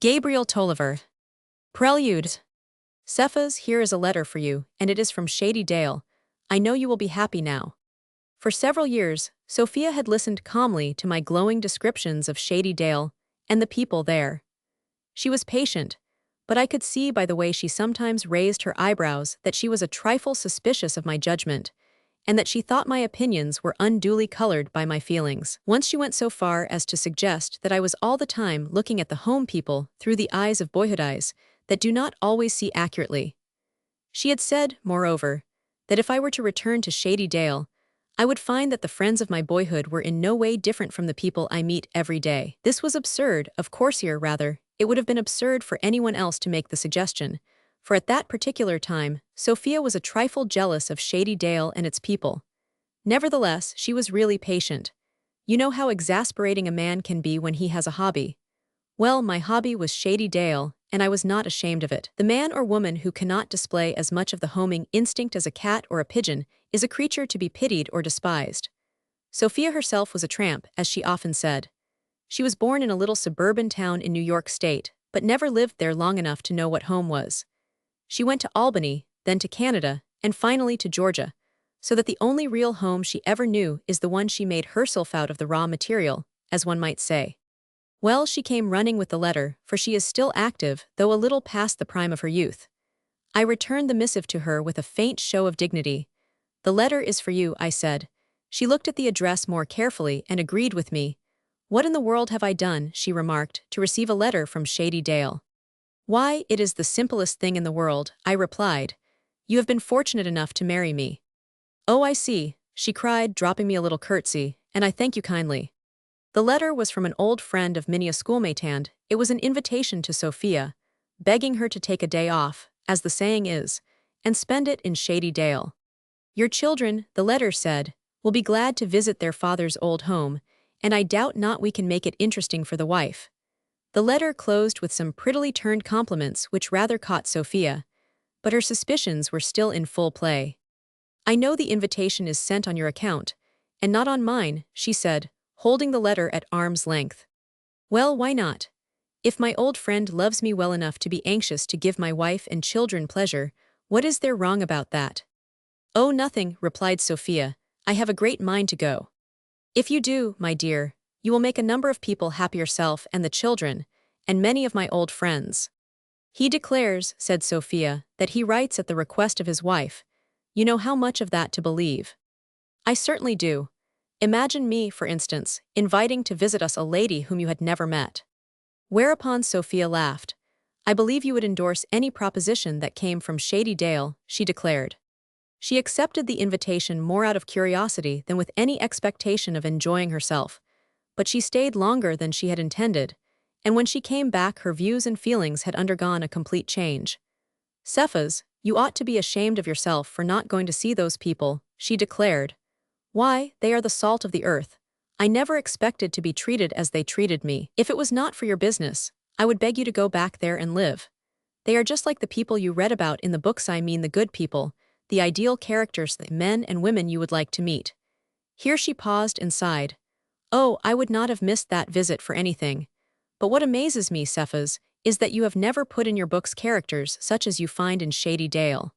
Gabriel Tolliver. Prelude. Cephas, here is a letter for you, and it is from Shady Dale. I know you will be happy now. For several years, Sophia had listened calmly to my glowing descriptions of Shady Dale and the people there. She was patient, but I could see by the way she sometimes raised her eyebrows that she was a trifle suspicious of my judgment, and that she thought my opinions were unduly colored by my feelings. Once she went so far as to suggest that I was all the time looking at the home people through the eyes of boyhood eyes that do not always see accurately. She had said, moreover, that if I were to return to Shady Dale, I would find that the friends of my boyhood were in no way different from the people I meet every day. This was absurd, of course, it would have been absurd for anyone else to make the suggestion, for at that particular time, Sophia was a trifle jealous of Shady Dale and its people. Nevertheless, she was really patient. You know how exasperating a man can be when he has a hobby. Well, my hobby was Shady Dale, and I was not ashamed of it. The man or woman who cannot display as much of the homing instinct as a cat or a pigeon is a creature to be pitied or despised. Sophia herself was a tramp, as she often said. She was born in a little suburban town in New York State, but never lived there long enough to know what home was. She went to Albany, then to Canada, and finally to Georgia, so that the only real home she ever knew is the one she made herself out of the raw material, as one might say. Well, she came running with the letter, for she is still active, though a little past the prime of her youth. I returned the missive to her with a faint show of dignity. The letter is for you, I said. She looked at the address more carefully and agreed with me. What in the world have I done, she remarked, to receive a letter from Shady Dale? Why, it is the simplest thing in the world, I replied. You have been fortunate enough to marry me. Oh, I see, she cried, dropping me a little curtsy, and I thank you kindly. The letter was from an old friend of many a schoolmate and it was an invitation to Sophia, begging her to take a day off, as the saying is, and spend it in Shady Dale. Your children, the letter said, will be glad to visit their father's old home, and I doubt not we can make it interesting for the wife. The letter closed with some prettily turned compliments which rather caught Sophia, but her suspicions were still in full play. I know the invitation is sent on your account, and not on mine, she said, holding the letter at arm's length. Well, why not? If my old friend loves me well enough to be anxious to give my wife and children pleasure, what is there wrong about that? Oh, nothing, replied Sophia. I have a great mind to go. If you do, my dear, you will make a number of people happy yourself and the children, and many of my old friends. He declares, said Sophia, that he writes at the request of his wife. You know how much of that to believe. I certainly do. Imagine me, for instance, inviting to visit us a lady whom you had never met. Whereupon Sophia laughed. I believe you would endorse any proposition that came from Shady Dale, she declared. She accepted the invitation more out of curiosity than with any expectation of enjoying herself, but she stayed longer than she had intended, and when she came back her views and feelings had undergone a complete change. Cephas, you ought to be ashamed of yourself for not going to see those people, she declared. Why, they are the salt of the earth. I never expected to be treated as they treated me. If it was not for your business, I would beg you to go back there and live. They are just like the people you read about in the books, I mean the good people, the ideal characters, the men and women you would like to meet. Here she paused and sighed. Oh, I would not have missed that visit for anything. But what amazes me, Cephas, is that you have never put in your books characters such as you find in Shady Dale.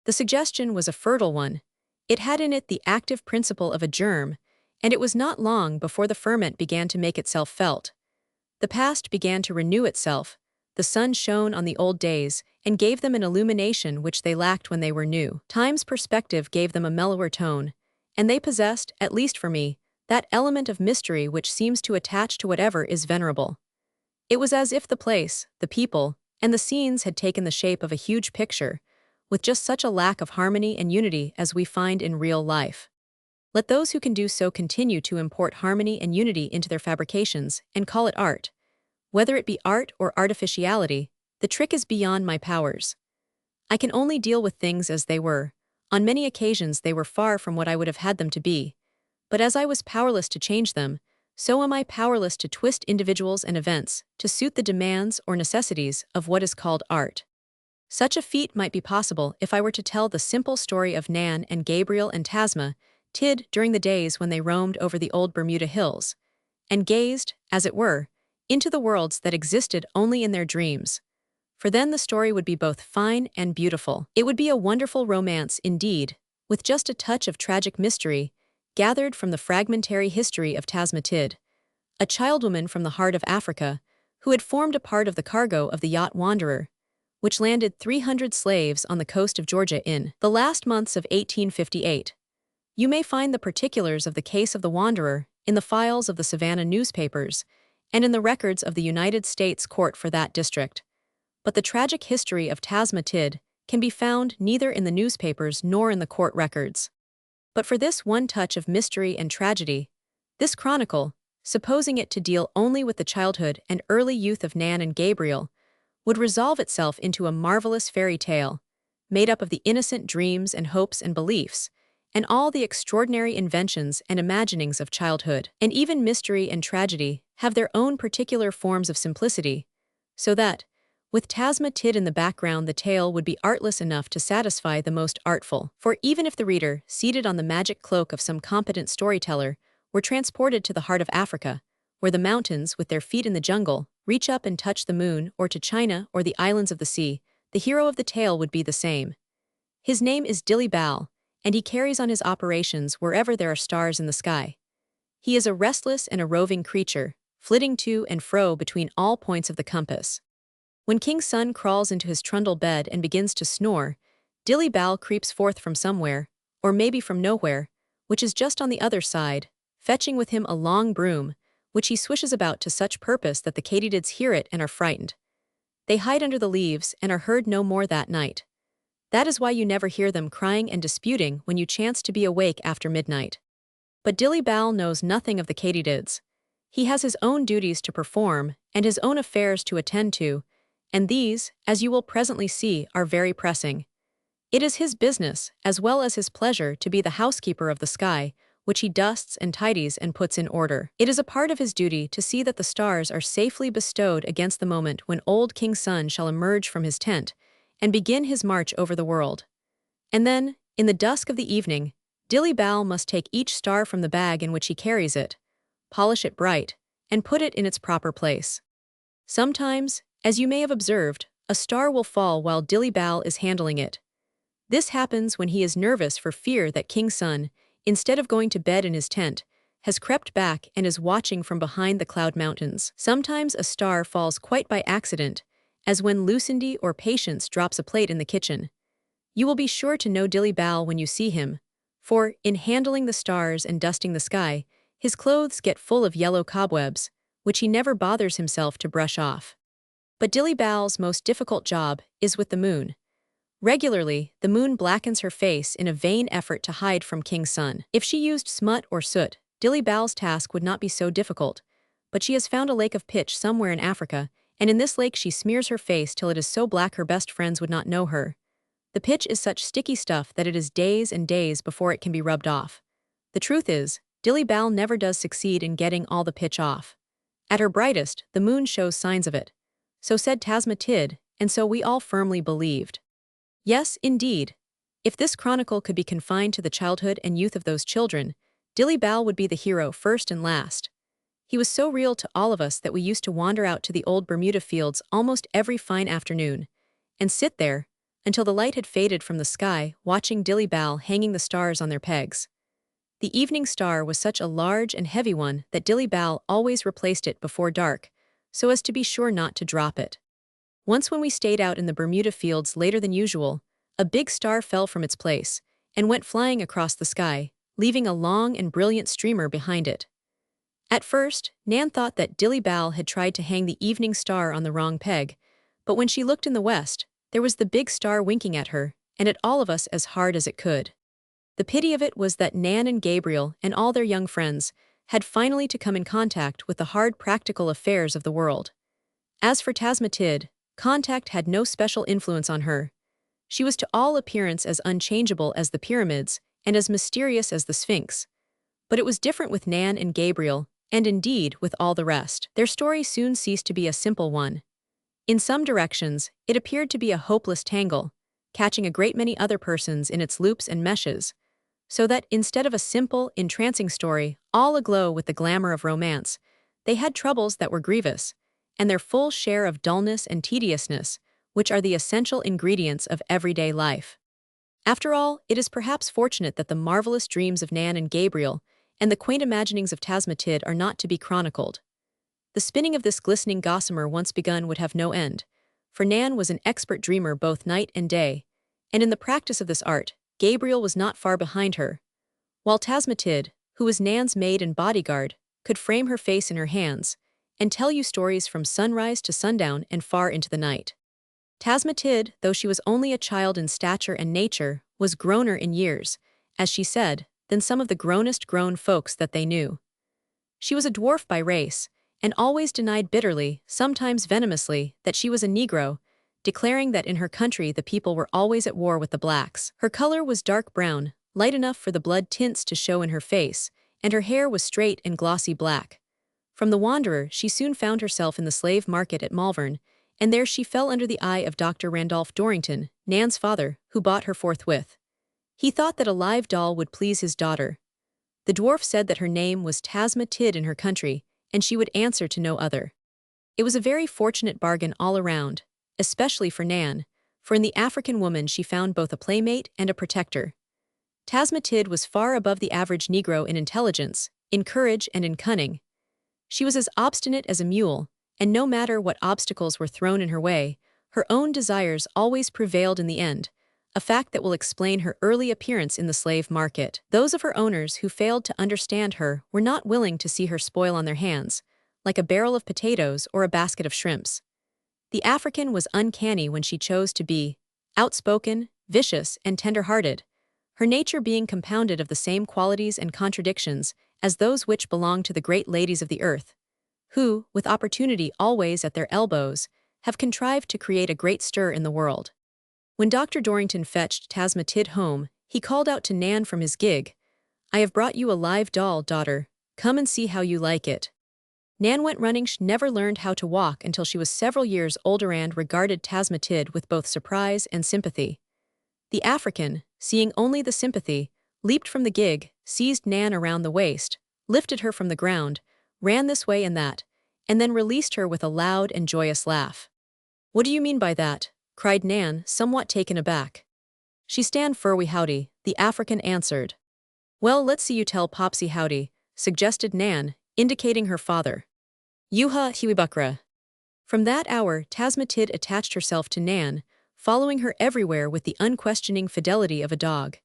The suggestion was a fertile one. It had in it the active principle of a germ, and it was not long before the ferment began to make itself felt. The past began to renew itself, the sun shone on the old days, and gave them an illumination which they lacked when they were new. Time's perspective gave them a mellower tone, and they possessed, at least for me, that element of mystery which seems to attach to whatever is venerable. It was as if the place, the people, and the scenes had taken the shape of a huge picture, with just such a lack of harmony and unity as we find in real life. Let those who can do so continue to import harmony and unity into their fabrications and call it art. Whether it be art or artificiality, the trick is beyond my powers. I can only deal with things as they were. On many occasions they were far from what I would have had them to be. But as I was powerless to change them, so am I powerless to twist individuals and events to suit the demands or necessities of what is called art. Such a feat might be possible if I were to tell the simple story of Nan and Gabriel and Tasma, tid during the days when they roamed over the old Bermuda hills, and gazed, as it were, into the worlds that existed only in their dreams. For then the story would be both fine and beautiful. It would be a wonderful romance indeed, with just a touch of tragic mystery, gathered from the fragmentary history of Tasmatid, a childwoman from the heart of Africa, who had formed a part of the cargo of the yacht Wanderer, which landed 300 slaves on the coast of Georgia in the last months of 1858. You may find the particulars of the case of the Wanderer in the files of the Savannah newspapers and in the records of the United States Court for that district. But the tragic history of Tasmatid can be found neither in the newspapers nor in the court records. But for this one touch of mystery and tragedy, this chronicle, supposing it to deal only with the childhood and early youth of Nan and Gabriel, would resolve itself into a marvelous fairy tale, made up of the innocent dreams and hopes and beliefs, and all the extraordinary inventions and imaginings of childhood. And even mystery and tragedy have their own particular forms of simplicity, so that, with Tasmatid in the background, the tale would be artless enough to satisfy the most artful. For even if the reader, seated on the magic cloak of some competent storyteller, were transported to the heart of Africa, where the mountains, with their feet in the jungle, reach up and touch the moon, or to China or the islands of the sea, the hero of the tale would be the same. His name is Dilly Bal, and he carries on his operations wherever there are stars in the sky. He is a restless and a roving creature, flitting to and fro between all points of the compass. When King Sun crawls into his trundle bed and begins to snore, Dilly Bal creeps forth from somewhere, or maybe from nowhere, which is just on the other side, fetching with him a long broom, which he swishes about to such purpose that the katydids hear it and are frightened. They hide under the leaves and are heard no more that night. That is why you never hear them crying and disputing when you chance to be awake after midnight. But Dilly Bal knows nothing of the katydids. He has his own duties to perform and his own affairs to attend to, and these, as you will presently see, are very pressing. It is his business, as well as his pleasure, to be the housekeeper of the sky, which he dusts and tidies and puts in order. It is a part of his duty to see that the stars are safely bestowed against the moment when old King Sun shall emerge from his tent and begin his march over the world. And then, in the dusk of the evening, Dilly Bal must take each star from the bag in which he carries it, polish it bright, and put it in its proper place. Sometimes, as you may have observed, a star will fall while Dilly Bal is handling it. This happens when he is nervous for fear that King Sun, instead of going to bed in his tent, has crept back and is watching from behind the cloud mountains. Sometimes a star falls quite by accident, as when Lucindy or Patience drops a plate in the kitchen. You will be sure to know Dilly Bal when you see him, for, in handling the stars and dusting the sky, his clothes get full of yellow cobwebs, which he never bothers himself to brush off. But Dilly Bal's most difficult job is with the moon. Regularly, the moon blackens her face in a vain effort to hide from King Sun. If she used smut or soot, Dilly Bal's task would not be so difficult, but she has found a lake of pitch somewhere in Africa, and in this lake she smears her face till it is so black her best friends would not know her. The pitch is such sticky stuff that it is days and days before it can be rubbed off. The truth is, Dilly Bal never does succeed in getting all the pitch off. At her brightest, the moon shows signs of it. So said Tasmatid, and so we all firmly believed. Yes, indeed. If this chronicle could be confined to the childhood and youth of those children, Dilly Bal would be the hero first and last. He was so real to all of us that we used to wander out to the old Bermuda fields almost every fine afternoon, and sit there, until the light had faded from the sky, watching Dilly Bal hanging the stars on their pegs. The evening star was such a large and heavy one that Dilly Bal always replaced it before dark, so as to be sure not to drop it. Once when we stayed out in the Bermuda fields later than usual, a big star fell from its place and went flying across the sky, leaving a long and brilliant streamer behind it. At first, Nan thought that Dilly Bal had tried to hang the evening star on the wrong peg, but when she looked in the west, there was the big star winking at her, and at all of us as hard as it could. The pity of it was that Nan and Gabriel and all their young friends had finally to come in contact with the hard practical affairs of the world. As for Tasmatid, contact had no special influence on her. She was to all appearance as unchangeable as the pyramids and as mysterious as the Sphinx. But it was different with Nan and Gabriel, and indeed with all the rest. Their story soon ceased to be a simple one. In some directions, it appeared to be a hopeless tangle, catching a great many other persons in its loops and meshes, so that instead of a simple, entrancing story, all aglow with the glamour of romance, they had troubles that were grievous, and their full share of dullness and tediousness, which are the essential ingredients of everyday life. After all, it is perhaps fortunate that the marvelous dreams of Nan and Gabriel and the quaint imaginings of Tasmatid are not to be chronicled. The spinning of this glistening gossamer once begun would have no end, for Nan was an expert dreamer both night and day, and in the practice of this art, Gabriel was not far behind her, while Tasmatid, who was Nan's maid and bodyguard, could frame her face in her hands and tell you stories from sunrise to sundown and far into the night. Tasmatid, though she was only a child in stature and nature, was growner in years, as she said, than some of the grownest grown folks that they knew. She was a dwarf by race, and always denied bitterly, sometimes venomously, that she was a Negro, declaring that in her country the people were always at war with the blacks. Her color was dark brown, light enough for the blood tints to show in her face, and her hair was straight and glossy black. From the wanderer, she soon found herself in the slave market at Malvern, and there she fell under the eye of Dr. Randolph Dorrington, Nan's father, who bought her forthwith. He thought that a live doll would please his daughter. The dwarf said that her name was Tasmatid in her country, and she would answer to no other. It was a very fortunate bargain all around, especially for Nan, for in the African woman she found both a playmate and a protector. Tasmatid was far above the average Negro in intelligence, in courage, and in cunning. She was as obstinate as a mule, and no matter what obstacles were thrown in her way, her own desires always prevailed in the end, a fact that will explain her early appearance in the slave market. Those of her owners who failed to understand her were not willing to see her spoil on their hands, like a barrel of potatoes or a basket of shrimps. The African was uncanny when she chose to be outspoken, vicious, and tender-hearted, her nature being compounded of the same qualities and contradictions as those which belong to the great ladies of the earth, who, with opportunity always at their elbows, have contrived to create a great stir in the world. When Dr. Dorrington fetched Tasmatid home, he called out to Nan from his gig, "I have brought you a live doll, daughter. Come and see how you like it." Nan went running. She never learned how to walk until she was several years older and regarded Tasmatid with both surprise and sympathy. The African, seeing only the sympathy, leaped from the gig, seized Nan around the waist, lifted her from the ground, ran this way and that, and then released her with a loud and joyous laugh. "What do you mean by that?" cried Nan, somewhat taken aback. "She stand fur we howdy," the African answered. "Well, let's see you tell Popsy howdy," suggested Nan, indicating her father. "Yuha hiwibukra." From that hour, Tasmatid attached herself to Nan, following her everywhere with the unquestioning fidelity of a dog.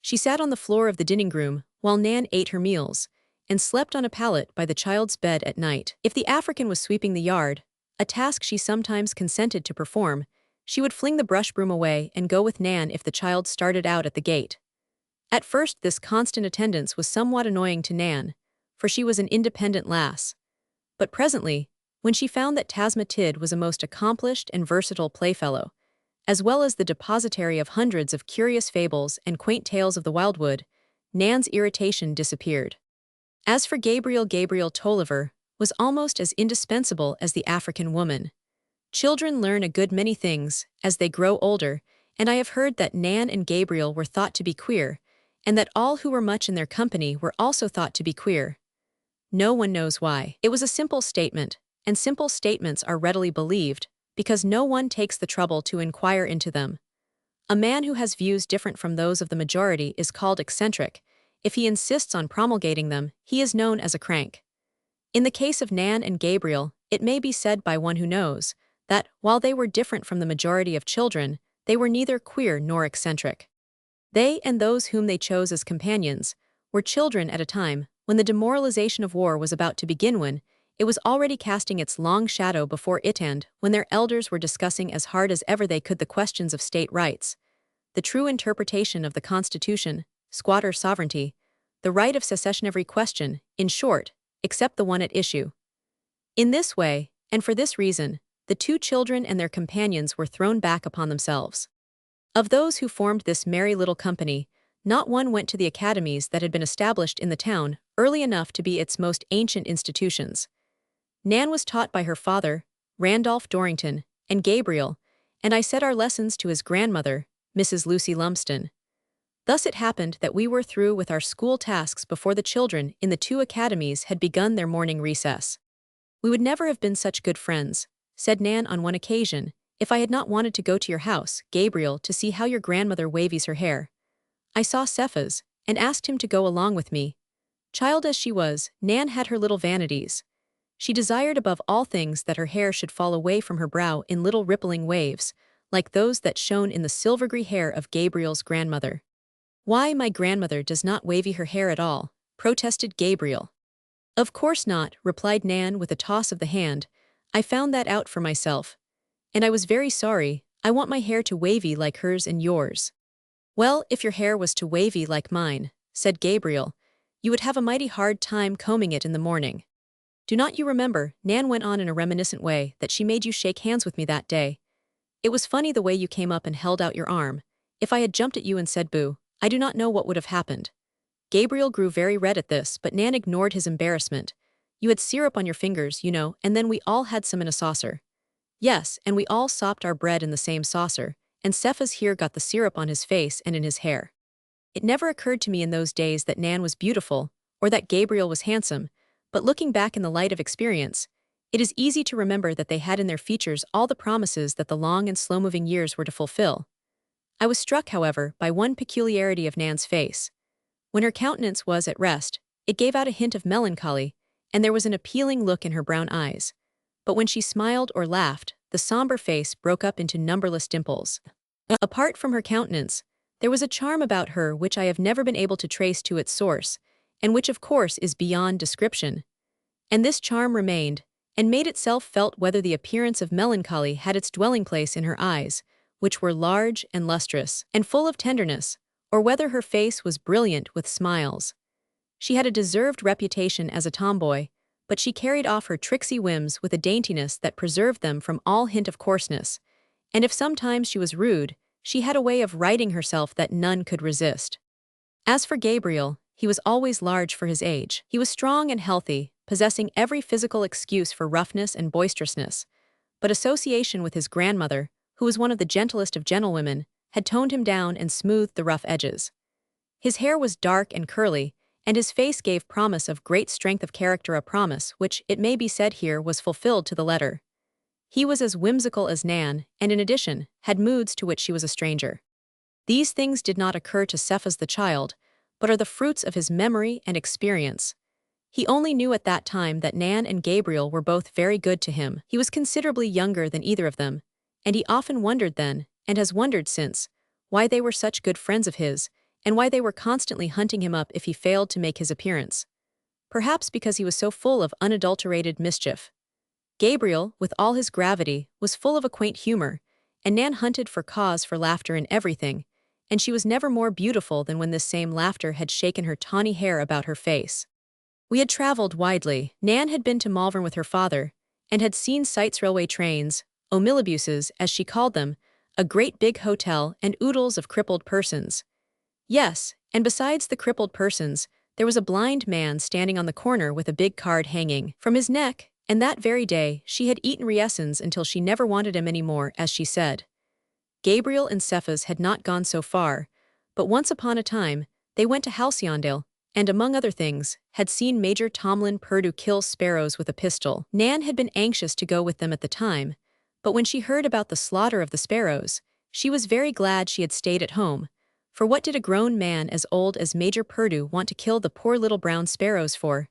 She sat on the floor of the dining room while Nan ate her meals, and slept on a pallet by the child's bed at night. If the African was sweeping the yard, a task she sometimes consented to perform, she would fling the brush broom away and go with Nan if the child started out at the gate. At first this constant attendance was somewhat annoying to Nan, for she was an independent lass. But presently, when she found that Tasmatid was a most accomplished and versatile playfellow, as well as the depositary of hundreds of curious fables and quaint tales of the wildwood, Nan's irritation disappeared. As for Gabriel Tolliver was almost as indispensable as the African woman. Children learn a good many things as they grow older, and I have heard that Nan and Gabriel were thought to be queer, and that all who were much in their company were also thought to be queer. No one knows why. It was a simple statement, and simple statements are readily believed, because no one takes the trouble to inquire into them. A man who has views different from those of the majority is called eccentric. If he insists on promulgating them, he is known as a crank. In the case of Nan and Gabriel, it may be said by one who knows, that, while they were different from the majority of children, they were neither queer nor eccentric. They and those whom they chose as companions were children at a time when the demoralization of war was about to begin, when it was already casting its long shadow before it, and when their elders were discussing as hard as ever they could the questions of state rights, the true interpretation of the Constitution, squatter sovereignty, the right of secession, every question, in short, except the one at issue. In this way, and for this reason, the two children and their companions were thrown back upon themselves. Of those who formed this merry little company, not one went to the academies that had been established in the town early enough to be its most ancient institutions. Nan was taught by her father, Randolph Dorrington, and Gabriel, and I said our lessons to his grandmother, Mrs. Lucy Lumsden. Thus it happened that we were through with our school tasks before the children in the two academies had begun their morning recess. We would never have been such good friends, said Nan on one occasion, if I had not wanted to go to your house, Gabriel, to see how your grandmother wavies her hair. I saw Cephas, and asked him to go along with me. Child as she was, Nan had her little vanities. She desired above all things that her hair should fall away from her brow in little rippling waves, like those that shone in the silver-grey hair of Gabriel's grandmother. Why, my grandmother does not wavy her hair at all, protested Gabriel. Of course not, replied Nan with a toss of the hand. I found that out for myself. And I was very sorry. I want my hair to wavy like hers and yours. Well, if your hair was to wavy like mine, said Gabriel, you would have a mighty hard time combing it in the morning. Do not you remember, Nan went on in a reminiscent way, that she made you shake hands with me that day? It was funny the way you came up and held out your arm. If I had jumped at you and said boo, I do not know what would have happened. Gabriel grew very red at this, but Nan ignored his embarrassment. You had syrup on your fingers, you know, and then we all had some in a saucer. Yes, and we all sopped our bread in the same saucer, and Cephas here got the syrup on his face and in his hair. It never occurred to me in those days that Nan was beautiful, or that Gabriel was handsome, but looking back in the light of experience, it is easy to remember that they had in their features all the promises that the long and slow-moving years were to fulfill. I was struck, however, by one peculiarity of Nan's face. When her countenance was at rest, it gave out a hint of melancholy, and there was an appealing look in her brown eyes. But when she smiled or laughed, the somber face broke up into numberless dimples. Apart from her countenance, there was a charm about her which I have never been able to trace to its source, and which of course is beyond description. And this charm remained, and made itself felt whether the appearance of melancholy had its dwelling place in her eyes, which were large and lustrous, and full of tenderness, or whether her face was brilliant with smiles. She had a deserved reputation as a tomboy, but she carried off her tricksy whims with a daintiness that preserved them from all hint of coarseness, and if sometimes she was rude, she had a way of righting herself that none could resist. As for Gabriel, he was always large for his age. He was strong and healthy, possessing every physical excuse for roughness and boisterousness, but association with his grandmother, who was one of the gentlest of gentlewomen, had toned him down and smoothed the rough edges. His hair was dark and curly, and his face gave promise of great strength of character, a promise which, it may be said here, was fulfilled to the letter. He was as whimsical as Nan, and in addition, had moods to which she was a stranger. These things did not occur to Cephas the child, but are the fruits of his memory and experience. He only knew at that time that Nan and Gabriel were both very good to him. He was considerably younger than either of them, and he often wondered then, and has wondered since, why they were such good friends of his, and why they were constantly hunting him up if he failed to make his appearance. Perhaps because he was so full of unadulterated mischief. Gabriel, with all his gravity, was full of a quaint humor, and Nan hunted for cause for laughter in everything, and she was never more beautiful than when this same laughter had shaken her tawny hair about her face. We had traveled widely. Nan had been to Malvern with her father, and had seen sights, railway trains, omnibuses, as she called them, a great big hotel, and oodles of crippled persons. Yes, and besides the crippled persons, there was a blind man standing on the corner with a big card hanging from his neck, and that very day she had eaten raisins until she never wanted him any more, as she said. Gabriel and Cephas had not gone so far, but once upon a time, they went to Halcyondale, and among other things, had seen Major Tomlin Purdue kill sparrows with a pistol. Nan had been anxious to go with them at the time, but when she heard about the slaughter of the sparrows, she was very glad she had stayed at home, for what did a grown man as old as Major Purdue want to kill the poor little brown sparrows for?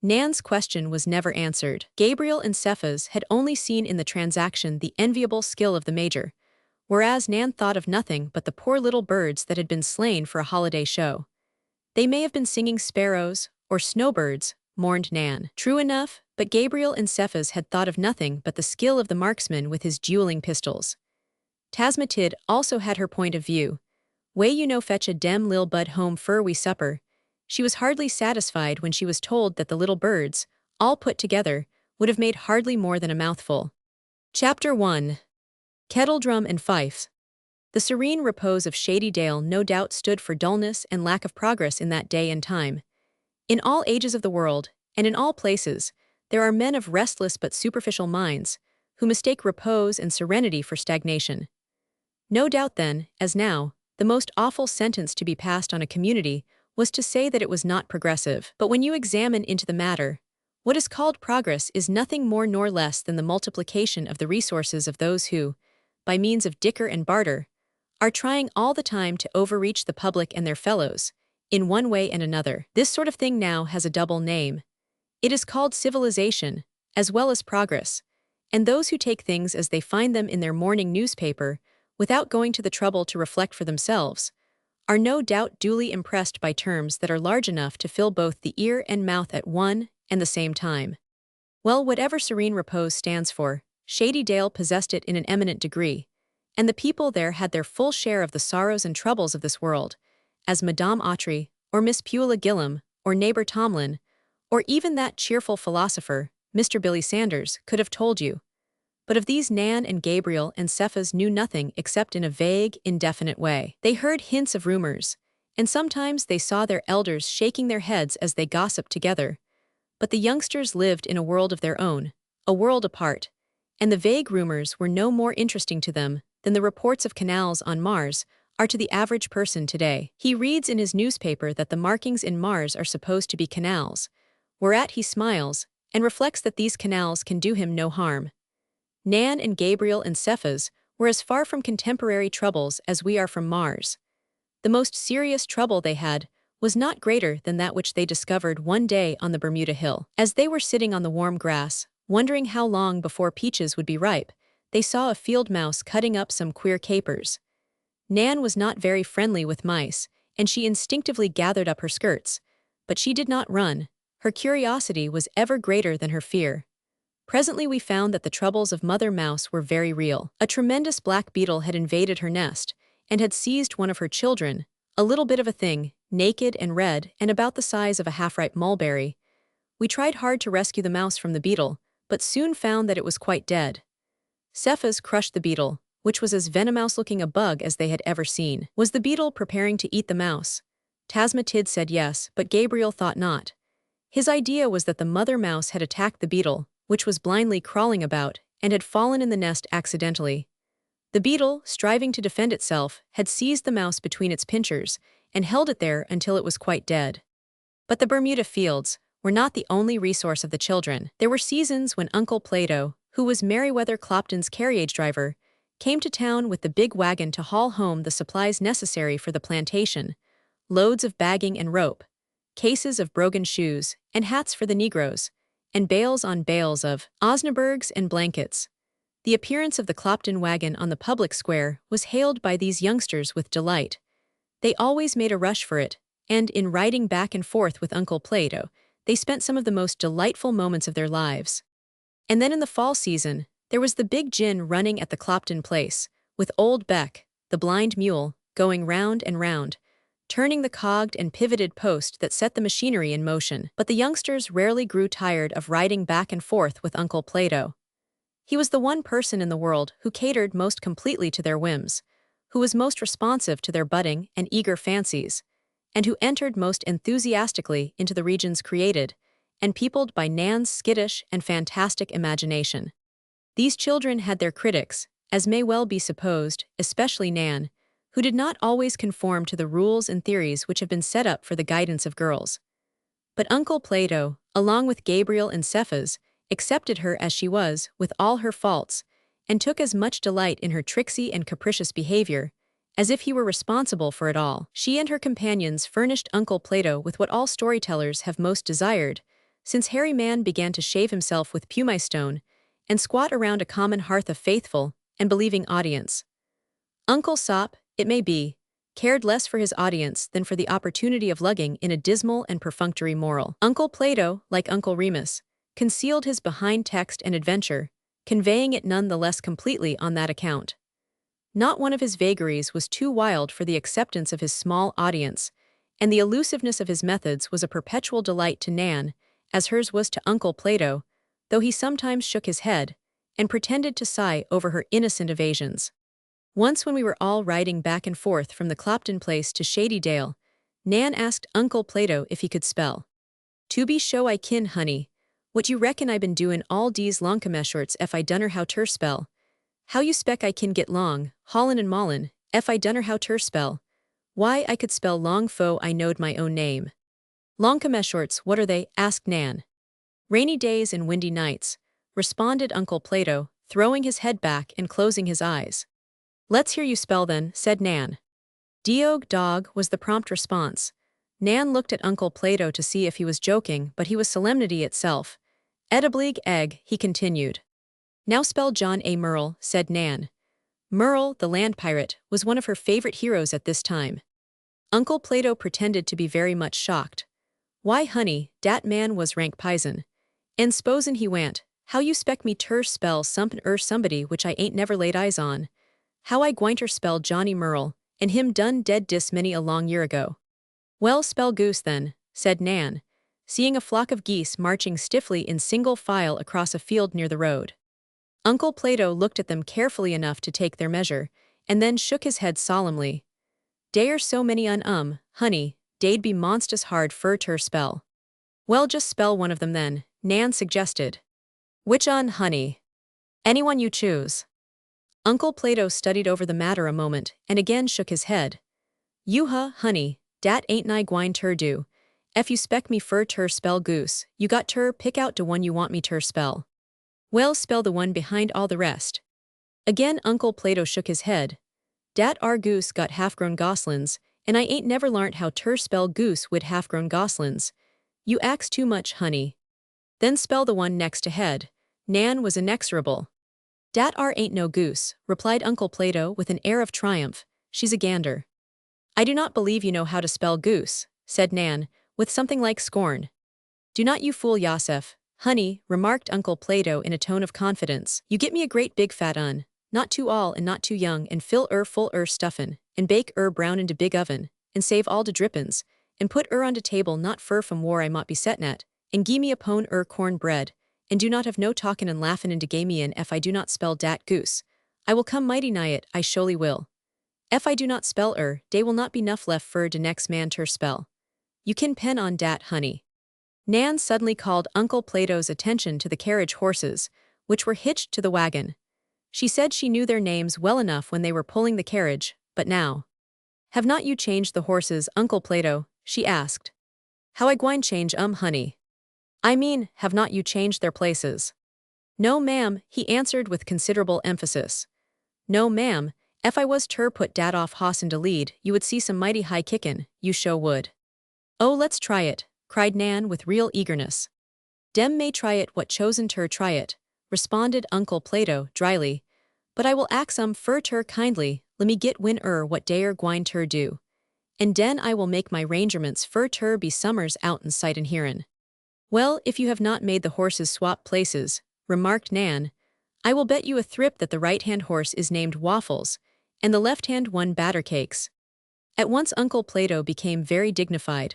Nan's question was never answered. Gabriel and Cephas had only seen in the transaction the enviable skill of the Major, whereas Nan thought of nothing but the poor little birds that had been slain for a holiday show. They may have been singing sparrows, or snowbirds, mourned Nan. True enough, but Gabriel and Cephas had thought of nothing but the skill of the marksman with his dueling pistols. Tasmatid also had her point of view. Way you know fetch a dem lil bud home fur we supper. She was hardly satisfied when she was told that the little birds, all put together, would have made hardly more than a mouthful. Chapter 1. Kettledrum and Fifes. The serene repose of Shady Dale no doubt stood for dullness and lack of progress in that day and time. In all ages of the world, and in all places, there are men of restless but superficial minds, who mistake repose and serenity for stagnation. No doubt then, as now, the most awful sentence to be passed on a community was to say that it was not progressive. But when you examine into the matter, What is called progress is nothing more nor less than the multiplication of the resources of those who, by means of dicker and barter, are trying all the time to overreach the public and their fellows, in one way and another. This sort of thing now has a double name. It is called civilization, as well as progress, and those who take things as they find them in their morning newspaper, without going to the trouble to reflect for themselves, are no doubt duly impressed by terms that are large enough to fill both the ear and mouth at one and the same time. Well, whatever serene repose stands for, Shady Dale possessed it in an eminent degree, and the people there had their full share of the sorrows and troubles of this world, as Madame Autry, or Miss Beulah Gillum, or Neighbor Tomlin, or even that cheerful philosopher, Mr. Billy Sanders, could have told you. But of these Nan and Gabriel and Cephas knew nothing except in a vague, indefinite way. They heard hints of rumors, and sometimes they saw their elders shaking their heads as they gossiped together. But the youngsters lived in a world of their own, a world apart, and the vague rumors were no more interesting to them than the reports of canals on Mars are to the average person today. He reads in his newspaper that the markings in Mars are supposed to be canals, whereat he smiles and reflects that these canals can do him no harm. Nan and Gabriel and Cephas were as far from contemporary troubles as we are from Mars. The most serious trouble they had was not greater than that which they discovered one day on the Bermuda Hill. As they were sitting on the warm grass, wondering how long before peaches would be ripe, they saw a field mouse cutting up some queer capers. Nan was not very friendly with mice, and she instinctively gathered up her skirts, but she did not run. Her curiosity was ever greater than her fear. Presently we found that the troubles of Mother Mouse were very real. A tremendous black beetle had invaded her nest, and had seized one of her children, a little bit of a thing, naked and red and about the size of a half-ripe mulberry. We tried hard to rescue the mouse from the beetle, but soon found that it was quite dead. Cephas crushed the beetle, which was as venomous-looking a bug as they had ever seen. Was the beetle preparing to eat the mouse? Tasmatid said yes, but Gabriel thought not. His idea was that the mother mouse had attacked the beetle, which was blindly crawling about, and had fallen in the nest accidentally. The beetle, striving to defend itself, had seized the mouse between its pincers, and held it there until it was quite dead. But the Bermuda fields were not the only resource of the children. There were seasons when Uncle Plato, who was Meriwether Clopton's carriage driver, came to town with the big wagon to haul home the supplies necessary for the plantation, loads of bagging and rope, cases of brogan shoes, and hats for the Negroes, and bales on bales of Osnaburgs and blankets. The appearance of the Clopton wagon on the public square was hailed by these youngsters with delight. They always made a rush for it, and in riding back and forth with Uncle Plato, they spent some of the most delightful moments of their lives. And then in the fall season, there was the big gin running at the Clopton place, with Old Beck, the blind mule, going round and round, turning the cogged and pivoted post that set the machinery in motion. But the youngsters rarely grew tired of riding back and forth with Uncle Plato. He was the one person in the world who catered most completely to their whims, who was most responsive to their budding and eager fancies, and who entered most enthusiastically into the regions created and peopled by Nan's skittish and fantastic imagination. These children had their critics, as may well be supposed, especially Nan, who did not always conform to the rules and theories which have been set up for the guidance of girls. But Uncle Plato, along with Gabriel and Cephas, accepted her as she was, with all her faults, and took as much delight in her tricksy and capricious behavior, as if he were responsible for it all. She and her companions furnished Uncle Plato with what all storytellers have most desired, since Harry Man began to shave himself with pumice stone and squat around a common hearth of faithful and believing audience. Uncle Sop, it may be, cared less for his audience than for the opportunity of lugging in a dismal and perfunctory moral. Uncle Plato, like Uncle Remus, concealed his behind text and adventure, conveying it none the less completely on that account. Not one of his vagaries was too wild for the acceptance of his small audience, and the elusiveness of his methods was a perpetual delight to Nan, as hers was to Uncle Plato, though he sometimes shook his head and pretended to sigh over her innocent evasions. Once when we were all riding back and forth from the Clopton place to Shady Dale, Nan asked Uncle Plato if he could spell. "To be sho I kin, honey. What you reckon I been doin' all dese longcomeshorts ef I dunner how ter spell? How you spec I kin get long, haulin' and maulin', ef I dunner how ter spell? Why, I could spell long fo I knowed my own name." "Longcomeshorts, what are they?" asked Nan. Rainy days and windy nights, responded Uncle Plato, throwing his head back and closing his eyes. Let's hear you spell then, said Nan. Diog dog was the prompt response. Nan looked at Uncle Plato to see if he was joking, but he was solemnity itself. Ediblig egg, he continued. Now spell John A. Merle, said Nan. Merle, the land pirate, was one of her favorite heroes at this time. Uncle Plato pretended to be very much shocked. Why, honey, dat man was rank pison. And sposen he want, how you spec me ter spell somepin somebody which I ain't never laid eyes on. How I gwinter spell Johnny Merle, and him done dead dis many a long year ago. Well, spell goose then, said Nan, seeing a flock of geese marching stiffly in single file across a field near the road. Uncle Plato looked at them carefully enough to take their measure, and then shook his head solemnly. Dey're so many honey, dey'd be monstus hard fur ter spell. Well, just spell one of them then, Nan suggested. Which honey? Anyone you choose. Uncle Plato studied over the matter a moment, and again shook his head. Honey, dat ain't ni gwine ter do. Ef you spec me fur ter spell goose, you got ter pick out de one you want me ter spell. Well, spell the one behind all the rest. Again Uncle Plato shook his head. Dat ar goose got half-grown goslins, and I ain't never larnt how ter spell goose wid half-grown goslins. You ax too much, honey. Then spell the one next ahead. Nan was inexorable. Dat ar ain't no goose, replied Uncle Plato with an air of triumph. She's a gander. I do not believe you know how to spell goose, said Nan, with something like scorn. Do not you fool Yosef, honey, remarked Uncle Plato in a tone of confidence. You get me a great big fat not too all and not too young, and fill full stuffin', and bake brown in de big oven, and save all de drippins, and put on de table not fur from whar I mought be settin' at, and gimme a pone corn bread, and do not have no talkin' and laughin' in de gamian ef I do not spell dat goose. I will come mighty nigh it, I surely will. Ef I do not spell dey will not be nuff left fur de next man ter spell. You kin pen on dat, honey. Nan suddenly called Uncle Plato's attention to the carriage horses, which were hitched to the wagon. She said she knew their names well enough when they were pulling the carriage, but now. Have not you changed the horses, Uncle Plato? She asked. How I gwine change honey? I mean, have not you changed their places? No, ma'am, he answered with considerable emphasis. No, ma'am, ef I was ter put dat off hoss in de lead, you would see some mighty high kickin', you sho would. Oh, let's try it, cried Nan with real eagerness. Dem may try it what chosen ter try it, responded Uncle Plato dryly, but I will ax fur ter kindly, lemme git win what dayer gwine ter do. And den I will make my rangerments fur ter be summers out in sight and hearin'. Well, if you have not made the horses swap places, remarked Nan, I will bet you a thrip that the right-hand horse is named Waffles, and the left-hand one Battercakes. At once Uncle Plato became very dignified.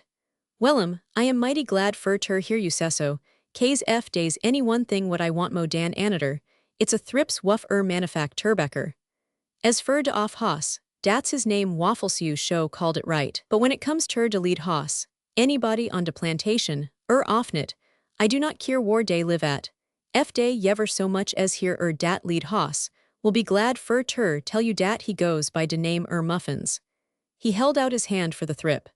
Wellum, I am mighty glad fur ter hear you sesso, K's f days any one thing what I want mo dan anater, it's a thrips wuff manufacturbecker. As fur de off hoss, dat's his name Wafflesu show called it right, but when it comes ter de lead hoss, anybody on de plantation, offnit, I do not care whar dey live at, f day yever so much as hear dat lead hoss, will be glad fur ter tell you dat he goes by de name Muffins. He held out his hand for the thrip.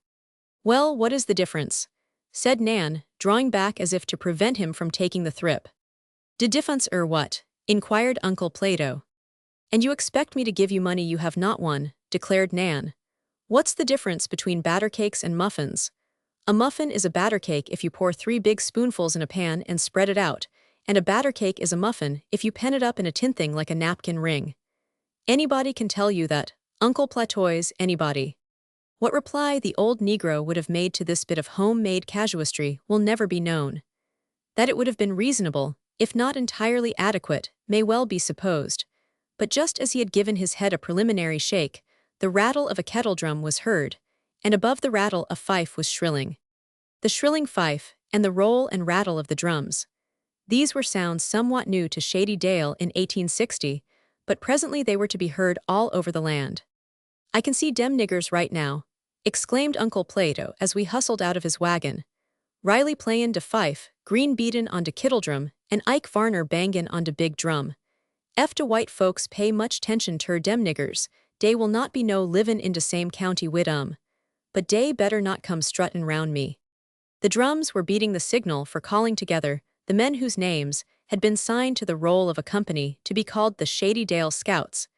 Well, what is the difference? Said Nan, drawing back as if to prevent him from taking the thrip. De difference what? Inquired Uncle Plato. And you expect me to give you money you have not won, declared Nan. What's the difference between battercakes and muffins? A muffin is a battercake if you pour 3 big spoonfuls in a pan and spread it out, and a battercake is a muffin if you pen it up in a tin thing like a napkin ring. Anybody can tell you that, Uncle Platois, anybody. What reply the old Negro would have made to this bit of homemade casuistry will never be known. That it would have been reasonable, if not entirely adequate, may well be supposed. But just as he had given his head a preliminary shake, the rattle of a kettle drum was heard, and above the rattle a fife was shrilling. The shrilling fife, and the roll and rattle of the drums. These were sounds somewhat new to Shady Dale in 1860, but presently they were to be heard all over the land. I can see dem niggers right now, exclaimed Uncle Plato as we hustled out of his wagon. Riley playin' de fife, Green beatin' on de kittledrum, and Ike Varner bangin' on de big drum. Ef de white folks pay much tention ter dem niggers, dey will not be no livin' in de same county wid but dey better not come struttin' round me. The drums were beating the signal for calling together, the the men whose names had been signed to the roll of a company to be called the Shady Dale Scouts,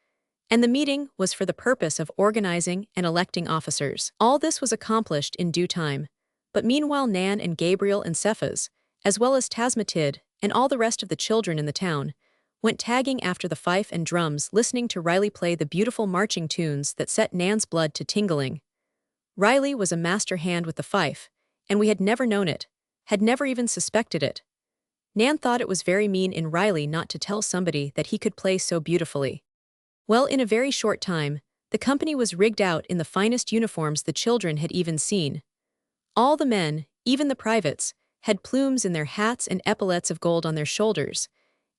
and the meeting was for the purpose of organizing and electing officers. All this was accomplished in due time, but meanwhile Nan and Gabriel and Cephas, as well as Tasmatid and all the rest of the children in the town, went tagging after the fife and drums, listening to Riley play the beautiful marching tunes that set Nan's blood to tingling. Riley was a master hand with the fife, and we had never known it, had never even suspected it. Nan thought it was very mean in Riley not to tell somebody that he could play so beautifully. Well, in a very short time, the company was rigged out in the finest uniforms the children had even seen. All the men, even the privates, had plumes in their hats and epaulets of gold on their shoulders,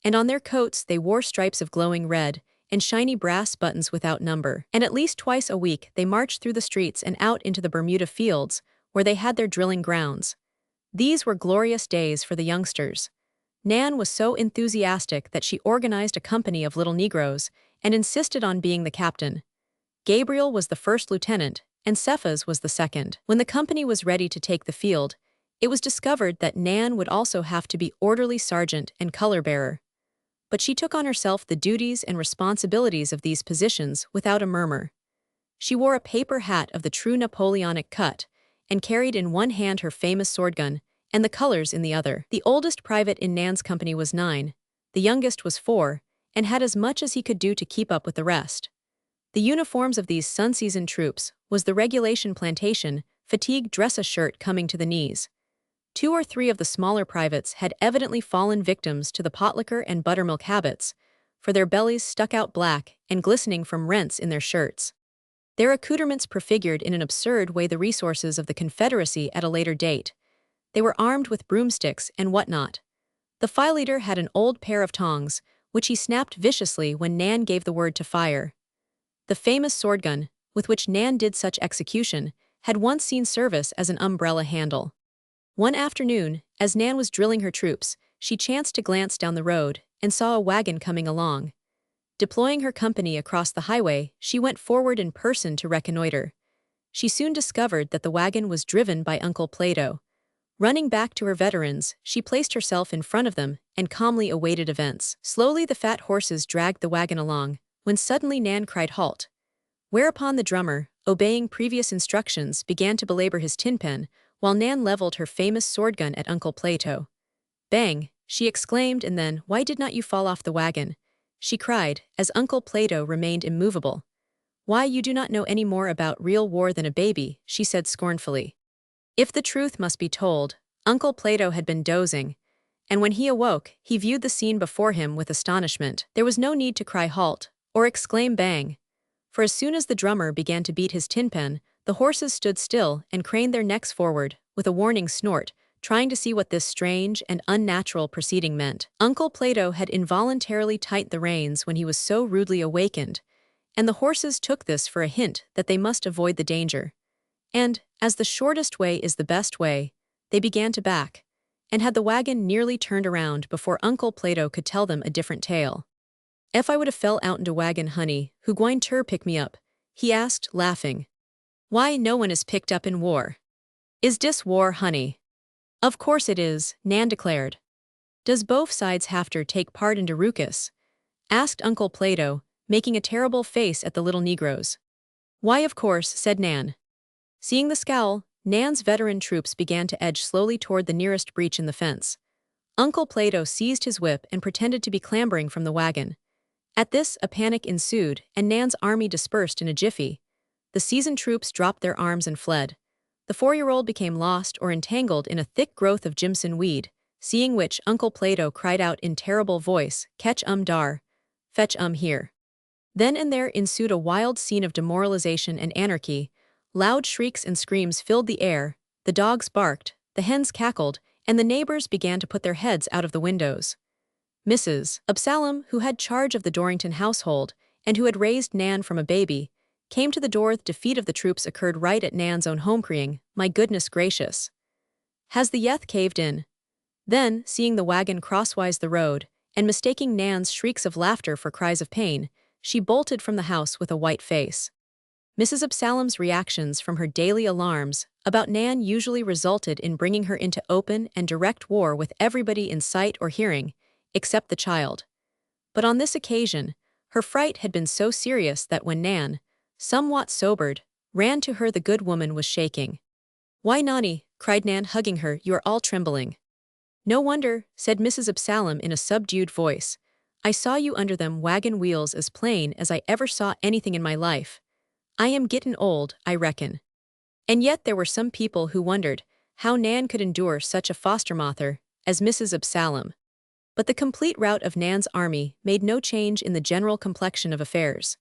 and on their coats they wore stripes of glowing red and shiny brass buttons without number. And at least twice a week they marched through the streets and out into the Bermuda fields, where they had their drilling grounds. These were glorious days for the youngsters. Nan was so enthusiastic that she organized a company of little Negroes and insisted on being the captain. Gabriel was the first lieutenant, and Cephas was the second. When the company was ready to take the field, it was discovered that Nan would also have to be orderly sergeant and color-bearer. But she took on herself the duties and responsibilities of these positions without a murmur. She wore a paper hat of the true Napoleonic cut, and carried in one hand her famous sword-gun, and the colors in the other. The oldest private in Nan's company was 9, the youngest was 4, and had as much as he could do to keep up with the rest. The uniforms of these sun-seasoned troops was the regulation plantation, fatigue dress-a-shirt coming to the knees. 2 or 3 of the smaller privates had evidently fallen victims to the potlicker and buttermilk habits, for their bellies stuck out black and glistening from rents in their shirts. Their accoutrements prefigured in an absurd way the resources of the Confederacy at a later date. They were armed with broomsticks and whatnot. The file leader had an old pair of tongs, which he snapped viciously when Nan gave the word to fire. The famous sword-gun, with which Nan did such execution, had once seen service as an umbrella handle. One afternoon, as Nan was drilling her troops, she chanced to glance down the road and saw a wagon coming along. Deploying her company across the highway, she went forward in person to reconnoiter. She soon discovered that the wagon was driven by Uncle Plato. Running back to her veterans, she placed herself in front of them and calmly awaited events. Slowly the fat horses dragged the wagon along, when suddenly Nan cried halt. Whereupon the drummer, obeying previous instructions, began to belabor his tin pen, while Nan leveled her famous sword-gun at Uncle Plato. Bang, she exclaimed, and then, "Why did not you fall off the wagon?" she cried, as Uncle Plato remained immovable. "Why, you do not know any more about real war than a baby," she said scornfully. If the truth must be told, Uncle Plato had been dozing, and when he awoke, he viewed the scene before him with astonishment. There was no need to cry halt, or exclaim bang, for as soon as the drummer began to beat his tin pen, the horses stood still and craned their necks forward, with a warning snort, trying to see what this strange and unnatural proceeding meant. Uncle Plato had involuntarily tightened the reins when he was so rudely awakened, and the horses took this for a hint that they must avoid the danger. And, as the shortest way is the best way, they began to back, and had the wagon nearly turned around before Uncle Plato could tell them a different tale. "If I would have fell out into wagon, honey, who gwine ter pick me up?" he asked, laughing. "Why, no one is picked up in war. Is dis war, honey?" "Of course it is," Nan declared. "Does both sides have to take part in de ruckus?" asked Uncle Plato, making a terrible face at the little Negroes. "Why, of course," said Nan. Seeing the scowl, Nan's veteran troops began to edge slowly toward the nearest breach in the fence. Uncle Plato seized his whip and pretended to be clambering from the wagon. At this, a panic ensued, and Nan's army dispersed in a jiffy. The seasoned troops dropped their arms and fled. The 4-year-old became lost or entangled in a thick growth of Jimson weed, seeing which Uncle Plato cried out in terrible voice, "Catch dar, fetch here." Then and there ensued a wild scene of demoralization and anarchy. Loud shrieks and screams filled the air, the dogs barked, the hens cackled, and the neighbors began to put their heads out of the windows. Mrs. Absalom, who had charge of the Dorrington household, and who had raised Nan from a baby, came to the door. The defeat of the troops occurred right at Nan's own home, crying, "My goodness gracious! Has the yeth caved in?" Then, seeing the wagon crosswise the road, and mistaking Nan's shrieks of laughter for cries of pain, she bolted from the house with a white face. Mrs. Absalom's reactions from her daily alarms about Nan usually resulted in bringing her into open and direct war with everybody in sight or hearing, except the child. But on this occasion, her fright had been so serious that when Nan, somewhat sobered, ran to her the good woman was shaking. "Why, Nani," cried Nan, hugging her, "you are all trembling." "No wonder," said Mrs. Absalom in a subdued voice. "I saw you under them wagon wheels as plain as I ever saw anything in my life. I am gettin' old, I reckon." And yet there were some people who wondered how Nan could endure such a foster-mother as Mrs. Absalom. But the complete rout of Nan's army made no change in the general complexion of affairs.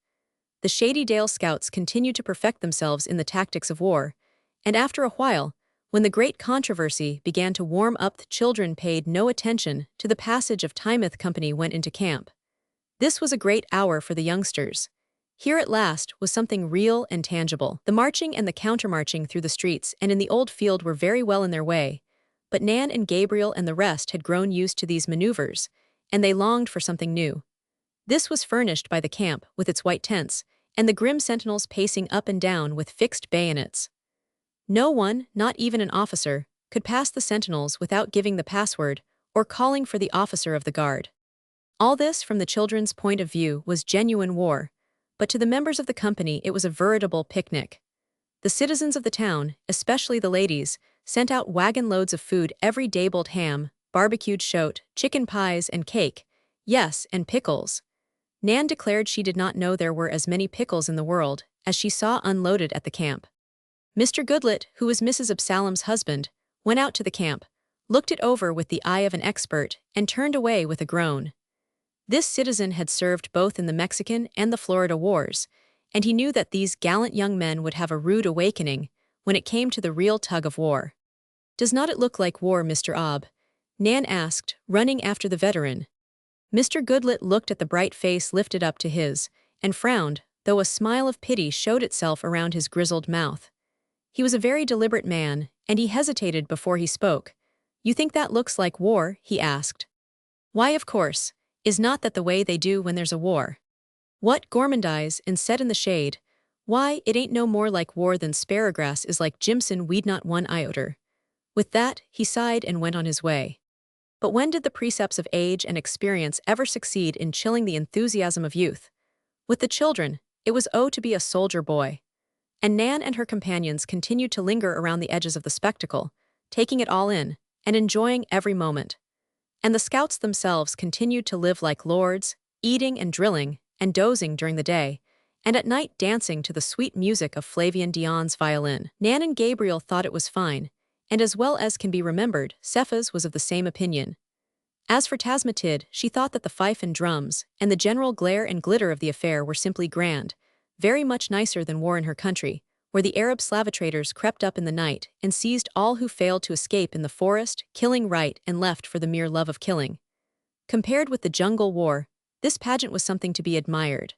The Shady Dale Scouts continued to perfect themselves in the tactics of war, and after a while, when the great controversy began to warm up, the children paid no attention to the passage of Timothy Company went into camp. This was a great hour for the youngsters. Here at last was something real and tangible. The marching and the countermarching through the streets and in the old field were very well in their way, but Nan and Gabriel and the rest had grown used to these maneuvers, and they longed for something new. This was furnished by the camp with its white tents, and the grim sentinels pacing up and down with fixed bayonets. No one, not even an officer, could pass the sentinels without giving the password or calling for the officer of the guard. All this, from the children's point of view, was genuine war, but to the members of the company it was a veritable picnic. The citizens of the town, especially the ladies, sent out wagon loads of food every day: boiled ham, barbecued shote, chicken pies, and cake, yes, and pickles. Nan declared she did not know there were as many pickles in the world as she saw unloaded at the camp. Mr. Goodlet, who was Mrs. Absalom's husband, went out to the camp, looked it over with the eye of an expert, and turned away with a groan. This citizen had served both in the Mexican and the Florida wars, and he knew that these gallant young men would have a rude awakening when it came to the real tug of war. "Does not it look like war, Mr. Obb?" Nan asked, running after the veteran. Mr. Goodlet looked at the bright face lifted up to his, and frowned, though a smile of pity showed itself around his grizzled mouth. He was a very deliberate man, and he hesitated before he spoke. "You think that looks like war?" he asked. "Why, of course. Is not that the way they do when there's a war? What, gormandize and set in the shade? Why, it ain't no more like war than sparrowgrass is like Jimson weed not one iota." With that, he sighed and went on his way. But when did the precepts of age and experience ever succeed in chilling the enthusiasm of youth? With the children, it was to be a soldier boy. And Nan and her companions continued to linger around the edges of the spectacle, taking it all in and enjoying every moment. And the scouts themselves continued to live like lords, eating and drilling and dozing during the day, and at night dancing to the sweet music of Flavian Dion's violin. Nan and Gabriel thought it was fine, and as well as can be remembered, Cephas was of the same opinion. As for Tasmatid, she thought that the fife and drums and the general glare and glitter of the affair were simply grand, very much nicer than war in her country, where the Arab slavatrators crept up in the night and seized all who failed to escape in the forest, killing right and left for the mere love of killing. Compared with the jungle war, this pageant was something to be admired.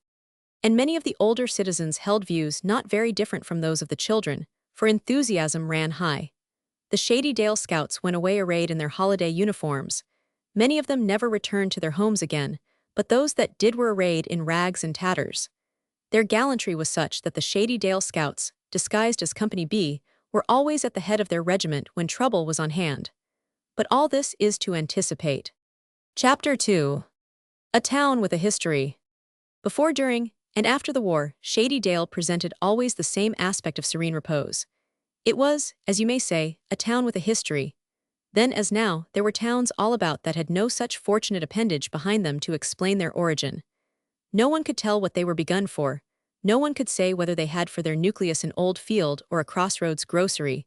And many of the older citizens held views not very different from those of the children, for enthusiasm ran high. The Shady Dale Scouts went away arrayed in their holiday uniforms. Many of them never returned to their homes again, but those that did were arrayed in rags and tatters. Their gallantry was such that the Shady Dale Scouts, disguised as Company B, were always at the head of their regiment when trouble was on hand. But all this is to anticipate. Chapter 2. A Town with a History. Before, during, and after the war, Shady Dale presented always the same aspect of serene repose. It was, as you may say, a town with a history. Then as now, there were towns all about that had no such fortunate appendage behind them to explain their origin. No one could tell what they were begun for. No one could say whether they had for their nucleus an old field or a crossroads grocery,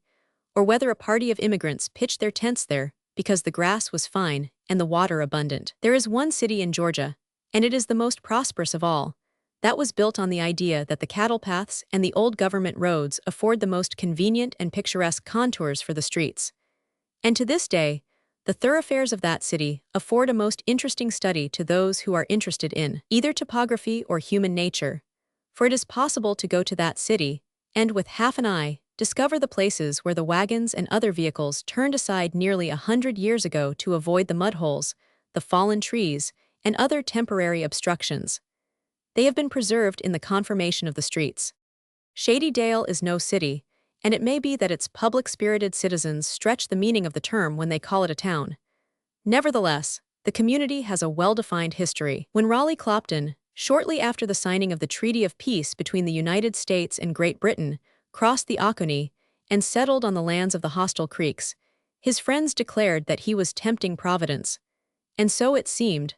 or whether a party of immigrants pitched their tents there because the grass was fine and the water abundant. There is one city in Georgia, and it is the most prosperous of all, that was built on the idea that the cattle paths and the old government roads afford the most convenient and picturesque contours for the streets. And to this day, the thoroughfares of that city afford a most interesting study to those who are interested in either topography or human nature. For it is possible to go to that city, and with half an eye, discover the places where the wagons and other vehicles turned aside nearly 100 years ago to avoid the mudholes, the fallen trees, and other temporary obstructions. They have been preserved in the conformation of the streets. Shady Dale is no city, and it may be that its public-spirited citizens stretch the meaning of the term when they call it a town. Nevertheless, the community has a well-defined history. When Raleigh Clopton, shortly after the signing of the Treaty of Peace between the United States and Great Britain, crossed the Oconee and settled on the lands of the hostile Creeks, his friends declared that he was tempting Providence. And so it seemed.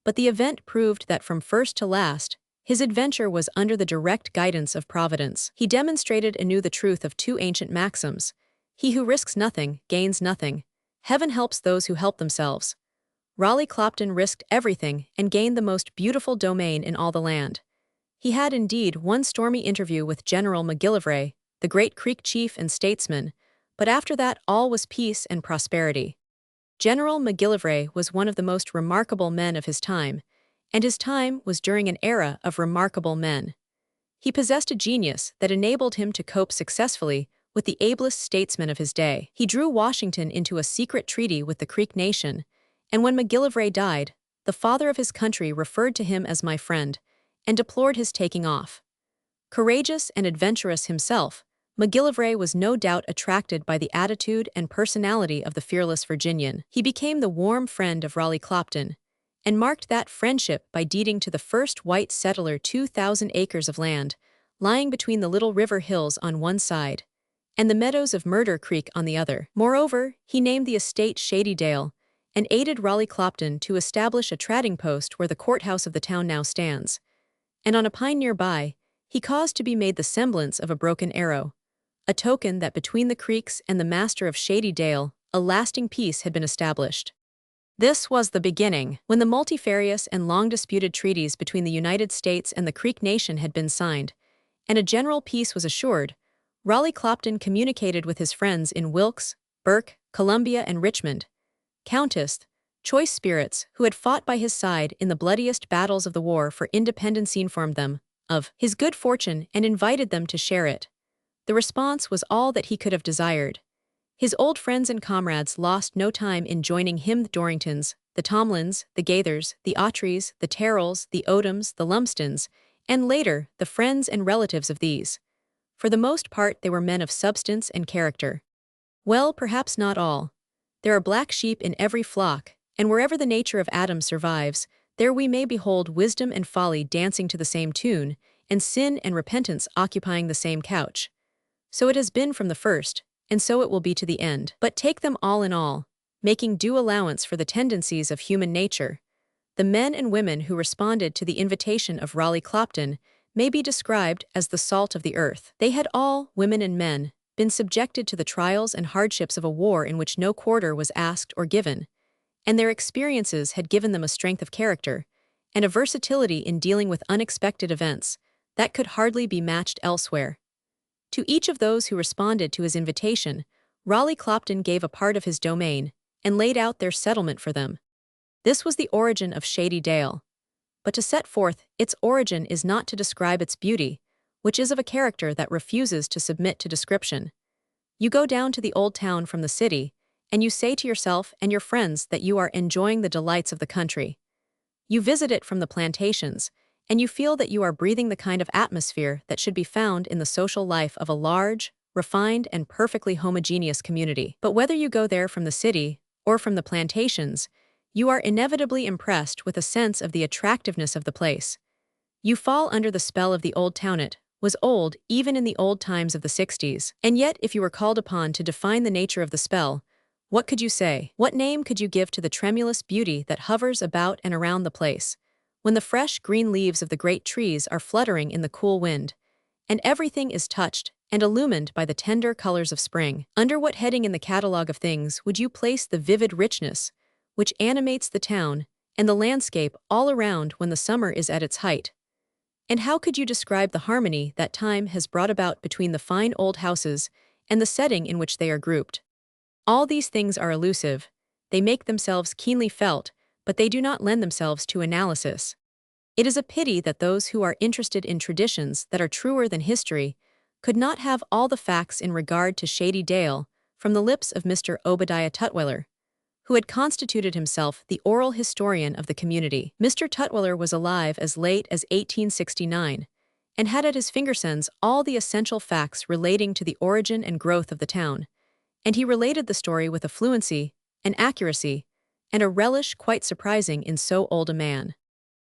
But the event proved that from first to last, his adventure was under the direct guidance of Providence. He demonstrated anew the truth of two ancient maxims: he who risks nothing gains nothing. Heaven helps those who help themselves. Raleigh Clopton risked everything and gained the most beautiful domain in all the land. He had indeed one stormy interview with General McGillivray, the great Creek chief and statesman, but after that all was peace and prosperity. General McGillivray was one of the most remarkable men of his time, and his time was during an era of remarkable men. He possessed a genius that enabled him to cope successfully with the ablest statesmen of his day. He drew Washington into a secret treaty with the Creek nation, and when McGillivray died, the father of his country referred to him as my friend, and deplored his taking off. Courageous and adventurous himself, McGillivray was no doubt attracted by the attitude and personality of the fearless Virginian. He became the warm friend of Raleigh Clopton, and marked that friendship by deeding to the first white settler 2,000 acres of land, lying between the Little River Hills on one side, and the meadows of Murder Creek on the other. Moreover, he named the estate Shady Dale, and aided Raleigh Clopton to establish a trading post where the courthouse of the town now stands. And on a pine nearby, he caused to be made the semblance of a broken arrow, a token that between the Creeks and the master of Shady Dale, a lasting peace had been established. This was the beginning. When the multifarious and long-disputed treaties between the United States and the Creek nation had been signed, and a general peace was assured, Raleigh Clopton communicated with his friends in Wilkes, Burke, Columbia, and Richmond, Countess, choice spirits who had fought by his side in the bloodiest battles of the war for independence. He informed them of his good fortune and invited them to share it. The response was all that he could have desired. His old friends and comrades lost no time in joining him: the Dorringtons, the Tomlins, the Gaithers, the Autreys, the Terrells, the Odoms, the Lumsdens, and later, the friends and relatives of these. For the most part they were men of substance and character. Well, perhaps not all. There are black sheep in every flock, and wherever the nature of Adam survives, there we may behold wisdom and folly dancing to the same tune, and sin and repentance occupying the same couch. So it has been from the first, and so it will be to the end. But take them all in all, making due allowance for the tendencies of human nature, the men and women who responded to the invitation of Raleigh Clopton may be described as the salt of the earth. They had all, women and men, been subjected to the trials and hardships of a war in which no quarter was asked or given, and their experiences had given them a strength of character and a versatility in dealing with unexpected events that could hardly be matched elsewhere. To each of those who responded to his invitation, Raleigh Clopton gave a part of his domain and laid out their settlement for them. This was the origin of Shady Dale. But to set forth its origin is not to describe its beauty, which is of a character that refuses to submit to description. You go down to the old town from the city, and you say to yourself and your friends that you are enjoying the delights of the country. You visit it from the plantations, and you feel that you are breathing the kind of atmosphere that should be found in the social life of a large, refined, and perfectly homogeneous community. But whether you go there from the city or from the plantations, you are inevitably impressed with a sense of the attractiveness of the place. You fall under the spell of the old town. It was old even in the old times of the 60s. And yet, if you were called upon to define the nature of the spell, what could you say? What name could you give to the tremulous beauty that hovers about and around the place, when the fresh green leaves of the great trees are fluttering in the cool wind, and everything is touched and illumined by the tender colors of spring? Under what heading in the catalogue of things would you place the vivid richness which animates the town and the landscape all around when the summer is at its height? And how could you describe the harmony that time has brought about between the fine old houses and the setting in which they are grouped? All these things are elusive. They make themselves keenly felt, but they do not lend themselves to analysis. It is a pity that those who are interested in traditions that are truer than history could not have all the facts in regard to Shady Dale from the lips of Mr. Obadiah Tutwiler, who had constituted himself the oral historian of the community. Mr. Tutwiler was alive as late as 1869, and had at his fingertips all the essential facts relating to the origin and growth of the town, and he related the story with a fluency, an accuracy, and a relish quite surprising in so old a man.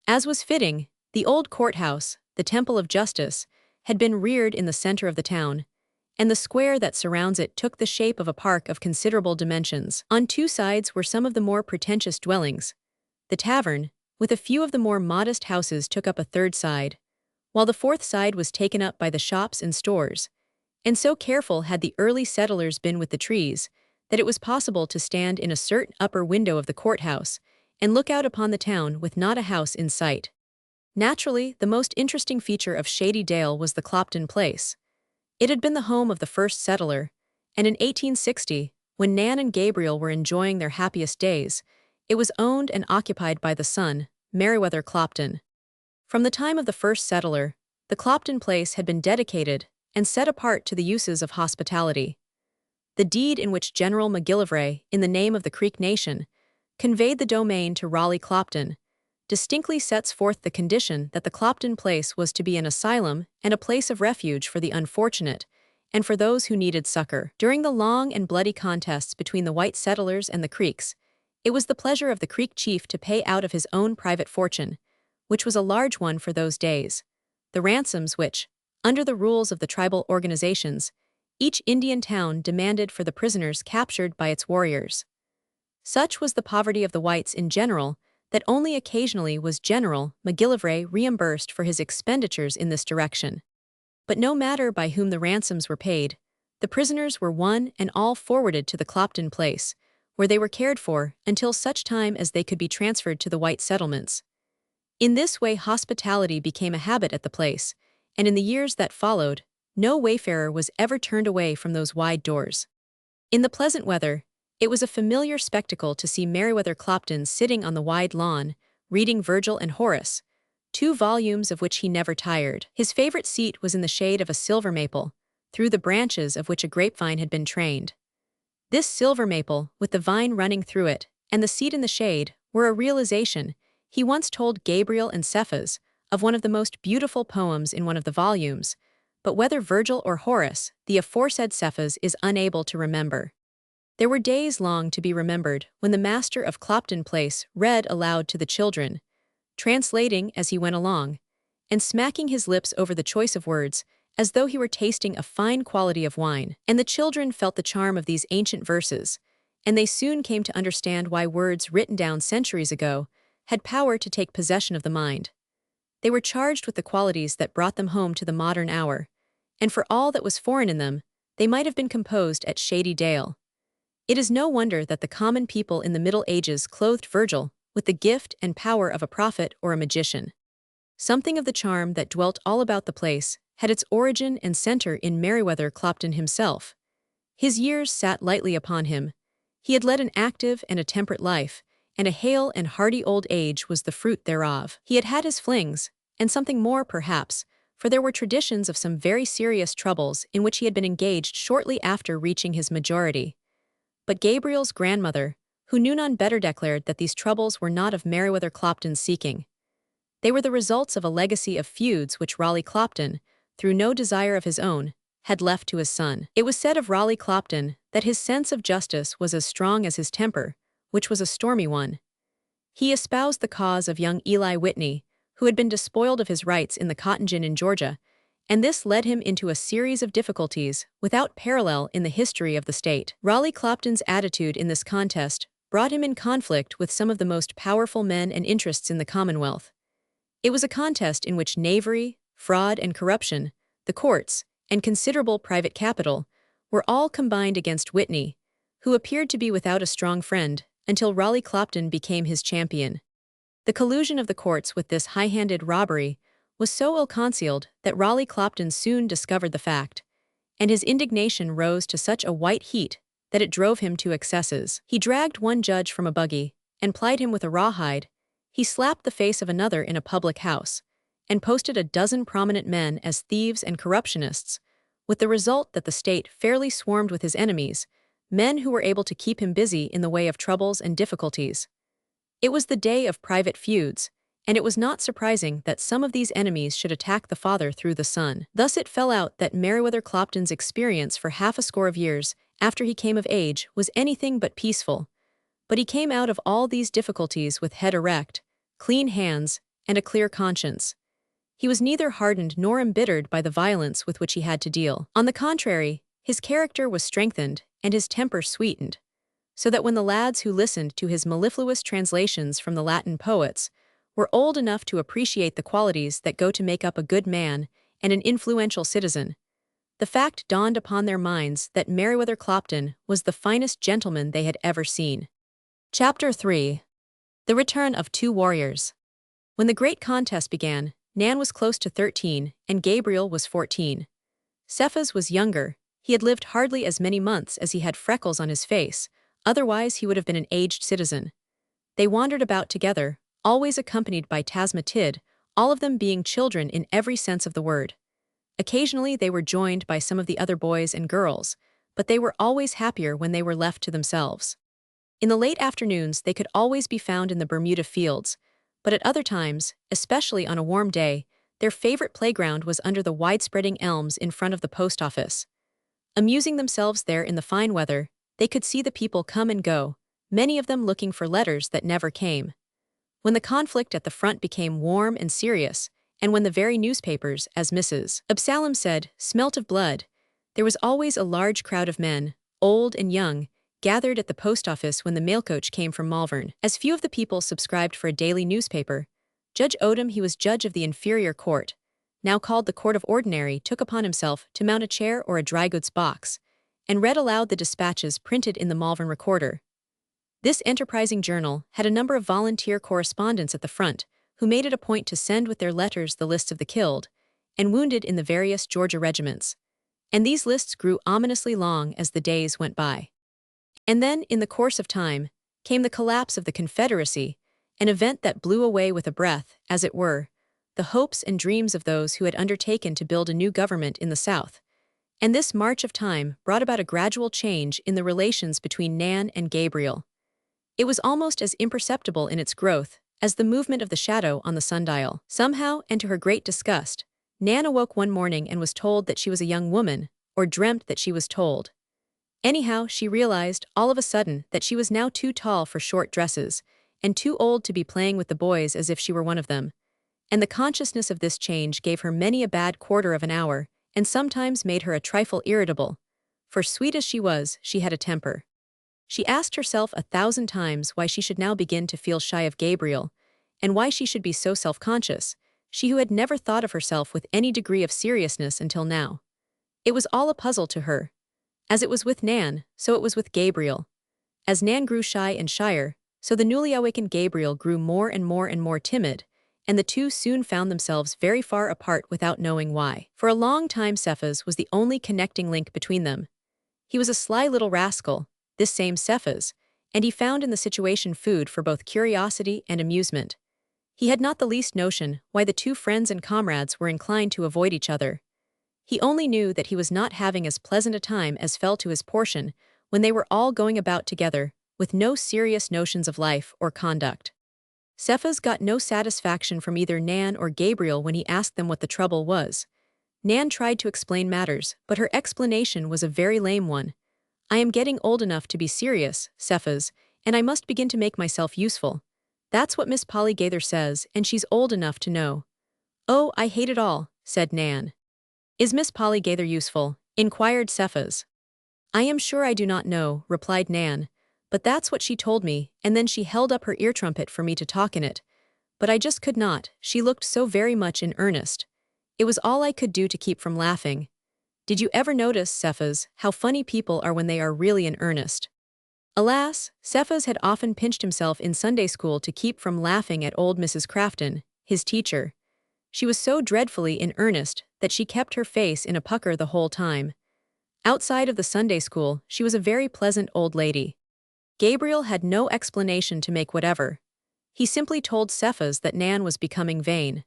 As was fitting, the old courthouse, the temple of justice, had been reared in the center of the town, and the square that surrounds it took the shape of a park of considerable dimensions. On two sides were some of the more pretentious dwellings. The tavern, with a few of the more modest houses, took up a third side, while the fourth side was taken up by the shops and stores. And so careful had the early settlers been with the trees, that it was possible to stand in a certain upper window of the courthouse and look out upon the town with not a house in sight. Naturally, the most interesting feature of Shady Dale was the Clopton place. It had been the home of the first settler, and in 1860, when Nan and Gabriel were enjoying their happiest days, it was owned and occupied by the son, Meriwether Clopton. From the time of the first settler, the Clopton place had been dedicated and set apart to the uses of hospitality. The deed in which General McGillivray, in the name of the Creek Nation, conveyed the domain to Raleigh Clopton, distinctly sets forth the condition that the Clopton place was to be an asylum and a place of refuge for the unfortunate, and for those who needed succor. During the long and bloody contests between the white settlers and the Creeks, it was the pleasure of the Creek chief to pay out of his own private fortune, which was a large one for those days, the ransoms which, under the rules of the tribal organizations, each Indian town demanded for the prisoners captured by its warriors. Such was the poverty of the whites in general that only occasionally was General McGillivray reimbursed for his expenditures in this direction. But no matter by whom the ransoms were paid, the prisoners were one and all forwarded to the Clopton place, where they were cared for until such time as they could be transferred to the white settlements. In this way hospitality became a habit at the place, and in the years that followed, no wayfarer was ever turned away from those wide doors. In the pleasant weather, it was a familiar spectacle to see Meriwether Clopton sitting on the wide lawn, reading Virgil and Horace, 2 volumes of which he never tired. His favorite seat was in the shade of a silver maple, through the branches of which a grapevine had been trained. This silver maple, with the vine running through it, and the seat in the shade, were a realization, he once told Gabriel and Cephas, of one of the most beautiful poems in one of the volumes, but whether Virgil or Horace, the aforesaid Cephas is unable to remember. There were days long to be remembered when the master of Clopton Place read aloud to the children, translating as he went along, and smacking his lips over the choice of words, as though he were tasting a fine quality of wine. And the children felt the charm of these ancient verses, and they soon came to understand why words written down centuries ago had power to take possession of the mind. They were charged with the qualities that brought them home to the modern hour, and for all that was foreign in them, they might have been composed at Shady Dale. It is no wonder that the common people in the Middle Ages clothed Virgil with the gift and power of a prophet or a magician. Something of the charm that dwelt all about the place had its origin and center in Meriwether Clopton himself. His years sat lightly upon him. He had led an active and a temperate life, and a hale and hearty old age was the fruit thereof. He had had his flings, and something more perhaps, for there were traditions of some very serious troubles in which he had been engaged shortly after reaching his majority. But Gabriel's grandmother, who knew none better, declared that these troubles were not of Meriwether Clopton's seeking. They were the results of a legacy of feuds which Raleigh Clopton, through no desire of his own, had left to his son. It was said of Raleigh Clopton that his sense of justice was as strong as his temper, which was a stormy one. He espoused the cause of young Eli Whitney, who had been despoiled of his rights in the cotton gin in Georgia, and this led him into a series of difficulties without parallel in the history of the state. Raleigh Clopton's attitude in this contest brought him in conflict with some of the most powerful men and interests in the Commonwealth. It was a contest in which knavery, fraud, and corruption, the courts, and considerable private capital were all combined against Whitney, who appeared to be without a strong friend until Raleigh Clopton became his champion. The collusion of the courts with this high-handed robbery was so ill-concealed that Raleigh Clopton soon discovered the fact, and his indignation rose to such a white heat that it drove him to excesses. He dragged one judge from a buggy and plied him with a rawhide. He slapped the face of another in a public house, and posted a dozen prominent men as thieves and corruptionists, with the result that the state fairly swarmed with his enemies, men who were able to keep him busy in the way of troubles and difficulties. It was the day of private feuds, and it was not surprising that some of these enemies should attack the father through the son. Thus it fell out that Meriwether Clopton's experience for half a score of years after he came of age was anything but peaceful. But he came out of all these difficulties with head erect, clean hands, and a clear conscience. He was neither hardened nor embittered by the violence with which he had to deal. On the contrary, his character was strengthened and his temper sweetened, so that when the lads who listened to his mellifluous translations from the Latin poets were old enough to appreciate the qualities that go to make up a good man and an influential citizen, the fact dawned upon their minds that Meriwether Clopton was the finest gentleman they had ever seen. Chapter 3. The Return of Two Warriors. When the great contest began, Nan was close to 13 and Gabriel was 14. Cephas was younger. He had lived hardly as many months as he had freckles on his face, otherwise he would have been an aged citizen. They wandered about together, always accompanied by Tasmatid, all of them being children in every sense of the word. Occasionally they were joined by some of the other boys and girls, but they were always happier when they were left to themselves. In the late afternoons they could always be found in the Bermuda fields, but at other times, especially on a warm day, their favorite playground was under the wide-spreading elms in front of the post office. Amusing themselves there in the fine weather, they could see the people come and go, many of them looking for letters that never came. When the conflict at the front became warm and serious, and when the very newspapers, as Mrs. Absalom said, smelt of blood, there was always a large crowd of men, old and young, gathered at the post office when the mail coach came from Malvern. As few of the people subscribed for a daily newspaper, Judge Odom, he was judge of the inferior court, now called the Court of Ordinary, took upon himself to mount a chair or a dry goods box, and read aloud the dispatches printed in the Malvern Recorder. This enterprising journal had a number of volunteer correspondents at the front, who made it a point to send with their letters the lists of the killed and wounded in the various Georgia regiments, and these lists grew ominously long as the days went by. And then, in the course of time, came the collapse of the Confederacy, an event that blew away with a breath, as it were, the hopes and dreams of those who had undertaken to build a new government in the South. And this march of time brought about a gradual change in the relations between Nan and Gabriel. It was almost as imperceptible in its growth as the movement of the shadow on the sundial. Somehow, and to her great disgust, Nan awoke one morning and was told that she was a young woman, or dreamt that she was told. Anyhow, she realized, all of a sudden, that she was now too tall for short dresses, and too old to be playing with the boys as if she were one of them. And the consciousness of this change gave her many a bad quarter of an hour, and sometimes made her a trifle irritable. For sweet as she was, she had a temper. She asked herself 1,000 times why she should now begin to feel shy of Gabriel, and why she should be so self-conscious, she who had never thought of herself with any degree of seriousness until now. It was all a puzzle to her. As it was with Nan, so it was with Gabriel. As Nan grew shy and shyer, so the newly awakened Gabriel grew more and more and more timid, and the two soon found themselves very far apart without knowing why. For a long time Cephas was the only connecting link between them. He was a sly little rascal, this same Cephas, and he found in the situation food for both curiosity and amusement. He had not the least notion why the two friends and comrades were inclined to avoid each other. He only knew that he was not having as pleasant a time as fell to his portion when they were all going about together with no serious notions of life or conduct. Cephas got no satisfaction from either Nan or Gabriel when he asked them what the trouble was. Nan tried to explain matters, but her explanation was a very lame one. I am getting old enough to be serious, Cephas, and I must begin to make myself useful. That's what Miss Polly Gaither says, and she's old enough to know. Oh, I hate it all, said Nan. Is Miss Polly Gaither useful? Inquired Cephas. I am sure I do not know, replied Nan, but that's what she told me, and then she held up her ear trumpet for me to talk in it. But I just could not, she looked so very much in earnest. It was all I could do to keep from laughing. Did you ever notice, Cephas, how funny people are when they are really in earnest? Alas, Cephas had often pinched himself in Sunday school to keep from laughing at old Mrs. Crafton, his teacher. She was so dreadfully in earnest that she kept her face in a pucker the whole time. Outside of the Sunday school, she was a very pleasant old lady. Gabriel had no explanation to make whatever. He simply told Cephas that Nan was becoming vain.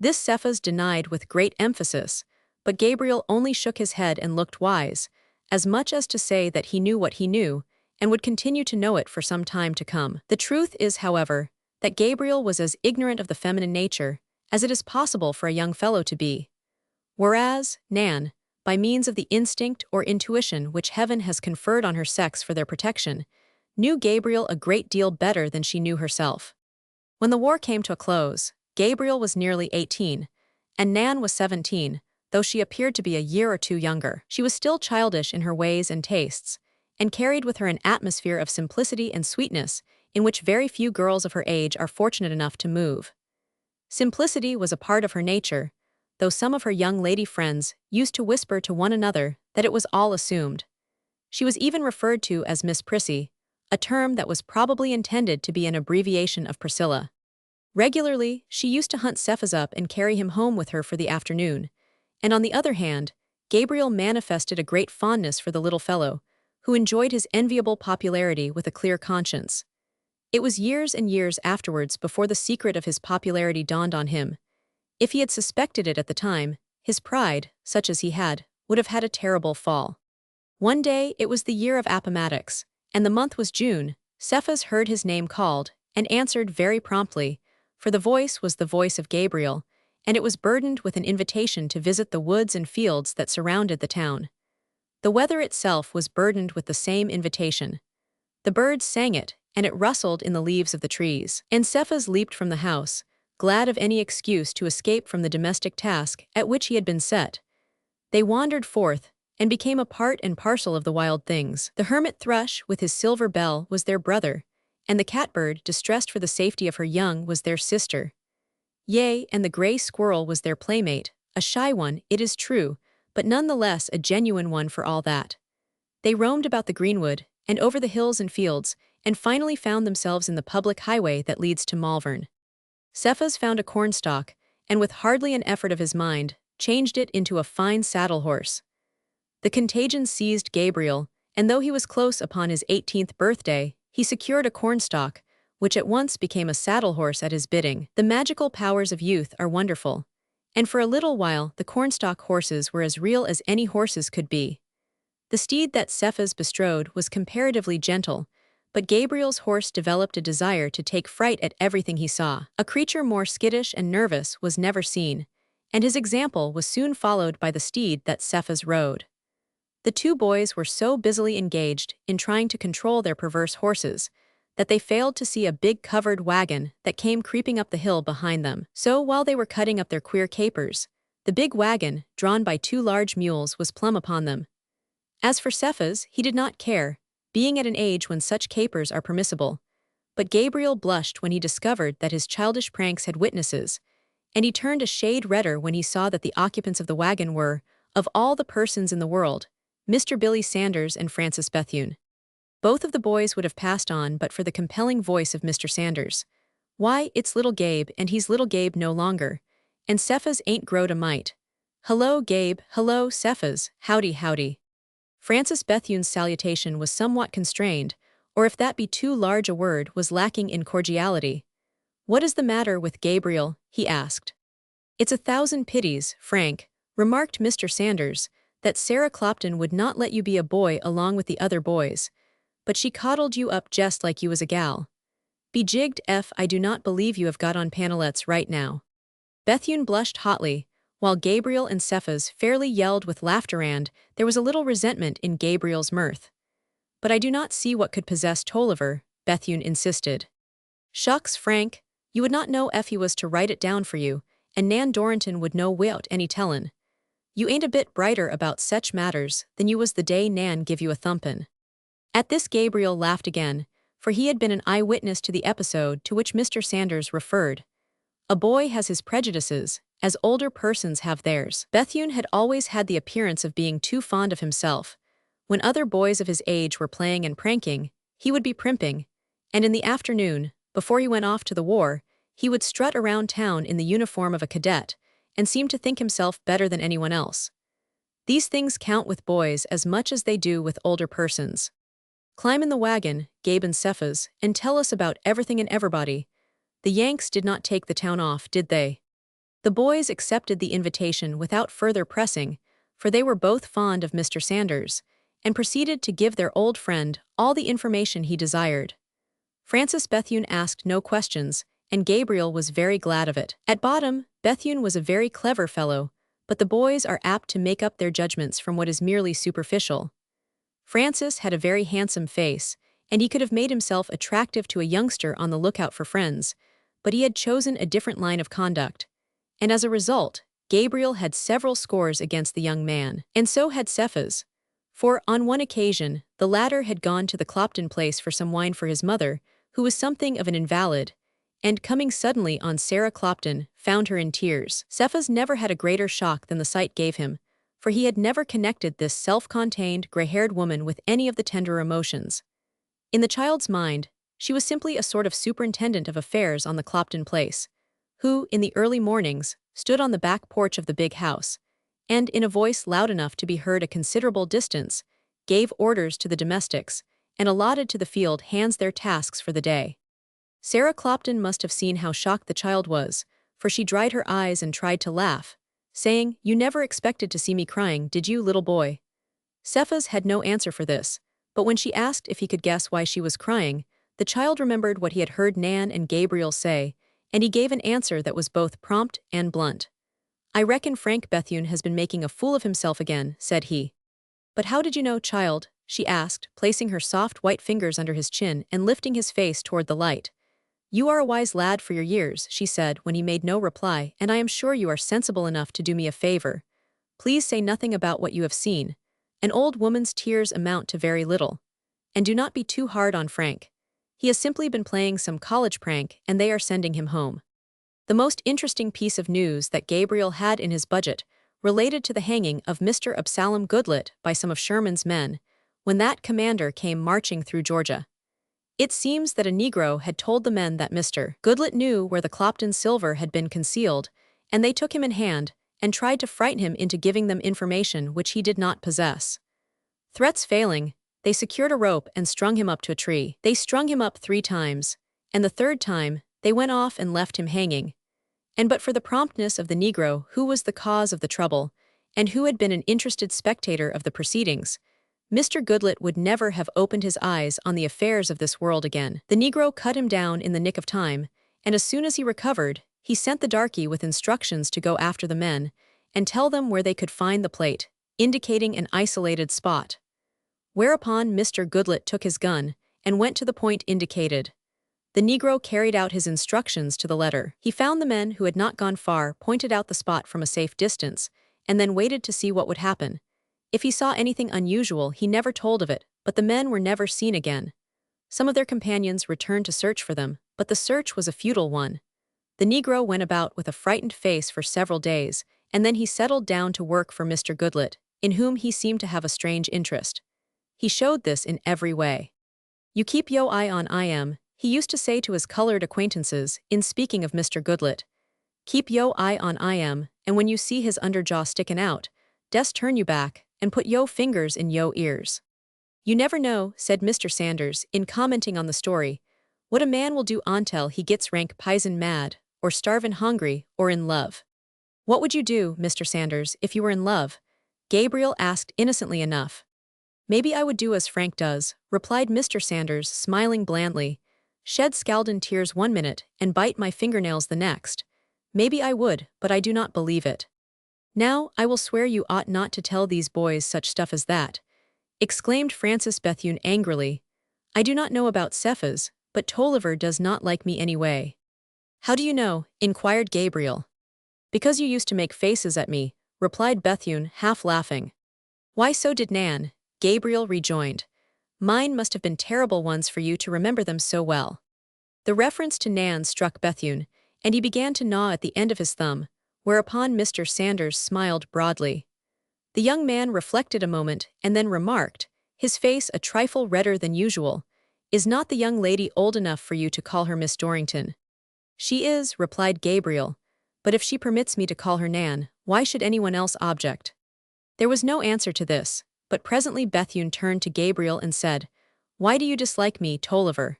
This Cephas denied with great emphasis, but Gabriel only shook his head and looked wise, as much as to say that he knew what he knew, and would continue to know it for some time to come. The truth is, however, that Gabriel was as ignorant of the feminine nature as it is possible for a young fellow to be. Whereas, Nan, by means of the instinct or intuition which heaven has conferred on her sex for their protection, knew Gabriel a great deal better than she knew herself. When the war came to a close, Gabriel was nearly 18, and Nan was 17, though she appeared to be a year or two younger. She was still childish in her ways and tastes, and carried with her an atmosphere of simplicity and sweetness in which very few girls of her age are fortunate enough to move. Simplicity was a part of her nature, though some of her young lady friends used to whisper to one another that it was all assumed. She was even referred to as Miss Prissy, a term that was probably intended to be an abbreviation of Priscilla. Regularly, she used to hunt Cephas up and carry him home with her for the afternoon, and on the other hand, Gabriel manifested a great fondness for the little fellow, who enjoyed his enviable popularity with a clear conscience. It was years and years afterwards before the secret of his popularity dawned on him. If he had suspected it at the time, his pride, such as he had, would have had a terrible fall. One day it was the year of Appomattox, and the month was June. Cephas heard his name called, and answered very promptly, for the voice was the voice of Gabriel, and it was burdened with an invitation to visit the woods and fields that surrounded the town. The weather itself was burdened with the same invitation. The birds sang it, and it rustled in the leaves of the trees. And Cephas leaped from the house, glad of any excuse to escape from the domestic task at which he had been set. They wandered forth, and became a part and parcel of the wild things. The hermit thrush with his silver bell was their brother, and the catbird, distressed for the safety of her young, was their sister. Yea, and the gray squirrel was their playmate, a shy one, it is true, but none the less a genuine one for all that. They roamed about the greenwood, and over the hills and fields, and finally found themselves in the public highway that leads to Malvern. Cephas found a cornstalk, and with hardly an effort of his mind, changed it into a fine saddle horse. The contagion seized Gabriel, and though he was close upon his 18th birthday, he secured a cornstalk, which at once became a saddle horse at his bidding. The magical powers of youth are wonderful, and for a little while the cornstalk horses were as real as any horses could be. The steed that Cephas bestrode was comparatively gentle, but Gabriel's horse developed a desire to take fright at everything he saw. A creature more skittish and nervous was never seen, and his example was soon followed by the steed that Cephas rode. The two boys were so busily engaged in trying to control their perverse horses that they failed to see a big covered wagon that came creeping up the hill behind them. So while they were cutting up their queer capers, the big wagon, drawn by two large mules, was plumb upon them. As for Cephas, he did not care, being at an age when such capers are permissible, but Gabriel blushed when he discovered that his childish pranks had witnesses, and he turned a shade redder when he saw that the occupants of the wagon were, of all the persons in the world, Mr. Billy Sanders and Francis Bethune. Both of the boys would have passed on but for the compelling voice of Mr. Sanders. Why, it's little Gabe, and he's little Gabe no longer, and Cephas ain't growed a mite. Hello, Gabe, hello, Cephas, howdy, howdy. Francis Bethune's salutation was somewhat constrained, or if that be too large a word, was lacking in cordiality. What is the matter with Gabriel? He asked. It's 1,000 pities, Frank, remarked Mr. Sanders, that Sarah Clopton would not let you be a boy along with the other boys, but she coddled you up just like you was a gal. Be jigged if I do not believe you have got on pantalets right now. Bethune blushed hotly, while Gabriel and Cephas fairly yelled with laughter, and there was a little resentment in Gabriel's mirth. But I do not see what could possess Tolliver, Bethune insisted. Shucks, Frank, you would not know if he was to write it down for you, and Nan Dorrington would know wi'out any tellin'. You ain't a bit brighter about sech matters than you was the day Nan give you a thumpin'. At this Gabriel laughed again, for he had been an eyewitness to the episode to which Mr. Sanders referred. A boy has his prejudices, as older persons have theirs. Bethune had always had the appearance of being too fond of himself. When other boys of his age were playing and pranking, he would be primping, and in the afternoon, before he went off to the war, he would strut around town in the uniform of a cadet, and seem to think himself better than anyone else. These things count with boys as much as they do with older persons. Climb in the wagon, Gabe and Cephas, and tell us about everything and everybody. The Yanks did not take the town off, did they? The boys accepted the invitation without further pressing, for they were both fond of Mr. Sanders, and proceeded to give their old friend all the information he desired. Francis Bethune asked no questions, and Gabriel was very glad of it. At bottom, Bethune was a very clever fellow, but the boys are apt to make up their judgments from what is merely superficial. Francis had a very handsome face, and he could have made himself attractive to a youngster on the lookout for friends, but he had chosen a different line of conduct. And as a result, Gabriel had several scores against the young man, and so had Cephas. For, on one occasion, the latter had gone to the Clopton place for some wine for his mother, who was something of an invalid, and coming suddenly on Sarah Clopton, found her in tears. Cephas never had a greater shock than the sight gave him, for he had never connected this self-contained, gray-haired woman with any of the tenderer emotions. In the child's mind, she was simply a sort of superintendent of affairs on the Clopton place, who, in the early mornings, stood on the back porch of the big house, and, in a voice loud enough to be heard a considerable distance, gave orders to the domestics, and allotted to the field hands their tasks for the day. Sarah Clopton must have seen how shocked the child was, for she dried her eyes and tried to laugh, saying, "You never expected to see me crying, did you, little boy?" Cephas had no answer for this, but when she asked if he could guess why she was crying, the child remembered what he had heard Nan and Gabriel say, and he gave an answer that was both prompt and blunt. "I reckon Frank Bethune has been making a fool of himself again," said he. "But how did you know, child?" she asked, placing her soft white fingers under his chin and lifting his face toward the light. "You are a wise lad for your years," she said when he made no reply, "and I am sure you are sensible enough to do me a favor. Please say nothing about what you have seen. An old woman's tears amount to very little. And do not be too hard on Frank. He has simply been playing some college prank and they are sending him home." The most interesting piece of news that Gabriel had in his budget related to the hanging of Mr. Absalom Goodlet by some of Sherman's men, when that commander came marching through Georgia. It seems that a Negro had told the men that Mr. Goodlet knew where the Clopton silver had been concealed, and they took him in hand and tried to frighten him into giving them information which he did not possess. Threats failing, they secured a rope and strung him up to a tree. They strung him up 3 times, and the 3rd time, they went off and left him hanging. And but for the promptness of the Negro who was the cause of the trouble, and who had been an interested spectator of the proceedings, Mr. Goodlet would never have opened his eyes on the affairs of this world again. The Negro cut him down in the nick of time, and as soon as he recovered, he sent the darky with instructions to go after the men, and tell them where they could find the plate, indicating an isolated spot. Whereupon Mr. Goodlet took his gun, and went to the point indicated. The Negro carried out his instructions to the letter. He found the men who had not gone far, pointed out the spot from a safe distance, and then waited to see what would happen. If he saw anything unusual, he never told of it, but the men were never seen again. Some of their companions returned to search for them, but the search was a futile one. The Negro went about with a frightened face for several days, and then he settled down to work for Mr. Goodlet, in whom he seemed to have a strange interest. He showed this in every way. "You keep yo eye on I am," he used to say to his colored acquaintances, in speaking of Mr. Goodlet. "Keep yo eye on I am, and when you see his underjaw stickin' out, des turn you back, and put yo fingers in yo ears." "You never know," said Mr. Sanders, in commenting on the story, "what a man will do ontel he gets rank pisen mad, or starvin' hungry, or in love." "What would you do, Mr. Sanders, if you were in love?" Gabriel asked innocently enough. "Maybe I would do as Frank does," replied Mr. Sanders, smiling blandly. "Shed scalding tears 1 minute, and bite my fingernails the next. Maybe I would, but I do not believe it." "Now, I will swear you ought not to tell these boys such stuff as that," exclaimed Francis Bethune angrily. "I do not know about Cephas, but Tolliver does not like me anyway." "How do you know?" inquired Gabriel. "Because you used to make faces at me," replied Bethune, half laughing. "Why, so did Nan," Gabriel rejoined. "Mine must have been terrible ones for you to remember them so well." The reference to Nan struck Bethune, and he began to gnaw at the end of his thumb, whereupon Mr. Sanders smiled broadly. The young man reflected a moment and then remarked, his face a trifle redder than usual, "Is not the young lady old enough for you to call her Miss Dorrington?" "She is," replied Gabriel, "but if she permits me to call her Nan, why should anyone else object?" There was no answer to this, but presently Bethune turned to Gabriel and said, "Why do you dislike me, Tolliver?"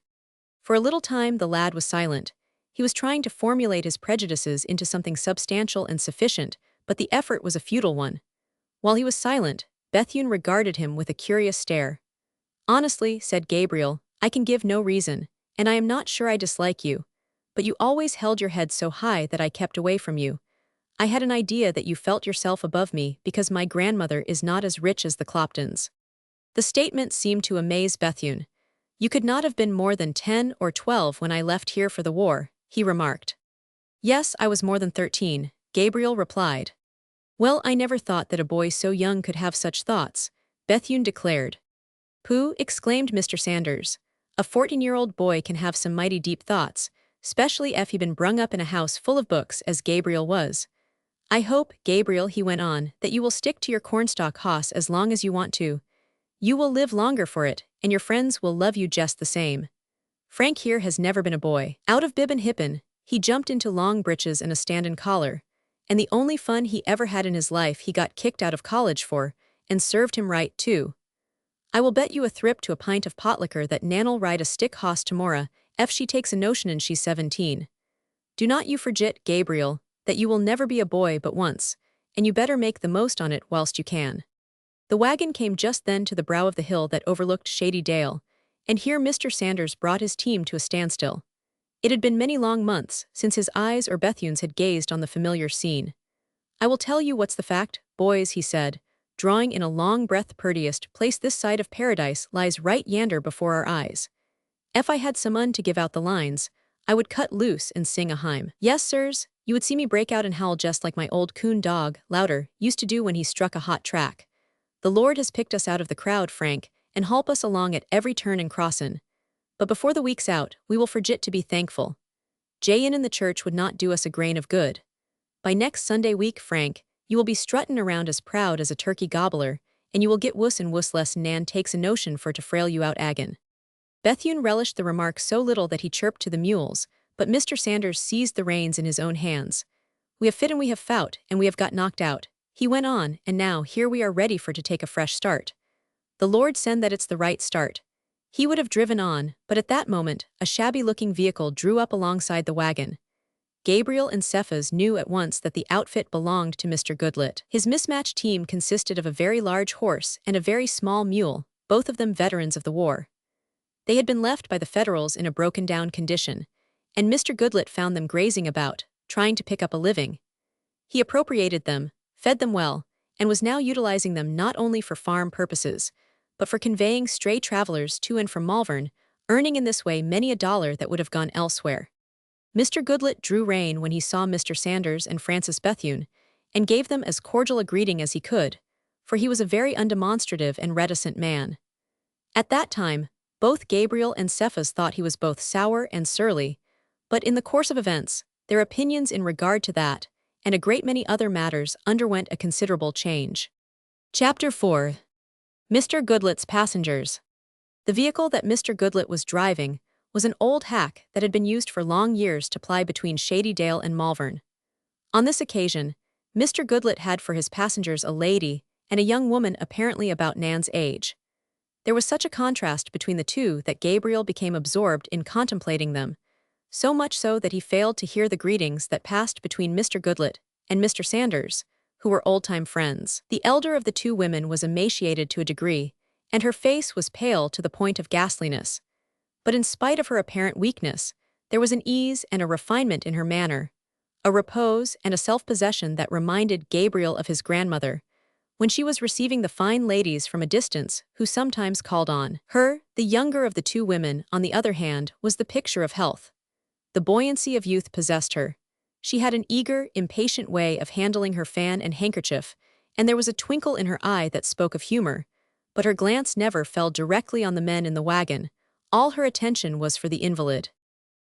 For a little time the lad was silent. He was trying to formulate his prejudices into something substantial and sufficient, but the effort was a futile one. While he was silent, Bethune regarded him with a curious stare. "Honestly," said Gabriel, "I can give no reason, and I am not sure I dislike you. But you always held your head so high that I kept away from you. I had an idea that you felt yourself above me because my grandmother is not as rich as the Cloptons." The statement seemed to amaze Bethune. "You could not have been more than 10 or 12 when I left here for the war," he remarked. "Yes, I was more than 13, Gabriel replied. "Well, I never thought that a boy so young could have such thoughts," Bethune declared. "Pooh," exclaimed Mr. Sanders. "A 14-year-old boy can have some mighty deep thoughts, especially if he been brung up in a house full of books as Gabriel was. I hope, Gabriel," he went on, "that you will stick to your cornstalk hoss as long as you want to. You will live longer for it, and your friends will love you just the same. Frank here has never been a boy. Out of bib and hippin', he jumped into long breeches and a stand-in collar, and the only fun he ever had in his life he got kicked out of college for, and served him right, too. I will bet you a thrip to a pint of pot liquor that Nan'll ride a stick hoss tomorrow ef she takes a notion and she's 17. Do not you forget, Gabriel, that you will never be a boy but once, and you better make the most on it whilst you can." The wagon came just then to the brow of the hill that overlooked Shady Dale, and here Mr. Sanders brought his team to a standstill. It had been many long months since his eyes or Bethune's had gazed on the familiar scene. "I will tell you what's the fact, boys," he said, drawing in a long breath. "Purtiest place this side of paradise lies right yander before our eyes. Ef I had some un to give out the lines, I would cut loose and sing a hymn. Yes, sirs, you would see me break out and howl just like my old coon dog, Louder, used to do when he struck a hot track. The Lord has picked us out of the crowd, Frank, and help us along at every turn and crossin'. But before the week's out, we will forget to be thankful. Jayin' in the church would not do us a grain of good. By next Sunday week, Frank, you will be struttin' around as proud as a turkey gobbler, and you will get wuss and wuss less Nan takes a notion for to frail you out agin." Bethune relished the remark so little that he chirped to the mules, but Mr. Sanders seized the reins in his own hands. "We have fit and we have fout, and we have got knocked out," he went on, "and now here we are ready for to take a fresh start. The Lord send that it's the right start." He would have driven on, but at that moment, a shabby-looking vehicle drew up alongside the wagon. Gabriel and Cephas knew at once that the outfit belonged to Mr. Goodlet. His mismatched team consisted of a very large horse and a very small mule, both of them veterans of the war. They had been left by the Federals in a broken-down condition, and Mr. Goodlet found them grazing about, trying to pick up a living. He appropriated them, fed them well, and was now utilizing them not only for farm purposes, but for conveying stray travelers to and from Malvern, earning in this way many a dollar that would have gone elsewhere. Mr. Goodlet drew rein when he saw Mr. Sanders and Francis Bethune, and gave them as cordial a greeting as he could, for he was a very undemonstrative and reticent man. At that time, both Gabriel and Cephas thought he was both sour and surly, but in the course of events, their opinions in regard to that, and a great many other matters, underwent a considerable change. Chapter 4. Mr. Goodlet's Passengers. The vehicle that Mr. Goodlet was driving was an old hack that had been used for long years to ply between Shady Dale and Malvern. On this occasion, Mr. Goodlet had for his passengers a lady and a young woman apparently about Nan's age. There was such a contrast between the two that Gabriel became absorbed in contemplating them, so much so that he failed to hear the greetings that passed between Mr. Goodlet and Mr. Sanders, who were old-time friends. The elder of the two women was emaciated to a degree, and her face was pale to the point of ghastliness. But in spite of her apparent weakness, there was an ease and a refinement in her manner, a repose and a self-possession that reminded Gabriel of his grandmother, when she was receiving the fine ladies from a distance who sometimes called on her. The younger of the two women, on the other hand, was the picture of health. The buoyancy of youth possessed her. She had an eager, impatient way of handling her fan and handkerchief, and there was a twinkle in her eye that spoke of humor, but her glance never fell directly on the men in the wagon. All her attention was for the invalid.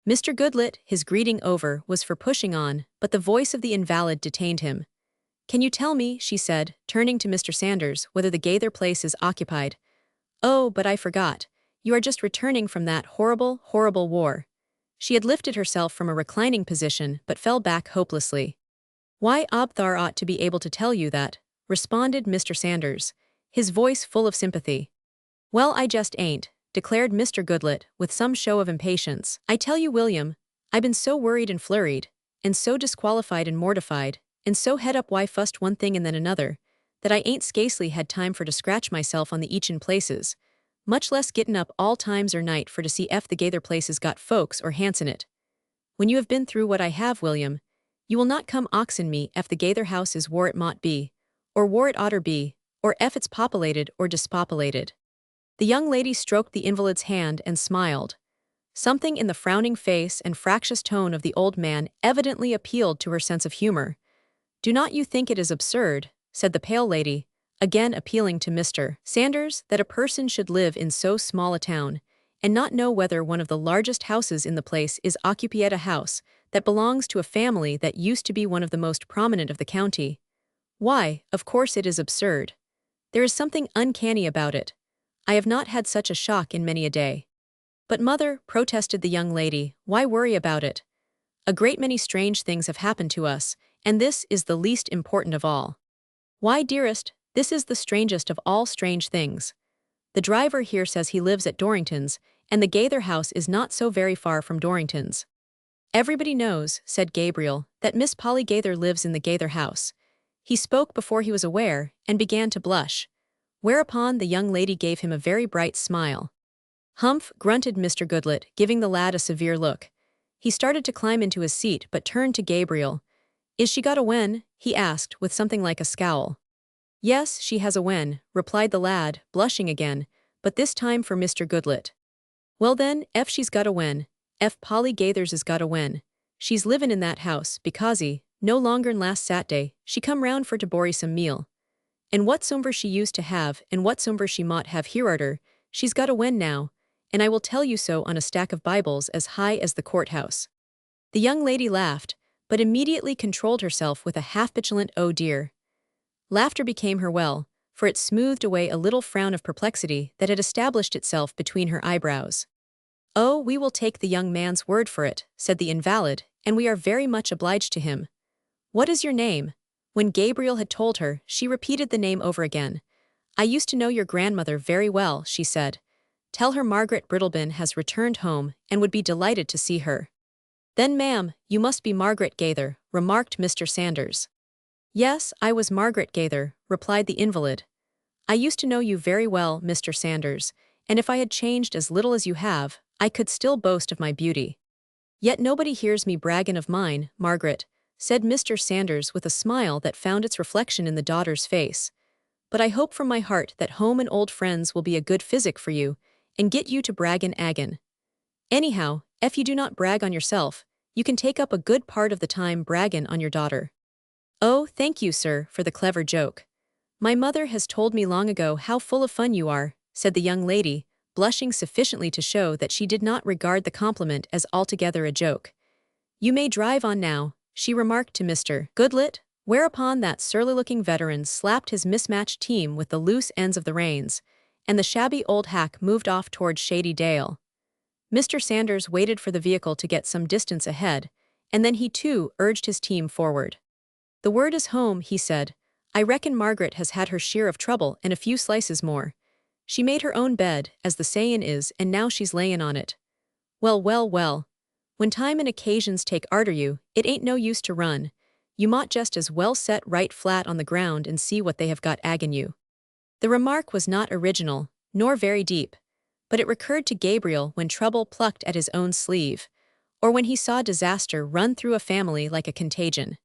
Mr. Goodlet, his greeting over, was for pushing on, but the voice of the invalid detained him. "Can you tell me," she said, turning to Mr. Sanders, "whether the Gaither place is occupied?" "Oh, but I forgot. You are just returning from that horrible, horrible war." She had lifted herself from a reclining position but fell back hopelessly. "Why, Obthar ought to be able to tell you that," responded Mr. Sanders, his voice full of sympathy. "Well, I just ain't," declared Mr. Goodlet, with some show of impatience. "I tell you, William, I been so worried and flurried, and so disqualified and mortified, and so head up why fussed one thing and then another, that I ain't scacely had time for to scratch myself on the eachin places, much less gettin' up all times or night for to see ef the gather places got folks or hants in it. When you have been through what I have, William, you will not come oxen me ef the gather house is war it mought be, or war it oughter be, or ef it's populated or dispopulated. The young lady stroked the invalid's hand and smiled. Something in the frowning face and fractious tone of the old man evidently appealed to her sense of humor. Do not you think it is absurd, said the pale lady, again appealing to Mr. Sanders, that a person should live in so small a town, and not know whether one of the largest houses in the place is occupied a house that belongs to a family that used to be one of the most prominent of the county? Why, of course it is absurd. There is something uncanny about it. I have not had such a shock in many a day. But mother, protested the young lady, why worry about it? A great many strange things have happened to us, and this is the least important of all. Why, dearest, this is the strangest of all strange things. The driver here says he lives at Dorrington's, and the Gaither house is not so very far from Dorrington's. Everybody knows, said Gabriel, that Miss Polly Gaither lives in the Gaither house. He spoke before he was aware, and began to blush. Whereupon the young lady gave him a very bright smile. Humph, grunted Mr. Goodlet, giving the lad a severe look. He started to climb into his seat but turned to Gabriel. Is she got a wen? He asked, with something like a scowl. Yes, she has a wen, replied the lad, blushing again, but this time for Mr. Goodlet. Well then, ef she's got a wen, ef Polly Gaithers is got a wen, she's livin' in that house, becausie, no longer'n last Satday, she come round for to borry some meal. And whatsomver she used to have, and whatsomver she mought have herearter, she's got a wen now, and I will tell you so on a stack of Bibles as high as the courthouse. The young lady laughed, but immediately controlled herself with a half-petulant oh dear. Laughter became her well, for it smoothed away a little frown of perplexity that had established itself between her eyebrows. Oh, we will take the young man's word for it, said the invalid, and we are very much obliged to him. What is your name? When Gabriel had told her, she repeated the name over again. I used to know your grandmother very well, she said. Tell her Margaret Brittlebin has returned home and would be delighted to see her. Then, ma'am, you must be Margaret Gaither, remarked Mr. Sanders. Yes, I was Margaret Gaither, replied the invalid. I used to know you very well, Mr. Sanders, and if I had changed as little as you have, I could still boast of my beauty. Yet nobody hears me braggin' of mine, Margaret, said Mr. Sanders with a smile that found its reflection in the daughter's face. But I hope from my heart that home and old friends will be a good physic for you, and get you to braggin' agin. Anyhow, if you do not brag on yourself, you can take up a good part of the time braggin' on your daughter. Oh, thank you, sir, for the clever joke. My mother has told me long ago how full of fun you are, said the young lady, blushing sufficiently to show that she did not regard the compliment as altogether a joke. You may drive on now, she remarked to Mr. Goodlet, whereupon that surly-looking veteran slapped his mismatched team with the loose ends of the reins, and the shabby old hack moved off towards Shady Dale. Mr. Sanders waited for the vehicle to get some distance ahead, and then he too urged his team forward. The word is home, he said. I reckon Margaret has had her share of trouble and a few slices more. She made her own bed, as the sayin' is, and now she's layin' on it. Well, well, well. When time and occasions take arter you, it ain't no use to run. You mought just as well set right flat on the ground and see what they have got agin you. The remark was not original, nor very deep, but it recurred to Gabriel when trouble plucked at his own sleeve, or when he saw disaster run through a family like a contagion.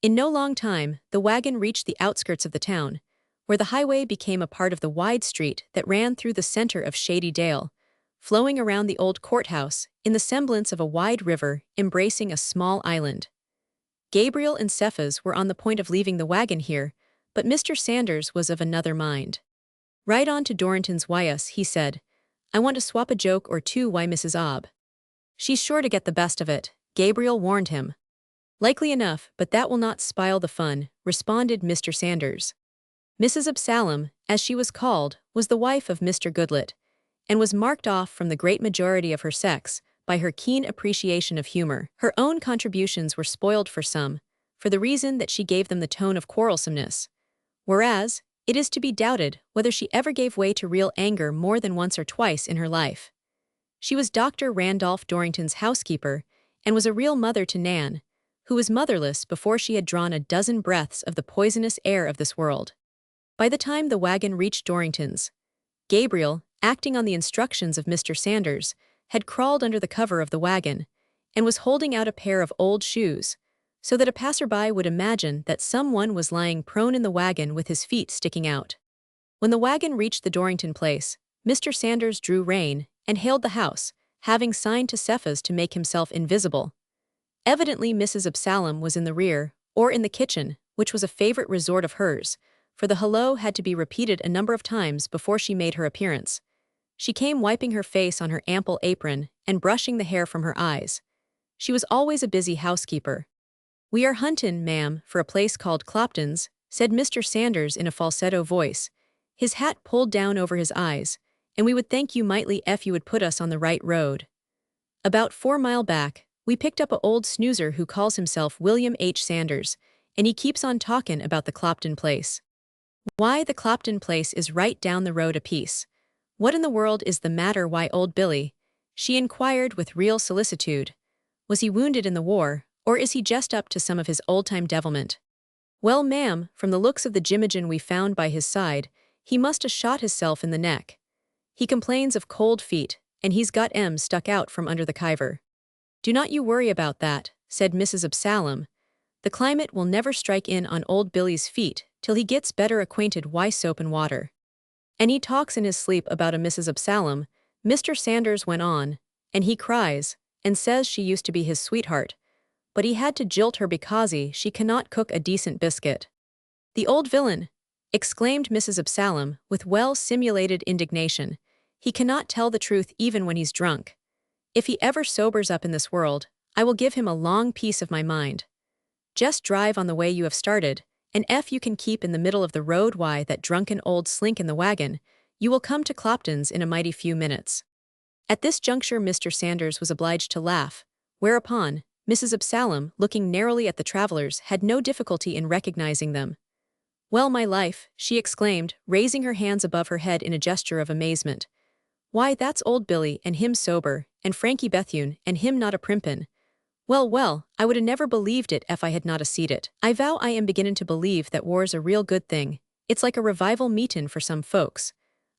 In no long time, the wagon reached the outskirts of the town, where the highway became a part of the wide street that ran through the center of Shady Dale, flowing around the old courthouse in the semblance of a wide river embracing a small island. Gabriel and Cephas were on the point of leaving the wagon here, but Mr. Sanders was of another mind. Ride on to Dorrington's Wyas, he said. I want to swap a joke or two why Mrs. Obb. She's sure to get the best of it, Gabriel warned him. Likely enough, but that will not spile the fun, responded Mr. Sanders. Mrs. Absalom, as she was called, was the wife of Mr. Goodlet, and was marked off from the great majority of her sex by her keen appreciation of humor. Her own contributions were spoiled for some, for the reason that she gave them the tone of quarrelsomeness, whereas it is to be doubted whether she ever gave way to real anger more than once or twice in her life. She was Dr. Randolph Dorrington's housekeeper, and was a real mother to Nan, who was motherless before she had drawn a dozen breaths of the poisonous air of this world. By the time the wagon reached Dorrington's, Gabriel, acting on the instructions of Mr. Sanders, had crawled under the cover of the wagon and was holding out a pair of old shoes, so that a passerby would imagine that someone was lying prone in the wagon with his feet sticking out. When the wagon reached the Dorrington place, Mr. Sanders drew rein and hailed the house, having signed to Cephas to make himself invisible. Evidently Mrs. Absalom was in the rear, or in the kitchen, which was a favorite resort of hers, for the hello had to be repeated a number of times before she made her appearance. She came wiping her face on her ample apron and brushing the hair from her eyes. She was always a busy housekeeper. "We are huntin', ma'am, for a place called Clopton's," said Mr. Sanders in a falsetto voice, his hat pulled down over his eyes, "and we would thank you mightily ef you would put us on the right road. About 4 mile back, we picked up a old snoozer who calls himself William H. Sanders, and he keeps on talkin' about the Clopton place. Why, the Clopton place is right down the road a piece. What in the world is the matter? Why, old Billy?" she inquired with real solicitude. "Was he wounded in the war, or is he just up to some of his old-time devilment?" "Well, ma'am, from the looks of the jimmagen we found by his side, he must 'a' shot hisself in the neck. He complains of cold feet, and he's got M's stuck out from under the kiver." "Do not you worry about that," said Mrs. Absalom. "The climate will never strike in on old Billy's feet till he gets better acquainted why soap and water. And he talks in his sleep about a Mrs. Absalom," Mr. Sanders went on, "and he cries, and says she used to be his sweetheart, but he had to jilt her because she cannot cook a decent biscuit." "The old villain!" exclaimed Mrs. Absalom with well-simulated indignation. "He cannot tell the truth even when he's drunk. If he ever sobers up in this world, I will give him a long piece of my mind. Just drive on the way you have started, and if you can keep in the middle of the road, why, that drunken old slink in the wagon, you will come to Clopton's in a mighty few minutes." At this juncture Mr. Sanders was obliged to laugh, whereupon Mrs. Absalom, looking narrowly at the travelers, had no difficulty in recognizing them. "Well, my life," she exclaimed, raising her hands above her head in a gesture of amazement. "Why, that's old Billy, and him sober, and Frankie Bethune, and him not a primpin'. Well, well, I would 'a never believed it ef I had not 'a seed it. I vow I am beginnin' to believe that war's a real good thing. It's like a revival meetin' for some folks.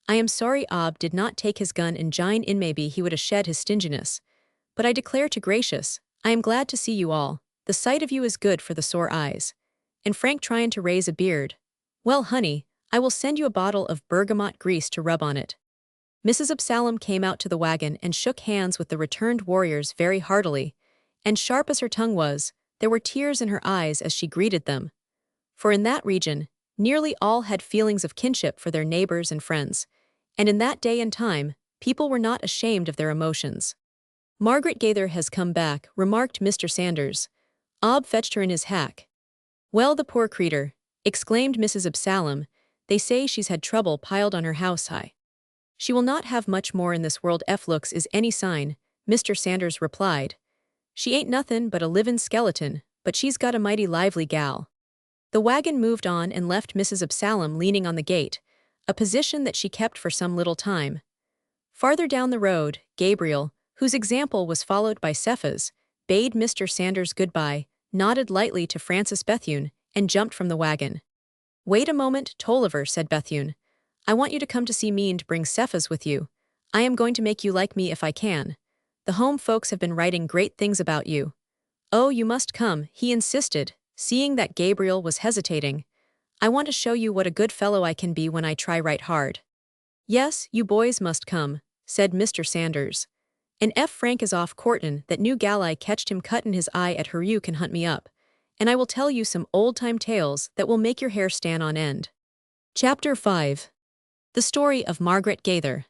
I am sorry Ob did not take his gun and jine in, maybe he would 'a shed his stinginess. But I declare to gracious, I am glad to see you all. The sight of you is good for the sore eyes. And Frank tryin' to raise a beard. Well, honey, I will send you a bottle of bergamot grease to rub on it." Mrs. Absalom came out to the wagon and shook hands with the returned warriors very heartily, and sharp as her tongue was, there were tears in her eyes as she greeted them. For in that region, nearly all had feelings of kinship for their neighbors and friends, and in that day and time, people were not ashamed of their emotions. "Margaret Gaither has come back," remarked Mr. Sanders. "Ob fetched her in his hack." "Well, the poor creetur," exclaimed Mrs. Absalom, "they say she's had trouble piled on her house high." "She will not have much more in this world ef looks is any sign," Mr. Sanders replied. "She ain't nothin' but a livin' skeleton, but she's got a mighty lively gal." The wagon moved on and left Mrs. Absalom leaning on the gate, a position that she kept for some little time. Farther down the road, Gabriel, whose example was followed by Cephas, bade Mr. Sanders goodbye, nodded lightly to Francis Bethune, and jumped from the wagon. "Wait a moment, Tolliver," said Bethune. "I want you to come to see me and bring Cephas with you. I am going to make you like me if I can. The home folks have been writing great things about you." "Oh, you must come," he insisted, seeing that Gabriel was hesitating. "I want to show you what a good fellow I can be when I try right hard." "Yes, you boys must come," said Mr. Sanders. "And F. Frank is off courtin', that new gal I catched him cuttin' his eye at her you can hunt me up. And I will tell you some old-time tales that will make your hair stand on end." Chapter 5. The Story of Margaret Gaither.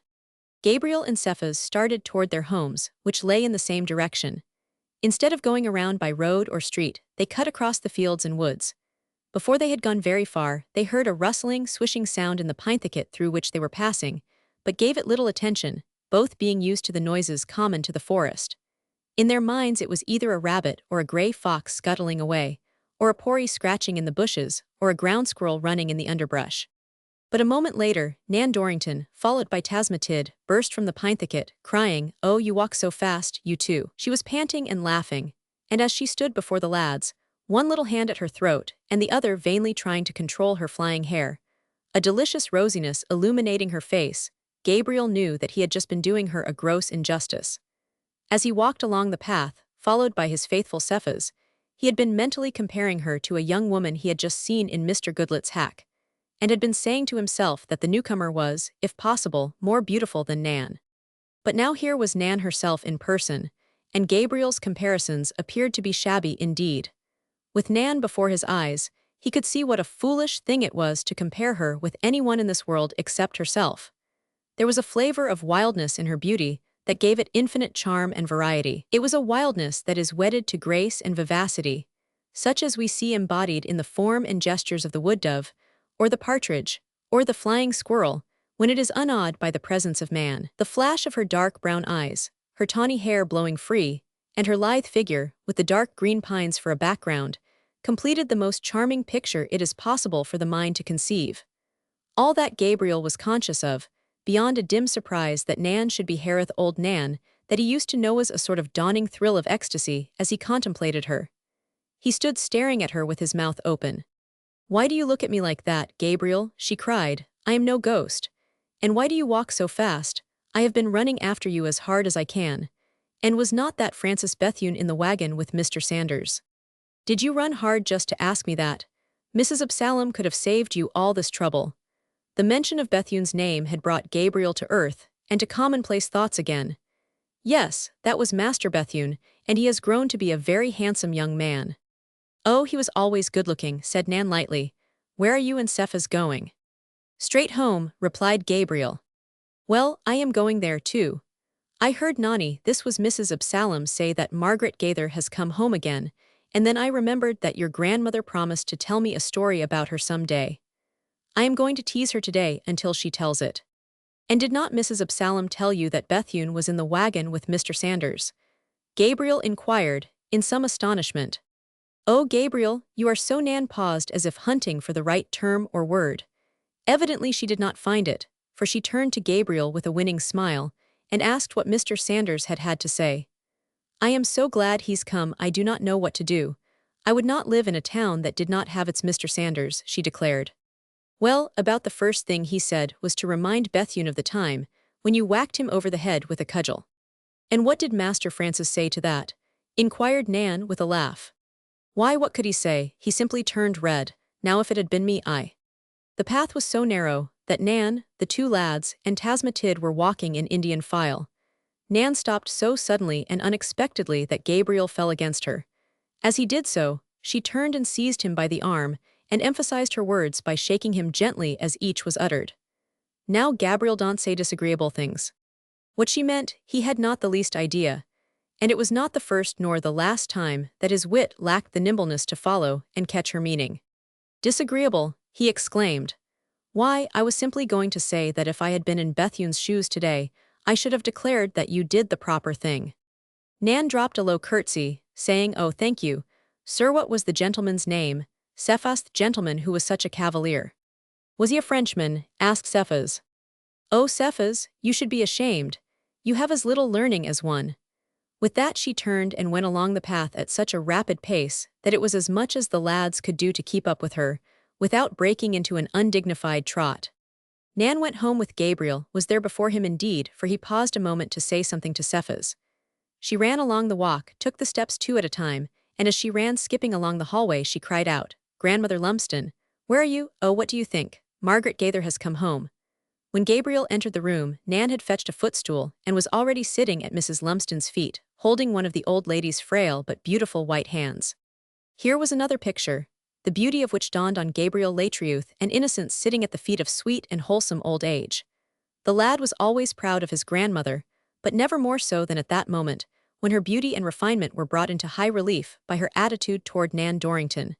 Gabriel and Cephas started toward their homes, which lay in the same direction. Instead of going around by road or street, they cut across the fields and woods. Before they had gone very far, they heard a rustling, swishing sound in the pine thicket through which they were passing, but gave it little attention, both being used to the noises common to the forest. In their minds it was either a rabbit or a gray fox scuttling away, or a porry scratching in the bushes, or a ground squirrel running in the underbrush. But a moment later, Nan Dorrington, followed by Tasmatid, burst from the pine thicket, crying, "Oh, you walk so fast, you two." She was panting and laughing, and as she stood before the lads, one little hand at her throat and the other vainly trying to control her flying hair, a delicious rosiness illuminating her face, Gabriel knew that he had just been doing her a gross injustice. As he walked along the path, followed by his faithful Cephas, he had been mentally comparing her to a young woman he had just seen in Mr. Goodlet's hack, and had been saying to himself that the newcomer was, if possible, more beautiful than Nan. But now here was Nan herself in person, and Gabriel's comparisons appeared to be shabby indeed. With Nan before his eyes, he could see what a foolish thing it was to compare her with anyone in this world except herself. There was a flavor of wildness in her beauty that gave it infinite charm and variety. It was a wildness that is wedded to grace and vivacity, such as we see embodied in the form and gestures of the wood dove, or the partridge, or the flying squirrel, when it is unawed by the presence of man. The flash of her dark brown eyes, her tawny hair blowing free, and her lithe figure, with the dark green pines for a background, completed the most charming picture it is possible for the mind to conceive. All that Gabriel was conscious of, beyond a dim surprise that Nan should be Harith old Nan, that he used to know as a sort of dawning thrill of ecstasy as he contemplated her. He stood staring at her with his mouth open. "Why do you look at me like that, Gabriel?" she cried. "I am no ghost. And why do you walk so fast? I have been running after you as hard as I can. And was not that Francis Bethune in the wagon with Mr. Sanders? Did you run hard just to ask me that? Mrs. Absalom could have saved you all this trouble." The mention of Bethune's name had brought Gabriel to earth and to commonplace thoughts again. Yes, that was Master Bethune, and he has grown to be a very handsome young man. "Oh, he was always good-looking," said Nan lightly. "Where are you and Cephas going?" "Straight home," replied Gabriel. "Well, I am going there too. I heard Nani, this was Mrs. Absalom, say that Margaret Gaither has come home again, and then I remembered that your grandmother promised to tell me a story about her some day. I am going to tease her today until she tells it." "And did not Mrs. Absalom tell you that Bethune was in the wagon with Mr. Sanders?" Gabriel inquired, in some astonishment. "Oh, Gabriel, you are so." Nan paused as if hunting for the right term or word. Evidently she did not find it, for she turned to Gabriel with a winning smile, and asked what Mr. Sanders had had to say. "I am so glad he's come, I do not know what to do. I would not live in a town that did not have its Mr. Sanders," she declared. "Well, about the first thing he said was to remind Bethune of the time when you whacked him over the head with a cudgel." "And what did Master Francis say to that?" inquired Nan with a laugh. "Why, what could he say? He simply turned red. Now if it had been me, I—" The path was so narrow that Nan, the two lads, and Tasmatid were walking in Indian file. Nan stopped so suddenly and unexpectedly that Gabriel fell against her. As he did so, she turned and seized him by the arm and emphasized her words by shaking him gently as each was uttered. Now Gabriel don't say disagreeable things. What she meant, he had not the least idea, and it was not the first nor the last time that his wit lacked the nimbleness to follow and catch her meaning. "Disagreeable," he exclaimed. "Why, I was simply going to say that if I had been in Bethune's shoes today, I should have declared that you did the proper thing." Nan dropped a low curtsy, saying, "Oh, thank you, sir." "What was the gentleman's name?" "Cephas, the gentleman who was such a cavalier." "Was he a Frenchman?" asked Cephas. "Oh, Cephas, you should be ashamed. You have as little learning as one." With that she turned and went along the path at such a rapid pace that it was as much as the lads could do to keep up with her, without breaking into an undignified trot. Nan went home with Gabriel, was there before him indeed, for he paused a moment to say something to Cephas. She ran along the walk, took the steps two at a time, and as she ran skipping along the hallway she cried out, "Grandmother Lumsden, where are you? Oh, what do you think? Margaret Gaither has come home." When Gabriel entered the room, Nan had fetched a footstool and was already sitting at Mrs. Lumsden's feet, holding one of the old lady's frail but beautiful white hands. Here was another picture, the beauty of which dawned on Gabriel later youth and innocence sitting at the feet of sweet and wholesome old age. The lad was always proud of his grandmother, but never more so than at that moment, when her beauty and refinement were brought into high relief by her attitude toward Nan Dorrington.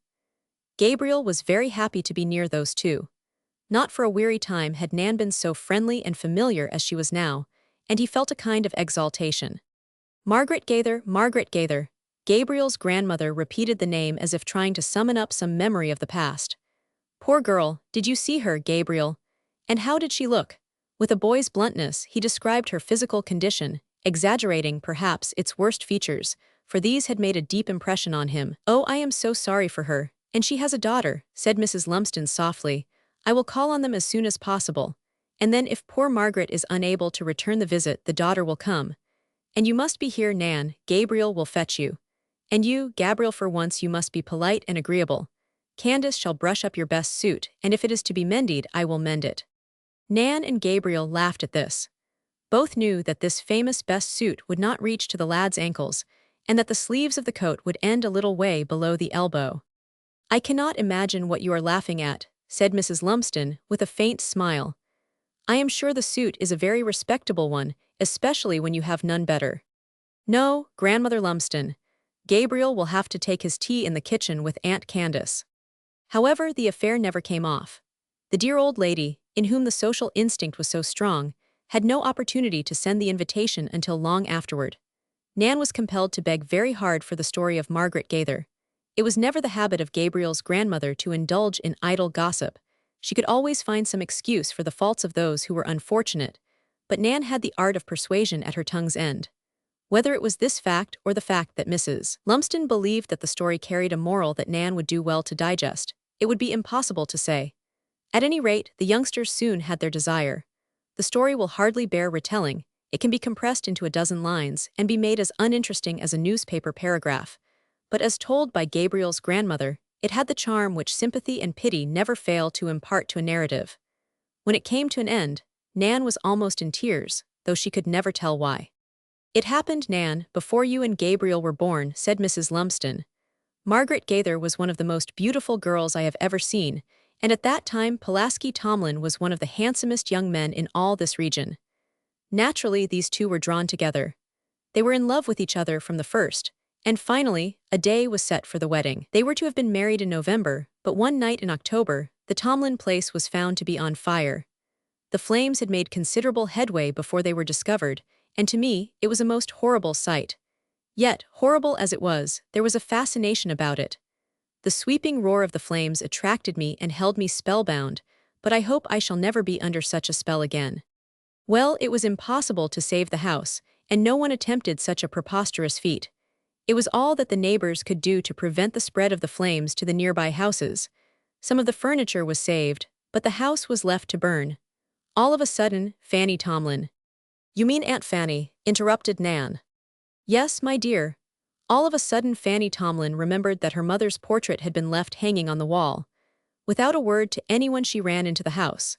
Gabriel was very happy to be near those two. Not for a weary time had Nan been so friendly and familiar as she was now, and he felt a kind of exaltation. Margaret Gaither, Margaret Gaither. Gabriel's grandmother repeated the name as if trying to summon up some memory of the past. "Poor girl, did you see her, Gabriel? And how did she look?" With a boy's bluntness, he described her physical condition, exaggerating, perhaps, its worst features, for these had made a deep impression on him. "Oh, I am so sorry for her, and she has a daughter," said Mrs. Lumsden softly. "I will call on them as soon as possible. And then if poor Margaret is unable to return the visit, the daughter will come. And you must be here, Nan, Gabriel will fetch you. And you, Gabriel, for once you must be polite and agreeable. Candace shall brush up your best suit, and if it is to be mended, I will mend it. Nan and Gabriel laughed at this. Both knew that this famous best suit would not reach to the lad's ankles, and that the sleeves of the coat would end a little way below the elbow. I cannot imagine what you are laughing at, said Mrs. Lumsden, with a faint smile. I am sure the suit is a very respectable one, especially when you have none better. No, Grandmother Lumsden. Gabriel will have to take his tea in the kitchen with Aunt Candace. However, the affair never came off. The dear old lady, in whom the social instinct was so strong, had no opportunity to send the invitation until long afterward. Nan was compelled to beg very hard for the story of Margaret Gaither. It was never the habit of Gabriel's grandmother to indulge in idle gossip. She could always find some excuse for the faults of those who were unfortunate, but Nan had the art of persuasion at her tongue's end. Whether it was this fact or the fact that Mrs. Lumsden believed that the story carried a moral that Nan would do well to digest, it would be impossible to say. At any rate, the youngsters soon had their desire. The story will hardly bear retelling. It can be compressed into a dozen lines and be made as uninteresting as a newspaper paragraph. But as told by Gabriel's grandmother, it had the charm which sympathy and pity never fail to impart to a narrative. When it came to an end, Nan was almost in tears, though she could never tell why. It happened, Nan, before you and Gabriel were born, said Mrs. Lumsden. Margaret Gaither was one of the most beautiful girls I have ever seen, and at that time Pulaski Tomlin was one of the handsomest young men in all this region. Naturally, these two were drawn together. They were in love with each other from the first, and finally, a day was set for the wedding. They were to have been married in November, but one night in October, the Tomlin place was found to be on fire. The flames had made considerable headway before they were discovered, and to me, it was a most horrible sight. Yet, horrible as it was, there was a fascination about it. The sweeping roar of the flames attracted me and held me spellbound, but I hope I shall never be under such a spell again. Well, it was impossible to save the house, and no one attempted such a preposterous feat. It was all that the neighbors could do to prevent the spread of the flames to the nearby houses. Some of the furniture was saved, but the house was left to burn. All of a sudden, Fanny Tomlin. You mean Aunt Fanny, interrupted Nan. Yes, my dear. All of a sudden Fanny Tomlin remembered that her mother's portrait had been left hanging on the wall. Without a word to anyone she ran into the house.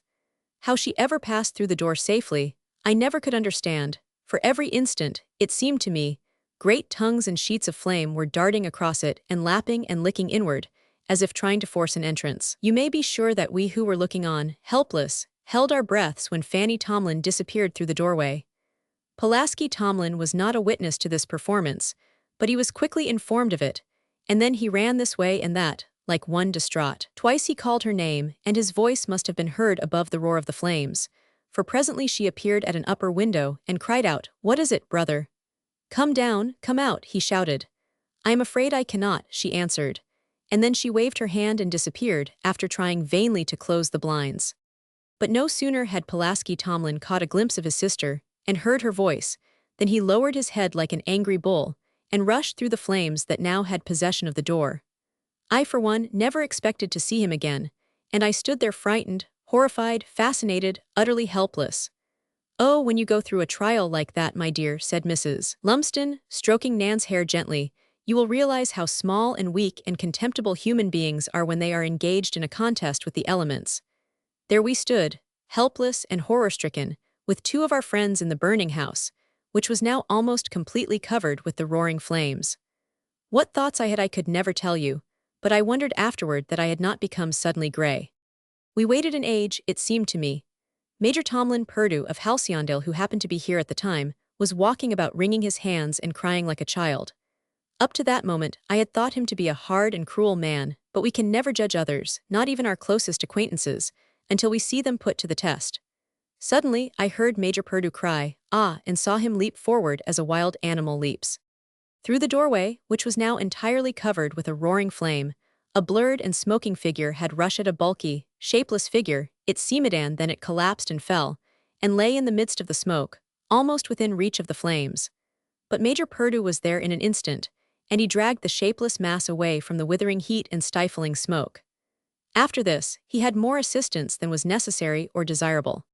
How she ever passed through the door safely, I never could understand. For every instant, it seemed to me, great tongues and sheets of flame were darting across it and lapping and licking inward, as if trying to force an entrance. You may be sure that we who were looking on, helpless, held our breaths when Fanny Tomlin disappeared through the doorway. Pulaski Tomlin was not a witness to this performance, but he was quickly informed of it, and then he ran this way and that, like one distraught. Twice he called her name, and his voice must have been heard above the roar of the flames, for presently she appeared at an upper window and cried out, "What is it, brother?" "Come down, come out," he shouted. "I am afraid I cannot," she answered, and then she waved her hand and disappeared after trying vainly to close the blinds. But no sooner had Pulaski Tomlin caught a glimpse of his sister and heard her voice than he lowered his head like an angry bull and rushed through the flames that now had possession of the door. I, for one, never expected to see him again, and I stood there frightened, horrified, fascinated, utterly helpless. "Oh, when you go through a trial like that, my dear," said Mrs. Lumsden, stroking Nan's hair gently, "you will realize how small and weak and contemptible human beings are when they are engaged in a contest with the elements." There we stood, helpless and horror-stricken, with two of our friends in the burning house, which was now almost completely covered with the roaring flames. What thoughts I had I could never tell you, but I wondered afterward that I had not become suddenly gray. We waited an age, it seemed to me. Major Tomlin Purdue of Halcyondale, who happened to be here at the time, was walking about wringing his hands and crying like a child. Up to that moment, I had thought him to be a hard and cruel man, but we can never judge others, not even our closest acquaintances, until we see them put to the test. Suddenly, I heard Major Purdue cry, "Ah," and saw him leap forward as a wild animal leaps. Through the doorway, which was now entirely covered with a roaring flame, a blurred and smoking figure had rushed at a bulky, shapeless figure. It seemed then it collapsed and fell, and lay in the midst of the smoke, almost within reach of the flames. But Major Purdue was there in an instant, and he dragged the shapeless mass away from the withering heat and stifling smoke. After this, he had more assistance than was necessary or desirable.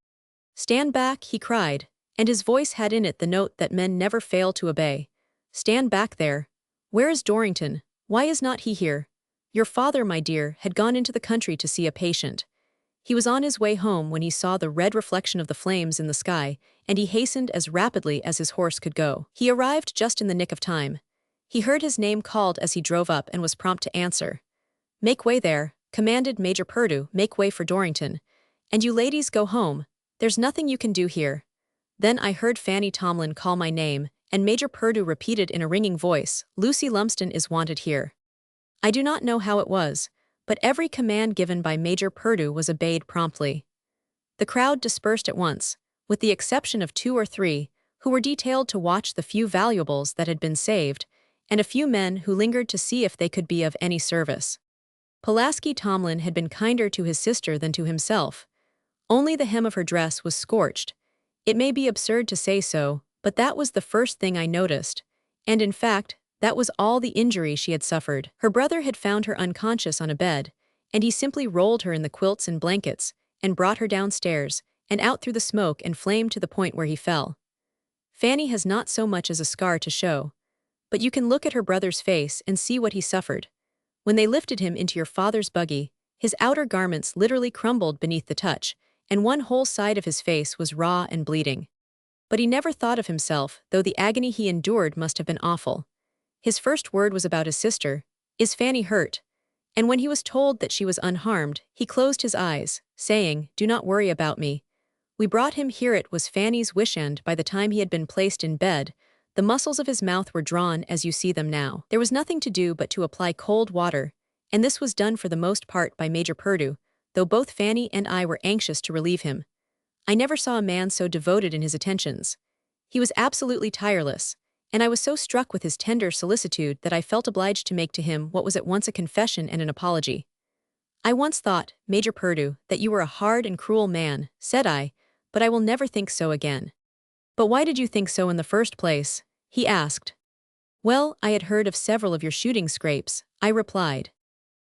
"Stand back," he cried, and his voice had in it the note that men never fail to obey. "Stand back there. Where is Dorrington? Why is not he here? Your father, my dear, had gone into the country to see a patient. He was on his way home when he saw the red reflection of the flames in the sky, and he hastened as rapidly as his horse could go. He arrived just in the nick of time. He heard his name called as he drove up and was prompt to answer. "Make way there," commanded Major Purdue, "make way for Dorrington. And you ladies go home. There's nothing you can do here." Then I heard Fanny Tomlin call my name, and Major Purdue repeated in a ringing voice, "Lucy Lumsden is wanted here." I do not know how it was, but every command given by Major Purdue was obeyed promptly. The crowd dispersed at once, with the exception of 2 or 3, who were detailed to watch the few valuables that had been saved, and a few men who lingered to see if they could be of any service. Pulaski Tomlin had been kinder to his sister than to himself. Only the hem of her dress was scorched. It may be absurd to say so, but that was the first thing I noticed, and in fact, that was all the injury she had suffered. Her brother had found her unconscious on a bed, and he simply rolled her in the quilts and blankets, and brought her downstairs, and out through the smoke and flame to the point where he fell. Fanny has not so much as a scar to show, but you can look at her brother's face and see what he suffered. When they lifted him into your father's buggy, his outer garments literally crumbled beneath the touch, and one whole side of his face was raw and bleeding. But he never thought of himself, though the agony he endured must have been awful. His first word was about his sister. "Is Fanny hurt?" And when he was told that she was unharmed, he closed his eyes, saying, "Do not worry about me." We brought him here. It was Fanny's wish, and by the time he had been placed in bed, the muscles of his mouth were drawn as you see them now. There was nothing to do but to apply cold water, and this was done for the most part by Major Purdue, though both Fanny and I were anxious to relieve him. I never saw a man so devoted in his attentions. He was absolutely tireless, and I was so struck with his tender solicitude that I felt obliged to make to him what was at once a confession and an apology. "I once thought, Major Purdue, that you were a hard and cruel man," said I, "but I will never think so again." "But why did you think so in the first place?" he asked. "Well, I had heard of several of your shooting scrapes," I replied.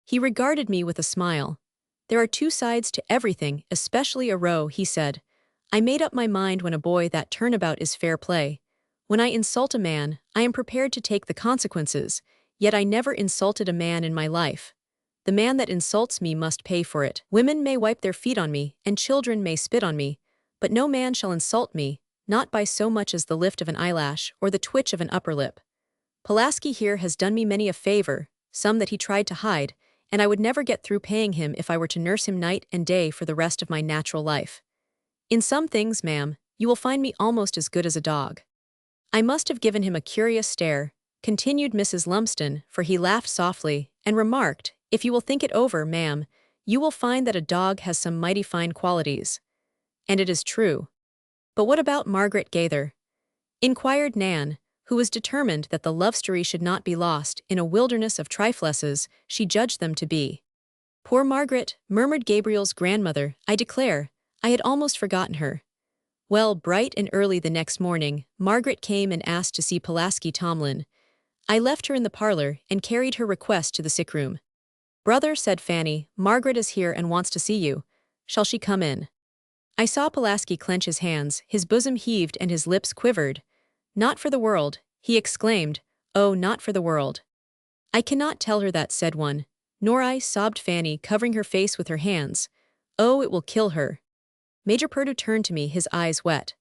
He regarded me with a smile. "There are 2 sides to everything, especially a row," he said. "I made up my mind when a boy that turnabout is fair play. When I insult a man, I am prepared to take the consequences, yet I never insulted a man in my life. The man that insults me must pay for it. Women may wipe their feet on me, and children may spit on me, but no man shall insult me, not by so much as the lift of an eyelash or the twitch of an upper lip. Pulaski here has done me many a favor, some that he tried to hide, and I would never get through paying him if I were to nurse him night and day for the rest of my natural life. In some things, ma'am, you will find me almost as good as a dog." I must have given him a curious stare, continued Mrs. Lumsden, for he laughed softly, and remarked, "If you will think it over, ma'am, you will find that a dog has some mighty fine qualities." And it is true. "But what about Margaret Gaither?" inquired Nan, who was determined that the love story should not be lost in a wilderness of triflesses she judged them to be. "Poor Margaret," murmured Gabriel's grandmother, "I declare, I had almost forgotten her." Well, bright and early the next morning, Margaret came and asked to see Pulaski Tomlin. I left her in the parlor and carried her request to the sick room. "Brother," said Fanny, "Margaret is here and wants to see you. Shall she come in?" I saw Pulaski clench his hands, his bosom heaved and his lips quivered. "Not for the world," he exclaimed. "Oh, not for the world." "I cannot tell her that," said one. "Nor I," sobbed Fanny, covering her face with her hands. "Oh, it will kill her." Major Purdue turned to me, his eyes wet.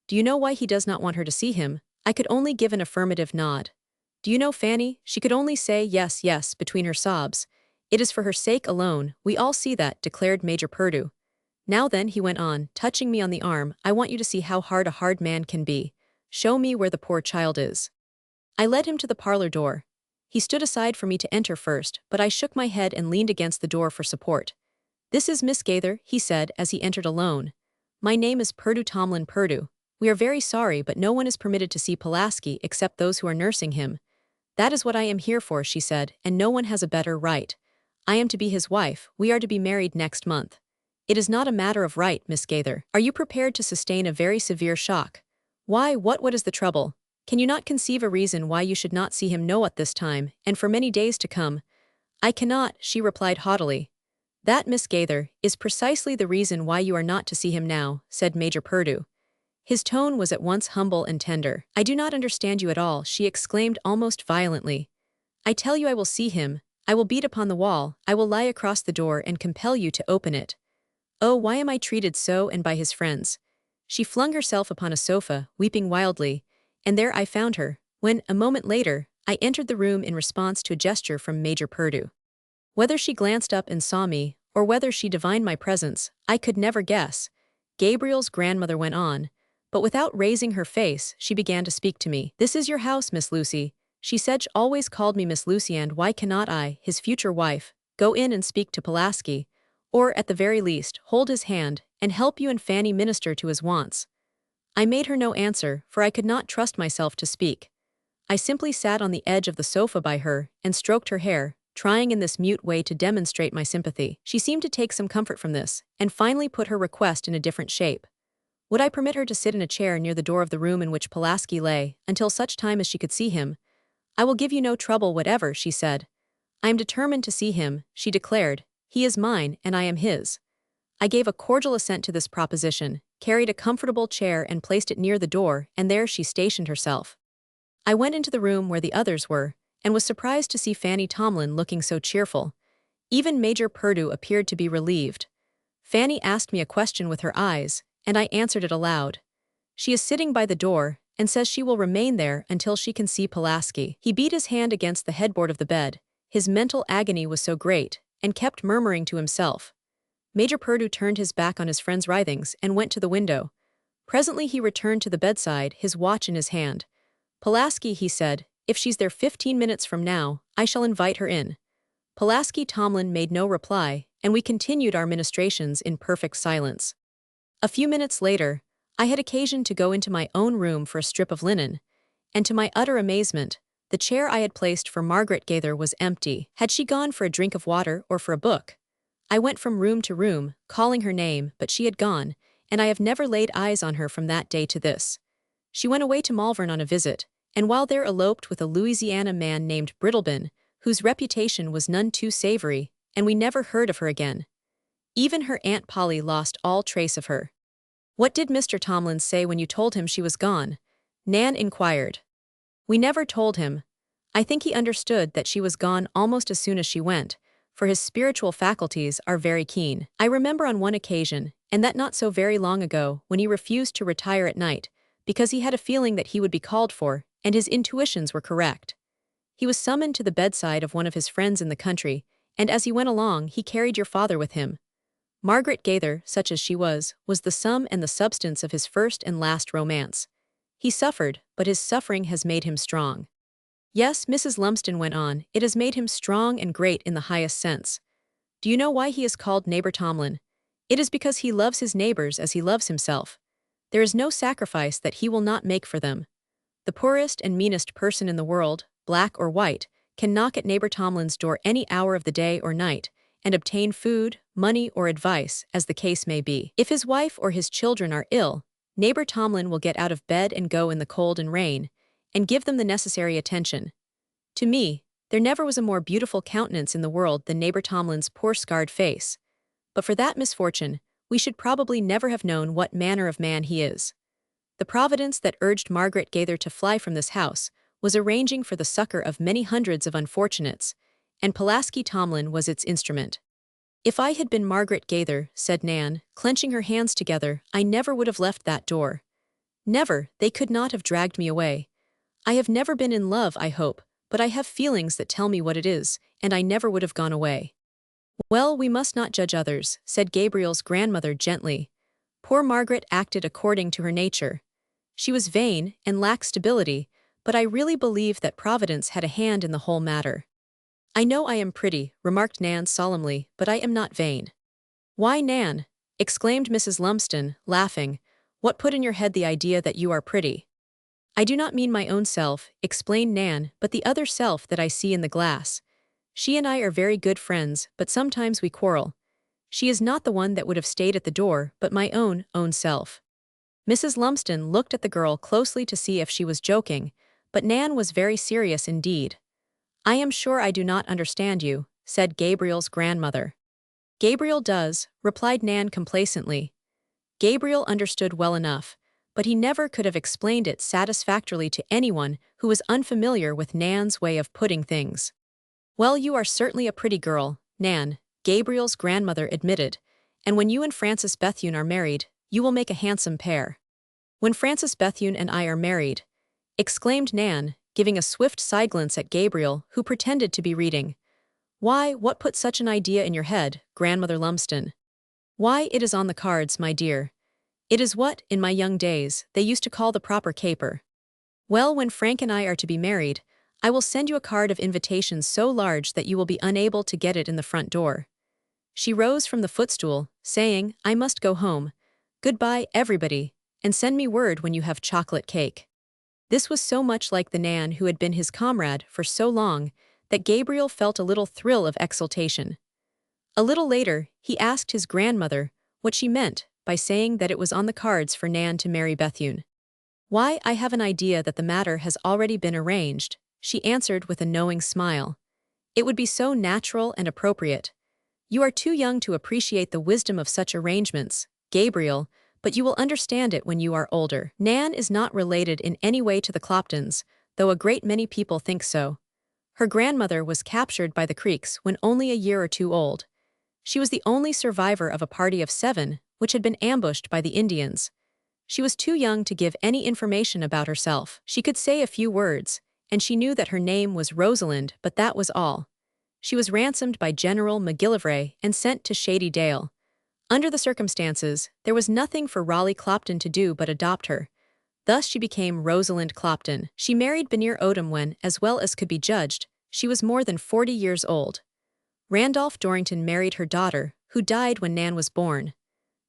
"Do you know why he does not want her to see him?" I could only give an affirmative nod. "Do you know, Fanny?" She could only say yes, yes, between her sobs. "It is for her sake alone, we all see that," declared Major Purdue. "Now then," he went on, touching me on the arm, "I want you to see how hard a hard man can be. Show me where the poor child is." I led him to the parlor door. He stood aside for me to enter first, but I shook my head and leaned against the door for support. "This is Miss Gaither," he said as he entered alone. "My name is Purdue Tomlin Purdue. We are very sorry, but no one is permitted to see Pulaski except those who are nursing him." "That is what I am here for," she said, "and no one has a better right. I am to be his wife. We are to be married next month. It is not a matter of right, Miss Gaither. Are you prepared to sustain a very severe shock? Why, what is the trouble? Can you not conceive a reason why you should not see him now at this time, and for many days to come?" "I cannot," she replied haughtily. "That, Miss Gaither, is precisely the reason why you are not to see him now," said Major Purdue. His tone was at once humble and tender. "I do not understand you at all," she exclaimed almost violently. "I tell you I will see him, I will beat upon the wall, I will lie across the door and compel you to open it. Oh, why am I treated so and by his friends?" She flung herself upon a sofa, weeping wildly, and there I found her, when, a moment later, I entered the room in response to a gesture from Major Purdue. Whether she glanced up and saw me, or whether she divined my presence, I could never guess. Gabriel's grandmother went on, but without raising her face, she began to speak to me. "This is your house, Miss Lucy," she said. She always called me Miss Lucy, and why cannot I, his future wife, go in and speak to Pulaski, or, at the very least, hold his hand, and help you and Fanny minister to his wants? I made her no answer, for I could not trust myself to speak. I simply sat on the edge of the sofa by her, and stroked her hair, trying in this mute way to demonstrate my sympathy. She seemed to take some comfort from this, and finally put her request in a different shape. Would I permit her to sit in a chair near the door of the room in which Pulaski lay, until such time as she could see him? "I will give you no trouble whatever," she said. "I am determined to see him," she declared. "He is mine, and I am his." I gave a cordial assent to this proposition, carried a comfortable chair and placed it near the door, and there she stationed herself. I went into the room where the others were, and was surprised to see Fanny Tomlin looking so cheerful. Even Major Purdue appeared to be relieved. Fanny asked me a question with her eyes, and I answered it aloud. "She is sitting by the door, and says she will remain there until she can see Pulaski." He beat his hand against the headboard of the bed. His mental agony was so great, and kept murmuring to himself. Major Purdue turned his back on his friend's writhings and went to the window. Presently he returned to the bedside, his watch in his hand. "Pulaski," he said, "if she's there 15 minutes from now, I shall invite her in." Pulaski Tomlin made no reply, and we continued our ministrations in perfect silence. A few minutes later, I had occasion to go into my own room for a strip of linen, and to my utter amazement, the chair I had placed for Margaret Gaither was empty. Had she gone for a drink of water or for a book? I went from room to room, calling her name, but she had gone, and I have never laid eyes on her from that day to this. She went away to Malvern on a visit, and while there eloped with a Louisiana man named Brittlebin, whose reputation was none too savory, and we never heard of her again. Even her Aunt Polly lost all trace of her. "What did Mr. Tomlin say when you told him she was gone?" Nan inquired. "We never told him. I think he understood that she was gone almost as soon as she went, for his spiritual faculties are very keen. I remember on one occasion, and that not so very long ago, when he refused to retire at night, because he had a feeling that he would be called for, and his intuitions were correct. He was summoned to the bedside of one of his friends in the country, and as he went along he carried your father with him. Margaret Gaither, such as she was the sum and the substance of his first and last romance. He suffered, but his suffering has made him strong. Yes, Mrs. Lumsden went on, it has made him strong and great in the highest sense. Do you know why he is called Neighbor Tomlin? It is because he loves his neighbors as he loves himself. There is no sacrifice that he will not make for them. The poorest and meanest person in the world, black or white, can knock at Neighbor Tomlin's door any hour of the day or night, and obtain food, money, or advice, as the case may be. If his wife or his children are ill, Neighbor Tomlin will get out of bed and go in the cold and rain, and give them the necessary attention. To me, there never was a more beautiful countenance in the world than Neighbor Tomlin's poor scarred face. But for that misfortune, we should probably never have known what manner of man he is. The providence that urged Margaret Gaither to fly from this house was arranging for the succor of many hundreds of unfortunates, and Pulaski Tomlin was its instrument. "If I had been Margaret Gaither," said Nan, clenching her hands together, "I never would have left that door. Never, they could not have dragged me away. I have never been in love, I hope, but I have feelings that tell me what it is, and I never would have gone away." "Well, we must not judge others," said Gabriel's grandmother gently. "Poor Margaret acted according to her nature. She was vain and lacked stability, but I really believe that Providence had a hand in the whole matter." "I know I am pretty," remarked Nan solemnly, "but I am not vain." "Why, Nan," exclaimed Mrs. Lumsden, laughing, "what put in your head the idea that you are pretty?" "I do not mean my own self," explained Nan, "but the other self that I see in the glass. She and I are very good friends, but sometimes we quarrel. She is not the one that would have stayed at the door, but my own self." Mrs. Lumsden looked at the girl closely to see if she was joking, but Nan was very serious indeed. "I am sure I do not understand you," said Gabriel's grandmother. Gabriel does, replied Nan complacently. Gabriel understood well enough, but he never could have explained it satisfactorily to anyone who was unfamiliar with Nan's way of putting things. Well, you are certainly a pretty girl, Nan, Gabriel's grandmother admitted, and when you and Francis Bethune are married, you will make a handsome pair. When Francis Bethune and I are married, exclaimed Nan, giving a swift side glance at Gabriel, who pretended to be reading. Why, what put such an idea in your head, Grandmother Lumsden? Why, it is on the cards, my dear. It is what, in my young days, they used to call the proper caper. Well, when Frank and I are to be married, I will send you a card of invitation so large that you will be unable to get it in the front door. She rose from the footstool, saying, I must go home. Goodbye, everybody, and send me word when you have chocolate cake. This was so much like the Nan who had been his comrade for so long that Gabriel felt a little thrill of exultation. A little later, he asked his grandmother what she meant by saying that it was on the cards for Nan to marry Bethune. Why, I have an idea that the matter has already been arranged, she answered with a knowing smile. It would be so natural and appropriate. You are too young to appreciate the wisdom of such arrangements, Gabriel, but you will understand it when you are older. Nan is not related in any way to the Cloptons, though a great many people think so. Her grandmother was captured by the Creeks when only a year or two old. She was the only survivor of a party of 7, which had been ambushed by the Indians. She was too young to give any information about herself. She could say a few words, and she knew that her name was Rosalind, but that was all. She was ransomed by General McGillivray and sent to Shady Dale. Under the circumstances, there was nothing for Raleigh Clopton to do but adopt her. Thus she became Rosalind Clopton. She married Benir Odom when, as well as could be judged, she was more than 40 years old. Randolph Dorrington married her daughter, who died when Nan was born.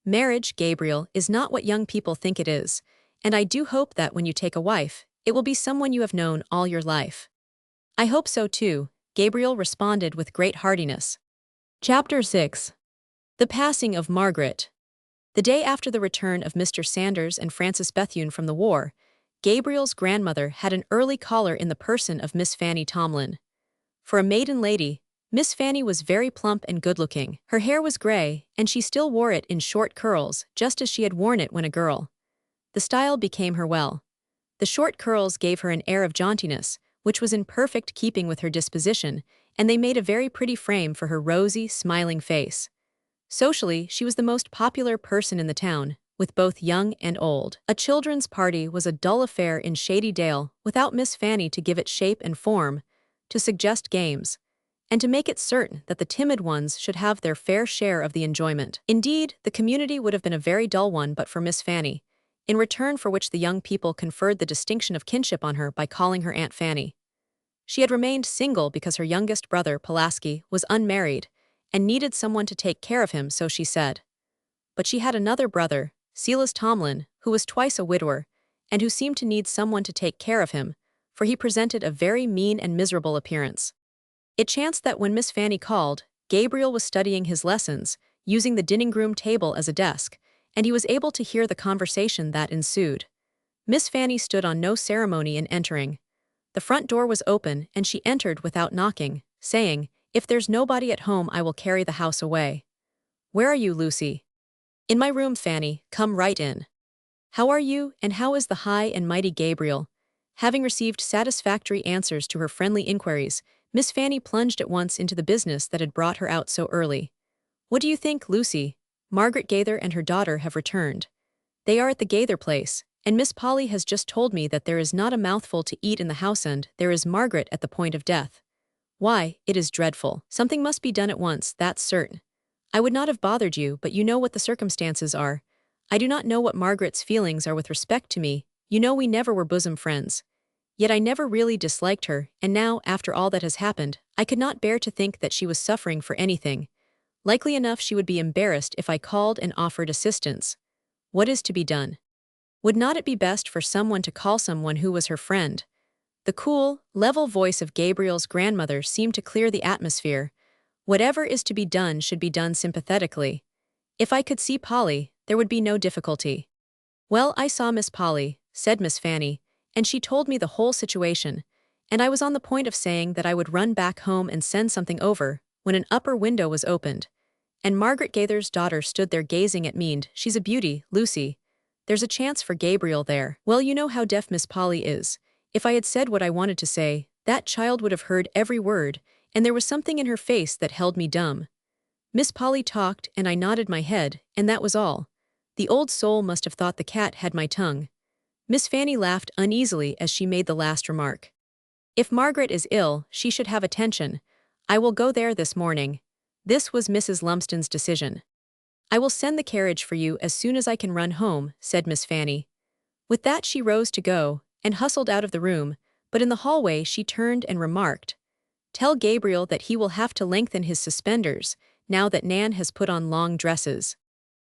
Marriage, Gabriel, is not what young people think it is, and I do hope that when you take a wife, it will be someone you have known all your life. I hope so too, Gabriel responded with great heartiness. Chapter 6. The Passing of Margaret. The day after the return of Mr. Sanders and Francis Bethune from the war, Gabriel's grandmother had an early caller in the person of Miss Fanny Tomlin. For a maiden lady, Miss Fanny was very plump and good-looking. Her hair was gray, and she still wore it in short curls, just as she had worn it when a girl. The style became her well. The short curls gave her an air of jauntiness, which was in perfect keeping with her disposition, and they made a very pretty frame for her rosy, smiling face. Socially, she was the most popular person in the town, with both young and old. A children's party was a dull affair in Shady Dale without Miss Fanny to give it shape and form, to suggest games, and to make it certain that the timid ones should have their fair share of the enjoyment. Indeed, the community would have been a very dull one but for Miss Fanny, in return for which the young people conferred the distinction of kinship on her by calling her Aunt Fanny. She had remained single because her youngest brother, Pulaski, was unmarried, and needed someone to take care of him, so she said. But she had another brother, Silas Tomlin, who was twice a widower, and who seemed to need someone to take care of him, for he presented a very mean and miserable appearance. It chanced that when Miss Fanny called, Gabriel was studying his lessons, using the dining-room table as a desk, and he was able to hear the conversation that ensued. Miss Fanny stood on no ceremony in entering. The front door was open, and she entered without knocking, saying, "If there's nobody at home, I will carry the house away." "Where are you, Lucy?" "In my room, Fanny. Come right in." "How are you, and how is the high and mighty Gabriel?" Having received satisfactory answers to her friendly inquiries, Miss Fanny plunged at once into the business that had brought her out so early. "What do you think, Lucy? Margaret Gaither and her daughter have returned. They are at the Gaither place, and Miss Polly has just told me that there is not a mouthful to eat in the house, and there is Margaret at the point of death. Why, it is dreadful. Something must be done at once, that's certain. I would not have bothered you, but you know what the circumstances are. I do not know what Margaret's feelings are with respect to me. You know we never were bosom friends. Yet I never really disliked her, and now, after all that has happened, I could not bear to think that she was suffering for anything. Likely enough she would be embarrassed if I called and offered assistance. What is to be done? Would not it be best for someone to call someone who was her friend?" The cool, level voice of Gabriel's grandmother seemed to clear the atmosphere. "Whatever is to be done should be done sympathetically. If I could see Polly, there would be no difficulty." "Well, I saw Miss Polly," said Miss Fanny, "and she told me the whole situation, and I was on the point of saying that I would run back home and send something over, when an upper window was opened, and Margaret Gaither's daughter stood there gazing at me. She's a beauty, Lucy. There's a chance for Gabriel there. Well, you know how deaf Miss Polly is. If I had said what I wanted to say, that child would have heard every word, and there was something in her face that held me dumb. Miss Polly talked, and I nodded my head, and that was all. The old soul must have thought the cat had my tongue. Miss Fanny laughed uneasily as she made the last remark. If Margaret is ill, she should have attention. I will go there this morning. This was Mrs. Lumsden's decision. I will send the carriage for you as soon as I can run home, said Miss Fanny. With that she rose to go, and hustled out of the room, but in the hallway she turned and remarked, "Tell Gabriel that he will have to lengthen his suspenders, now that Nan has put on long dresses."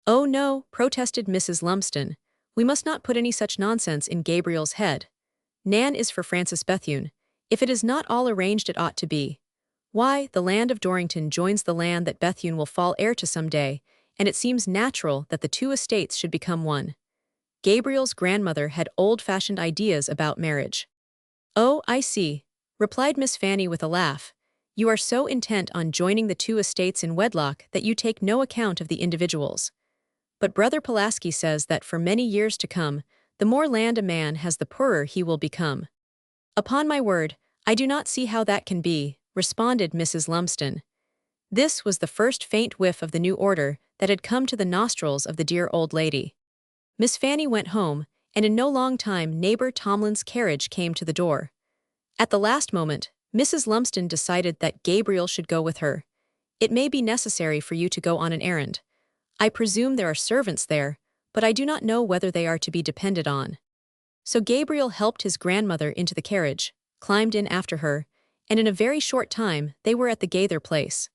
"Oh no," protested Mrs. Lumsden. "We must not put any such nonsense in Gabriel's head. Nan is for Francis Bethune. If it is not all arranged, it ought to be. Why, the land of Dorrington joins the land that Bethune will fall heir to some day, and it seems natural that the two estates should become one." Gabriel's grandmother had old-fashioned ideas about marriage. "Oh, I see," replied Miss Fanny with a laugh. "You are so intent on joining the two estates in wedlock that you take no account of the individuals. But Brother Pulaski says that for many years to come, the more land a man has the poorer he will become." "Upon my word, I do not see how that can be," responded Mrs. Lumsden. This was the first faint whiff of the new order that had come to the nostrils of the dear old lady. Miss Fanny went home, and in no long time neighbor Tomlin's carriage came to the door. At the last moment, Mrs. Lumsden decided that Gabriel should go with her. "It may be necessary for you to go on an errand. I presume there are servants there, but I do not know whether they are to be depended on." So Gabriel helped his grandmother into the carriage, climbed in after her, and in a very short time they were at the Gaither place.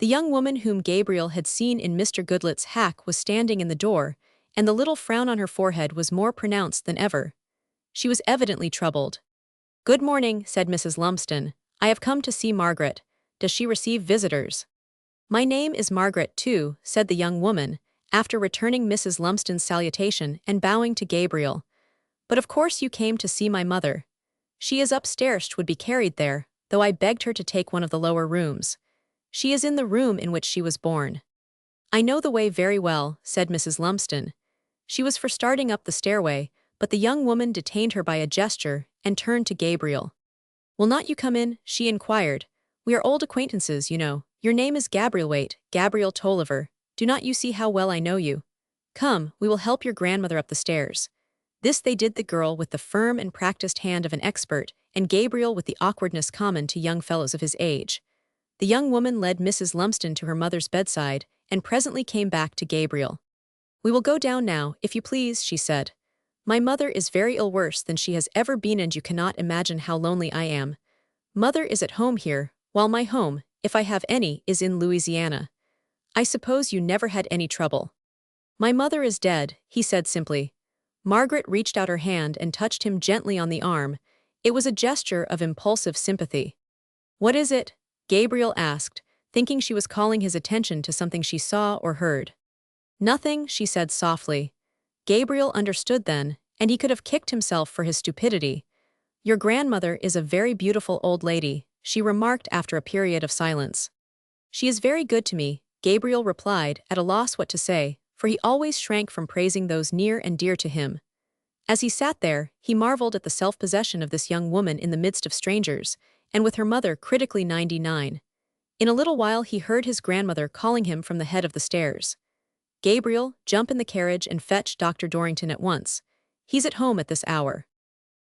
The young woman whom Gabriel had seen in Mr. Goodlet's hack was standing in the door, and the little frown on her forehead was more pronounced than ever. She was evidently troubled. "Good morning," said Mrs. Lumsden. "I have come to see Margaret. Does she receive visitors?" "My name is Margaret, too," said the young woman, after returning Mrs. Lumsden's salutation and bowing to Gabriel. "But of course you came to see my mother. She is upstairs, would be carried there, though I begged her to take one of the lower rooms. She is in the room in which she was born." "I know the way very well," said Mrs. Lumsden. She was for starting up the stairway, but the young woman detained her by a gesture and turned to Gabriel. "Will not you come in?" she inquired. "We are old acquaintances, you know. Your name is Gabriel Tolliver. Do not you see how well I know you? Come, we will help your grandmother up the stairs." This they did, the girl with the firm and practiced hand of an expert, and Gabriel with the awkwardness common to young fellows of his age. The young woman led Mrs. Lumsden to her mother's bedside, and presently came back to Gabriel. "We will go down now, if you please," she said. "My mother is very ill, worse than she has ever been, and you cannot imagine how lonely I am. Mother is at home here, while my home, if I have any, is in Louisiana. I suppose you never had any trouble." "My mother is dead," he said simply. Margaret reached out her hand and touched him gently on the arm. It was a gesture of impulsive sympathy. "What is it?" Gabriel asked, thinking she was calling his attention to something she saw or heard. "Nothing," she said softly. Gabriel understood then, and he could have kicked himself for his stupidity. "Your grandmother is a very beautiful old lady," she remarked after a period of silence. "She is very good to me," Gabriel replied, at a loss what to say, for he always shrank from praising those near and dear to him. As he sat there, he marveled at the self-possession of this young woman in the midst of strangers, and with her mother critically 99. In a little while he heard his grandmother calling him from the head of the stairs. "Gabriel, jump in the carriage and fetch Dr. Dorrington at once. He's at home at this hour."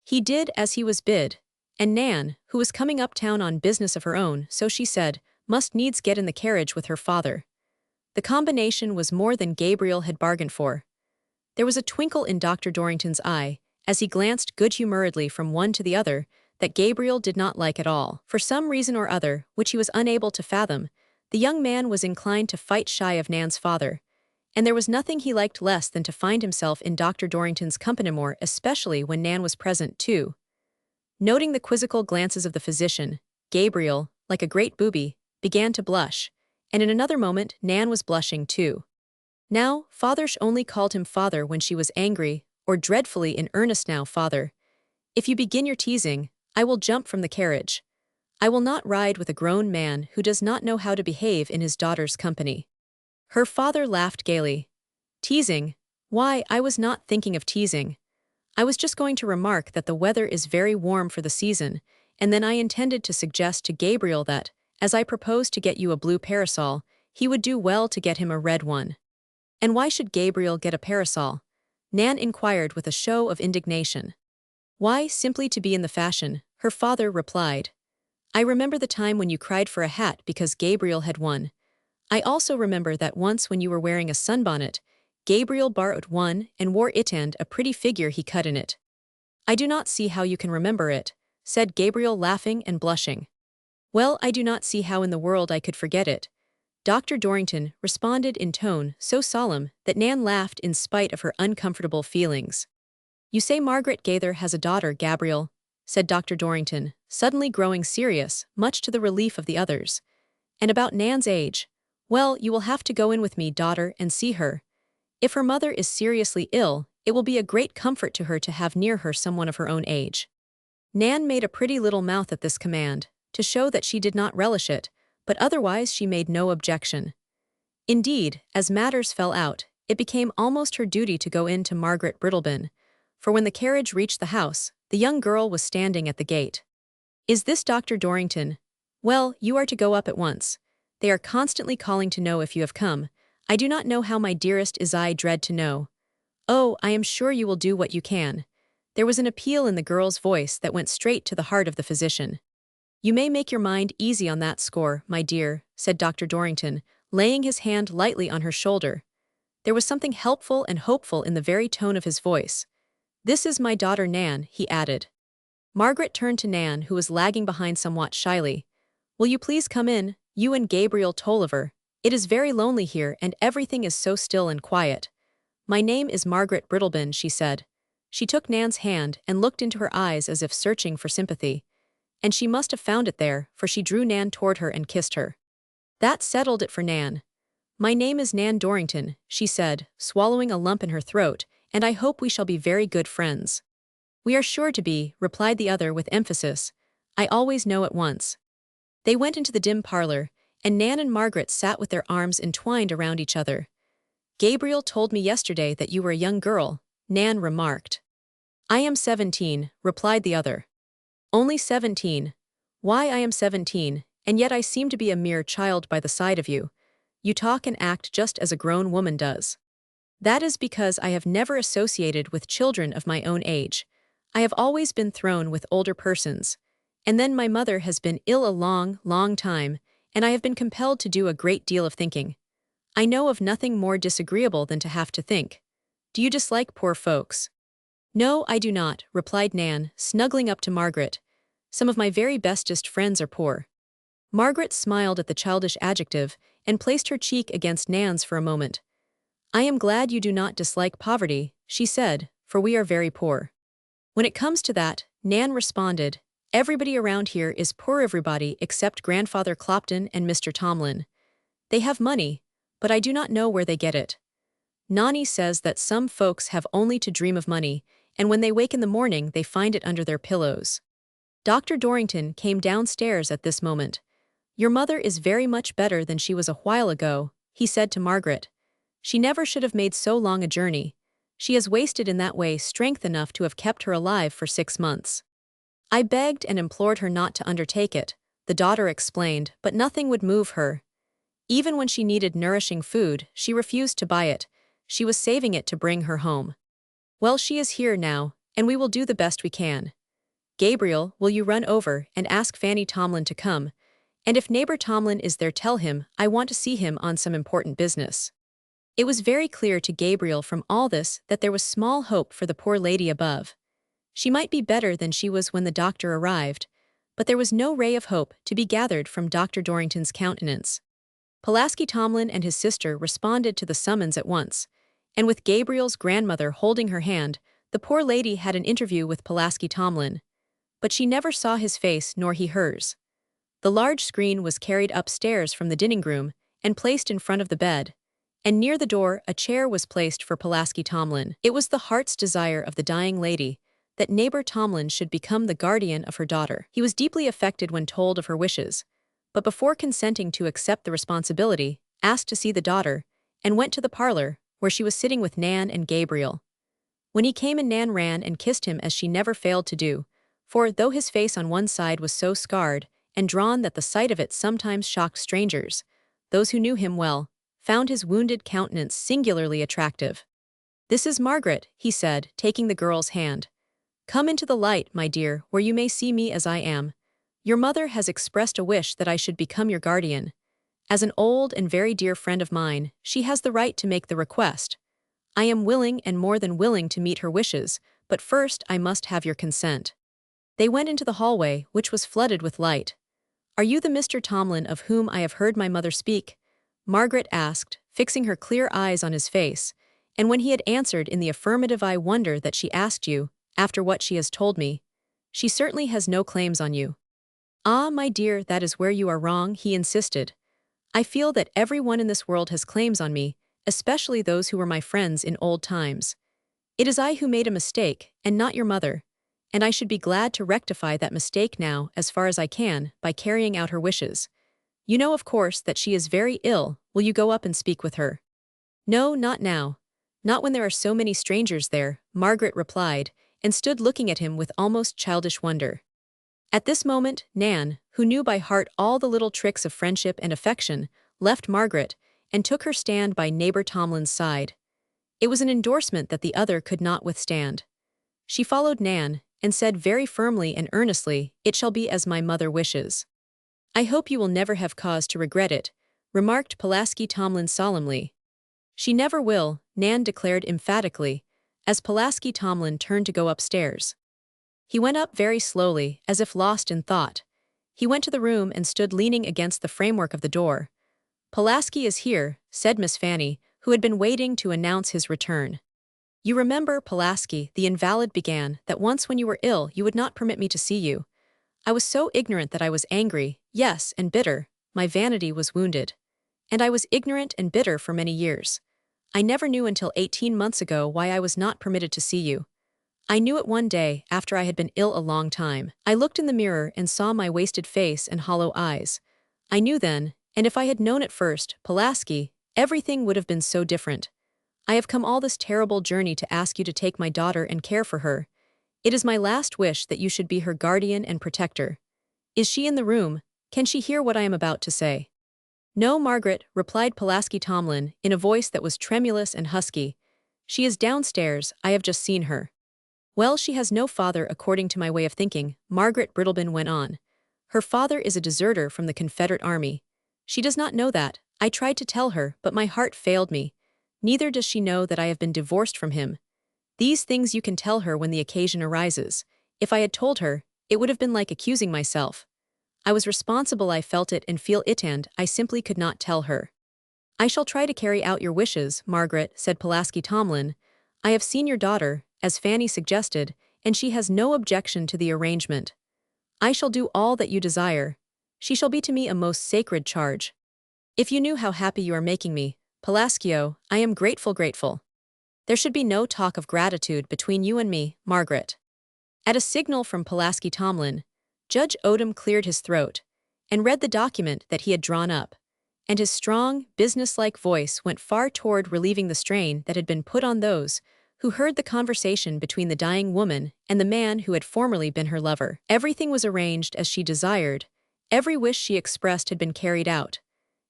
He did as he was bid, and Nan, who was coming uptown on business of her own, so she said, must needs get in the carriage with her father. The combination was more than Gabriel had bargained for. There was a twinkle in Dr. Dorrington's eye, as he glanced good-humoredly from one to the other, that Gabriel did not like at all. For some reason or other, which he was unable to fathom, the young man was inclined to fight shy of Nan's father, and there was nothing he liked less than to find himself in Dr. Dorrington's company, more especially when Nan was present too. Noting the quizzical glances of the physician, Gabriel, like a great booby, began to blush, and in another moment Nan was blushing too. Now, father only called him father when she was angry, or dreadfully in earnest. "Now, father, if you begin your teasing, I will jump from the carriage. I will not ride with a grown man who does not know how to behave in his daughter's company." Her father laughed gaily. Teasing? Why, I was not thinking of teasing. I was just going to remark that the weather is very warm for the season, and then I intended to suggest to Gabriel that, as I proposed to get you a blue parasol, he would do well to get him a red one. And why should Gabriel get a parasol? Nan inquired with a show of indignation. Why, simply to be in the fashion, her father replied. I remember the time when you cried for a hat because Gabriel had one. I also remember that once when you were wearing a sunbonnet, Gabriel borrowed one and wore it and a pretty figure he cut in it. I do not see how you can remember it, said Gabriel laughing and blushing. Well, I do not see how in the world I could forget it. Dr. Dorrington responded in tone so solemn that Nan laughed in spite of her uncomfortable feelings. You say Margaret Gaither has a daughter, Gabriel, said Dr. Dorrington, suddenly growing serious, much to the relief of the others. And about Nan's age. Well, you will have to go in with me, daughter, and see her. If her mother is seriously ill, it will be a great comfort to her to have near her someone of her own age. Nan made a pretty little mouth at this command, to show that she did not relish it, but otherwise she made no objection. Indeed, as matters fell out, it became almost her duty to go in to Margaret Brittlebin, for when the carriage reached the house, the young girl was standing at the gate. Is this Dr. Dorrington? Well, you are to go up at once. They are constantly calling to know if you have come. I do not know how, my dearest, is I dread to know. Oh, I am sure you will do what you can. There was an appeal in the girl's voice that went straight to the heart of the physician. You may make your mind easy on that score, my dear, said Dr. Dorrington, laying his hand lightly on her shoulder. There was something helpful and hopeful in the very tone of his voice. This is my daughter Nan, he added. Margaret turned to Nan, who was lagging behind somewhat shyly. Will you please come in, you and Gabriel Tolliver? It is very lonely here and everything is so still and quiet. My name is Margaret Brittlebin, she said. She took Nan's hand and looked into her eyes as if searching for sympathy. And she must have found it there, for she drew Nan toward her and kissed her. That settled it for Nan. My name is Nan Dorrington, she said, swallowing a lump in her throat, and I hope we shall be very good friends. We are sure to be, replied the other with emphasis. I always know at once. They went into the dim parlor, and Nan and Margaret sat with their arms entwined around each other. Gabriel told me yesterday that you were a young girl, Nan remarked. I am 17, replied the other. Only 17. Why, I am 17, and yet I seem to be a mere child by the side of you. You talk and act just as a grown woman does. That is because I have never associated with children of my own age. I have always been thrown with older persons. And then my mother has been ill a long, long time, and I have been compelled to do a great deal of thinking. I know of nothing more disagreeable than to have to think. Do you dislike poor folks? No, I do not, replied Nan, snuggling up to Margaret. Some of my very bestest friends are poor. Margaret smiled at the childish adjective and placed her cheek against Nan's for a moment. I am glad you do not dislike poverty, she said, for we are very poor. When it comes to that, Nan responded, everybody around here is poor, everybody except Grandfather Clopton and Mr. Tomlin. They have money, but I do not know where they get it. Nani says that some folks have only to dream of money, and when they wake in the morning they find it under their pillows. Dr. Dorrington came downstairs at this moment. Your mother is very much better than she was a while ago, he said to Margaret. She never should have made so long a journey. She has wasted in that way strength enough to have kept her alive for 6 months. I begged and implored her not to undertake it, the daughter explained, but nothing would move her. Even when she needed nourishing food, she refused to buy it. She was saving it to bring her home. Well, she is here now, and we will do the best we can. Gabriel, will you run over and ask Fanny Tomlin to come? And if neighbor Tomlin is there, tell him I want to see him on some important business. It was very clear to Gabriel from all this that there was small hope for the poor lady above. She might be better than she was when the doctor arrived, but there was no ray of hope to be gathered from Dr. Dorrington's countenance. Pulaski Tomlin and his sister responded to the summons at once, and with Gabriel's grandmother holding her hand, the poor lady had an interview with Pulaski Tomlin. But she never saw his face nor he hers. The large screen was carried upstairs from the dining room and placed in front of the bed, and near the door a chair was placed for Pulaski Tomlin. It was the heart's desire of the dying lady that neighbor Tomlin should become the guardian of her daughter. He was deeply affected when told of her wishes, but before consenting to accept the responsibility, asked to see the daughter, and went to the parlor, where she was sitting with Nan and Gabriel. When he came in, Nan ran and kissed him as she never failed to do, for though his face on one side was so scarred and drawn that the sight of it sometimes shocked strangers, those who knew him well found his wounded countenance singularly attractive. "This is Margaret," he said, taking the girl's hand. "Come into the light, my dear, where you may see me as I am. Your mother has expressed a wish that I should become your guardian. As an old and very dear friend of mine, she has the right to make the request. I am willing and more than willing to meet her wishes, but first I must have your consent." They went into the hallway, which was flooded with light. "Are you the Mr. Tomlin of whom I have heard my mother speak?" Margaret asked, fixing her clear eyes on his face, and when he had answered in the affirmative, "I wonder that she asked you, after what she has told me. She certainly has no claims on you." "Ah, my dear, that is where you are wrong," he insisted. "I feel that everyone in this world has claims on me, especially those who were my friends in old times. It is I who made a mistake, and not your mother, and I should be glad to rectify that mistake now as far as I can by carrying out her wishes. You know, of course, that she is very ill. Will you go up and speak with her?" "No, not now. Not when there are so many strangers there," Margaret replied, and stood looking at him with almost childish wonder. At this moment, Nan, who knew by heart all the little tricks of friendship and affection, left Margaret and took her stand by neighbor Tomlin's side. It was an endorsement that the other could not withstand. She followed Nan and said very firmly and earnestly, "It shall be as my mother wishes." "I hope you will never have cause to regret it," remarked Pulaski Tomlin solemnly. "She never will," Nan declared emphatically, as Pulaski Tomlin turned to go upstairs. He went up very slowly, as if lost in thought. He went to the room and stood leaning against the framework of the door. "Pulaski is here," said Miss Fanny, who had been waiting to announce his return. "You remember, Pulaski," the invalid began, "that once when you were ill you would not permit me to see you. I was so ignorant that I was angry, yes, and bitter. My vanity was wounded. And I was ignorant and bitter for many years. I never knew until 18 months ago why I was not permitted to see you. I knew it one day, after I had been ill a long time. I looked in the mirror and saw my wasted face and hollow eyes. I knew then, and if I had known at first, Pulaski, everything would have been so different. I have come all this terrible journey to ask you to take my daughter and care for her. It is my last wish that you should be her guardian and protector. Is she in the room? Can she hear what I am about to say?" "No, Margaret," replied Pulaski Tomlin, in a voice that was tremulous and husky. "She is downstairs. I have just seen her." "Well, she has no father according to my way of thinking," Margaret Brittlebin went on. "Her father is a deserter from the Confederate Army. She does not know that. I tried to tell her, but my heart failed me. Neither does she know that I have been divorced from him. These things you can tell her when the occasion arises. If I had told her, it would have been like accusing myself. I was responsible, I felt it and feel it, and I simply could not tell her." "I shall try to carry out your wishes, Margaret," said Pulaski Tomlin. "I have seen your daughter, as Fanny suggested, and she has no objection to the arrangement. I shall do all that you desire. She shall be to me a most sacred charge. If you knew how happy you are making me, Pulaskio, I am grateful. There should be no talk of gratitude between you and me, Margaret." At a signal from Pulaski Tomlin, Judge Odom cleared his throat and read the document that he had drawn up, and his strong, businesslike voice went far toward relieving the strain that had been put on those who heard the conversation between the dying woman and the man who had formerly been her lover. Everything was arranged as she desired, every wish she expressed had been carried out.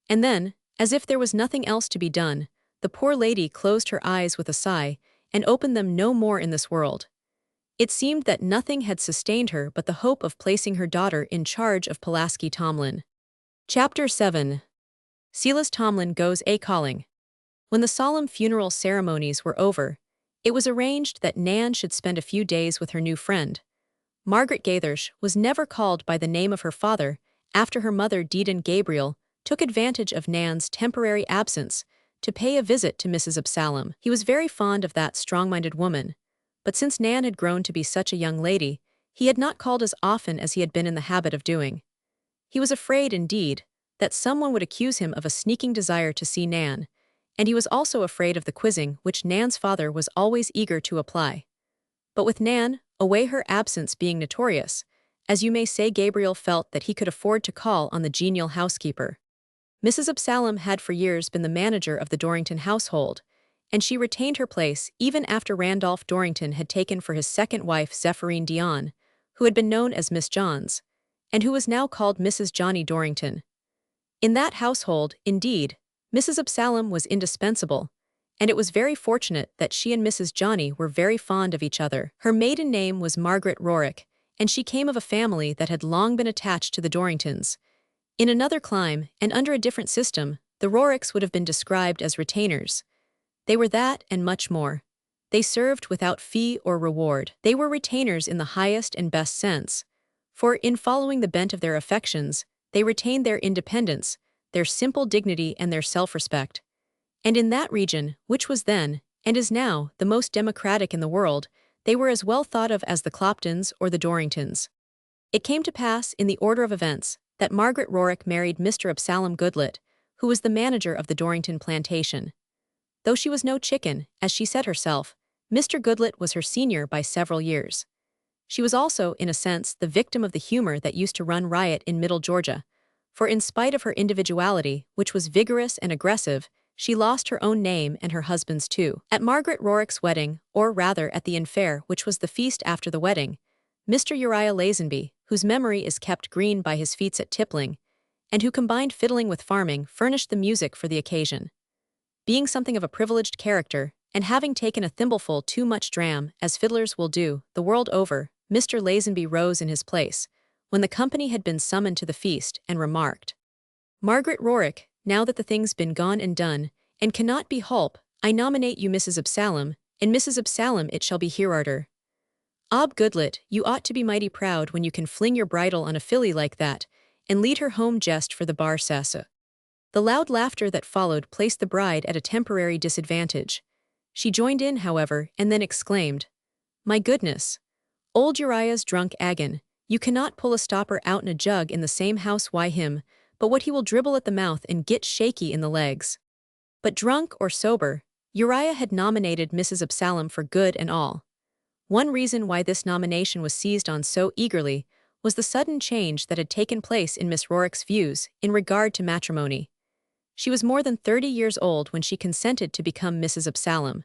And then, as if there was nothing else to be done, the poor lady closed her eyes with a sigh and opened them no more in this world. It seemed that nothing had sustained her but the hope of placing her daughter in charge of Pulaski Tomlin. Chapter 7. Silas Tomlin Goes A-Calling. When the solemn funeral ceremonies were over, it was arranged that Nan should spend a few days with her new friend. Margaret Gaithersh was never called by the name of her father after her mother Deedon Gabriel took advantage of Nan's temporary absence to pay a visit to Mrs. Absalom. He was very fond of that strong-minded woman, but since Nan had grown to be such a young lady, he had not called as often as he had been in the habit of doing. He was afraid, indeed, that someone would accuse him of a sneaking desire to see Nan, and he was also afraid of the quizzing which Nan's father was always eager to apply. But with Nan, away, her absence being notorious, as you may say, Gabriel felt that he could afford to call on the genial housekeeper. Mrs. Absalom had for years been the manager of the Dorrington household, and she retained her place even after Randolph Dorrington had taken for his second wife Zephyrine Dion, who had been known as Miss Johns, and who was now called Mrs. Johnny Dorrington. In that household, indeed, Mrs. Absalom was indispensable, and it was very fortunate that she and Mrs. Johnny were very fond of each other. Her maiden name was Margaret Rorick, and she came of a family that had long been attached to the Dorringtons. In another clime, and under a different system, the Roricks would have been described as retainers. They were that and much more. They served without fee or reward. They were retainers in the highest and best sense, for in following the bent of their affections, they retained their independence, their simple dignity and their self-respect. And in that region, which was then, and is now, the most democratic in the world, they were as well thought of as the Cloptons or the Dorringtons. It came to pass, in the order of events, that Margaret Rorick married Mr. Absalom Goodlet, who was the manager of the Dorrington plantation. Though she was no chicken, as she said herself, Mr. Goodlet was her senior by several years. She was also, in a sense, the victim of the humor that used to run riot in Middle Georgia, for in spite of her individuality, which was vigorous and aggressive, she lost her own name and her husband's too. At Margaret Rorick's wedding, or rather at the infare which was the feast after the wedding, Mr. Uriah Lazenby, whose memory is kept green by his feats at tippling, and who combined fiddling with farming, furnished the music for the occasion. Being something of a privileged character, and having taken a thimbleful too much dram, as fiddlers will do, the world over, Mr. Lazenby rose in his place, when the company had been summoned to the feast, and remarked, "Margaret Rorick, now that the thing's been gone and done, and cannot be holp, I nominate you Mrs. Absalom, and Mrs. Absalom it shall be herearter. Ob Goodlet, you ought to be mighty proud when you can fling your bridle on a filly like that, and lead her home just for the bar sassa." The loud laughter that followed placed the bride at a temporary disadvantage. She joined in, however, and then exclaimed, "My goodness! Old Uriah's drunk agon, you cannot pull a stopper out in a jug in the same house why him, but what he will dribble at the mouth and git shaky in the legs." But drunk or sober, Uriah had nominated Mrs. Absalom for good and all. One reason why this nomination was seized on so eagerly was the sudden change that had taken place in Miss Rorick's views in regard to matrimony. She was more than 30 years old when she consented to become Mrs. Absalom.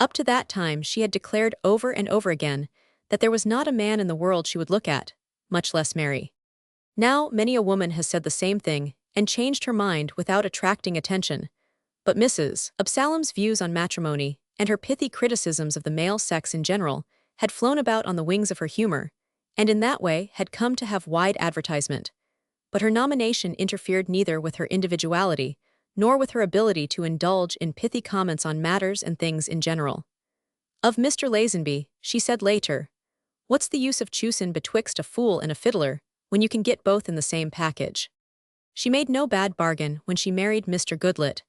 Up to that time she had declared over and over again that there was not a man in the world she would look at, much less marry. Now many a woman has said the same thing and changed her mind without attracting attention, but Mrs. Absalom's views on matrimony and her pithy criticisms of the male sex in general had flown about on the wings of her humor, and in that way had come to have wide advertisement. But her nomination interfered neither with her individuality, nor with her ability to indulge in pithy comments on matters and things in general. Of Mr. Lazenby, she said later, "What's the use of choosin' betwixt a fool and a fiddler, when you can get both in the same package?" She made no bad bargain when she married Mr. Goodlet.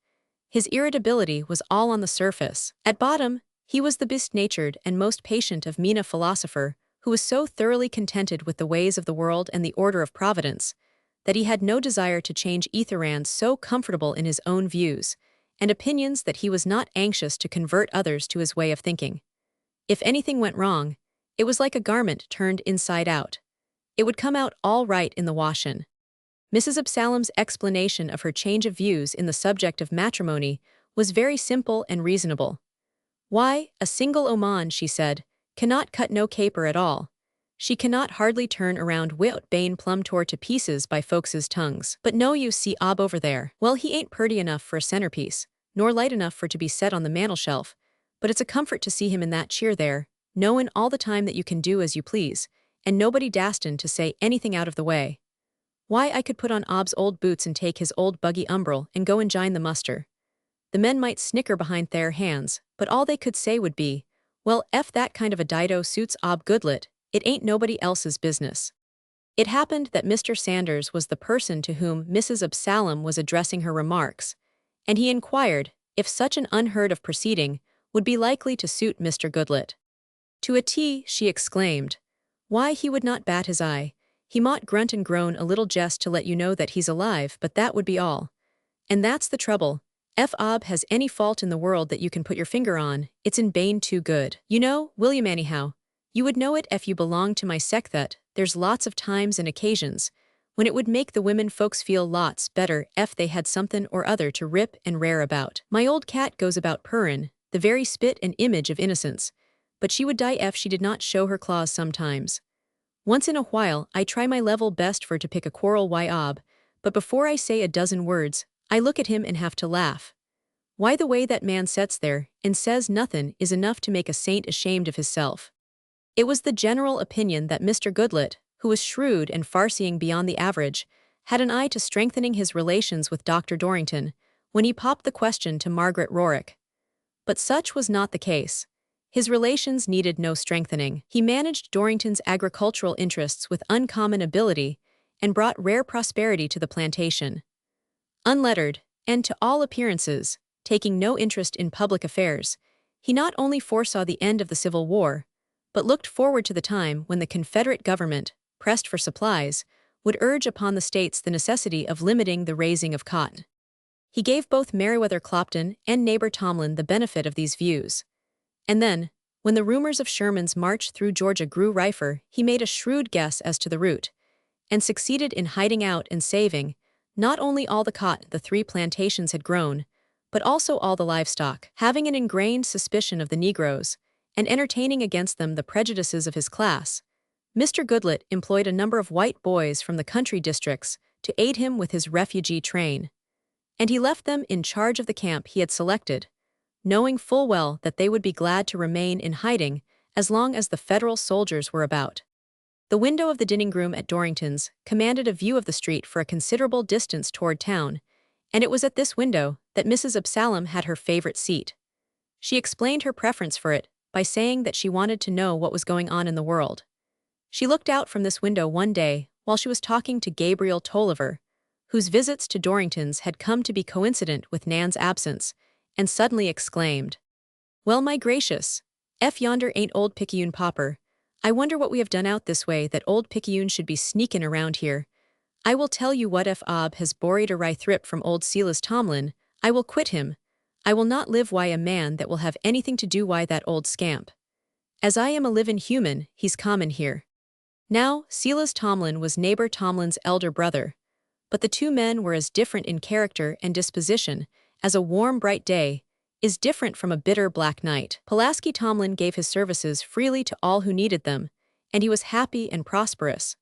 His irritability was all on the surface. At bottom, he was the best-natured and most patient of Mina philosopher, who was so thoroughly contented with the ways of the world and the order of Providence, that he had no desire to change Etherans so comfortable in his own views, and opinions that he was not anxious to convert others to his way of thinking. If anything went wrong, it was like a garment turned inside out. It would come out all right in the wash-in. Mrs. Absalom's explanation of her change of views in the subject of matrimony was very simple and reasonable. "Why, a single oman," she said, "cannot cut no caper at all. She cannot hardly turn around wit bane plum tore to pieces by folks's tongues. But no you see Ob over there. Well, he ain't purty enough for a centerpiece, nor light enough for to be set on the mantelshelf, but it's a comfort to see him in that cheer there, knowin' all the time that you can do as you please, and nobody dastin' to say anything out of the way. Why, I could put on Ob's old boots and take his old buggy umbrel and go and jine the muster. The men might snicker behind their hands, but all they could say would be, well, ef that kind of a dido suits Ob Goodlet, it ain't nobody else's business." It happened that Mr. Sanders was the person to whom Mrs. Absalom was addressing her remarks, and he inquired if such an unheard-of proceeding would be likely to suit Mr. Goodlet. "To a T," she exclaimed. "Why, he would not bat his eye. He mought grunt and groan a little jest to let you know that he's alive, but that would be all. And that's the trouble. If Ob has any fault in the world that you can put your finger on, it's in bane too good. You know, William anyhow, you would know it if you belonged to my sect that there's lots of times and occasions when it would make the women folks feel lots better ef they had something or other to rip and rare about. My old cat goes about purrin', the very spit and image of innocence, but she would die ef she did not show her claws sometimes. Once in a while, I try my level best for to pick a quarrel why ob, but before I say a dozen words, I look at him and have to laugh. Why the way that man sets there and says nothin' is enough to make a saint ashamed of hisself. It was the general opinion that Mr. Goodlet, who was shrewd and far-seeing beyond the average, had an eye to strengthening his relations with Dr. Dorrington, when he popped the question to Margaret Rorick. But such was not the case. His relations needed no strengthening. He managed Dorrington's agricultural interests with uncommon ability and brought rare prosperity to the plantation. Unlettered, and to all appearances, taking no interest in public affairs, he not only foresaw the end of the Civil War, but looked forward to the time when the Confederate government, pressed for supplies, would urge upon the states the necessity of limiting the raising of cotton. He gave both Meriwether Clopton and neighbor Tomlin the benefit of these views. And then, when the rumors of Sherman's march through Georgia grew rifer, he made a shrewd guess as to the route, and succeeded in hiding out and saving not only all the cotton the 3 plantations had grown, but also all the livestock. Having an ingrained suspicion of the Negroes, and entertaining against them the prejudices of his class, Mr. Goodlet employed a number of white boys from the country districts to aid him with his refugee train. And he left them in charge of the camp he had selected, knowing full well that they would be glad to remain in hiding as long as the Federal soldiers were about. The window of the dining room at Dorrington's commanded a view of the street for a considerable distance toward town, and it was at this window that Mrs. Absalom had her favorite seat. She explained her preference for it by saying that she wanted to know what was going on in the world. She looked out from this window one day while she was talking to Gabriel Tolliver, whose visits to Dorrington's had come to be coincident with Nan's absence, and suddenly exclaimed, "Well, my gracious, ef yonder ain't old Picayune Popper. I wonder what we have done out this way that old Picayune should be sneakin' around here. I will tell you what, ef Ob has borried a rye thrip from old Silas Tomlin, I will quit him. I will not live why a man that will have anything to do why that old scamp. As I am a livin' human, he's common here." Now, Silas Tomlin was neighbor Tomlin's elder brother, but the 2 men were as different in character and disposition as a warm, bright day is different from a bitter black night. Pulaski Tomlin gave his services freely to all who needed them, and he was happy and prosperous,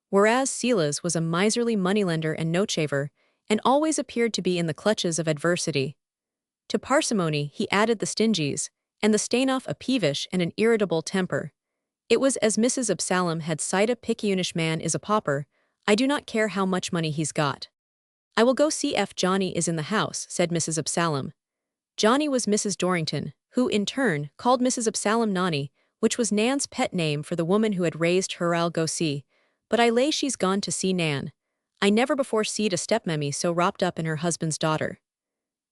whereas Silas was a miserly moneylender and note-shaver, and always appeared to be in the clutches of adversity. To parsimony he added the stingies, and the stain-off a peevish and an irritable temper. It was as Mrs. Absalom had sighed, "A Picayunish man is a pauper, I do not care how much money he's got." "I will go see if Johnny is in the house," said Mrs. Absalom. Johnny was Mrs. Dorrington, who, in turn, called Mrs. Absalom Nonny, which was Nan's pet name for the woman who had raised her. "I'll go see, but I lay she's gone to see Nan. I never before seed a stepmammy so wrapped up in her husband's daughter."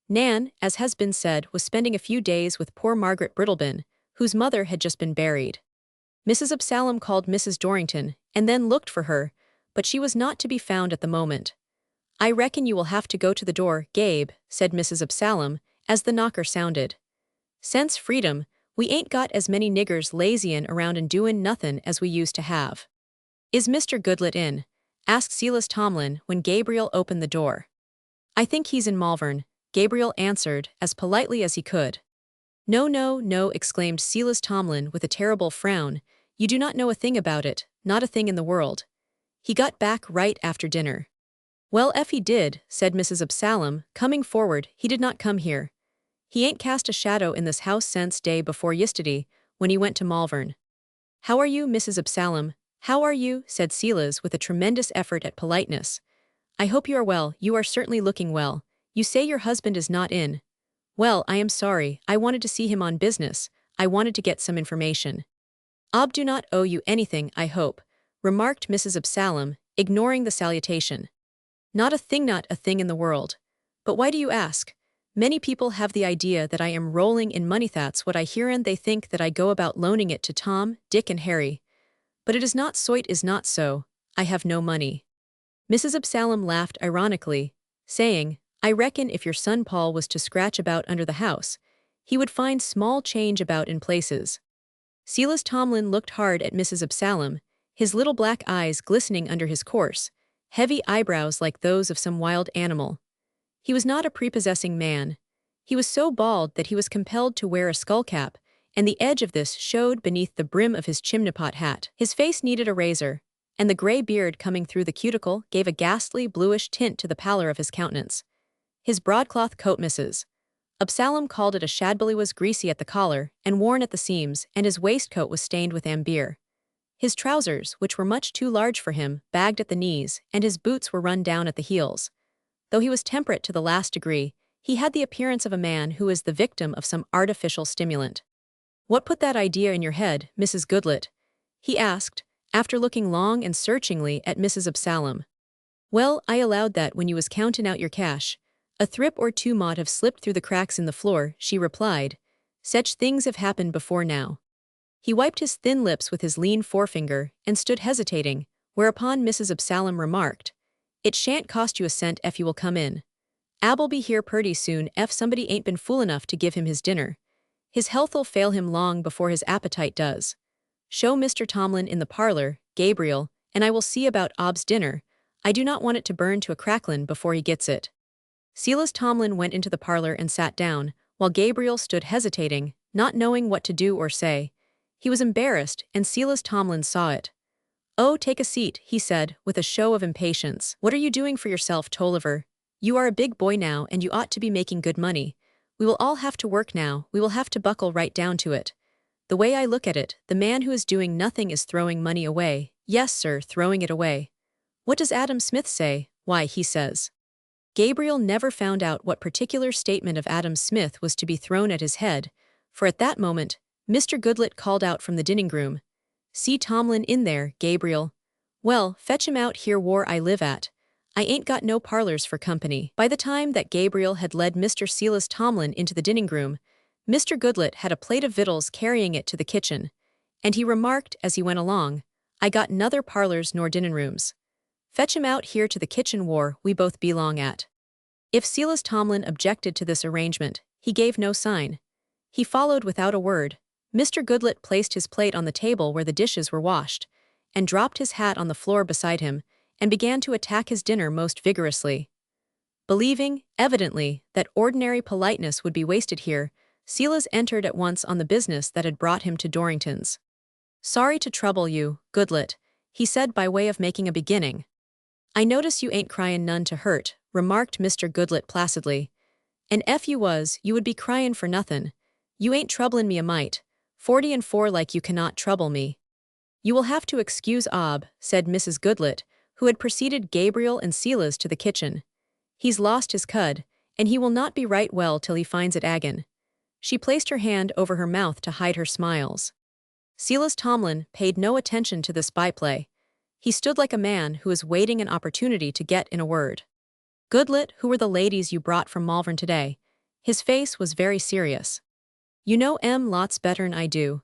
Nan, as has been said, was spending a few days with poor Margaret Brittlebin, whose mother had just been buried. Mrs. Absalom called Mrs. Dorrington, and then looked for her, but she was not to be found at the moment. "I reckon you will have to go to the door, Gabe," said Mrs. Absalom, as the knocker sounded. "Sense freedom, we ain't got as many niggers lazyin' around and doin' nothin' as we used to have." "Is Mr. Goodlet in?" asked Silas Tomlin when Gabriel opened the door. "I think he's in Malvern," Gabriel answered as politely as he could. "No, no, no," exclaimed Silas Tomlin with a terrible frown. "You do not know a thing about it, not a thing in the world. He got back right after dinner." "Well, ef he did," said Mrs. Absalom, coming forward, "he did not come here. He ain't cast a shadow in this house since day before yistiddy, when he went to Malvern." "How are you, Mrs. Absalom? How are you?" said Silas with a tremendous effort at politeness. "I hope you are well. You are certainly looking well. You say your husband is not in. Well, I am sorry. I wanted to see him on business. I wanted to get some information." "Ob do not owe you anything, I hope," remarked Mrs. Absalom, ignoring the salutation. Not a thing in the world. But why do you ask? Many people have the idea that I am rolling in money. That's what I hear, and they think that I go about loaning it to Tom, Dick, and Harry. But it is not so. It is not so. I have no money." Mrs. Absalom laughed ironically, saying, "I reckon if your son Paul was to scratch about under the house, he would find small change about in places." Silas Tomlin looked hard at Mrs. Absalom, his little black eyes glistening under his coarse, heavy eyebrows like those of some wild animal. He was not a prepossessing man. He was so bald that he was compelled to wear a skullcap, and the edge of this showed beneath the brim of his chimney-pot hat. His face needed a razor, and the gray beard coming through the cuticle gave a ghastly bluish tint to the pallor of his countenance. His broadcloth coat Mrs. Absalom called it a shadbelly was greasy at the collar and worn at the seams, and his waistcoat was stained with amber. His trousers, which were much too large for him, bagged at the knees, and his boots were run down at the heels. Though he was temperate to the last degree, he had the appearance of a man who is the victim of some artificial stimulant. "What put that idea in your head, Mrs. Goodlet?" he asked, after looking long and searchingly at Mrs. Absalom. "Well, I allowed that when you was countin' out your cash. A thrip or two might have slipped through the cracks in the floor," she replied. "Sech things have happened before now." He wiped his thin lips with his lean forefinger and stood hesitating, whereupon Mrs. Absalom remarked, "It shan't cost you a cent ef you will come in. Ab'll be here purty soon ef somebody ain't been fool enough to give him his dinner. His health'll fail him long before his appetite does. Show Mr. Tomlin in the parlor, Gabriel, and I will see about Ob's dinner. I do not want it to burn to a cracklin' before he gets it." Silas Tomlin went into the parlor and sat down, while Gabriel stood hesitating, not knowing what to do or say. He was embarrassed, and Silas Tomlin saw it. "Oh, take a seat," he said, with a show of impatience. "What are you doing for yourself, Tolliver? You are a big boy now, and you ought to be making good money. We will all have to work now, we will have to buckle right down to it. The way I look at it, the man who is doing nothing is throwing money away. Yes, sir, throwing it away. What does Adam Smith say? Why, he says—" Gabriel never found out what particular statement of Adam Smith was to be thrown at his head, for at that moment, Mr. Goodlet called out from the dining room, "See Tomlin in there, Gabriel. Well, fetch him out here where I live at. I ain't got no parlors for company." By the time that Gabriel had led Mr. Silas Tomlin into the dining room, Mr. Goodlet had a plate of victuals carrying it to the kitchen, and he remarked as he went along, "I got nother parlors nor dinner rooms. Fetch him out here to the kitchen where we both belong at." If Silas Tomlin objected to this arrangement, he gave no sign. He followed without a word. Mr. Goodlet placed his plate on the table where the dishes were washed, and dropped his hat on the floor beside him, and began to attack his dinner most vigorously. Believing, evidently, that ordinary politeness would be wasted here, Silas entered at once on the business that had brought him to Dorrington's. "Sorry to trouble you, Goodlet," he said by way of making a beginning. "I notice you ain't cryin' none to hurt," remarked Mr. Goodlet placidly. "And ef you was, you would be cryin' for nothin'. You ain't troublin' me a mite. 40 and 4 like you cannot trouble me." "You will have to excuse Ob," said Mrs. Goodlet, who had preceded Gabriel and Silas to the kitchen. "He's lost his cud, and he will not be right well till he finds it agin." She placed her hand over her mouth to hide her smiles. Silas Tomlin paid no attention to this byplay. He stood like a man who is waiting an opportunity to get in a word. "Goodlet, who were the ladies you brought from Malvern today?" His face was very serious. "You know lots better'n I do.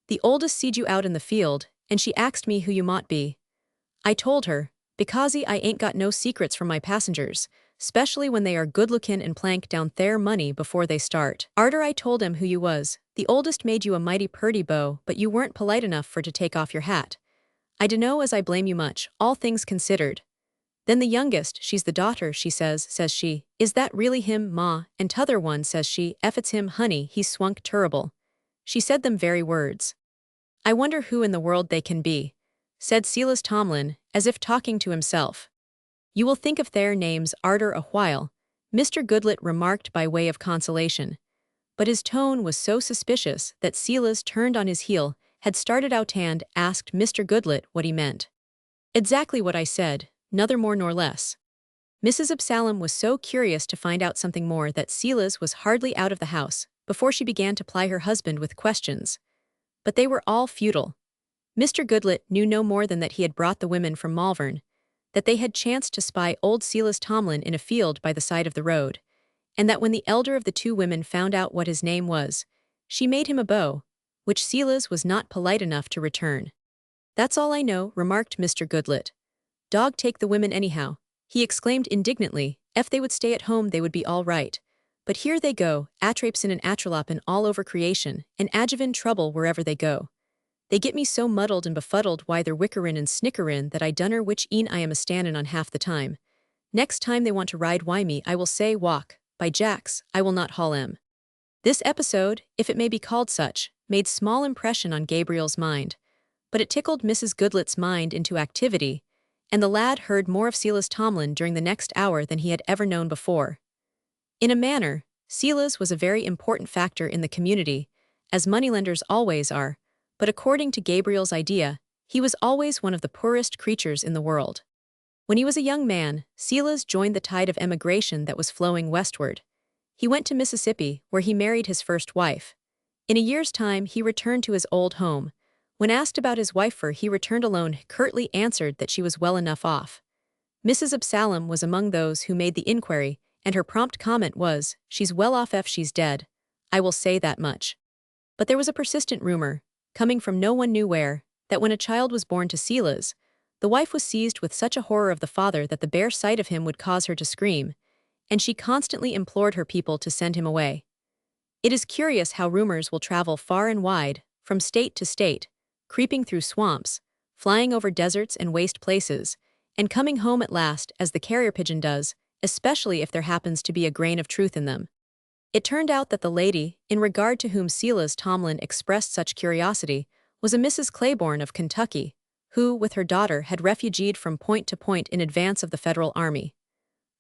The oldest seed you out in the field, and she asked me who you mought be. I told her, becausie I ain't got no secrets from my passengers, specially when they are good-lookin' and plank down their money before they start. Arter I told him who you was, the oldest made you a mighty purty bow, but you weren't polite enough for to take off your hat. I dunno as I blame you much, all things considered. Then the youngest, she's the daughter, she says she, 'Is that really him, ma?' And t'other one, says she, 'Ef it's him, honey, he's swunk turrible.' She said them very words." "I wonder who in the world they can be," said Silas Tomlin, as if talking to himself. "You will think of their names arter a while," Mr. Goodlet remarked by way of consolation. But his tone was so suspicious that Silas turned on his heel, had started out and asked Mr. Goodlet what he meant. "Exactly what I said, nother more nor less." Mrs. Absalom was so curious to find out something more that Silas was hardly out of the house before she began to ply her husband with questions. But they were all futile. Mr. Goodlet knew no more than that he had brought the women from Malvern, that they had chanced to spy old Silas Tomlin in a field by the side of the road, and that when the elder of the two women found out what his name was, she made him a bow, which Silas was not polite enough to return. "That's all I know," remarked Mr. Goodlet. "Dog take the women anyhow," he exclaimed indignantly. "Ef they would stay at home they would be all right. But here they go, atrapsin' and atrolopin' all over creation, and agivin' trouble wherever they go. They get me so muddled and befuddled why they're wickerin' and snickerin' that I dunner which een I am a-standin' on half the time. Next time they want to ride why me I will say walk, by jacks, I will not haul 'em. This episode, if it may be called such, made small impression on Gabriel's mind, but it tickled Mrs. Goodlet's mind into activity, and the lad heard more of Silas Tomlin during the next hour than he had ever known before. In a manner, Silas was a very important factor in the community, as moneylenders always are, but according to Gabriel's idea, he was always one of the poorest creatures in the world. When he was a young man, Silas joined the tide of emigration that was flowing westward. He went to Mississippi, where he married his first wife. In a year's time, he returned to his old home. When asked about his wife, he returned alone, curtly answered that she was well enough off. Mrs. Absalom was among those who made the inquiry, and her prompt comment was, "She's well off if she's dead. I will say that much." But there was a persistent rumor, coming from no one knew where, that when a child was born to Silas, the wife was seized with such a horror of the father that the bare sight of him would cause her to scream, and she constantly implored her people to send him away. It is curious how rumors will travel far and wide, from state to state, creeping through swamps, flying over deserts and waste places, and coming home at last as the carrier pigeon does, especially if there happens to be a grain of truth in them. It turned out that the lady, in regard to whom Silas Tomlin expressed such curiosity, was a Mrs. Claiborne of Kentucky, who, with her daughter, had refugeed from point to point in advance of the Federal Army.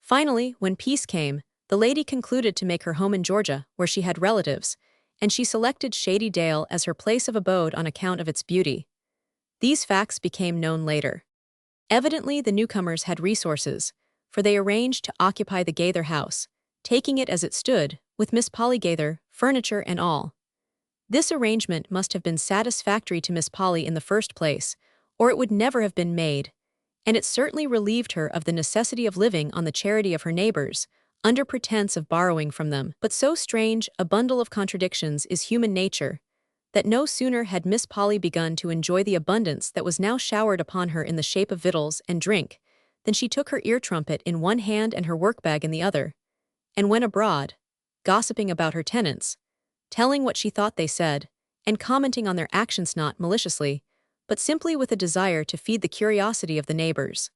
Finally, when peace came, the lady concluded to make her home in Georgia, where she had relatives, and she selected Shady Dale as her place of abode on account of its beauty. These facts became known later. Evidently, the newcomers had resources, for they arranged to occupy the Gaither house, taking it as it stood, with Miss Polly Gaither, furniture and all. This arrangement must have been satisfactory to Miss Polly in the first place, or it would never have been made, and it certainly relieved her of the necessity of living on the charity of her neighbors, under pretense of borrowing from them. But so strange a bundle of contradictions is human nature, that no sooner had Miss Polly begun to enjoy the abundance that was now showered upon her in the shape of victuals and drink, than she took her ear-trumpet in one hand and her work-bag in the other, and went abroad, gossiping about her tenants, telling what she thought they said, and commenting on their actions not maliciously, but simply with a desire to feed the curiosity of the neighbors.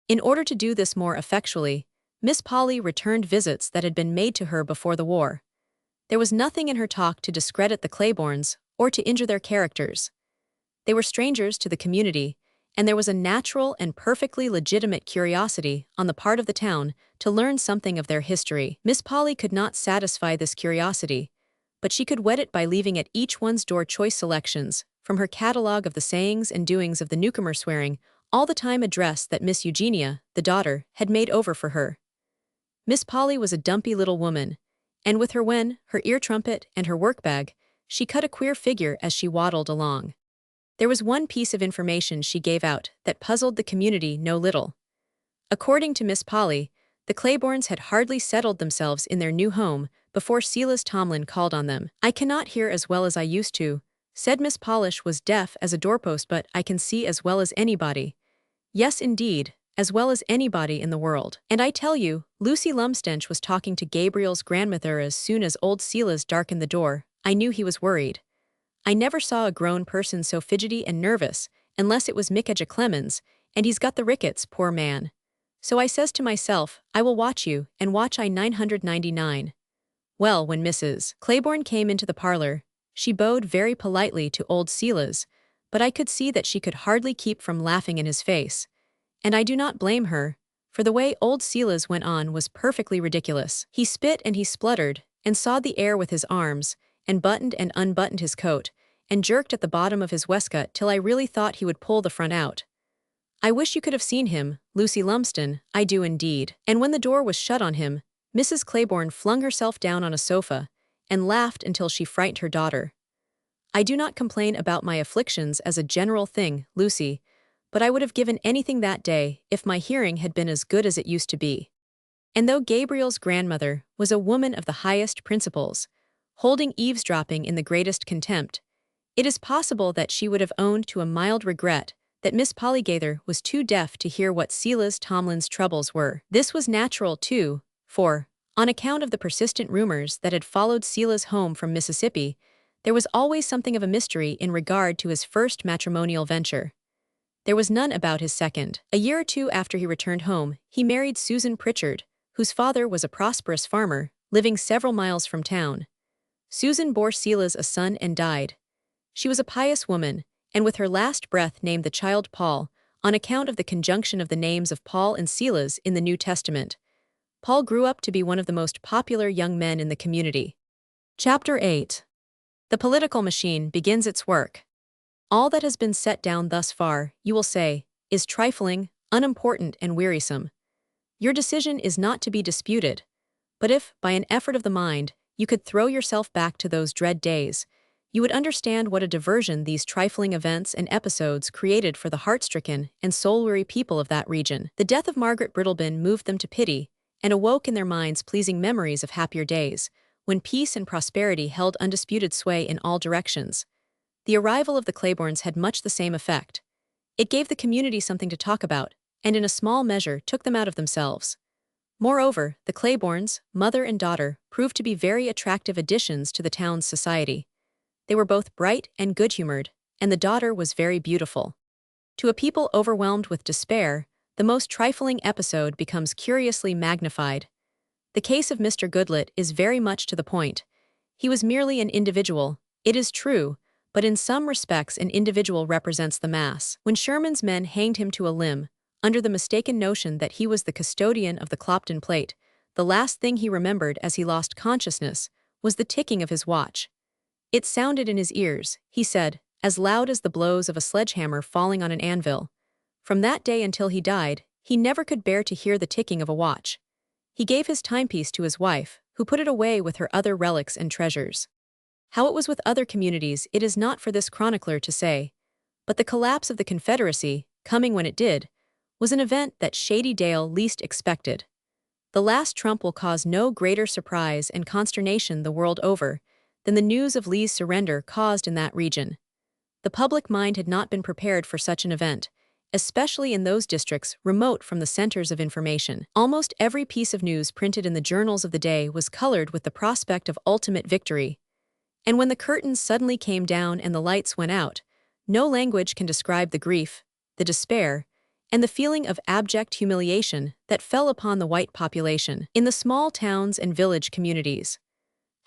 In order to do this more effectually, Miss Polly returned visits that had been made to her before the war. There was nothing in her talk to discredit the Claibornes or to injure their characters. They were strangers to the community, and there was a natural and perfectly legitimate curiosity on the part of the town to learn something of their history. Miss Polly could not satisfy this curiosity, but she could whet it by leaving at each one's door choice selections from her catalogue of the sayings and doings of the newcomer, swearing all the time address that Miss Eugenia, the daughter, had made over for her. Miss Polly was a dumpy little woman, and with her ear-trumpet and her work-bag, she cut a queer figure as she waddled along. There was one piece of information she gave out that puzzled the community no little. According to Miss Polly, the Claibornes had hardly settled themselves in their new home before Silas Tomlin called on them. "I cannot hear as well as I used to," said Miss Polish was deaf as a doorpost, "but I can see as well as anybody. Yes, indeed, as well as anybody in the world. And I tell you, Lucy Lumstench was talking to Gabriel's grandmother as soon as old Silas darkened the door. I knew he was worried. I never saw a grown person so fidgety and nervous, unless it was Micajah Clemens, and he's got the rickets, poor man. So I says to myself, I will watch you, and watch I 999. Well, when Mrs. Claiborne came into the parlor, she bowed very politely to old Silas, but I could see that she could hardly keep from laughing in his face. And I do not blame her, for the way old Silas went on was perfectly ridiculous. He spit and he spluttered, and sawed the air with his arms, and buttoned and unbuttoned his coat, and jerked at the bottom of his waistcoat till I really thought he would pull the front out. I wish you could have seen him, Lucy Lumsden, I do indeed. And when the door was shut on him, Mrs. Claiborne flung herself down on a sofa, and laughed until she frightened her daughter. I do not complain about my afflictions as a general thing, Lucy, but I would have given anything that day if my hearing had been as good as it used to be. And though Gabriel's grandmother was a woman of the highest principles, holding eavesdropping in the greatest contempt, it is possible that she would have owned to a mild regret that Miss Polly Gaither was too deaf to hear what Silas Tomlin's troubles were. This was natural, too, for, on account of the persistent rumors that had followed Silas home from Mississippi, There was always something of a mystery in regard to his first matrimonial venture. There was none about his second. A year or two after he returned home, he married Susan Pritchard, whose father was a prosperous farmer, living several miles from town. Susan bore Silas a son and died. She was a pious woman, and with her last breath named the child Paul, on account of the conjunction of the names of Paul and Silas in the New Testament. Paul grew up to be one of the most popular young men in the community. Chapter 8. The political machine begins its work. All that has been set down thus far, you will say, is trifling, unimportant, and wearisome. Your decision is not to be disputed, but if, by an effort of the mind, you could throw yourself back to those dread days, you would understand what a diversion these trifling events and episodes created for the heart-stricken and soul-weary people of that region. The death of Margaret Brittlebin moved them to pity, and awoke in their minds pleasing memories of happier days, when peace and prosperity held undisputed sway in all directions. The arrival of the Claibornes had much the same effect. It gave the community something to talk about, and in a small measure took them out of themselves. Moreover, the Claibornes, mother and daughter, proved to be very attractive additions to the town's society. They were both bright and good-humored, and the daughter was very beautiful. To a people overwhelmed with despair, the most trifling episode becomes curiously magnified. The case of Mr. Goodlet is very much to the point. He was merely an individual, it is true, but in some respects an individual represents the mass. When Sherman's men hanged him to a limb, under the mistaken notion that he was the custodian of the Clopton plate, the last thing he remembered as he lost consciousness was the ticking of his watch. It sounded in his ears, he said, as loud as the blows of a sledgehammer falling on an anvil. From that day until he died, he never could bear to hear the ticking of a watch. He gave his timepiece to his wife, who put it away with her other relics and treasures. How it was with other communities it is not for this chronicler to say, but the collapse of the Confederacy, coming when it did, was an event that Shady Dale least expected. The last trump will cause no greater surprise and consternation the world over than the news of Lee's surrender caused in that region. The public mind had not been prepared for such an event, especially in those districts remote from the centers of information. Almost every piece of news printed in the journals of the day was colored with the prospect of ultimate victory. And when the curtains suddenly came down and the lights went out, no language can describe the grief, the despair, and the feeling of abject humiliation that fell upon the white population in the small towns and village communities.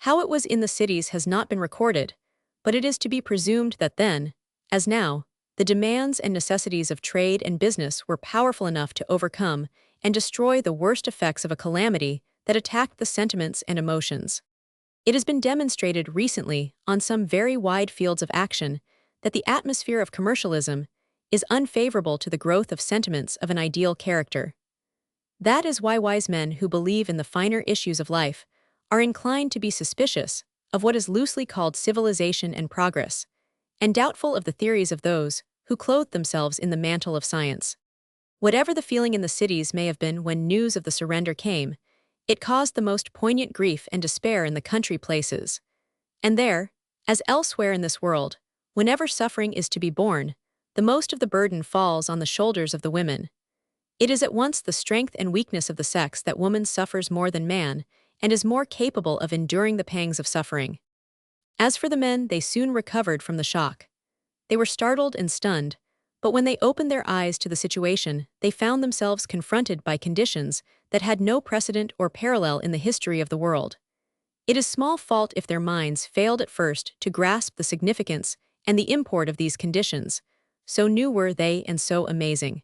How it was in the cities has not been recorded, but it is to be presumed that then, as now, the demands and necessities of trade and business were powerful enough to overcome and destroy the worst effects of a calamity that attacked the sentiments and emotions. It has been demonstrated recently on some very wide fields of action that the atmosphere of commercialism is unfavorable to the growth of sentiments of an ideal character. That is why wise men who believe in the finer issues of life are inclined to be suspicious of what is loosely called civilization and progress, and doubtful of the theories of those who clothe themselves in the mantle of science. Whatever the feeling in the cities may have been when news of the surrender came, it caused the most poignant grief and despair in the country places. And there, as elsewhere in this world, whenever suffering is to be borne, the most of the burden falls on the shoulders of the women. It is at once the strength and weakness of the sex that woman suffers more than man, and is more capable of enduring the pangs of suffering. As for the men, they soon recovered from the shock. They were startled and stunned, but when they opened their eyes to the situation, they found themselves confronted by conditions that had no precedent or parallel in the history of the world. It is small fault if their minds failed at first to grasp the significance and the import of these conditions, so new were they and so amazing.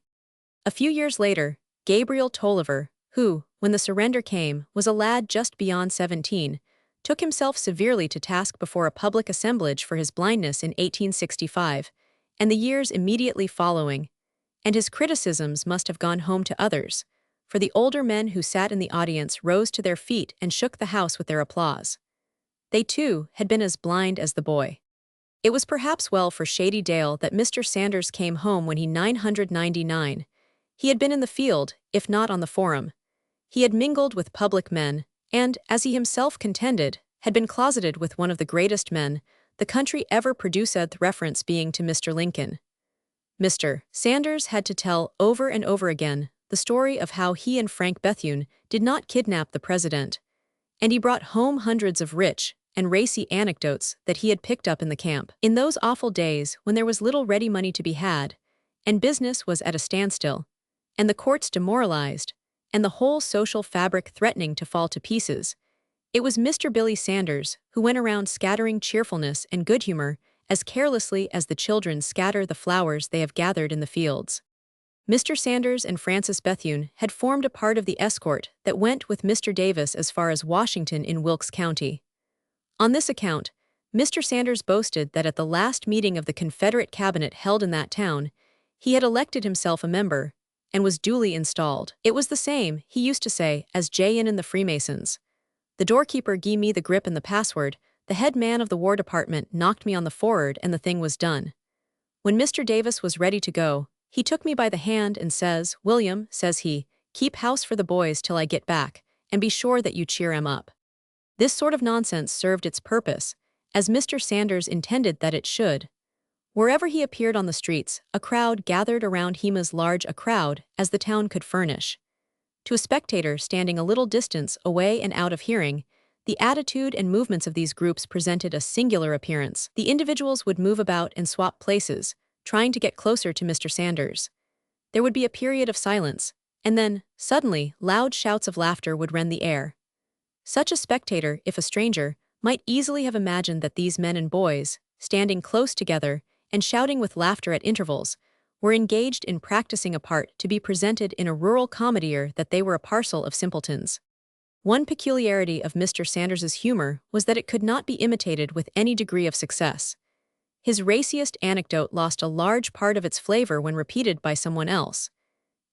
A few years later, Gabriel Tolliver, who, when the surrender came, was a lad just beyond 17, took himself severely to task before a public assemblage for his blindness in 1865, and the years immediately following, and his criticisms must have gone home to others, for the older men who sat in the audience rose to their feet and shook the house with their applause. They, too, had been as blind as the boy. It was perhaps well for Shady Dale that Mr. Sanders came home when he 999. He had been in the field, if not on the forum. He had mingled with public men, and, as he himself contended, had been closeted with one of the greatest men the country ever produced, reference being to Mr. Lincoln. Mr. Sanders had to tell over and over again the story of how he and Frank Bethune did not kidnap the president, and he brought home hundreds of rich, and racy anecdotes that he had picked up in the camp. In those awful days when there was little ready money to be had, and business was at a standstill, and the courts demoralized, and the whole social fabric threatening to fall to pieces, it was Mr. Billy Sanders who went around scattering cheerfulness and good humor as carelessly as the children scatter the flowers they have gathered in the fields. Mr. Sanders and Frances Bethune had formed a part of the escort that went with Mr. Davis as far as Washington in Wilkes County. On this account, Mr. Sanders boasted that at the last meeting of the Confederate cabinet held in that town, he had elected himself a member and was duly installed. It was the same, he used to say, as J.N. and the Freemasons. The doorkeeper gave me the grip and the password, the head man of the War Department knocked me on the forward and the thing was done. When Mr. Davis was ready to go, he took me by the hand and says, "William," says he, "keep house for the boys till I get back, and be sure that you cheer 'em up." This sort of nonsense served its purpose, as Mr. Sanders intended that it should. Wherever he appeared on the streets, a crowd gathered around him, as large a crowd as the town could furnish. To a spectator standing a little distance away and out of hearing, the attitude and movements of these groups presented a singular appearance. The individuals would move about and swap places, trying to get closer to Mr. Sanders. There would be a period of silence, and then, suddenly, loud shouts of laughter would rend the air. Such a spectator, if a stranger, might easily have imagined that these men and boys, standing close together and shouting with laughter at intervals, were engaged in practicing a part to be presented in a rural comedier, that they were a parcel of simpletons. One peculiarity of Mr. Sanders's humor was that it could not be imitated with any degree of success. His raciest anecdote lost a large part of its flavor when repeated by someone else.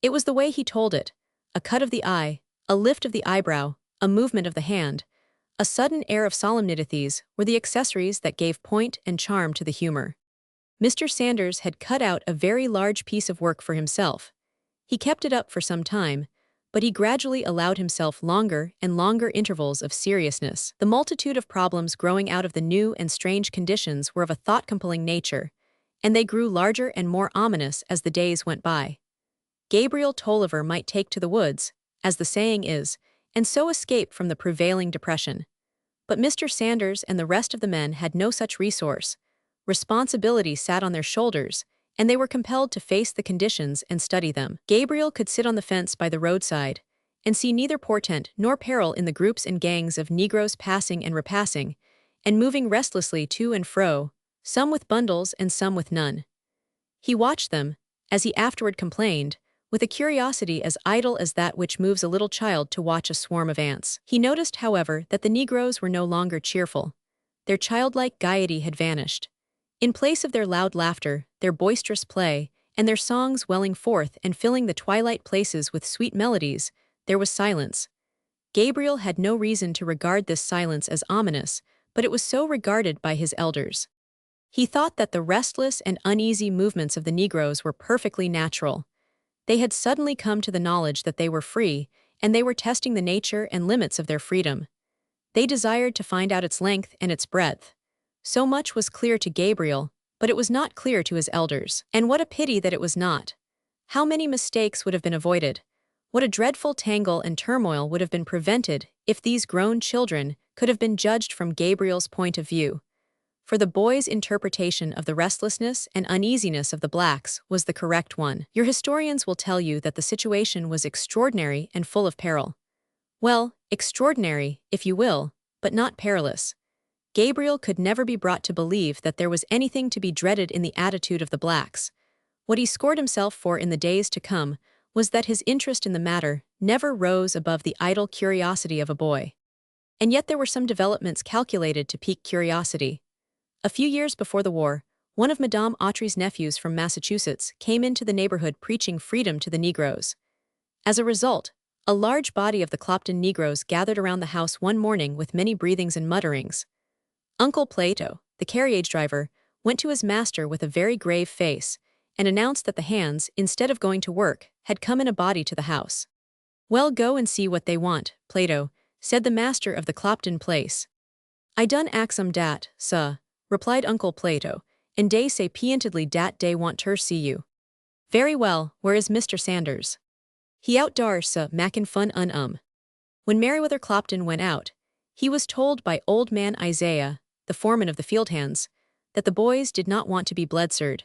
It was the way he told it: a cut of the eye, a lift of the eyebrow, a movement of the hand, a sudden air of solemnities were the accessories that gave point and charm to the humor. Mr. Sanders had cut out a very large piece of work for himself. He kept it up for some time, but he gradually allowed himself longer and longer intervals of seriousness. The multitude of problems growing out of the new and strange conditions were of a thought-compelling nature, and they grew larger and more ominous as the days went by. Gabriel Tolliver might take to the woods, as the saying is, and so escape from the prevailing depression. But Mr. Sanders and the rest of the men had no such resource. Responsibility sat on their shoulders, and they were compelled to face the conditions and study them. Gabriel could sit on the fence by the roadside and see neither portent nor peril in the groups and gangs of Negroes passing and repassing, and moving restlessly to and fro, some with bundles and some with none. He watched them, as he afterward complained, with a curiosity as idle as that which moves a little child to watch a swarm of ants. He noticed, however, that the Negroes were no longer cheerful. Their childlike gaiety had vanished. In place of their loud laughter, their boisterous play, and their songs welling forth and filling the twilight places with sweet melodies, there was silence. Gabriel had no reason to regard this silence as ominous, but it was so regarded by his elders. He thought that the restless and uneasy movements of the Negroes were perfectly natural. They had suddenly come to the knowledge that they were free, and they were testing the nature and limits of their freedom. They desired to find out its length and its breadth. So much was clear to Gabriel, but it was not clear to his elders. And what a pity that it was not! How many mistakes would have been avoided? What a dreadful tangle and turmoil would have been prevented if these grown children could have been judged from Gabriel's point of view? For the boy's interpretation of the restlessness and uneasiness of the blacks was the correct one. Your historians will tell you that the situation was extraordinary and full of peril. Well, extraordinary, if you will, but not perilous. Gabriel could never be brought to believe that there was anything to be dreaded in the attitude of the blacks. What he scored himself for in the days to come was that his interest in the matter never rose above the idle curiosity of a boy. And yet there were some developments calculated to pique curiosity. A few years before the war, one of Madame Autry's nephews from Massachusetts came into the neighborhood preaching freedom to the Negroes. As a result, a large body of the Clopton Negroes gathered around the house one morning with many breathings and mutterings. Uncle Plato, the carriage driver, went to his master with a very grave face and announced that the hands, instead of going to work, had come in a body to the house. "Well, go and see what they want, Plato," said the master of the Clopton place. "I done ax 'em dat, suh," replied Uncle Plato, "and dey say pientedly dat dey want ter see you." "Very well, where is Mr. Sanders?" "He out dar, suh, makin' fun un." When Meriwether Clopton went out, He was told by old man Isaiah, the foreman of the field hands, that the boys did not want to be bledsored.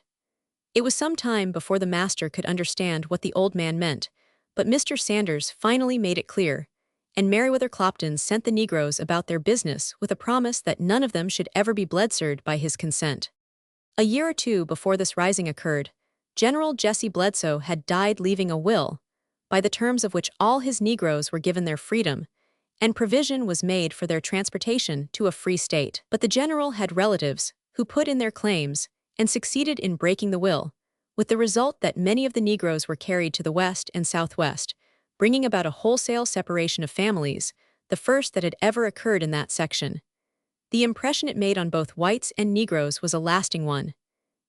It was some time before the master could understand what the old man meant, but Mr. Sanders finally made it clear, and Meriwether Clopton sent the Negroes about their business with a promise that none of them should ever be bledsored by his consent. A year or two before this rising occurred, General Jesse Bledsoe had died leaving a will, by the terms of which all his Negroes were given their freedom, and provision was made for their transportation to a free state. But the general had relatives who put in their claims and succeeded in breaking the will, with the result that many of the Negroes were carried to the west and southwest, bringing about a wholesale separation of families, the first that had ever occurred in that section. The impression it made on both whites and Negroes was a lasting one.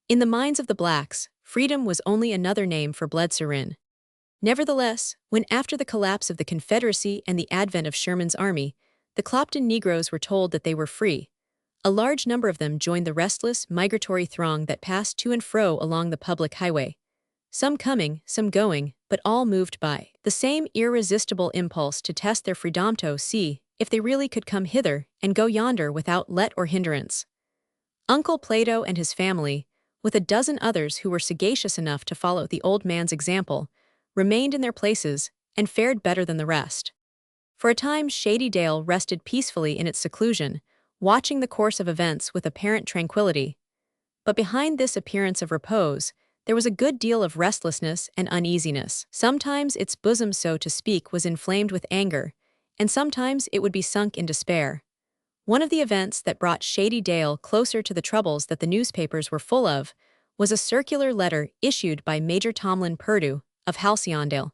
In the minds of the blacks, freedom was only another name for bledsorin. Nevertheless, when after the collapse of the Confederacy and the advent of Sherman's army, the Clopton Negroes were told that they were free, a large number of them joined the restless, migratory throng that passed to and fro along the public highway. Some coming, some going, but all moved by the same irresistible impulse to test their freedom to see if they really could come hither and go yonder without let or hindrance. Uncle Plato and his family, with a dozen others who were sagacious enough to follow the old man's example, remained in their places and fared better than the rest. For a time Shady Dale rested peacefully in its seclusion, watching the course of events with apparent tranquility. But behind this appearance of repose, there was a good deal of restlessness and uneasiness. Sometimes its bosom, so to speak, was inflamed with anger, and sometimes it would be sunk in despair. One of the events that brought Shady Dale closer to the troubles that the newspapers were full of was a circular letter issued by Major Tomlin Purdue of Halcyondale.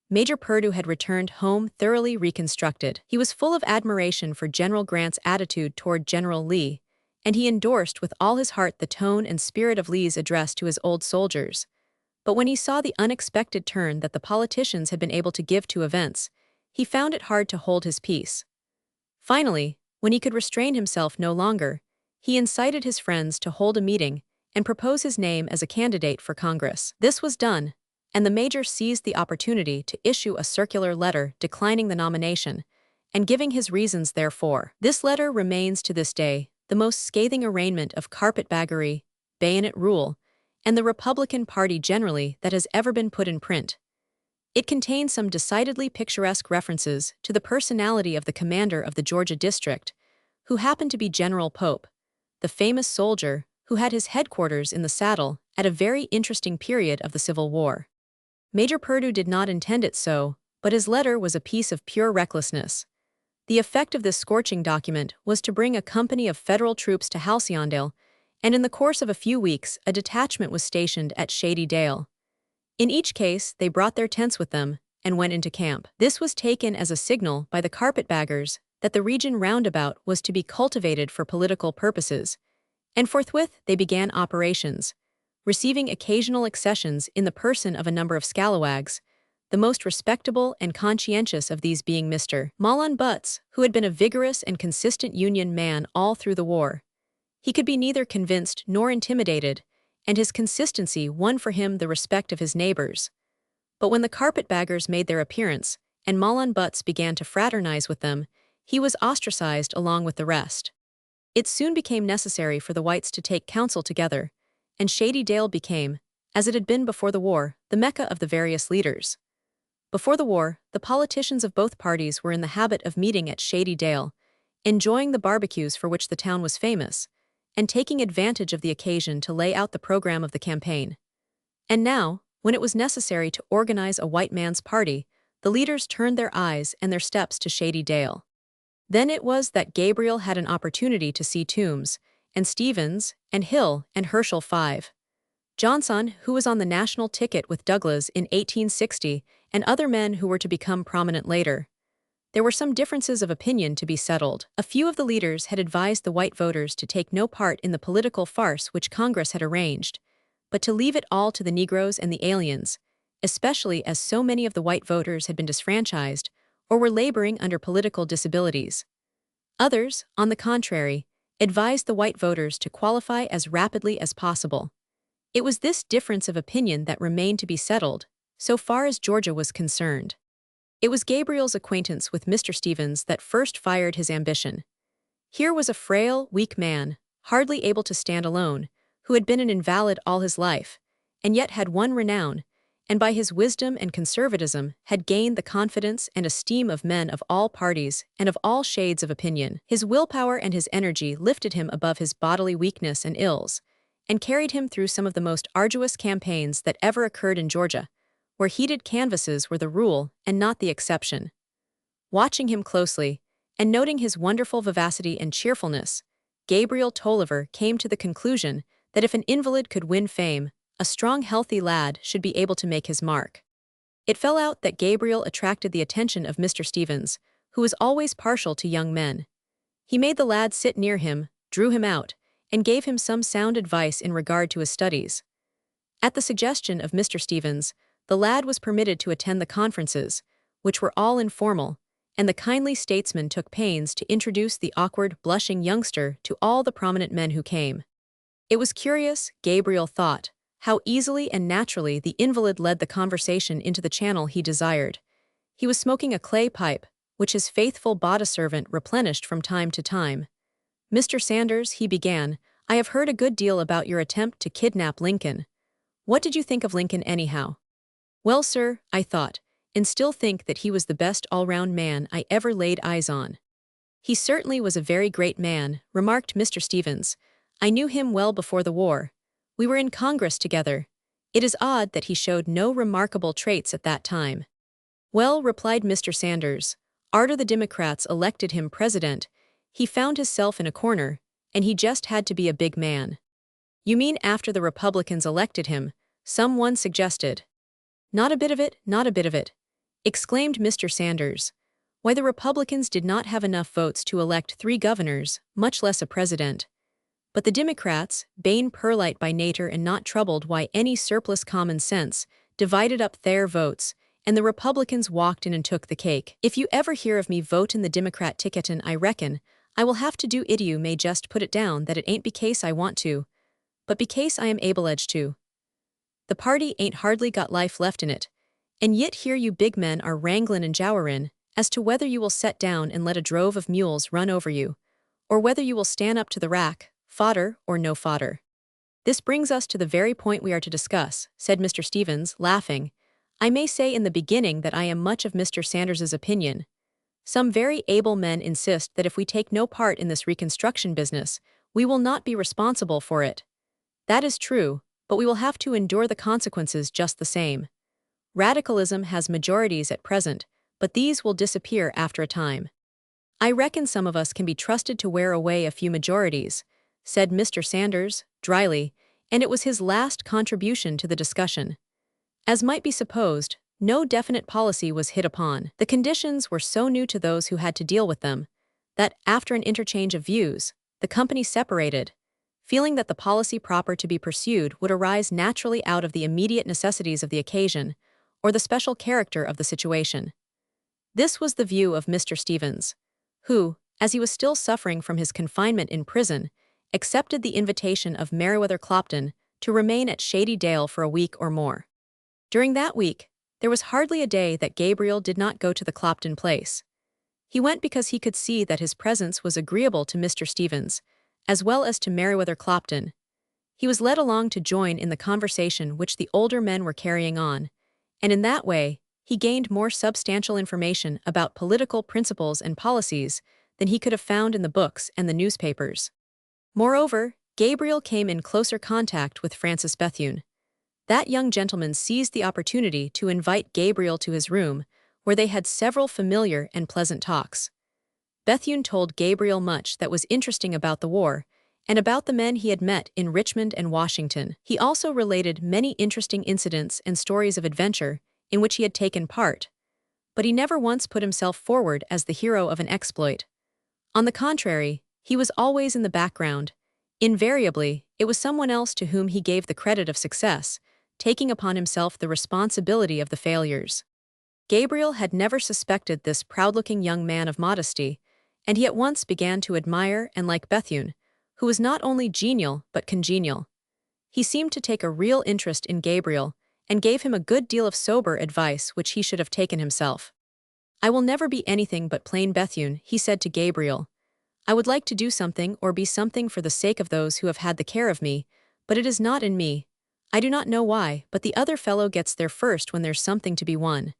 Major Purdue had returned home thoroughly reconstructed. He was full of admiration for General Grant's attitude toward General Lee, and he endorsed with all his heart the tone and spirit of Lee's address to his old soldiers. But when he saw the unexpected turn that the politicians had been able to give to events, he found it hard to hold his peace. Finally, when he could restrain himself no longer, he incited his friends to hold a meeting and propose his name as a candidate for Congress. This was done, and the major seized the opportunity to issue a circular letter declining the nomination and giving his reasons therefor. This letter remains to this day the most scathing arraignment of carpetbaggery, bayonet rule, and the Republican Party generally that has ever been put in print. It contains some decidedly picturesque references to the personality of the commander of the Georgia district, who happened to be General Pope, the famous soldier who had his headquarters in the saddle at a very interesting period of the Civil War. Major Purdue did not intend it so, but his letter was a piece of pure recklessness. The effect of this scorching document was to bring a company of federal troops to Halcyondale, and in the course of a few weeks a detachment was stationed at Shady Dale. In each case, they brought their tents with them and went into camp. This was taken as a signal by the carpetbaggers that the region roundabout was to be cultivated for political purposes, and forthwith they began operations, receiving occasional accessions in the person of a number of scalawags, the most respectable and conscientious of these being Mr. Mahlon Butts, who had been a vigorous and consistent Union man all through the war. He could be neither convinced nor intimidated, and his consistency won for him the respect of his neighbors. But when the carpetbaggers made their appearance, and Mahlon Butts began to fraternize with them, he was ostracized along with the rest. It soon became necessary for the whites to take counsel together, and Shady Dale became, as it had been before the war, the mecca of the various leaders. Before the war, the politicians of both parties were in the habit of meeting at Shady Dale, enjoying the barbecues for which the town was famous, and taking advantage of the occasion to lay out the program of the campaign. And now, when it was necessary to organize a white man's party, the leaders turned their eyes and their steps to Shady Dale. Then it was that Gabriel had an opportunity to see Toombs, and Stevens, and Hill, and Herschel 5. Johnson, who was on the national ticket with Douglas in 1860, and other men who were to become prominent later. There were some differences of opinion to be settled. A few of the leaders had advised the white voters to take no part in the political farce which Congress had arranged, but to leave it all to the Negroes and the aliens, especially as so many of the white voters had been disfranchised or were laboring under political disabilities. Others, on the contrary, advised the white voters to qualify as rapidly as possible. It was this difference of opinion that remained to be settled, so far as Georgia was concerned. It was Gabriel's acquaintance with Mr. Stevens that first fired his ambition. Here was a frail, weak man, hardly able to stand alone, who had been an invalid all his life, and yet had won renown, and by his wisdom and conservatism had gained the confidence and esteem of men of all parties and of all shades of opinion. His willpower and his energy lifted him above his bodily weakness and ills, and carried him through some of the most arduous campaigns that ever occurred in Georgia, where heated canvases were the rule and not the exception. Watching him closely, and noting his wonderful vivacity and cheerfulness, Gabriel Tolliver came to the conclusion that if an invalid could win fame, a strong, healthy lad should be able to make his mark. It fell out that Gabriel attracted the attention of Mr. Stevens, who was always partial to young men. He made the lad sit near him, drew him out, and gave him some sound advice in regard to his studies. At the suggestion of Mr. Stevens, the lad was permitted to attend the conferences, which were all informal, and the kindly statesman took pains to introduce the awkward, blushing youngster to all the prominent men who came. It was curious, Gabriel thought, how easily and naturally the invalid led the conversation into the channel he desired. He was smoking a clay pipe, which his faithful body-servant replenished from time to time. "Mr. Sanders," he began, "I have heard a good deal about your attempt to kidnap Lincoln. What did you think of Lincoln anyhow?" "Well, sir, I thought, and still think that he was the best all-round man I ever laid eyes on." "He certainly was a very great man," remarked Mr. Stevens. "I knew him well before the war. We were in Congress together. It is odd that he showed no remarkable traits at that time." "Well," replied Mr. Sanders, "arter the Democrats elected him president, he found himself in a corner, and he just had to be a big man." "You mean after the Republicans elected him?" someone suggested. "Not a bit of it, not a bit of it," exclaimed Mr. Sanders. "Why, the Republicans did not have enough votes to elect 3 governors, much less a president. But the Democrats, being perlite by nature and not troubled by any surplus common sense, divided up their votes, and the Republicans walked in and took the cake. If you ever hear of me votin' the Democrat ticketin', I reckon I will have to do it. You may just put it down that it ain't becase I want to, but becase I am able-edged to. The party ain't hardly got life left in it, and yet here you big men are wranglin' and jowerin' as to whether you will set down and let a drove of mules run over you, or whether you will stand up to the rack, fodder or no fodder." "This brings us to the very point we are to discuss," said Mr. Stevens, laughing. "I may say in the beginning that I am much of Mr. Sanders's opinion. Some very able men insist that if we take no part in this Reconstruction business, we will not be responsible for it. That is true, but we will have to endure the consequences just the same. Radicalism has majorities at present, but these will disappear after a time. I reckon some of us can be trusted to wear away a few majorities," said Mr. Sanders, dryly, and it was his last contribution to the discussion. As might be supposed, no definite policy was hit upon. The conditions were so new to those who had to deal with them, that, after an interchange of views, the company separated, feeling that the policy proper to be pursued would arise naturally out of the immediate necessities of the occasion, or the special character of the situation. This was the view of Mr. Stevens, who, as he was still suffering from his confinement in prison, accepted the invitation of Meriwether Clopton to remain at Shady Dale for a week or more. During that week, there was hardly a day that Gabriel did not go to the Clopton place. He went because he could see that his presence was agreeable to Mr. Stevens, as well as to Meriwether Clopton. He was led along to join in the conversation which the older men were carrying on, and in that way, he gained more substantial information about political principles and policies than he could have found in the books and the newspapers. Moreover, Gabriel came in closer contact with Francis Bethune. That young gentleman seized the opportunity to invite Gabriel to his room, where they had several familiar and pleasant talks. Bethune told Gabriel much that was interesting about the war, and about the men he had met in Richmond and Washington. He also related many interesting incidents and stories of adventure in which he had taken part, but he never once put himself forward as the hero of an exploit. On the contrary, he was always in the background. Invariably, it was someone else to whom he gave the credit of success, taking upon himself the responsibility of the failures. Gabriel had never suspected this proud-looking young man of modesty, and he at once began to admire and like Bethune, who was not only genial but congenial. He seemed to take a real interest in Gabriel, and gave him a good deal of sober advice which he should have taken himself. I will never be anything but plain Bethune, he said to Gabriel. I would like to do something or be something for the sake of those who have had the care of me, but it is not in me. I do not know why, but the other fellow gets there first when there's something to be won.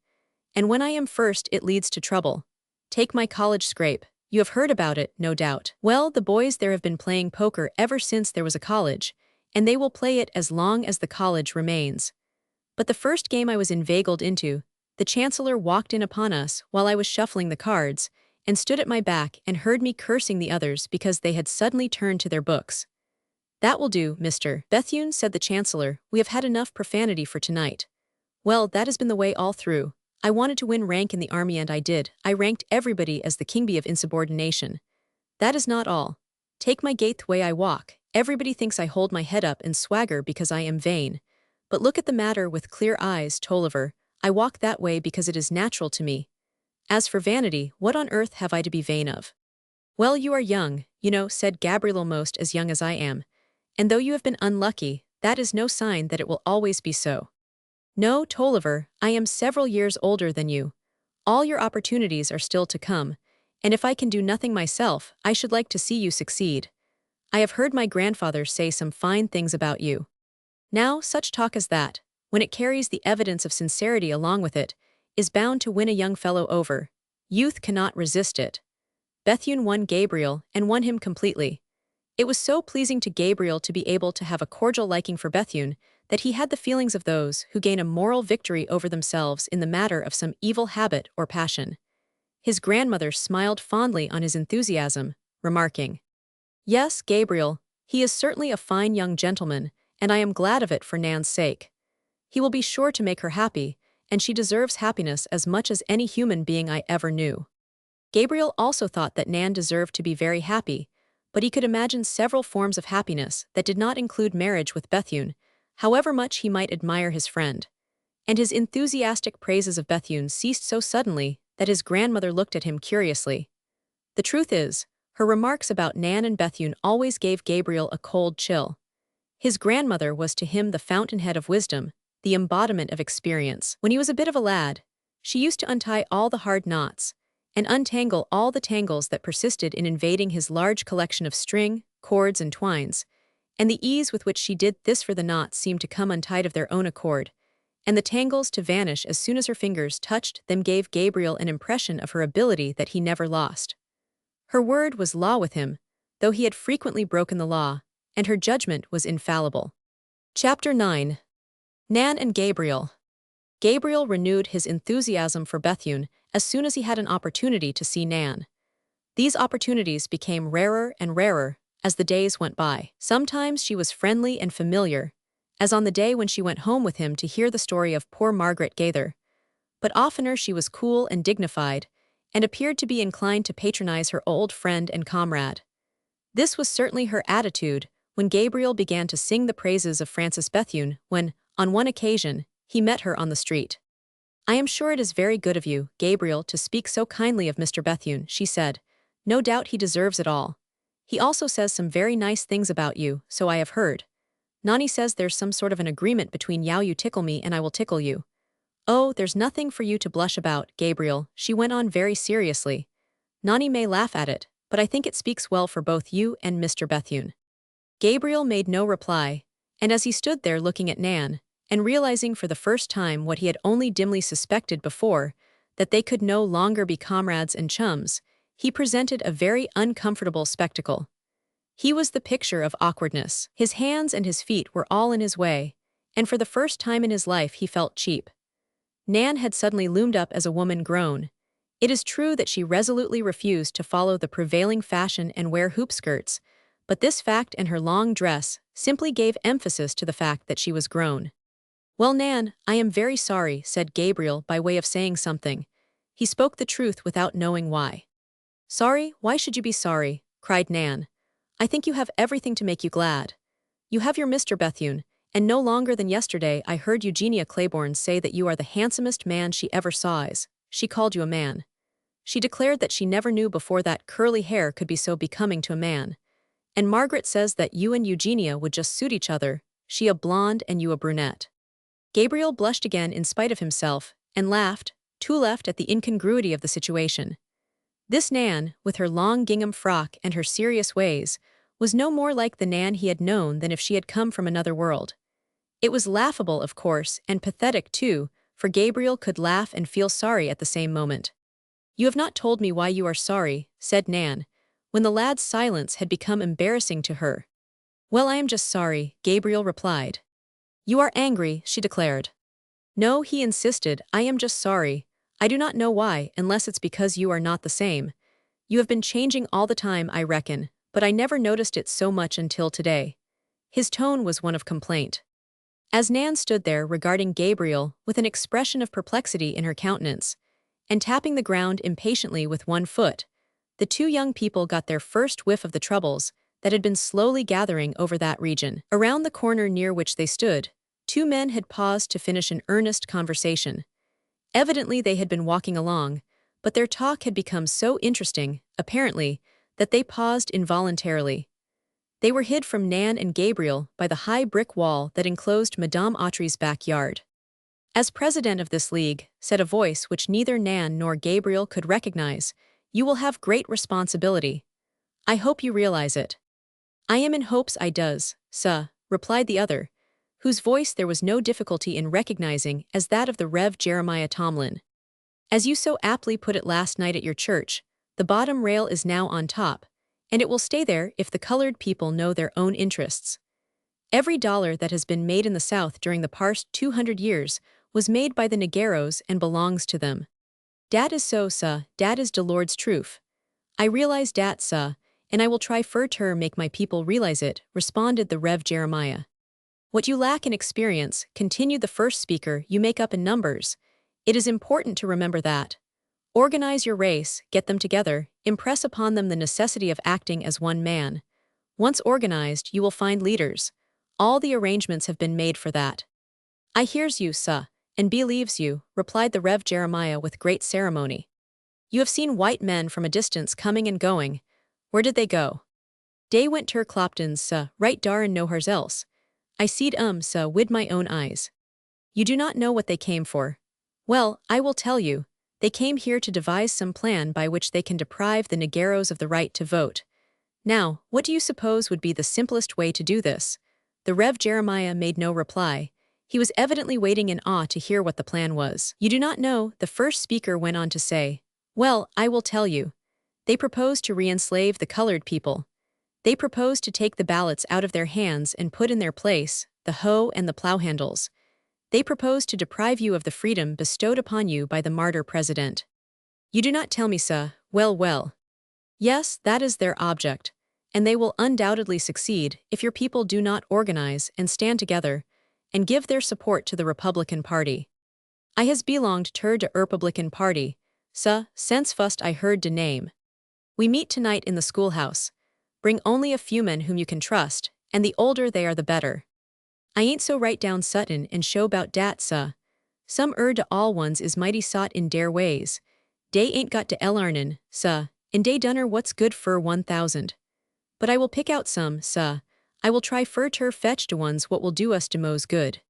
And when I am first, it leads to trouble. Take my college scrape. You have heard about it, no doubt. Well, the boys there have been playing poker ever since there was a college, and they will play it as long as the college remains. But the first game I was inveigled into, the Chancellor walked in upon us while I was shuffling the cards, and stood at my back and heard me cursing the others because they had suddenly turned to their books. That will do, Mr. Bethune, said the Chancellor. We have had enough profanity for tonight. Well, that has been the way all through. I wanted to win rank in the army and I did. I ranked everybody as the king bee of insubordination. That is not all. Take my gait the way I walk. Everybody thinks I hold my head up and swagger because I am vain. But look at the matter with clear eyes, Tolliver. I walk that way because it is natural to me. As for vanity, what on earth have I to be vain of? Well, you are young, you know, said Gabriel, almost as young as I am. And though you have been unlucky, that is no sign that it will always be so. No, Tolliver, I am several years older than you. All your opportunities are still to come, and if I can do nothing myself, I should like to see you succeed. I have heard my grandfather say some fine things about you. Now, such talk as that, when it carries the evidence of sincerity along with it, is bound to win a young fellow over. Youth cannot resist it. Bethune won Gabriel and won him completely. It was so pleasing to Gabriel to be able to have a cordial liking for Bethune that he had the feelings of those who gain a moral victory over themselves in the matter of some evil habit or passion. His grandmother smiled fondly on his enthusiasm, remarking, Yes, Gabriel, he is certainly a fine young gentleman, and I am glad of it for Nan's sake. He will be sure to make her happy, and she deserves happiness as much as any human being I ever knew. Gabriel also thought that Nan deserved to be very happy, but he could imagine several forms of happiness that did not include marriage with Bethune, however much he might admire his friend. And his enthusiastic praises of Bethune ceased so suddenly that his grandmother looked at him curiously. The truth is, her remarks about Nan and Bethune always gave Gabriel a cold chill. His grandmother was to him the fountainhead of wisdom, the embodiment of experience. When he was a bit of a lad, she used to untie all the hard knots and untangle all the tangles that persisted in invading his large collection of string, cords, and twines, and the ease with which she did this, for the knots seemed to come untied of their own accord, and the tangles to vanish as soon as her fingers touched them, gave Gabriel an impression of her ability that he never lost. Her word was law with him, though he had frequently broken the law, and her judgment was infallible. Chapter 9. Nan and Gabriel. Gabriel renewed his enthusiasm for Bethune as soon as he had an opportunity to see Nan. These opportunities became rarer and rarer as the days went by. Sometimes she was friendly and familiar, as on the day when she went home with him to hear the story of poor Margaret Gaither, but oftener she was cool and dignified, and appeared to be inclined to patronize her old friend and comrade. This was certainly her attitude when Gabriel began to sing the praises of Frances Bethune when, on one occasion, he met her on the street. I am sure it is very good of you, Gabriel, to speak so kindly of Mr. Bethune, she said. No doubt he deserves it all. He also says some very nice things about you, so I have heard. Nani says there's some sort of an agreement between you tickle me and I will tickle you. Oh, there's nothing for you to blush about, Gabriel, she went on very seriously. Nani may laugh at it, but I think it speaks well for both you and Mr. Bethune. Gabriel made no reply, and as he stood there looking at Nan, and realizing for the first time what he had only dimly suspected before, that they could no longer be comrades and chums, he presented a very uncomfortable spectacle. He was the picture of awkwardness. His hands and his feet were all in his way, and for the first time in his life he felt cheap. Nan had suddenly loomed up as a woman grown. It is true that she resolutely refused to follow the prevailing fashion and wear hoop skirts, but this fact and her long dress simply gave emphasis to the fact that she was grown. Well, Nan, I am very sorry, said Gabriel by way of saying something. He spoke the truth without knowing why. Sorry? Why should you be sorry? Cried Nan. I think you have everything to make you glad. You have your Mr. Bethune, and no longer than yesterday I heard Eugenia Claiborne say that you are the handsomest man she ever saw. She called you a man. She declared that she never knew before that curly hair could be so becoming to a man. And Margaret says that you and Eugenia would just suit each other, she a blonde and you a brunette. Gabriel blushed again in spite of himself, and laughed, two left at the incongruity of the situation. This Nan, with her long gingham frock and her serious ways, was no more like the Nan he had known than if she had come from another world. It was laughable, of course, and pathetic too, for Gabriel could laugh and feel sorry at the same moment. "You have not told me why you are sorry," said Nan, when the lad's silence had become embarrassing to her. "Well, I am just sorry," Gabriel replied. "You are angry," she declared. "No," he insisted, "I am just sorry. I do not know why, unless it's because you are not the same. You have been changing all the time, I reckon, but I never noticed it so much until today." His tone was one of complaint. As Nan stood there regarding Gabriel with an expression of perplexity in her countenance, and tapping the ground impatiently with one foot, the two young people got their first whiff of the troubles that had been slowly gathering over that region. Around the corner near which they stood, two men had paused to finish an earnest conversation. Evidently they had been walking along, but their talk had become so interesting, apparently, that they paused involuntarily. They were hid from Nan and Gabriel by the high brick wall that enclosed Madame Autry's backyard. "As president of this league," said a voice which neither Nan nor Gabriel could recognize, "you will have great responsibility. I hope you realize it." "I am in hopes I does, sir," replied the other, whose voice there was no difficulty in recognizing as that of the Rev. Jeremiah Tomlin. "As you so aptly put it last night at your church, the bottom rail is now on top, and it will stay there if the colored people know their own interests. Every dollar that has been made in the South during the past 200 years was made by the Negeros and belongs to them. Dat is so, sir, dat is de Lord's truth. I realize dat, sir, and I will try fur ter make my people realize it," responded the Rev. Jeremiah. "What you lack in experience," continued the first speaker, "you make up in numbers. It is important to remember that. Organize your race, get them together, impress upon them the necessity of acting as one man. Once organized, you will find leaders. All the arrangements have been made for that." "I hears you, sir, and believes you," replied the Rev. Jeremiah with great ceremony. "You have seen white men from a distance coming and going. Where did they go?" "Dey went ter Cloptons, sir, right dar and nowheres else. I seed sir, wid my own eyes." "You do not know what they came for. Well, I will tell you. They came here to devise some plan by which they can deprive the Negeros of the right to vote. Now, what do you suppose would be the simplest way to do this?" The Rev. Jeremiah made no reply. He was evidently waiting in awe to hear what the plan was. "You do not know," the first speaker went on to say. "Well, I will tell you. They propose to re-enslave the colored people. They propose to take the ballots out of their hands and put in their place the hoe and the plow handles. They propose to deprive you of the freedom bestowed upon you by the martyr president." "You do not tell me, sir. Well, well. Yes, that is their object, and they will undoubtedly succeed if your people do not organize and stand together and give their support to the Republican Party. I has belonged ter de Republican Party, sir, since fust I heard de name. We meet tonight in the schoolhouse. Bring only a few men whom you can trust, and the older they are the better. I ain't so right down Sutton and show bout dat, sir. Some de all ones is mighty sot in dare ways. Dey ain't got de elarnin, sir, and dey dunner what's good fur 1,000. But I will pick out some, sir. I will try fur ter fetch de ones what will do us de most good."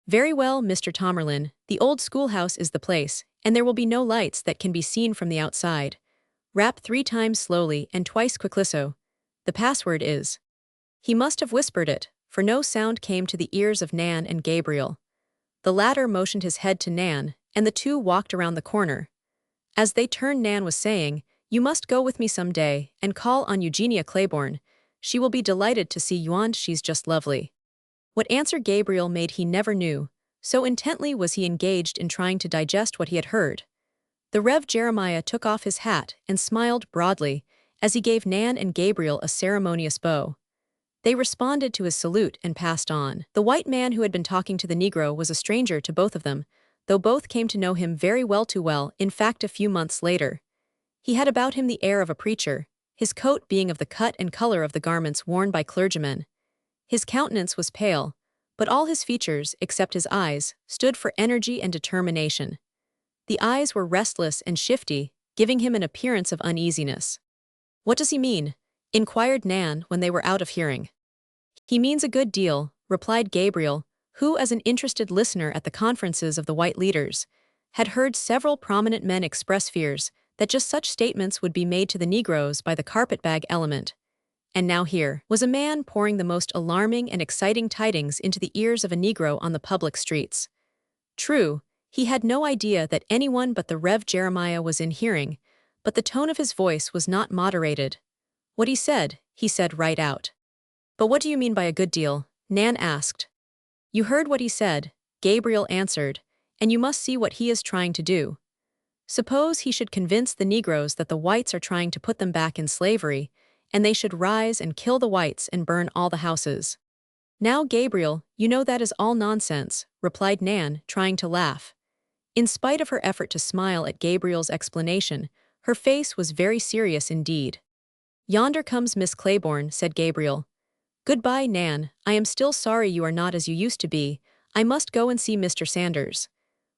"Very well, Mr. Tomerlin, the old schoolhouse is the place, and there will be no lights that can be seen from the outside. Rap 3 times slowly and twice quicklisso. The password is—" He must have whispered it, for no sound came to the ears of Nan and Gabriel. The latter motioned his head to Nan, and the two walked around the corner. As they turned, Nan was saying, "You must go with me some day and call on Eugenia Claiborne. She will be delighted to see you, and she's just lovely." What answer Gabriel made he never knew, so intently was he engaged in trying to digest what he had heard. The Rev. Jeremiah took off his hat and smiled broadly as he gave Nan and Gabriel a ceremonious bow. They responded to his salute and passed on. The white man who had been talking to the Negro was a stranger to both of them, though both came to know him very well, too well, in fact a few months later. He had about him the air of a preacher, his coat being of the cut and color of the garments worn by clergymen. His countenance was pale, but all his features, except his eyes, stood for energy and determination. The eyes were restless and shifty, giving him an appearance of uneasiness. "What does he mean?" inquired Nan when they were out of hearing. "He means a good deal," replied Gabriel, who, as an interested listener at the conferences of the white leaders, had heard several prominent men express fears that just such statements would be made to the Negroes by the carpetbag element. And now here was a man pouring the most alarming and exciting tidings into the ears of a Negro on the public streets. True, he had no idea that anyone but the Rev. Jeremiah was in hearing, but the tone of his voice was not moderated. What he said right out. "But what do you mean by a good deal?" Nan asked. "You heard what he said," Gabriel answered, "and you must see what he is trying to do. Suppose he should convince the Negroes that the whites are trying to put them back in slavery, and they should rise and kill the whites and burn all the houses." "Now, Gabriel, you know that is all nonsense," replied Nan, trying to laugh. In spite of her effort to smile at Gabriel's explanation, her face was very serious indeed. "Yonder comes Miss Claiborne," said Gabriel. "Goodbye, Nan, I am still sorry you are not as you used to be. I must go and see Mr. Sanders."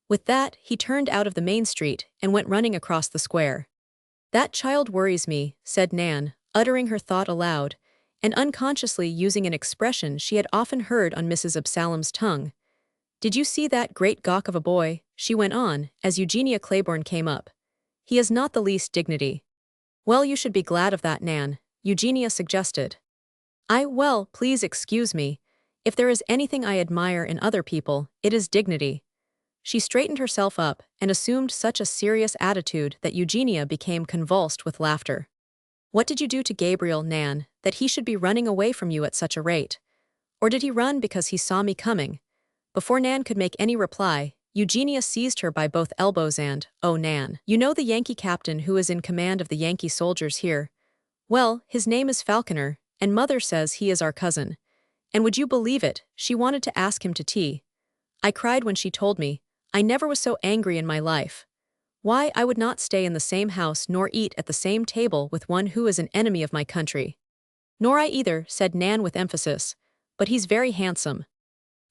With that, he turned out of the main street and went running across the square. "That child worries me," said Nan, uttering her thought aloud, and unconsciously using an expression she had often heard on Mrs. Absalom's tongue. "Did you see that great gawk of a boy?" she went on, as Eugenia Claiborne came up. "He has not the least dignity." "Well, you should be glad of that, Nan," Eugenia suggested. Well, please excuse me. If there is anything I admire in other people, it is dignity." She straightened herself up and assumed such a serious attitude that Eugenia became convulsed with laughter. "What did you do to Gabriel, Nan, that he should be running away from you at such a rate? Or did he run because he saw me coming?" Before Nan could make any reply, Eugenia seized her by both elbows and, "Oh, Nan, you know the Yankee captain who is in command of the Yankee soldiers here? Well, his name is Falconer, and Mother says he is our cousin. And would you believe it, she wanted to ask him to tea. I cried when she told me. I never was so angry in my life. Why, I would not stay in the same house nor eat at the same table with one who is an enemy of my country." "Nor I either," said Nan with emphasis, "but he's very handsome."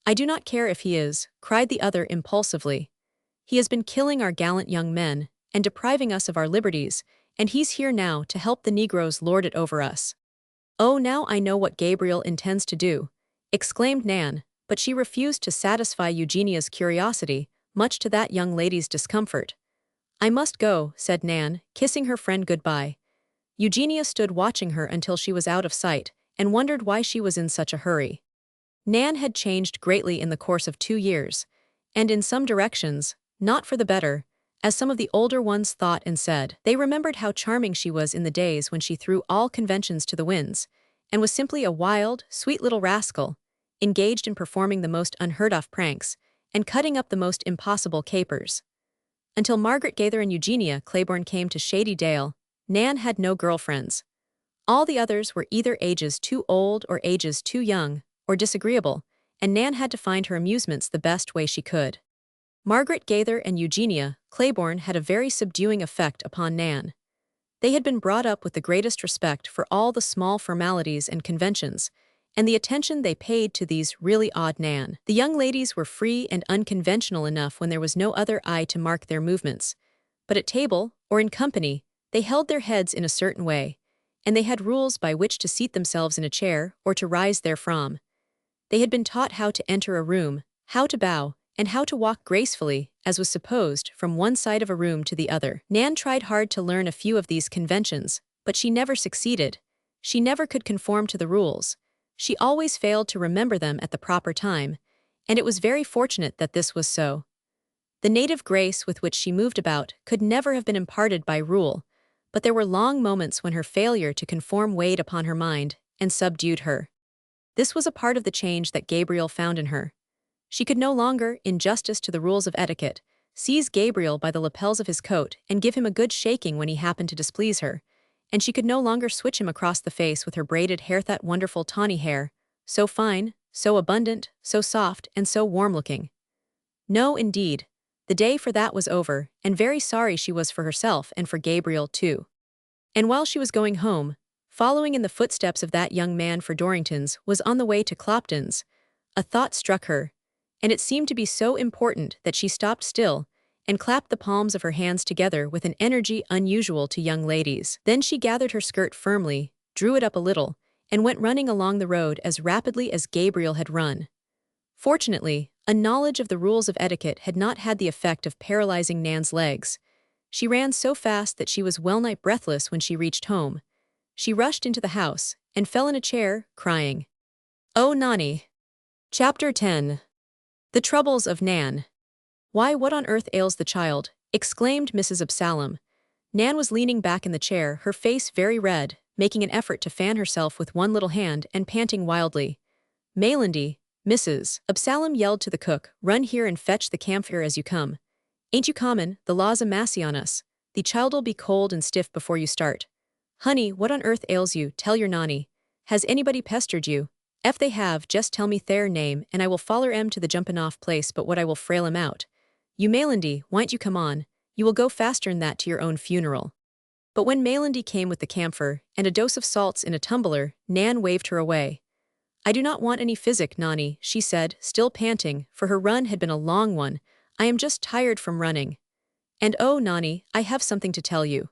"I do not care if he is," cried the other impulsively. "He has been killing our gallant young men, and depriving us of our liberties, and he's here now to help the Negroes lord it over us." "Oh, now I know what Gabriel intends to do," exclaimed Nan, but she refused to satisfy Eugenia's curiosity, much to that young lady's discomfort. "I must go," said Nan, kissing her friend goodbye. Eugenia stood watching her until she was out of sight, and wondered why she was in such a hurry. Nan had changed greatly in the course of 2 years, and in some directions, not for the better, as some of the older ones thought and said. They remembered how charming she was in the days when she threw all conventions to the winds, and was simply a wild, sweet little rascal, engaged in performing the most unheard-of pranks, and cutting up the most impossible capers. Until Margaret Gaither and Eugenia Claiborne came to Shady Dale, Nan had no girlfriends. All the others were either ages too old or ages too young, or disagreeable, and Nan had to find her amusements the best way she could. Margaret Gaither and Eugenia Claiborne had a very subduing effect upon Nan. They had been brought up with the greatest respect for all the small formalities and conventions, and the attention they paid to these really odd Nan. The young ladies were free and unconventional enough when there was no other eye to mark their movements, but at table, or in company, they held their heads in a certain way, and they had rules by which to seat themselves in a chair or to rise therefrom. They had been taught how to enter a room, how to bow, and how to walk gracefully, as was supposed, from one side of a room to the other. Nan tried hard to learn a few of these conventions, but she never succeeded. She never could conform to the rules. She always failed to remember them at the proper time, and it was very fortunate that this was so. The native grace with which she moved about could never have been imparted by rule, but there were long moments when her failure to conform weighed upon her mind and subdued her. This was a part of the change that Gabriel found in her. She could no longer, in justice to the rules of etiquette, seize Gabriel by the lapels of his coat and give him a good shaking when he happened to displease her, and she could no longer switch him across the face with her braided hair, that wonderful tawny hair, so fine, so abundant, so soft, and so warm-looking. No, indeed, the day for that was over, and very sorry she was for herself and for Gabriel too. And while she was going home, following in the footsteps of that young man for Dorrington's was on the way to Clopton's, a thought struck her, and it seemed to be so important that she stopped still and clapped the palms of her hands together with an energy unusual to young ladies. Then she gathered her skirt firmly, drew it up a little, and went running along the road as rapidly as Gabriel had run. Fortunately, a knowledge of the rules of etiquette had not had the effect of paralyzing Nan's legs. She ran so fast that she was well-nigh breathless when she reached home. She rushed into the house and fell in a chair, crying. Oh, Nani! Chapter 10. The Troubles of Nan. Why, what on earth ails the child? Exclaimed Mrs. Absalom. Nan was leaning back in the chair, her face very red, making an effort to fan herself with one little hand and panting wildly. Melindy, Mrs. Absalom yelled to the cook, run here and fetch the camphor as you come. Ain't you common, the law's a massy on us. The child'll be cold and stiff before you start. Honey, what on earth ails you? Tell your nonny. Has anybody pestered you? If they have, just tell me their name and I will foller 'em to the jumpin' off place but what I will frail 'em out. You Melindy, why'n't you come on? You will go faster'n that to your own funeral. But when Melindy came with the camphor and a dose of salts in a tumbler, Nan waved her away. I do not want any physic, Nani, she said, still panting, for her run had been a long one. I am just tired from running. And oh, Nani, I have something to tell you.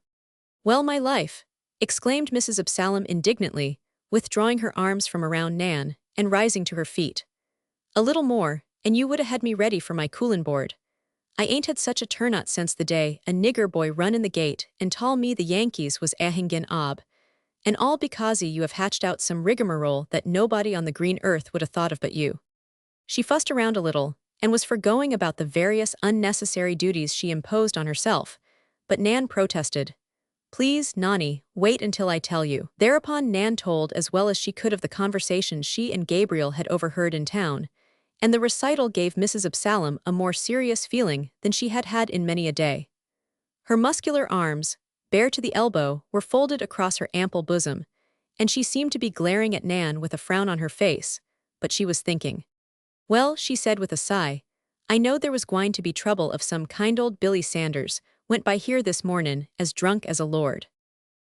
Well, my life, exclaimed Mrs. Absalom indignantly, withdrawing her arms from around Nan and rising to her feet. A little more, and you would 'a' had me ready for my coolin' board. I ain't had such a turnout since the day a nigger boy run in the gate and tol me the Yankees was ahingin ob. And all because you have hatched out some rigmarole that nobody on the green earth would have thought of but you. She fussed around a little, and was forgoing about the various unnecessary duties she imposed on herself, but Nan protested. Please, Nani, wait until I tell you. Thereupon Nan told as well as she could of the conversation she and Gabriel had overheard in town, and the recital gave Mrs. Absalom a more serious feeling than she had had in many a day. Her muscular arms, bare to the elbow, were folded across her ample bosom, and she seemed to be glaring at Nan with a frown on her face, but she was thinking. Well, she said with a sigh, I knowed there was gwine to be trouble of some kind. Old Billy Sanders went by here this mornin' as drunk as a lord.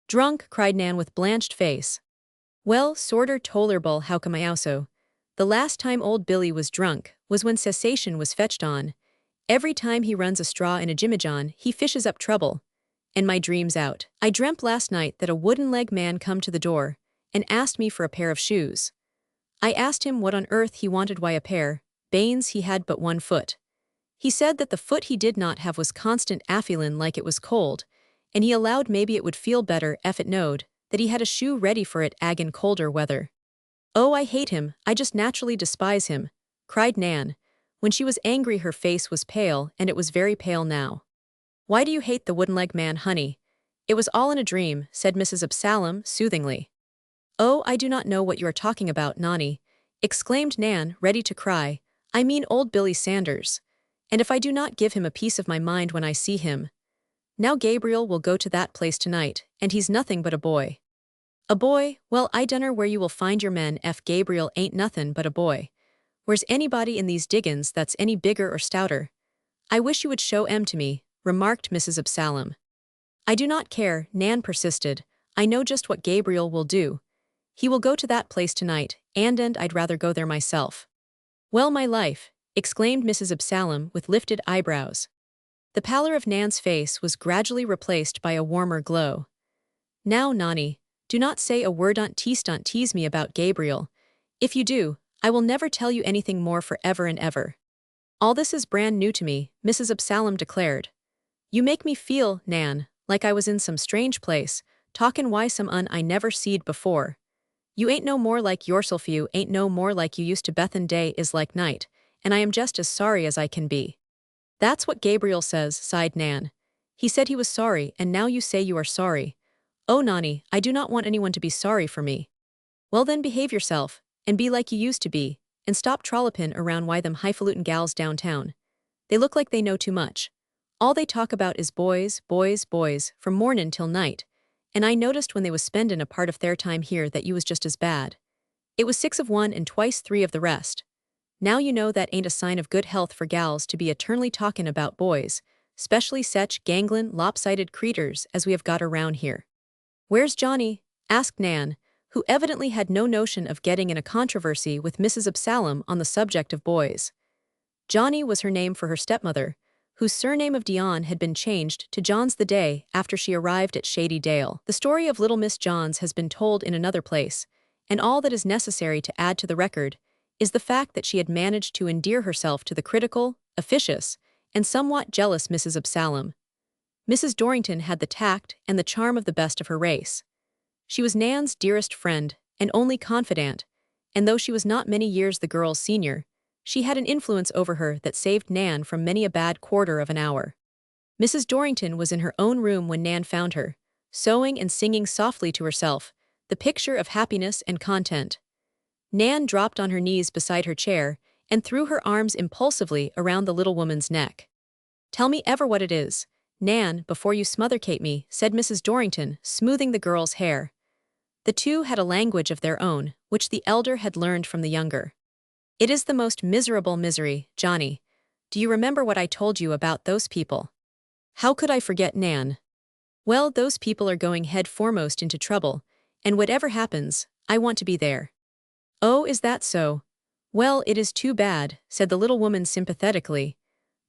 Drunk, cried Nan with blanched face. Well, sorter tolerable, how come I also? The last time old Billy was drunk was when cessation was fetched on. Every time he runs a straw in a jimmijon, he fishes up trouble. And my dream's out. I dreamt last night that a wooden-leg man come to the door and asked me for a pair of shoes. I asked him what on earth he wanted, why a pair, banes he had but one foot. He said that the foot he did not have was constant affilin like it was cold, and he allowed maybe it would feel better ef it knowed that he had a shoe ready for it agin colder weather. Oh, I hate him, I just naturally despise him, cried Nan. When she was angry her face was pale, and it was very pale now. Why do you hate the wooden-leg man, honey? It was all in a dream, said Mrs. Absalom soothingly. Oh, I do not know what you are talking about, Nani, exclaimed Nan, ready to cry. I mean old Billy Sanders. And if I do not give him a piece of my mind when I see him. Now Gabriel will go to that place tonight, and he's nothing but a boy. A boy? Well, I dunner where you will find your men ef Gabriel ain't nothin' but a boy. Where's anybody in these diggins that's any bigger or stouter? I wish you would show 'em to me, remarked Mrs. Absalom. I do not care, Nan persisted. I know just what Gabriel will do. He will go to that place tonight, and I'd rather go there myself. Well, my life, exclaimed Mrs. Absalom with lifted eyebrows. The pallor of Nan's face was gradually replaced by a warmer glow. Now, Nani, do not say a word don't tease me about Gabriel. If you do, I will never tell you anything more for ever and ever. All this is brand new to me, Mrs. Absalom declared. You make me feel, Nan, like I was in some strange place, talkin' why some I never seed before. You ain't no more like yourself, you ain't no more like you used to. Bethan day is like night, and I am just as sorry as I can be. That's what Gabriel says, sighed Nan. He said he was sorry, and now you say you are sorry. Oh, Nani, I do not want anyone to be sorry for me. Well then behave yourself, and be like you used to be, and stop trollopin' around why them highfalutin gals downtown. They look like they know too much. All they talk about is boys, boys, boys, from mornin' till night, and I noticed when they was spendin' a part of their time here that you was just as bad. It was 6 of one and twice 3 of the rest. Now you know that ain't a sign of good health for gals to be eternally talkin' about boys, specially sech ganglin', lopsided creeters as we have got around here. Where's Johnny? Asked Nan, who evidently had no notion of getting in a controversy with Mrs. Absalom on the subject of boys. Johnny was her name for her stepmother, whose surname of Dion had been changed to Johns the day after she arrived at Shady Dale. The story of Little Miss Johns has been told in another place, and all that is necessary to add to the record is the fact that she had managed to endear herself to the critical, officious, and somewhat jealous Mrs. Absalom. Mrs. Dorrington had the tact and the charm of the best of her race. She was Nan's dearest friend and only confidant, and though she was not many years the girl's senior, she had an influence over her that saved Nan from many a bad quarter of an hour. Mrs. Dorrington was in her own room when Nan found her, sewing and singing softly to herself, the picture of happiness and content. Nan dropped on her knees beside her chair and threw her arms impulsively around the little woman's neck. "Tell me ever what it is, Nan, before you smothercate me," said Mrs. Dorrington, smoothing the girl's hair. The two had a language of their own, which the elder had learned from the younger. "It is the most miserable misery, Johnny. Do you remember what I told you about those people?" "How could I forget, Nan?" "Well, those people are going head foremost into trouble, and whatever happens, I want to be there." "Oh, is that so? Well, it is too bad," said the little woman sympathetically.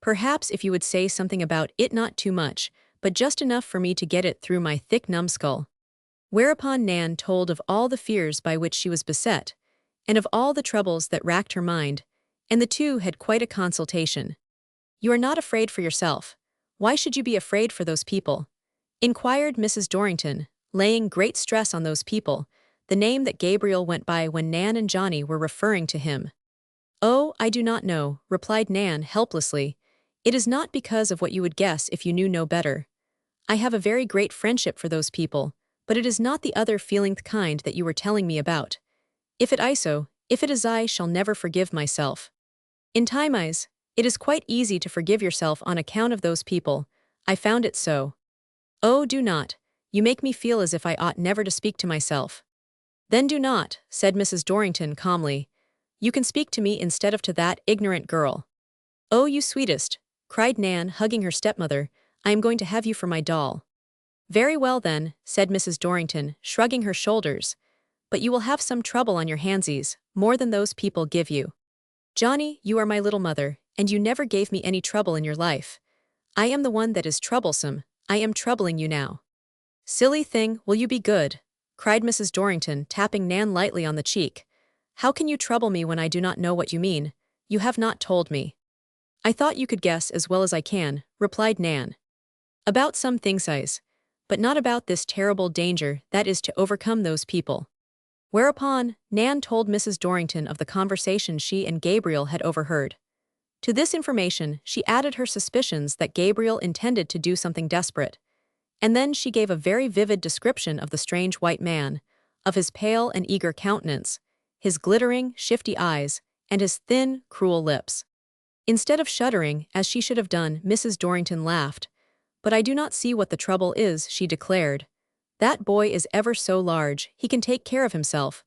"Perhaps if you would say something about it, not too much, but just enough for me to get it through my thick numbskull." Whereupon Nan told of all the fears by which she was beset, and of all the troubles that racked her mind, and the two had quite a consultation. "You are not afraid for yourself. Why should you be afraid for those people?" inquired Mrs. Dorrington, laying great stress on those people, the name that Gabriel went by when Nan and Johnny were referring to him. "Oh, I do not know," replied Nan helplessly. "It is not because of what you would guess if you knew no better. I have a very great friendship for those people, but it is not the other feeling kind that you were telling me about. If it is I shall never forgive myself. In times, it is quite easy to forgive yourself on account of those people. I found it so." "Oh, do not. You make me feel as if I ought never to speak to myself." "Then do not," said Mrs. Dorrington calmly. "You can speak to me instead of to that ignorant girl." "Oh, you sweetest," cried Nan, hugging her stepmother, "I am going to have you for my doll." "Very well then," said Mrs. Dorrington, shrugging her shoulders. "But you will have some trouble on your handsies, more than those people give you. Johnny, you are my little mother, and you never gave me any trouble in your life. I am the one that is troublesome. I am troubling you now." "Silly thing, will you be good?" cried Mrs. Dorrington, tapping Nan lightly on the cheek. "How can you trouble me when I do not know what you mean? You have not told me." "I thought you could guess as well as I can," replied Nan. "About some things, but not about this terrible danger that is to overcome those people." Whereupon, Nan told Mrs. Dorrington of the conversation she and Gabriel had overheard. To this information, she added her suspicions that Gabriel intended to do something desperate. And then she gave a very vivid description of the strange white man, of his pale and eager countenance, his glittering, shifty eyes, and his thin, cruel lips. Instead of shuddering, as she should have done, Mrs. Dorrington laughed. "But I do not see what the trouble is," she declared. "That boy is ever so large, he can take care of himself.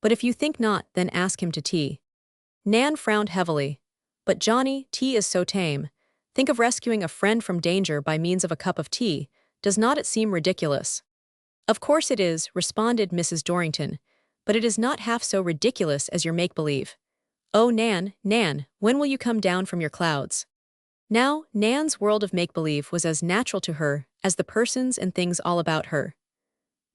But if you think not, then ask him to tea." Nan frowned heavily. "But Johnny, tea is so tame. Think of rescuing a friend from danger by means of a cup of tea. Does not it seem ridiculous?" "Of course it is," responded Mrs. Dorrington, "but it is not half so ridiculous as your make-believe. Oh, Nan, when will you come down from your clouds?" Now, Nan's world of make-believe was as natural to her as the persons and things all about her.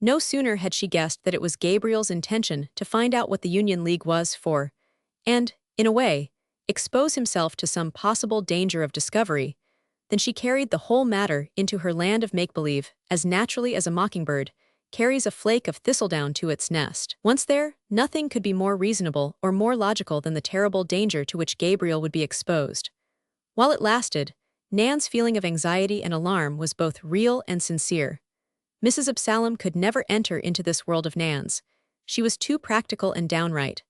No sooner had she guessed that it was Gabriel's intention to find out what the Union League was for, and, in a way, expose himself to some possible danger of discovery, than she carried the whole matter into her land of make-believe as naturally as a mockingbird carries a flake of thistledown to its nest. Once there, nothing could be more reasonable or more logical than the terrible danger to which Gabriel would be exposed. While it lasted, Nan's feeling of anxiety and alarm was both real and sincere. Mrs. Absalom could never enter into this world of Nan's. She was too practical and downright.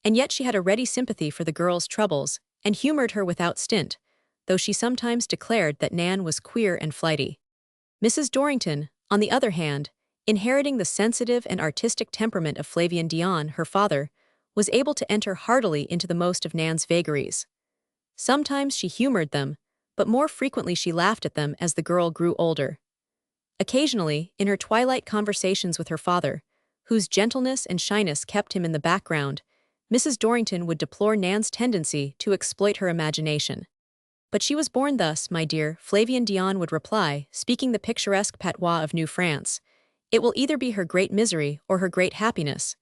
And yet she had a ready sympathy for the girl's troubles and humored her without stint, though she sometimes declared that Nan was queer and flighty. Mrs. Dorrington, on the other hand, inheriting the sensitive and artistic temperament of Flavian Dion, her father, was able to enter heartily into the most of Nan's vagaries. Sometimes she humored them, but more frequently she laughed at them as the girl grew older. Occasionally, in her twilight conversations with her father, whose gentleness and shyness kept him in the background, Mrs. Dorrington would deplore Nan's tendency to exploit her imagination. "But she was born thus, my dear," Flavian Dion would reply, speaking the picturesque patois of New France. "It will either be her great misery or her great happiness.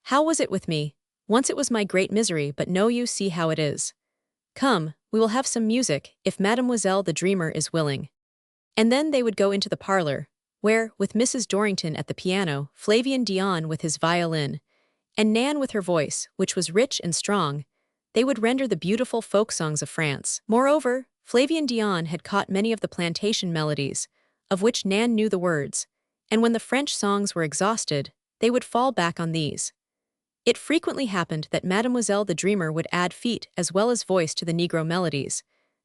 How was it with me? Once it was my great misery, but now you see how it is. Come, we will have some music, if Mademoiselle the Dreamer is willing. And then they would go into the parlor, where, with Mrs. Dorrington at the piano, Flavian Dion with his violin, and Nan with her voice, which was rich and strong, they would render the beautiful folk songs of France. Moreover, Flavian Dion had caught many of the plantation melodies, of which Nan knew the words, and when the French songs were exhausted, they would fall back on these. It frequently happened that Mademoiselle the Dreamer would add feet as well as voice to the Negro melodies,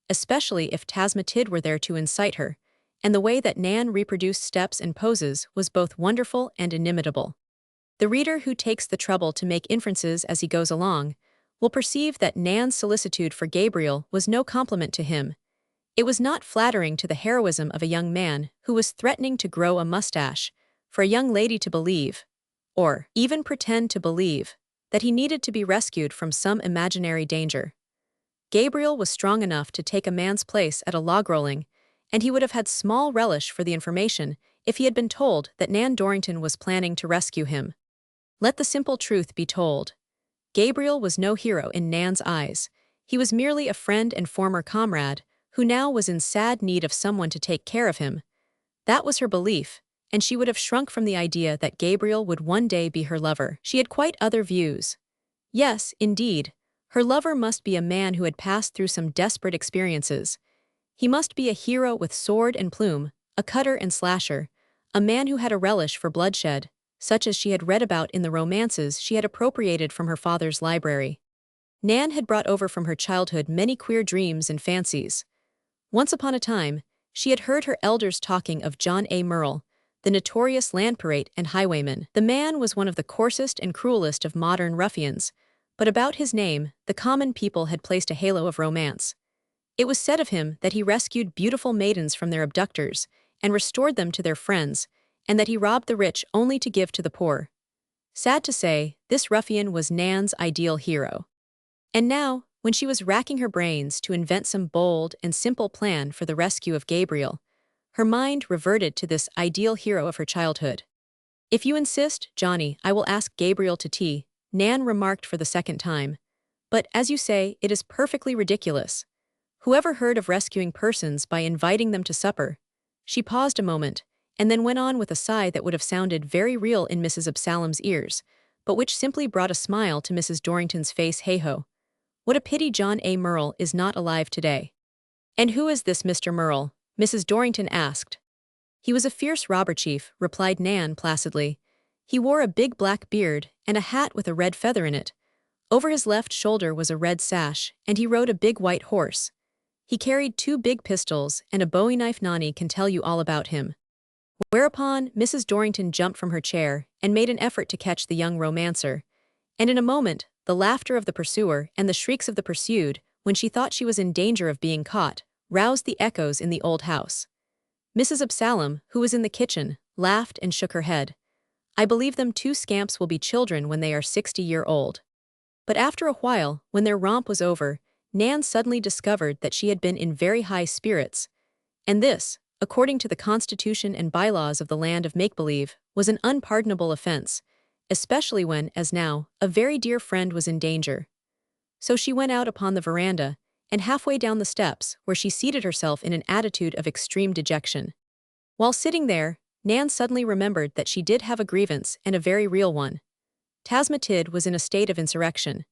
especially if Tasmatid were there to incite her, and the way that Nan reproduced steps and poses was both wonderful and inimitable. The reader who takes the trouble to make inferences as he goes along will perceive that Nan's solicitude for Gabriel was no compliment to him. It was not flattering to the heroism of a young man who was threatening to grow a mustache, for a young lady to believe, or even pretend to believe, that he needed to be rescued from some imaginary danger. Gabriel was strong enough to take a man's place at a log-rolling, and he would have had small relish for the information if he had been told that Nan Dorrington was planning to rescue him. Let the simple truth be told. Gabriel was no hero in Nan's eyes. He was merely a friend and former comrade, who now was in sad need of someone to take care of him. That was her belief, and she would have shrunk from the idea that Gabriel would one day be her lover. She had quite other views. Yes, indeed, her lover must be a man who had passed through some desperate experiences. He must be a hero with sword and plume, a cutter and slasher, a man who had a relish for bloodshed, such as she had read about in the romances she had appropriated from her father's library. Nan had brought over from her childhood many queer dreams and fancies. Once upon a time, she had heard her elders talking of John A. Murrell, the notorious land pirate and highwayman. The man was one of the coarsest and cruelest of modern ruffians, but about his name, the common people had placed a halo of romance. It was said of him that he rescued beautiful maidens from their abductors and restored them to their friends, and that he robbed the rich only to give to the poor. Sad to say, this ruffian was Nan's ideal hero. And now, when she was racking her brains to invent some bold and simple plan for the rescue of Gabriel, her mind reverted to this ideal hero of her childhood. "If you insist, Johnny, I will ask Gabriel to tea," Nan remarked for the second time. "But, as you say, it is perfectly ridiculous. Whoever heard of rescuing persons by inviting them to supper?" She paused a moment, and then went on with a sigh that would have sounded very real in Mrs. Absalom's ears, but which simply brought a smile to Mrs. Dorrington's face. "Hey-ho. What a pity John A. Murrell is not alive today." "And who is this Mr. Murrell?" Mrs. Dorrington asked. "He was a fierce robber chief," replied Nan placidly. "He wore a big black beard and a hat with a red feather in it. Over his left shoulder was a red sash, and he rode a big white horse. He carried 2 big pistols and a bowie knife. Nani can tell you all about him." Whereupon Mrs. Dorrington jumped from her chair and made an effort to catch the young romancer, and in a moment, the laughter of the pursuer and the shrieks of the pursued, when she thought she was in danger of being caught, roused the echoes in the old house. Mrs. Absalom, who was in the kitchen, laughed and shook her head. "I believe them 2 scamps will be children when they are 60-year-old. But after a while, when their romp was over, Nan suddenly discovered that she had been in very high spirits, and this, according to the constitution and bylaws of the land of make-believe, was an unpardonable offense, especially when, as now, a very dear friend was in danger. So she went out upon the veranda, and halfway down the steps, where she seated herself in an attitude of extreme dejection. While sitting there, Nan suddenly remembered that she did have a grievance, and a very real one. Tasmatid was in a state of insurrection.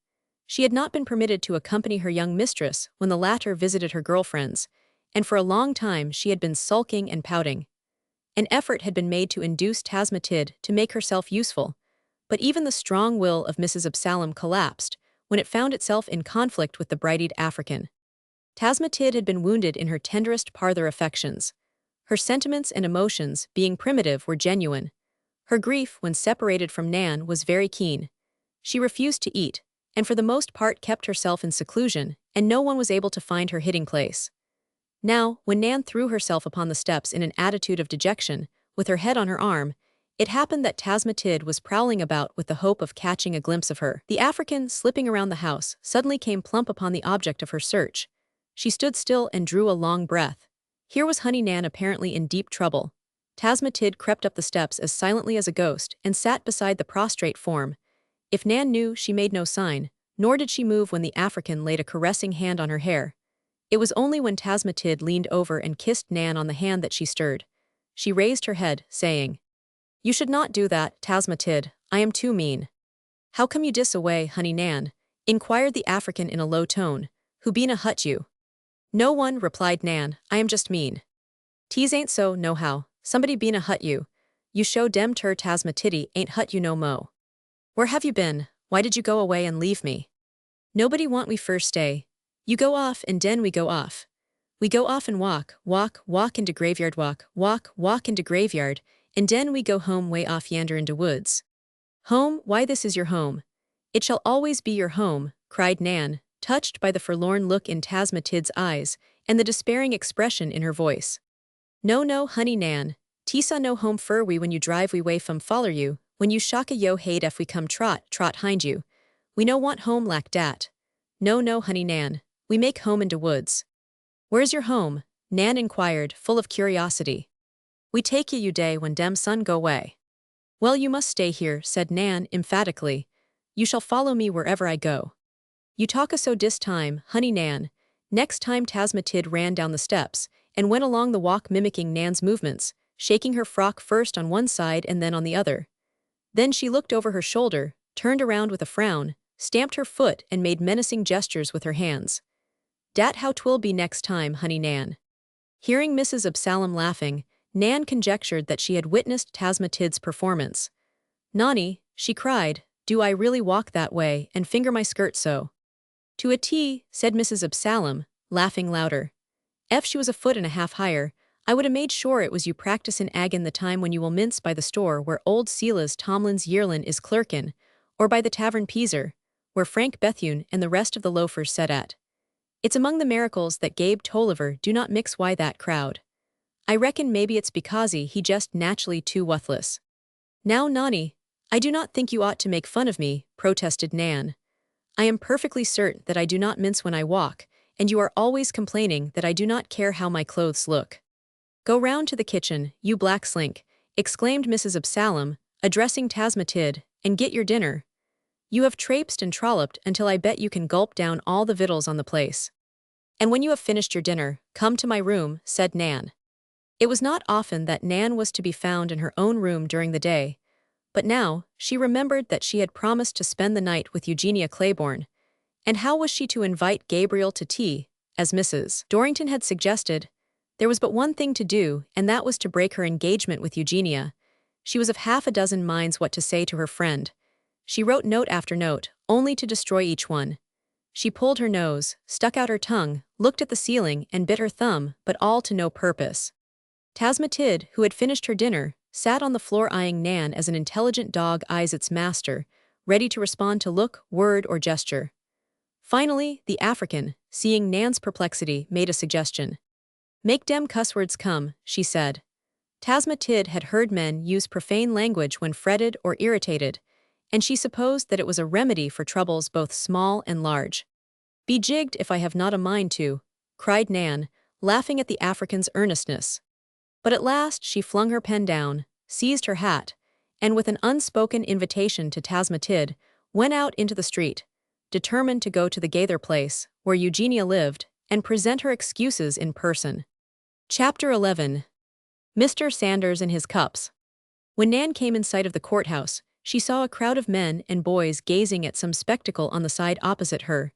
She had not been permitted to accompany her young mistress when the latter visited her girlfriends, and for a long time she had been sulking and pouting. An effort had been made to induce Tasmatid to make herself useful, but even the strong will of Mrs. Absalom collapsed when it found itself in conflict with the bright-eyed African. Tasmatid had been wounded in her tenderest parlor affections. Her sentiments and emotions, being primitive, were genuine. Her grief, when separated from Nan, was very keen. She refused to eat, and for the most part kept herself in seclusion, and no one was able to find her hiding place. Now, when Nan threw herself upon the steps in an attitude of dejection, with her head on her arm, it happened that Tasmatid was prowling about with the hope of catching a glimpse of her. The African, slipping around the house, suddenly came plump upon the object of her search. She stood still and drew a long breath. Here was Honey Nan apparently in deep trouble. Tasmatid crept up the steps as silently as a ghost and sat beside the prostrate form. If Nan knew, she made no sign, nor did she move when the African laid a caressing hand on her hair. It was only when Tasmatid leaned over and kissed Nan on the hand that she stirred. She raised her head, saying, "You should not do that, Tasmatid, I am too mean." "How come you dis away, honey Nan?" inquired the African in a low tone. "Who beena hut you?" "No one," replied Nan, "I am just mean." "Tease ain't so, no how, somebody beena hut you. You show dem tur Tasmatiddy ain't hut you no mo." "Where have you been? Why did you go away and leave me?" "Nobody want we first stay. You go off and den we go off. We go off and walk into graveyard walk into graveyard, and den we go home way off yander into woods." "Home, why this is your home. It shall always be your home," cried Nan, touched by the forlorn look in Tasmatid's eyes and the despairing expression in her voice. "No, no, honey Nan, Tisa no home fur we when you drive we way from foller you, when you shaka yo hate if we come trot hind you. We no want home lack dat. No, no, honey Nan, we make home into woods." "Where's your home?" Nan inquired, full of curiosity. "We take you day when dem sun go way." "Well, you must stay here," said Nan emphatically. "You shall follow me wherever I go." "You talk so dis time, honey Nan." Next time Tasmatid ran down the steps and went along the walk mimicking Nan's movements, shaking her frock first on one side and then on the other. Then she looked over her shoulder, turned around with a frown, stamped her foot and made menacing gestures with her hands. "Dat how 'twill be next time, honey Nan." Hearing Mrs. Absalom laughing, Nan conjectured that she had witnessed Tasmatid's performance. "Nani," she cried, "do I really walk that way and finger my skirt so?" "To a T," said Mrs. Absalom, laughing louder. "Ef she was a foot and a half higher, I would 'a' made sure it was you practicin' agin the time when you will mince by the store where old Silas Tomlin's yearlin is clerkin', or by the tavern Peaser, where Frank Bethune and the rest of the loafers set at. It's among the miracles that Gabe Tolliver do not mix wy that crowd. I reckon maybe it's because he just naturally too wuthless." "Now, Nani, I do not think you ought to make fun of me," protested Nan. "I am perfectly certain that I do not mince when I walk, and you are always complaining that I do not care how my clothes look." "Go round to the kitchen, you black slink," exclaimed Mrs. Absalom, addressing Tasmatid, "and get your dinner. You have traipsed and trolloped until I bet you can gulp down all the victuals on the place. And when you have finished your dinner, come to my room," said Nan. It was not often that Nan was to be found in her own room during the day, but now she remembered that she had promised to spend the night with Eugenia Claiborne, and how was she to invite Gabriel to tea, as Mrs. Dorrington had suggested? There was but one thing to do, and that was to break her engagement with Eugenia. She was of half a dozen minds what to say to her friend. She wrote note after note, only to destroy each one. She pulled her nose, stuck out her tongue, looked at the ceiling, and bit her thumb, but all to no purpose. Tasmatid, who had finished her dinner, sat on the floor eyeing Nan as an intelligent dog eyes its master, ready to respond to look, word, or gesture. Finally, the African, seeing Nan's perplexity, made a suggestion. "Make dem cuss words come," she said. Tasmatid had heard men use profane language when fretted or irritated, and she supposed that it was a remedy for troubles both small and large. "Be jigged if I have not a mind to," cried Nan, laughing at the African's earnestness. But at last she flung her pen down, seized her hat, and with an unspoken invitation to Tasmatid, went out into the street, determined to go to the Gaither place, where Eugenia lived, and present her excuses in person. Chapter 11. Mr. Sanders and His Cups. When Nan came in sight of the courthouse, she saw a crowd of men and boys gazing at some spectacle on the side opposite her.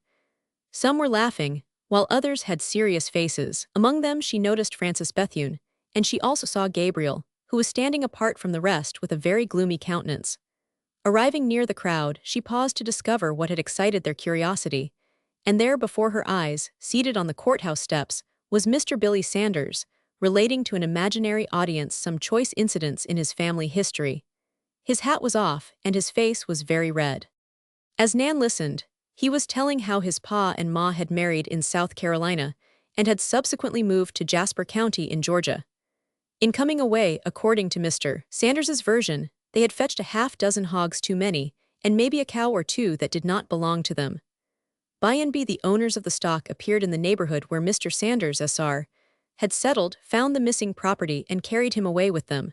Some were laughing, while others had serious faces. Among them she noticed Francis Bethune, and she also saw Gabriel, who was standing apart from the rest with a very gloomy countenance. Arriving near the crowd, she paused to discover what had excited their curiosity, and there before her eyes, seated on the courthouse steps, was Mr. Billy Sanders, relating to an imaginary audience some choice incidents in his family history. His hat was off, and his face was very red. As Nan listened, he was telling how his pa and ma had married in South Carolina and had subsequently moved to Jasper County in Georgia. In coming away, according to Mr. Sanders's version, they had fetched a half-dozen hogs too many, and maybe a cow or two that did not belong to them. By and by the owners of the stock appeared in the neighborhood where Mr. Sanders S.R. had settled, found the missing property and carried him away with them.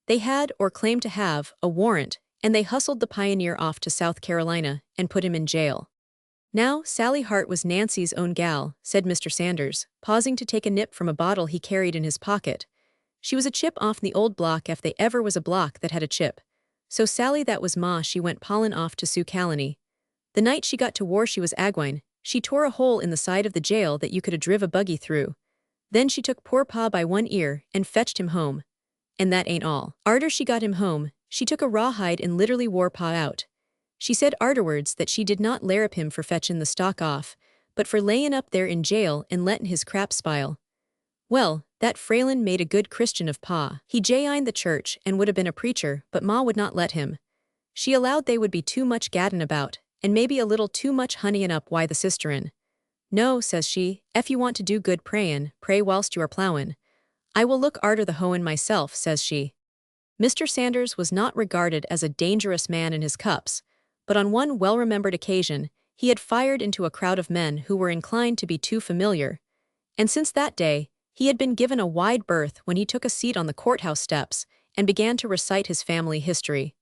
They had, or claimed to have, a warrant, and they hustled the pioneer off to South Carolina and put him in jail. Now, Sally Hart was Nancy's own gal, said Mr. Sanders, pausing to take a nip from a bottle he carried in his pocket. She was a chip off the old block if they ever was a block that had a chip. So Sally that was ma she went pallin' off to Sioux Calony. The night she got to war she was agwine, she tore a hole in the side of the jail that you could a driv a buggy through. Then she took poor pa by one ear and fetched him home. And that ain't all. Arter she got him home, she took a rawhide and literally wore pa out. She said arterwards that she did not larrup him for fetchin' the stock off, but for layin' up there in jail and lettin' his crap spile. Well, that Fralin made a good Christian of pa. He jined the church and would have been a preacher, but ma would not let him. She allowed they would be too much gaddin' about, and maybe a little too much honeyin' up why the sisterin'. No, says she, ef you want to do good prayin', pray whilst you are plowin'. I will look arter the hoein' myself, says she. Mr. Sanders was not regarded as a dangerous man in his cups, but on one well-remembered occasion, he had fired into a crowd of men who were inclined to be too familiar, and since that day, he had been given a wide berth when he took a seat on the courthouse steps and began to recite his family history.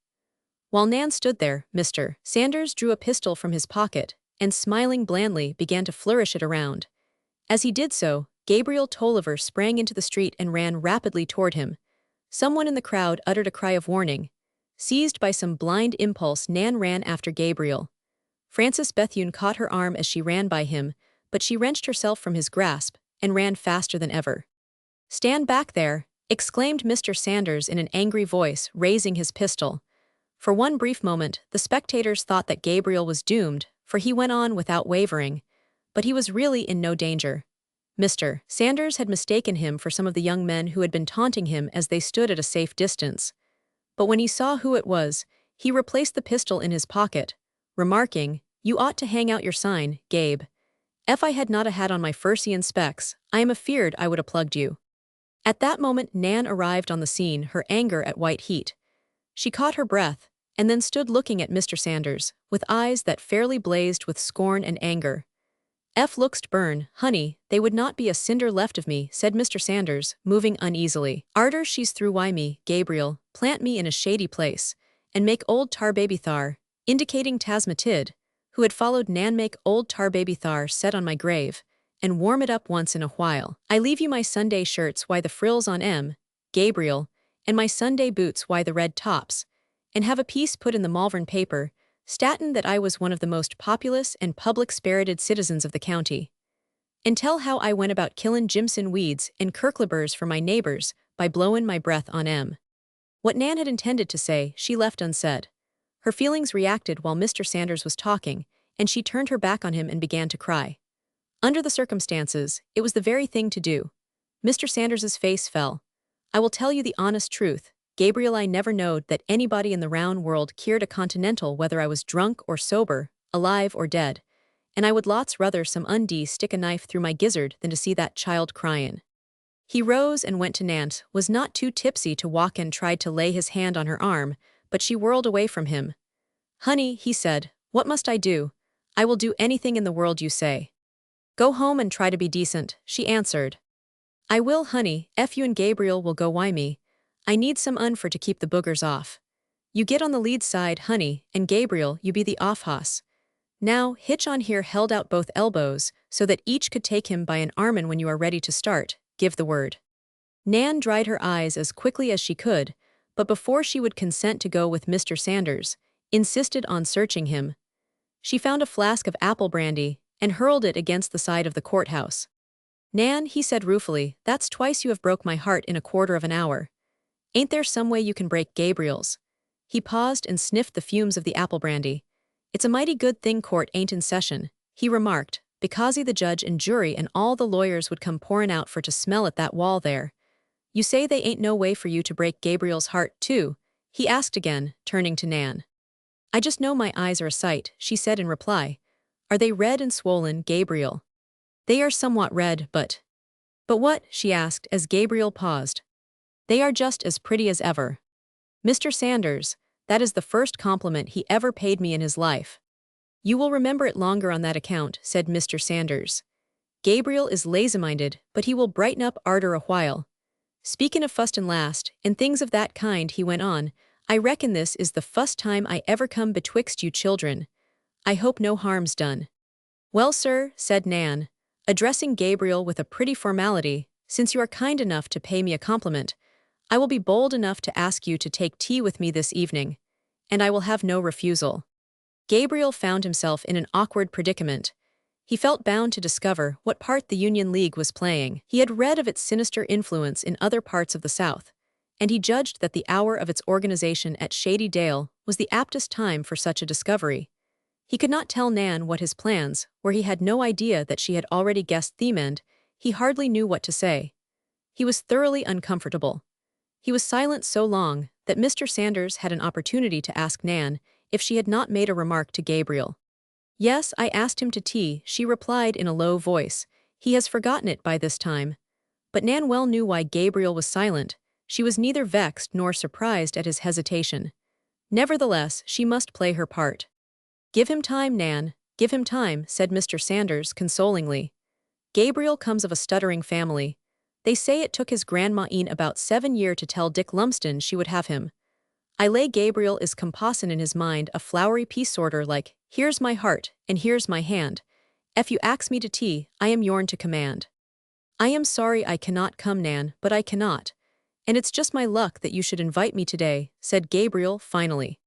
While Nan stood there, Mr. Sanders drew a pistol from his pocket and, smiling blandly, began to flourish it around. As he did so, Gabriel Tolliver sprang into the street and ran rapidly toward him. Someone in the crowd uttered a cry of warning. Seized by some blind impulse, Nan ran after Gabriel. Frances Bethune caught her arm as she ran by him, but she wrenched herself from his grasp and ran faster than ever. "Stand back there!" exclaimed Mr. Sanders in an angry voice, raising his pistol. For one brief moment, the spectators thought that Gabriel was doomed, for he went on without wavering. But he was really in no danger. Mr. Sanders had mistaken him for some of the young men who had been taunting him as they stood at a safe distance. But when he saw who it was, he replaced the pistol in his pocket, remarking, "You ought to hang out your sign, Gabe. Ef I had not a had on my Fursian specs, I am afeard I would a plugged you." At that moment Nan arrived on the scene, her anger at white heat. She caught her breath, and then stood looking at Mr. Sanders, with eyes that fairly blazed with scorn and anger. "Ef looks burn, honey, they would not be a cinder left of me," said Mr. Sanders, moving uneasily. "Arter she's through why me, Gabriel, plant me in a shady place, and make old tar baby thar," indicating Tasmatid, who had followed Nan, "make old tar baby thar set on my grave, and warm it up once in a while. I leave you my Sunday shirts why the frills on 'em, Gabriel, and my Sunday boots why the red tops, and have a piece put in the Malvern paper, statin' that I was one of the most populous and public-spirited citizens of the county. And tell how I went about killin' Jimson weeds and kirklibers for my neighbors by blowin' my breath on 'em." What Nan had intended to say, she left unsaid. Her feelings reacted while Mr. Sanders was talking, and she turned her back on him and began to cry. Under the circumstances, it was the very thing to do. Mr. Sanders's face fell. "I will tell you the honest truth, Gabriel, I never knowed that anybody in the round world cared a continental whether I was drunk or sober, alive or dead, and I would lots rather some undie stick a knife through my gizzard than to see that child cryin'." He rose and went to Nant, was not too tipsy to walk, and tried to lay his hand on her arm, but she whirled away from him. "Honey," he said, "what must I do? I will do anything in the world you say." "Go home and try to be decent," she answered. "I will, honey, ef you and Gabriel will go why me. I need some for to keep the boogers off. You get on the lead side, honey, and Gabriel, you be the off hoss. Now, hitch on here," held out both elbows, so that each could take him by an armin. "When you are ready to start, give the word." Nan dried her eyes as quickly as she could, but before she would consent to go with Mr. Sanders, insisted on searching him. She found a flask of apple brandy and hurled it against the side of the courthouse. "Nan," he said ruefully, "that's twice you have broke my heart in a quarter of an hour. Ain't there some way you can break Gabriel's?" He paused and sniffed the fumes of the apple brandy. "It's a mighty good thing court ain't in session," he remarked, "because the judge and jury and all the lawyers would come pourin' out for to smell at that wall there. You say they ain't no way for you to break Gabriel's heart, too?" he asked again, turning to Nan. "I just know my eyes are a sight," she said in reply. "Are they red and swollen, Gabriel?" "They are somewhat red, but—" "But what?" she asked as Gabriel paused. "They are just as pretty as ever. Mr. Sanders, that is the first compliment he ever paid me in his life." "You will remember it longer on that account," said Mr. Sanders. "Gabriel is lazy-minded, but he will brighten up arter a while. Speakin' of fust and last, and things of that kind," he went on, I reckon this is the fust time I ever come betwixt you children. I hope no harm's done. Well, sir, said Nan, addressing Gabriel with a pretty formality, since you are kind enough to pay me a compliment, I will be bold enough to ask you to take tea with me this evening, and I will have no refusal. Gabriel found himself in an awkward predicament. He felt bound to discover what part the Union League was playing. He had read of its sinister influence in other parts of the South, and he judged that the hour of its organization at Shady Dale was the aptest time for such a discovery. He could not tell Nan what his plans, where he had no idea that she had already guessed theme end. He hardly knew what to say. He was thoroughly uncomfortable. He was silent so long that Mr. Sanders had an opportunity to ask Nan if she had not made a remark to Gabriel. Yes, I asked him to tea, she replied in a low voice. He has forgotten it by this time. But Nan well knew why Gabriel was silent. She was neither vexed nor surprised at his hesitation. Nevertheless, she must play her part. Give him time, Nan, give him time, said Mr. Sanders consolingly. Gabriel comes of a stuttering family. They say it took his grandma-een about 7 year to tell Dick Lumsden she would have him. I lay Gabriel is compossin' in his mind a flowery piece sorter like, here's my heart, and here's my hand. Ef you ax me to tea, I am yourn to command. I am sorry I cannot come, Nan, but I cannot. And it's just my luck that you should invite me today, said Gabriel finally.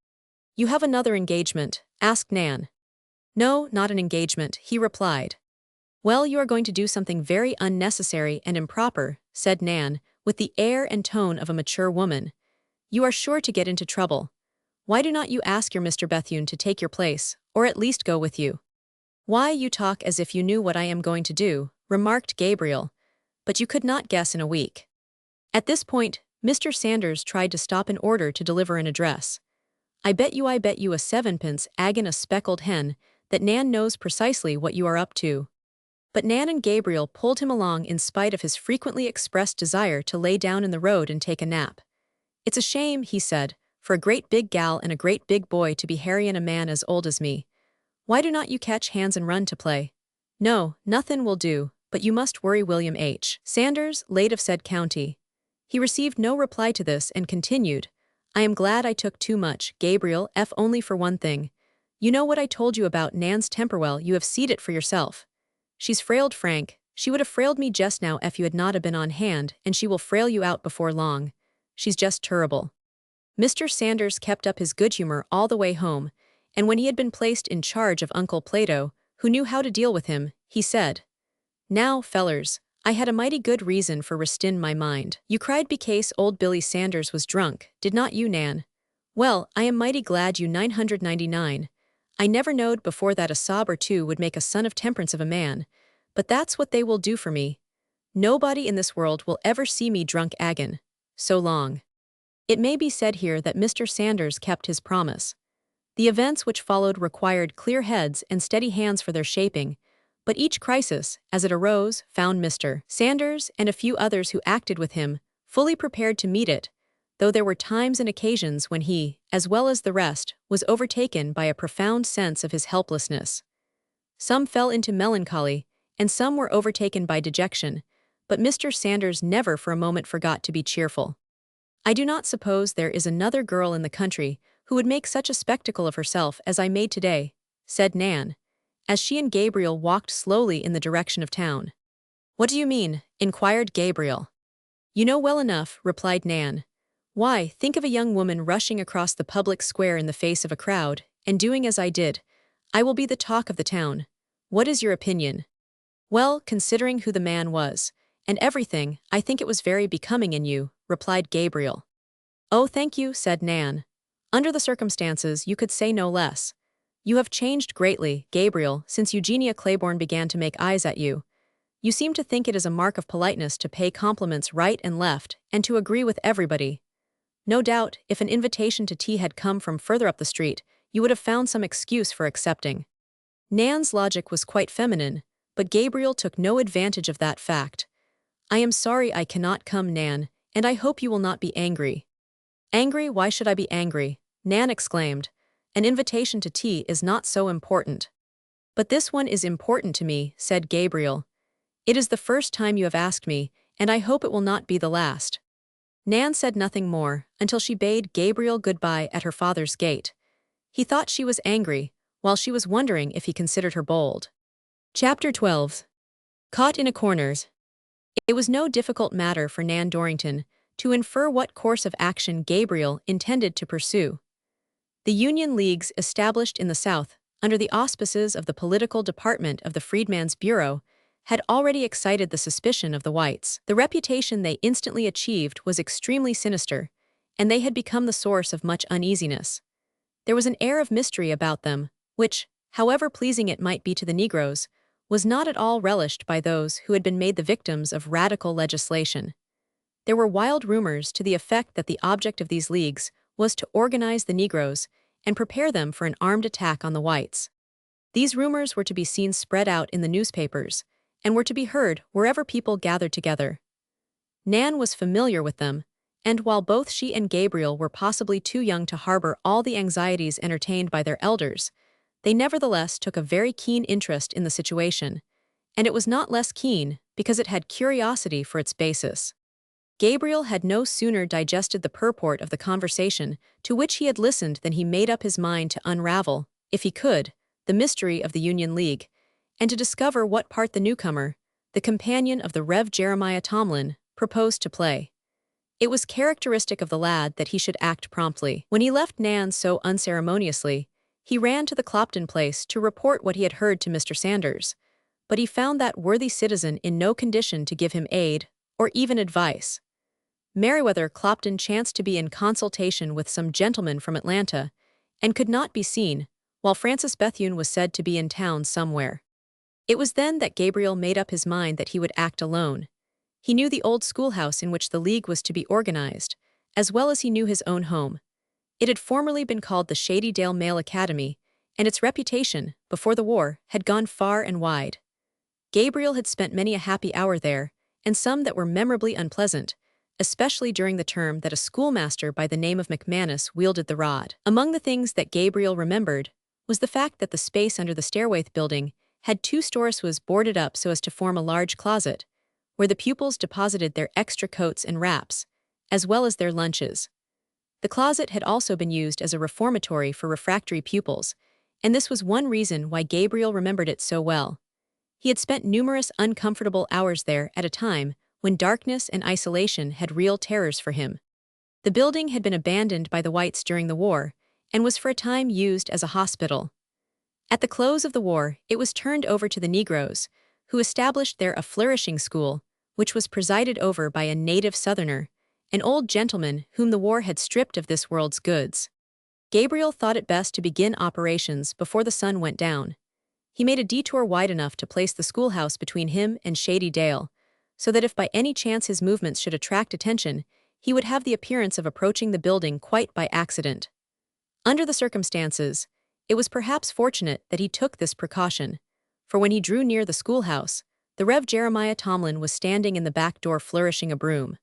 You have another engagement, asked Nan. No, not an engagement, he replied. Well, you are going to do something very unnecessary and improper, said Nan, with the air and tone of a mature woman. You are sure to get into trouble. Why do not you ask your Mr. Bethune to take your place, or at least go with you? Why, you talk as if you knew what I am going to do, remarked Gabriel, but you could not guess in a week. At this point, Mr. Sanders tried to stop in order to deliver an address. I bet you a 7pence agin a speckled hen, that Nan knows precisely what you are up to. But Nan and Gabriel pulled him along in spite of his frequently expressed desire to lay down in the road and take a nap. It's a shame, he said, for a great big gal and a great big boy to be harryin' a man as old as me. Why do not you catch hands and run to play? No, nothin' will do, but you must worry William H. Sanders, late of said county. He received no reply to this and continued, I am glad I took too much, Gabriel, F only for one thing. You know what I told you about Nan's temper, well, you have seed it for yourself. She's frailed Frank, she would have frailed me just now if you had not a been on hand, and she will frail you out before long. She's just terrible. Mr. Sanders kept up his good humor all the way home, and when he had been placed in charge of Uncle Plato, who knew how to deal with him, he said, Now, fellers, I had a mighty good reason for restin' my mind. You cried becase old Billy Sanders was drunk, did not you, Nan? Well, I am mighty glad you 999. I never knowed before that a sob or two would make a son of temperance of a man, but that's what they will do for me. Nobody in this world will ever see me drunk agin. So long. It may be said here that Mr. Sanders kept his promise. The events which followed required clear heads and steady hands for their shaping, but each crisis, as it arose, found Mr. Sanders and a few others who acted with him fully prepared to meet it, though there were times and occasions when he, as well as the rest, was overtaken by a profound sense of his helplessness. Some fell into melancholy, and some were overtaken by dejection, but Mr. Sanders never for a moment forgot to be cheerful. I do not suppose there is another girl in the country who would make such a spectacle of herself as I made today, said Nan, as she and Gabriel walked slowly in the direction of town. What do you mean? Inquired Gabriel. You know well enough, replied Nan. Why, think of a young woman rushing across the public square in the face of a crowd, and doing as I did. I will be the talk of the town. What is your opinion? Well, considering who the man was, and everything, I think it was very becoming in you, replied Gabriel. Oh, thank you, said Nan. Under the circumstances, you could say no less. You have changed greatly, Gabriel, since Eugenia Claiborne began to make eyes at you. You seem to think it is a mark of politeness to pay compliments right and left, and to agree with everybody. No doubt, if an invitation to tea had come from further up the street, you would have found some excuse for accepting. Nan's logic was quite feminine, but Gabriel took no advantage of that fact. I am sorry I cannot come, Nan, and I hope you will not be angry. Angry? Why should I be angry? Nan exclaimed. An invitation to tea is not so important. But this one is important to me, said Gabriel. It is the first time you have asked me, and I hope it will not be the last. Nan said nothing more until she bade Gabriel goodbye at her father's gate. He thought she was angry, while she was wondering if he considered her bold. Chapter 12. Caught in a corners. It was no difficult matter for Nan Dorrington to infer what course of action Gabriel intended to pursue. The Union Leagues established in the South, under the auspices of the political department of the Freedmen's Bureau, had already excited the suspicion of the whites. The reputation they instantly achieved was extremely sinister, and they had become the source of much uneasiness. There was an air of mystery about them, which, however pleasing it might be to the Negroes, was not at all relished by those who had been made the victims of radical legislation. There were wild rumors to the effect that the object of these leagues was to organize the Negroes and prepare them for an armed attack on the whites. These rumors were to be seen spread out in the newspapers, and were to be heard wherever people gathered together. Nan was familiar with them, and while both she and Gabriel were possibly too young to harbor all the anxieties entertained by their elders, they nevertheless took a very keen interest in the situation, and it was not less keen because it had curiosity for its basis. Gabriel had no sooner digested the purport of the conversation to which he had listened than he made up his mind to unravel, if he could, the mystery of the Union League, and to discover what part the newcomer, the companion of the Rev. Jeremiah Tomlin, proposed to play. It was characteristic of the lad that he should act promptly. When he left Nan so unceremoniously, he ran to the Clopton place to report what he had heard to Mr. Sanders, but he found that worthy citizen in no condition to give him aid, or even advice. Meriwether Clopton chanced to be in consultation with some gentleman from Atlanta, and could not be seen, while Francis Bethune was said to be in town somewhere. It was then that Gabriel made up his mind that he would act alone. He knew the old schoolhouse in which the league was to be organized, as well as he knew his own home. It had formerly been called the Shady Dale Male Academy, and its reputation, before the war, had gone far and wide. Gabriel had spent many a happy hour there, and some that were memorably unpleasant, especially during the term that a schoolmaster by the name of McManus wielded the rod. Among the things that Gabriel remembered was the fact that the space under the stairway building had 2 stories boarded up so as to form a large closet, where the pupils deposited their extra coats and wraps, as well as their lunches. The closet had also been used as a reformatory for refractory pupils, and this was one reason why Gabriel remembered it so well. He had spent numerous uncomfortable hours there at a time when darkness and isolation had real terrors for him. The building had been abandoned by the whites during the war, and was for a time used as a hospital. At the close of the war, it was turned over to the Negroes, who established there a flourishing school, which was presided over by a native Southerner, an old gentleman whom the war had stripped of this world's goods. Gabriel thought it best to begin operations before the sun went down. He made a detour wide enough to place the schoolhouse between him and Shady Dale, so that if by any chance his movements should attract attention, he would have the appearance of approaching the building quite by accident. Under the circumstances, it was perhaps fortunate that he took this precaution, for when he drew near the schoolhouse, the Rev. Jeremiah Tomlin was standing in the back door flourishing a broom.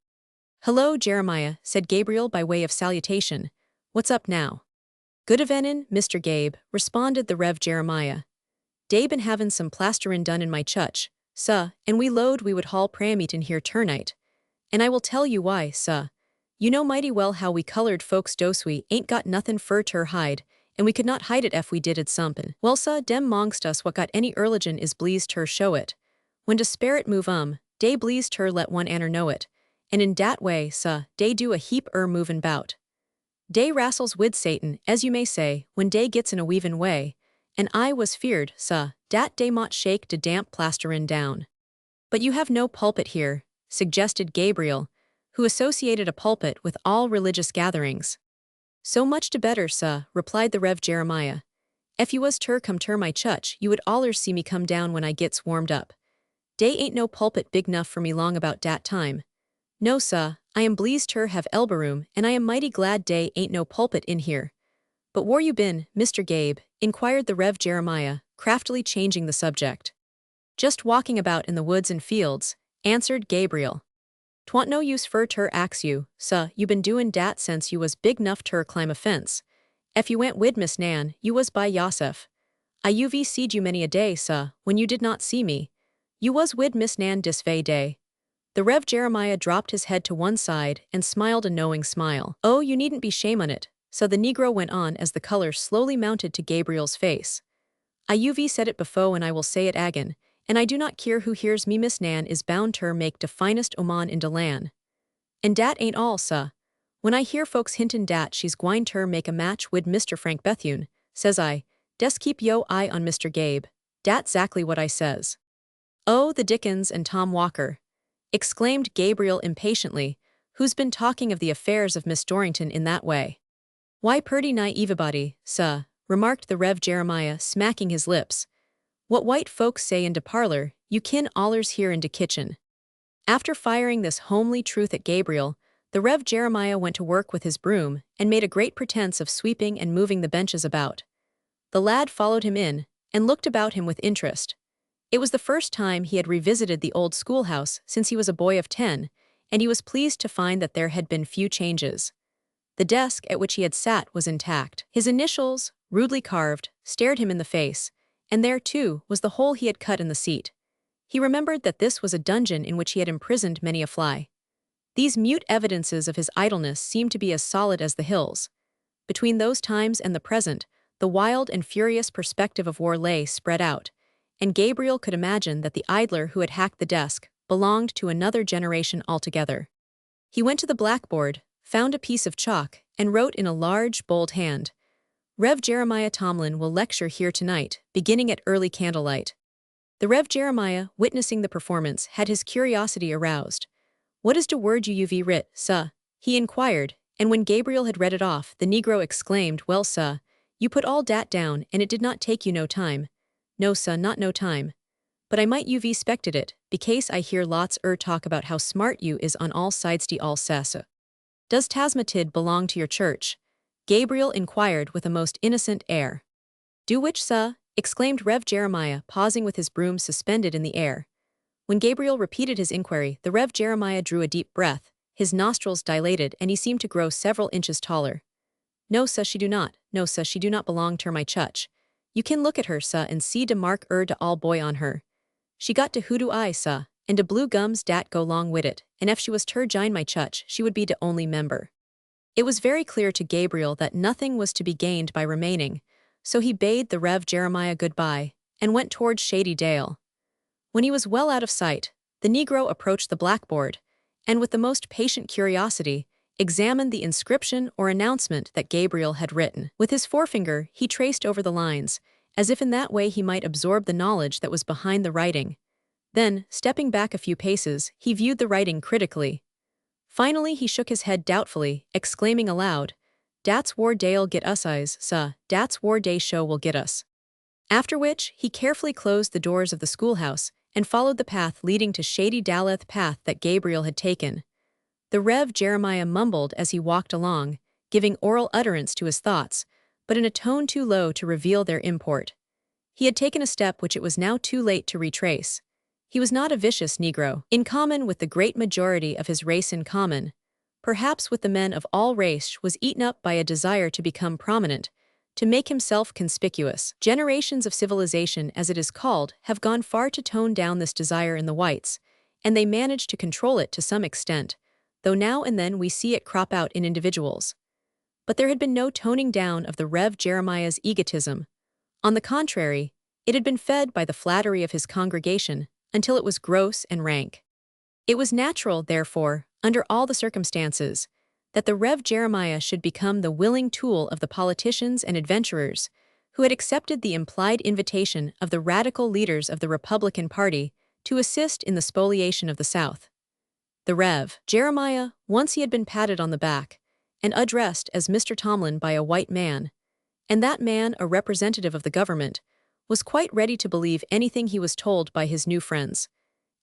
"Hello, Jeremiah," said Gabriel by way of salutation. "What's up now?" "Good evenin', Mr. Gabe," responded the Rev. Jeremiah. "Dey been havin' some plasterin' done in my chutch, suh, and we lowed we would haul prayer meetin' here ternight. And I will tell you why, suh. You know mighty well how we colored folks dose we ain't got nothin' fur ter hide, and we could not hide it ef we did sompin'. Well, suh, dem mongst us what got any erligion is bleased ter show it. When de spirit move dey bleased ter let one anner know it, and in dat way, suh, dey do a heap movin' bout. Dey wrastles wid Satan, as you may say, when dey gets in a weavin' way, and I was feared, suh, dat dey mought shake de damp plasterin' down." "But you have no pulpit here," suggested Gabriel, who associated a pulpit with all religious gatherings. "So much de better, suh," replied the Rev. Jeremiah. "Ef you was ter come ter my chutch, you would allers see me come down when I gets warmed up. Dey ain't no pulpit big 'nuff for me long about dat time. No, suh, I am bleased ter have elbow room, and I am mighty glad dey ain't no pulpit in here. But where you been, Mr. Gabe?" inquired the Rev. Jeremiah, craftily changing the subject. "Just walking about in the woods and fields," answered Gabriel. "'Twant no use fur ter ax you, suh, you been doin' dat sense you was big 'nuff ter climb a fence. Ef you went wid Miss Nan, you was by yossef. I uv seed you many a day, suh, when you did not see me. You was wid Miss Nan dis vay day. The Rev Jeremiah dropped his head to one side and smiled a knowing smile. "Oh, you needn't be shame on it," so the Negro went on as the color slowly mounted to Gabriel's face. "You've said it befo and I will say it again, and I do not care who hears me. Miss Nan is bound ter make de finest oman in de lan. And dat ain't all, suh. When I hear folks hintin' dat she's gwine ter make a match wid Mr. Frank Bethune, says I, des keep yo' eye on Mr. Gabe. Dat 'zactly what I says." "Oh, the Dickens and Tom Walker!" exclaimed Gabriel impatiently, "who's been talking of the affairs of Miss Dorrington in that way?" "Why, purty naive body, suh," remarked the Rev Jeremiah, smacking his lips. "What white folks say in de parlor, you kin allers hear in de kitchen." After firing this homely truth at Gabriel, the Rev Jeremiah went to work with his broom and made a great pretense of sweeping and moving the benches about. The lad followed him in and looked about him with interest. It was the first time he had revisited the old schoolhouse since he was a boy of 10, and he was pleased to find that there had been few changes. The desk at which he had sat was intact. His initials, rudely carved, stared him in the face, and there, too, was the hole he had cut in the seat. He remembered that this was a dungeon in which he had imprisoned many a fly. These mute evidences of his idleness seemed to be as solid as the hills. Between those times and the present, the wild and furious perspective of war lay spread out, and Gabriel could imagine that the idler who had hacked the desk belonged to another generation altogether. He went to the blackboard, found a piece of chalk, and wrote in a large, bold hand, "Rev Jeremiah Tomlin will lecture here tonight, beginning at early candlelight." The Rev Jeremiah, witnessing the performance, had his curiosity aroused. "What is de word you've writ, suh?" he inquired, and when Gabriel had read it off, the Negro exclaimed, "Well, suh, you put all dat down, and it did not take you no time." "No, suh, not no time. But I might you've spected it, becase I hear lots talk about how smart you is on all sides de all sessa." "Does Tasmatid belong to your church?" Gabriel inquired with a most innocent air. "Do which, suh?" exclaimed Rev Jeremiah, pausing with his broom suspended in the air. When Gabriel repeated his inquiry, the Rev Jeremiah drew a deep breath, his nostrils dilated, and he seemed to grow several inches taller. "No, suh, she do not. No, suh, she do not belong ter my chutch. You can look at her, suh, and see de mark de all boy on her. She got de hoodoo eye, suh, and de blue gums dat go long wid it, and ef she was ter jine my chutch, she would be de only member." It was very clear to Gabriel that nothing was to be gained by remaining, so he bade the Rev Jeremiah goodbye and went towards Shady Dale. When he was well out of sight, the Negro approached the blackboard, and with the most patient curiosity, examined the inscription or announcement that Gabriel had written. With his forefinger, he traced over the lines, as if in that way he might absorb the knowledge that was behind the writing. Then, stepping back a few paces, he viewed the writing critically. Finally, he shook his head doubtfully, exclaiming aloud, "Dat's war day'll get us eyes, suh, dat's war day show will get us." After which, he carefully closed the doors of the schoolhouse and followed the path leading to Shady Daleth path that Gabriel had taken. The Rev Jeremiah mumbled as he walked along, giving oral utterance to his thoughts, but in a tone too low to reveal their import. He had taken a step which it was now too late to retrace. He was not a vicious Negro, in common with the great majority of his race in common. Perhaps with the men of all race was eaten up by a desire to become prominent, to make himself conspicuous. Generations of civilization, as it is called, have gone far to tone down this desire in the whites, and they manage to control it to some extent, though now and then we see it crop out in individuals. But there had been no toning down of the Rev Jeremiah's egotism. On the contrary, it had been fed by the flattery of his congregation until it was gross and rank. It was natural, therefore, under all the circumstances, that the Rev Jeremiah should become the willing tool of the politicians and adventurers who had accepted the implied invitation of the radical leaders of the Republican Party to assist in the spoliation of the South. The Rev. Jeremiah, once he had been patted on the back and addressed as Mr. Tomlin by a white man, and that man a representative of the government, was quite ready to believe anything he was told by his new friends,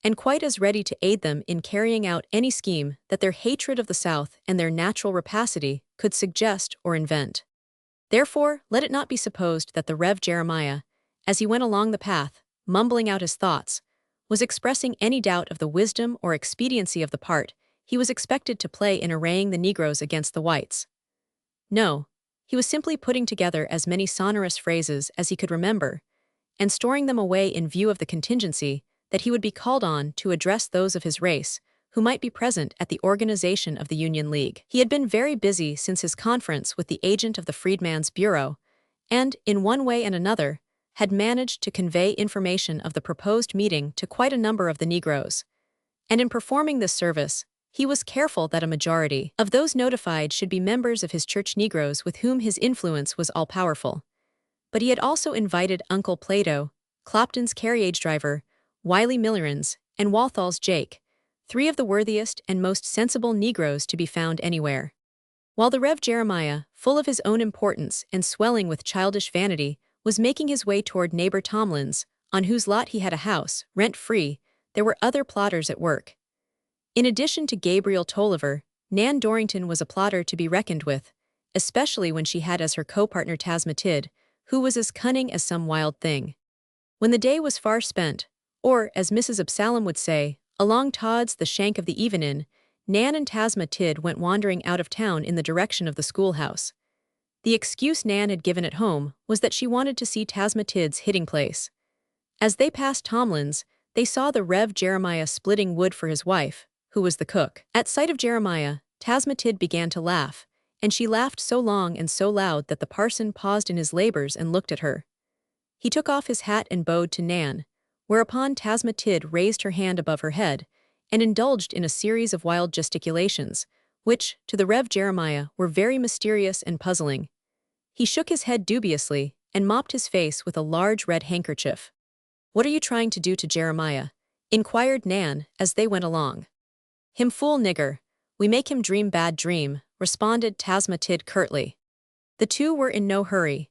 and quite as ready to aid them in carrying out any scheme that their hatred of the South and their natural rapacity could suggest or invent. Therefore, let it not be supposed that the Rev Jeremiah, as he went along the path, mumbling out his thoughts, was expressing any doubt of the wisdom or expediency of the part he was expected to play in arraying the Negroes against the whites. No, he was simply putting together as many sonorous phrases as he could remember, and storing them away in view of the contingency that he would be called on to address those of his race who might be present at the organization of the Union League. He had been very busy since his conference with the agent of the Freedman's Bureau, and, in one way and another, had managed to convey information of the proposed meeting to quite a number of the Negroes. And in performing this service, he was careful that a majority of those notified should be members of his church Negroes with whom his influence was all-powerful. But he had also invited Uncle Plato, Clopton's carriage driver, Wiley Millerins, and Walthal's Jake, three of the worthiest and most sensible Negroes to be found anywhere. While the Rev. Jeremiah, full of his own importance and swelling with childish vanity, was making his way toward neighbor Tomlin's, on whose lot he had a house, rent-free, there were other plotters at work. In addition to Gabriel Tolliver, Nan Dorrington was a plotter to be reckoned with, especially when she had as her co-partner Tasmatid, who was as cunning as some wild thing. When the day was far spent, or, as Mrs. Absalom would say, along tods the shank of the evening, Nan and Tasmatid went wandering out of town in the direction of the schoolhouse. The excuse Nan had given at home was that she wanted to see Tasmatid's hitting place. As they passed Tomlin's, they saw the Rev. Jeremiah splitting wood for his wife, who was the cook. At sight of Jeremiah, Tasmatid began to laugh, and she laughed so long and so loud that the parson paused in his labors and looked at her. He took off his hat and bowed to Nan, whereupon Tasmatid raised her hand above her head and indulged in a series of wild gesticulations, which, to the Rev. Jeremiah, were very mysterious and puzzling. He shook his head dubiously and mopped his face with a large red handkerchief. "What are you trying to do to Jeremiah?" inquired Nan as they went along. "Him fool nigger. We make him dream bad dream," responded Tasmatid curtly. The two were in no hurry.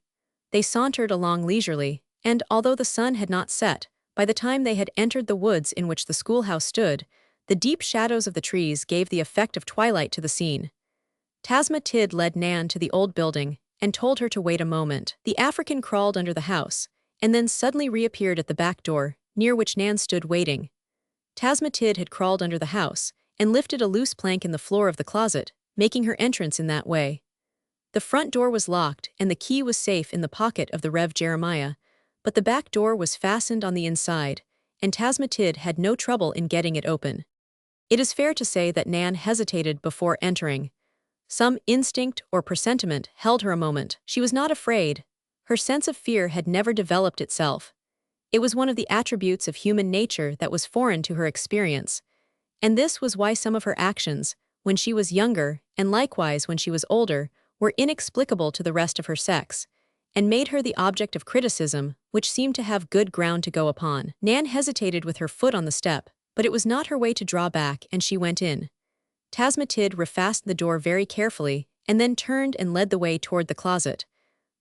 They sauntered along leisurely, and although the sun had not set, by the time they had entered the woods in which the schoolhouse stood, the deep shadows of the trees gave the effect of twilight to the scene. Tasmatid led Nan to the old building and told her to wait a moment. The African crawled under the house, and then suddenly reappeared at the back door, near which Nan stood waiting. Tasmatid had crawled under the house and lifted a loose plank in the floor of the closet, making her entrance in that way. The front door was locked and the key was safe in the pocket of the Rev. Jeremiah, but the back door was fastened on the inside, and Tasmatid had no trouble in getting it open. It is fair to say that Nan hesitated before entering. Some instinct or presentiment held her a moment. She was not afraid. Her sense of fear had never developed itself. It was one of the attributes of human nature that was foreign to her experience. And this was why some of her actions, when she was younger, and likewise when she was older, were inexplicable to the rest of her sex, and made her the object of criticism, which seemed to have good ground to go upon. Nan hesitated with her foot on the step, but it was not her way to draw back, and she went in. Tasmatid refastened the door very carefully, and then turned and led the way toward the closet.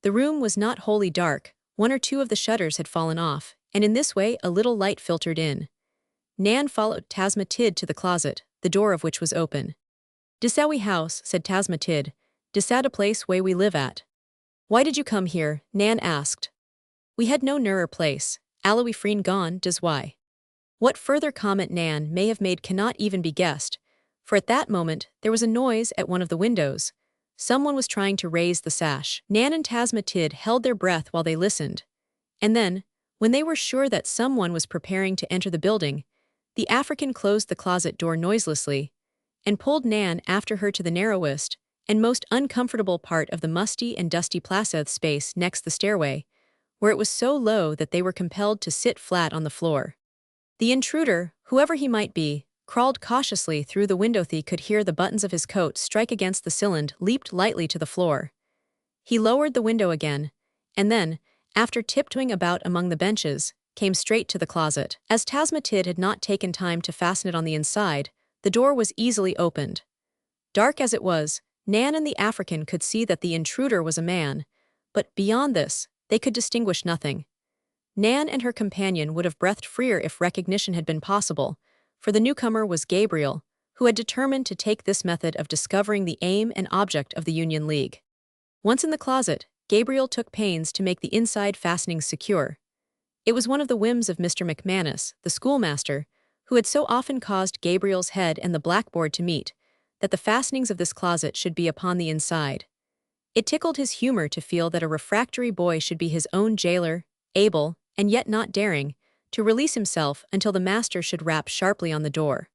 The room was not wholly dark, one or two of the shutters had fallen off, and in this way a little light filtered in. Nan followed Tasmatid to the closet, the door of which was open. "Dis a we house," said Tasmatid. "Dis a place way we live at." "Why did you come here?" Nan asked. "We had no nearer place. Alla we freen gone, dis why." What further comment Nan may have made cannot even be guessed, for at that moment there was a noise at one of the windows. Someone was trying to raise the sash. Nan and Tasmatid held their breath while they listened. And then, when they were sure that someone was preparing to enter the building, the African closed the closet door noiselessly and pulled Nan after her to the narrowest and most uncomfortable part of the musty and dusty plaza space next the stairway, where it was so low that they were compelled to sit flat on the floor. The intruder, whoever he might be, crawled cautiously through the window. He could hear the buttons of his coat strike against the cylinder, leaped lightly to the floor. He lowered the window again, and then, after tiptoeing about among the benches, came straight to the closet. As Tasmatid had not taken time to fasten it on the inside, the door was easily opened. Dark as it was, Nan and the African could see that the intruder was a man, but beyond this, they could distinguish nothing. Nan and her companion would have breathed freer if recognition had been possible, for the newcomer was Gabriel, who had determined to take this method of discovering the aim and object of the Union League. Once in the closet, Gabriel took pains to make the inside fastenings secure. It was one of the whims of Mr. McManus, the schoolmaster, who had so often caused Gabriel's head and the blackboard to meet, that the fastenings of this closet should be upon the inside. It tickled his humor to feel that a refractory boy should be his own jailer, able, and yet not daring, to release himself until the master should rap sharply on the door.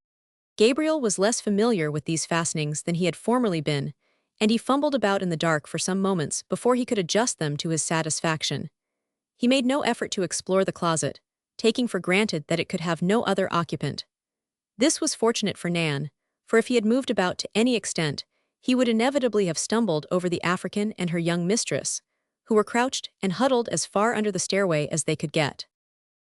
Gabriel was less familiar with these fastenings than he had formerly been, and he fumbled about in the dark for some moments before he could adjust them to his satisfaction. He made no effort to explore the closet, taking for granted that it could have no other occupant. This was fortunate for Nan, for if he had moved about to any extent, he would inevitably have stumbled over the African and her young mistress, who were crouched and huddled as far under the stairway as they could get.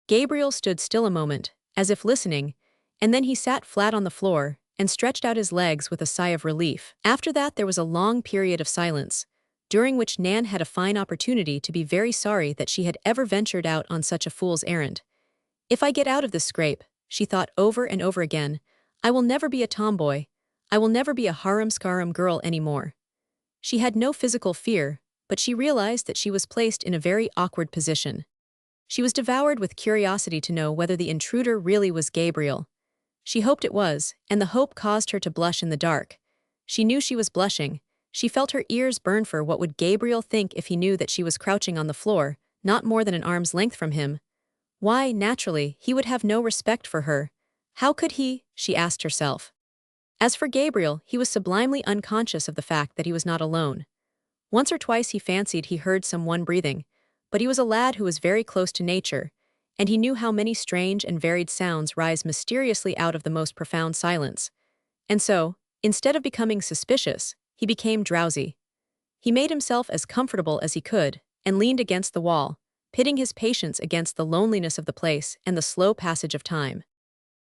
Gabriel stood still a moment, as if listening, and then he sat flat on the floor and stretched out his legs with a sigh of relief. After that there was a long period of silence, during which Nan had a fine opportunity to be very sorry that she had ever ventured out on such a fool's errand. If I get out of this scrape, she thought over and over again, I will never be a tomboy. I will never be a harum-scarum girl anymore. She had no physical fear, but she realized that she was placed in a very awkward position. She was devoured with curiosity to know whether the intruder really was Gabriel. She hoped it was, and the hope caused her to blush in the dark. She knew she was blushing. She felt her ears burn for what would Gabriel think if he knew that she was crouching on the floor, not more than an arm's length from him. Why, naturally, he would have no respect for her. How could he? She asked herself. As for Gabriel, he was sublimely unconscious of the fact that he was not alone. Once or twice he fancied he heard someone breathing, but he was a lad who was very close to nature, and he knew how many strange and varied sounds rise mysteriously out of the most profound silence. And so, instead of becoming suspicious, he became drowsy. He made himself as comfortable as he could, and leaned against the wall, pitting his patience against the loneliness of the place and the slow passage of time.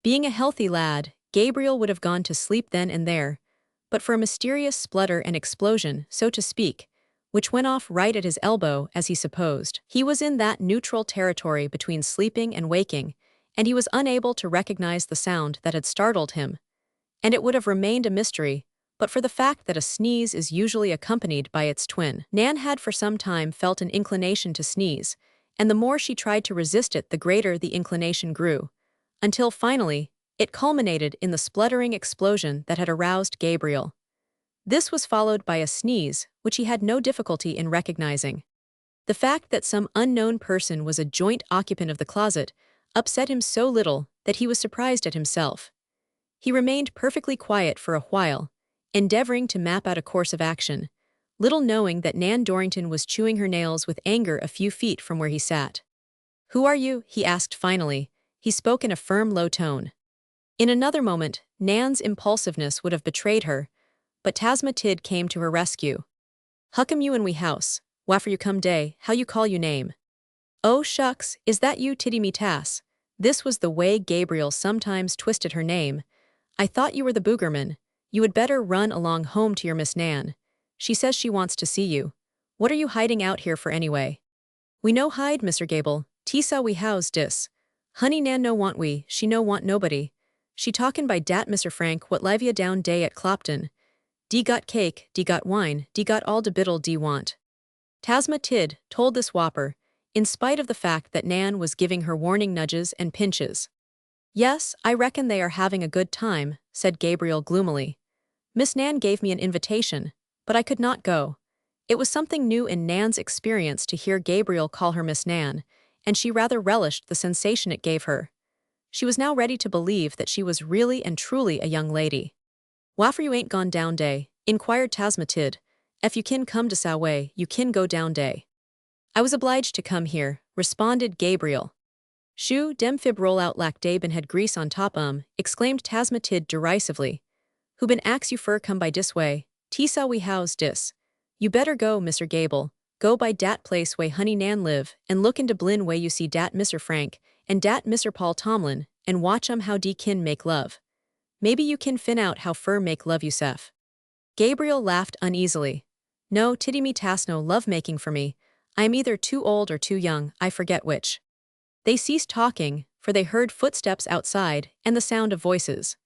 Being a healthy lad, Gabriel would have gone to sleep then and there, but for a mysterious splutter and explosion, so to speak, which went off right at his elbow as he supposed. He was in that neutral territory between sleeping and waking, and he was unable to recognize the sound that had startled him. And it would have remained a mystery, but for the fact that a sneeze is usually accompanied by its twin. Nan had for some time felt an inclination to sneeze, and the more she tried to resist it, the greater the inclination grew, until finally, it culminated in the spluttering explosion that had aroused Gabriel. This was followed by a sneeze, which he had no difficulty in recognizing. The fact that some unknown person was a joint occupant of the closet upset him so little that he was surprised at himself. He remained perfectly quiet for a while, endeavoring to map out a course of action, little knowing that Nan Dorrington was chewing her nails with anger a few feet from where he sat. "Who are you?" he asked finally. He spoke in a firm, low tone. In another moment, Nan's impulsiveness would have betrayed her, but Tasma Tid came to her rescue. "Huccum you in we house, waffer you come day, how you call you name?" "Oh shucks, is that you Tiddy me Tass?" This was the way Gabriel sometimes twisted her name. "I thought you were the boogerman. You would better run along home to your Miss Nan. She says she wants to see you. What are you hiding out here for anyway?" "We no hide, Mr. Gable, Tisa we house dis. Honey Nan no want we, she no want nobody. She talkin' by dat Mr. Frank what livia down day at Clopton. Dee got cake, dee got wine, dee got all de biddle dee want." Tasma Tid told this whopper, in spite of the fact that Nan was giving her warning nudges and pinches. "Yes, I reckon they are having a good time," said Gabriel gloomily. "Miss Nan gave me an invitation, but I could not go." It was something new in Nan's experience to hear Gabriel call her Miss Nan, and she rather relished the sensation it gave her. She was now ready to believe that she was really and truly a young lady. "Waffer you ain't gone down day?" inquired Tasma Tid. "Ef you kin come to Sow way, you kin go down day." "I was obliged to come here," responded Gabriel. "Shoo, dem fib roll out lak day bin had grease on top exclaimed Tasma Tid derisively. "Who bin ax you fur come by dis way? Tisa we house dis. You better go, Mr. Gable, go by dat place way Honey Nan live, and look into Blin way you see dat Mr. Frank, and dat Mr. Paul Tomlin, and watch how dee kin make love. Maybe you kin fin out how fur make love yousef." Gabriel laughed uneasily. "No, Tiddy me tass no love making for me. I am either too old or too young, I forget which." They ceased talking, for they heard footsteps outside and the sound of voices.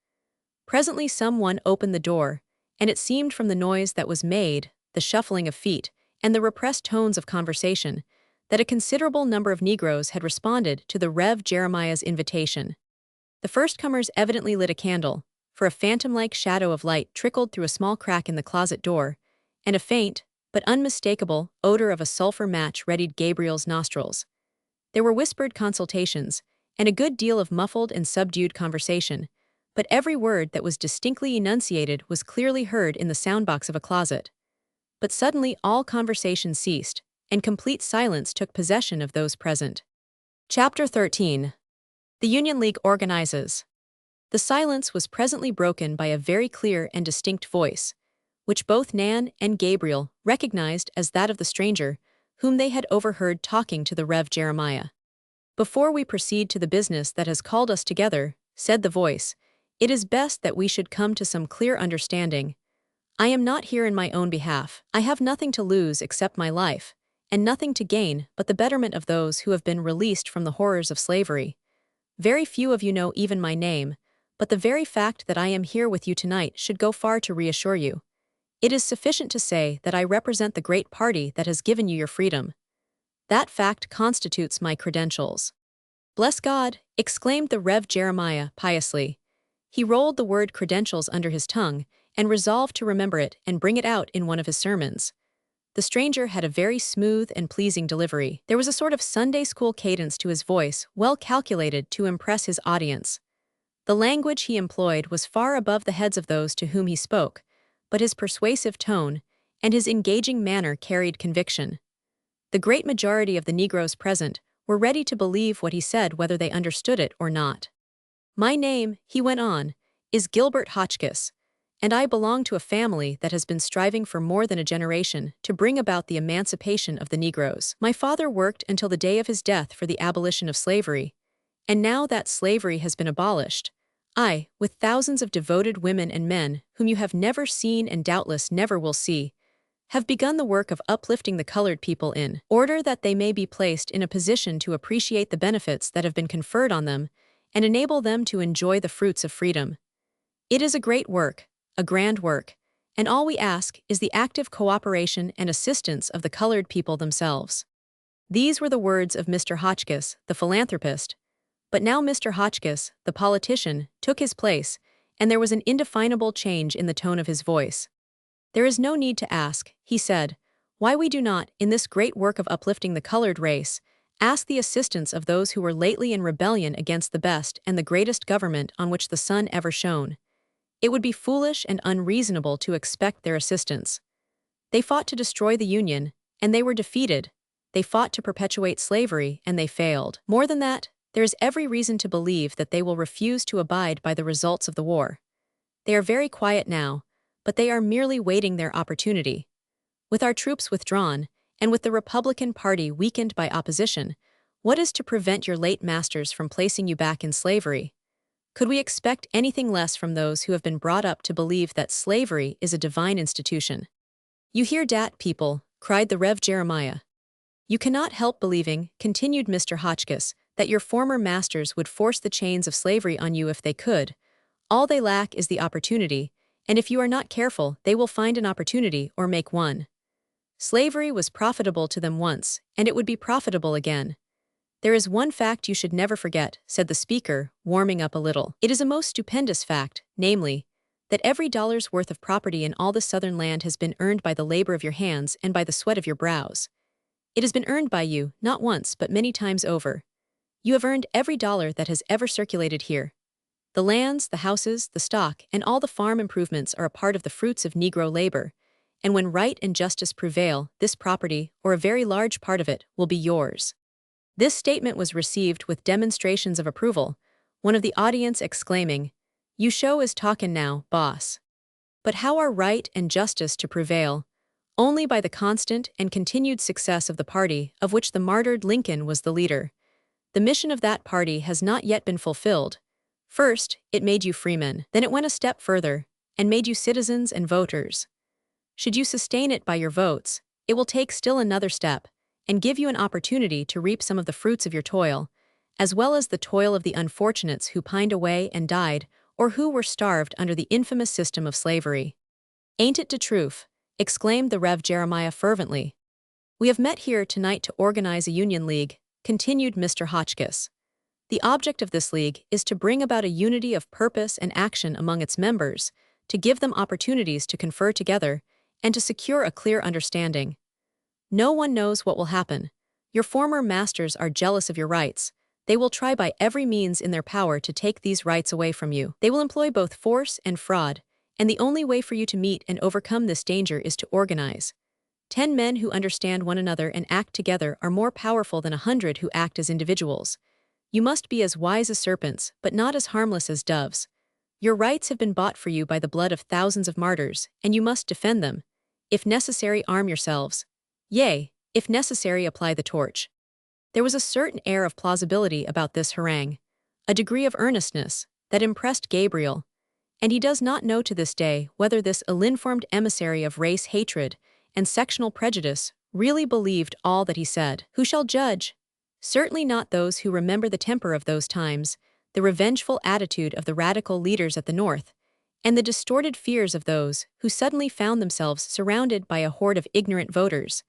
Presently someone opened the door, and it seemed from the noise that was made, the shuffling of feet, and the repressed tones of conversation, that a considerable number of Negroes had responded to the Rev. Jeremiah's invitation. The first comers evidently lit a candle, for a phantom-like shadow of light trickled through a small crack in the closet door, and a faint, but unmistakable, odor of a sulfur match readied Gabriel's nostrils. There were whispered consultations, and a good deal of muffled and subdued conversation, but every word that was distinctly enunciated was clearly heard in the soundbox of a closet. But suddenly all conversation ceased, and complete silence took possession of those present. Chapter 13. The Union League organizes. The silence was presently broken by a very clear and distinct voice, which both Nan and Gabriel recognized as that of the stranger, whom they had overheard talking to the Rev. Jeremiah. "Before we proceed to the business that has called us together," said the voice, "it is best that we should come to some clear understanding. I am not here in my own behalf. I have nothing to lose except my life, and nothing to gain but the betterment of those who have been released from the horrors of slavery. Very few of you know even my name, but the very fact that I am here with you tonight should go far to reassure you. It is sufficient to say that I represent the great party that has given you your freedom. That fact constitutes my credentials." "Bless God!" exclaimed the Rev. Jeremiah piously. He rolled the word credentials under his tongue and resolved to remember it and bring it out in one of his sermons. The stranger had a very smooth and pleasing delivery. There was a sort of Sunday school cadence to his voice, well calculated to impress his audience. The language he employed was far above the heads of those to whom he spoke, but his persuasive tone and his engaging manner carried conviction. The great majority of the Negroes present were ready to believe what he said whether they understood it or not. "My name," he went on, "is Gilbert Hotchkiss, and I belong to a family that has been striving for more than a generation to bring about the emancipation of the Negroes. My father worked until the day of his death for the abolition of slavery, and now that slavery has been abolished, I, with thousands of devoted women and men whom you have never seen and doubtless never will see, have begun the work of uplifting the colored people in order that they may be placed in a position to appreciate the benefits that have been conferred on them and enable them to enjoy the fruits of freedom. It is a great work, a grand work, and all we ask is the active cooperation and assistance of the colored people themselves." These were the words of Mr. Hotchkiss, the philanthropist, but now Mr. Hotchkiss, the politician, took his place, and there was an indefinable change in the tone of his voice. "There is no need to ask," he said, "why we do not, in this great work of uplifting the colored race, ask the assistance of those who were lately in rebellion against the best and the greatest government on which the sun ever shone. It would be foolish and unreasonable to expect their assistance. They fought to destroy the Union, and they were defeated. They fought to perpetuate slavery, and they failed. More than that, there is every reason to believe that they will refuse to abide by the results of the war. They are very quiet now, but they are merely waiting their opportunity. With our troops withdrawn, and with the Republican Party weakened by opposition, what is to prevent your late masters from placing you back in slavery? Could we expect anything less from those who have been brought up to believe that slavery is a divine institution?" "You hear dat, people," cried the Rev. Jeremiah. "You cannot help believing," continued Mr. Hotchkiss, "that your former masters would force the chains of slavery on you if they could. All they lack is the opportunity, and if you are not careful, they will find an opportunity or make one. Slavery was profitable to them once, and it would be profitable again. There is one fact you should never forget," said the speaker, warming up a little. "It is a most stupendous fact, namely, that every dollar's worth of property in all the southern land has been earned by the labor of your hands and by the sweat of your brows. It has been earned by you, not once but many times over. You have earned every dollar that has ever circulated here. The lands, the houses, the stock, and all the farm improvements are a part of the fruits of Negro labor, and when right and justice prevail, this property, or a very large part of it, will be yours." This statement was received with demonstrations of approval, one of the audience exclaiming, "You show is talkin' now, boss." But how are right and justice to prevail? Only by the constant and continued success of the party of which the martyred Lincoln was the leader. The mission of that party has not yet been fulfilled. First, it made you freemen. Then it went a step further and made you citizens and voters. Should you sustain it by your votes, it will take still another step and give you an opportunity to reap some of the fruits of your toil, as well as the toil of the unfortunates who pined away and died or who were starved under the infamous system of slavery. "Ain't it de truth?" exclaimed the Rev. Jeremiah fervently. "We have met here tonight to organize a Union League," continued Mr. Hotchkiss. "The object of this league is to bring about a unity of purpose and action among its members, to give them opportunities to confer together, and to secure a clear understanding. No one knows what will happen. Your former masters are jealous of your rights. They will try by every means in their power to take these rights away from you. They will employ both force and fraud, and the only way for you to meet and overcome this danger is to organize. 10 men who understand one another and act together are more powerful than 100 who act as individuals. You must be as wise as serpents, but not as harmless as doves. Your rights have been bought for you by the blood of thousands of martyrs, and you must defend them. If necessary, arm yourselves. Yea, if necessary, apply the torch. There was a certain air of plausibility about this harangue, a degree of earnestness, that impressed Gabriel, and he does not know to this day whether this ill-informed emissary of race hatred and sectional prejudice really believed all that he said. Who shall judge? Certainly not those who remember the temper of those times, the revengeful attitude of the radical leaders at the North, and the distorted fears of those who suddenly found themselves surrounded by a horde of ignorant voters,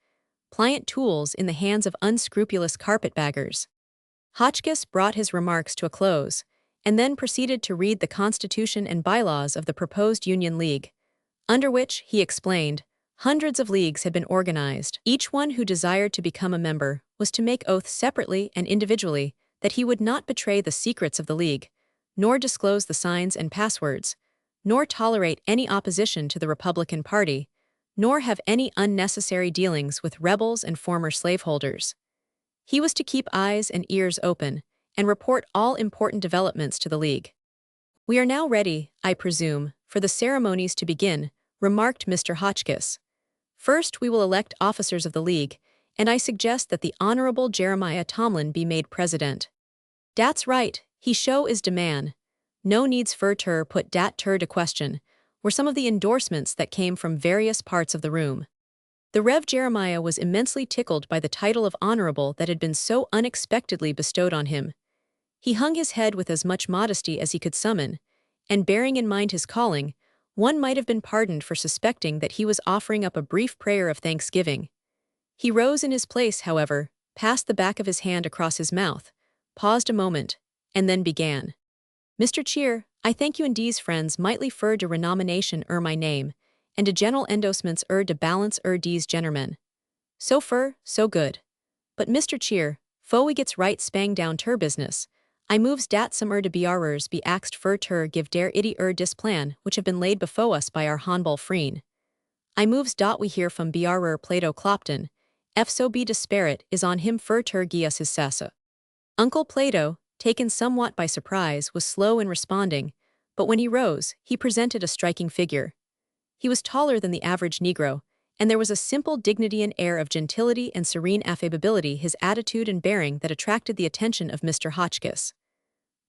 pliant tools in the hands of unscrupulous carpetbaggers. Hotchkiss brought his remarks to a close, and then proceeded to read the Constitution and bylaws of the proposed Union League, under which, he explained, hundreds of leagues had been organized. Each one who desired to become a member was to make oath separately and individually that he would not betray the secrets of the league, nor disclose the signs and passwords, nor tolerate any opposition to the Republican Party, nor have any unnecessary dealings with rebels and former slaveholders. He was to keep eyes and ears open and report all important developments to the League. "We are now ready, I presume, for the ceremonies to begin," remarked Mr. Hotchkiss. "First we will elect officers of the League, and I suggest that the Honorable Jeremiah Tomlin be made president." "Dat's right, he show is de man. No needs fur ter put dat ter to question," were some of the endorsements that came from various parts of the room. The Rev. Jeremiah was immensely tickled by the title of honorable that had been so unexpectedly bestowed on him. He hung his head with as much modesty as he could summon, and bearing in mind his calling, one might have been pardoned for suspecting that he was offering up a brief prayer of thanksgiving. He rose in his place, however, passed the back of his hand across his mouth, paused a moment, and then began. "Mr. Cheer, I thank you indees friends mightly fur de renomination my name, and de general endorsements de balance dees genermen. So fur, so good. But Mr. Cheer, fo we gets right spang down ter business, I moves dat some de bearers be axed fur ter give der itty dis plan which have been laid befo us by our honbul freen. I moves dot we hear from bearer Plato Clopton, if so be disparate is on him fur ter gi us his sassa." Uncle Plato, taken somewhat by surprise, was slow in responding, but when he rose, he presented a striking figure. He was taller than the average Negro, and there was a simple dignity and air of gentility and serene affability his attitude and bearing that attracted the attention of Mr. Hotchkiss.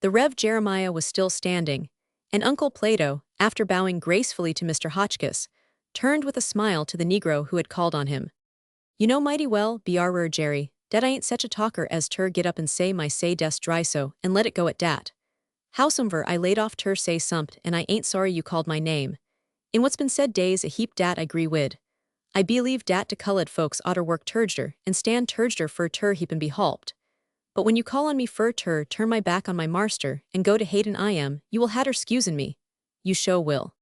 The Rev. Jeremiah was still standing, and Uncle Plato, after bowing gracefully to Mr. Hotchkiss, turned with a smile to the Negro who had called on him. "You know mighty well, bearer Jerry, dat I ain't sech a talker as ter get up and say my say des dry so, and let it go at dat. Howsomever I laid off ter say sompt, and I ain't sorry you called my name. In what's been said days a heap dat I gree wid. I believe dat de culled folks oughter work terjder, and stand terjder fur ter heap and be holped. But when you call on me fur ter turn my back on my marster, and go to Hayden I am, you will hatter scusin me. You show will.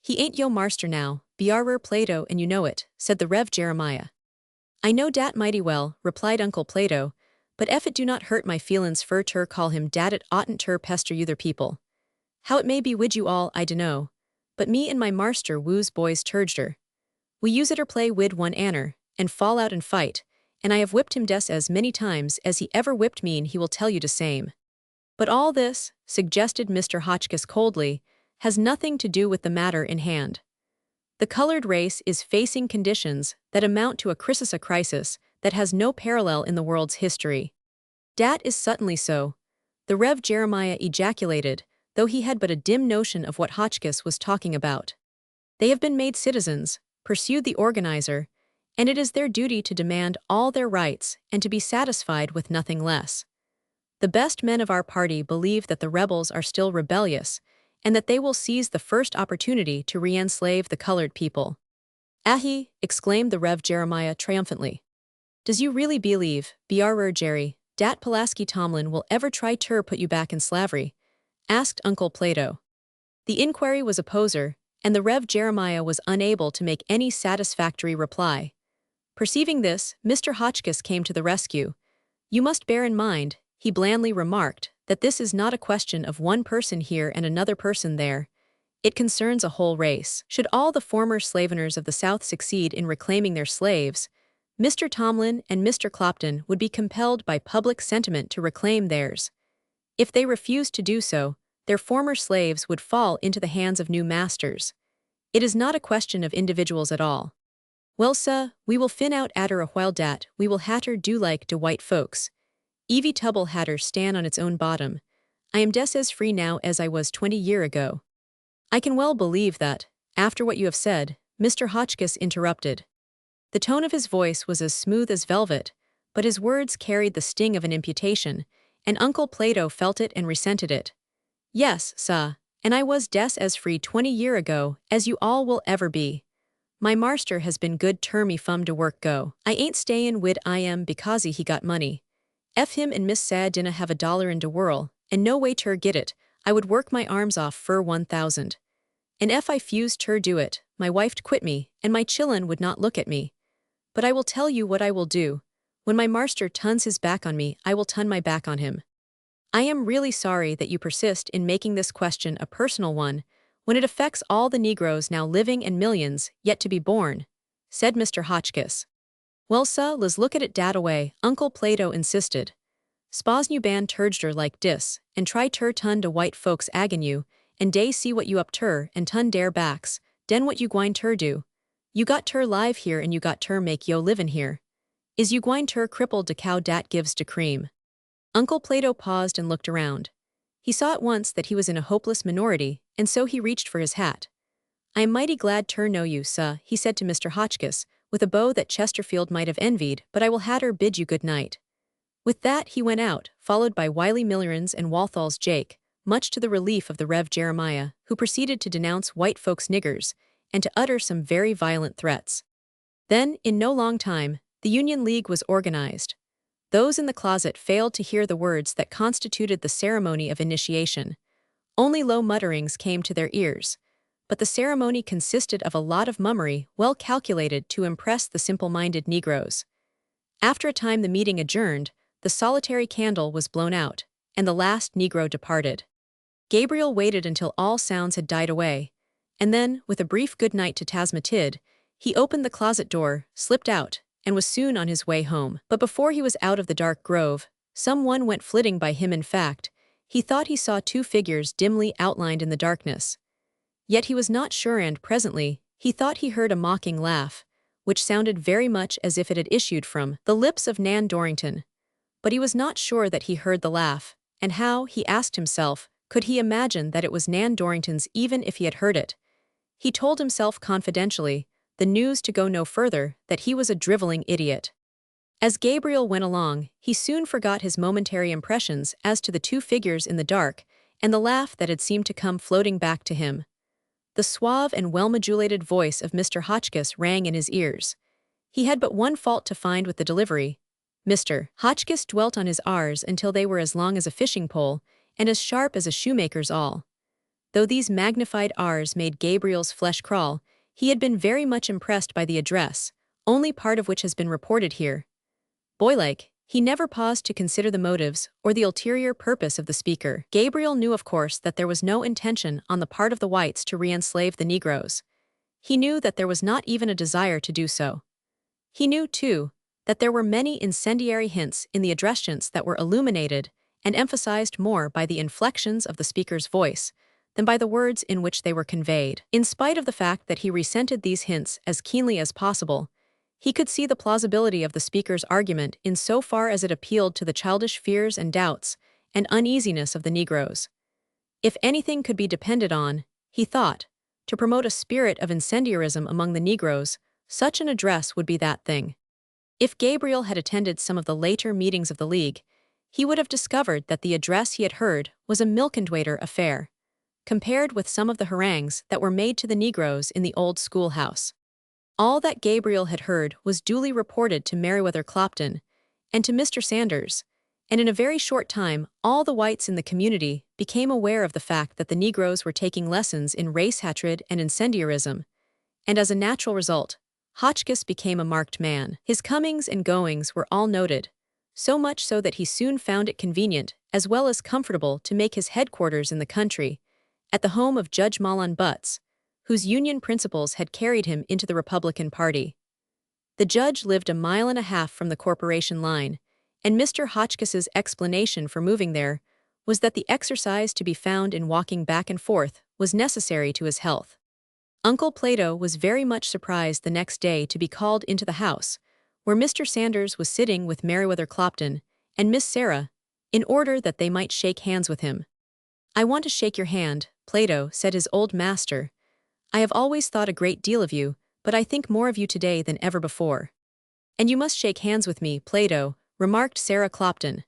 He ain't yo marster now, bearer Plato, and you know it," said the Rev. Jeremiah. "I know dat mighty well," replied Uncle Plato, "but ef it do not hurt my feelin's fur ter call him dat it oughtn't ter pester you ther people. How it may be wid you all, I dunno, but me and my marster woos boys terjder. We use it or play wid one anner, and fall out and fight, and I have whipped him des as many times as he ever whipped me, and he will tell you de same. But all this," suggested Mr. Hotchkiss coldly, "has nothing to do with the matter in hand. The colored race is facing conditions that amount to a crisis that has no parallel in the world's history." "Dat is certainly so," the Rev. Jeremiah ejaculated, though he had but a dim notion of what Hotchkiss was talking about. "They have been made citizens," pursued the organizer, "and it is their duty to demand all their rights and to be satisfied with nothing less. The best men of our party believe that the rebels are still rebellious, and that they will seize the first opportunity to re-enslave the colored people." "Ahi," exclaimed the Rev. Jeremiah triumphantly. "Does you really believe, bearer Jerry, dat Pulaski Tomlin will ever try ter put you back in slavery?" asked Uncle Plato. The inquiry was a poser, and the Rev. Jeremiah was unable to make any satisfactory reply. Perceiving this, Mr. Hotchkiss came to the rescue. "You must bear in mind, he blandly remarked that this is not a question of one person here and another person there. It concerns a whole race. Should all the former slave owners of the South succeed in reclaiming their slaves, Mr. Tomlin and Mr. Clopton would be compelled by public sentiment to reclaim theirs. If they refused to do so, their former slaves would fall into the hands of new masters. It is not a question of individuals at all. Well, sir, we will fin out atter a while dat, we will hatter do like de white folks. Evie Tubble hatter stand on its own bottom. I am des as free now as I was 20 year ago. I can well believe that, after what you have said, Mr. Hotchkiss interrupted. The tone of his voice was as smooth as velvet, but his words carried the sting of an imputation, and Uncle Plato felt it and resented it. Yes, sah, and I was des as free 20 year ago as you all will ever be. My marster has been good ter me fum to work go. I ain't stayin' wid I am because he got money. Ef him and Miss Sad dinna have $1 in de whirl, and no way ter get it, I would work my arms off fur 1,000. And ef I fused ter do it, my wife'd quit me, and my chillun would not look at me. But I will tell you what I will do. When my marster tuns his back on me, I will tun my back on him. I am really sorry that you persist in making this question a personal one, when it affects all the Negroes now living and millions yet to be born, said Mr. Hotchkiss. Well, sah, let's look at it dat away, Uncle Plato insisted. Spa's new band turgeder like dis, and try ter tun de white folks agen you, and dey see what you up ter and tun dare backs, den what you gwine ter do. You got ter live here and you got ter make yo livin' here. Is you gwine ter cripple de cow dat gives de cream? Uncle Plato paused and looked around. He saw at once that he was in a hopeless minority, and so he reached for his hat. I am mighty glad ter know you, sah, he said to Mr. Hotchkiss, with a bow that Chesterfield might have envied, but I will hatter bid you good night. With that he went out, followed by Wiley Millerans and Walthall's Jake, much to the relief of the Rev. Jeremiah, who proceeded to denounce white folks niggers, and to utter some very violent threats. Then, in no long time, the Union League was organized. Those in the closet failed to hear the words that constituted the ceremony of initiation. Only low mutterings came to their ears, but the ceremony consisted of a lot of mummery well calculated to impress the simple-minded Negroes. After a time the meeting adjourned, the solitary candle was blown out, and the last Negro departed. Gabriel waited until all sounds had died away, and then, with a brief good night to Tasmatid, he opened the closet door, slipped out, and was soon on his way home. But before he was out of the dark grove, someone went flitting by him. In fact, he thought he saw two figures dimly outlined in the darkness. Yet he was not sure, and presently, he thought he heard a mocking laugh, which sounded very much as if it had issued from the lips of Nan Dorrington. But he was not sure that he heard the laugh, and how, he asked himself, could he imagine that it was Nan Dorrington's even if he had heard it? He told himself confidentially, the news to go no further, that he was a driveling idiot. As Gabriel went along, he soon forgot his momentary impressions as to the two figures in the dark and the laugh that had seemed to come floating back to him. The suave and well-modulated voice of Mr. Hotchkiss rang in his ears. He had but one fault to find with the delivery. Mr. Hotchkiss dwelt on his R's until they were as long as a fishing pole and as sharp as a shoemaker's awl. Though these magnified R's made Gabriel's flesh crawl, he had been very much impressed by the address, only part of which has been reported here. Boylike, he never paused to consider the motives or the ulterior purpose of the speaker. Gabriel knew, of course, that there was no intention on the part of the whites to re-enslave the Negroes. He knew that there was not even a desire to do so. He knew, too, that there were many incendiary hints in the addressants that were illuminated and emphasized more by the inflections of the speaker's voice than by the words in which they were conveyed. In spite of the fact that he resented these hints as keenly as possible, he could see the plausibility of the speaker's argument in so far as it appealed to the childish fears and doubts and uneasiness of the Negroes. If anything could be depended on, he thought, to promote a spirit of incendiarism among the Negroes, such an address would be that thing. If Gabriel had attended some of the later meetings of the League, he would have discovered that the address he had heard was a milk-and-waiter affair, compared with some of the harangues that were made to the Negroes in the old schoolhouse. All that Gabriel had heard was duly reported to Meriwether Clopton and to Mr. Sanders, and in a very short time all the whites in the community became aware of the fact that the Negroes were taking lessons in race hatred and incendiarism, and as a natural result, Hotchkiss became a marked man. His comings and goings were all noted, so much so that he soon found it convenient as well as comfortable to make his headquarters in the country, at the home of Judge Mahlon Butts, whose Union principles had carried him into the Republican Party. The judge lived a mile and a half from the corporation line, and Mr. Hotchkiss's explanation for moving there was that the exercise to be found in walking back and forth was necessary to his health. Uncle Plato was very much surprised the next day to be called into the house, where Mr. Sanders was sitting with Meriwether Clopton and Miss Sarah, in order that they might shake hands with him. "I want to shake your hand, Plato," said his old master. "I have always thought a great deal of you, but I think more of you today than ever before." "And you must shake hands with me, Plato," remarked Sarah Clopton.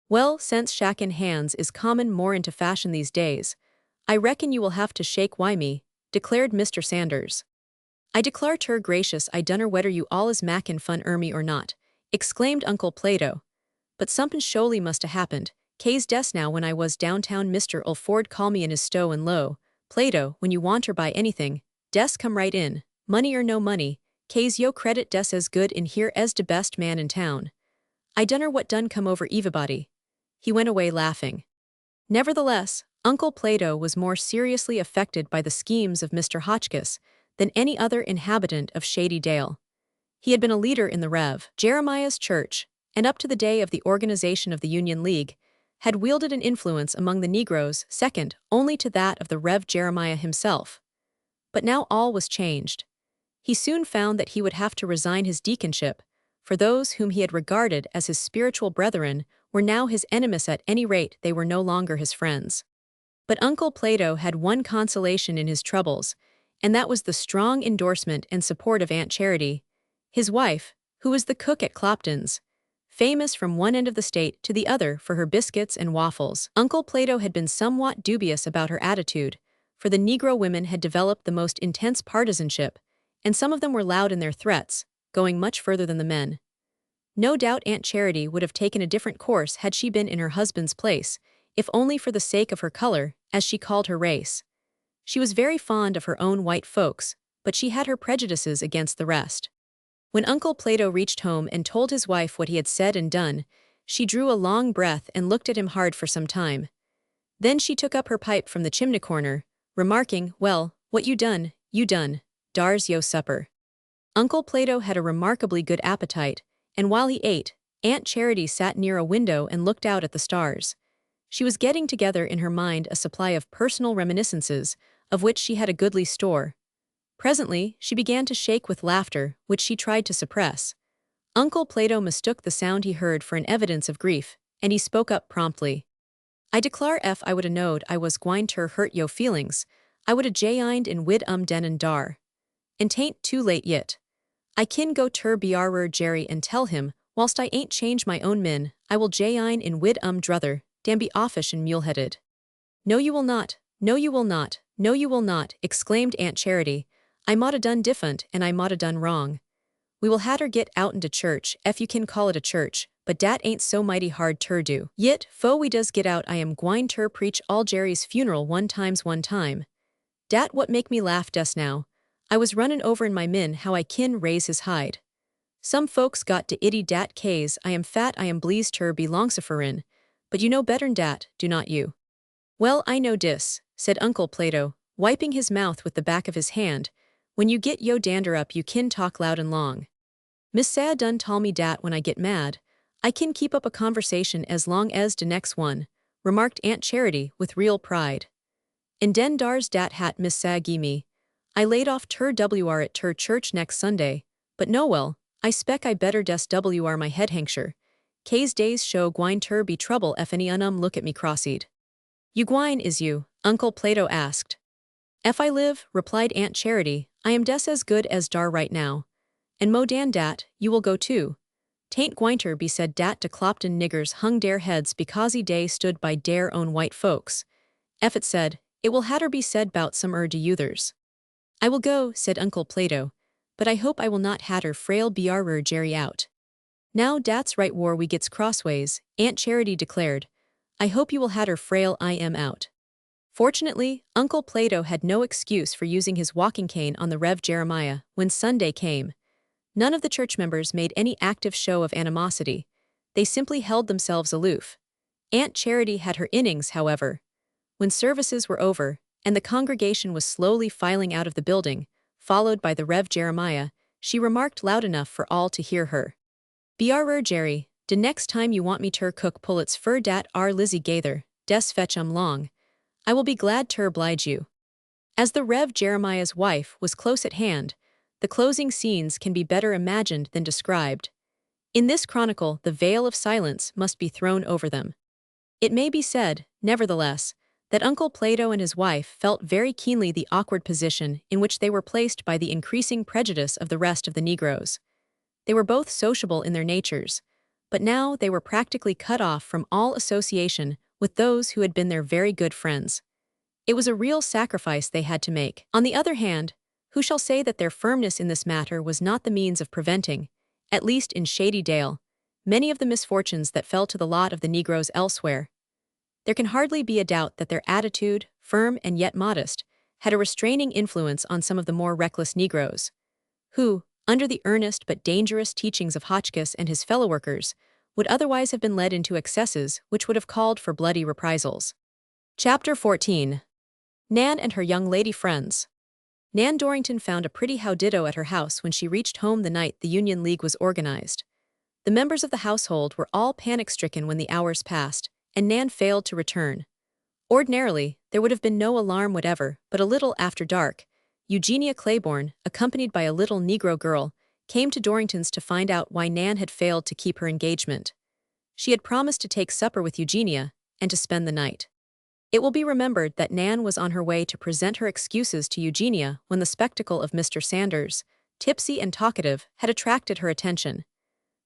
"Well, since shakin' hands is common more into fashion these days, I reckon you will have to shake me," declared Mr. Sanders. "I declare ter gracious I dunner whether you all is mackin' fun me or not," exclaimed Uncle Plato. "But somethin' sho'ly must 'a' happened, 'case des now when I was downtown Mr. Ulford call me in his stow and lo, Plato, when you want ter buy anything, des come right in, money or no money, 'case yo credit des as good in here as de best man in town. I dunner what done come over everybody." He went away laughing. Nevertheless, Uncle Plato was more seriously affected by the schemes of Mr. Hotchkiss than any other inhabitant of Shady Dale. He had been a leader in the Rev. Jeremiah's church, and up to the day of the organization of the Union League, had wielded an influence among the Negroes second only to that of the Rev. Jeremiah himself. But now all was changed. He soon found that he would have to resign his deaconship, for those whom he had regarded as his spiritual brethren were now his enemies. At any rate they were no longer his friends. But Uncle Plato had one consolation in his troubles, and that was the strong endorsement and support of Aunt Charity, his wife, who was the cook at Clopton's, famous from one end of the state to the other for her biscuits and waffles. Uncle Plato had been somewhat dubious about her attitude, for the Negro women had developed the most intense partisanship, and some of them were loud in their threats, going much further than the men. No doubt Aunt Charity would have taken a different course had she been in her husband's place, if only for the sake of her color, as she called her race. She was very fond of her own white folks, but she had her prejudices against the rest. When Uncle Plato reached home and told his wife what he had said and done, she drew a long breath and looked at him hard for some time. Then she took up her pipe from the chimney corner, remarking, "Well, what you done, dar's yo supper." Uncle Plato had a remarkably good appetite, and while he ate, Aunt Charity sat near a window and looked out at the stars. She was getting together in her mind a supply of personal reminiscences, of which she had a goodly store. Presently, she began to shake with laughter, which she tried to suppress. Uncle Plato mistook the sound he heard for an evidence of grief, and he spoke up promptly. "I declare ef I would 'a knowed I was gwine ter hurt yo feelings, I would 'a jayined in wid den and dar. And 'tain't too late yit. I kin go ter Br Jerry and tell him, whilst I ain't changed my own min, I will jayin in wid druther, damn be offish and mule-headed." "No you will not, no you will not, no you will not," exclaimed Aunt Charity. "I mought 'a done diffunt and I mought 'a done wrong. We will hatter get outen de church ef you kin call it a church, but dat ain't so mighty hard ter do. Yit, fo we does get out I am gwine ter preach all Jerry's funeral one time. Dat what make me laugh des now. I was runnin' over in my min how I kin raise his hide. Some folks got de itty dat case I am fat I am bleased ter be longsiferin, but you know better'n dat, do not you?" "Well, I know dis," said Uncle Plato, wiping his mouth with the back of his hand. "When you get yo dander up you kin talk loud and long. Miss Sa done tol me dat when I get mad, I kin keep up a conversation as long as de next one," remarked Aunt Charity with real pride. "And den dar's dat hat Miss Sa gi me. I laid off ter wr at ter church next Sunday, but no well, I spec I better des wr my head hankcher, 'case days show gwine ter be trouble ef any look at me cross-eyed." "You gwine, is you?" Uncle Plato asked. "Ef I live," replied Aunt Charity, "I am des as good as dar right now. And mo dan dat, you will go too. 'Tain't gwinter be said dat de Clopton niggers hung dare heads because dey stood by dare own white folks. Ef it said, it will hatter be said 'bout some de youthers." "I will go," said Uncle Plato, "but I hope I will not hatter frail Br Jerry out." "Now dat's right war we gets crossways," Aunt Charity declared. "I hope you will hatter frail I am out." Fortunately, Uncle Plato had no excuse for using his walking cane on the Rev. Jeremiah when Sunday came. None of the church members made any active show of animosity. they simply held themselves aloof. Aunt Charity had her innings, however. When services were over, and the congregation was slowly filing out of the building, followed by the Rev. Jeremiah, she remarked loud enough for all to hear her. "Br Jerry, de next time you want me ter cook pullets fur dat ar Lizzie Gaither, des fetch long. I will be glad ter oblige you." As the Rev. Jeremiah's wife was close at hand, the closing scenes can be better imagined than described. In this chronicle, the veil of silence must be thrown over them. It may be said, nevertheless, that Uncle Plato and his wife felt very keenly the awkward position in which they were placed by the increasing prejudice of the rest of the Negroes. They were both sociable in their natures, but now they were practically cut off from all association with those who had been their very good friends. It was a real sacrifice they had to make. On the other hand, who shall say that their firmness in this matter was not the means of preventing, at least in Shady Dale, many of the misfortunes that fell to the lot of the Negroes elsewhere? There can hardly be a doubt that their attitude, firm and yet modest, had a restraining influence on some of the more reckless Negroes, who, under the earnest but dangerous teachings of Hotchkiss and his fellow workers, would otherwise have been led into excesses which would have called for bloody reprisals. Chapter 14. Nan and her young lady friends. Nan Dorrington found a pretty howditto at her house when she reached home the night the Union League was organized. The members of the household were all panic-stricken when the hours passed, and Nan failed to return. Ordinarily, there would have been no alarm whatever, but a little after dark, Eugenia Claiborne, accompanied by a little Negro girl, came to Dorrington's to find out why Nan had failed to keep her engagement. She had promised to take supper with Eugenia and to spend the night. It will be remembered that Nan was on her way to present her excuses to Eugenia when the spectacle of Mr. Sanders, tipsy and talkative, had attracted her attention.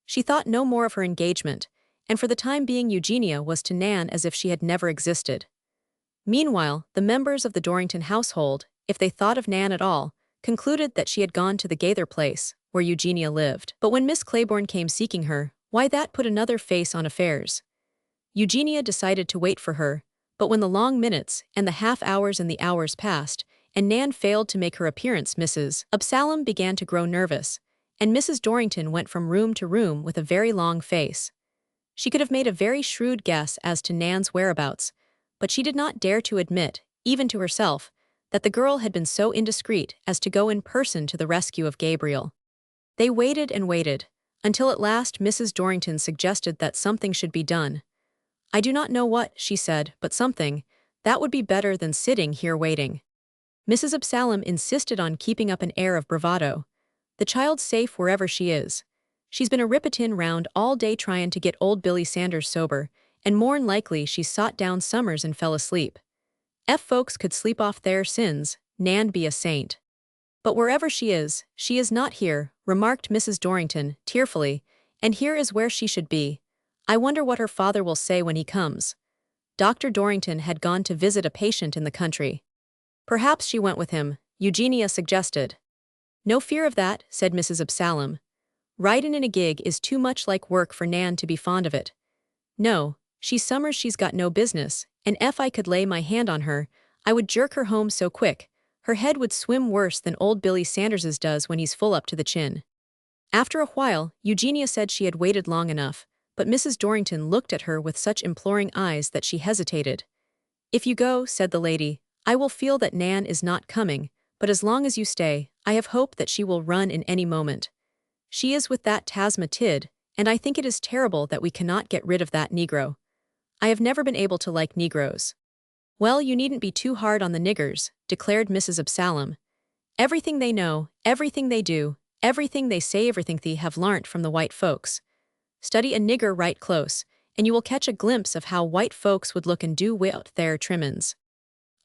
She thought no more of her engagement, and for the time being Eugenia was to Nan as if she had never existed. Meanwhile, the members of the Dorrington household, if they thought of Nan at all, concluded that she had gone to the Gaither place, where Eugenia lived. But when Miss Claiborne came seeking her, why that put another face on affairs. Eugenia decided to wait for her, but when the long minutes, and the half-hours and the hours passed, and Nan failed to make her appearance, Mrs. Absalom began to grow nervous, and Mrs. Dorrington went from room to room with a very long face. She could have made a very shrewd guess as to Nan's whereabouts, but she did not dare to admit, even to herself, that the girl had been so indiscreet as to go in person to the rescue of Gabriel. They waited and waited, until at last Mrs. Dorrington suggested that something should be done. "I do not know what," she said, "but something. That would be better than sitting here waiting." Mrs. Absalom insisted on keeping up an air of bravado. "The child's safe wherever she is. She's been a rippetin' round all day tryin' to get old Billy Sanders sober, and more'n likely she's sot down summers and fell asleep. Ef folks could sleep off their sins, Nan'd be a saint. But wherever she is not here," remarked Mrs. Dorrington, tearfully, "and here is where she should be. I wonder what her father will say when he comes." Dr. Dorrington had gone to visit a patient in the country. "Perhaps she went with him," Eugenia suggested. "No fear of that," said Mrs. Absalom. "Ridin' in a gig is too much like work for Nan to be fond of it. No, she's summers she's got no business, and ef I could lay my hand on her, I would jerk her home so quick, her head would swim worse than old Billy Sanders's does when he's full up to the chin." After a while, Eugenia said she had waited long enough, but Mrs. Dorrington looked at her with such imploring eyes that she hesitated. "If you go," said the lady, "I will feel that Nan is not coming, but as long as you stay, I have hope that she will run in any moment. She is with that Tasma Tid, and I think it is terrible that we cannot get rid of that Negro. I have never been able to like Negroes." "Well, you needn't be too hard on the niggers," declared Mrs. Absalom. "Everything they know, everything they do, everything they say, everything they have learnt from the white folks. Study a nigger right close, and you will catch a glimpse of how white folks would look and do without their trimmins."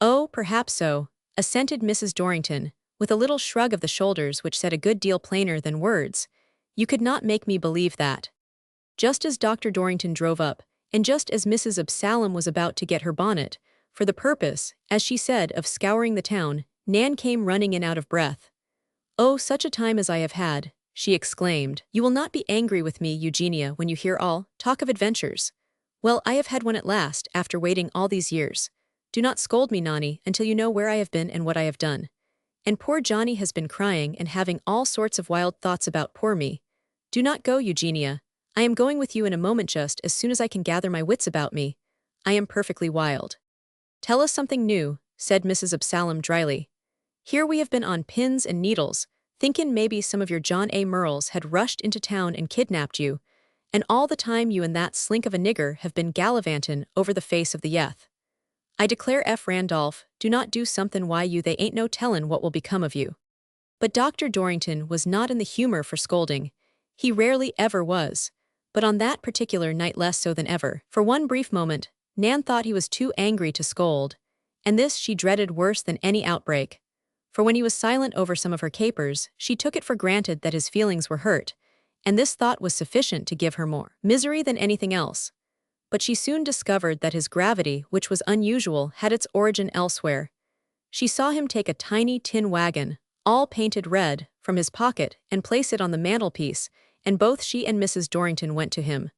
"Oh, perhaps so," assented Mrs. Dorrington, with a little shrug of the shoulders which said a good deal plainer than words. "You could not make me believe that." Just as Dr. Dorrington drove up, and just as Mrs. Absalom was about to get her bonnet, for the purpose, as she said, of scouring the town, Nan came running in out of breath. "Oh, such a time as I have had," she exclaimed. "You will not be angry with me, Eugenia, when you hear all talk of adventures. Well, I have had one at last, after waiting all these years. Do not scold me, Nonny, until you know where I have been and what I have done. And poor Johnny has been crying and having all sorts of wild thoughts about poor me. Do not go, Eugenia. I am going with you in a moment just as soon as I can gather my wits about me. I am perfectly wild. Tell us something new, said Mrs. Absalom dryly. Here we have been on pins and needles, thinkin' maybe some of your John A. Merles had rushed into town and kidnapped you, and all the time you and that slink of a nigger have been gallivantin' over the face of the yeth. I declare F. Randolph, do not do somethin' why you they ain't no tellin' what will become of you. But Dr. Dorrington was not in the humor for scolding. He rarely ever was, but on that particular night less so than ever. For one brief moment, Nan thought he was too angry to scold, and this she dreaded worse than any outbreak. For when he was silent over some of her capers, she took it for granted that his feelings were hurt, and this thought was sufficient to give her more misery than anything else. But she soon discovered that his gravity, which was unusual, had its origin elsewhere. She saw him take a tiny tin wagon, all painted red, from his pocket and place it on the mantelpiece, and both she and Mrs. Dorrington went to him.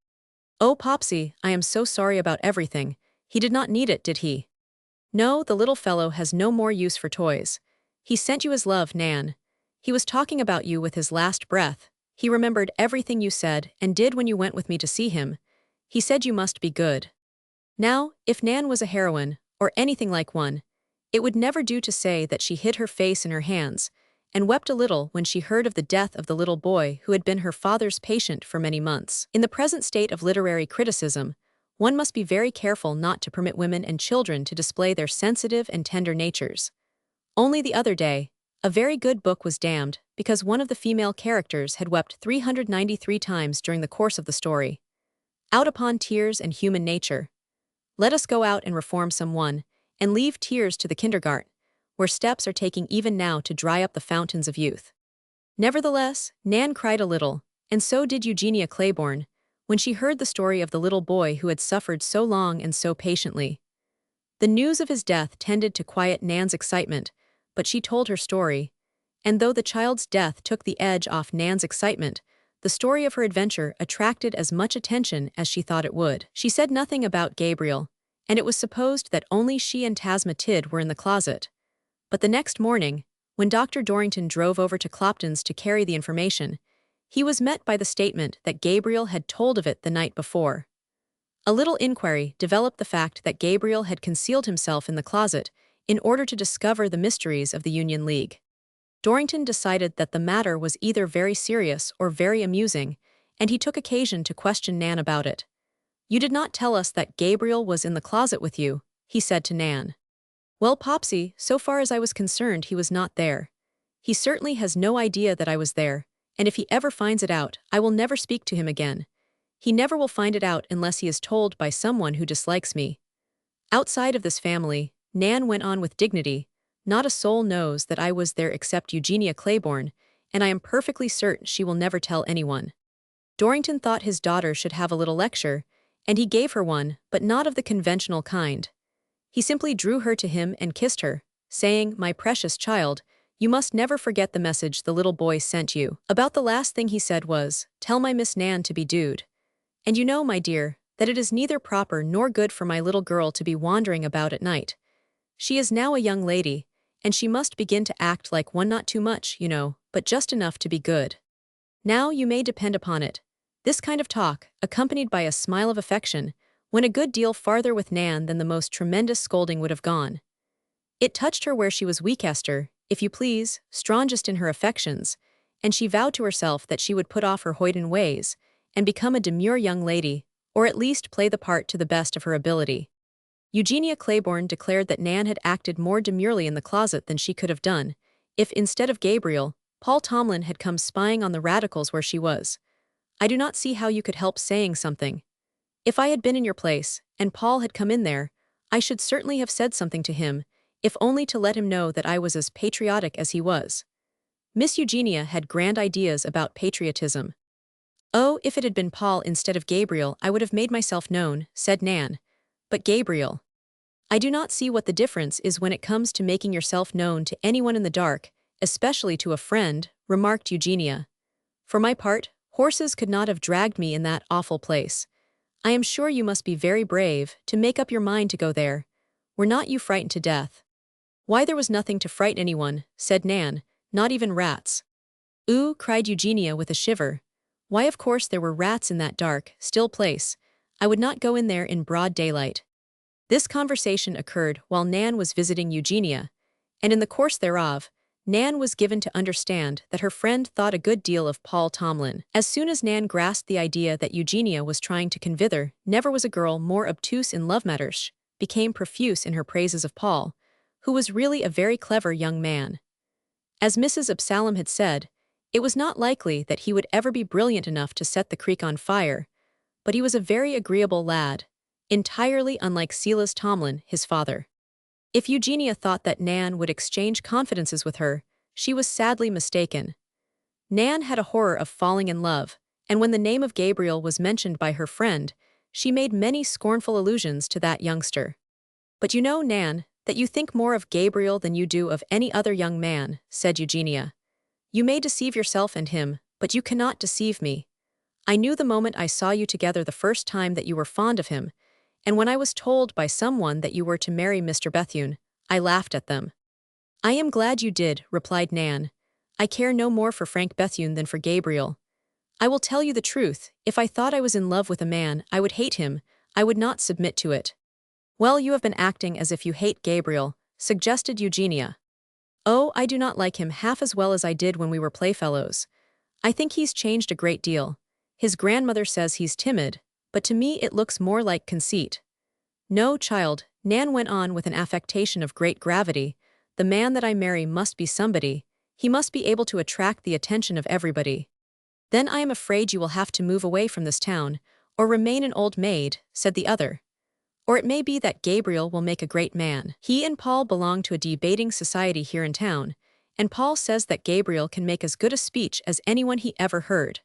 "Oh, Popsy, I am so sorry about everything. He did not need it, did he?" "No, the little fellow has no more use for toys. He sent you his love, Nan. He was talking about you with his last breath. He remembered everything you said and did when you went with me to see him. He said you must be good." Now, if Nan was a heroine, or anything like one, it would never do to say that she hid her face in her hands, and wept a little when she heard of the death of the little boy who had been her father's patient for many months. In the present state of literary criticism, one must be very careful not to permit women and children to display their sensitive and tender natures. Only the other day, a very good book was damned because one of the female characters had wept 393 times during the course of the story. Out upon tears and human nature. Let us go out and reform someone, and leave tears to the kindergarten, where steps are taking even now to dry up the fountains of youth. Nevertheless, Nan cried a little, and so did Eugenia Claiborne, when she heard the story of the little boy who had suffered so long and so patiently. The news of his death tended to quiet Nan's excitement, but she told her story, and though the child's death took the edge off Nan's excitement, the story of her adventure attracted as much attention as she thought it would. She said nothing about Gabriel, and it was supposed that only she and Tasma Tidd were in the closet. But the next morning, when Dr. Dorrington drove over to Clopton's to carry the information, he was met by the statement that Gabriel had told of it the night before. A little inquiry developed the fact that Gabriel had concealed himself in the closet in order to discover the mysteries of the Union League. Dorrington decided that the matter was either very serious or very amusing, and he took occasion to question Nan about it. "You did not tell us that Gabriel was in the closet with you," he said to Nan. "Well, Popsy, so far as I was concerned, he was not there. He certainly has no idea that I was there, and if he ever finds it out, I will never speak to him again. He never will find it out unless he is told by someone who dislikes me. Outside of this family," Nan went on with dignity, "not a soul knows that I was there except Eugenia Claiborne, and I am perfectly certain she will never tell anyone." Dorrington thought his daughter should have a little lecture, and he gave her one, but not of the conventional kind. He simply drew her to him and kissed her, saying, "My precious child, you must never forget the message the little boy sent you." About the last thing he said was, "Tell my Miss Nan to be dude. And you know, my dear, that it is neither proper nor good for my little girl to be wandering about at night. She is now a young lady, and she must begin to act like one, not too much, you know, but just enough to be good. Now you may depend upon it." This kind of talk, accompanied by a smile of affection, went a good deal farther with Nan than the most tremendous scolding would have gone. It touched her where she was weakester, if you please, strongest in her affections, and she vowed to herself that she would put off her hoyden ways, and become a demure young lady, or at least play the part to the best of her ability. Eugenia Claiborne declared that Nan had acted more demurely in the closet than she could have done, if instead of Gabriel, Paul Tomlin had come spying on the radicals where she was. "I do not see how you could help saying something. If I had been in your place, and Paul had come in there, I should certainly have said something to him, if only to let him know that I was as patriotic as he was." Miss Eugenia had grand ideas about patriotism. "Oh, if it had been Paul instead of Gabriel, I would have made myself known," said Nan. "But Gabriel. I do not see what the difference is when it comes to making yourself known to anyone in the dark, especially to a friend," remarked Eugenia. "For my part, horses could not have dragged me in that awful place. I am sure you must be very brave to make up your mind to go there. Were not you frightened to death?" "Why, there was nothing to frighten anyone," said Nan, "not even rats." "Ooh," cried Eugenia with a shiver. Why, of course there were rats in that dark, still place. I would not go in there in broad daylight. This conversation occurred while Nan was visiting Eugenia, and in the course thereof, Nan was given to understand that her friend thought a good deal of Paul Tomlin. As soon as Nan grasped the idea that Eugenia was trying to convither, never was a girl more obtuse in love matters, became profuse in her praises of Paul, who was really a very clever young man. As Mrs. Absalom had said, it was not likely that he would ever be brilliant enough to set the creek on fire, but he was a very agreeable lad, entirely unlike Silas Tomlin, his father. If Eugenia thought that Nan would exchange confidences with her, she was sadly mistaken. Nan had a horror of falling in love, and when the name of Gabriel was mentioned by her friend, she made many scornful allusions to that youngster. "But you know, Nan, that you think more of Gabriel than you do of any other young man," said Eugenia. "You may deceive yourself and him, but you cannot deceive me. I knew the moment I saw you together the first time that you were fond of him, and when I was told by someone that you were to marry Mr. Bethune, I laughed at them." "I am glad you did," replied Nan. "I care no more for Frank Bethune than for Gabriel. I will tell you the truth, if I thought I was in love with a man, I would hate him, I would not submit to it." "Well, you have been acting as if you hate Gabriel," suggested Eugenia. "Oh, I do not like him half as well as I did when we were playfellows. I think he's changed a great deal. His grandmother says he's timid, but to me it looks more like conceit." "No, child," Nan went on with an affectation of great gravity, "the man that I marry must be somebody. He must be able to attract the attention of everybody." "Then I am afraid you will have to move away from this town, or remain an old maid," said the other. "Or it may be that Gabriel will make a great man. He and Paul belong to a debating society here in town, and Paul says that Gabriel can make as good a speech as anyone he ever heard.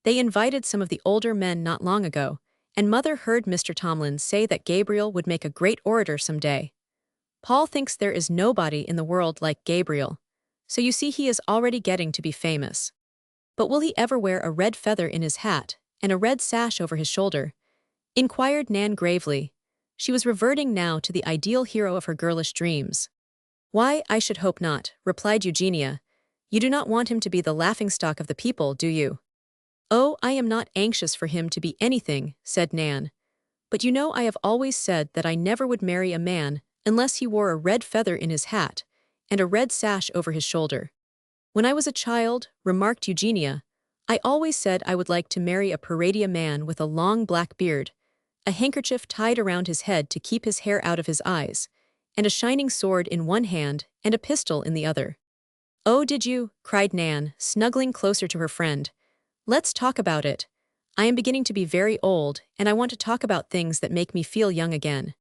They invited some of the older men not long ago, and Mother heard Mr. Tomlin say that Gabriel would make a great orator some day. Paul thinks there is nobody in the world like Gabriel, so you see he is already getting to be famous." "But will he ever wear a red feather in his hat, and a red sash over his shoulder?" inquired Nan gravely. She was reverting now to the ideal hero of her girlish dreams. "Why, I should hope not," replied Eugenia. "You do not want him to be the laughingstock of the people, do you?" "Oh, I am not anxious for him to be anything," said Nan. "But you know I have always said that I never would marry a man unless he wore a red feather in his hat, and a red sash over his shoulder. When I was a child," remarked Eugenia, "I always said I would like to marry a Paradia man with a long black beard, a handkerchief tied around his head to keep his hair out of his eyes, and a shining sword in one hand and a pistol in the other." "Oh, did you?" cried Nan, snuggling closer to her friend. "Let's talk about it. I am beginning to be very old, and I want to talk about things that make me feel young again."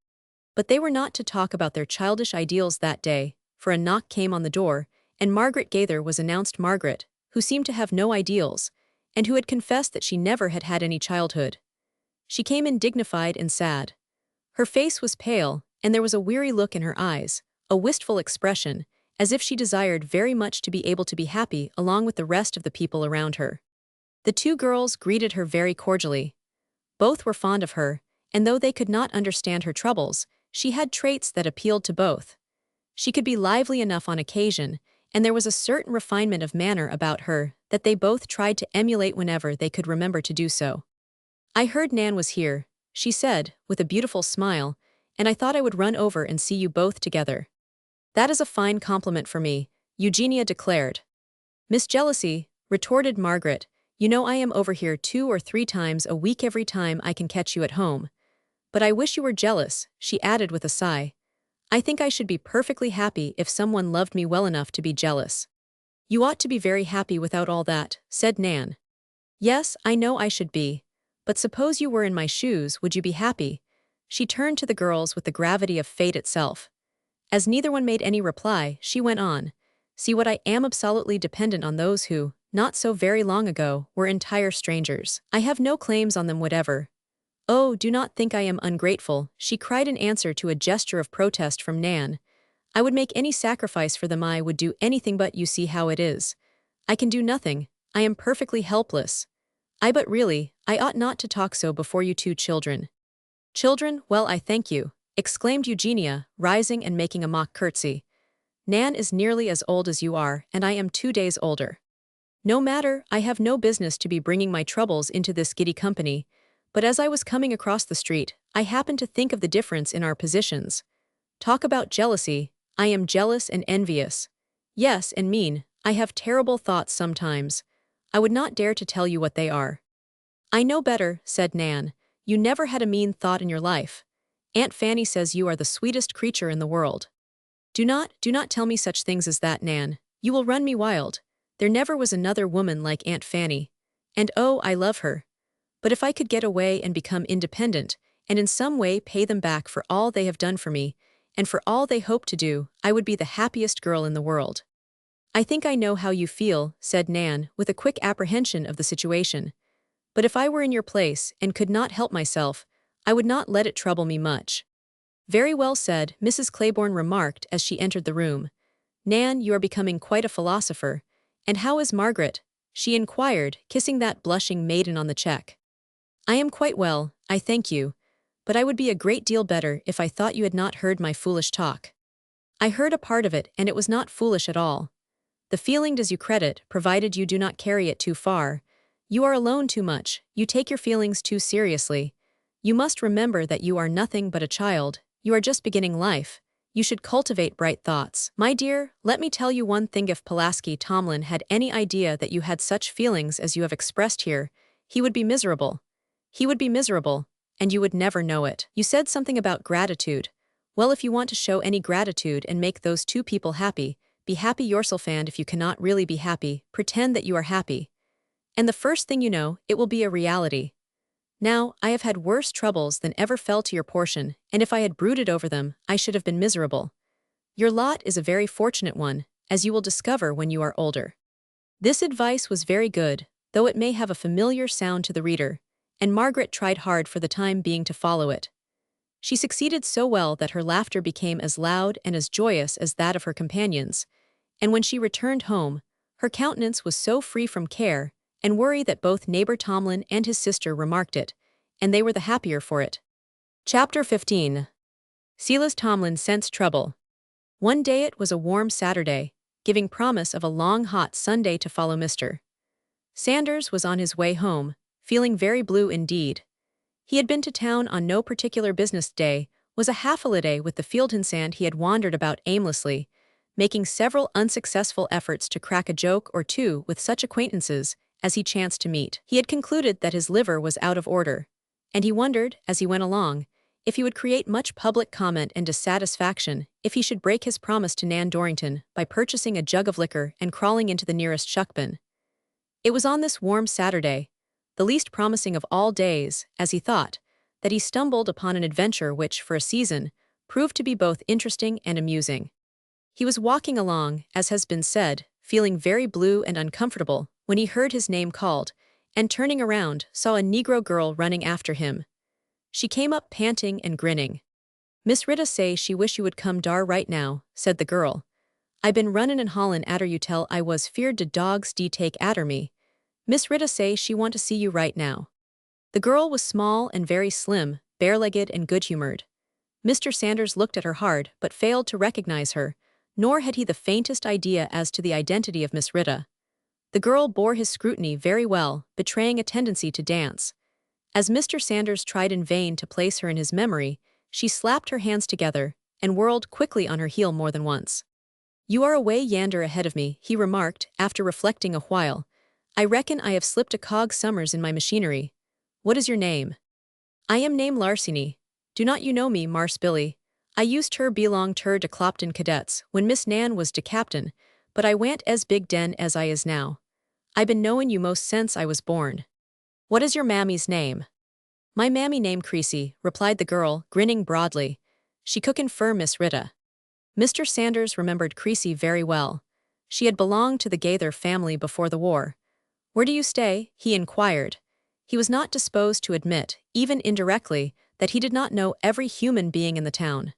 But they were not to talk about their childish ideals that day, for a knock came on the door, and Margaret Gaither was announced. Margaret, who seemed to have no ideals, and who had confessed that she never had had any childhood. She came in dignified and sad. Her face was pale, and there was a weary look in her eyes, a wistful expression, as if she desired very much to be able to be happy along with the rest of the people around her. The two girls greeted her very cordially. Both were fond of her, and though they could not understand her troubles, she had traits that appealed to both. She could be lively enough on occasion, and there was a certain refinement of manner about her that they both tried to emulate whenever they could remember to do so. "I heard Nan was here," she said, with a beautiful smile, "and I thought I would run over and see you both together." "That is a fine compliment for me," Eugenia declared. "Miss Jealousy," retorted Margaret, "you know I am over here 2 or 3 times a week every time I can catch you at home. But I wish you were jealous," she added with a sigh. "I think I should be perfectly happy if someone loved me well enough to be jealous." "You ought to be very happy without all that," said Nan. "Yes, I know I should be. But suppose you were in my shoes, would you be happy?" She turned to the girls with the gravity of fate itself. As neither one made any reply, she went on. "See what I am absolutely dependent on those who, not so very long ago, were entire strangers. I have no claims on them whatever. Oh, do not think I am ungrateful," she cried in answer to a gesture of protest from Nan. "I would make any sacrifice for them. I would do anything, but you see how it is. I can do nothing. I am perfectly helpless. But really, I ought not to talk so before you 2 children." "Children, well, I thank you," exclaimed Eugenia, rising and making a mock curtsy. "Nan is nearly as old as you are, and I am 2 days older." No matter, I have no business to be bringing my troubles into this giddy company, but as I was coming across the street, I happened to think of the difference in our positions. Talk about jealousy, I am jealous and envious. Yes, and mean, I have terrible thoughts sometimes. I would not dare to tell you what they are. I know better, said Nan. You never had a mean thought in your life. Aunt Fanny says you are the sweetest creature in the world. Do not tell me such things as that, Nan. You will run me wild. There never was another woman like Aunt Fanny. And oh, I love her. But if I could get away and become independent, and in some way pay them back for all they have done for me, and for all they hope to do, I would be the happiest girl in the world. I think I know how you feel, said Nan, with a quick apprehension of the situation. But if I were in your place and could not help myself, I would not let it trouble me much. Very well said, Mrs. Claiborne remarked as she entered the room. Nan, you are becoming quite a philosopher. And how is Margaret? She inquired, kissing that blushing maiden on the cheek. I am quite well, I thank you, but I would be a great deal better if I thought you had not heard my foolish talk. I heard a part of it, and it was not foolish at all. The feeling does you credit, provided you do not carry it too far. You are alone too much, you take your feelings too seriously. You must remember that you are nothing but a child, you are just beginning life. You should cultivate bright thoughts. My dear, let me tell you one thing: if Pulaski Tomlin had any idea that you had such feelings as you have expressed here, he would be miserable. He would be miserable, and you would never know it. You said something about gratitude. Well, if you want to show any gratitude and make those two people happy, be happy yourself, and if you cannot really be happy, pretend that you are happy. And the first thing you know, it will be a reality. Now, I have had worse troubles than ever fell to your portion, and if I had brooded over them, I should have been miserable. Your lot is a very fortunate one, as you will discover when you are older. This advice was very good, though it may have a familiar sound to the reader, and Margaret tried hard for the time being to follow it. She succeeded so well that her laughter became as loud and as joyous as that of her companions, and when she returned home, her countenance was so free from care and worry that both neighbor Tomlin and his sister remarked it, and they were the happier for it. Chapter 15. Silas Tomlin Scents Trouble. One day it was a warm Saturday, giving promise of a long hot Sunday to follow. Mr. Sanders was on his way home, feeling very blue indeed. He had been to town on no particular business day, was a half-holiday with the Fieldham sand. He had wandered about aimlessly, making several unsuccessful efforts to crack a joke or two with such acquaintances as he chanced to meet. He had concluded that his liver was out of order, and he wondered, as he went along, if he would create much public comment and dissatisfaction if he should break his promise to Nan Dorrington by purchasing a jug of liquor and crawling into the nearest shuckbin. It was on this warm Saturday, the least promising of all days, as he thought, that he stumbled upon an adventure which, for a season, proved to be both interesting and amusing. He was walking along, as has been said, feeling very blue and uncomfortable, when he heard his name called, and turning around, saw a Negro girl running after him. She came up panting and grinning. "Miss Rita say she wish you would come dar right now," said the girl. "I been runnin' and haulin' atter you tell I was feared de dogs de take atter me. Miss Rita say she want to see you right now." The girl was small and very slim, bare-legged and good-humored. Mr. Sanders looked at her hard but failed to recognize her, nor had he the faintest idea as to the identity of Miss Rita. The girl bore his scrutiny very well, betraying a tendency to dance. As Mr. Sanders tried in vain to place her in his memory, she slapped her hands together and whirled quickly on her heel more than once. "You are away yander ahead of me," he remarked, after reflecting a while. "I reckon I have slipped a cog summers in my machinery. What is your name?" "I am name Larceny. Do not you know me, Marse Billy? I used ter belong ter de Clopton Cadets when Miss Nan was de captain, but I wa'n't as big den as I is now. I been knowin' you most sense I was born." "What is your mammy's name?" "My mammy name Creasy," replied the girl, grinning broadly. "She cookin' fur Miss Rita." Mr. Sanders remembered Creasy very well. She had belonged to the Gaither family before the war. "Where do you stay?" he inquired. He was not disposed to admit, even indirectly, that he did not know every human being in the town.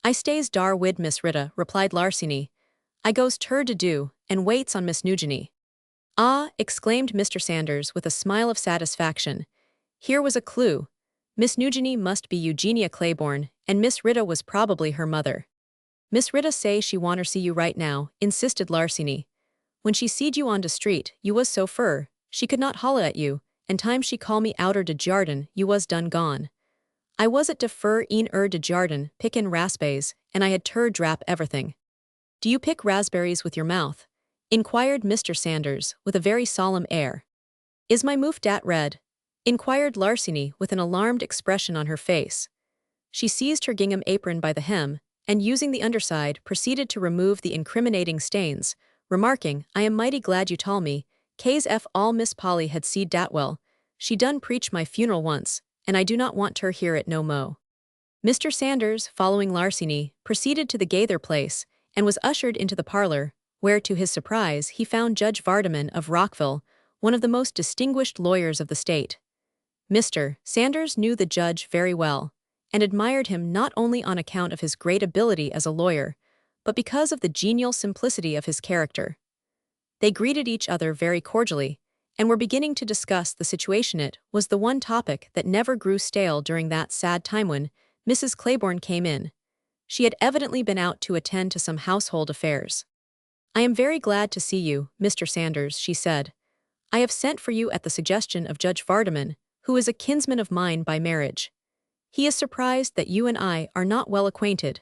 "I stays dar wid Miss Rita," replied Larceny. "I goes ter de do, and waits on Miss Nugeny." "Ah," exclaimed Mr. Sanders with a smile of satisfaction. Here was a clue. Miss Nugeny must be Eugenia Claiborne, and Miss Rita was probably her mother. "Miss Rita say she wanter see you right now," insisted Larceny. When she seed you on de street, you was so fur, she could not holla at you, and time she call me outer de jardin, you was done gone. I was at de fur de jardin, pickin' raspberries, and I had drap everything. Do you pick raspberries with your mouth? Inquired Mr. Sanders, with a very solemn air. Is my moof dat red? Inquired Larceny with an alarmed expression on her face. She seized her gingham apron by the hem, and using the underside, proceeded to remove the incriminating stains, remarking, I am mighty glad you tol me, K's f all Miss Polly had seed dat well, she done preach my funeral once, and I do not want her hear it no mo. Mr. Sanders, following Larceny, proceeded to the Gaither place, and was ushered into the parlor, where to his surprise he found Judge Vardaman of Rockville, one of the most distinguished lawyers of the state. Mr. Sanders knew the judge very well, and admired him not only on account of his great ability as a lawyer, but because of the genial simplicity of his character. They greeted each other very cordially, and were beginning to discuss the situation. It was the one topic that never grew stale during that sad time when Mrs. Claiborne came in. She had evidently been out to attend to some household affairs. I am very glad to see you, Mr. Sanders, she said. I have sent for you at the suggestion of Judge Vardaman, who is a kinsman of mine by marriage. He is surprised that you and I are not well acquainted,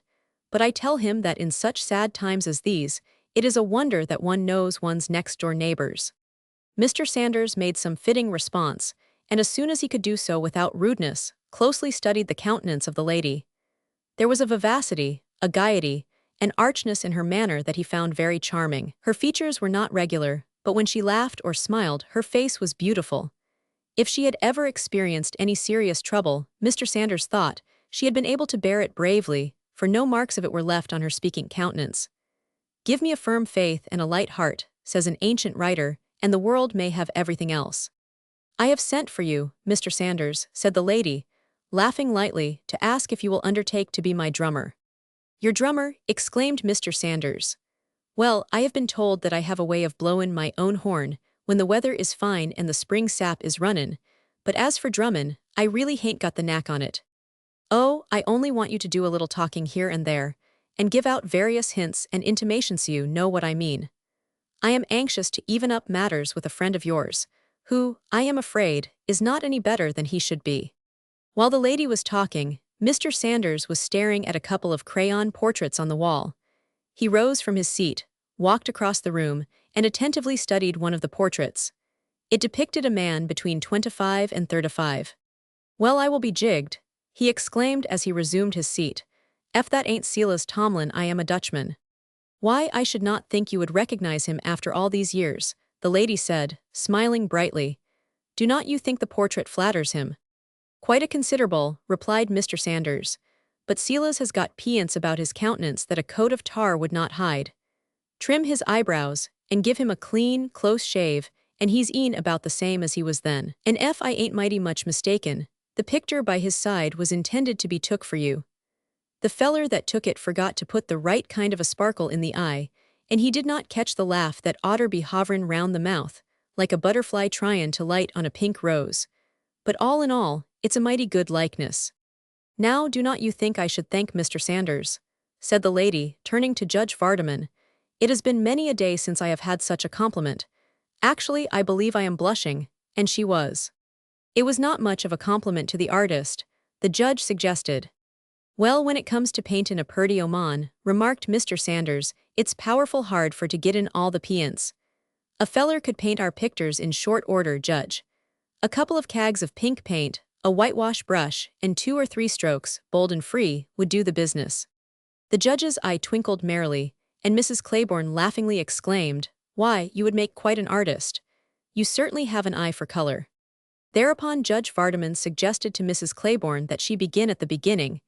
but I tell him that in such sad times as these, it is a wonder that one knows one's next-door neighbors. Mr. Sanders made some fitting response, and as soon as he could do so without rudeness, closely studied the countenance of the lady. There was a vivacity, a gaiety, an archness in her manner that he found very charming. Her features were not regular, but when she laughed or smiled, her face was beautiful. If she had ever experienced any serious trouble, Mr. Sanders thought, she had been able to bear it bravely, for no marks of it were left on her speaking countenance. Give me a firm faith and a light heart, says an ancient writer, and the world may have everything else. I have sent for you, Mr. Sanders, said the lady, laughing lightly, to ask if you will undertake to be my drummer. Your drummer, exclaimed Mr. Sanders. Well, I have been told that I have a way of blowin' my own horn, when the weather is fine and the spring sap is runnin', but as for drummin', I really hain't got the knack on it. Oh, I only want you to do a little talking here and there, and give out various hints and intimations so you know what I mean. I am anxious to even up matters with a friend of yours, who, I am afraid, is not any better than he should be. While the lady was talking, Mr. Sanders was staring at a couple of crayon portraits on the wall. He rose from his seat, walked across the room, and attentively studied one of the portraits. It depicted a man between 25 and 35. Well, I will be jigged, he exclaimed as he resumed his seat. If that ain't Silas Tomlin, I am a Dutchman. Why, I should not think you would recognize him after all these years, the lady said, smiling brightly. Do not you think the portrait flatters him? Quite a considerable, replied Mr. Sanders. But Silas has got pience about his countenance that a coat of tar would not hide. Trim his eyebrows, and give him a clean, close shave, and he's e'en about the same as he was then. And if I ain't mighty much mistaken, the picture by his side was intended to be took for you. The feller that took it forgot to put the right kind of a sparkle in the eye, and he did not catch the laugh that oughter be hoverin' round the mouth, like a butterfly tryin' to light on a pink rose. But all in all, it's a mighty good likeness. Now do not you think I should thank Mr. Sanders, said the lady, turning to Judge Vardaman. It has been many a day since I have had such a compliment. Actually, I believe I am blushing, and she was. It was not much of a compliment to the artist, the judge suggested. Well, when it comes to paintin' a purty oman, remarked Mr. Sanders, it's powerful hard for to get in all the pience. A feller could paint our pictures in short order, Judge. A couple of cags of pink paint, a whitewash brush, and 2 or 3 strokes, bold and free, would do the business. The judge's eye twinkled merrily, and Mrs. Claiborne laughingly exclaimed, Why, you would make quite an artist. You certainly have an eye for color. Thereupon Judge Vardaman suggested to Mrs. Claiborne that she begin at the beginning,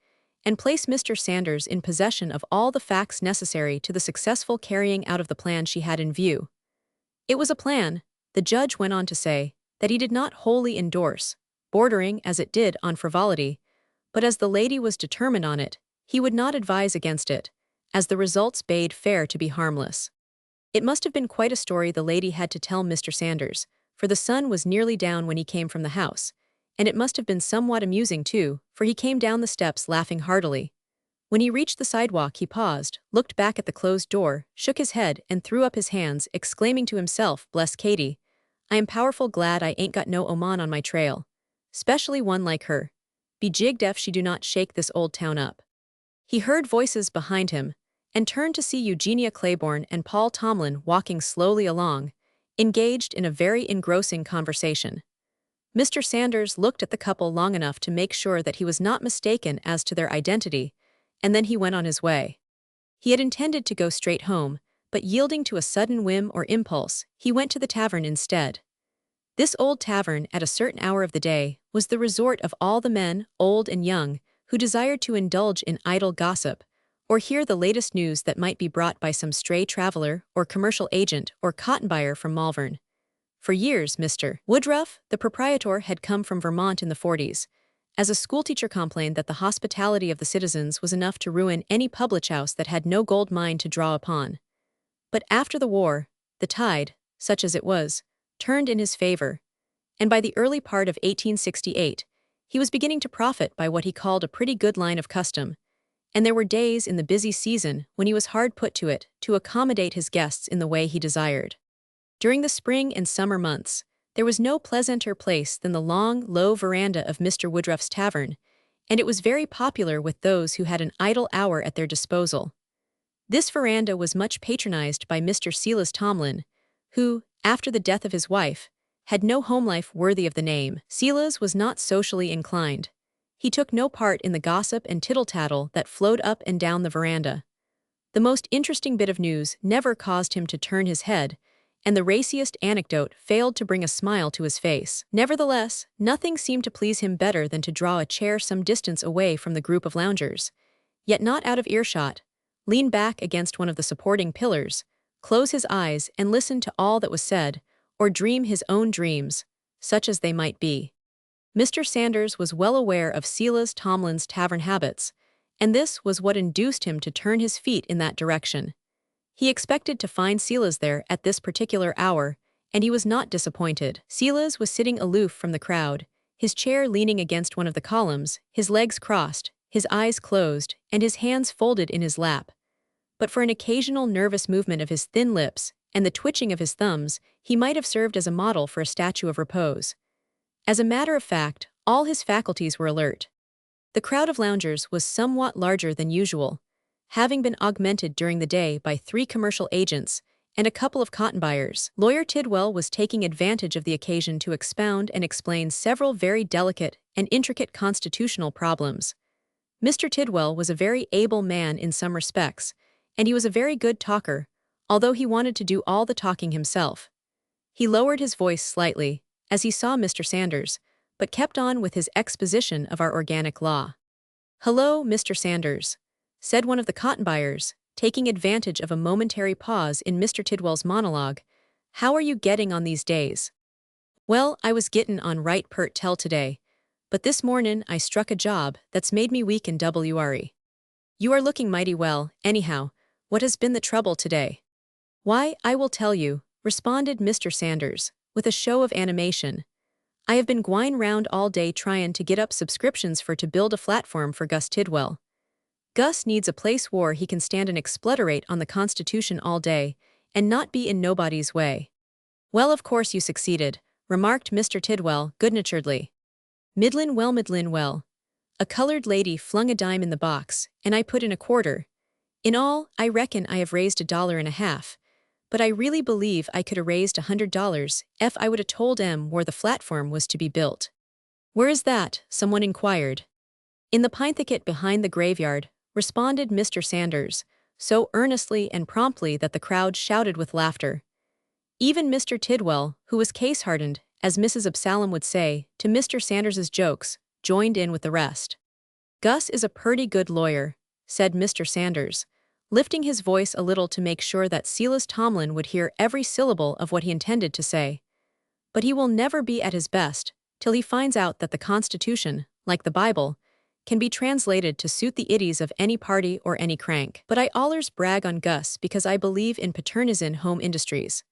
and place Mr. Sanders in possession of all the facts necessary to the successful carrying out of the plan she had in view. It was a plan, the judge went on to say, that he did not wholly endorse, bordering as it did on frivolity, but as the lady was determined on it, he would not advise against it, as the results bade fair to be harmless. It must have been quite a story the lady had to tell Mr. Sanders, for the sun was nearly down when he came from the house, and it must have been somewhat amusing too, for he came down the steps laughing heartily. When he reached the sidewalk, he paused, looked back at the closed door, shook his head, and threw up his hands, exclaiming to himself, "Bless Katie. I am powerful glad I ain't got no oman on my trail. Specially one like her. Be jigged if she do not shake this old town up." He heard voices behind him, and turned to see Eugenia Claiborne and Paul Tomlin walking slowly along, engaged in a very engrossing conversation. Mr. Sanders looked at the couple long enough to make sure that he was not mistaken as to their identity, and then he went on his way. He had intended to go straight home, but yielding to a sudden whim or impulse, he went to the tavern instead. This old tavern, at a certain hour of the day, was the resort of all the men, old and young, who desired to indulge in idle gossip, or hear the latest news that might be brought by some stray traveler or commercial agent or cotton buyer from Malvern. For years, Mr. Woodruff, the proprietor, had come from Vermont in the 40s. As a schoolteacher complained that the hospitality of the citizens was enough to ruin any public house that had no gold mine to draw upon. But after the war, the tide, such as it was, turned in his favor, and by the early part of 1868, he was beginning to profit by what he called a pretty good line of custom, and there were days in the busy season when he was hard put to it to accommodate his guests in the way he desired. During the spring and summer months, there was no pleasanter place than the long, low veranda of Mr. Woodruff's tavern, and it was very popular with those who had an idle hour at their disposal. This veranda was much patronized by Mr. Silas Tomlin, who, after the death of his wife, had no home life worthy of the name. Silas was not socially inclined. He took no part in the gossip and tittle-tattle that flowed up and down the veranda. The most interesting bit of news never caused him to turn his head, and the raciest anecdote failed to bring a smile to his face. Nevertheless, nothing seemed to please him better than to draw a chair some distance away from the group of loungers, yet not out of earshot, lean back against one of the supporting pillars, close his eyes and listen to all that was said, or dream his own dreams, such as they might be. Mr. Sanders was well aware of Silas Tomlin's tavern habits, and this was what induced him to turn his feet in that direction. He expected to find Silas there at this particular hour, and he was not disappointed. Silas was sitting aloof from the crowd, his chair leaning against one of the columns, his legs crossed, his eyes closed, and his hands folded in his lap. But for an occasional nervous movement of his thin lips and the twitching of his thumbs, he might have served as a model for a statue of repose. As a matter of fact, all his faculties were alert. The crowd of loungers was somewhat larger than usual, having been augmented during the day by 3 commercial agents and a couple of cotton buyers. Lawyer Tidwell was taking advantage of the occasion to expound and explain several very delicate and intricate constitutional problems. Mr. Tidwell was a very able man in some respects, and he was a very good talker, although he wanted to do all the talking himself. He lowered his voice slightly as he saw Mr. Sanders, but kept on with his exposition of our organic law. "Hello, Mr. Sanders," said one of the cotton buyers, taking advantage of a momentary pause in Mr. Tidwell's monologue. "How are you getting on these days?" "Well, I was gettin' on right pert tell today, but this mornin' I struck a job that's made me weak in WRE. You are looking mighty well, anyhow. What has been the trouble today?" "Why, I will tell you," responded Mr. Sanders, with a show of animation. "I have been gwine round all day tryin' to get up subscriptions for to build a platform for Gus Tidwell. Gus needs a place where he can stand and explorate on the Constitution all day, and not be in nobody's way." "Well, of course you succeeded," remarked Mr. Tidwell good-naturedly. "Midlin' well. A colored lady flung a dime in the box, and I put in a quarter. In all, I reckon I have raised $1.50, but I really believe I could have raised $100 if I would have told where the platform was to be built." "Where is that?" someone inquired. "In the pine thicket behind the graveyard," responded Mr. Sanders, so earnestly and promptly that the crowd shouted with laughter. Even Mr. Tidwell, who was case-hardened, as Mrs. Absalom would say, to Mr. Sanders's jokes, joined in with the rest. "Gus is a purty good lawyer," said Mr. Sanders, lifting his voice a little to make sure that Silas Tomlin would hear every syllable of what he intended to say. "But he will never be at his best till he finds out that the Constitution, like the Bible, can be translated to suit the iddies of any party or any crank. But I allers brag on Gus because I believe in paternizin' home industries.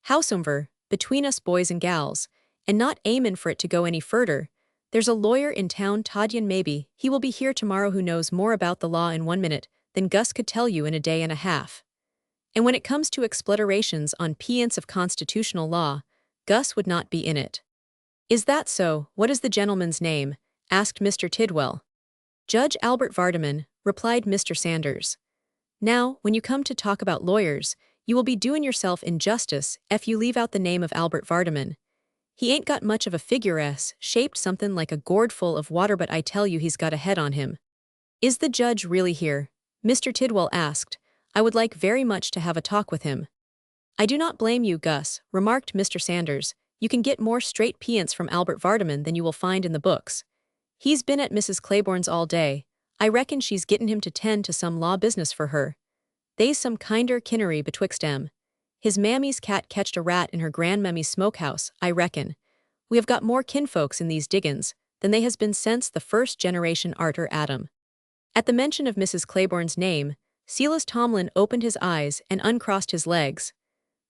Howsomever, between us boys and gals, and not aimin' for it to go any furder, There's a lawyer in town, Tadyan maybe, he will be here tomorrow who knows more about the law in 1 minute than Gus could tell you in a day and a half. And when it comes to explorations on pience of constitutional law, Gus would not be in it. Is that so? What is the gentleman's name? Asked Mr. Tidwell. Judge Albert Vardaman, replied Mr. Sanders. Now, when you come to talk about lawyers, you will be doing yourself injustice if you leave out the name of Albert Vardaman. He ain't got much of a figure shaped something like a gourd full of water, but I tell you he's got a head on him. Is the judge really here? Mr. Tidwell asked. I would like very much to have a talk with him. I do not blame you, Gus, remarked Mr. Sanders. You can get more straight pience from Albert Vardaman than you will find in the books. He's been at Mrs. Claiborne's all day. I reckon she's gettin' him to tend to some law business for her. They's some kinder kinnery betwixt 'em. His mammy's cat catched a rat in her grandmammy's smokehouse, I reckon. We have got more kinfolks in these diggins than they has been since the first generation arter Adam. At the mention of Mrs. Claiborne's name, Silas Tomlin opened his eyes and uncrossed his legs.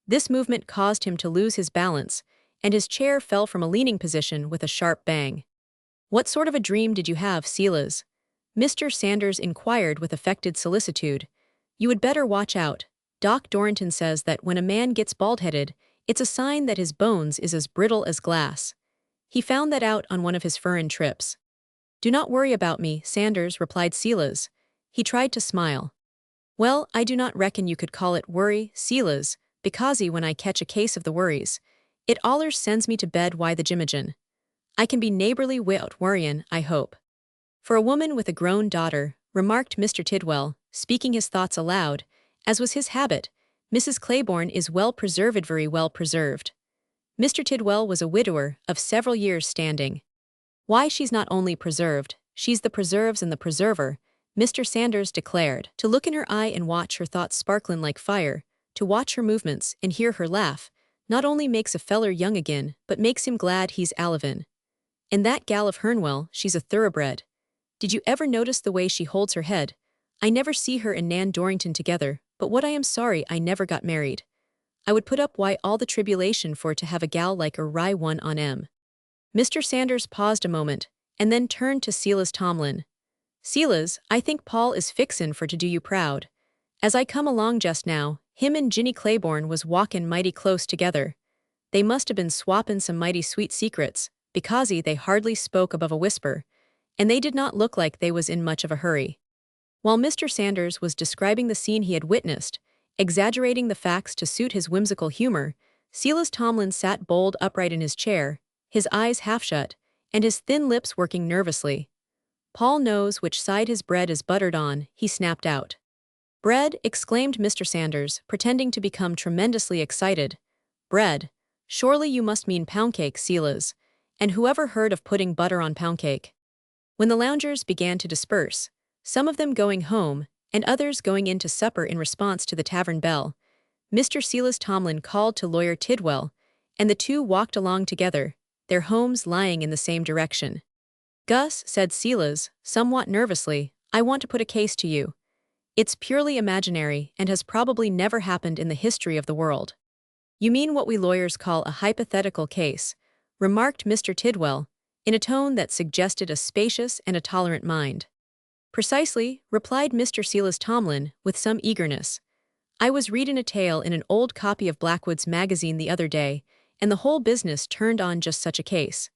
This movement caused him to lose his balance, and his chair fell from a leaning position with a sharp bang. What sort of a dream did you have, Silas? Mr. Sanders inquired with affected solicitude. You would better watch out. Doc Dorrington says that when a man gets bald-headed, it's a sign that his bones is as brittle as glass. He found that out on one of his foreign trips. Do not worry about me, Sanders, replied Silas. He tried to smile. Well, I do not reckon you could call it worry, Silas, becausie when I catch a case of the worries, it allers sends me to bed why the jimmagen. I can be neighborly wi'out worryin', I hope. For a woman with a grown daughter, remarked Mr. Tidwell, speaking his thoughts aloud, as was his habit, Mrs. Claiborne is very well preserved. Mr. Tidwell was a widower of several years' standing. Why, she's not only preserved, she's the preserves and the preserver, Mr. Sanders declared. To look in her eye and watch her thoughts sparklin' like fire, to watch her movements and hear her laugh, not only makes a feller young again, but makes him glad he's alivin'. And that gal of Hernwell, she's a thoroughbred. Did you ever notice the way she holds her head? I never see her and Nan Dorrington together, but what I am sorry I never got married. I would put up why all the tribulation for to have a gal like a rye one on 'em. Mr. Sanders paused a moment, and then turned to Silas Tomlin. Silas, I think Paul is fixin' for to do you proud. As I come along just now, him and Ginny Claiborne was walkin' mighty close together. They must have been swappin' some mighty sweet secrets, becausie they hardly spoke above a whisper, and they did not look like they was in much of a hurry. While Mr. Sanders was describing the scene he had witnessed, exaggerating the facts to suit his whimsical humor, Silas Tomlin sat bolt upright in his chair, his eyes half shut, and his thin lips working nervously. Paul knows which side his bread is buttered on, he snapped out. Bread, exclaimed Mr. Sanders, pretending to become tremendously excited. Bread? Surely you must mean pound cake, Silas. And whoever heard of putting butter on pound cake? When the loungers began to disperse, some of them going home, and others going in to supper in response to the tavern bell, Mr. Silas Tomlin called to Lawyer Tidwell, and the two walked along together, their homes lying in the same direction. Gus, said Silas, somewhat nervously, I want to put a case to you. It's purely imaginary and has probably never happened in the history of the world. You mean what we lawyers call a hypothetical case, remarked Mr. Tidwell, in a tone that suggested a spacious and a tolerant mind. Precisely, replied Mr. Silas Tomlin, with some eagerness. I was readin' a tale in an old copy of Blackwood's magazine the other day, and the whole business turned on just such a case.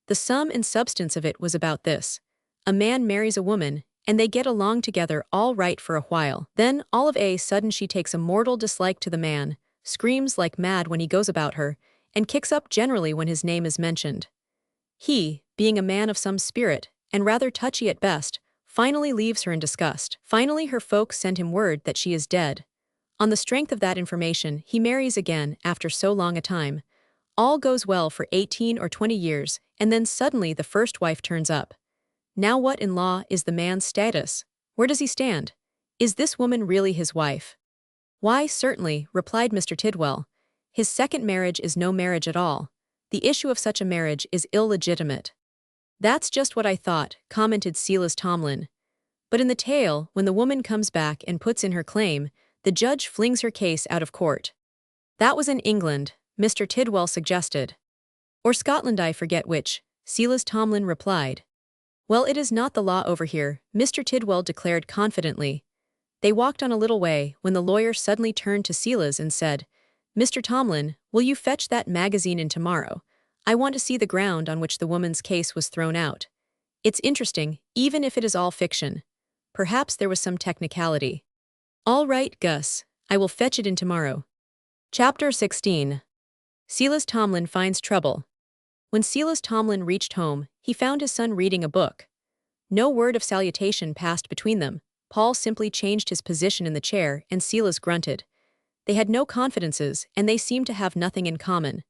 The sum and substance of it was about this. A man marries a woman, and they get along together all right for a while. Then, all of a sudden she takes a mortal dislike to the man, screams like mad when he goes about her, and kicks up generally when his name is mentioned. He, being a man of some spirit, and rather touchy at best, finally leaves her in disgust. Finally her folks send him word that she is dead. On the strength of that information, he marries again after so long a time. All goes well for 18 or 20 years, and then suddenly the first wife turns up. Now what in law is the man's status? Where does he stand? Is this woman really his wife? Why, certainly, replied Mr. Tidwell. His second marriage is no marriage at all. The issue of such a marriage is illegitimate. That's just what I thought, commented Silas Tomlin. But in the tale, when the woman comes back and puts in her claim, the judge flings her case out of court. That was in England, Mr. Tidwell suggested. Or Scotland, I forget which. Silas Tomlin replied. Well, it is not the law over here, Mr. Tidwell declared confidently. They walked on a little way when the lawyer suddenly turned to Silas and said, Mr. Tomlin, will you fetch that magazine in tomorrow? I want to see the ground on which the woman's case was thrown out. It's interesting, even if it is all fiction. Perhaps there was some technicality. All right, Gus, I will fetch it in tomorrow. Chapter 16. Silas Tomlin finds trouble. When Silas Tomlin reached home, he found his son reading a book. No word of salutation passed between them. Paul simply changed his position in the chair and Silas grunted. They had no confidences and they seemed to have nothing in common.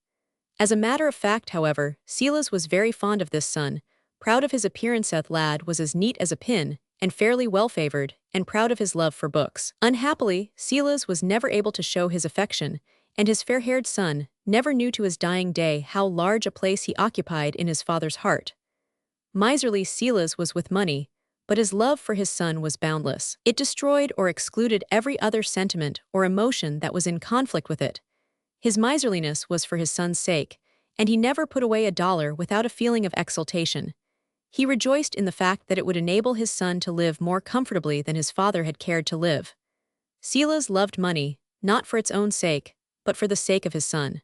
As a matter of fact, however, Silas was very fond of this son, proud of his appearance. The lad was as neat as a pin, and fairly well-favored, and proud of his love for books. Unhappily, Silas was never able to show his affection, and his fair-haired son never knew to his dying day how large a place he occupied in his father's heart. Miserly Silas was with money, but his love for his son was boundless. It destroyed or excluded every other sentiment or emotion that was in conflict with it. His miserliness was for his son's sake, and he never put away a dollar without a feeling of exultation. He rejoiced in the fact that it would enable his son to live more comfortably than his father had cared to live. Silas loved money, not for its own sake, but for the sake of his son.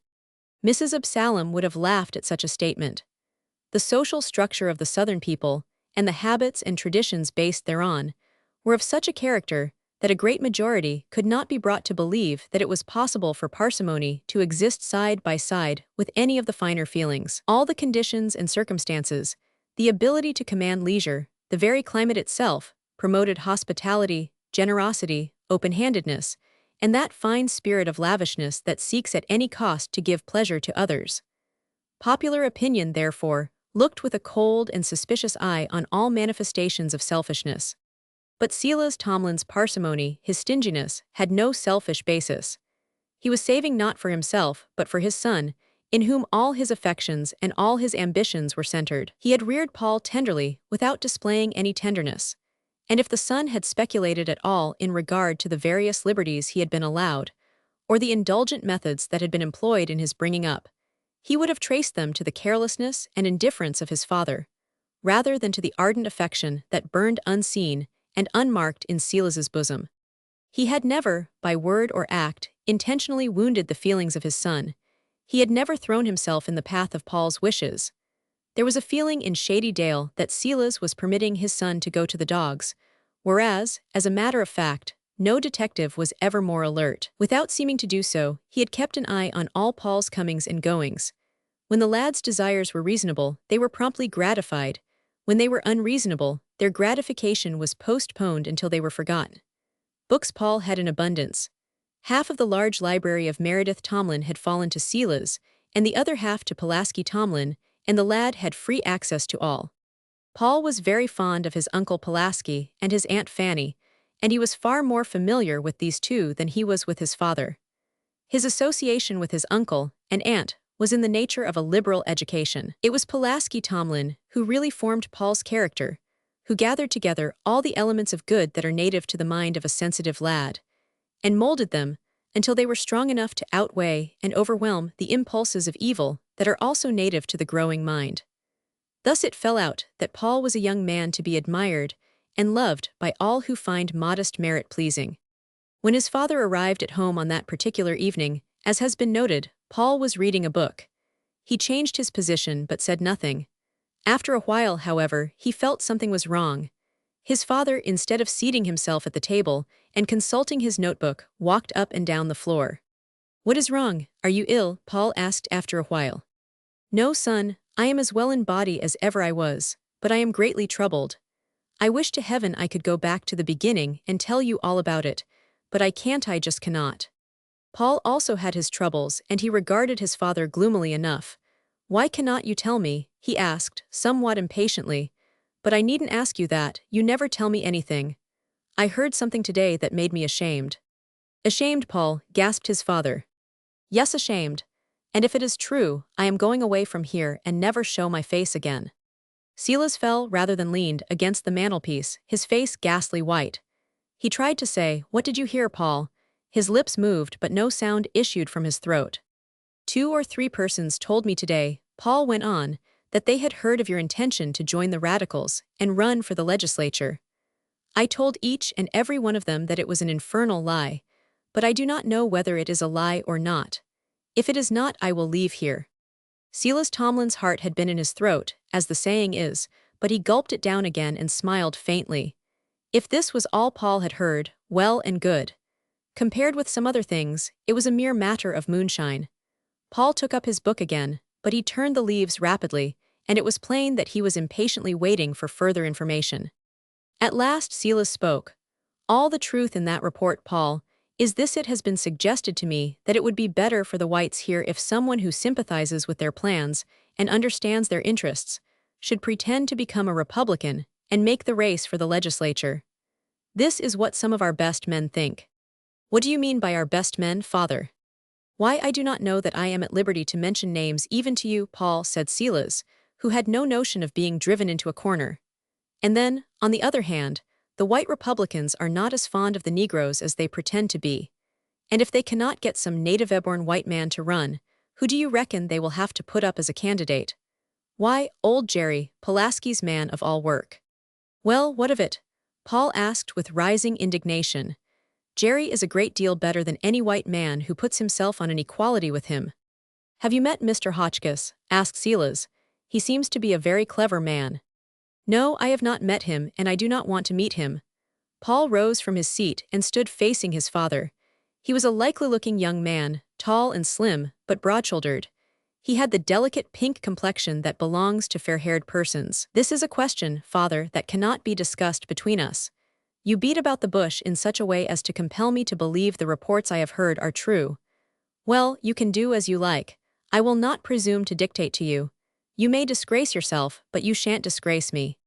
Mrs. Absalom would have laughed at such a statement. The social structure of the Southern people, and the habits and traditions based thereon, were of such a character that a great majority could not be brought to believe that it was possible for parsimony to exist side by side with any of the finer feelings. All the conditions and circumstances, the ability to command leisure, the very climate itself, promoted hospitality, generosity, open-handedness, and that fine spirit of lavishness that seeks at any cost to give pleasure to others. Popular opinion, therefore, looked with a cold and suspicious eye on all manifestations of selfishness. But Silas Tomlin's parsimony, his stinginess, had no selfish basis. He was saving not for himself, but for his son, in whom all his affections and all his ambitions were centered. He had reared Paul tenderly, without displaying any tenderness. And if the son had speculated at all in regard to the various liberties he had been allowed, or the indulgent methods that had been employed in his bringing up, he would have traced them to the carelessness and indifference of his father, rather than to the ardent affection that burned unseen and unmarked in Silas's bosom. He had never, by word or act, intentionally wounded the feelings of his son. He had never thrown himself in the path of Paul's wishes. There was a feeling in Shady Dale that Silas was permitting his son to go to the dogs, whereas, as a matter of fact, no detective was ever more alert. Without seeming to do so, he had kept an eye on all Paul's comings and goings. When the lad's desires were reasonable, they were promptly gratified. When they were unreasonable, their gratification was postponed until they were forgotten. Books Paul had in abundance. Half of the large library of Meredith Tomlin had fallen to Silas, and the other half to Pulaski Tomlin, and the lad had free access to all. Paul was very fond of his uncle Pulaski and his Aunt Fanny, and he was far more familiar with these two than he was with his father. His association with his uncle and aunt was in the nature of a liberal education. It was Pulaski Tomlin who really formed Paul's character, who gathered together all the elements of good that are native to the mind of a sensitive lad, and molded them until they were strong enough to outweigh and overwhelm the impulses of evil that are also native to the growing mind. Thus it fell out that Paul was a young man to be admired and loved by all who find modest merit pleasing. When his father arrived at home on that particular evening, as has been noted, Paul was reading a book. He changed his position but said nothing. After a while, however, he felt something was wrong. His father, instead of seating himself at the table and consulting his notebook, walked up and down the floor. "What is wrong? Are you ill?" Paul asked after a while. "No, son, I am as well in body as ever I was, but I am greatly troubled. I wish to heaven I could go back to the beginning and tell you all about it, but I can't, I just cannot." Paul also had his troubles, and he regarded his father gloomily enough. "Why cannot you tell me?" he asked, somewhat impatiently. "But I needn't ask you that, you never tell me anything. I heard something today that made me ashamed." "Ashamed, Paul?" gasped his father. "Yes, ashamed. And if it is true, I am going away from here and never show my face again." Silas fell rather than leaned against the mantelpiece, his face ghastly white. He tried to say, "What did you hear, Paul?" His lips moved but no sound issued from his throat. "2 or 3 persons told me today," Paul went on, that they had heard of your intention to join the radicals and run for the legislature. I told each and every one of them that it was an infernal lie, but I do not know whether it is a lie or not. If it is not, I will leave here." Silas Tomlin's heart had been in his throat, as the saying is, but he gulped it down again and smiled faintly. If this was all Paul had heard, well and good. Compared with some other things, it was a mere matter of moonshine. Paul took up his book again, but he turned the leaves rapidly, and it was plain that he was impatiently waiting for further information. At last Silas spoke. "All the truth in that report, Paul, is this: it has been suggested to me that it would be better for the whites here if someone who sympathizes with their plans and understands their interests should pretend to become a Republican and make the race for the legislature. This is what some of our best men think." "What do you mean by our best men, father?" "Why, I do not know that I am at liberty to mention names even to you, Paul," said Silas, who had no notion of being driven into a corner. "And then, on the other hand, the white Republicans are not as fond of the Negroes as they pretend to be. And if they cannot get some native-born white man to run, who do you reckon they will have to put up as a candidate? Why, old Jerry, Pulaski's man of all work." "Well, what of it?" Paul asked with rising indignation. "Jerry is a great deal better than any white man who puts himself on an equality with him." "Have you met Mr. Hotchkiss?" asked Silas. "He seems to be a very clever man." "No, I have not met him, and I do not want to meet him." Paul rose from his seat and stood facing his father. He was a likely-looking young man, tall and slim, but broad-shouldered. He had the delicate pink complexion that belongs to fair-haired persons. "This is a question, father, that cannot be discussed between us. You beat about the bush in such a way as to compel me to believe the reports I have heard are true. Well, you can do as you like. I will not presume to dictate to you. You may disgrace yourself, but you shan't disgrace me."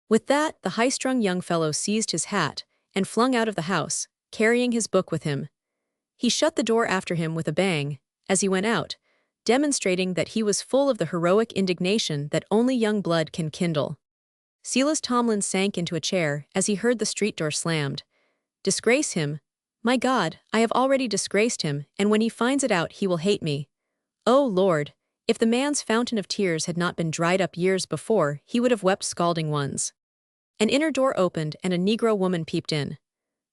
With that, the high-strung young fellow seized his hat and flung out of the house, carrying his book with him. He shut the door after him with a bang as he went out, demonstrating that he was full of the heroic indignation that only young blood can kindle. Silas Tomlin sank into a chair as he heard the street door slammed. "Disgrace him? My God, I have already disgraced him, and when he finds it out he will hate me. Oh Lord, if the man's fountain of tears had not been dried up years before, he would have wept scalding ones." An inner door opened and a Negro woman peeped in.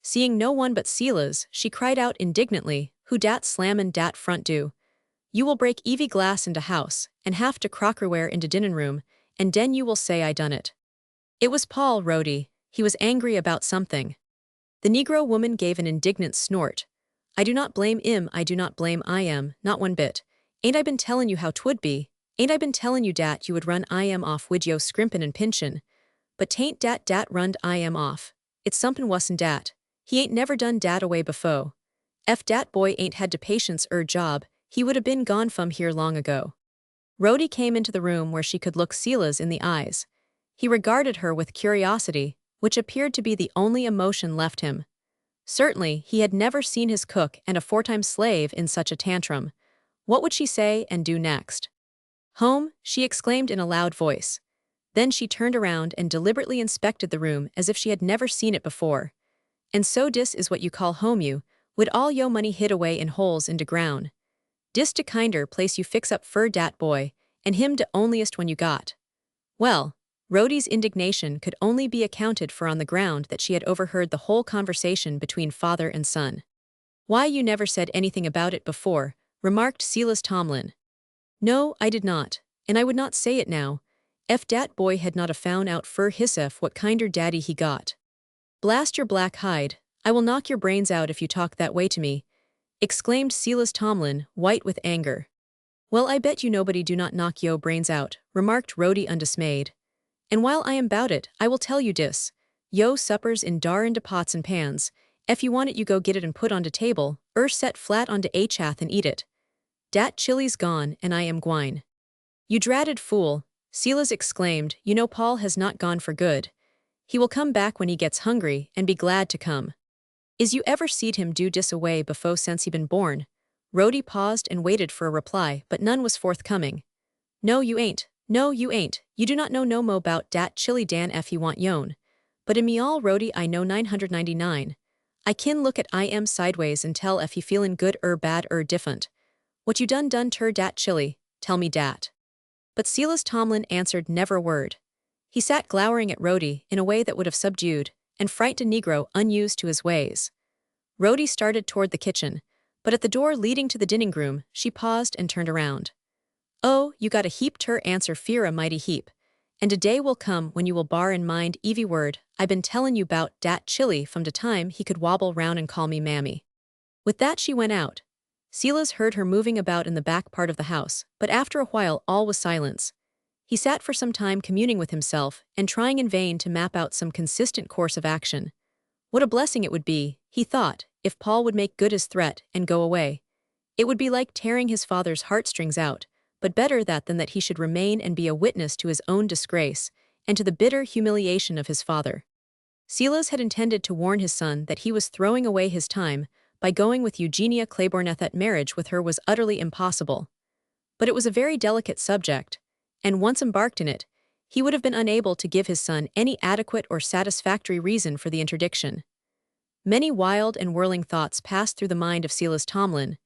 Seeing no one but Silas, she cried out indignantly, "Who dat slammin' dat front do? You will break Evie glass into house, and half de crockerware into dinner room, and den you will say I done it." It was Paul, Rhodey. He was angry about something. The Negro woman gave an indignant snort. "I do not blame 'im, I do not blame I am, not one bit. Ain't I been tellin' you how 'twould be? Ain't I been tellin' you dat you would run I am off wid yo scrimpin' and pinchin'? But 'tain't dat runned I am off. It's somethin' wuss'n dat. He ain't never done dat away befo. Ef dat boy ain't had de patience job, he would have been gone from here long ago." Rhodey came into the room where she could look Silas in the eyes. He regarded her with curiosity, which appeared to be the only emotion left him. Certainly, he had never seen his cook and a four-time slave in such a tantrum. What would she say and do next? "Home," she exclaimed in a loud voice. Then she turned around and deliberately inspected the room as if she had never seen it before. "And so dis is what you call home, you, wid all yo money hid away in holes in de ground. Dis de kinder place you fix up fur dat boy, and him de onlyest one you got." Well, Rhodey's indignation could only be accounted for on the ground that she had overheard the whole conversation between father and son. "Why, you never said anything about it before," remarked Silas Tomlin. "No, I did not, and I would not say it now, ef dat boy had not a found out fur hisself what kinder daddy he got." "Blast your black hide, I will knock your brains out if you talk that way to me," exclaimed Silas Tomlin, white with anger. "Well, I bet you nobody do not knock yo brains out," remarked Rhodey undismayed. "And while I am 'bout it, I will tell you dis. Yo suppers in dar in de pots and pans. Ef you want it you go get it and put on de table, set flat on de chath and eat it. Dat chili's gone, and I am gwine." "You dratted fool," Silas exclaimed. "You know Paul has not gone for good. He will come back when he gets hungry, and be glad to come. Is you ever seed him do dis away befo since he been born?" Rhodey paused and waited for a reply, but none was forthcoming. "No, you ain't. No, you ain't. You do not know no mo' bout dat chili dan ef he want yon. But in me all, Rhodey, I know 999. I kin look at I am sideways and tell ef he feelin' good bad diff'ent. What you done tur dat chili, tell me dat." But Silas Tomlin answered never a word. He sat glowering at Rhodey in a way that would have subdued and frightened a Negro unused to his ways. Rhodey started toward the kitchen, but at the door leading to the dining room, she paused and turned around. "Oh, you got a heap ter answer fear a mighty heap. And a day will come when you will bar in mind evy word I been tellin' you 'bout dat chilly from de time he could wobble round and call me mammy." With that she went out. Silas heard her moving about in the back part of the house, but after a while all was silence. He sat for some time communing with himself and trying in vain to map out some consistent course of action. What a blessing it would be, he thought, if Paul would make good his threat and go away. It would be like tearing his father's heartstrings out, but better that than that he should remain and be a witness to his own disgrace and to the bitter humiliation of his father. Silas had intended to warn his son that he was throwing away his time by going with Eugenia Claiborne, that marriage with her was utterly impossible. But it was a very delicate subject, and once embarked in it, he would have been unable to give his son any adequate or satisfactory reason for the interdiction. Many wild and whirling thoughts passed through the mind of Silas Tomlin,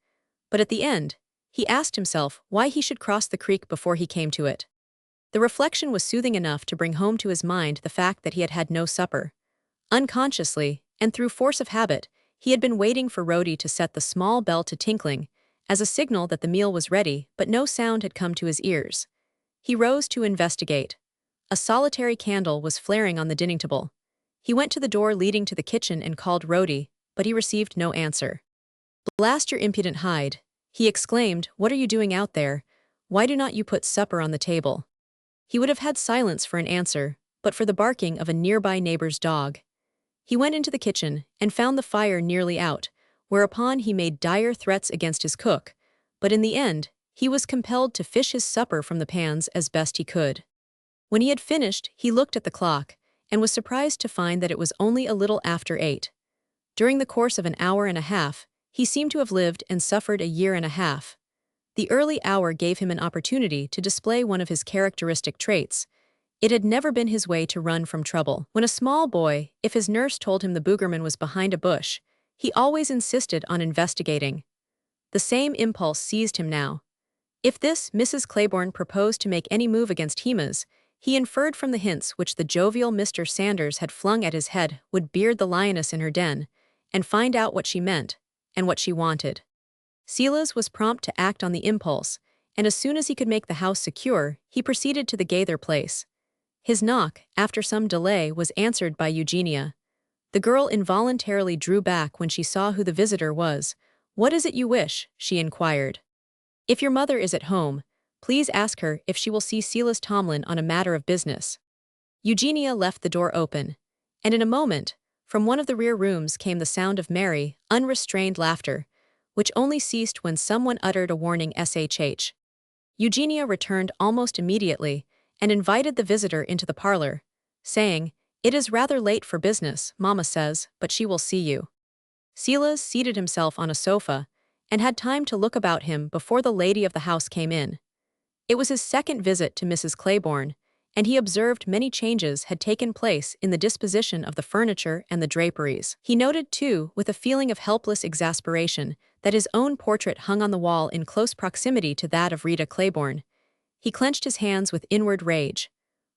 but at the end, he asked himself why he should cross the creek before he came to it. The reflection was soothing enough to bring home to his mind the fact that he had had no supper. Unconsciously, and through force of habit, he had been waiting for Rhodey to set the small bell to tinkling, as a signal that the meal was ready, but no sound had come to his ears. He rose to investigate. A solitary candle was flaring on the dining table. He went to the door leading to the kitchen and called Rhodey, but he received no answer. "Blast your impudent hide," he exclaimed, "what are you doing out there? Why do not you put supper on the table?" He would have had silence for an answer, but for the barking of a nearby neighbor's dog. He went into the kitchen and found the fire nearly out, whereupon he made dire threats against his cook, but in the end, he was compelled to fish his supper from the pans as best he could. When he had finished, he looked at the clock, and was surprised to find that it was only a little after 8. During the course of an hour and a half, he seemed to have lived and suffered a year and a half. The early hour gave him an opportunity to display one of his characteristic traits. It had never been his way to run from trouble. When a small boy, if his nurse told him the boogerman was behind a bush, he always insisted on investigating. The same impulse seized him now. If this Mrs. Claiborne proposed to make any move against Hemas, he inferred from the hints which the jovial Mr. Sanders had flung at his head would beard the lioness in her den, and find out what she meant, and what she wanted. Silas was prompt to act on the impulse, and as soon as he could make the house secure, he proceeded to the Gaither place. His knock, after some delay, was answered by Eugenia. The girl involuntarily drew back when she saw who the visitor was. "What is it you wish?" she inquired. "If your mother is at home, please ask her if she will see Silas Tomlin on a matter of business." Eugenia left the door open, and in a moment, from one of the rear rooms came the sound of merry, unrestrained laughter, which only ceased when someone uttered a warning shh. Eugenia returned almost immediately and invited the visitor into the parlor, saying, "It is rather late for business, Mama says, but she will see you." Silas seated himself on a sofa and had time to look about him before the lady of the house came in. It was his second visit to Mrs. Claiborne, and he observed many changes had taken place in the disposition of the furniture and the draperies. He noted, too, with a feeling of helpless exasperation, that his own portrait hung on the wall in close proximity to that of Rita Claiborne. He clenched his hands with inward rage.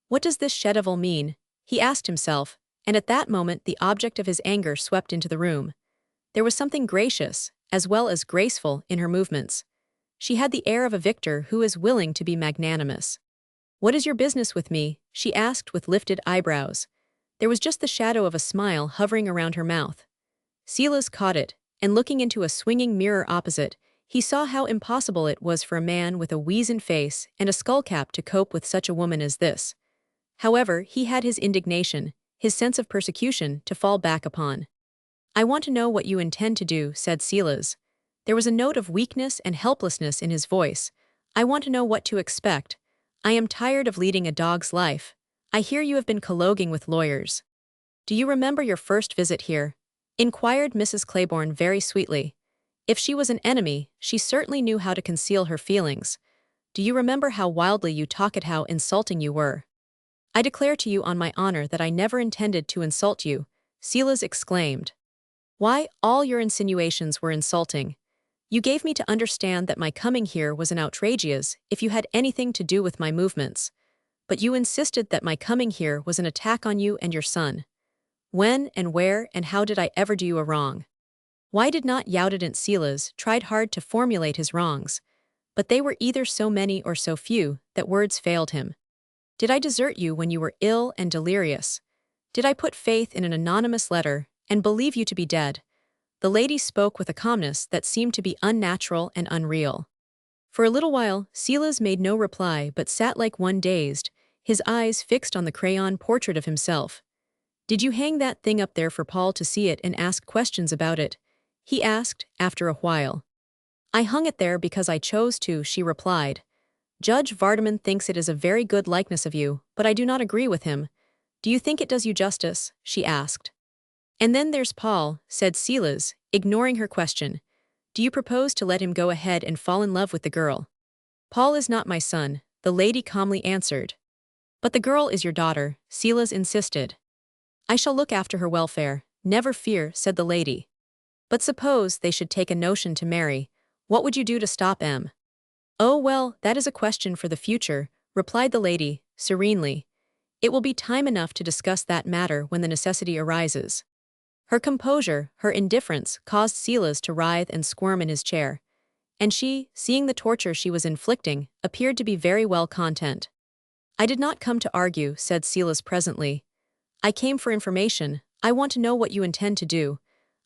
What does this chef-d'oeuvre mean? He asked himself, and at that moment the object of his anger swept into the room. There was something gracious, as well as graceful, in her movements. She had the air of a victor who is willing to be magnanimous. "What is your business with me?" she asked with lifted eyebrows. There was just the shadow of a smile hovering around her mouth. Silas caught it, and looking into a swinging mirror opposite, he saw how impossible it was for a man with a weazened face and a skullcap to cope with such a woman as this. However, he had his indignation, his sense of persecution, to fall back upon. "I want to know what you intend to do," said Silas. There was a note of weakness and helplessness in his voice. "I want to know what to expect. I am tired of leading a dog's life. I hear you have been colloguing with lawyers." "Do you remember your first visit here?" inquired Mrs. Claiborne very sweetly. If she was an enemy, she certainly knew how to conceal her feelings. "Do you remember how wildly you talked, how insulting you were?" "I declare to you on my honor that I never intended to insult you," Silas exclaimed. "Why, all your insinuations were insulting. You gave me to understand that my coming here was an outrageous if you had anything to do with my movements. But you insisted that my coming here was an attack on you and your son. When and where and how did I ever do you a wrong? Why did not Yaudidant Silas tried hard to formulate his wrongs, but they were either so many or so few that words failed him. Did I desert you when you were ill and delirious? Did I put faith in an anonymous letter and believe you to be dead? The lady spoke with a calmness that seemed to be unnatural and unreal. For a little while, Silas made no reply but sat like one dazed, his eyes fixed on the crayon portrait of himself. Did you hang that thing up there for Paul to see it and ask questions about it? He asked, after a while. I hung it there because I chose to, she replied. Judge Vardaman thinks it is a very good likeness of you, but I do not agree with him. Do you think it does you justice? She asked. And then there's Paul, said Silas, ignoring her question. Do you propose to let him go ahead and fall in love with the girl? Paul is not my son, the lady calmly answered. But the girl is your daughter, Silas insisted. I shall look after her welfare, never fear, said the lady. But suppose they should take a notion to marry, what would you do to stop em? Oh well, that is a question for the future, replied the lady, serenely. It will be time enough to discuss that matter when the necessity arises. Her composure, her indifference, caused Silas to writhe and squirm in his chair. And she, seeing the torture she was inflicting, appeared to be very well content. I did not come to argue, said Silas presently. I came for information. I want to know what you intend to do.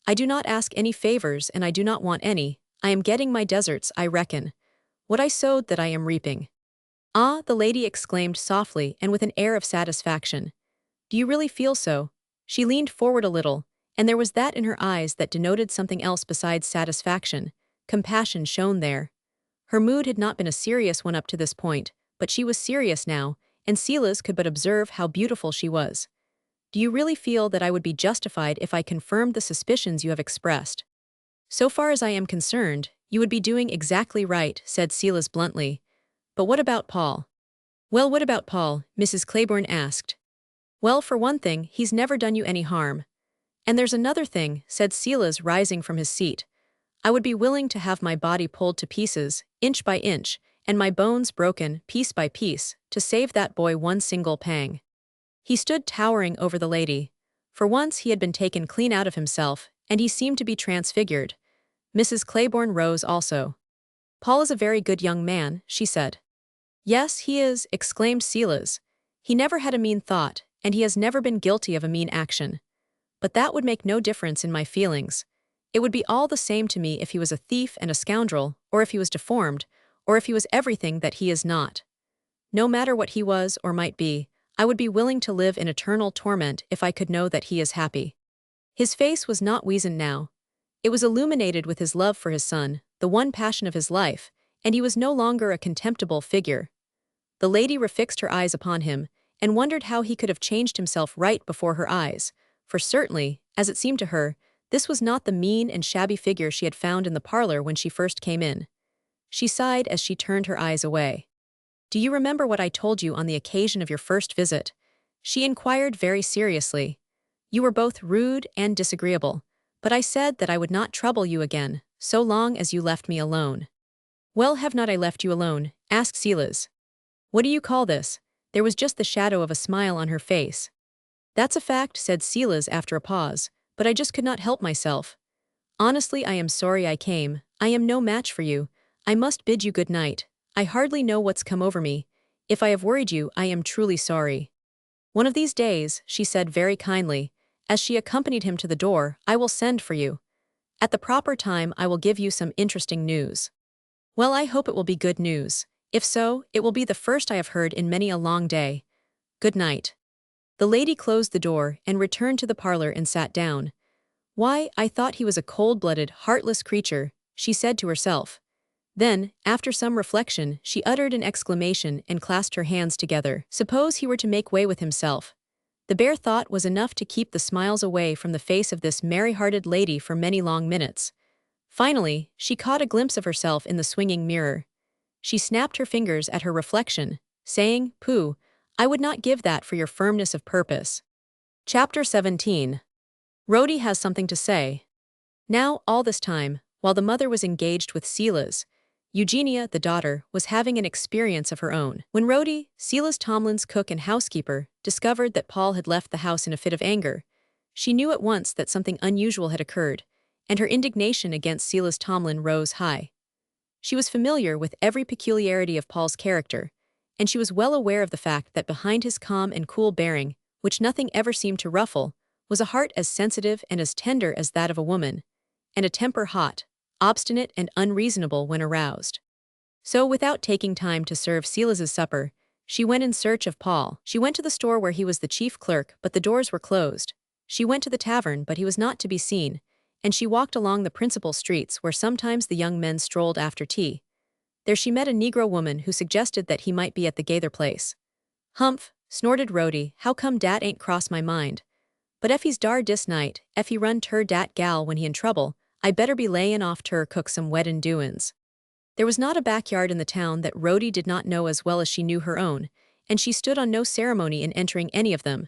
I do not ask any favors and I do not want any. I am getting my deserts, I reckon. What I sowed that I am reaping. Ah, the lady exclaimed softly and with an air of satisfaction. Do you really feel so? She leaned forward a little, and there was that in her eyes that denoted something else besides satisfaction. Compassion shone there. Her mood had not been a serious one up to this point, but she was serious now, and Silas could but observe how beautiful she was. Do you really feel that I would be justified if I confirmed the suspicions you have expressed? So far as I am concerned, you would be doing exactly right, said Silas bluntly. But what about Paul? Well, what about Paul? Mrs. Claiborne asked. Well, for one thing, he's never done you any harm. And there's another thing, said Silas, rising from his seat. I would be willing to have my body pulled to pieces, inch by inch, and my bones broken, piece by piece, to save that boy one single pang. He stood towering over the lady. For once he had been taken clean out of himself, and he seemed to be transfigured. Mrs. Claiborne rose also. Paul is a very good young man, she said. Yes, he is, exclaimed Silas. He never had a mean thought, and he has never been guilty of a mean action. But that would make no difference in my feelings. It would be all the same to me if he was a thief and a scoundrel, or if he was deformed, or if he was everything that he is not. No matter what he was or might be, I would be willing to live in eternal torment if I could know that he is happy. His face was not weazened now. It was illuminated with his love for his son, the one passion of his life, and he was no longer a contemptible figure. The lady refixed her eyes upon him, and wondered how he could have changed himself right before her eyes, for certainly, as it seemed to her, this was not the mean and shabby figure she had found in the parlor when she first came in. She sighed as she turned her eyes away. Do you remember what I told you on the occasion of your first visit? She inquired very seriously. You were both rude and disagreeable, but I said that I would not trouble you again, so long as you left me alone. Well, have not I left you alone? Asked Silas. What do you call this? There was just the shadow of a smile on her face. That's a fact, said Silas after a pause, but I just could not help myself. Honestly, I am sorry I came. I am no match for you. I must bid you good night. I hardly know what's come over me. If I have worried you, I am truly sorry. One of these days, she said very kindly, as she accompanied him to the door, I will send for you. At the proper time, I will give you some interesting news. Well, I hope it will be good news. If so, it will be the first I have heard in many a long day. Good night. The lady closed the door and returned to the parlor and sat down. Why, I thought he was a cold-blooded, heartless creature, she said to herself. Then, after some reflection, she uttered an exclamation and clasped her hands together. Suppose he were to make way with himself. The bare thought was enough to keep the smiles away from the face of this merry-hearted lady for many long minutes. Finally, she caught a glimpse of herself in the swinging mirror. She snapped her fingers at her reflection, saying, Pooh, I would not give that for your firmness of purpose. Chapter 17. Rhodey has something to say. Now, all this time, while the mother was engaged with Silas, Eugenia, the daughter, was having an experience of her own. When Rhodey, Silas Tomlin's cook and housekeeper, discovered that Paul had left the house in a fit of anger, she knew at once that something unusual had occurred, and her indignation against Silas Tomlin rose high. She was familiar with every peculiarity of Paul's character, and she was well aware of the fact that behind his calm and cool bearing, which nothing ever seemed to ruffle, was a heart as sensitive and as tender as that of a woman, and a temper hot, obstinate and unreasonable when aroused. So without taking time to serve Silas's supper, she went in search of Paul. She went to the store where he was the chief clerk, but the doors were closed. She went to the tavern, but he was not to be seen, and she walked along the principal streets where sometimes the young men strolled after tea. There she met a Negro woman who suggested that he might be at the Gaither place. "Humph," snorted Rhodey, "how come dat ain't cross my mind? But ef he's dar dis night, ef he run ter dat gal when he in trouble, I better be layin' off ter cook some weddin' doin's." There was not a backyard in the town that Rhodey did not know as well as she knew her own, and she stood on no ceremony in entering any of them.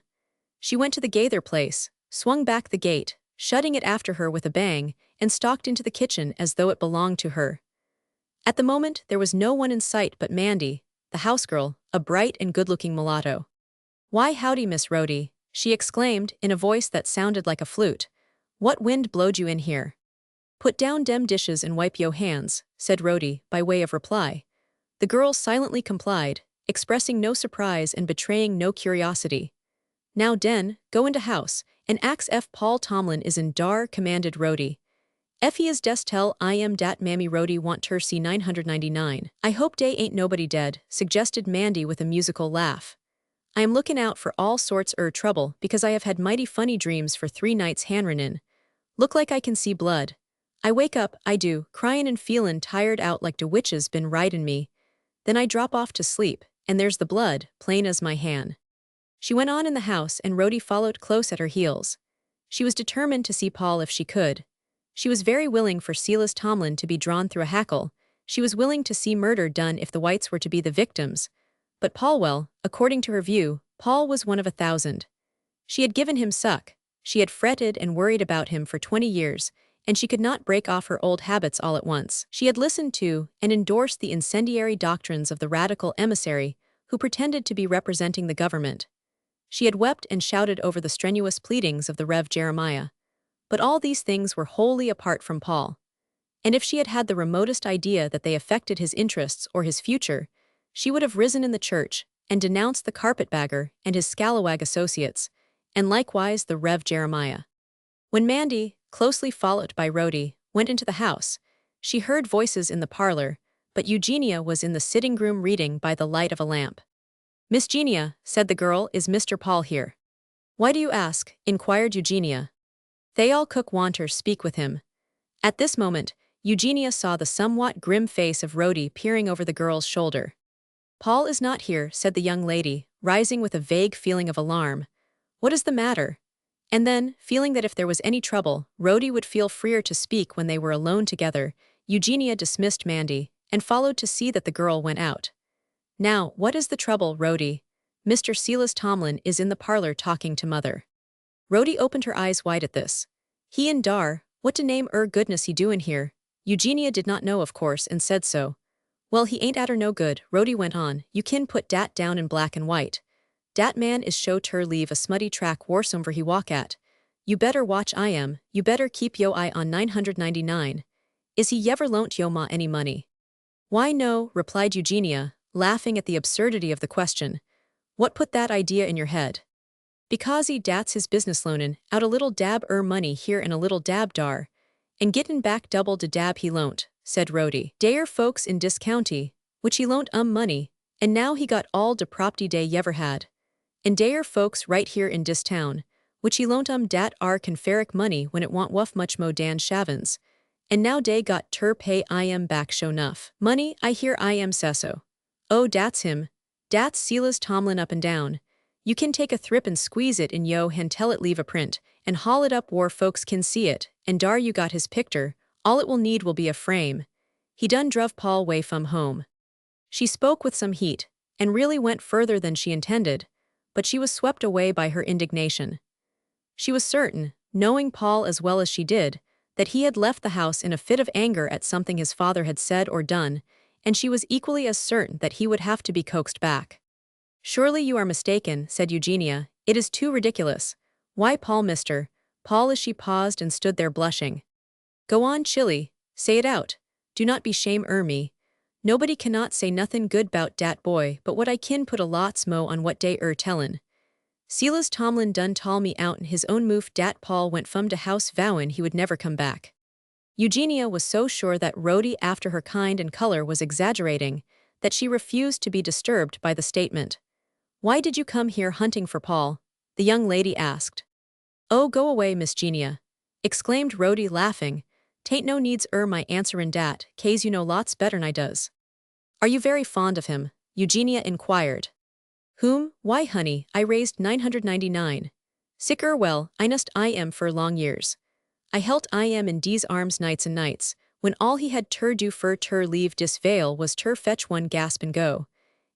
She went to the Gaither place, swung back the gate, shutting it after her with a bang, and stalked into the kitchen as though it belonged to her. At the moment, there was no one in sight but Mandy, the housegirl, a bright and good-looking mulatto. "Why, howdy, Miss Rhodey," she exclaimed in a voice that sounded like a flute. "What wind blowed you in here?" "Put down dem dishes and wipe yo' hands," said Rhodey, by way of reply. The girl silently complied, expressing no surprise and betraying no curiosity. "Now den, go into house, and ax ef Paul Tomlin is in dar," commanded Rhodey. "Ef he is des tell I am dat Mammy Rhodey want ter see 999. "I hope dey ain't nobody dead," suggested Mandy with a musical laugh. "I am lookin' out for all sorts trouble because I have had mighty funny dreams for 3 nights hanrin'. Look like I can see blood. I wake up, I do, cryin' and feelin' tired out like de witches been ridin' me. Then I drop off to sleep, and there's the blood, plain as my han." She went on in the house and Rhodey followed close at her heels. She was determined to see Paul if she could. She was very willing for Silas Tomlin to be drawn through a hackle. She was willing to see murder done if the whites were to be the victims. But Paul, well, according to her view, Paul was one of 1,000. She had given him suck. She had fretted and worried about him for 20 years, and she could not break off her old habits all at once. She had listened to and endorsed the incendiary doctrines of the radical emissary who pretended to be representing the government. She had wept and shouted over the strenuous pleadings of the Rev. Jeremiah. But all these things were wholly apart from Paul. And if she had had the remotest idea that they affected his interests or his future, she would have risen in the church and denounced the carpetbagger and his scalawag associates, and likewise the Rev. Jeremiah. When Mandy, closely followed by Rhodey, went into the house, she heard voices in the parlor, but Eugenia was in the sitting room reading by the light of a lamp. "Miss Genia," said the girl, "is Mr. Paul here?" "Why do you ask?" inquired Eugenia. "They all cook wanter speak with him." At this moment, Eugenia saw the somewhat grim face of Rhodey peering over the girl's shoulder. "Paul is not here," said the young lady, rising with a vague feeling of alarm. "What is the matter?" And then, feeling that if there was any trouble, Rhodey would feel freer to speak when they were alone together, Eugenia dismissed Mandy, and followed to see that the girl went out. "Now, what is the trouble, Rhodey? Mr. Silas Tomlin is in the parlor talking to mother." Rhodey opened her eyes wide at this. "He and Dar, what de name goodness he doin' here?" Eugenia did not know, of course, and said so. "Well, he ain't at her no good," Rhodey went on. "You kin put dat down in black and white. Dat man is show ter leave a smutty track wharsomever he walk at. You better watch I am, you better keep yo eye on 999. Is he yever loant yo ma any money?" "Why no," replied Eugenia, laughing at the absurdity of the question. "What put that idea in your head?" "Because he dat's his business loanin' out a little dab money here and a little dab dar, and gettin' back double de dab he loant," said Rhodey. "Dayer folks in dis county, which he loant money, and now he got all de propty dey yever had. And dayer folks right here in dis town, which he loant dat Confederate money when it want wuff much mo dan shavins, and now dey got ter pay I back show nuff. Money, I hear I sesso. Oh, dat's him. Dat's Silas Tomlin up and down. You kin take a thrip and squeeze it in yo and tell it leave a print, and haul it up whar folks kin see it, and dar you got his picter, all it will need will be a frame. He done druv Paul way fum home." She spoke with some heat, and really went further than she intended, but she was swept away by her indignation. She was certain, knowing Paul as well as she did, that he had left the house in a fit of anger at something his father had said or done, and she was equally as certain that he would have to be coaxed back. "Surely you are mistaken," said Eugenia. "It is too ridiculous. Why, Paul, mister, Paul," as she paused and stood there blushing. "Go on, Chilly, say it out. Do not be me. Nobody cannot say nothin' good 'bout dat boy, but what I kin put a lots mo on what dey tellin'. Silas Tomlin done tall me out'n his own moof dat Paul went fum de house vowin' he would never come back." Eugenia was so sure that Rhodey, after her kind and color, was exaggerating, that she refused to be disturbed by the statement. "Why did you come here hunting for Paul?" the young lady asked. "Oh, go away, Miss Genia," exclaimed Rhodey, laughing. "'Tain't no needs my answerin' dat, 'case you know lots better'n I does." "Are you very fond of him?" Eugenia inquired. "Whom? Why, honey, I raised 999. Sicker well, I am for long years. I helt I am in dese arms nights and nights, when all he had ter do fur ter leave dis vale was ter fetch one gasp and go.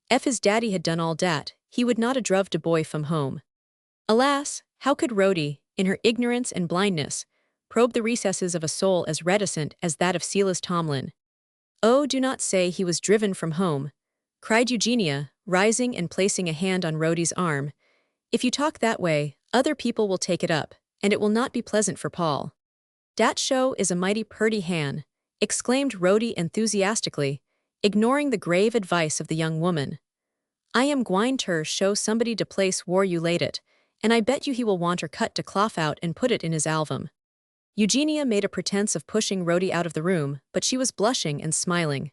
Ef his daddy had done all dat, he would not a druv de boy from home." Alas, how could Rhodey, in her ignorance and blindness, probe the recesses of a soul as reticent as that of Silas Tomlin? "Oh, do not say he was driven from home," cried Eugenia, rising and placing a hand on Rhodey's arm. "If you talk that way, other people will take it up, and it will not be pleasant for Paul." "Dat show is a mighty purty han," exclaimed Rhodey enthusiastically, ignoring the grave advice of the young woman. "I am gwine ter show somebody de place whar you laid it, and I bet you he will wanter cut de cloth out and put it in his album." Eugenia made a pretense of pushing Rhodey out of the room, but she was blushing and smiling.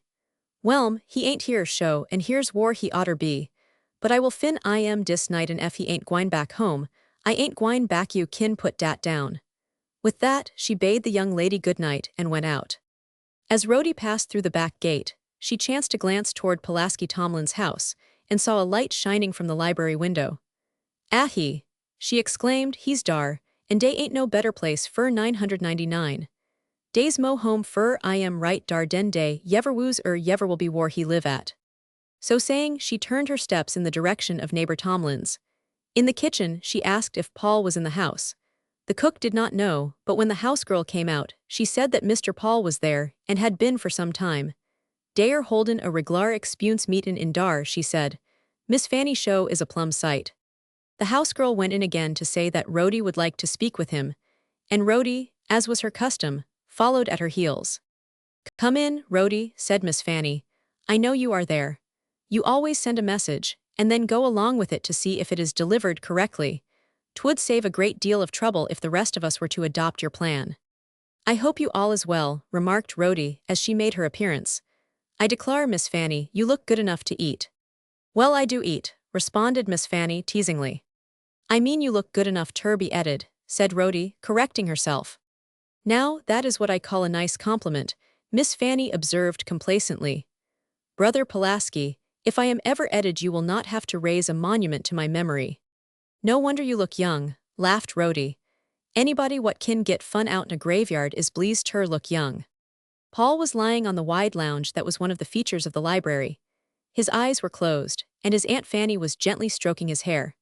"Wellm, he ain't here, show, and here's whar he oughter be. But I will fin I am dis night, and ef he ain't gwine back home, I ain't gwine back, you kin put dat down." With that, she bade the young lady good night and went out. As Rhodey passed through the back gate, she chanced to glance toward Pulaski Tomlin's house, and saw a light shining from the library window. "Ahi," she exclaimed, "he's dar, and dey ain't no better place fur 999. Dey's mo home fur I am right dar den day yever woos yever will be war he live at." So saying, she turned her steps in the direction of neighbor Tomlin's. In the kitchen, she asked if Paul was in the house. The cook did not know, but when the housegirl came out, she said that Mr. Paul was there, and had been for some time. "Dayer holden a reglar experience meetin' in dar," she said. "Miss Fanny show is a plum sight." The housegirl went in again to say that Rhodey would like to speak with him, and Rhodey, as was her custom, followed at her heels. "Come in, Rhodey," said Miss Fanny. "I know you are there. You always send a message, and then go along with it to see if it is delivered correctly. 'Twould save a great deal of trouble if the rest of us were to adopt your plan." "I hope you all is well," remarked Rhodey, as she made her appearance. "I declare, Miss Fanny, you look good enough to eat." "Well, I do eat," responded Miss Fanny teasingly. "I mean you look good enough ter be eated," said Rhodey, correcting herself. "Now, that is what I call a nice compliment," Miss Fanny observed complacently. "Brother Pulaski, if I am ever eated, you will not have to raise a monument to my memory." "No wonder you look young," laughed Rhodey. "Anybody what kin get fun out in a graveyard is pleased ter look young." Paul was lying on the wide lounge that was one of the features of the library. His eyes were closed, and his Aunt Fanny was gently stroking his hair.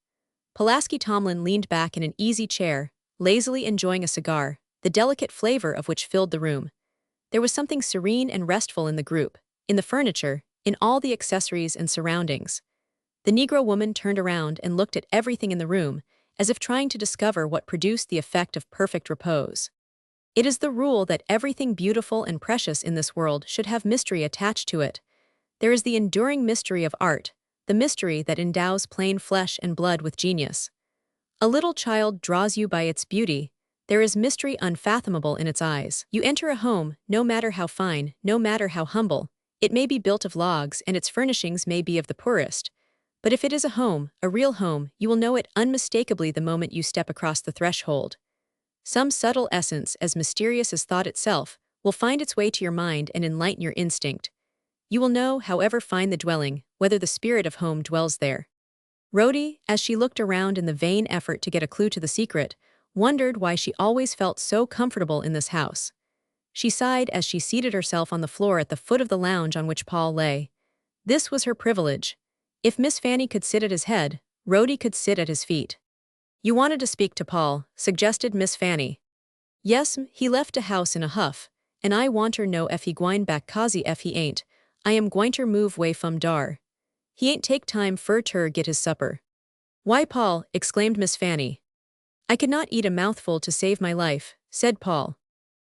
Pulaski Tomlin leaned back in an easy chair, lazily enjoying a cigar, the delicate flavor of which filled the room. There was something serene and restful in the group, in the furniture, in all the accessories and surroundings. The Negro woman turned around and looked at everything in the room, as if trying to discover what produced the effect of perfect repose. It is the rule that everything beautiful and precious in this world should have mystery attached to it. There is the enduring mystery of art, the mystery that endows plain flesh and blood with genius. A little child draws you by its beauty. There is mystery unfathomable in its eyes. You enter a home, no matter how fine, no matter how humble. It may be built of logs and its furnishings may be of the poorest. But if it is a home, a real home, you will know it unmistakably the moment you step across the threshold. Some subtle essence, as mysterious as thought itself, will find its way to your mind and enlighten your instinct. You will know, however fine the dwelling, whether the spirit of home dwells there. Rhodey, as she looked around in the vain effort to get a clue to the secret, wondered why she always felt so comfortable in this house. She sighed as she seated herself on the floor at the foot of the lounge on which Paul lay. This was her privilege. If Miss Fanny could sit at his head, Rhodey could sit at his feet. "You wanted to speak to Paul," suggested Miss Fanny. He left a house in a huff, and I wanter know if he gwine back cauzy if he ain't, I am gwinter move way fum dar. He ain't take time fur ter get his supper. Why, Paul, exclaimed Miss Fanny. I could not eat a mouthful to save my life, said Paul.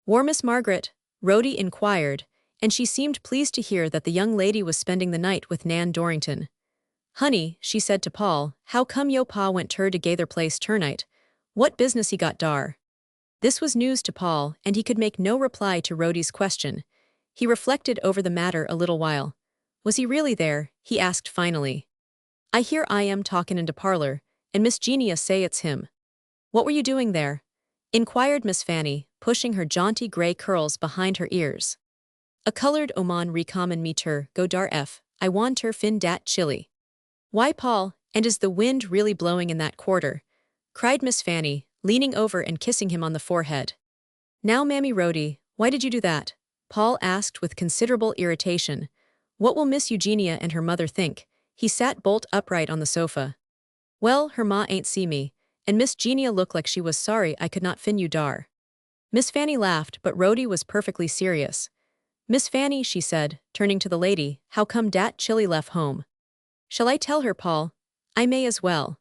War Miss Margaret? Rhodey inquired, and she seemed pleased to hear that the young lady was spending the night with Nan Dorrington. Honey, she said to Paul, how come yo pa went ter to Gather Place ternight? What business he got dar? This was news to Paul, and he could make no reply to Rhodey's question. He reflected over the matter a little while. Was he really there? He asked finally. I hear I am talkin' in de parlor, and Miss Genia say it's him. What were you doing there? Inquired Miss Fanny, pushing her jaunty gray curls behind her ears. A colored oman recommon me ter go dar f, I want ter fin dat chili. Why, Paul, and is the wind really blowing in that quarter? Cried Miss Fanny, leaning over and kissing him on the forehead. Now, Mammy Rhodey, why did you do that? Paul asked with considerable irritation. What will Miss Eugenia and her mother think? He sat bolt upright on the sofa. Well, her ma ain't see me, and Miss Genia looked like she was sorry I could not fin you dar. Miss Fanny laughed, but Rhodey was perfectly serious. Miss Fanny, she said, turning to the lady, how come dat chili left home? Shall I tell her, Paul? I may as well.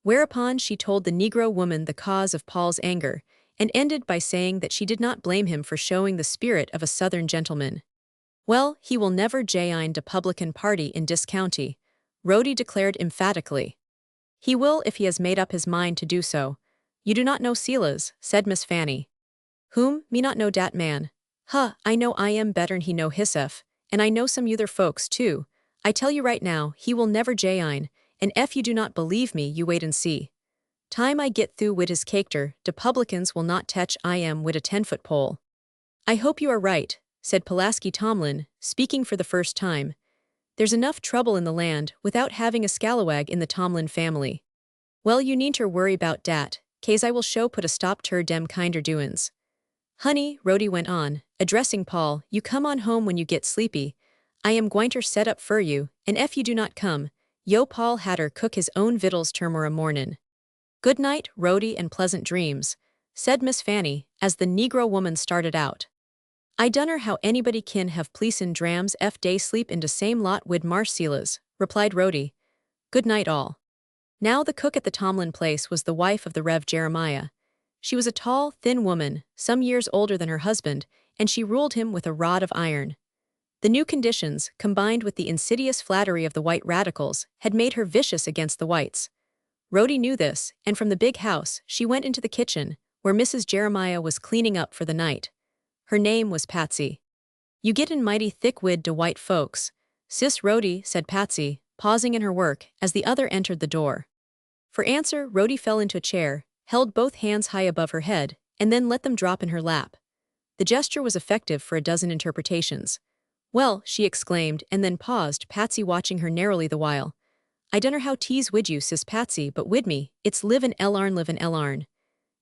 Whereupon she told the Negro woman the cause of Paul's anger, and ended by saying that she did not blame him for showing the spirit of a Southern gentleman. Well, he will never join de Publican Party in dis county, Rhodey declared emphatically. He will if he has made up his mind to do so. You do not know Silas, said Miss Fanny. Whom, me not know dat man. Huh, I know I am better'n he know hissef, and I know some other folks too. I tell you right now, he will never join, and if you do not believe me, you wait and see. Time I get through wid his character, de publicans will not tetch I am wid a 10-foot pole. I hope you are right, said Pulaski Tomlin, speaking for the first time. There's enough trouble in the land without having a scalawag in the Tomlin family. Well, you needn't worry 'bout dat, case I will show put a stop ter dem kinder doin's. Honey, Rhodey went on, addressing Paul, you come on home when you get sleepy. I am gwinter set up fur you, and if you do not come, yo Paul hatter cook his own vittles termorra mornin'. Good night, Rhodey, and pleasant dreams, said Miss Fanny, as the Negro woman started out. I dunner how anybody kin have pleasin' drams f day sleep in de same lot wid Marcela's, replied Rhodey. Good night all. Now the cook at the Tomlin place was the wife of the Rev. Jeremiah. She was a tall, thin woman, some years older than her husband, and she ruled him with a rod of iron. The new conditions, combined with the insidious flattery of the white radicals, had made her vicious against the whites. Rhodey knew this, and from the big house, she went into the kitchen, where Mrs. Jeremiah was cleaning up for the night. Her name was Patsy. You get in mighty thick wid de white folks, Sis Rhodey, said Patsy, pausing in her work as the other entered the door. For answer, Rhodey fell into a chair, held both hands high above her head, and then let them drop in her lap. The gesture was effective for a dozen interpretations. Well, she exclaimed, and then paused, Patsy watching her narrowly the while. I dunner how tease wid you, Sis Patsy, but wid me, it's live in Elarn.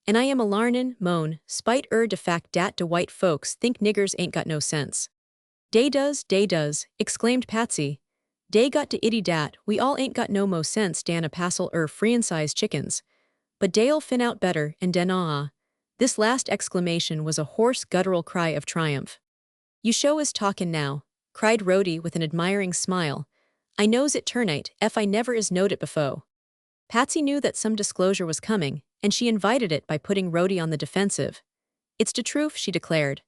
And I am a larnin, moan, spite de fact dat de white folks think niggers ain't got no sense. Dey does, exclaimed Patsy. Dey got de itty dat, we all ain't got no mo sense dan a passel free-and-sized chickens. But dey'll fin out better, and den This last exclamation was a hoarse guttural cry of triumph. You show is talkin' now, cried Rhodey with an admiring smile. I knows it ternite, ef I never is knowed it befo. Patsy knew that some disclosure was coming, and she invited it by putting Rhodey on the defensive. It's de truth, she declared.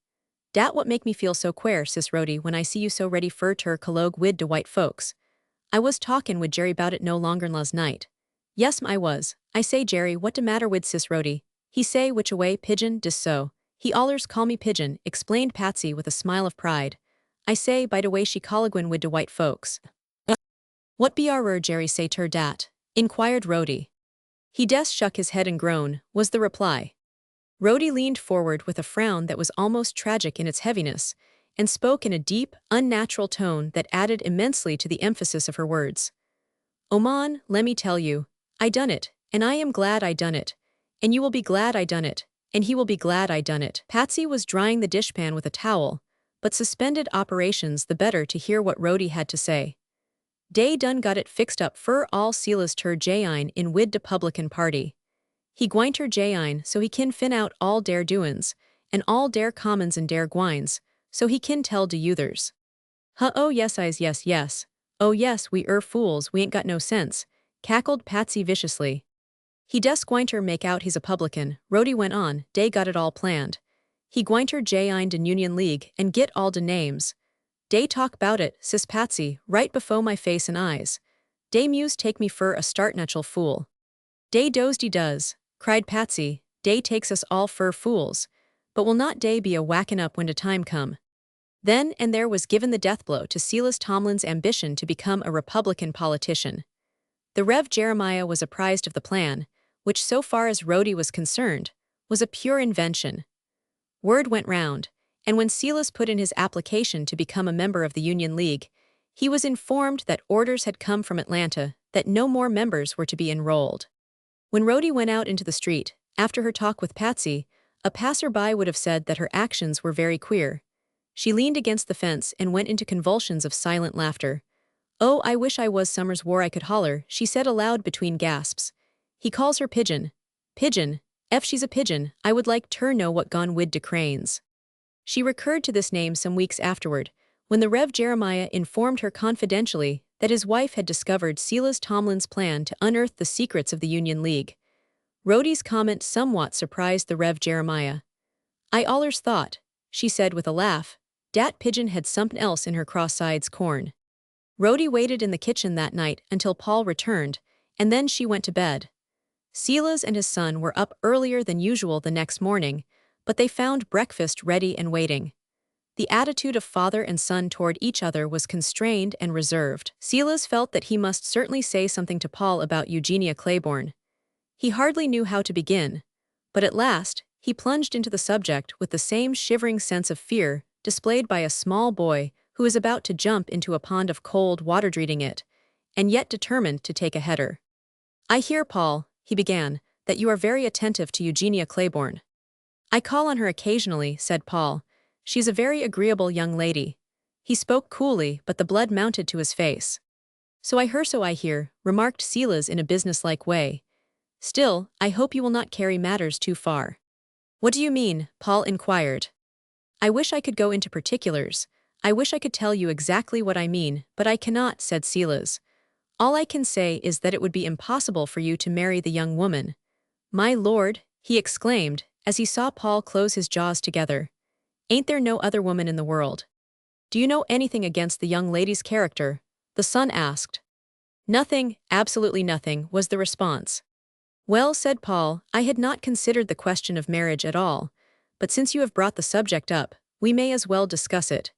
Dat what make me feel so queer, Sis Rhodey, when I see you so ready fur ter collogue wid de white folks. I was talkin' wid Jerry 'bout it no longer'n last night. Yes'm I was. I say, Jerry, what de matter wid Sis Rhodey? He say which away, pigeon, dis so. He allers call me pigeon, explained Patsy with a smile of pride. I say, by de way she colloguin wid de white folks. What be Jerry say ter dat? Inquired Rhodey. He des shook his head and groaned, was the reply. Rhodey leaned forward with a frown that was almost tragic in its heaviness, and spoke in a deep, unnatural tone that added immensely to the emphasis of her words. Oman, lemme tell you, I done it, and I am glad I done it, and you will be glad I done it, and he will be glad I done it. Patsy was drying the dishpan with a towel, but suspended operations the better to hear what Rhodey had to say. Dey done got it fixed up fur all Silas ter jayin in wid de Publican Party. He gwinter jain so he kin fin out all der doins, and all der commons and der gwines, so he kin tell de youthers. Oh yes eyes yes. Oh yes we fools we ain't got no sense, cackled Patsy viciously. He des gwinter make out he's a publican, Rhodey went on, dey got it all planned. He gwinter jain de Union League and git all de names. Dey talk bout it, sis Patsy, right befo my face and eyes. Dey muse take me fur a startnatural fool. Dey does, cried Patsy, dey takes us all fur fools, but will not dey be a whackin' up when de time come. Then and there was given the death blow to Silas Tomlin's ambition to become a Republican politician. The Rev. Jeremiah was apprised of the plan, which so far as Rhodey was concerned, was a pure invention. Word went round, and when Silas put in his application to become a member of the Union League, he was informed that orders had come from Atlanta that no more members were to be enrolled. When Rhodey went out into the street, after her talk with Patsy, a passerby would have said that her actions were very queer. She leaned against the fence and went into convulsions of silent laughter. Oh, I wish I was Summers War I could holler, she said aloud between gasps. He calls her Pigeon. Pigeon, F she's a pigeon, I would like ter know what gone wid de cranes. She recurred to this name some weeks afterward, when the Rev. Jeremiah informed her confidentially that his wife had discovered Silas Tomlin's plan to unearth the secrets of the Union League. Rhodey's comment somewhat surprised the Rev. Jeremiah. I allers thought, she said with a laugh, dat pigeon had somethin' else in her cross-sides corn. Rhodey waited in the kitchen that night until Paul returned, and then she went to bed. Silas and his son were up earlier than usual the next morning, but they found breakfast ready and waiting. The attitude of father and son toward each other was constrained and reserved. Silas felt that he must certainly say something to Paul about Eugenia Claiborne. He hardly knew how to begin, but at last, he plunged into the subject with the same shivering sense of fear displayed by a small boy who is about to jump into a pond of cold water dreading it, and yet determined to take a header. I hear, Paul, he began, that you are very attentive to Eugenia Claiborne. I call on her occasionally, said Paul. She's a very agreeable young lady. He spoke coolly, but the blood mounted to his face. So I hear, remarked Silas in a businesslike way. Still, I hope you will not carry matters too far. What do you mean? Paul inquired. I wish I could go into particulars. I wish I could tell you exactly what I mean, but I cannot, said Silas. All I can say is that it would be impossible for you to marry the young woman. My lord, he exclaimed, as he saw Paul close his jaws together. Ain't there no other woman in the world? Do you know anything against the young lady's character? The son asked. Nothing, absolutely nothing, was the response. Well, said Paul, I had not considered the question of marriage at all, but since you have brought the subject up, we may as well discuss it.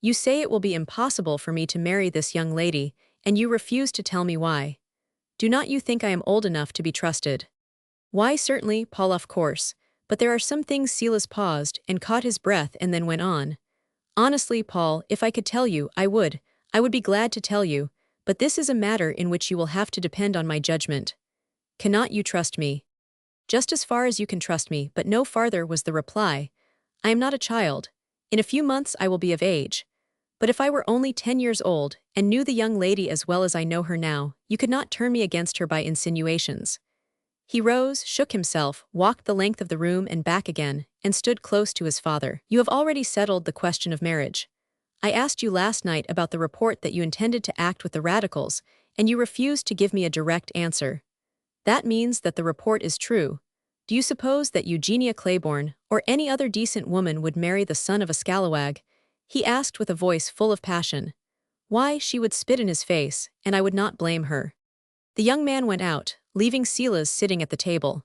You say it will be impossible for me to marry this young lady, and you refuse to tell me why. Do not you think I am old enough to be trusted? Why, certainly, Paul, of course, but there are some things. Silas paused and caught his breath and then went on. Honestly, Paul, if I could tell you, I would be glad to tell you, but this is a matter in which you will have to depend on my judgment. Cannot you trust me? Just as far as you can trust me, but no farther, was the reply. I am not a child. In a few months I will be of age. But if I were only 10 years old, and knew the young lady as well as I know her now, you could not turn me against her by insinuations. He rose, shook himself, walked the length of the room and back again, and stood close to his father. You have already settled the question of marriage. I asked you last night about the report that you intended to act with the radicals, and you refused to give me a direct answer. That means that the report is true. Do you suppose that Eugenia Claiborne, or any other decent woman, would marry the son of a scalawag? He asked with a voice full of passion. Why, she would spit in his face, and I would not blame her. The young man went out, leaving Silas sitting at the table.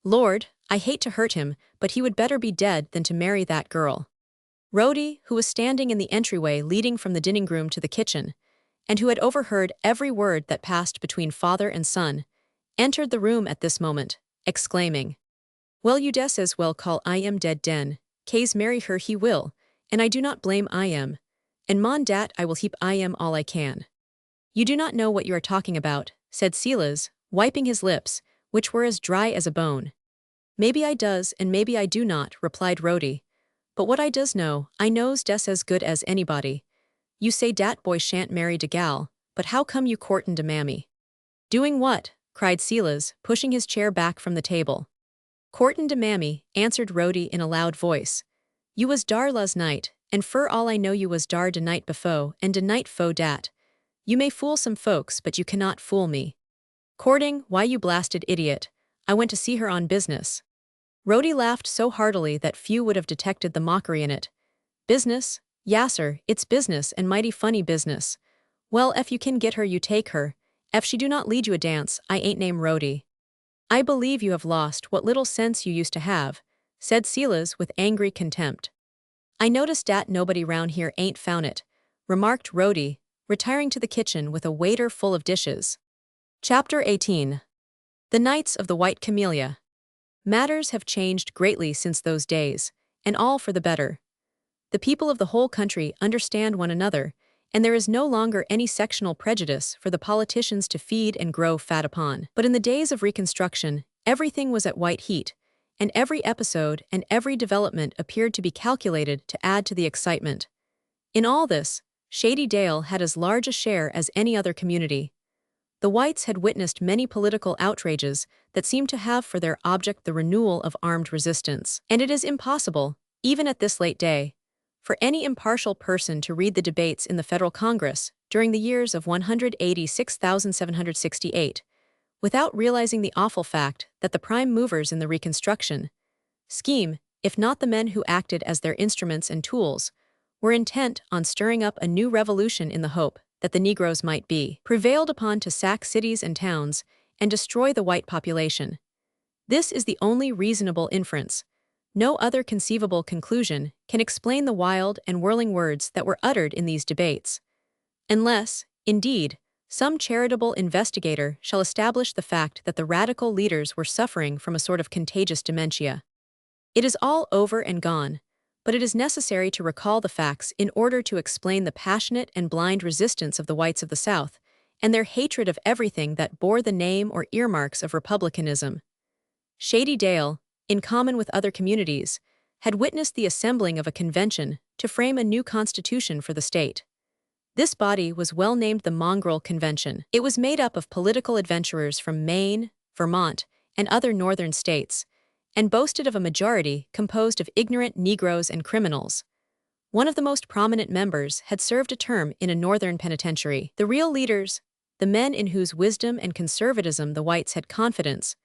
Lord, I hate to hurt him, but he would better be dead than to marry that girl. Rhodey, who was standing in the entryway leading from the dining room to the kitchen, and who had overheard every word that passed between father and son, entered the room at this moment, exclaiming, Well, you des as well call I am dead den, K's marry her he will, and I do not blame I am, and mon dat I will heap I am all I can. You do not know what you are talking about, said Silas, wiping his lips, which were as dry as a bone. Maybe I does and maybe I do not, replied Rhodey. But what I does know, I knows des as good as anybody. You say dat boy shan't marry de gal, but how come you courtin' de mammy? Doing what? cried Silas, pushing his chair back from the table. "Courtin' de mammy," answered Rhodey in a loud voice. "You was dar las night, and fur all I know you was dar de night befo' and de night fo' dat. You may fool some folks, but you cannot fool me." "Courting, why you blasted idiot. I went to see her on business." Rhodey laughed so heartily that few would have detected the mockery in it. "Business? Yasser, it's business and mighty funny business. Well, ef you can get her you take her. Ef she do not lead you a dance, I ain't name Rhodey." "I believe you have lost what little sense you used to have," said Silas with angry contempt. "I noticed dat nobody round here ain't found it," remarked Rhodey, retiring to the kitchen with a waiter full of dishes. Chapter 18. The Knights of the White Camellia. Matters have changed greatly since those days, and all for the better. The people of the whole country understand one another, and there is no longer any sectional prejudice for the politicians to feed and grow fat upon. But in the days of Reconstruction, everything was at white heat, and every episode and every development appeared to be calculated to add to the excitement. In all this, Shady Dale had as large a share as any other community. The whites had witnessed many political outrages that seemed to have for their object the renewal of armed resistance. And it is impossible, even at this late day, for any impartial person to read the debates in the federal Congress during the years of 186,768 without realizing the awful fact that the prime movers in the Reconstruction scheme, if not the men who acted as their instruments and tools, were intent on stirring up a new revolution in the hope that the Negroes might be prevailed upon to sack cities and towns and destroy the white population. This is the only reasonable inference. No other conceivable conclusion can explain the wild and whirling words that were uttered in these debates. Unless, indeed, some charitable investigator shall establish the fact that the radical leaders were suffering from a sort of contagious dementia. It is all over and gone, but it is necessary to recall the facts in order to explain the passionate and blind resistance of the whites of the South and their hatred of everything that bore the name or earmarks of republicanism. Shady Dale, in common with other communities, had witnessed the assembling of a convention to frame a new constitution for the state. This body was well named the Mongrel Convention. It was made up of political adventurers from Maine, Vermont, and other northern states, and boasted of a majority composed of ignorant Negroes and criminals. One of the most prominent members had served a term in a northern penitentiary. The real leaders, the men in whose wisdom and conservatism the whites had confidence,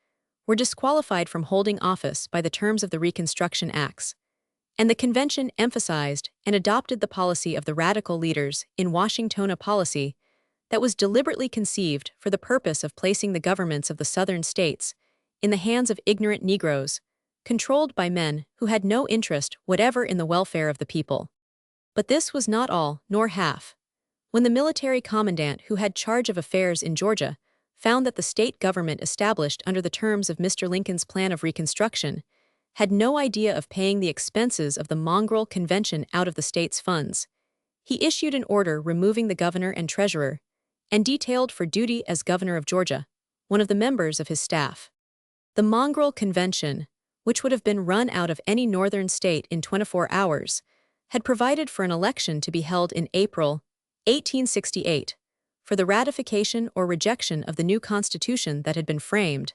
were disqualified from holding office by the terms of the Reconstruction Acts, and the convention emphasized and adopted the policy of the radical leaders in Washington, a policy that was deliberately conceived for the purpose of placing the governments of the southern states in the hands of ignorant Negroes, controlled by men who had no interest whatever in the welfare of the people. But this was not all, nor half. When the military commandant who had charge of affairs in Georgia found that the state government established under the terms of Mr. Lincoln's plan of Reconstruction had no idea of paying the expenses of the Mongrel Convention out of the state's funds, he issued an order removing the governor and treasurer, and detailed for duty as governor of Georgia one of the members of his staff. The Mongrel Convention, which would have been run out of any northern state in 24 hours, had provided for an election to be held in April 1868 for the ratification or rejection of the new constitution that had been framed,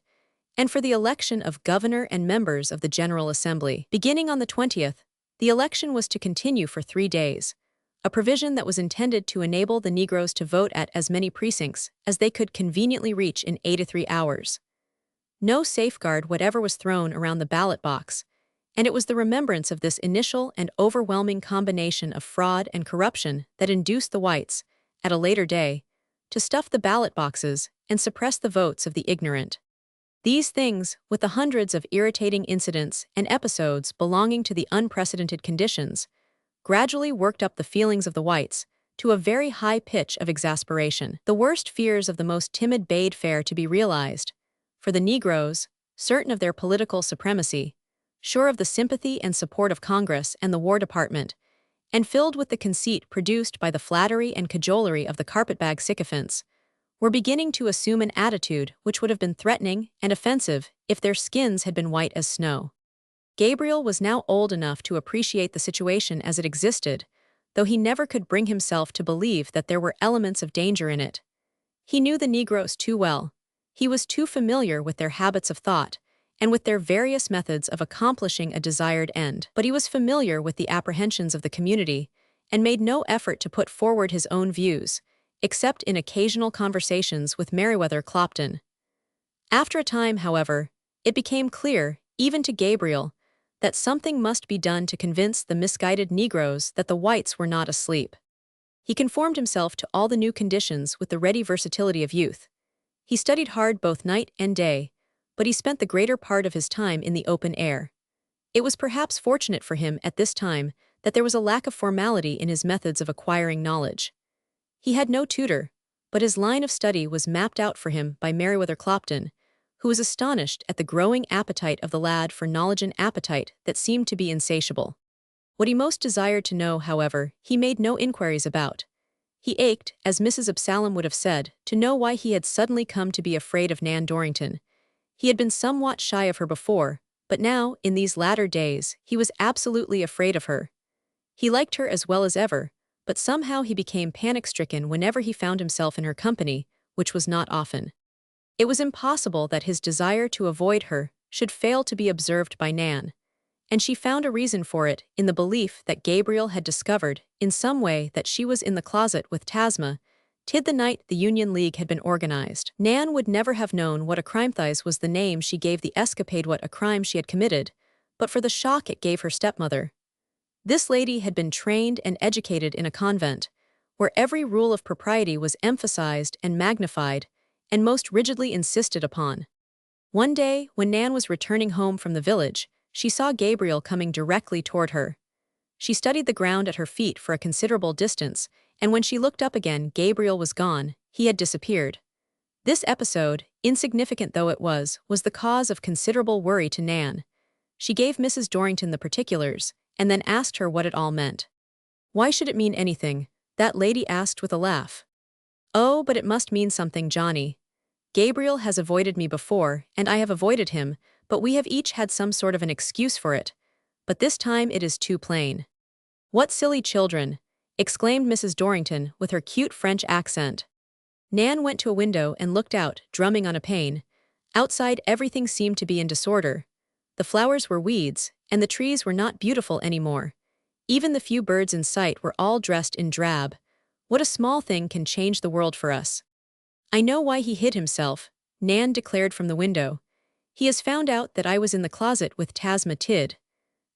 and for the election of governor and members of the General Assembly. Beginning on the 20th, the election was to continue for 3 days, a provision that was intended to enable the Negroes to vote at as many precincts as they could conveniently reach in 83 hours. No safeguard whatever was thrown around the ballot box, and it was the remembrance of this initial and overwhelming combination of fraud and corruption that induced the whites, at a later day, to stuff the ballot boxes and suppress the votes of the ignorant. These things, with the hundreds of irritating incidents and episodes belonging to the unprecedented conditions, gradually worked up the feelings of the whites to a very high pitch of exasperation. The worst fears of the most timid bade fair to be realized, for the Negroes, certain of their political supremacy, sure of the sympathy and support of Congress and the War Department, and filled with the conceit produced by the flattery and cajolery of the carpetbag sycophants, were beginning to assume an attitude which would have been threatening and offensive if their skins had been white as snow. Gabriel was now old enough to appreciate the situation as it existed, though he never could bring himself to believe that there were elements of danger in it. He knew the Negroes too well. He was too familiar with their habits of thought and with their various methods of accomplishing a desired end. But he was familiar with the apprehensions of the community and made no effort to put forward his own views, except in occasional conversations with Meriwether Clopton. After a time, however, it became clear, even to Gabriel, that something must be done to convince the misguided Negroes that the whites were not asleep. He conformed himself to all the new conditions with the ready versatility of youth. He studied hard both night and day, but he spent the greater part of his time in the open air. It was perhaps fortunate for him at this time that there was a lack of formality in his methods of acquiring knowledge. He had no tutor, but his line of study was mapped out for him by Meriwether Clopton, who was astonished at the growing appetite of the lad for knowledge, an appetite that seemed to be insatiable. What he most desired to know, however, he made no inquiries about. He ached, as Mrs. Absalom would have said, to know why he had suddenly come to be afraid of Nan Dorrington. He had been somewhat shy of her before, but now, in these latter days, he was absolutely afraid of her. He liked her as well as ever, but somehow he became panic-stricken whenever he found himself in her company, which was not often. It was impossible that his desire to avoid her should fail to be observed by Nan, and she found a reason for it in the belief that Gabriel had discovered in some way that she was in the closet with Tasma, tid the night the Union League had been organized. Nan would never have known what a crimethize was, the name she gave the escapade, what a crime she had committed, but for the shock it gave her stepmother. This lady had been trained and educated in a convent, where every rule of propriety was emphasized and magnified, and most rigidly insisted upon. One day, when Nan was returning home from the village, she saw Gabriel coming directly toward her. She studied the ground at her feet for a considerable distance, and when she looked up again, Gabriel was gone. He had disappeared. This episode, insignificant though it was the cause of considerable worry to Nan. She gave Mrs. Dorrington the particulars, and then asked her what it all meant. "Why should it mean anything?" that lady asked with a laugh. "Oh, but it must mean something, Johnny. Gabriel has avoided me before, and I have avoided him, but we have each had some sort of an excuse for it. But this time it is too plain." "What silly children!" exclaimed Mrs. Dorrington with her cute French accent. Nan went to a window and looked out, drumming on a pane. Outside everything seemed to be in disorder. The flowers were weeds, and the trees were not beautiful anymore. Even the few birds in sight were all dressed in drab. What a small thing can change the world for us. "I know why he hid himself," Nan declared from the window. "He has found out that I was in the closet with Tasma Tid."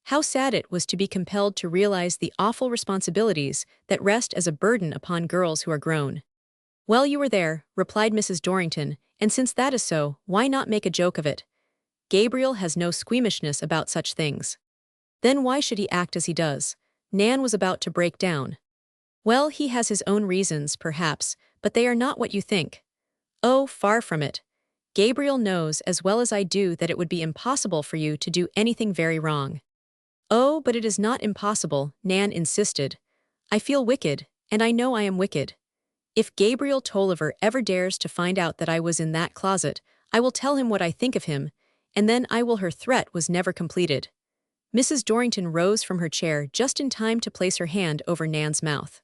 How sad it was to be compelled to realize the awful responsibilities that rest as a burden upon girls who are grown. "Well, you were there," replied Mrs. Dorrington, "and since that is so, why not make a joke of it? Gabriel has no squeamishness about such things." "Then why should he act as he does?" Nan was about to break down. "Well, he has his own reasons, perhaps, but they are not what you think." "Oh, far from it. Gabriel knows as well as I do that it would be impossible for you to do anything very wrong." "Oh, but it is not impossible," Nan insisted. "I feel wicked, and I know I am wicked. If Gabriel Tolliver ever dares to find out that I was in that closet, I will tell him what I think of him, and then I will." Her threat was never completed. Mrs. Dorrington rose from her chair just in time to place her hand over Nan's mouth.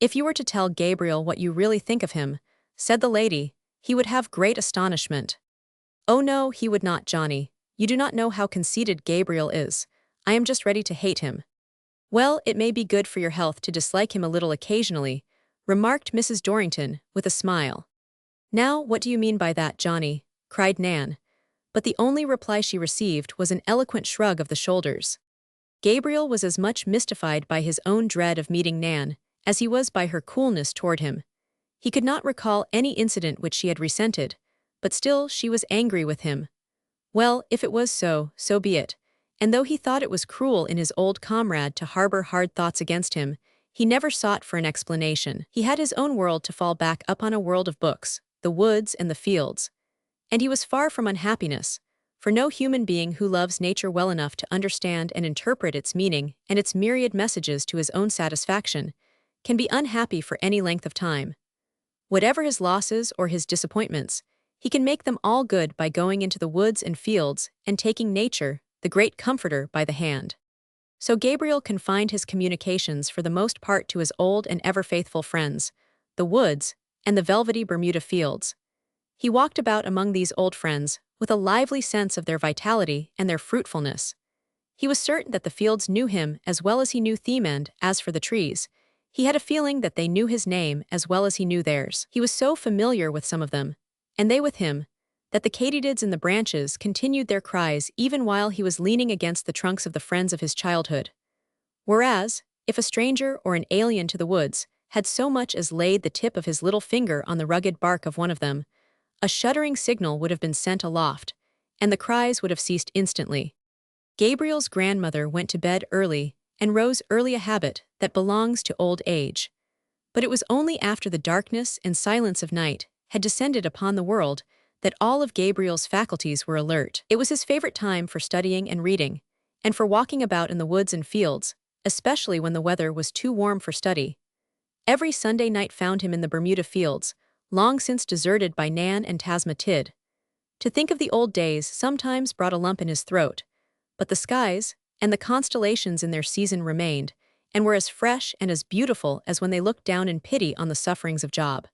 "If you were to tell Gabriel what you really think of him," said the lady, "he would have great astonishment." "Oh no, he would not, Johnny. You do not know how conceited Gabriel is. I am just ready to hate him." "Well, it may be good for your health to dislike him a little occasionally," remarked Mrs. Dorrington, with a smile. "Now, what do you mean by that, Johnny?" cried Nan. But the only reply she received was an eloquent shrug of the shoulders. Gabriel was as much mystified by his own dread of meeting Nan as he was by her coolness toward him. He could not recall any incident which she had resented, but still she was angry with him. Well, if it was so, so be it. And though he thought it was cruel in his old comrade to harbor hard thoughts against him, he never sought for an explanation. He had his own world to fall back upon, a world of books, the woods and the fields. And he was far from unhappiness, for no human being who loves nature well enough to understand and interpret its meaning and its myriad messages to his own satisfaction can be unhappy for any length of time. Whatever his losses or his disappointments, he can make them all good by going into the woods and fields and taking nature, the great comforter, by the hand. So Gabriel confined his communications for the most part to his old and ever-faithful friends, the woods, and the velvety Bermuda fields. He walked about among these old friends with a lively sense of their vitality and their fruitfulness. He was certain that the fields knew him as well as he knew Themend. As for the trees, he had a feeling that they knew his name as well as he knew theirs. He was so familiar with some of them, and they with him, that the katydids in the branches continued their cries even while he was leaning against the trunks of the friends of his childhood. Whereas, if a stranger or an alien to the woods had so much as laid the tip of his little finger on the rugged bark of one of them, a shuddering signal would have been sent aloft, and the cries would have ceased instantly. Gabriel's grandmother went to bed early and rose early, a habit that belongs to old age. But it was only after the darkness and silence of night had descended upon the world that all of Gabriel's faculties were alert. It was his favorite time for studying and reading, and for walking about in the woods and fields, especially when the weather was too warm for study. Every Sunday night found him in the Bermuda fields, long since deserted by Nan and Tasma Tid. To think of the old days sometimes brought a lump in his throat, but the skies and the constellations in their season remained, and were as fresh and as beautiful as when they looked down in pity on the sufferings of Job.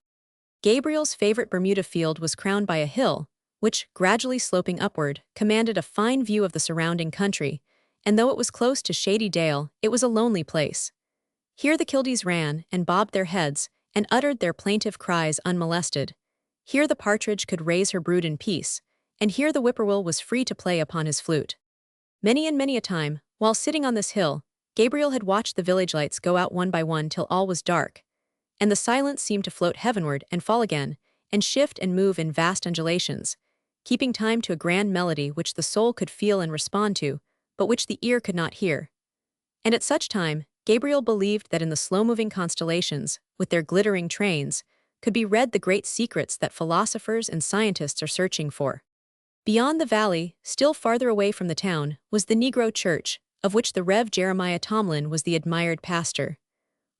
Gabriel's favorite Bermuda field was crowned by a hill, which, gradually sloping upward, commanded a fine view of the surrounding country, and though it was close to Shady Dale, it was a lonely place. Here the kildees ran and bobbed their heads and uttered their plaintive cries unmolested. Here the partridge could raise her brood in peace, and here the whippoorwill was free to play upon his flute. Many and many a time, while sitting on this hill, Gabriel had watched the village lights go out one by one till all was dark, and the silence seemed to float heavenward and fall again, and shift and move in vast undulations, keeping time to a grand melody which the soul could feel and respond to, but which the ear could not hear. And at such time, Gabriel believed that in the slow-moving constellations, with their glittering trains, could be read the great secrets that philosophers and scientists are searching for. Beyond the valley, still farther away from the town, was the Negro church, of which the Rev. Jeremiah Tomlin was the admired pastor.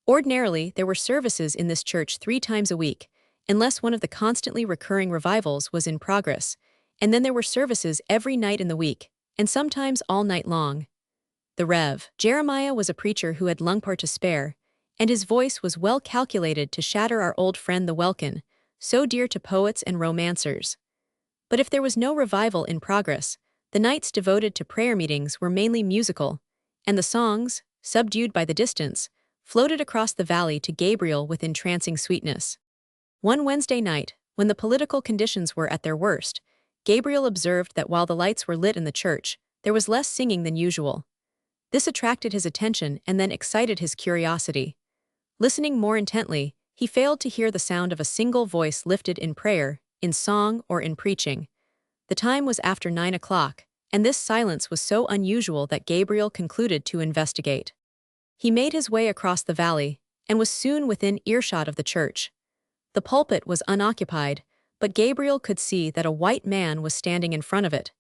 Ordinarily, there were services in this church 3 times a week, unless one of the constantly recurring revivals was in progress, and then there were services every night in the week, and sometimes all night long. The Rev. Jeremiah was a preacher who had lung power to spare, and his voice was well calculated to shatter our old friend the welkin, so dear to poets and romancers. But if there was no revival in progress, the nights devoted to prayer meetings were mainly musical, and the songs, subdued by the distance, floated across the valley to Gabriel with entrancing sweetness. One Wednesday night, when the political conditions were at their worst, Gabriel observed that while the lights were lit in the church, there was less singing than usual. This attracted his attention and then excited his curiosity. Listening more intently, he failed to hear the sound of a single voice lifted in prayer, in song, or in preaching. The time was after 9 o'clock, and this silence was so unusual that Gabriel concluded to investigate. He made his way across the valley, and was soon within earshot of the church. The pulpit was unoccupied, but Gabriel could see that a white man was standing in front of it.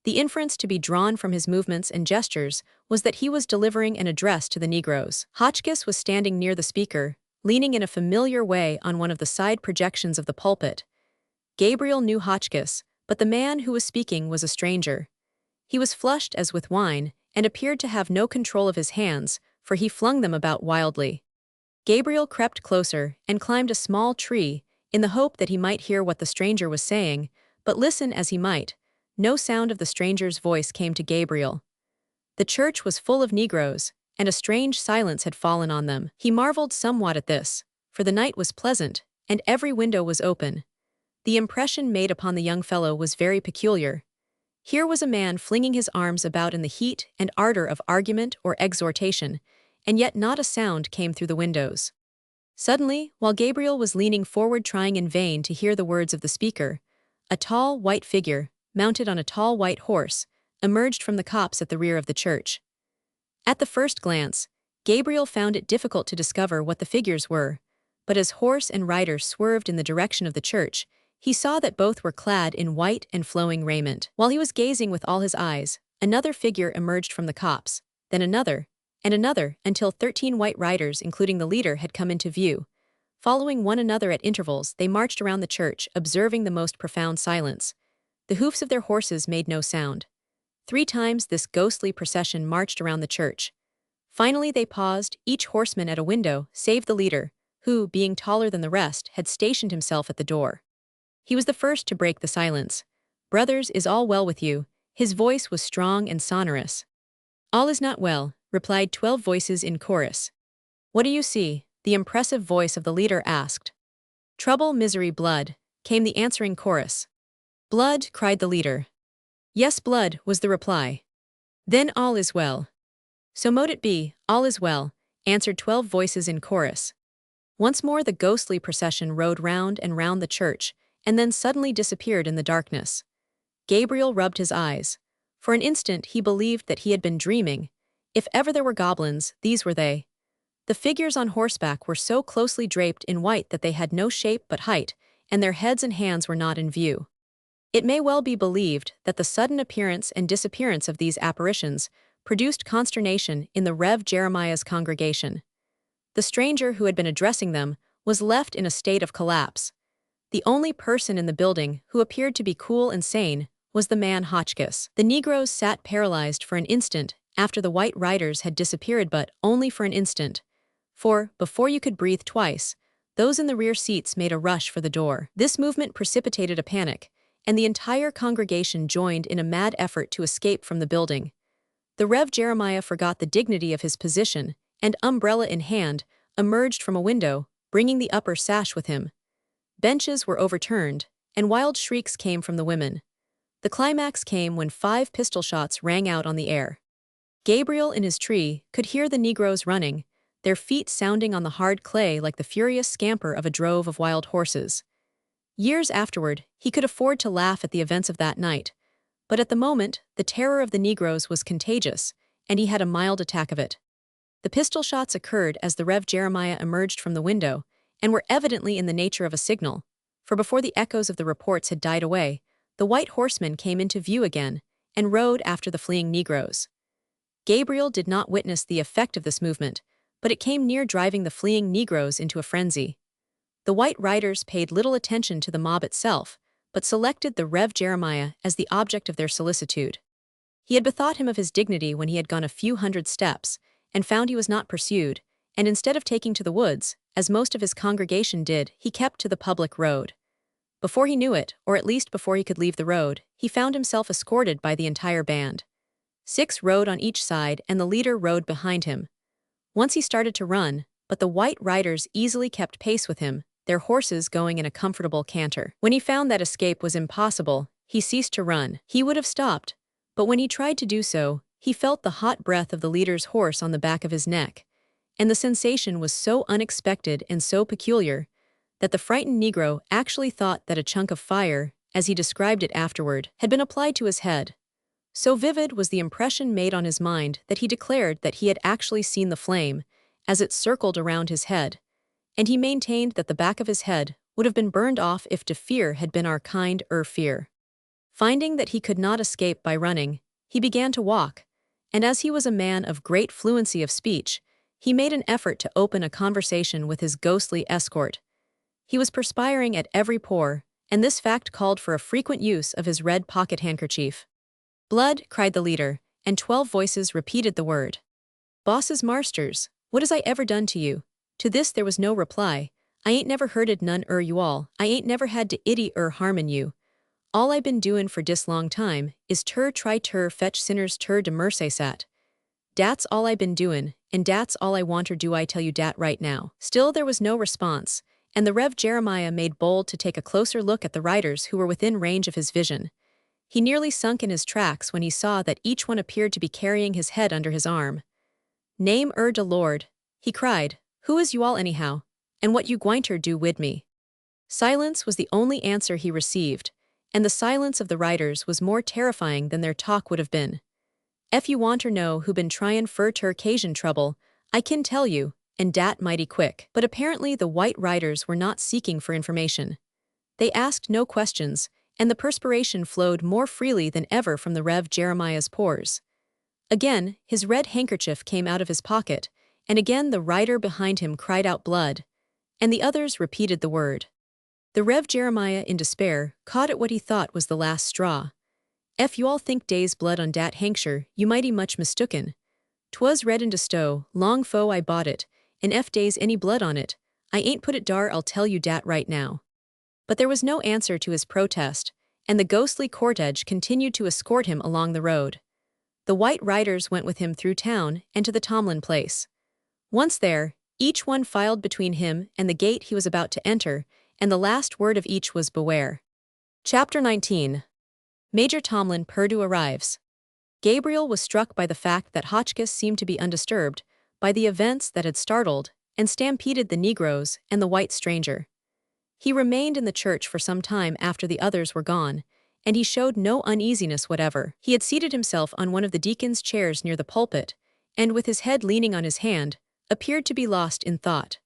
The inference to be drawn from his movements and gestures was that he was delivering an address to the Negroes. Hotchkiss was standing near the speaker, leaning in a familiar way on one of the side projections of the pulpit. Gabriel knew Hotchkiss, but the man who was speaking was a stranger. He was flushed as with wine, and appeared to have no control of his hands, for he flung them about wildly. Gabriel crept closer and climbed a small tree, in the hope that he might hear what the stranger was saying, but listen as he might, no sound of the stranger's voice came to Gabriel. The church was full of Negroes, and a strange silence had fallen on them. He marveled somewhat at this, for the night was pleasant, and every window was open. The impression made upon the young fellow was very peculiar. Here was a man flinging his arms about in the heat and ardor of argument or exhortation, and yet not a sound came through the windows. Suddenly, while Gabriel was leaning forward trying in vain to hear the words of the speaker, a tall, white figure, mounted on a tall white horse, emerged from the copse at the rear of the church. At the first glance, Gabriel found it difficult to discover what the figures were, but as horse and rider swerved in the direction of the church, he saw that both were clad in white and flowing raiment. While he was gazing with all his eyes, another figure emerged from the copse, then another, and another, until 13 white riders, including the leader, had come into view. Following one another at intervals, they marched around the church, observing the most profound silence. The hoofs of their horses made no sound. 3 times this ghostly procession marched around the church. Finally they paused, each horseman at a window, save the leader, who, being taller than the rest, had stationed himself at the door. He was the first to break the silence. "Brothers, is all well with you?" His voice was strong and sonorous. "All is not well," replied 12 voices in chorus. "What do you see?" the impressive voice of the leader asked. "Trouble, misery, blood," came the answering chorus. "Blood," cried the leader. "Yes, blood," was the reply. "Then all is well." "So mote it be, all is well," answered 12 voices in chorus. Once more the ghostly procession rode round and round the church, and then suddenly disappeared in the darkness. Gabriel rubbed his eyes. For an instant he believed that he had been dreaming. If ever there were goblins, these were they. The figures on horseback were so closely draped in white that they had no shape but height, and their heads and hands were not in view. It may well be believed that the sudden appearance and disappearance of these apparitions produced consternation in the Rev. Jeremiah's congregation. The stranger who had been addressing them was left in a state of collapse. The only person in the building who appeared to be cool and sane was the man Hotchkiss. The Negroes sat paralyzed for an instant after the white riders had disappeared, but only for an instant. For, before you could breathe twice, those in the rear seats made a rush for the door. This movement precipitated a panic, and the entire congregation joined in a mad effort to escape from the building. The Rev. Jeremiah forgot the dignity of his position, and umbrella in hand, emerged from a window, bringing the upper sash with him. Benches were overturned, and wild shrieks came from the women. The climax came when 5 pistol shots rang out on the air. Gabriel in his tree could hear the Negroes running, their feet sounding on the hard clay like the furious scamper of a drove of wild horses. Years afterward, he could afford to laugh at the events of that night, but at the moment, the terror of the Negroes was contagious, and he had a mild attack of it. The pistol shots occurred as the Rev. Jeremiah emerged from the window, and were evidently in the nature of a signal, for before the echoes of the reports had died away, the white horsemen came into view again, and rode after the fleeing Negroes. Gabriel did not witness the effect of this movement, but it came near driving the fleeing Negroes into a frenzy. The white riders paid little attention to the mob itself, but selected the Rev. Jeremiah as the object of their solicitude. He had bethought him of his dignity when he had gone a few hundred steps, and found he was not pursued, and instead of taking to the woods, as most of his congregation did, he kept to the public road. Before he knew it, or at least before he could leave the road, he found himself escorted by the entire band. 6 rode on each side, and the leader rode behind him. Once he started to run, but the white riders easily kept pace with him, their horses going in a comfortable canter. When he found that escape was impossible, he ceased to run. He would have stopped, but when he tried to do so, he felt the hot breath of the leader's horse on the back of his neck, and the sensation was so unexpected and so peculiar that the frightened Negro actually thought that a chunk of fire, as he described it afterward, had been applied to his head. So vivid was the impression made on his mind that he declared that he had actually seen the flame as it circled around his head, and he maintained that the back of his head would have been burned off if to fear had been our kind fear. Finding that he could not escape by running, he began to walk, and as he was a man of great fluency of speech, he made an effort to open a conversation with his ghostly escort. He was perspiring at every pore, and this fact called for a frequent use of his red pocket handkerchief. "Blood," cried the leader, and 12 voices repeated the word. "Bosses marsters, what has I ever done to you?" To this there was no reply. "I ain't never hurted none you all, I ain't never had to itty harmin' you. All I been doin' for dis long time is try fetch sinners de mercy sat. Dat's all I been doin', and dat's all I wanter do I tell you dat right now." Still there was no response, and the Rev. Jeremiah made bold to take a closer look at the riders who were within range of his vision. He nearly sunk in his tracks when he saw that each one appeared to be carrying his head under his arm. "Name de Lord," he cried, "who is you all anyhow, and what you gwinter do wid me?" Silence was the only answer he received, and the silence of the riders was more terrifying than their talk would have been. "Ef you wanter know who been tryin' fur ter 'casion trouble, I kin tell you, and dat mighty quick." But apparently the white riders were not seeking for information. They asked no questions, and the perspiration flowed more freely than ever from the Rev. Jeremiah's pores. Again, his red handkerchief came out of his pocket, and again the rider behind him cried out "blood," and the others repeated the word. The Rev. Jeremiah, in despair, caught at what he thought was the last straw. "Ef you all think dey's blood on dat hankcher, you mighty much mistooken. 'Twas red in de stow, long fo I bought it, and ef dey's any blood on it, I ain't put it dar I'll tell you dat right now." But there was no answer to his protest, and the ghostly cortege continued to escort him along the road. The white riders went with him through town and to the Tomlin place. Once there, each one filed between him and the gate he was about to enter, and the last word of each was beware. Chapter 19. Major Tomlin Purdue arrives. Gabriel was struck by the fact that Hotchkiss seemed to be undisturbed by the events that had startled and stampeded the Negroes and the white stranger. He remained in the church for some time after the others were gone, and he showed no uneasiness whatever. He had seated himself on one of the deacon's chairs near the pulpit, and with his head leaning on his hand, appeared to be lost in thought.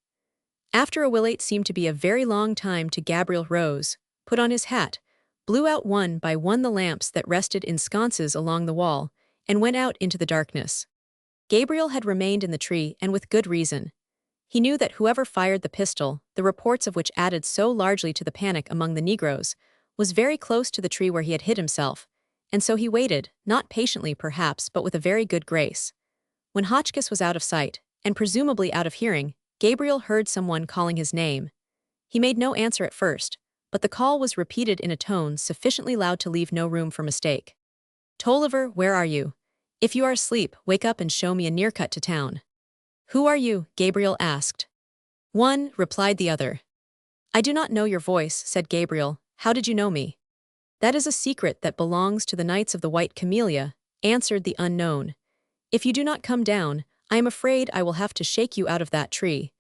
After a while it seemed to be a very long time to Gabriel rose, put on his hat, blew out one by one the lamps that rested in sconces along the wall, and went out into the darkness. Gabriel had remained in the tree, and with good reason. He knew that whoever fired the pistol, the reports of which added so largely to the panic among the Negroes, was very close to the tree where he had hid himself, and so he waited, not patiently perhaps but with a very good grace. When Hotchkiss was out of sight, and presumably out of hearing, Gabriel heard someone calling his name. He made no answer at first, but the call was repeated in a tone sufficiently loud to leave no room for mistake. "Tolliver, where are you? If you are asleep, wake up and show me a near cut to town." "Who are you?" Gabriel asked. "One," replied the other. "I do not know your voice," said Gabriel. "How did you know me?" "That is a secret that belongs to the Knights of the White Camellia," answered the unknown. "If you do not come down, I am afraid I will have to shake you out of that tree.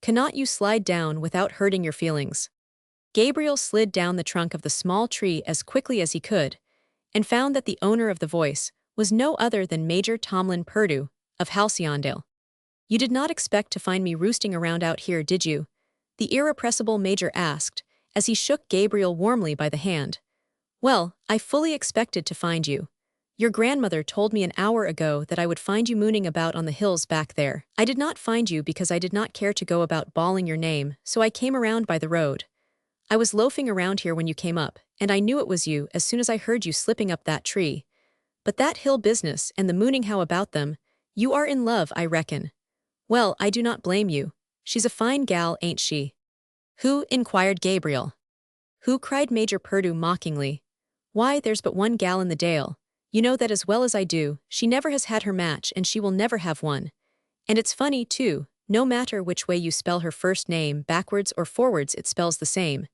Cannot you slide down without hurting your feelings?" Gabriel slid down the trunk of the small tree as quickly as he could, and found that the owner of the voice was no other than Major Tomlin Purdue, of Halcyondale. "You did not expect to find me roosting around out here, did you?" the irrepressible Major asked, as he shook Gabriel warmly by the hand. "Well, I fully expected to find you. Your grandmother told me an hour ago that I would find you mooning about on the hills back there. I did not find you because I did not care to go about bawling your name, so I came around by the road. I was loafing around here when you came up, and I knew it was you as soon as I heard you slipping up that tree. But that hill business and the mooning, how about them? You are in love, I reckon. Well, I do not blame you. She's a fine gal, ain't she?" "Who?" inquired Gabriel. "Who?" cried Major Purdue mockingly. "Why, there's but one gal in the dale. You know that as well as I do. She never has had her match and she will never have one. And it's funny, too, no matter which way you spell her first name, backwards or forwards it spells the same.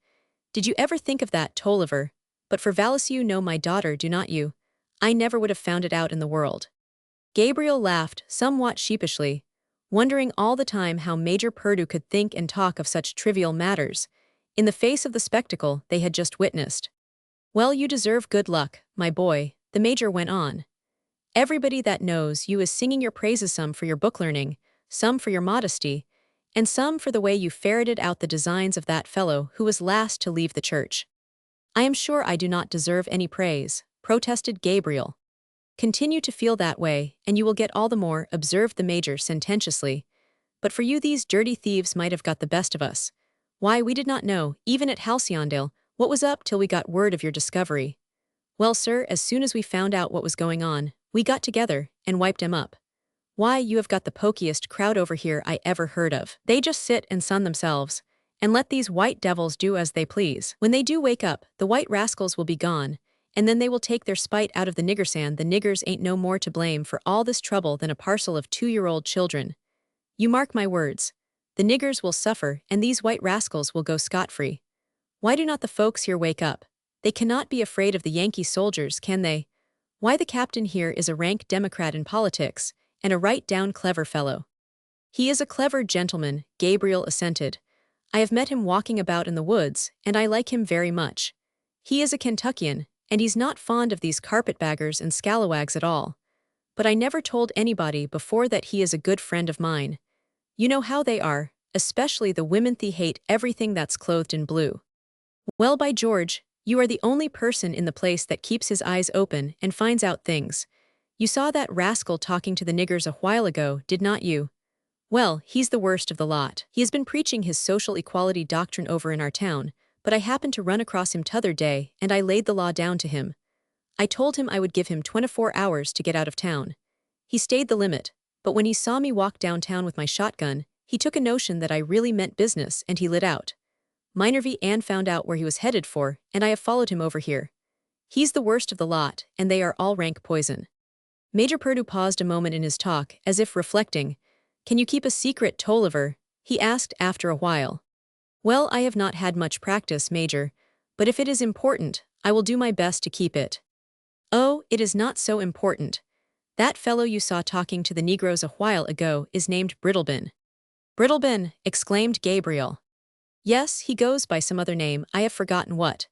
Did you ever think of that, Tolliver? But for Valis you know my daughter, do not you? I never would have found it out in the world." Gabriel laughed, somewhat sheepishly, wondering all the time how Major Purdue could think and talk of such trivial matters, in the face of the spectacle they had just witnessed. "Well, you deserve good luck, my boy," the Major went on. "Everybody that knows you is singing your praises, some for your book learning, some for your modesty, and some for the way you ferreted out the designs of that fellow who was last to leave the church." "I am sure I do not deserve any praise," protested Gabriel. "Continue to feel that way, and you will get all the more," observed the Major sententiously. "But for you these dirty thieves might have got the best of us. Why, we did not know, even at Halcyondale, what was up till we got word of your discovery. Well, sir, as soon as we found out what was going on, we got together and wiped 'em up. Why, you have got the pokiest crowd over here I ever heard of. They just sit and sun themselves, and let these white devils do as they please. When they do wake up, the white rascals will be gone, and then they will take their spite out of the niggersand. The niggers ain't no more to blame for all this trouble than a parcel of 2-year-old children. You mark my words. The niggers will suffer, and these white rascals will go scot-free. Why do not the folks here wake up? They cannot be afraid of the Yankee soldiers, can they? Why, the captain here is a rank Democrat in politics, and a right-down clever fellow." "He is a clever gentleman," Gabriel assented. "I have met him walking about in the woods, and I like him very much. He is a Kentuckian, and he's not fond of these carpetbaggers and scalawags at all. But I never told anybody before that he is a good friend of mine. You know how they are, especially the women. They hate everything that's clothed in blue. Well, by George, you are the only person in the place that keeps his eyes open and finds out things. You saw that rascal talking to the niggers a while ago, did not you? Well, he's the worst of the lot. He has been preaching his social equality doctrine over in our town, but I happened to run across him t'other day, and I laid the law down to him. I told him I would give him 24 hours to get out of town. He stayed the limit, but when he saw me walk downtown with my shotgun, he took a notion that I really meant business and he lit out. Minervy Ann found out where he was headed for, and I have followed him over here. He's the worst of the lot, and they are all rank poison. Major Purdue paused a moment in his talk, as if reflecting. Can you keep a secret, Tolliver? He asked after a while. Well, I have not had much practice, Major, but if it is important, I will do my best to keep it. Oh, it is not so important. That fellow you saw talking to the Negroes a while ago is named Brittlebin. Brittlebin, exclaimed Gabriel. Yes, he goes by some other name, I have forgotten what.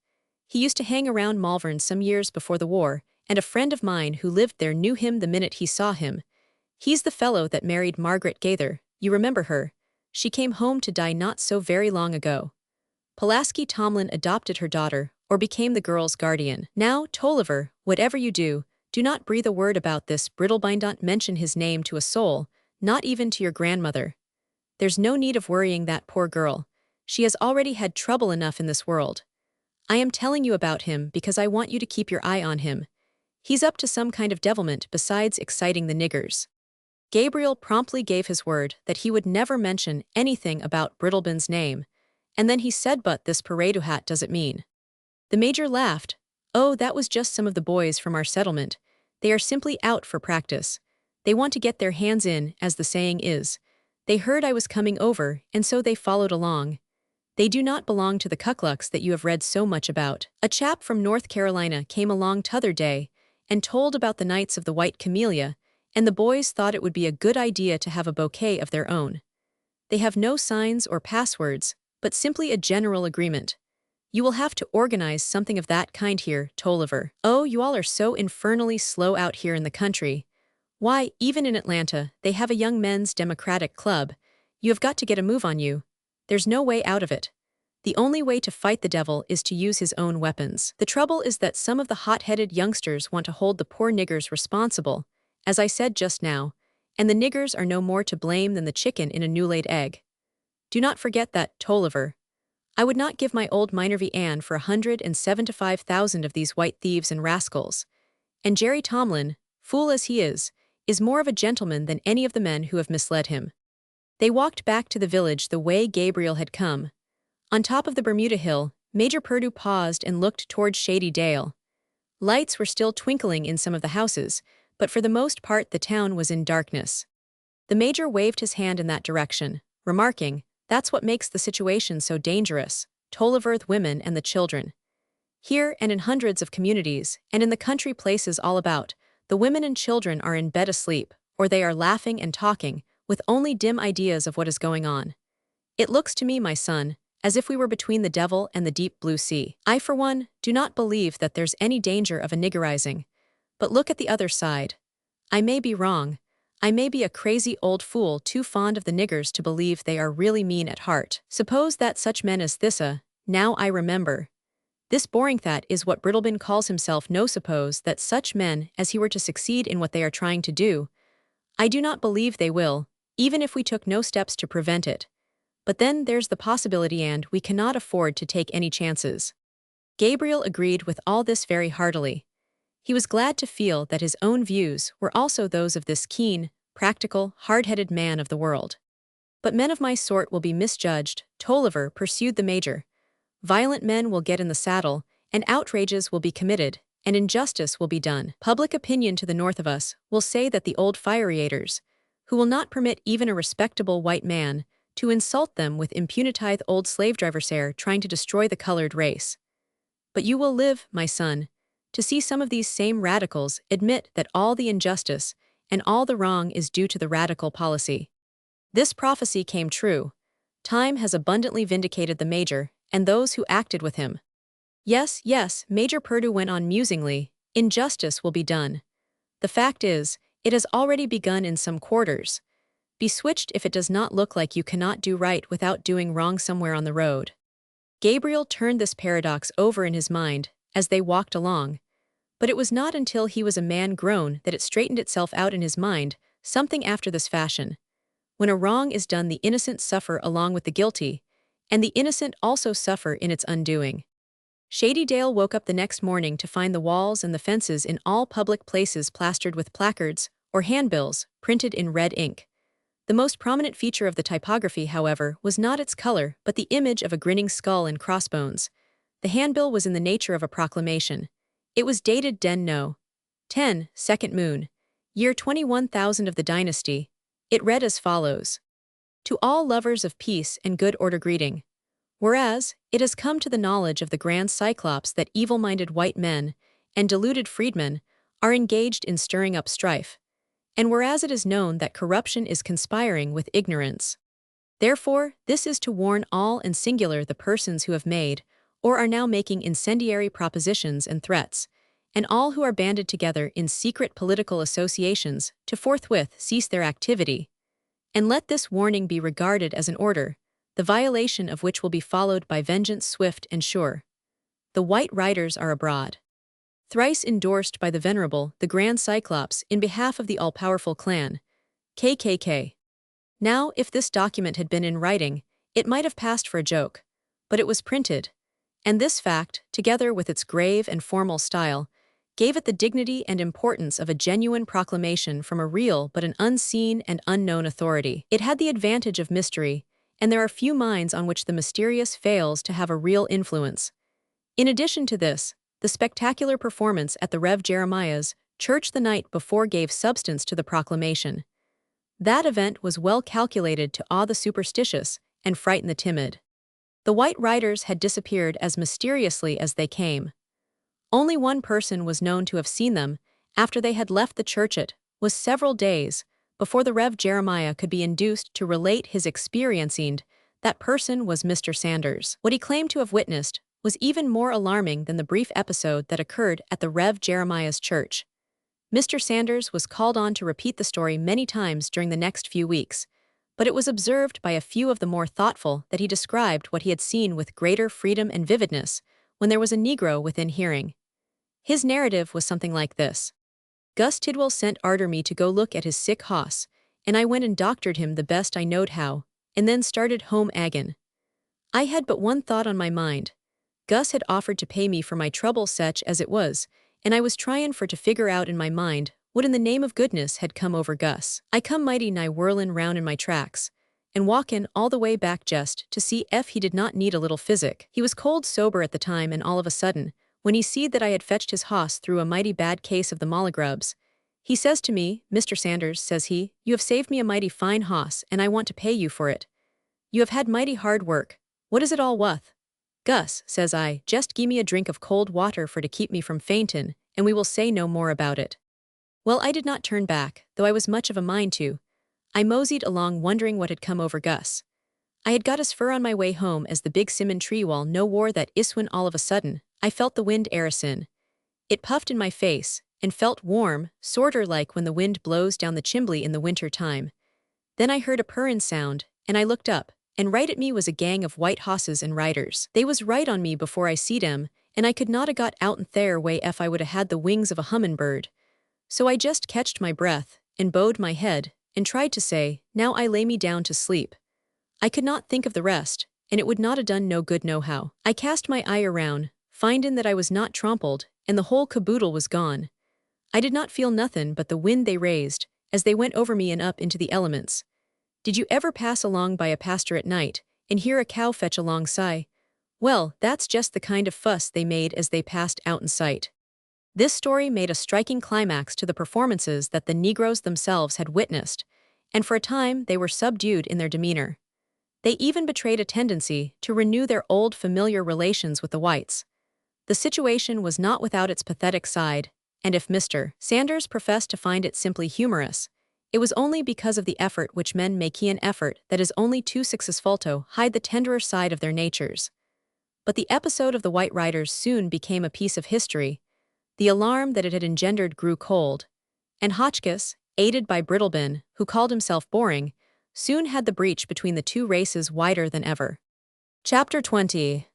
He used to hang around Malvern some years before the war, and a friend of mine who lived there knew him the minute he saw him. He's the fellow that married Margaret Gaither, you remember her. She came home to die not so very long ago. Pulaski Tomlin adopted her daughter, or became the girl's guardian. Now, Tolliver, whatever you do not breathe a word about this Brittlebine. Don't mention his name to a soul, not even to your grandmother. There's no need of worrying that poor girl. She has already had trouble enough in this world. I am telling you about him because I want you to keep your eye on him. He's up to some kind of devilment besides exciting the niggers. Gabriel promptly gave his word that he would never mention anything about Brittlebin's name, and then he said, but this parade hat does it mean? The Major laughed. Oh, that was just some of the boys from our settlement. They are simply out for practice. They want to get their hands in, as the saying is. They heard I was coming over, and so they followed along. They do not belong to the Kuklux that you have read so much about. A chap from North Carolina came along t'other day and told about the Knights of the White Camellia, and the boys thought it would be a good idea to have a bouquet of their own. They have no signs or passwords, but simply a general agreement. You will have to organize something of that kind here, Tolliver. Oh, you all are so infernally slow out here in the country. Why, even in Atlanta, they have a young men's democratic club. You have got to get a move on you. There's no way out of it. The only way to fight the devil is to use his own weapons. The trouble is that some of the hot-headed youngsters want to hold the poor niggers responsible, as I said just now, and the niggers are no more to blame than the chicken in a new-laid egg. Do not forget that, Tolliver. I would not give my old Minervy Ann for 175,000 of these white thieves and rascals. And Jerry Tomlin, fool as he is more of a gentleman than any of the men who have misled him. They walked back to the village the way Gabriel had come. On top of the Bermuda Hill, Major Purdue paused and looked towards Shady Dale. Lights were still twinkling in some of the houses, but for the most part the town was in darkness. The Major waved his hand in that direction, remarking, "That's what makes the situation so dangerous, Tolliver, the women and the children. Here and in hundreds of communities, and in the country places all about, the women and children are in bed asleep, or they are laughing and talking, with only dim ideas of what is going on. It looks to me, my son, as if we were between the devil and the deep blue sea. I, for one, do not believe that there's any danger of a niggerizing. But look at the other side. I may be wrong. I may be a crazy old fool too fond of the niggers to believe they are really mean at heart. Suppose that such men as thissa, now I remember. This boring that is what Brittlebin calls himself. No, suppose that such men as he were to succeed in what they are trying to do. I do not believe they will, even if we took no steps to prevent it. But then there's the possibility, and we cannot afford to take any chances." Gabriel agreed with all this very heartily. He was glad to feel that his own views were also those of this keen, practical, hard-headed man of the world. "But men of my sort will be misjudged," Tolliver pursued the Major. "Violent men will get in the saddle, and outrages will be committed, and injustice will be done. Public opinion to the north of us will say that the old fire-eaters, who will not permit even a respectable white man to insult them with impunity, the old slave-drivers are trying to destroy the colored race. But you will live, my son, to see some of these same radicals admit that all the injustice and all the wrong is due to the radical policy." This prophecy came true. Time has abundantly vindicated the Major and those who acted with him. Yes, yes, Major Purdue went on musingly, injustice will be done. The fact is, it has already begun in some quarters. Be switched if it does not look like you cannot do right without doing wrong somewhere on the road. Gabriel turned this paradox over in his mind as they walked along, but it was not until he was a man grown that it straightened itself out in his mind, something after this fashion. When a wrong is done, the innocent suffer along with the guilty, and the innocent also suffer in its undoing. Shady Dale woke up the next morning to find the walls and the fences in all public places plastered with placards or handbills printed in red ink. The most prominent feature of the typography, however, was not its color, but the image of a grinning skull and crossbones. The handbill was in the nature of a proclamation. It was dated Den No. 10, second moon, year 21,000 of the dynasty. It read as follows. To all lovers of peace and good order greeting. Whereas, it has come to the knowledge of the grand Cyclops that evil-minded white men and deluded freedmen are engaged in stirring up strife, and whereas it is known that corruption is conspiring with ignorance. Therefore, this is to warn all and singular the persons who have made, or are now making incendiary propositions and threats, and all who are banded together in secret political associations to forthwith cease their activity. And let this warning be regarded as an order, the violation of which will be followed by vengeance swift and sure. The White Riders are abroad. Thrice endorsed by the venerable, the Grand Cyclops, in behalf of the all-powerful clan, KKK. Now, if this document had been in writing, it might have passed for a joke, but it was printed, and this fact, together with its grave and formal style, gave it the dignity and importance of a genuine proclamation from a real but an unseen and unknown authority. It had the advantage of mystery, and there are few minds on which the mysterious fails to have a real influence. In addition to this, the spectacular performance at the Rev. Jeremiah's church the night before gave substance to the proclamation. That event was well calculated to awe the superstitious and frighten the timid. The White Riders had disappeared as mysteriously as they came. Only one person was known to have seen them after they had left the church. It was several days before the Rev. Jeremiah could be induced to relate his experiencing. That person was Mr. Sanders. What he claimed to have witnessed was even more alarming than the brief episode that occurred at the Rev. Jeremiah's church. Mr. Sanders was called on to repeat the story many times during the next few weeks, but it was observed by a few of the more thoughtful that he described what he had seen with greater freedom and vividness when there was a Negro within hearing. His narrative was something like this. Gus Tidwell sent arter me to go look at his sick hoss, and I went and doctored him the best I knowed how, and then started home agin. I had but one thought on my mind. Gus had offered to pay me for my trouble such as it was, and I was tryin' for to figure out in my mind what in the name of goodness had come over Gus. I come mighty nigh whirlin' round in my tracks, and walkin' all the way back just to see ef he did not need a little physic. He was cold sober at the time, and all of a sudden, when he seed that I had fetched his hoss through a mighty bad case of the mollygrubs, he says to me, Mr. Sanders, says he, you have saved me a mighty fine hoss, and I want to pay you for it. You have had mighty hard work. What is it all wuth? Gus, says I, just gimme me a drink of cold water for to keep me from faintin', and we will say no more about it. Well, I did not turn back, though I was much of a mind to. I moseyed along wondering what had come over Gus. I had got as fur on my way home as the big simmon tree wall no wore that when all of a sudden, I felt the wind in. It puffed in my face, and felt warm, sorter like when the wind blows down the chimbley in the winter time. Then I heard a purrin' sound, and I looked up, and right at me was a gang of white hosses and riders. They was right on me before I seed 'em, and I could not 'a got out'n there way ef I would 'a had the wings of a hummin' bird. So I just catched my breath, and bowed my head, and tried to say, now I lay me down to sleep. I could not think of the rest, and it would not 'a done no good nohow. I cast my eye around, findin' that I was not trompled, and the whole caboodle was gone. I did not feel nothin' but the wind they raised, as they went over me and up into the elements. Did you ever pass along by a pasture at night, and hear a cow fetch alongside? Well, that's just the kind of fuss they made as they passed out in sight. This story made a striking climax to the performances that the Negroes themselves had witnessed, and for a time they were subdued in their demeanor. They even betrayed a tendency to renew their old familiar relations with the whites. The situation was not without its pathetic side, and if Mr. Sanders professed to find it simply humorous, it was only because of the effort which men make an effort that is only too successful to hide the tenderer side of their natures. But the episode of the White Riders soon became a piece of history. The alarm that it had engendered grew cold, and Hotchkiss, aided by Brittlebin, who called himself Boring, soon had the breach between the two races wider than ever. Chapter 20.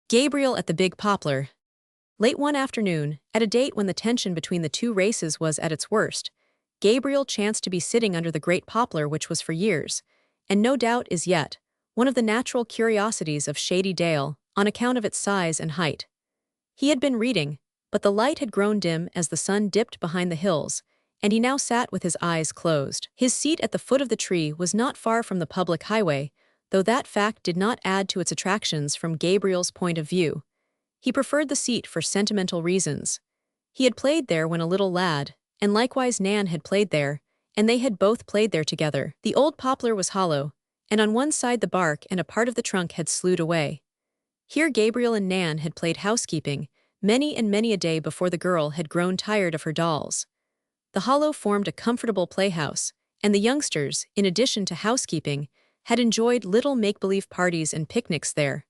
Gabriel at the Big Poplar. Late one afternoon, at a date when the tension between the two races was at its worst, Gabriel chanced to be sitting under the great poplar which was for years, and no doubt is yet, one of the natural curiosities of Shady Dale, on account of its size and height. He had been reading, but the light had grown dim as the sun dipped behind the hills, and he now sat with his eyes closed. His seat at the foot of the tree was not far from the public highway, though that fact did not add to its attractions from Gabriel's point of view. He preferred the seat for sentimental reasons. He had played there when a little lad, and likewise Nan had played there, and they had both played there together. The old poplar was hollow, and on one side the bark and a part of the trunk had slewed away. Here Gabriel and Nan had played housekeeping, many and many a day before the girl had grown tired of her dolls. The hollow formed a comfortable playhouse, and the youngsters, in addition to housekeeping, had enjoyed little make-believe parties and picnics there.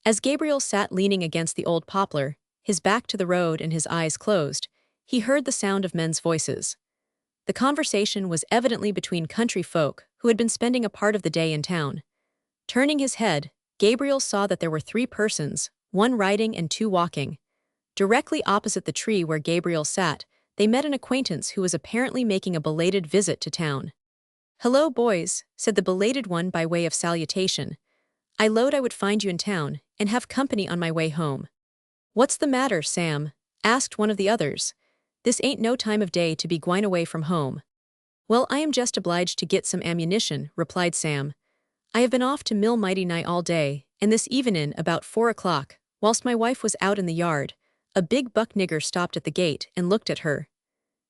As Gabriel sat leaning against the old poplar, his back to the road and his eyes closed, he heard the sound of men's voices. The conversation was evidently between country folk who had been spending a part of the day in town. Turning his head, Gabriel saw that there were 3 persons, 1 riding and 2 walking. Directly opposite the tree where Gabriel sat, they met an acquaintance who was apparently making a belated visit to town. "Hello, boys," said the belated one by way of salutation. "I lowed I would find you in town, and have company on my way home." "What's the matter, Sam?" asked one of the others. "This ain't no time of day to be gwine away from home." "Well, I am just obliged to get some ammunition," replied Sam. "I have been off to mill mighty nigh all day, and this evenin' about 4 o'clock, whilst my wife was out in the yard, a big buck nigger stopped at the gate and looked at her.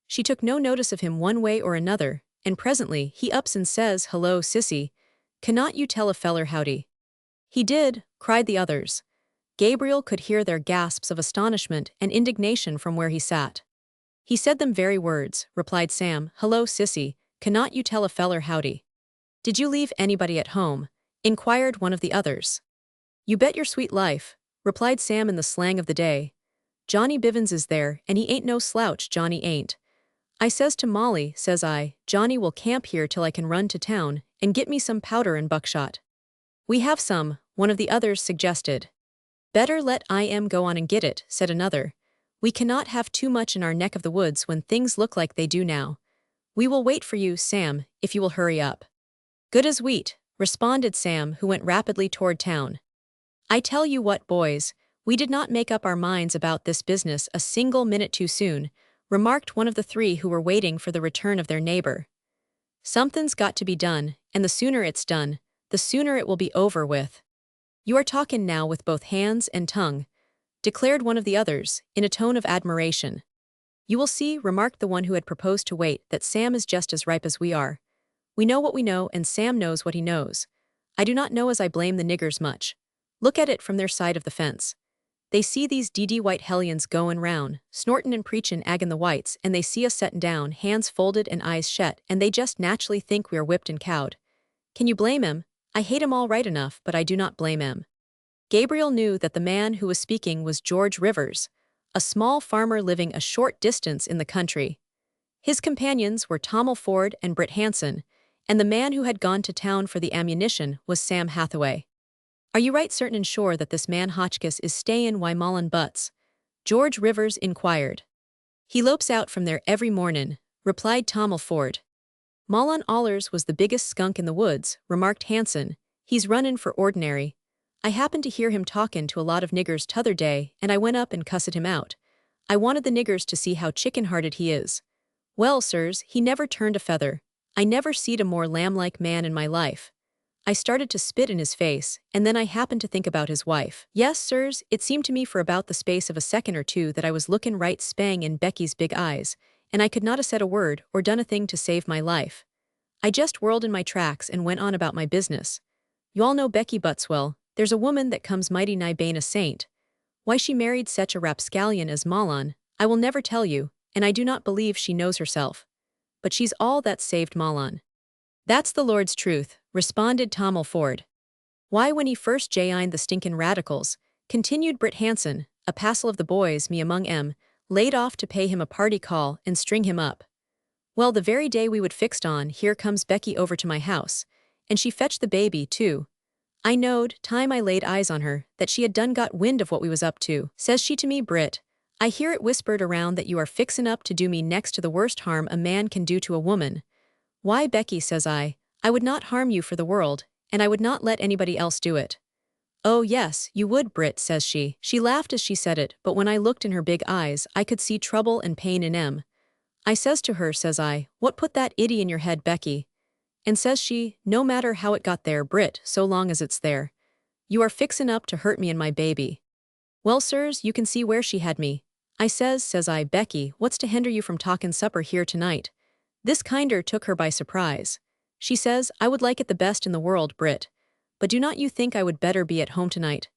She took no notice of him one way or another, and presently he ups and says, 'Hello, sissy, cannot you tell a feller howdy?'" "He did," cried the others. Gabriel could hear their gasps of astonishment and indignation from where he sat. "He said them very words," replied Sam. "Hello, sissy, cannot you tell a feller howdy?" "Did you leave anybody at home?" inquired one of the others. "You bet your sweet life," replied Sam in the slang of the day. "Johnny Bivens is there, and he ain't no slouch, Johnny ain't. I says to Molly, says I, Johnny will camp here till I can run to town and get me some powder and buckshot." "We have some," one of the others suggested. "Better let I go on and get it," said another. "We cannot have too much in our neck of the woods when things look like they do now. We will wait for you, Sam, if you will hurry up." "Good as wheat," responded Sam, who went rapidly toward town. "I tell you what, boys, we did not make up our minds about this business a single minute too soon," remarked one of the 3 who were waiting for the return of their neighbor. "Something's got to be done, and the sooner it's done, the sooner it will be over with." "You are talking now with both hands and tongue," declared one of the others, in a tone of admiration. "You will see," remarked the one who had proposed to wait, "that Sam is just as ripe as we are. We know what we know, and Sam knows what he knows. I do not know as I blame the niggers much. Look at it from their side of the fence. They see these d white hellions goin' round, snortin' and preachin' aggin the whites, and they see us settin' down, hands folded and eyes shet, and they just naturally think we are whipped and cowed. Can you blame 'em? I hate 'em all right enough, but I do not blame 'em." Gabriel knew that the man who was speaking was George Rivers, a small farmer living a short distance in the country. His companions were Tom Ford and Britt Hanson, and the man who had gone to town for the ammunition was Sam Hathaway. "Are you right certain and sure that this man Hotchkiss is stayin' Mullen Butts?" George Rivers inquired. "He lopes out from there every mornin'," replied Tom Ford. "Mullen allers was the biggest skunk in the woods," remarked Hanson. "He's runnin' for ordinary. I happened to hear him talkin' to a lot of niggers t'other day, and I went up and cussed him out. I wanted the niggers to see how chicken-hearted he is. Well, sirs, he never turned a feather. I never seed a more lamb-like man in my life. I started to spit in his face, and then I happened to think about his wife. Yes, sirs, it seemed to me for about the space of a second or two that I was lookin' right spang in Becky's big eyes, and I could not 'a' said a word or done a thing to save my life. I just whirled in my tracks and went on about my business. You all know Becky Butswell. There's a woman that comes mighty nigh bane a saint. Why she married such a rapscallion as Mahlon, I will never tell you, and I do not believe she knows herself. But she's all that saved Mahlon." "That's the Lord's truth," responded Tom Ford. "Why, when he first jined the stinkin' radicals," continued Britt Hanson, "a passel of the boys, me among 'em, laid off to pay him a party call and string him up. Well, the very day we would fixed on, here comes Becky over to my house, and she fetched the baby, too. I knowed, time I laid eyes on her, that she had done got wind of what we was up to. Says she to me, 'Britt, I hear it whispered around that you are fixin' up to do me next to the worst harm a man can do to a woman.' 'Why, Becky,' says I would not harm you for the world, and I would not let anybody else do it.' 'Oh yes, you would, Britt,' says she. She laughed as she said it, but when I looked in her big eyes, I could see trouble and pain in 'em. I says to her, says I, what put that idea in your head, Becky? And says she, no matter how it got there, Brit, so long as it's there. You are fixin' up to hurt me and my baby. Well, sirs, you can see where she had me. I says I, Becky, what's to hinder you from talkin' supper here tonight? This kinder took her by surprise. She says, I would like it the best in the world, Brit. But do not you think I would better be at home tonight?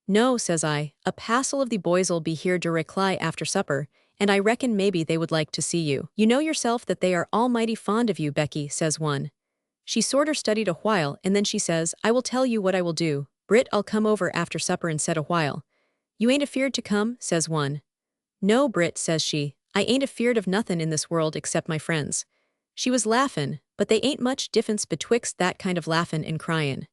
No, says I, a passel of the boys'll be here directly after supper, and I reckon maybe they would like to see you. You know yourself that they are almighty fond of you, Becky, says one. She sorter studied a while, and then she says, I will tell you what I will do, Brit, I'll come over after supper and set a while. You ain't afeard to come, says one. No, Brit, says she, I ain't afeard of nothin' in this world except my friends. She was laughin', but they ain't much difference betwixt that kind of laughin' and cryin'.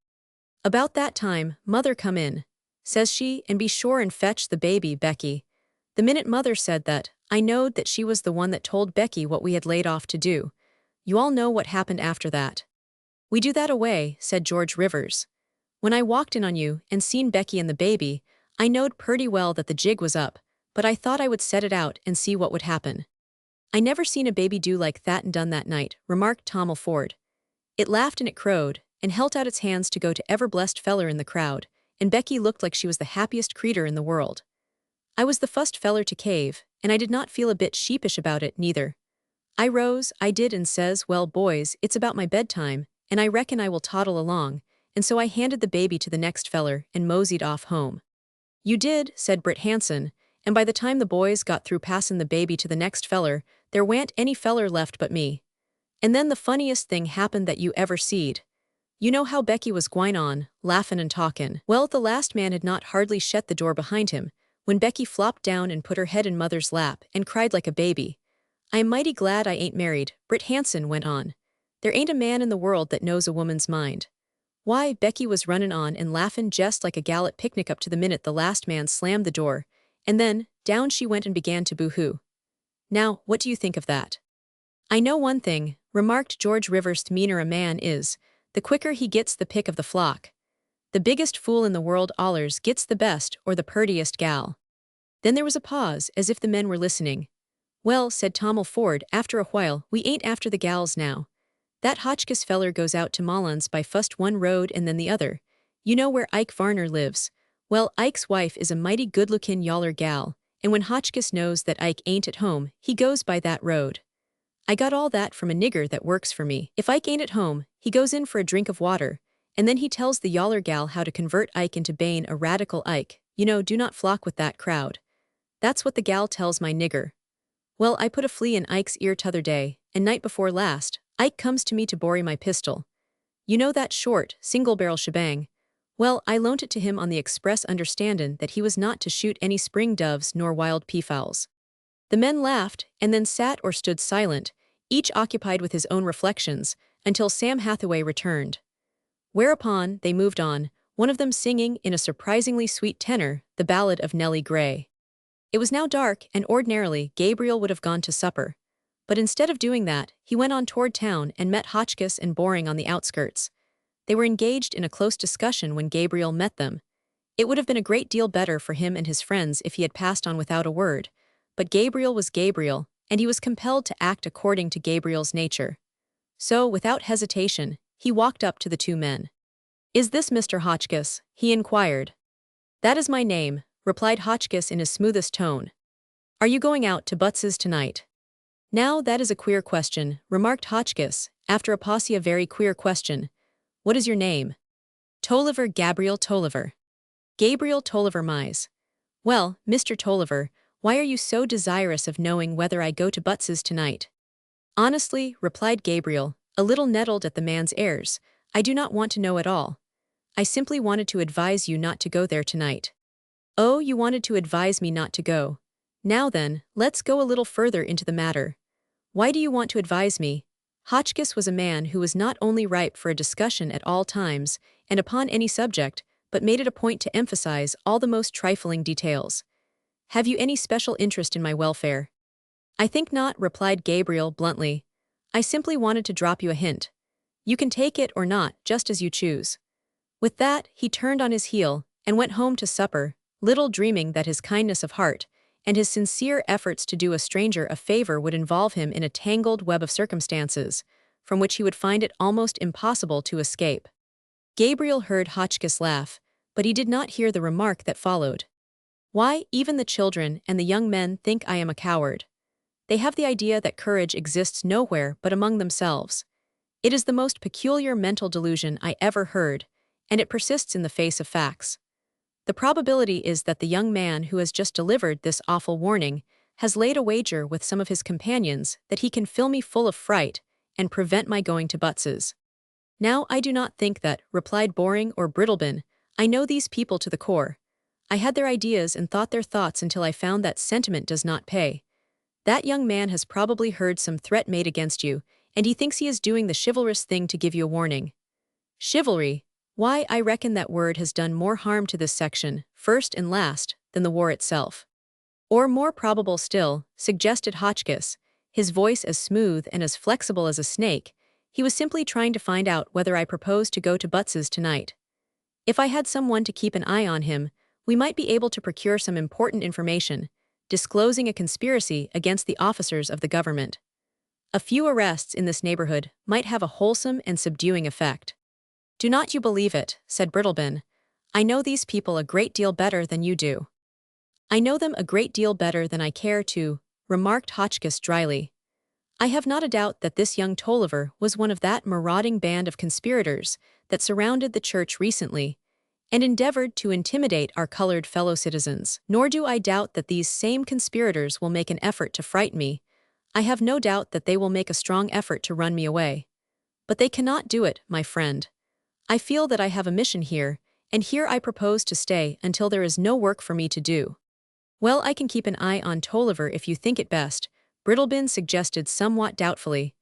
About that time, mother come in, says she, and be sure and fetch the baby, Becky. The minute mother said that, I knowed that she was the one that told Becky what we had laid off to do. You all know what happened after that. We do that away, said George Rivers. When I walked in on you and seen Becky and the baby, I knowed purty well that the jig was up, but I thought I would set it out and see what would happen. I never seen a baby do like that and done that night, remarked Tom Ford. It laughed and it crowed, and held out its hands to go to ever-blessed feller in the crowd, and Becky looked like she was the happiest creetur in the world. I was the fust feller to cave, and I did not feel a bit sheepish about it, neither. I rose, I did, and says, well, boys, it's about my bedtime, and I reckon I will toddle along, and so I handed the baby to the next feller and moseyed off home. You did, said Britt Hanson, and by the time the boys got through passin' the baby to the next feller, there wa'n't any feller left but me. And then the funniest thing happened that you ever seed. You know how Becky was gwine on, laughin' and talkin'. Well, the last man had not hardly shet the door behind him, when Becky flopped down and put her head in mother's lap and cried like a baby. I am mighty glad I ain't married, Britt Hanson went on. There ain't a man in the world that knows a woman's mind. Why, Becky was runnin' on and laughin' jest like a gal at picnic up to the minute the last man slammed the door, and then, down she went and began to boo-hoo. Now, what do you think of that? I know one thing, remarked George Rivers, the meaner a man is, the quicker he gets the pick of the flock. The biggest fool in the world allers gets the best or the purtiest gal. Then there was a pause, as if the men were listening. Well, said Tom Ford, after a while, we ain't after the gals now. That Hotchkiss feller goes out to Mullins by fust one road and then the other. You know where Ike Varner lives. Well, Ike's wife is a mighty good-lookin' yaller gal, and when Hotchkiss knows that Ike ain't at home, he goes by that road. I got all that from a nigger that works for me. If Ike ain't at home, he goes in for a drink of water, and then he tells the yaller gal how to convert Ike into bane a radical Ike. You know, do not flock with that crowd. That's what the gal tells my nigger. Well, I put a flea in Ike's ear t'other day, and night before last, Ike comes to me to borry my pistol. You know that short, single-barrel shebang? Well, I loaned it to him on the express understandin' that he was not to shoot any spring doves nor wild peafowls. The men laughed, and then sat or stood silent, each occupied with his own reflections, until Sam Hathaway returned. Whereupon, they moved on, one of them singing in a surprisingly sweet tenor the ballad of Nellie Gray. It was now dark, and ordinarily Gabriel would have gone to supper. But instead of doing that, he went on toward town and met Hotchkiss and Boring on the outskirts. They were engaged in a close discussion when Gabriel met them. It would have been a great deal better for him and his friends if he had passed on without a word, but Gabriel was Gabriel, and he was compelled to act according to Gabriel's nature. So, without hesitation, he walked up to the two men. "Is this Mr. Hotchkiss?" he inquired. "That is my name," replied Hotchkiss in his smoothest tone. "Are you going out to Butz's tonight?" "Now that is a queer question," remarked Hotchkiss, after a pause. "A very queer question. What is your name?" "Tolliver, Gabriel Tolliver." "Gabriel Tolliver Mize. Well, Mr. Tolliver, why are you so desirous of knowing whether I go to Butz's tonight?" "Honestly," replied Gabriel, a little nettled at the man's airs, "I do not want to know at all. I simply wanted to advise you not to go there tonight." "Oh, you wanted to advise me not to go. Now then, let's go a little further into the matter. Why do you want to advise me?" Hotchkiss was a man who was not only ripe for a discussion at all times, and upon any subject, but made it a point to emphasize all the most trifling details. "Have you any special interest in my welfare?" "I think not," replied Gabriel bluntly. "I simply wanted to drop you a hint. You can take it or not, just as you choose." With that, he turned on his heel, and went home to supper, little dreaming that his kindness of heart, and his sincere efforts to do a stranger a favor would involve him in a tangled web of circumstances, from which he would find it almost impossible to escape. Gabriel heard Hotchkiss laugh, but he did not hear the remark that followed. Why, even the children and the young men think I am a coward. They have the idea that courage exists nowhere but among themselves. It is the most peculiar mental delusion I ever heard, and it persists in the face of facts. The probability is that the young man who has just delivered this awful warning has laid a wager with some of his companions that he can fill me full of fright and prevent my going to Butz's. Now I do not think that, replied Boring or Brittlebin, I know these people to the core. I had their ideas and thought their thoughts until I found that sentiment does not pay. That young man has probably heard some threat made against you, and he thinks he is doing the chivalrous thing to give you a warning. Chivalry? Why, I reckon that word has done more harm to this section, first and last, than the war itself. Or more probable still, suggested Hotchkiss, his voice as smooth and as flexible as a snake, he was simply trying to find out whether I proposed to go to Butz's tonight. If I had someone to keep an eye on him, we might be able to procure some important information, disclosing a conspiracy against the officers of the government. A few arrests in this neighborhood might have a wholesome and subduing effect. Do not you believe it, said Brittlebin. I know these people a great deal better than you do. I know them a great deal better than I care to, remarked Hotchkiss dryly. I have not a doubt that this young Tolliver was one of that marauding band of conspirators that surrounded the church recently, and endeavored to intimidate our colored fellow citizens. Nor do I doubt that these same conspirators will make an effort to frighten me. I have no doubt that they will make a strong effort to run me away. But they cannot do it, my friend. I feel that I have a mission here, and here I propose to stay until there is no work for me to do. Well, I can keep an eye on Tolliver if you think it best, Brittlebin suggested somewhat doubtfully.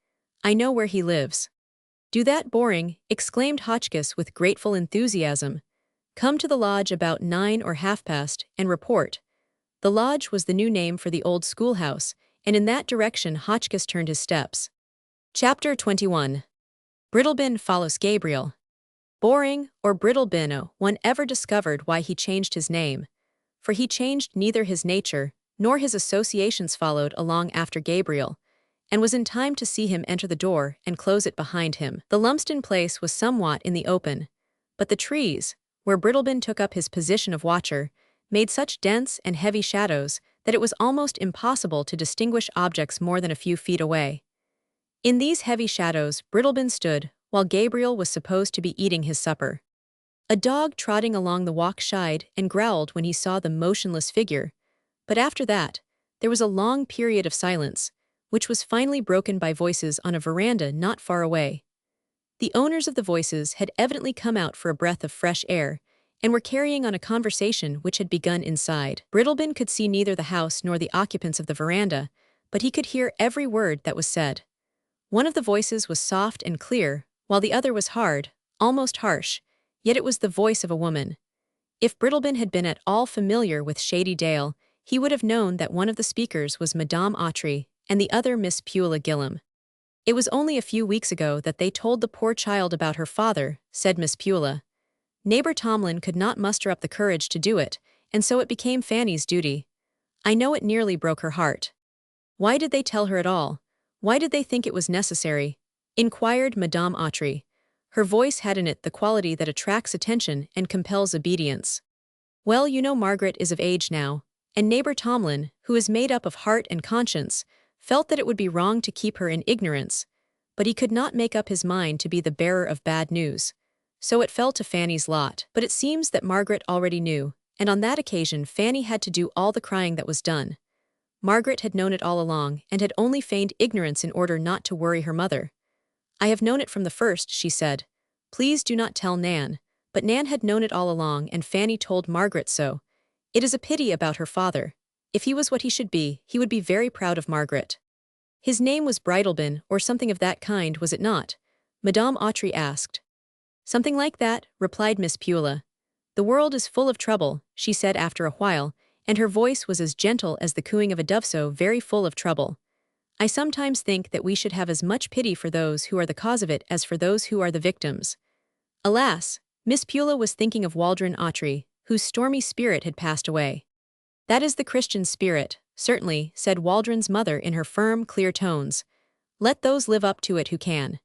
I know where he lives. Do that, Boring, exclaimed Hotchkiss with grateful enthusiasm. Come to the lodge about 9 or 1:30 and report. The lodge was the new name for the old schoolhouse, and in that direction Hotchkiss turned his steps. Chapter 21. Brittlebin follows Gabriel. Boring, or Brittlebin, one ever discovered why he changed his name. For he changed neither his nature, nor his associations followed along after Gabriel, and was in time to see him enter the door and close it behind him. The Lumsden place was somewhat in the open, but the trees, where Brittlebin took up his position of watcher, made such dense and heavy shadows that it was almost impossible to distinguish objects more than a few feet away. In these heavy shadows Brittlebin stood, while Gabriel was supposed to be eating his supper. A dog trotting along the walk shied and growled when he saw the motionless figure, but after that, there was a long period of silence, which was finally broken by voices on a veranda not far away. The owners of the voices had evidently come out for a breath of fresh air, and were carrying on a conversation which had begun inside. Brittlebin could see neither the house nor the occupants of the veranda, but he could hear every word that was said. One of the voices was soft and clear, while the other was hard, almost harsh, yet it was the voice of a woman. If Brittlebin had been at all familiar with Shady Dale, he would have known that one of the speakers was Madame Autry and the other Miss Beulah Gillam. It was only a few weeks ago that they told the poor child about her father, said Miss Beulah. Neighbor Tomlin could not muster up the courage to do it, and so it became Fanny's duty. I know it nearly broke her heart. Why did they tell her at all? Why did they think it was necessary? Inquired Madame Autry. Her voice had in it the quality that attracts attention and compels obedience. Well, you know Margaret is of age now, and neighbor Tomlin, who is made up of heart and conscience, felt that it would be wrong to keep her in ignorance, but he could not make up his mind to be the bearer of bad news. So it fell to Fanny's lot. But it seems that Margaret already knew, and on that occasion Fanny had to do all the crying that was done. Margaret had known it all along and had only feigned ignorance in order not to worry her mother. I have known it from the first, she said. Please do not tell Nan. But Nan had known it all along and Fanny told Margaret so. It is a pity about her father. If he was what he should be, he would be very proud of Margaret. His name was Brittlebin, or something of that kind, was it not? Madame Autry asked. Something like that, replied Miss Beulah. The world is full of trouble, she said after a while, and her voice was as gentle as the cooing of a dove, so very full of trouble. I sometimes think that we should have as much pity for those who are the cause of it as for those who are the victims. Alas, Miss Beulah was thinking of Waldron Autry, whose stormy spirit had passed away. That is the Christian spirit, certainly, said Waldron's mother in her firm, clear tones. Let those live up to it who can.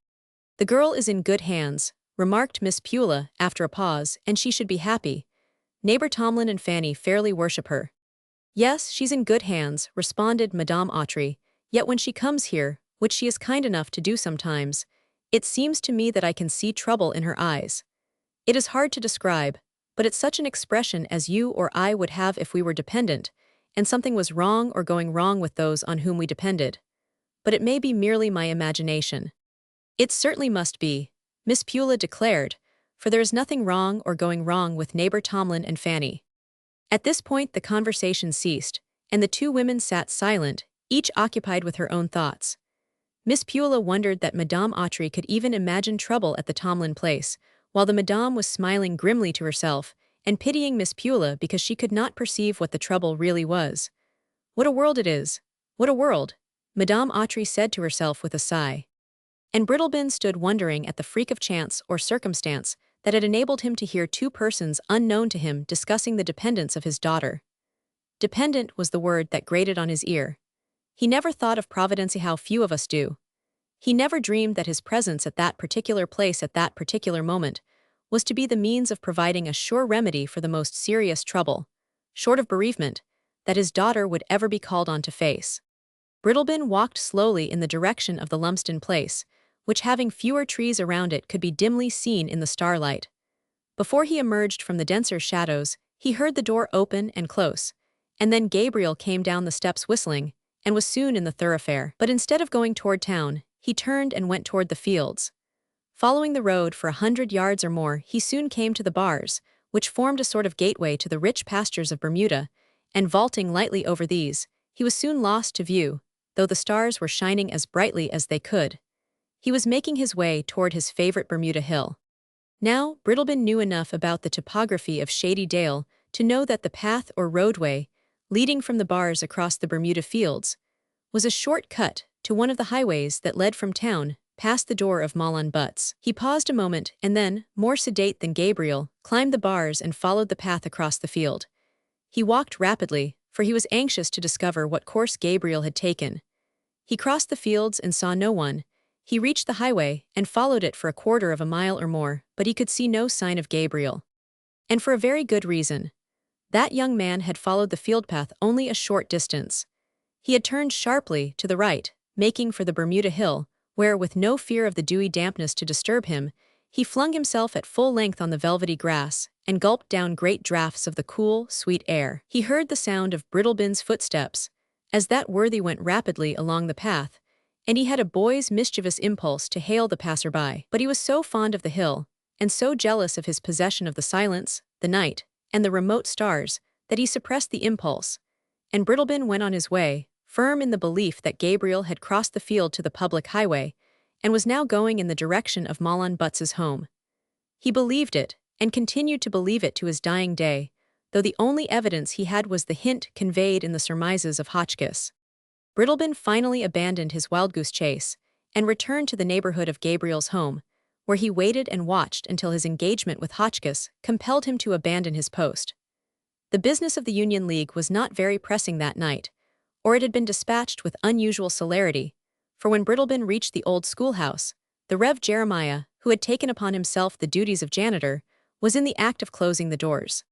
The girl is in good hands, remarked Miss Pula after a pause, and she should be happy. Neighbor Tomlin and Fanny fairly worship her. Yes, she's in good hands, responded Madame Autry, yet when she comes here, which she is kind enough to do sometimes, it seems to me that I can see trouble in her eyes. It is hard to describe, but it's such an expression as you or I would have if we were dependent, and something was wrong or going wrong with those on whom we depended. But it may be merely my imagination. It certainly must be, Miss Pula declared, for there is nothing wrong or going wrong with neighbor Tomlin and Fanny. At this point the conversation ceased, and the two women sat silent, each occupied with her own thoughts. Miss Pula wondered that Madame Autry could even imagine trouble at the Tomlin place, while the Madame was smiling grimly to herself and pitying Miss Pula because she could not perceive what the trouble really was. What a world it is! What a world! Madame Autry said to herself with a sigh. And Brittlebin stood wondering at the freak of chance or circumstance that had enabled him to hear two persons unknown to him discussing the dependence of his daughter. Dependent was the word that grated on his ear. He never thought of providence how few of us do. He never dreamed that his presence at that particular place at that particular moment was to be the means of providing a sure remedy for the most serious trouble, short of bereavement, that his daughter would ever be called on to face. Brittlebin walked slowly in the direction of the Lumsden place, which having fewer trees around it could be dimly seen in the starlight. Before he emerged from the denser shadows, he heard the door open and close, and then Gabriel came down the steps whistling, and was soon in the thoroughfare. But instead of going toward town, he turned and went toward the fields. Following the road for 100 yards or more, he soon came to the bars, which formed a sort of gateway to the rich pastures of Bermuda, and vaulting lightly over these, he was soon lost to view, though the stars were shining as brightly as they could. He was making his way toward his favorite Bermuda hill. Now, Brittlebin knew enough about the topography of Shady Dale to know that the path or roadway, leading from the bars across the Bermuda fields, was a short cut to one of the highways that led from town past the door of Malon Butts. He paused a moment and then, more sedate than Gabriel, climbed the bars and followed the path across the field. He walked rapidly, for he was anxious to discover what course Gabriel had taken. He crossed the fields and saw no one. He reached the highway and followed it for a quarter of a mile or more, but he could see no sign of Gabriel. And for a very good reason. That young man had followed the field path only a short distance. He had turned sharply to the right, making for the Bermuda Hill, where, with no fear of the dewy dampness to disturb him, he flung himself at full length on the velvety grass and gulped down great draughts of the cool, sweet air. He heard the sound of Brittlebin's footsteps, as that worthy went rapidly along the path, and he had a boy's mischievous impulse to hail the passer-by. But he was so fond of the hill, and so jealous of his possession of the silence, the night, and the remote stars, that he suppressed the impulse, and Brittlebin went on his way, firm in the belief that Gabriel had crossed the field to the public highway, and was now going in the direction of Malon Butts's home. He believed it, and continued to believe it to his dying day, though the only evidence he had was the hint conveyed in the surmises of Hotchkiss. Brittlebin finally abandoned his wild-goose chase, and returned to the neighborhood of Gabriel's home, where he waited and watched until his engagement with Hotchkiss compelled him to abandon his post. The business of the Union League was not very pressing that night, or it had been dispatched with unusual celerity, for when Brittlebin reached the old schoolhouse, the Rev. Jeremiah, who had taken upon himself the duties of janitor, was in the act of closing the doors.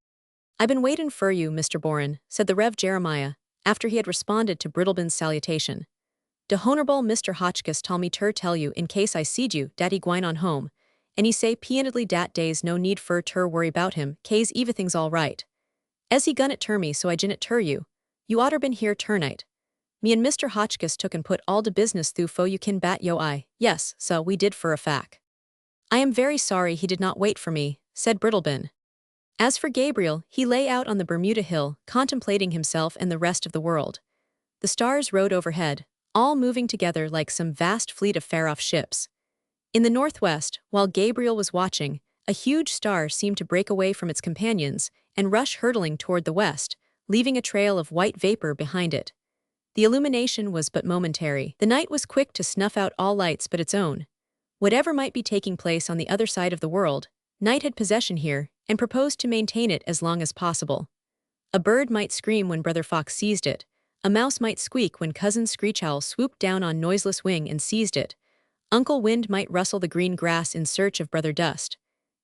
"I been waitin' fer you, Mr. Boren," said the Rev. Jeremiah, after he had responded to Brittlebin's salutation. "De honorable Mr. Hotchkiss tell me ter tell you in case I seed you dat he gwine on home, and he say pianedly dat dey's no need fer ter worry bout him, kase everything's all right. Es he gun it ter me so I jinnit ter you. You oughter been here ternight. Me and Mr. Hotchkiss took and put all de business through fo you kin bat yo eye. Yes, so we did fer a fac." "I am very sorry he did not wait for me," said Brittlebin. As for Gabriel, he lay out on the Bermuda Hill, contemplating himself and the rest of the world. The stars rode overhead, all moving together like some vast fleet of far-off ships. In the northwest, while Gabriel was watching, a huge star seemed to break away from its companions and rush hurtling toward the west, leaving a trail of white vapor behind it. The illumination was but momentary. The night was quick to snuff out all lights but its own. Whatever might be taking place on the other side of the world, night had possession here, and proposed to maintain it as long as possible. A bird might scream when Brother Fox seized it. A mouse might squeak when Cousin Screech Owl swooped down on noiseless wing and seized it. Uncle Wind might rustle the green grass in search of Brother Dust.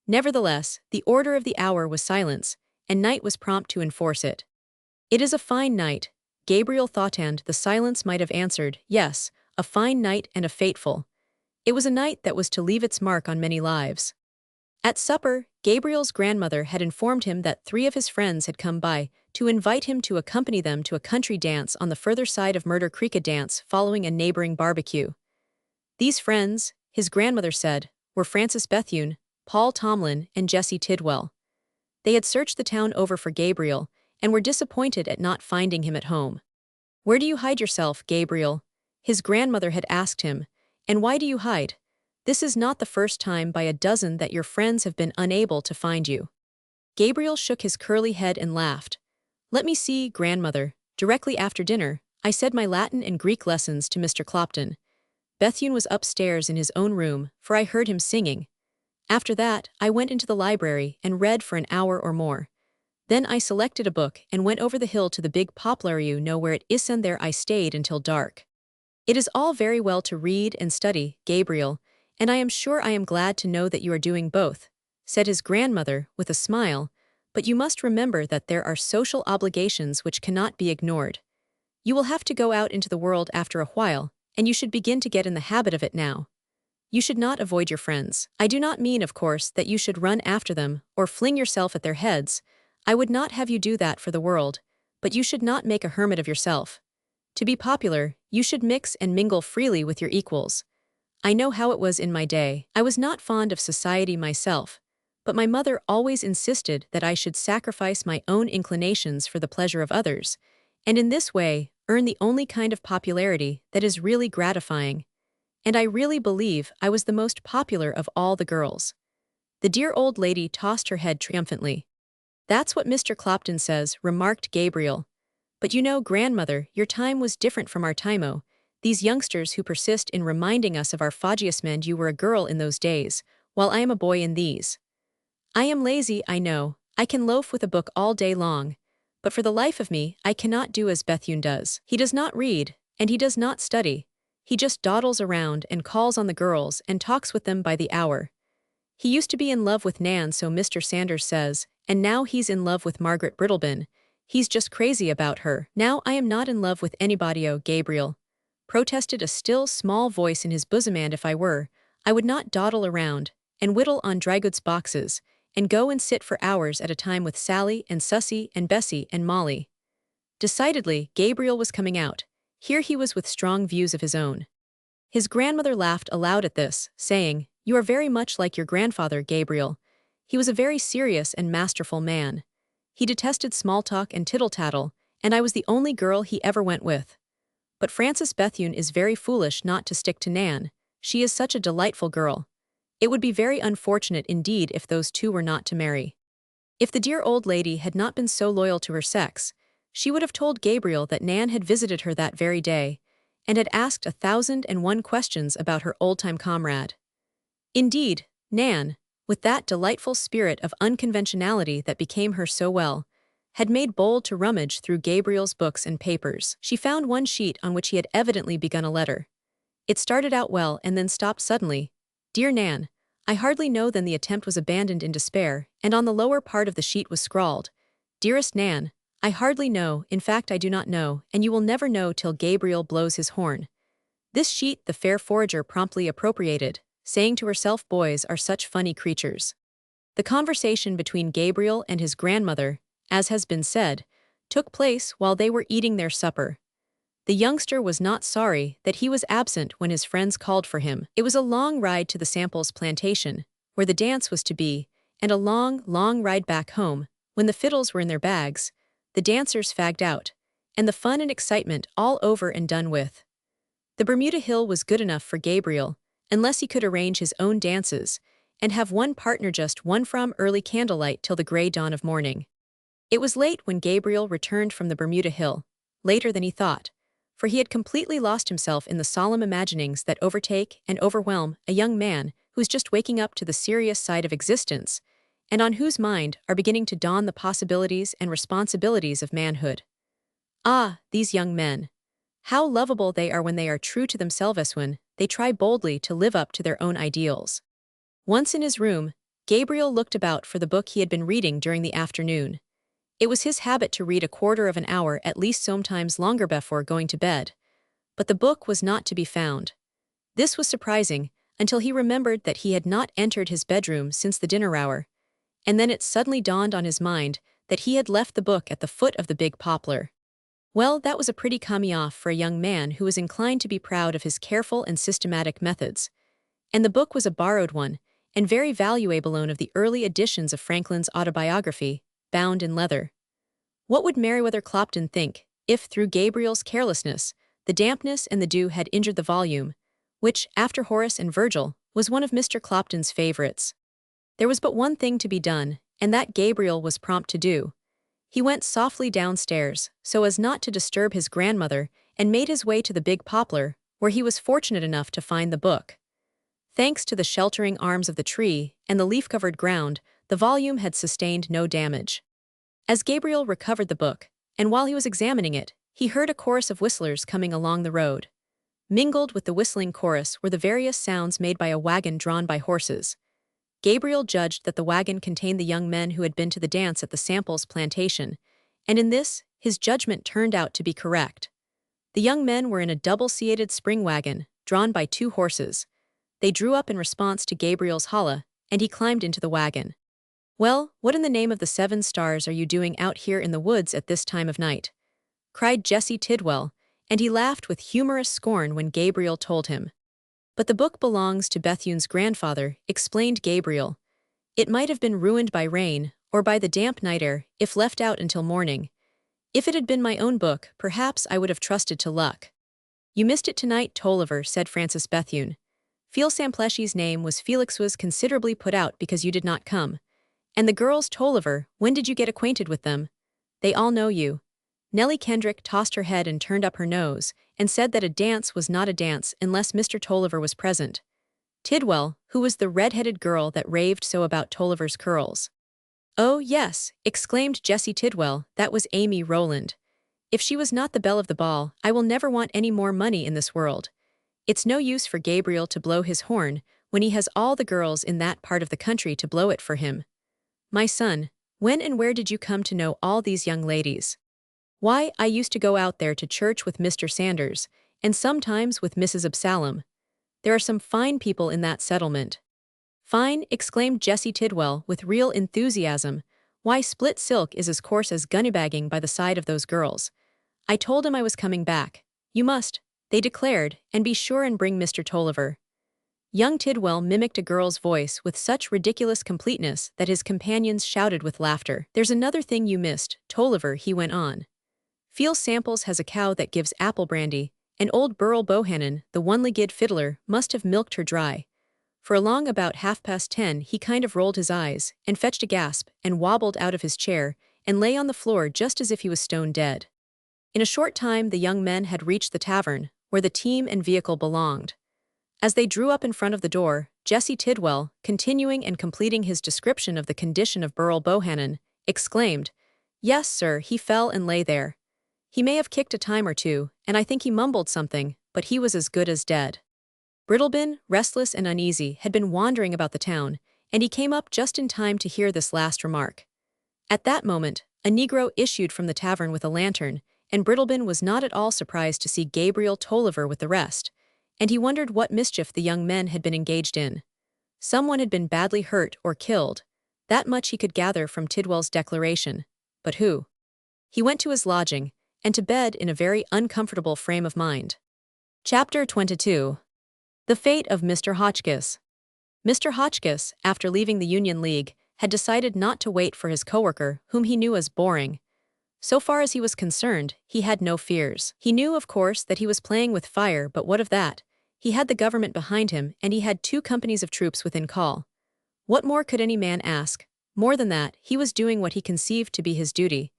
Nevertheless, the order of the hour was silence, and night was prompt to enforce it. It is a fine night, Gabriel thought, and the silence might have answered, yes, a fine night and a fateful. It was a night that was to leave its mark on many lives. At supper, Gabriel's grandmother had informed him that 3 of his friends had come by to invite him to accompany them to a country dance on the further side of Murder Creek, a dance following a neighboring barbecue. These friends, his grandmother said, were Francis Bethune, Paul Tomlin, and Jessie Tidwell. They had searched the town over for Gabriel and were disappointed at not finding him at home. "Where do you hide yourself, Gabriel?" his grandmother had asked him. "And why do you hide? This is not the first time by a dozen that your friends have been unable to find you." Gabriel shook his curly head and laughed. "Let me see, grandmother. Directly after dinner, I said my Latin and Greek lessons to Mr. Clopton. Bethune was upstairs in his own room, for I heard him singing. After that, I went into the library and read for an hour or more. Then I selected a book and went over the hill to the big poplar, you know where it is, and there I stayed until dark." "It is all very well to read and study, Gabriel, and I am sure I am glad to know that you are doing both," said his grandmother with a smile, "but you must remember that there are social obligations which cannot be ignored. You will have to go out into the world after a while, and you should begin to get in the habit of it now. You should not avoid your friends. I do not mean, of course, that you should run after them or fling yourself at their heads. I would not have you do that for the world, but you should not make a hermit of yourself. To be popular, you should mix and mingle freely with your equals. I know how it was in my day. I was not fond of society myself, but my mother always insisted that I should sacrifice my own inclinations for the pleasure of others, and in this way, earn the only kind of popularity that is really gratifying. And I really believe I was the most popular of all the girls." The dear old lady tossed her head triumphantly. "That's what Mr. Clopton says," remarked Gabriel. "But you know, grandmother, your time was different from our time-o. These youngsters who persist in reminding us of our Fagius men, you were a girl in those days, while I am a boy in these. I am lazy, I know. I can loaf with a book all day long. But for the life of me, I cannot do as Bethune does. He does not read, and he does not study. He just dawdles around and calls on the girls and talks with them by the hour. He used to be in love with Nan, so Mr. Sanders says, and now he's in love with Margaret Brittlebin. He's just crazy about her." "Now I am not in love with anybody, oh, Gabriel," protested a still small voice in his bosom, "and if I were, I would not dawdle around and whittle on dry goods boxes and go and sit for hours at a time with Sally and Susie and Bessie and Molly." Decidedly, Gabriel was coming out. Here he was with strong views of his own. His grandmother laughed aloud at this, saying, "You are very much like your grandfather, Gabriel. He was a very serious and masterful man. He detested small talk and tittle-tattle, and I was the only girl he ever went with. But Frances Bethune is very foolish not to stick to Nan. She is such a delightful girl. It would be very unfortunate indeed if those two were not to marry." If the dear old lady had not been so loyal to her sex, she would have told Gabriel that Nan had visited her that very day, and had asked 1,001 questions about her old-time comrade. Indeed, Nan, with that delightful spirit of unconventionality that became her so well, had made bold to rummage through Gabriel's books and papers. She found one sheet on which he had evidently begun a letter. It started out well and then stopped suddenly. "Dear Nan, I hardly know." Then the attempt was abandoned in despair, and on the lower part of the sheet was scrawled, "Dearest Nan, I hardly know, in fact I do not know, and you will never know till Gabriel blows his horn." This sheet the fair forager promptly appropriated, saying to herself, "Boys are such funny creatures." The conversation between Gabriel and his grandmother, as has been said, took place while they were eating their supper. The youngster was not sorry that he was absent when his friends called for him. It was a long ride to the Samples plantation, where the dance was to be, and a long, long ride back home, when the fiddles were in their bags, the dancers fagged out, and the fun and excitement all over and done with. The Bermuda Hill was good enough for Gabriel, unless he could arrange his own dances, and have one partner, just one, from early candlelight till the gray dawn of morning. It was late when Gabriel returned from the Bermuda Hill, later than he thought, for he had completely lost himself in the solemn imaginings that overtake and overwhelm a young man who is just waking up to the serious side of existence, and on whose mind are beginning to dawn the possibilities and responsibilities of manhood. Ah, these young men. How lovable they are when they are true to themselves when they try boldly to live up to their own ideals. Once in his room, Gabriel looked about for the book he had been reading during the afternoon. It was his habit to read a quarter of an hour at least, sometimes longer, before going to bed. But the book was not to be found. This was surprising, until he remembered that he had not entered his bedroom since the dinner hour, and then it suddenly dawned on his mind that he had left the book at the foot of the big poplar. Well, that was a pretty coming off for a young man who was inclined to be proud of his careful and systematic methods. And the book was a borrowed one, and very valuable one of the early editions of Franklin's autobiography, bound in leather. What would Meriwether Clopton think if, through Gabriel's carelessness, the dampness and the dew had injured the volume, which, after Horace and Virgil, was one of Mr. Clopton's favorites? There was but one thing to be done, and that Gabriel was prompt to do. He went softly downstairs, so as not to disturb his grandmother, and made his way to the big poplar, where he was fortunate enough to find the book. Thanks to the sheltering arms of the tree and the leaf-covered ground, the volume had sustained no damage. As Gabriel recovered the book, and while he was examining it, he heard a chorus of whistlers coming along the road. Mingled with the whistling chorus were the various sounds made by a wagon drawn by horses. Gabriel judged that the wagon contained the young men who had been to the dance at the Samples plantation, and in this, his judgment turned out to be correct. The young men were in a double-seated spring wagon, drawn by 2 horses. They drew up in response to Gabriel's holla, and he climbed into the wagon. "Well, what in the name of the 7 stars are you doing out here in the woods at this time of night?" cried Jesse Tidwell, and he laughed with humorous scorn when Gabriel told him. "But the book belongs to Bethune's grandfather," explained Gabriel. "It might have been ruined by rain, or by the damp night air, if left out until morning. If it had been my own book, perhaps I would have trusted to luck." "You missed it tonight, Tolliver," said Francis Bethune. "Phil Sampleshy's name was Felix was considerably put out because you did not come. And the girls, Tolliver, when did you get acquainted with them? They all know you." Nellie Kendrick tossed her head and turned up her nose, and said that a dance was not a dance unless Mr. Tolliver was present. Tidwell, who was the red-headed girl that raved so about Tolliver's curls. "Oh, yes," exclaimed Jessie Tidwell, "that was Amy Rowland. If she was not the belle of the ball, I will never want any more money in this world. It's no use for Gabriel to blow his horn when he has all the girls in that part of the country to blow it for him. My son, when and where did you come to know all these young ladies?" "Why, I used to go out there to church with Mr. Sanders, and sometimes with Mrs. Absalom. There are some fine people in that settlement." "Fine," exclaimed Jessie Tidwell with real enthusiasm. "Why, split silk is as coarse as gunnybagging by the side of those girls. I told him I was coming back. You must," they declared, "and be sure and bring Mr. Tolliver." Young Tidwell mimicked a girl's voice with such ridiculous completeness that his companions shouted with laughter. "There's another thing you missed, Tolliver," he went on. "Phil Samples has a cow that gives apple brandy, and old Burl Bohannon, the one-legged fiddler, must have milked her dry." For along about 10:30 he kind of rolled his eyes, and fetched a gasp, and wobbled out of his chair, and lay on the floor just as if he was stone dead. In a short time the young men had reached the tavern, where the team and vehicle belonged. As they drew up in front of the door, Jessie Tidwell, continuing and completing his description of the condition of Burl Bohannon, exclaimed, "Yes, sir, he fell and lay there. He may have kicked a time or two, and I think he mumbled something, but he was as good as dead." Brittlebin, restless and uneasy, had been wandering about the town, and he came up just in time to hear this last remark. At that moment, a Negro issued from the tavern with a lantern, and Brittlebin was not at all surprised to see Gabriel Tolliver with the rest, and he wondered what mischief the young men had been engaged in. Someone had been badly hurt or killed. That much he could gather from Tidwell's declaration. But who? He went to his lodging, and to bed in a very uncomfortable frame of mind. Chapter 22. The Fate of Mr. Hotchkiss. Mr. Hotchkiss, after leaving the Union League, had decided not to wait for his coworker, whom he knew as boring. So far as he was concerned, he had no fears. He knew, of course, that he was playing with fire, but what of that? He had the government behind him, and he had 2 companies of troops within call. What more could any man ask? More than that, he was doing what he conceived to be his duty.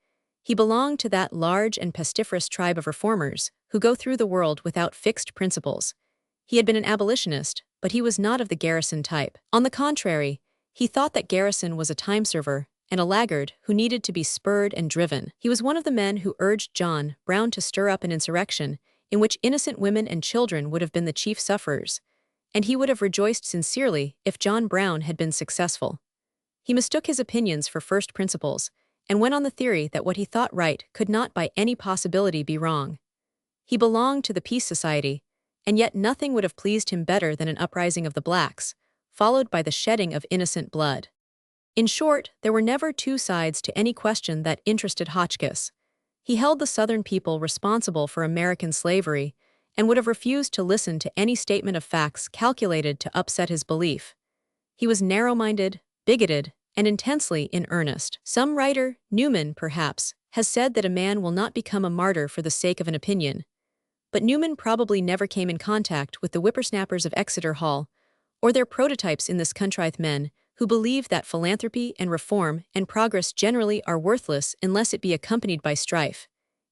He belonged to that large and pestiferous tribe of reformers who go through the world without fixed principles. He had been an abolitionist, but he was not of the Garrison type. On the contrary, He thought that Garrison was a time server and a laggard who needed to be spurred and driven. He was one of the men who urged John Brown to stir up an insurrection in which innocent women and children would have been the chief sufferers, and he would have rejoiced sincerely if John Brown had been successful. He mistook his opinions for first principles and went on the theory that what he thought right could not by any possibility be wrong. He belonged to the Peace Society, and yet nothing would have pleased him better than an uprising of the blacks, followed by the shedding of innocent blood. In short, there were never two sides to any question that interested Hotchkiss. He held the Southern people responsible for American slavery and would have refused to listen to any statement of facts calculated to upset his belief. He was narrow-minded, bigoted, and intensely in earnest. Some writer, Newman perhaps, has said that a man will not become a martyr for the sake of an opinion. But Newman probably never came in contact with the whippersnappers of Exeter Hall, or their prototypes in this countryth men who believe that philanthropy and reform and progress generally are worthless unless it be accompanied by strife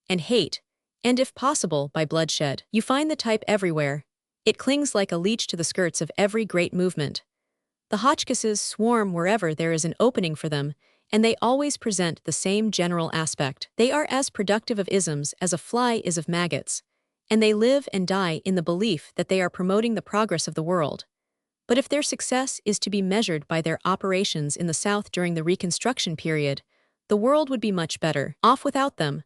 and hate, and if possible, by bloodshed. You find the type everywhere. It clings like a leech to the skirts of every great movement. The Hotchkisses swarm wherever there is an opening for them, and they always present the same general aspect. They are as productive of isms as a fly is of maggots, and they live and die in the belief that they are promoting the progress of the world. But if their success is to be measured by their operations in the South during the Reconstruction period, the world would be much better off without them.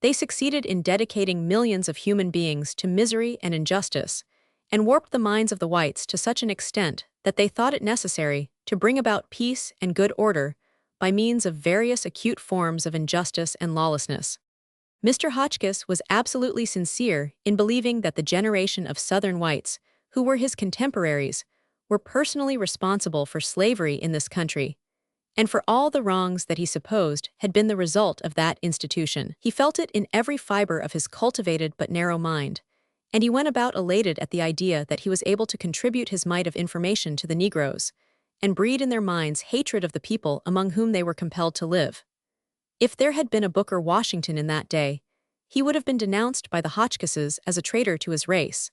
They succeeded in dedicating millions of human beings to misery and injustice, and warped the minds of the whites to such an extent that they thought it necessary to bring about peace and good order by means of various acute forms of injustice and lawlessness. Mr. Hotchkiss was absolutely sincere in believing that the generation of Southern whites, who were his contemporaries, were personally responsible for slavery in this country, and for all the wrongs that he supposed had been the result of that institution. He felt it in every fiber of his cultivated but narrow mind, and he went about elated at the idea that he was able to contribute his mite of information to the Negroes, and breed in their minds hatred of the people among whom they were compelled to live. If there had been a Booker Washington in that day, he would have been denounced by the Hotchkisses as a traitor to his race,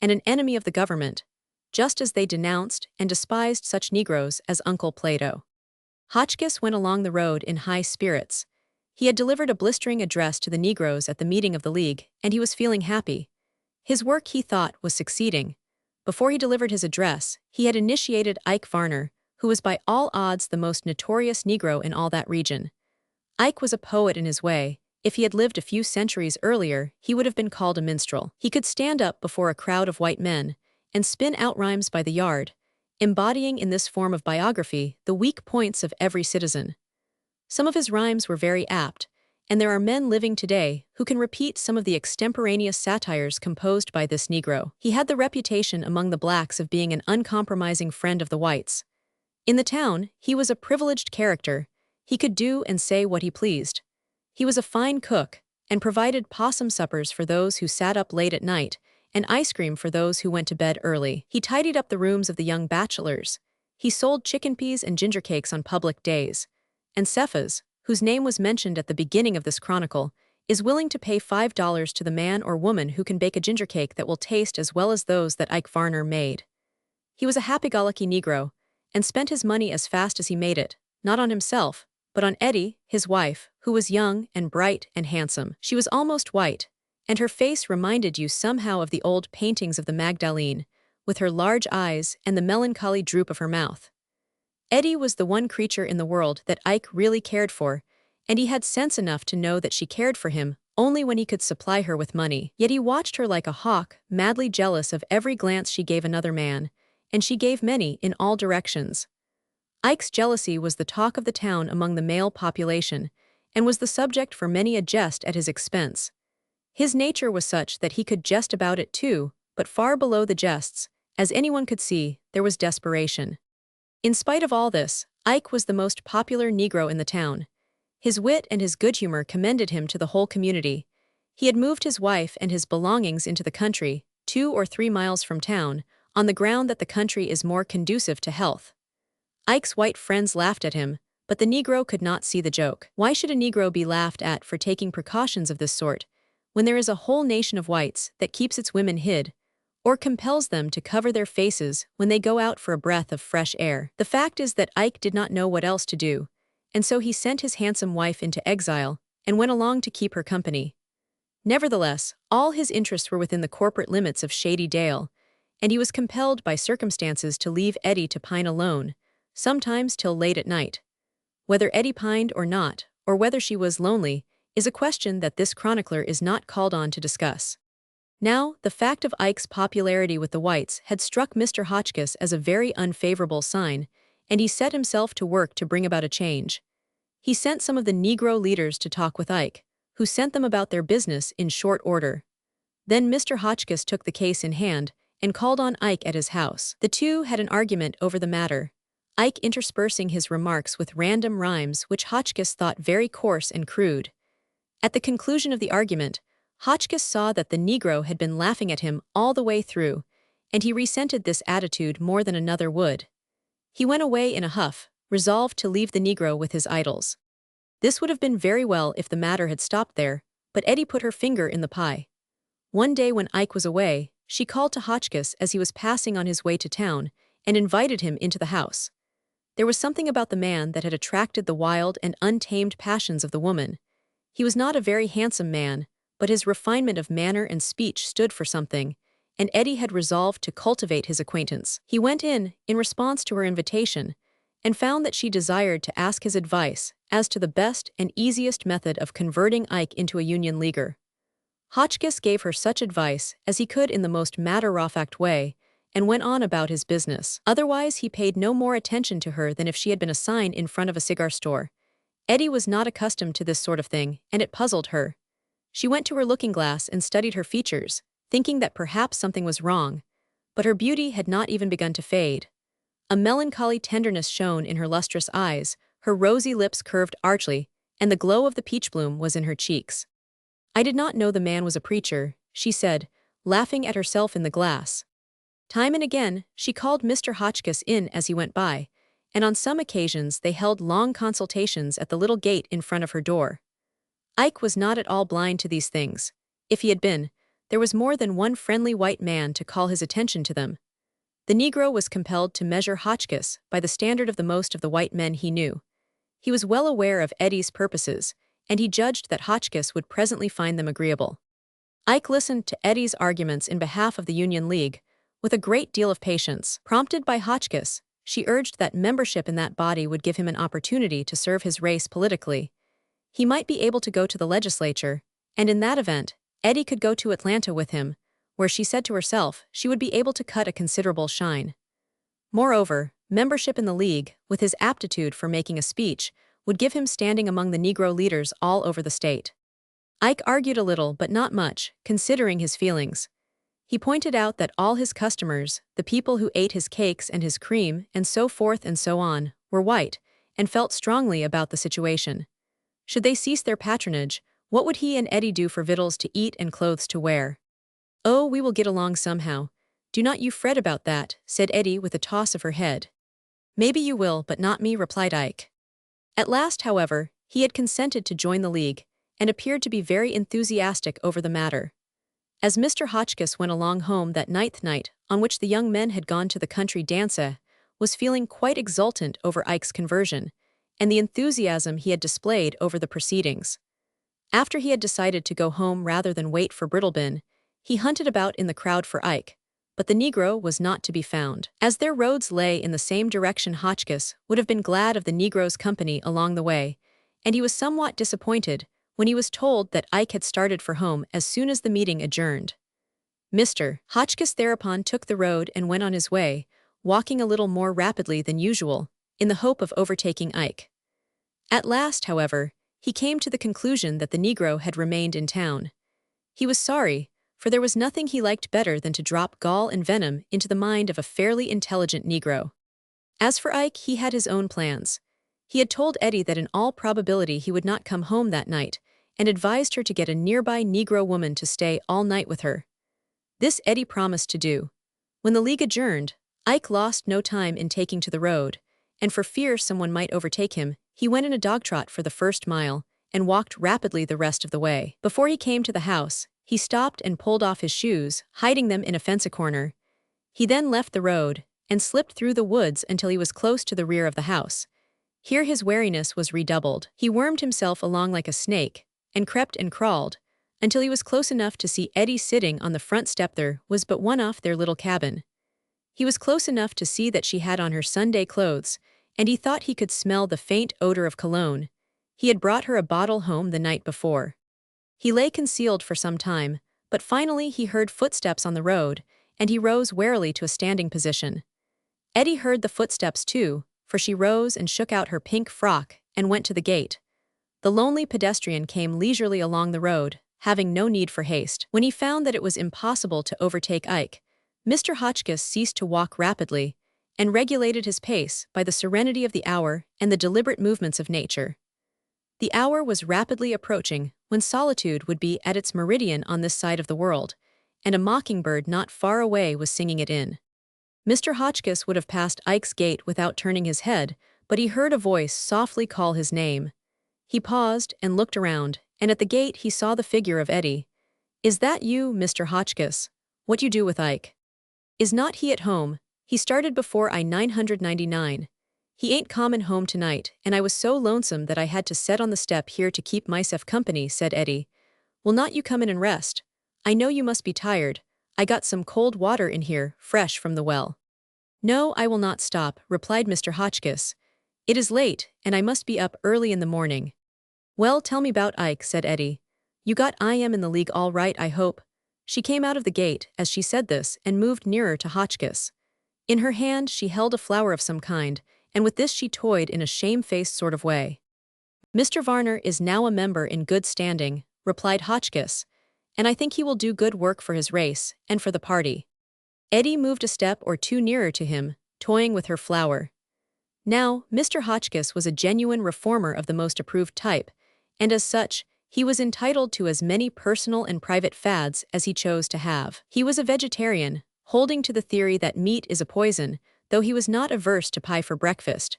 and an enemy of the government, just as they denounced and despised such Negroes as Uncle Plato. Hotchkiss went along the road in high spirits. He had delivered a blistering address to the Negroes at the meeting of the League, and he was feeling happy. His work, he thought, was succeeding. Before he delivered his address, he had initiated Ike Varner, who was by all odds the most notorious Negro in all that region. Ike was a poet in his way. If he had lived a few centuries earlier, he would have been called a minstrel. He could stand up before a crowd of white men and spin out rhymes by the yard, embodying in this form of biography the weak points of every citizen. Some of his rhymes were very apt, and there are men living today who can repeat some of the extemporaneous satires composed by this Negro. He had the reputation among the blacks of being an uncompromising friend of the whites. In the town, he was a privileged character. He could do and say what he pleased. He was a fine cook, and provided possum suppers for those who sat up late at night, and ice cream for those who went to bed early. He tidied up the rooms of the young bachelors. He sold chicken peas and ginger cakes on public days. And Cephas, whose name was mentioned at the beginning of this chronicle, is willing to pay $5 to the man or woman who can bake a ginger cake that will taste as well as those that Ike Varner made. He was a happy-go-lucky Negro, and spent his money as fast as he made it, not on himself, but on Eddie, his wife, who was young and bright and handsome. She was almost white, and her face reminded you somehow of the old paintings of the Magdalene, with her large eyes and the melancholy droop of her mouth. Eddie was the one creature in the world that Ike really cared for, and he had sense enough to know that she cared for him only when he could supply her with money. Yet he watched her like a hawk, madly jealous of every glance she gave another man, and she gave many in all directions. Ike's jealousy was the talk of the town among the male population, and was the subject for many a jest at his expense. His nature was such that he could jest about it too, but far below the jests, as anyone could see, there was desperation. In spite of all this, Ike was the most popular Negro in the town. His wit and his good humor commended him to the whole community. He had moved his wife and his belongings into the country, 2 or 3 miles from town, on the ground that the country is more conducive to health. Ike's white friends laughed at him, but the Negro could not see the joke. Why should a Negro be laughed at for taking precautions of this sort, when there is a whole nation of whites that keeps its women hid, or compels them to cover their faces when they go out for a breath of fresh air. The fact is that Ike did not know what else to do, and so he sent his handsome wife into exile and went along to keep her company. Nevertheless, all his interests were within the corporate limits of Shady Dale, and he was compelled by circumstances to leave Eddie to pine alone, sometimes till late at night. Whether Eddie pined or not, or whether she was lonely, is a question that this chronicler is not called on to discuss. Now, the fact of Ike's popularity with the whites had struck Mr. Hotchkiss as a very unfavorable sign, and he set himself to work to bring about a change. He sent some of the Negro leaders to talk with Ike, who sent them about their business in short order. Then Mr. Hotchkiss took the case in hand and called on Ike at his house. The two had an argument over the matter, Ike interspersing his remarks with random rhymes which Hotchkiss thought very coarse and crude. At the conclusion of the argument, Hotchkiss saw that the Negro had been laughing at him all the way through, and he resented this attitude more than another would. He went away in a huff, resolved to leave the Negro with his idols. This would have been very well if the matter had stopped there, but Eddie put her finger in the pie. One day when Ike was away, she called to Hotchkiss as he was passing on his way to town and invited him into the house. There was something about the man that had attracted the wild and untamed passions of the woman. He was not a very handsome man, but his refinement of manner and speech stood for something, and Eddie had resolved to cultivate his acquaintance. He went in response to her invitation, and found that she desired to ask his advice as to the best and easiest method of converting Ike into a Union Leaguer. Hotchkiss gave her such advice as he could in the most matter-of-fact way, and went on about his business. Otherwise, he paid no more attention to her than if she had been a sign in front of a cigar store. Eddie was not accustomed to this sort of thing, and it puzzled her. She went to her looking-glass and studied her features, thinking that perhaps something was wrong, but her beauty had not even begun to fade. A melancholy tenderness shone in her lustrous eyes, her rosy lips curved archly, and the glow of the peach bloom was in her cheeks. "I did not know the man was a preacher," she said, laughing at herself in the glass. Time and again, she called Mr. Hotchkiss in as he went by, and on some occasions they held long consultations at the little gate in front of her door. Ike was not at all blind to these things. If he had been, there was more than one friendly white man to call his attention to them. The Negro was compelled to measure Hotchkiss by the standard of the most of the white men he knew. He was well aware of Eddie's purposes, and he judged that Hotchkiss would presently find them agreeable. Ike listened to Eddie's arguments in behalf of the Union League with a great deal of patience. Prompted by Hotchkiss, she urged that membership in that body would give him an opportunity to serve his race politically. He might be able to go to the legislature, and in that event, Eddie could go to Atlanta with him, where she said to herself she would be able to cut a considerable shine. Moreover, membership in the League, with his aptitude for making a speech, would give him standing among the Negro leaders all over the state. Ike argued a little but not much, considering his feelings. He pointed out that all his customers, the people who ate his cakes and his cream, and so forth and so on, were white, and felt strongly about the situation. Should they cease their patronage, what would he and Eddie do for victuals to eat and clothes to wear? "Oh, we will get along somehow. Do not you fret about that," said Eddie with a toss of her head. "Maybe you will, but not me," replied Ike. At last, however, he had consented to join the League, and appeared to be very enthusiastic over the matter. As Mr. Hotchkiss went along home that ninth night on which the young men had gone to the country dance, was feeling quite exultant over Ike's conversion, and the enthusiasm he had displayed over the proceedings. After he had decided to go home rather than wait for Brittlebin, he hunted about in the crowd for Ike, but the Negro was not to be found. As their roads lay in the same direction, Hotchkiss would have been glad of the Negro's company along the way, and he was somewhat disappointed when he was told that Ike had started for home as soon as the meeting adjourned. Mr. Hotchkiss thereupon took the road and went on his way, walking a little more rapidly than usual, in the hope of overtaking Ike. At last, however, he came to the conclusion that the Negro had remained in town. He was sorry, for there was nothing he liked better than to drop gall and venom into the mind of a fairly intelligent Negro. As for Ike, he had his own plans. He had told Eddie that in all probability he would not come home that night, and advised her to get a nearby Negro woman to stay all night with her. This Eddie promised to do. When the League adjourned, Ike lost no time in taking to the road, and for fear someone might overtake him, he went in a dog trot for the first mile, and walked rapidly the rest of the way. Before he came to the house, He stopped and pulled off his shoes, hiding them in a fence corner. He then left the road and slipped through the woods until he was close to the rear of the house. Here his wariness was redoubled. He wormed himself along like a snake and crept and crawled until he was close enough to see Eddie sitting on the front step. There was but one off their little cabin. He was close enough to see that she had on her Sunday clothes, and he thought he could smell the faint odor of cologne. He had brought her a bottle home the night before. He lay concealed for some time, but finally he heard footsteps on the road, and he rose warily to a standing position. Eddie heard the footsteps too, for she rose and shook out her pink frock and went to the gate. The lonely pedestrian came leisurely along the road, having no need for haste. When he found that it was impossible to overtake Ike, Mr. Hotchkiss ceased to walk rapidly and regulated his pace by the serenity of the hour and the deliberate movements of nature. The hour was rapidly approaching when solitude would be at its meridian on this side of the world, and a mockingbird not far away was singing it in. Mr. Hotchkiss would have passed Ike's gate without turning his head, but he heard a voice softly call his name. He paused and looked around, and at the gate he saw the figure of Eddie. "Is that you, Mr. Hotchkiss? What you do with Ike? Is not he at home? He started before I-999. He ain't comin' home tonight, and I was so lonesome that I had to set on the step here to keep myself company," said Eddie. "Will not you come in and rest? I know you must be tired. I got some cold water in here, fresh from the well." "No, I will not stop," replied Mr. Hotchkiss. "It is late, and I must be up early in the morning." "Well, tell me 'bout Ike," said Eddie. "You got I am in the league all right, I hope." She came out of the gate as she said this and moved nearer to Hotchkiss. In her hand she held a flower of some kind, and with this she toyed in a shamefaced sort of way. "Mr. Varner is now a member in good standing," replied Hotchkiss, "and I think he will do good work for his race and for the party." Eddie moved a step or two nearer to him, toying with her flower. Now, Mr. Hotchkiss was a genuine reformer of the most approved type, and as such, he was entitled to as many personal and private fads as he chose to have. He was a vegetarian, holding to the theory that meat is a poison, though he was not averse to pie for breakfast.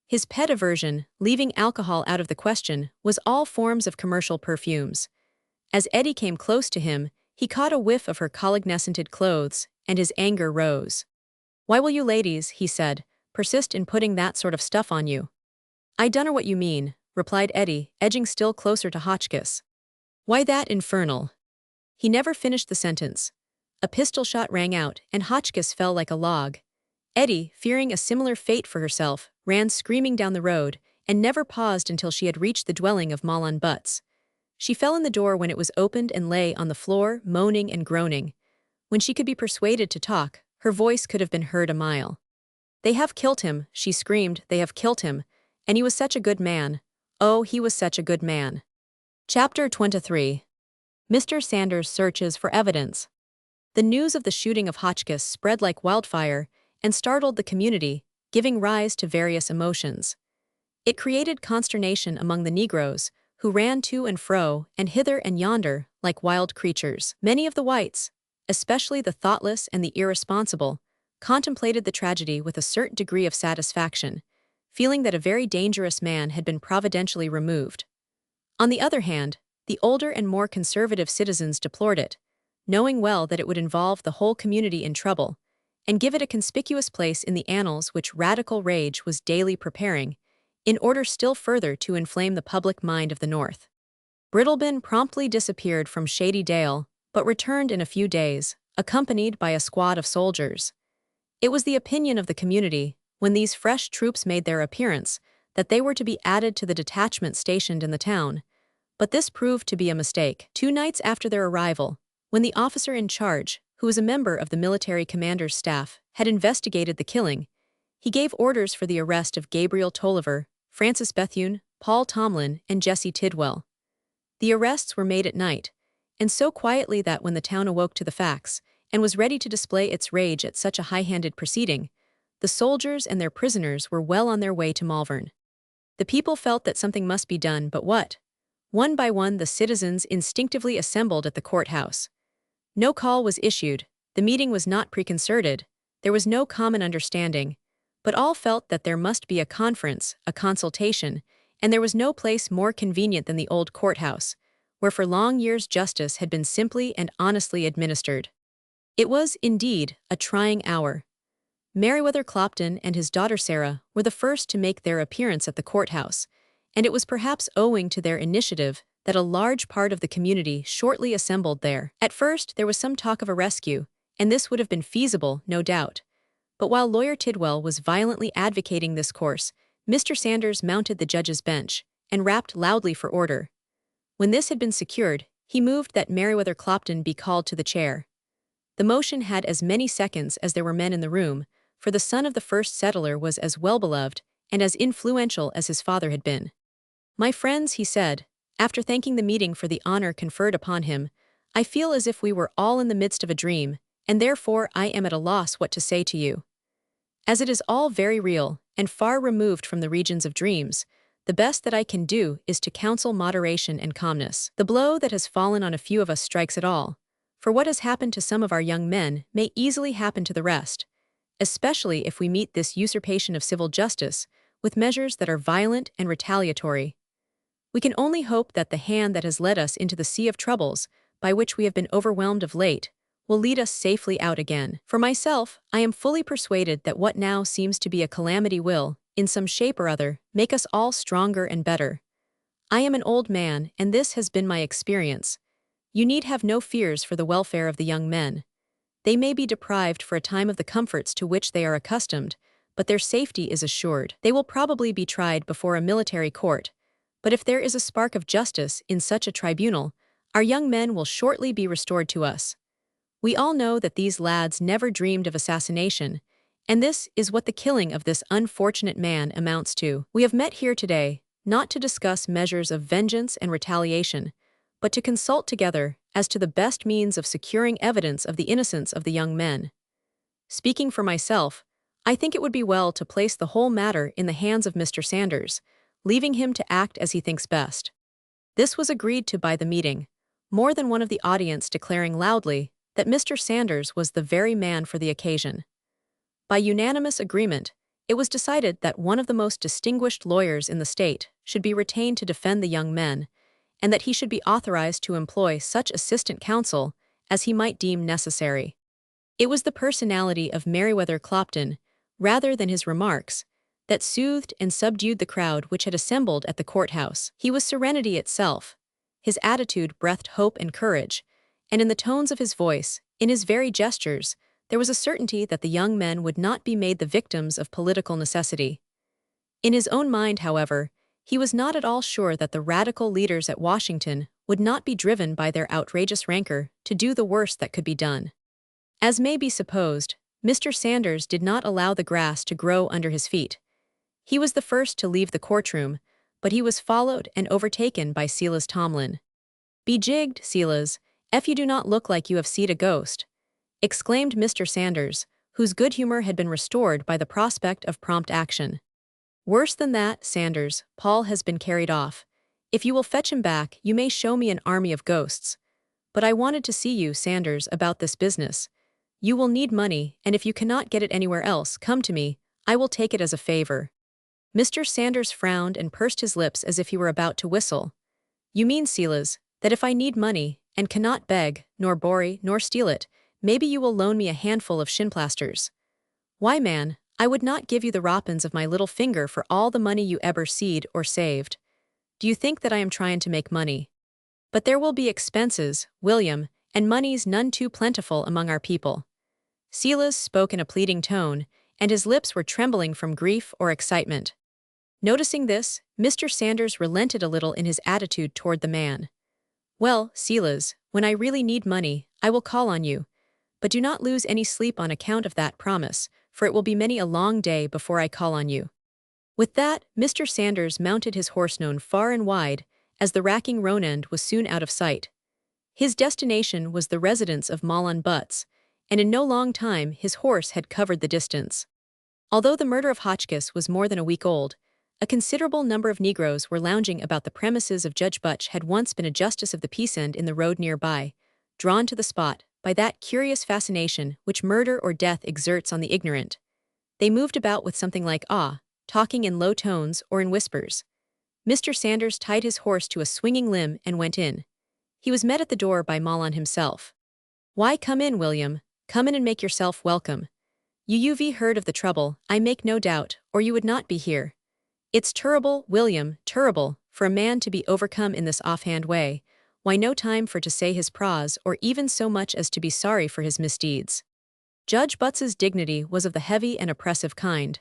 His pet aversion, leaving alcohol out of the question, was all forms of commercial perfumes. As Eddie came close to him, he caught a whiff of her colignescented clothes, and his anger rose. "Why will you ladies," he said, "persist in putting that sort of stuff on you?" "I dunno what you mean," replied Eddie, edging still closer to Hotchkiss. "Why that infernal—" He never finished the sentence. A pistol shot rang out, and Hotchkiss fell like a log. Eddie, fearing a similar fate for herself, ran screaming down the road, and never paused until she had reached the dwelling of Mahlon Butts. She fell in the door when it was opened and lay on the floor, moaning and groaning. When she could be persuaded to talk, her voice could have been heard a mile. "They have killed him," she screamed, "they have killed him. And he was such a good man. Oh, he was such a good man." Chapter 23. Mr. Sanders searches for evidence. The news of the shooting of Hotchkiss spread like wildfire and startled the community, giving rise to various emotions. It created consternation among the Negroes, who ran to and fro and hither and yonder like wild creatures. Many of the whites, especially the thoughtless and the irresponsible, contemplated the tragedy with a certain degree of satisfaction, feeling that a very dangerous man had been providentially removed. On the other hand, the older and more conservative citizens deplored it, knowing well that it would involve the whole community in trouble, and give it a conspicuous place in the annals which radical rage was daily preparing, in order still further to inflame the public mind of the North. Brittlebin promptly disappeared from Shady Dale, but returned in a few days, accompanied by a squad of soldiers. It was the opinion of the community, when these fresh troops made their appearance, that they were to be added to the detachment stationed in the town, but this proved to be a mistake. 2 nights after their arrival, when the officer in charge, who was a member of the military commander's staff, had investigated the killing, he gave orders for the arrest of Gabriel Tolliver, Francis Bethune, Paul Tomlin, and Jesse Tidwell. The arrests were made at night, and so quietly that when the town awoke to the facts, and was ready to display its rage at such a high-handed proceeding, the soldiers and their prisoners were well on their way to Malvern. The people felt that something must be done, but what? One by one the citizens instinctively assembled at the courthouse. No call was issued, the meeting was not preconcerted, there was no common understanding, but all felt that there must be a conference, a consultation, and there was no place more convenient than the old courthouse, where for long years justice had been simply and honestly administered. It was, indeed, a trying hour. Meriwether Clopton and his daughter Sarah were the first to make their appearance at the courthouse, and it was perhaps owing to their initiative that a large part of the community shortly assembled there. At first, there was some talk of a rescue, and this would have been feasible, no doubt. But while Lawyer Tidwell was violently advocating this course, Mr. Sanders mounted the judge's bench and rapped loudly for order. When this had been secured, he moved that Meriwether Clopton be called to the chair. The motion had as many seconds as there were men in the room, for the son of the first settler was as well-beloved and as influential as his father had been. "My friends," he said, after thanking the meeting for the honor conferred upon him, "I feel as if we were all in the midst of a dream, and therefore I am at a loss what to say to you. As it is all very real, and far removed from the regions of dreams, the best that I can do is to counsel moderation and calmness. The blow that has fallen on a few of us strikes it all, for what has happened to some of our young men may easily happen to the rest, especially if we meet this usurpation of civil justice with measures that are violent and retaliatory. We can only hope that the hand that has led us into the sea of troubles, by which we have been overwhelmed of late, will lead us safely out again. For myself, I am fully persuaded that what now seems to be a calamity will, in some shape or other, make us all stronger and better. I am an old man, and this has been my experience. You need have no fears for the welfare of the young men. They may be deprived for a time of the comforts to which they are accustomed, but their safety is assured. They will probably be tried before a military court, but if there is a spark of justice in such a tribunal, our young men will shortly be restored to us. We all know that these lads never dreamed of assassination, and this is what the killing of this unfortunate man amounts to. We have met here today, not to discuss measures of vengeance and retaliation, but to consult together as to the best means of securing evidence of the innocence of the young men. Speaking for myself, I think it would be well to place the whole matter in the hands of Mr. Sanders, leaving him to act as he thinks best." This was agreed to by the meeting, more than one of the audience declaring loudly that Mr. Sanders was the very man for the occasion. By unanimous agreement, it was decided that one of the most distinguished lawyers in the state should be retained to defend the young men, and that he should be authorized to employ such assistant counsel as he might deem necessary. It was the personality of Meriwether Clopton, rather than his remarks, that soothed and subdued the crowd which had assembled at the courthouse. He was serenity itself. His attitude breathed hope and courage, and in the tones of his voice, in his very gestures, there was a certainty that the young men would not be made the victims of political necessity. In his own mind, however, he was not at all sure that the radical leaders at Washington would not be driven by their outrageous rancor to do the worst that could be done. As may be supposed, Mr. Sanders did not allow the grass to grow under his feet. He was the first to leave the courtroom, but he was followed and overtaken by Silas Tomlin. "Be jigged, Silas, if you do not look like you have seed a ghost," exclaimed Mr. Sanders, whose good humor had been restored by the prospect of prompt action. "Worse than that, Sanders, Paul has been carried off. If you will fetch him back, you may show me an army of ghosts. But I wanted to see you, Sanders, about this business. You will need money, and if you cannot get it anywhere else, come to me. I will take it as a favor." Mr. Sanders frowned and pursed his lips as if he were about to whistle. "You mean, Silas, that if I need money, and cannot beg, nor borrow, nor steal it, maybe you will loan me a handful of shinplasters. Why, man, I would not give you the roppins of my little finger for all the money you ever seed or saved. Do you think that I am trying to make money? But there will be expenses, William, and money's none too plentiful among our people." Silas spoke in a pleading tone, and his lips were trembling from grief or excitement. Noticing this, Mr. Sanders relented a little in his attitude toward the man. "Well, Silas, when I really need money, I will call on you. But do not lose any sleep on account of that promise, for it will be many a long day before I call on you." With that, Mr. Sanders mounted his horse known far and wide, as the racking roan end was soon out of sight. His destination was the residence of Mahlon Butts, and in no long time his horse had covered the distance. Although the murder of Hotchkiss was more than a week old, a considerable number of Negroes were lounging about the premises of Judge Butch had once been a justice of the peace end in the road nearby, drawn to the spot by that curious fascination which murder or death exerts on the ignorant. They moved about with something like awe, talking in low tones or in whispers. Mr. Sanders tied his horse to a swinging limb and went in. he was met at the door by Mahlon himself. "Why, come in, William. Come in and make yourself welcome. You've heard of the trouble, I make no doubt, or you would not be here. It's terrible, William, terrible, for a man to be overcome in this offhand way. Why, no time for to say his prose or even so much as to be sorry for his misdeeds." Judge Butts's dignity was of the heavy and oppressive kind.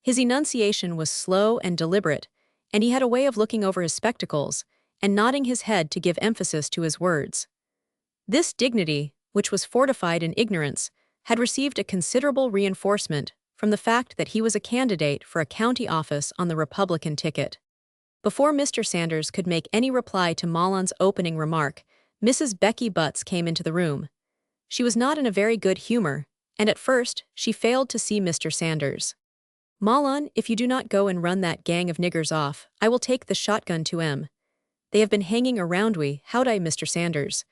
His enunciation was slow and deliberate, and he had a way of looking over his spectacles and nodding his head to give emphasis to his words. This dignity, which was fortified in ignorance, had received a considerable reinforcement from the fact that he was a candidate for a county office on the Republican ticket. Before Mr. Sanders could make any reply to Mahlon's opening remark, Mrs. Becky Butts came into the room. She was not in a very good humor, and at first she failed to see Mr. Sanders. "Mahlon, if you do not go and run that gang of niggers off, I will take the shotgun to 'em. They have been hanging around we, howdy, Mr. Sanders.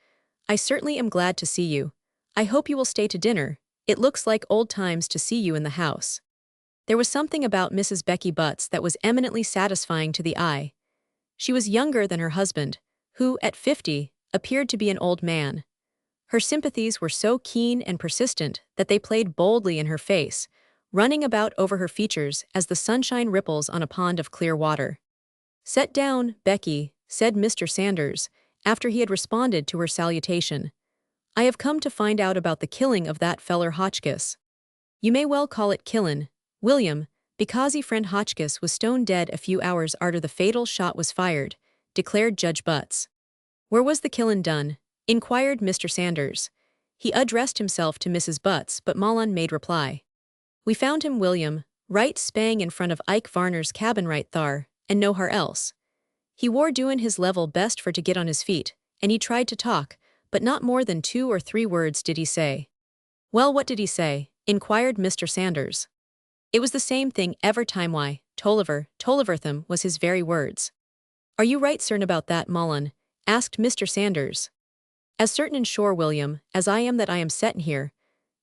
I certainly am glad to see you. I hope you will stay to dinner. It looks like old times to see you in the house." There was something about Mrs. Becky Butts that was eminently satisfying to the eye. She was younger than her husband, who, at 50, appeared to be an old man. Her sympathies were so keen and persistent that they played boldly in her face, running about over her features as the sunshine ripples on a pond of clear water. "Set down, Becky," said Mr. Sanders, after he had responded to her salutation. "I have come to find out about the killing of that feller Hotchkiss." "You may well call it killin', William, because he friend Hotchkiss was stone dead a few hours arter the fatal shot was fired," declared Judge Butts. "Where was the killin' done?" inquired Mr. Sanders. He addressed himself to Mrs. Butts, but Mahlon made reply. "We found him, William, right spang in front of Ike Varner's cabin right thar, and nowhere else. He war doin' his level best for to get on his feet, and he tried to talk, but not more than 2 or 3 words did he say." "Well, what did he say?" inquired Mr. Sanders. "It was the same thing every time. Why, Tollivertham was his very words." "Are you right certain about that, Mahlon?" asked Mr. Sanders. "As certain and sure, William, as I am that I am settin' here.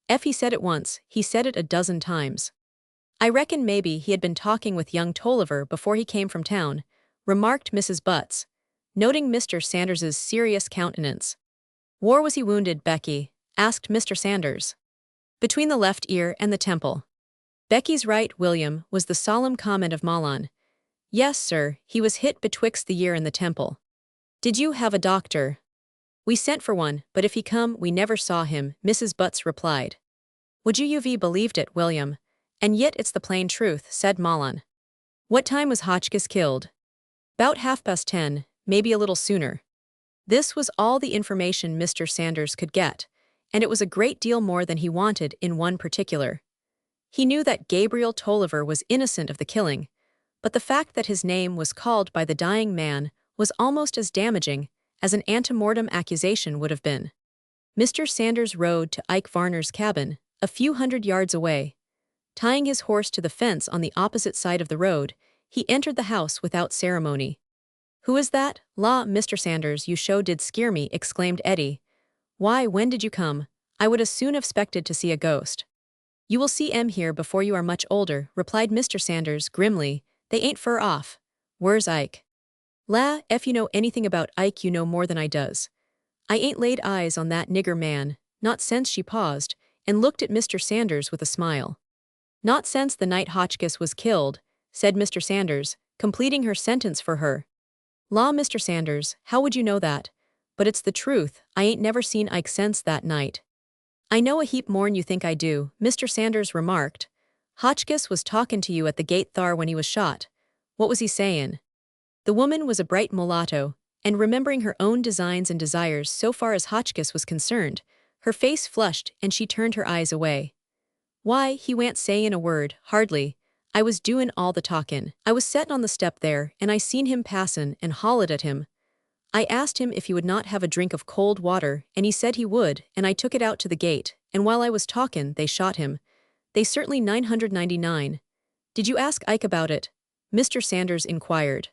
If he said it once, he said it a dozen times." "I reckon maybe he had been talking with young Tolliver before he came from town," remarked Mrs. Butts, noting Mr. Sanders's serious countenance. "Where was he wounded, Becky?" asked Mr. Sanders. "Between the left ear and the temple." "Becky's right, William," was the solemn comment of Mahlon. "Yes, sir, he was hit betwixt the ear and the temple." "Did you have a doctor?" "We sent for one, but if he come, we never saw him," Mrs. Butts replied. "Would you've believed it, William? And yet it's the plain truth," said Mahlon. "What time was Hotchkiss killed?" "'Bout 10:30, maybe a little sooner." This was all the information Mr. Sanders could get, and it was a great deal more than he wanted in one particular. He knew that Gabriel Tolliver was innocent of the killing, but the fact that his name was called by the dying man was almost as damaging as an antemortem accusation would have been. Mr. Sanders rode to Ike Varner's cabin, a few hundred yards away. Tying his horse to the fence on the opposite side of the road, he entered the house without ceremony. "Who is that? La, Mr. Sanders, you show did skeer me," exclaimed Eddie. "Why, when did you come? I would as soon have expected to see a ghost." "You will see 'em here before you are much older," replied Mr. Sanders grimly. "They ain't fur off." "Where's Ike?" "La, if you know anything about Ike you know more than I does. I ain't laid eyes on that nigger man, not since." She paused, and looked at Mr. Sanders with a smile. "Not since the night Hotchkiss was killed," said Mr. Sanders, completing her sentence for her. "La, Mr. Sanders, how would you know that? But it's the truth, I ain't never seen Ike since that night." "I know a heap more'n you think I do," Mr. Sanders remarked. "Hotchkiss was talkin' to you at the gate thar when he was shot. What was he sayin'?" The woman was a bright mulatto, and remembering her own designs and desires so far as Hotchkiss was concerned, her face flushed and she turned her eyes away. "Why, he wa'n't sayin' a word, hardly. I was doin' all the talkin'. I was settin' on the step there, and I seen him passin' and hollered at him. I asked him if he would not have a drink of cold water, and he said he would, and I took it out to the gate, and while I was talkin', they shot him. They certainly 999. Did you ask Ike about it?" Mr. Sanders inquired.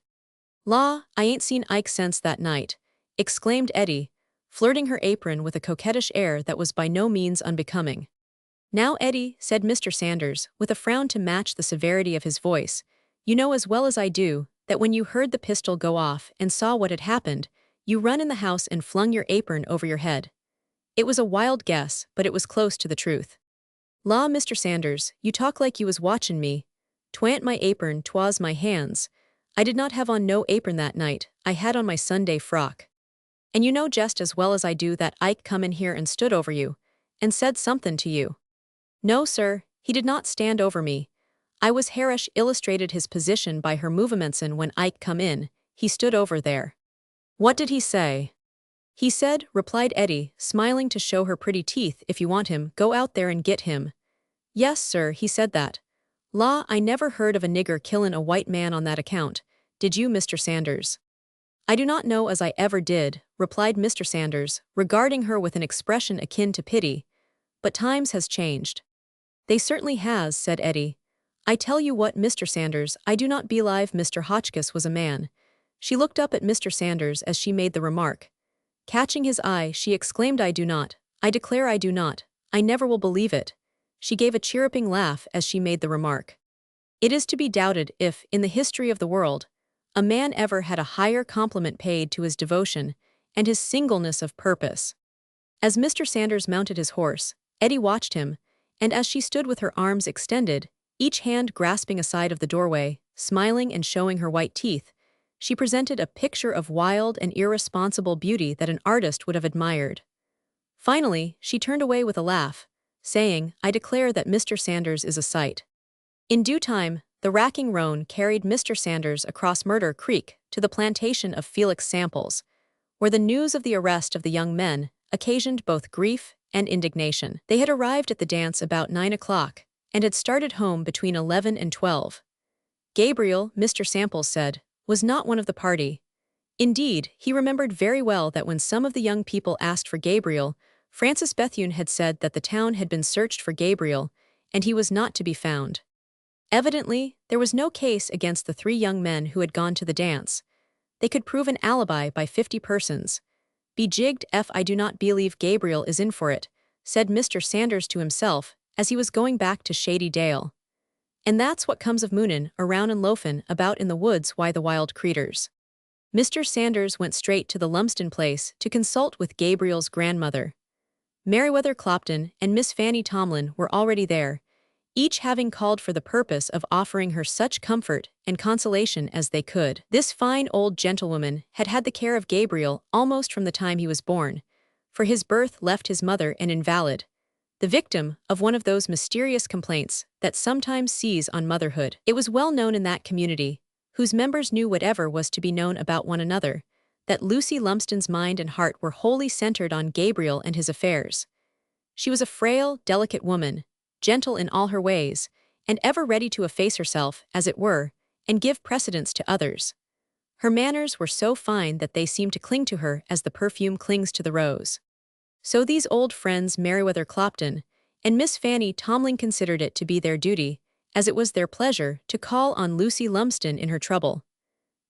"La, I ain't seen Ike since that night," exclaimed Eddie, flirting her apron with a coquettish air that was by no means unbecoming. "Now, Eddie," said Mr. Sanders, with a frown to match the severity of his voice, "you know as well as I do that when you heard the pistol go off and saw what had happened, You run in the house and flung your apron over your head. It was a wild guess, but it was close to the truth. La, Mr. Sanders, you talk like you was watchin' me. Twant my apron, 'twas my hands. I did not have on no apron that night, I had on my Sunday frock. And you know just as well as I do that Ike come in here and stood over you, and said somethin' to you. No, sir, he did not stand over me. I was Harish illustrated his position by her movementsin when Ike come in, he stood over there. What did he say? He said, replied Eddie, smiling to show her pretty teeth, if you want him, go out there and get him. Yes, sir, he said that. La, I never heard of a nigger killin' a white man on that account. Did you, Mr. Sanders? I do not know as I ever did, replied Mr. Sanders, regarding her with an expression akin to pity. But times has changed. They certainly has, said Eddie. I tell you what, Mr. Sanders, I do not believe Mr. Hotchkiss was a man. She looked up at Mr. Sanders as she made the remark. Catching his eye, she exclaimed, I do not. I declare I do not. I never will believe it. She gave a chirruping laugh as she made the remark. It is to be doubted if, in the history of the world, a man ever had a higher compliment paid to his devotion and his singleness of purpose. As Mr. Sanders mounted his horse, Eddie watched him, and as she stood with her arms extended, each hand grasping a side of the doorway, smiling and showing her white teeth, she presented a picture of wild and irresponsible beauty that an artist would have admired. Finally, she turned away with a laugh, saying, I declare that Mr. Sanders is a sight. In due time, the racking roan carried Mr. Sanders across Murder Creek to the plantation of Felix Samples, where the news of the arrest of the young men occasioned both grief and indignation. They had arrived at the dance about 9 o'clock and had started home between 11 and 12. Gabriel, Mr. Samples said, was not one of the party. Indeed, he remembered very well that when some of the young people asked for Gabriel, Francis Bethune had said that the town had been searched for Gabriel, and he was not to be found. Evidently, there was no case against the 3 young men who had gone to the dance. They could prove an alibi by 50 persons. Be jigged if I do not believe Gabriel is in for it, said Mr. Sanders to himself as he was going back to Shady Dale. And that's what comes of moonin' around and loafin' about in the woods why the wild creeters. Mr. Sanders went straight to the Lumsden place to consult with Gabriel's grandmother. Meriwether Clopton and Miss Fanny Tomlin were already there, each having called for the purpose of offering her such comfort and consolation as they could. This fine old gentlewoman had had the care of Gabriel almost from the time he was born, for his birth left his mother an invalid, the victim of one of those mysterious complaints that sometimes seize on motherhood. It was well known in that community, whose members knew whatever was to be known about one another, that Lucy Lumsden's mind and heart were wholly centered on Gabriel and his affairs. She was a frail, delicate woman, gentle in all her ways, and ever ready to efface herself, as it were, and give precedence to others. Her manners were so fine that they seemed to cling to her as the perfume clings to the rose. So these old friends Meriwether Clopton and Miss Fanny Tomlin considered it to be their duty, as it was their pleasure, to call on Lucy Lumsden in her trouble.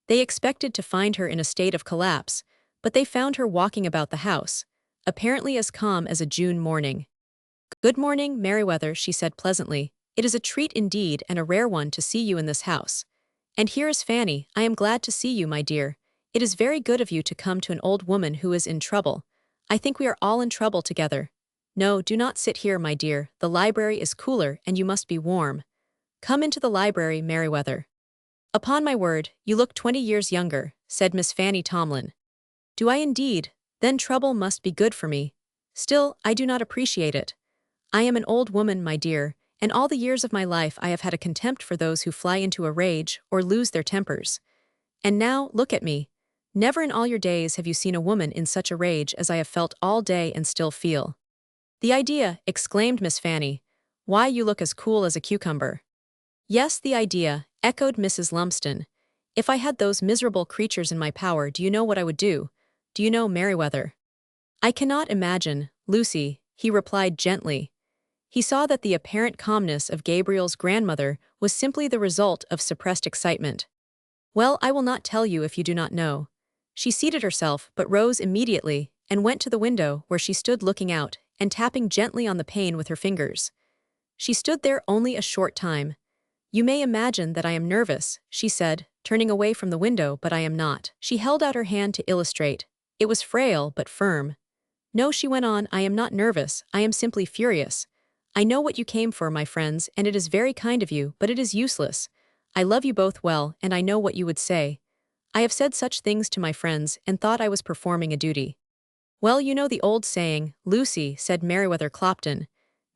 They expected to find her in a state of collapse, but they found her walking about the house, apparently as calm as a June morning. Good morning, Meriwether, she said pleasantly. It is a treat indeed and a rare one to see you in this house. And here is Fanny. I am glad to see you, my dear. It is very good of you to come to an old woman who is in trouble. I think we are all in trouble together. No, do not sit here, my dear. The library is cooler and you must be warm. Come into the library, Meriwether. Upon my word, you look 20 years younger, said Miss Fanny Tomlin. Do I indeed? Then trouble must be good for me. Still, I do not appreciate it. I am an old woman, my dear, and all the years of my life I have had a contempt for those who fly into a rage or lose their tempers. And now, look at me. Never in all your days have you seen a woman in such a rage as I have felt all day and still feel. The idea, exclaimed Miss Fanny. Why, you look as cool as a cucumber. Yes, the idea, echoed Mrs. Lumsden. If I had those miserable creatures in my power, do you know what I would do? Do you know, Meriwether? I cannot imagine, Lucy, he replied gently. He saw that the apparent calmness of Gabriel's grandmother was simply the result of suppressed excitement. Well, I will not tell you if you do not know. She seated herself but rose immediately and went to the window where she stood looking out and tapping gently on the pane with her fingers. She stood there only a short time. You may imagine that I am nervous, she said, turning away from the window, but I am not. She held out her hand to illustrate, It was frail but firm. No, she went on, I am not nervous, I am simply furious. I know what you came for, my friends, and it is very kind of you, but it is useless. I love you both well, and I know what you would say. I have said such things to my friends and thought I was performing a duty. Well, you know the old saying, Lucy, said Meriwether Clopton.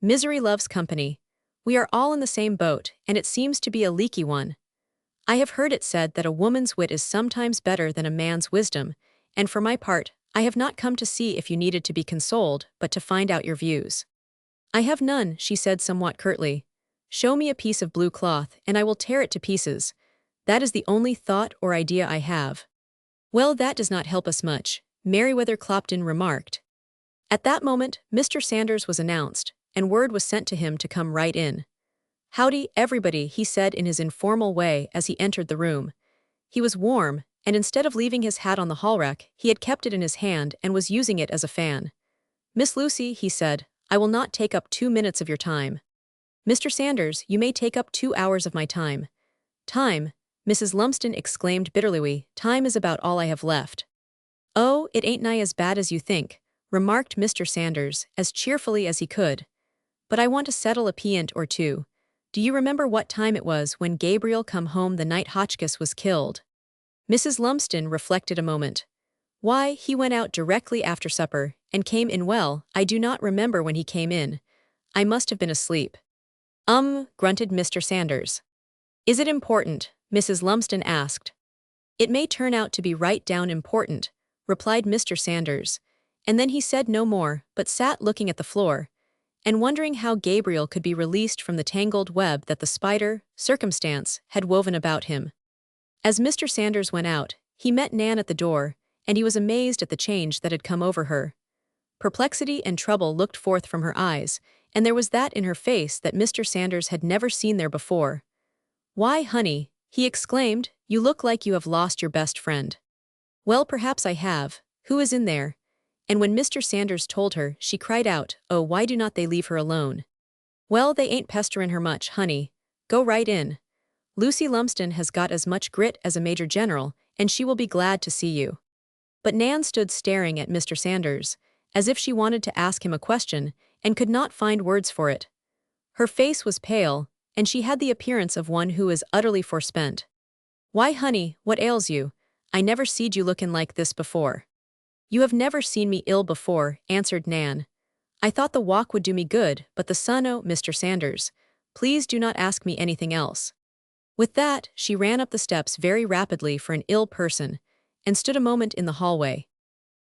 Misery loves company. We are all in the same boat, and it seems to be a leaky one. I have heard it said that a woman's wit is sometimes better than a man's wisdom, and for my part, I have not come to see if you needed to be consoled, but to find out your views. I have none, she said somewhat curtly. Show me a piece of blue cloth, and I will tear it to pieces. That is the only thought or idea I have. Well, that does not help us much, Meriwether Clopton remarked. At that moment, Mr. Sanders was announced, and word was sent to him to come right in. Howdy, everybody, he said in his informal way as he entered the room. He was warm, and instead of leaving his hat on the hall rack, he had kept it in his hand and was using it as a fan. Miss Lucy, he said, I will not take up 2 minutes of your time. Mr. Sanders, you may take up 2 hours of my time. Time, Mrs. Lumsden exclaimed bitterly, time is about all I have left. Oh, it ain't nigh as bad as you think, remarked Mr. Sanders, as cheerfully as he could. But I want to settle a peant or two. Do you remember what time it was when Gabriel come home the night Hotchkiss was killed? Mrs. Lumsden reflected a moment. Why, he went out directly after supper, and came in well, I do not remember when he came in. I must have been asleep. Grunted Mr. Sanders. Is it important? Mrs. Lumsden asked. It may turn out to be right down important, replied Mr. Sanders, and then he said no more, but sat looking at the floor, and wondering how Gabriel could be released from the tangled web that the spider, circumstance, had woven about him. As Mr. Sanders went out, he met Nan at the door, and he was amazed at the change that had come over her. Perplexity and trouble looked forth from her eyes, and there was that in her face that Mr. Sanders had never seen there before. Why, honey, he exclaimed, you look like you have lost your best friend. Well, perhaps I have. Who is in there? And when Mr. Sanders told her, she cried out, oh, why do not they leave her alone? Well, they ain't pesterin' her much, honey. Go right in. Lucy Lumsden has got as much grit as a major general, and she will be glad to see you. But Nan stood staring at Mr. Sanders, as if she wanted to ask him a question, and could not find words for it. Her face was pale, and she had the appearance of one who is utterly forspent. Why, honey, what ails you? I never seed you lookin' like this before. You have never seen me ill before, answered Nan. I thought the walk would do me good, but the sun, oh, Mr. Sanders, please do not ask me anything else. With that, she ran up the steps very rapidly for an ill person, and stood a moment in the hallway.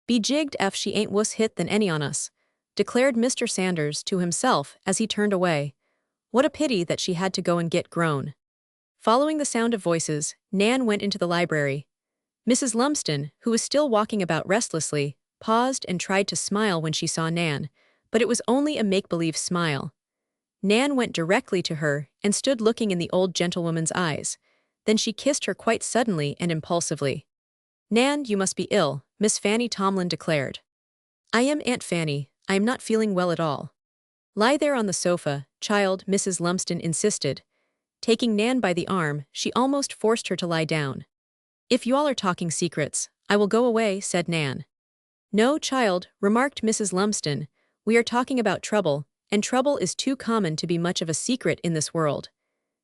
Be jigged if she ain't wuss hit than any on us, declared Mr. Sanders to himself as he turned away. What a pity that she had to go and get grown. Following the sound of voices, Nan went into the library. Mrs. Lumsden, who was still walking about restlessly, paused and tried to smile when she saw Nan, but it was only a make-believe smile. Nan went directly to her and stood looking in the old gentlewoman's eyes. Then she kissed her quite suddenly and impulsively. Nan, you must be ill, Miss Fanny Tomlin declared. I am Aunt Fanny, I am not feeling well at all. Lie there on the sofa, child, Mrs. Lumsden insisted. Taking Nan by the arm, she almost forced her to lie down. If you all are talking secrets, I will go away, said Nan. No, child, remarked Mrs. Lumsden, we are talking about trouble, and trouble is too common to be much of a secret in this world.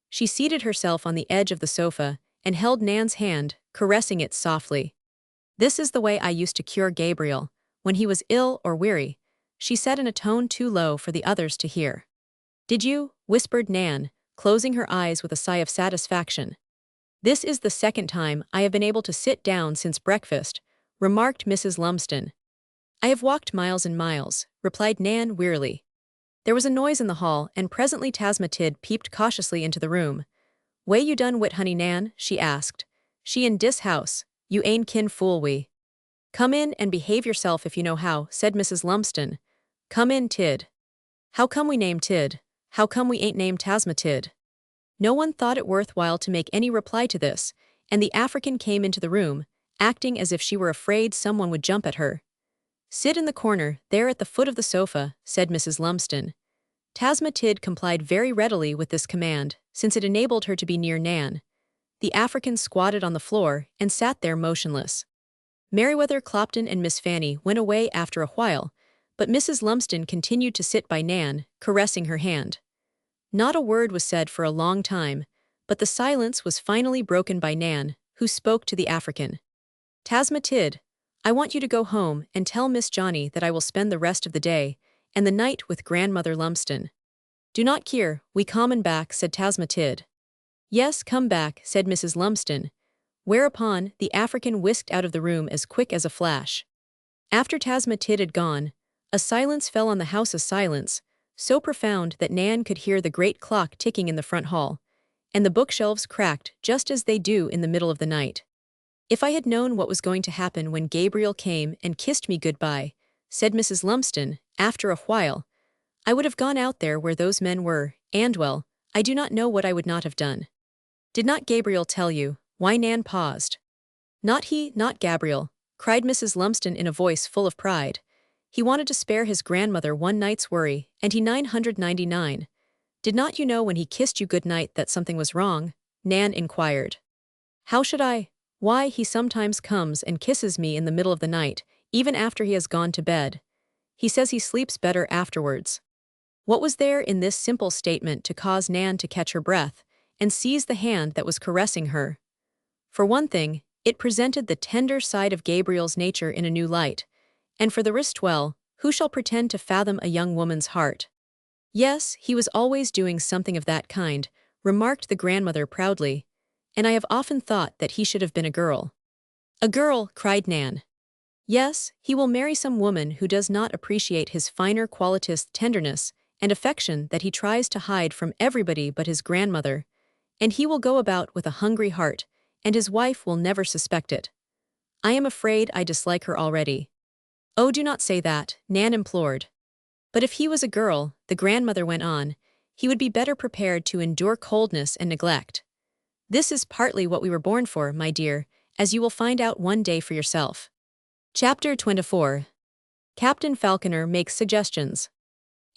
She seated herself on the edge of the sofa and held Nan's hand, caressing it softly. This is the way I used to cure Gabriel, when he was ill or weary, she said in a tone too low for the others to hear. Did you? Whispered Nan, closing her eyes with a sigh of satisfaction. This is the second time I have been able to sit down since breakfast, remarked Mrs. Lumsden. I have walked miles and miles, replied Nan wearily. There was a noise in the hall, and presently Tasmatid peeped cautiously into the room. Way you done wit, honey Nan? She asked. She in dis house, you ain't kin fool we. Come in and behave yourself if you know how, said Mrs. Lumsden. Come in, Tid. How come we name Tid? How come we ain't named Tasmatid? No one thought it worthwhile to make any reply to this, and the African came into the room, acting as if she were afraid someone would jump at her. Sit in the corner, there at the foot of the sofa, said Mrs. Lumsden. Tasmatid complied very readily with this command, since it enabled her to be near Nan. The African squatted on the floor and sat there motionless. Meriwether Clopton and Miss Fanny went away after a while, but Mrs. Lumsden continued to sit by Nan, caressing her hand. Not a word was said for a long time, but the silence was finally broken by Nan, who spoke to the African. "Tasma Tid, I want you to go home and tell Miss Johnny that I will spend the rest of the day and the night with Grandmother Lumsden." "Do not care, we common back," said Tasma Tid. "Yes, come back," said Mrs. Lumsden, whereupon the African whisked out of the room as quick as a flash. After Tasma Tid had gone, a silence fell on the house, a silence so profound that Nan could hear the great clock ticking in the front hall, and the bookshelves cracked just as they do in the middle of the night. "If I had known what was going to happen when Gabriel came and kissed me goodbye," said Mrs. Lumsden, after a while, "I would have gone out there where those men were, and well, I do not know what I would not have done." "Did not Gabriel tell you?" Why, Nan paused. "Not he, not Gabriel," cried Mrs. Lumsden in a voice full of pride. "He wanted to spare his grandmother one night's worry, and he 999. Did not you know when he kissed you good night that something was wrong?" Nan inquired. "How should I? Why, he sometimes comes and kisses me in the middle of the night, even after he has gone to bed. He says he sleeps better afterwards." What was there in this simple statement to cause Nan to catch her breath and seize the hand that was caressing her? For one thing, it presented the tender side of Gabriel's nature in a new light, and for the rest, well, who shall pretend to fathom a young woman's heart? "Yes, he was always doing something of that kind," remarked the grandmother proudly, "and I have often thought that he should have been a girl." "A girl," cried Nan. "Yes, he will marry some woman who does not appreciate his finer qualities, tenderness and affection that he tries to hide from everybody but his grandmother, and he will go about with a hungry heart, and his wife will never suspect it. I am afraid I dislike her already." "Oh, do not say that," Nan implored. "But if he was a girl," the grandmother went on, "he would be better prepared to endure coldness and neglect. This is partly what we were born for, my dear, as you will find out one day for yourself." Chapter 24. Captain Falconer makes suggestions.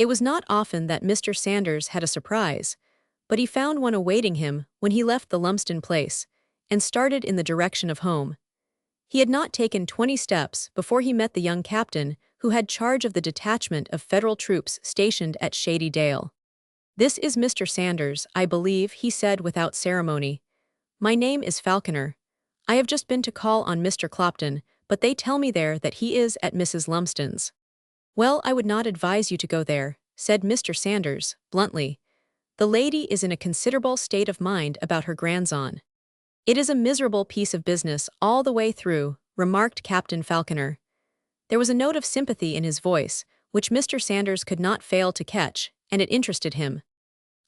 It was not often that Mr. Sanders had a surprise, but he found one awaiting him when he left the Lumsden place and started in the direction of home. He had not taken 20 steps before he met the young captain who had charge of the detachment of federal troops stationed at Shady Dale. "This is Mr. Sanders, I believe," he said without ceremony. "My name is Falconer. I have just been to call on Mr. Clopton, but they tell me there that he is at Mrs. Lumsden's." "Well, I would not advise you to go there," said Mr. Sanders, bluntly. "The lady is in a considerable state of mind about her grandson." "It is a miserable piece of business all the way through," remarked Captain Falconer. There was a note of sympathy in his voice, which Mr. Sanders could not fail to catch, and it interested him.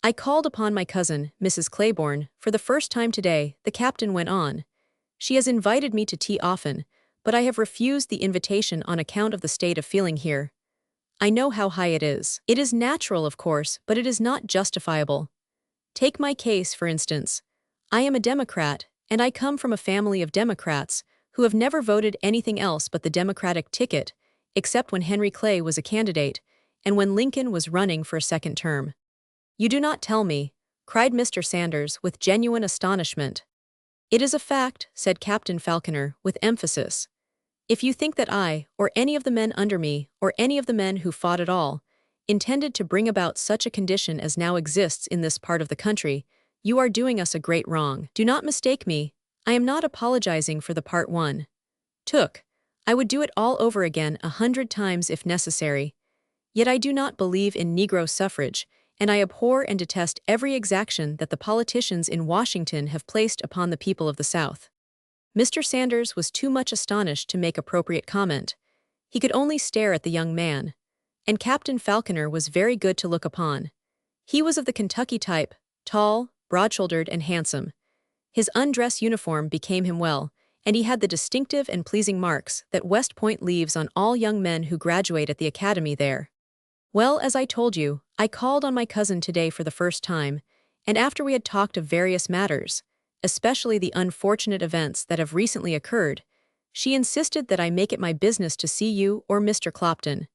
"I called upon my cousin, Mrs. Claiborne, for the first time today," the captain went on. "She has invited me to tea often, but I have refused the invitation on account of the state of feeling here. I know how high it is. It is natural, of course, but it is not justifiable. Take my case, for instance. I am a Democrat, and I come from a family of Democrats who have never voted anything else but the Democratic ticket, except when Henry Clay was a candidate, and when Lincoln was running for a second term." "You do not tell me," cried Mr. Sanders with genuine astonishment. "It is a fact," said Captain Falconer with emphasis. "If you think that I, or any of the men under me, or any of the men who fought at all, intended to bring about such a condition as now exists in this part of the country, you are doing us a great wrong. Do not mistake me. I am not apologizing for the part one took. I would do it all over again 100 times if necessary. Yet I do not believe in Negro suffrage, and I abhor and detest every exaction that the politicians in Washington have placed upon the people of the South." Mr. Sanders was too much astonished to make appropriate comment. He could only stare at the young man. And Captain Falconer was very good to look upon. He was of the Kentucky type, tall, broad-shouldered, and handsome. His undress uniform became him well, and he had the distinctive and pleasing marks that West Point leaves on all young men who graduate at the academy there. "Well, as I told you, I called on my cousin today for the first time, and after we had talked of various matters, especially the unfortunate events that have recently occurred, she insisted that I make it my business to see you or Mr. Clopton.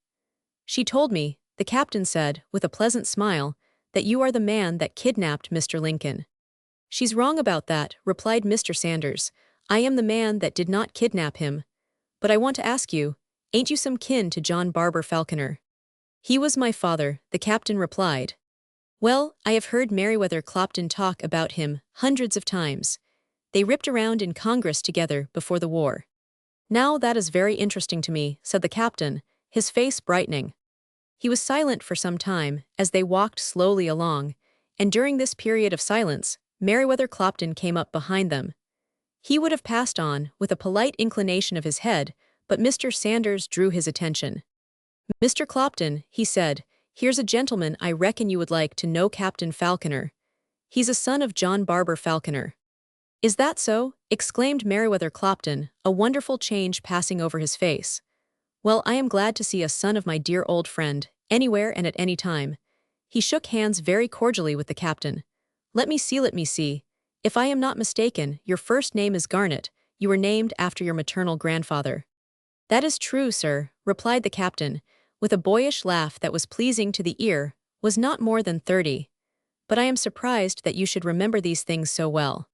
She told me," the captain said, with a pleasant smile, "that you are the man that kidnapped Mr. Lincoln." "She's wrong about that," replied Mr. Sanders. "I am the man that did not kidnap him. But I want to ask you, ain't you some kin to John Barber Falconer? He was my father, the captain replied. Well, I have heard Meriwether Clopton talk about him hundreds of times. They ripped around in Congress together before the war. Now that is very interesting to me, said the captain, his face brightening. He was silent for some time as they walked slowly along, and during this period of silence, Meriwether Clopton came up behind them. He would have passed on with a polite inclination of his head, but Mr. Sanders drew his attention. Mr. Clopton, he said, here's a gentleman I reckon you would like to know, Captain Falconer. He's a son of John Barber Falconer. Is that so? Exclaimed Meriwether Clopton, a wonderful change passing over his face. Well, I am glad to see a son of my dear old friend, anywhere and at any time. He shook hands very cordially with the captain. Let me see. If I am not mistaken, your first name is Garnet. You were named after your maternal grandfather. That is true, sir, replied the captain, with a boyish laugh that was pleasing to the ear, was not more than 30. But I am surprised that you should remember these things so well.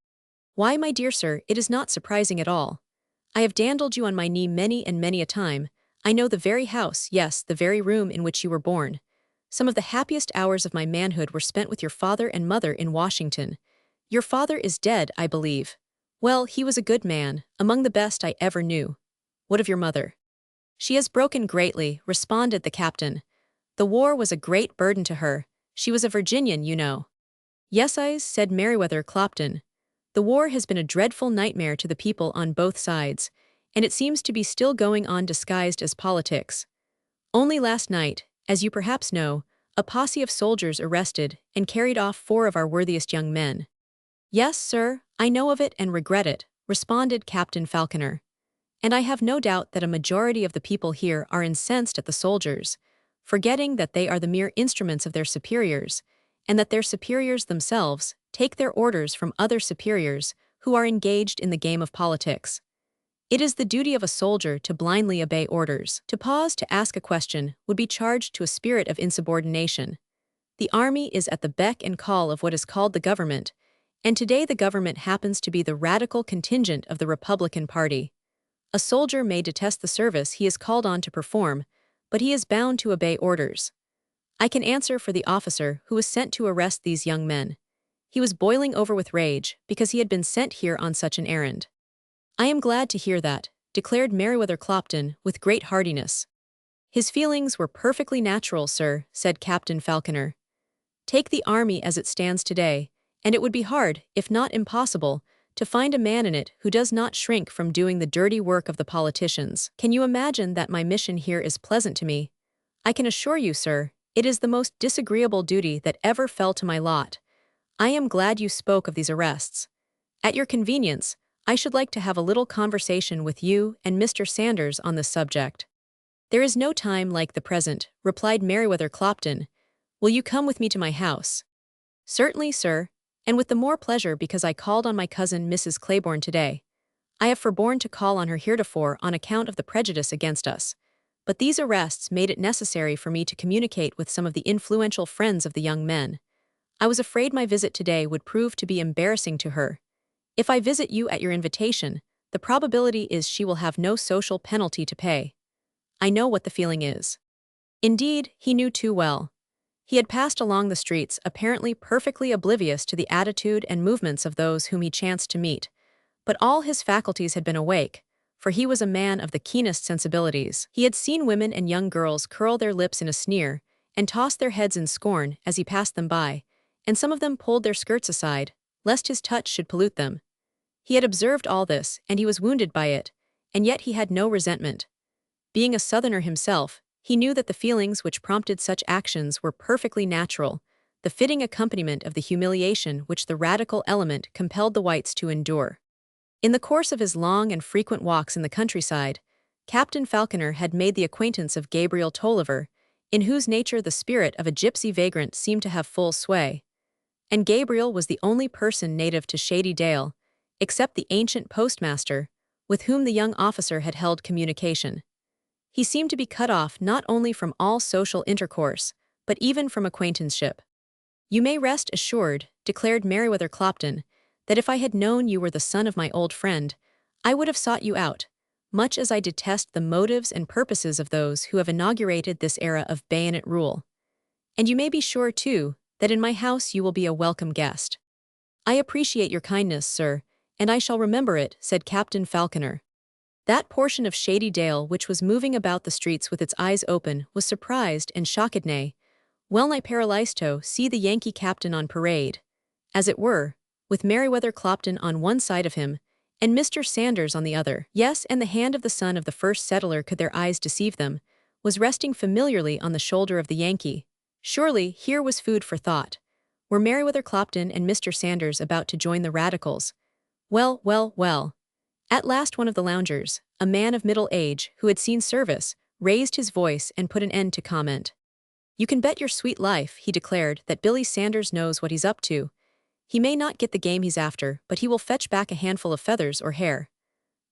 Why, my dear sir, it is not surprising at all. I have dandled you on my knee many and many a time. I know the very house, yes, the very room in which you were born. Some of the happiest hours of my manhood were spent with your father and mother in Washington. Your father is dead, I believe. Well, he was a good man, among the best I ever knew. What of your mother? She has broken greatly, responded the captain. The war was a great burden to her. She was a Virginian, you know. Yes, said Meriwether Clopton. The war has been a dreadful nightmare to the people on both sides, and it seems to be still going on disguised as politics. Only last night, as you perhaps know, a posse of soldiers arrested and carried off 4 of our worthiest young men. Yes, sir, I know of it and regret it, responded Captain Falconer. And I have no doubt that a majority of the people here are incensed at the soldiers, forgetting that they are the mere instruments of their superiors, and that their superiors themselves take their orders from other superiors who are engaged in the game of politics. It is the duty of a soldier to blindly obey orders. To pause to ask a question would be charged to a spirit of insubordination. The army is at the beck and call of what is called the government, and today the government happens to be the radical contingent of the Republican Party. A soldier may detest the service he is called on to perform, but he is bound to obey orders. I can answer for the officer who was sent to arrest these young men. He was boiling over with rage because he had been sent here on such an errand. I am glad to hear that, declared Meriwether Clopton with great heartiness. His feelings were perfectly natural, sir, said Captain Falconer. Take the army as it stands today, and it would be hard, if not impossible, to find a man in it who does not shrink from doing the dirty work of the politicians. Can you imagine that my mission here is pleasant to me? I can assure you, sir, it is the most disagreeable duty that ever fell to my lot. I am glad you spoke of these arrests. At your convenience, I should like to have a little conversation with you and Mr. Sanders on this subject. There is no time like the present, replied Meriwether Clopton. Will you come with me to my house? Certainly, sir, and with the more pleasure because I called on my cousin Mrs. Claiborne today. I have forborne to call on her heretofore on account of the prejudice against us, but these arrests made it necessary for me to communicate with some of the influential friends of the young men. I was afraid my visit today would prove to be embarrassing to her. If I visit you at your invitation, the probability is she will have no social penalty to pay. I know what the feeling is. Indeed, he knew too well. He had passed along the streets apparently perfectly oblivious to the attitude and movements of those whom he chanced to meet, but all his faculties had been awake, for he was a man of the keenest sensibilities. He had seen women and young girls curl their lips in a sneer and toss their heads in scorn as he passed them by, and some of them pulled their skirts aside, lest his touch should pollute them. He had observed all this, and he was wounded by it, and yet he had no resentment. Being a Southerner himself, he knew that the feelings which prompted such actions were perfectly natural, the fitting accompaniment of the humiliation which the radical element compelled the whites to endure. In the course of his long and frequent walks in the countryside, Captain Falconer had made the acquaintance of Gabriel Tolliver, in whose nature the spirit of a gypsy vagrant seemed to have full sway. And Gabriel was the only person native to Shady Dale, except the ancient postmaster, with whom the young officer had held communication. He seemed to be cut off not only from all social intercourse, but even from acquaintanceship. You may rest assured, declared Meriwether Clopton, that if I had known you were the son of my old friend, I would have sought you out. much as I detest the motives and purposes of those who have inaugurated this era of bayonet rule. And you may be sure, too, that in my house you will be a welcome guest. I appreciate your kindness, sir, and I shall remember it, said Captain Falconer. That portion of Shady Dale which was moving about the streets with its eyes open was surprised and shocked, nay, well-nigh paralyzed to see the Yankee captain on parade, as it were, with Meriwether Clopton on one side of him, and Mr. Sanders on the other. Yes, and the hand of the son of the first settler, could their eyes deceive them, was resting familiarly on the shoulder of the Yankee. Surely, here was food for thought. Were Meriwether Clopton and Mr. Sanders about to join the radicals? Well, well, well. At last one of the loungers, a man of middle age who had seen service, raised his voice and put an end to comment. You can bet your sweet life, he declared, that Billy Sanders knows what he's up to. He may not get the game he's after, but he will fetch back a handful of feathers or hair.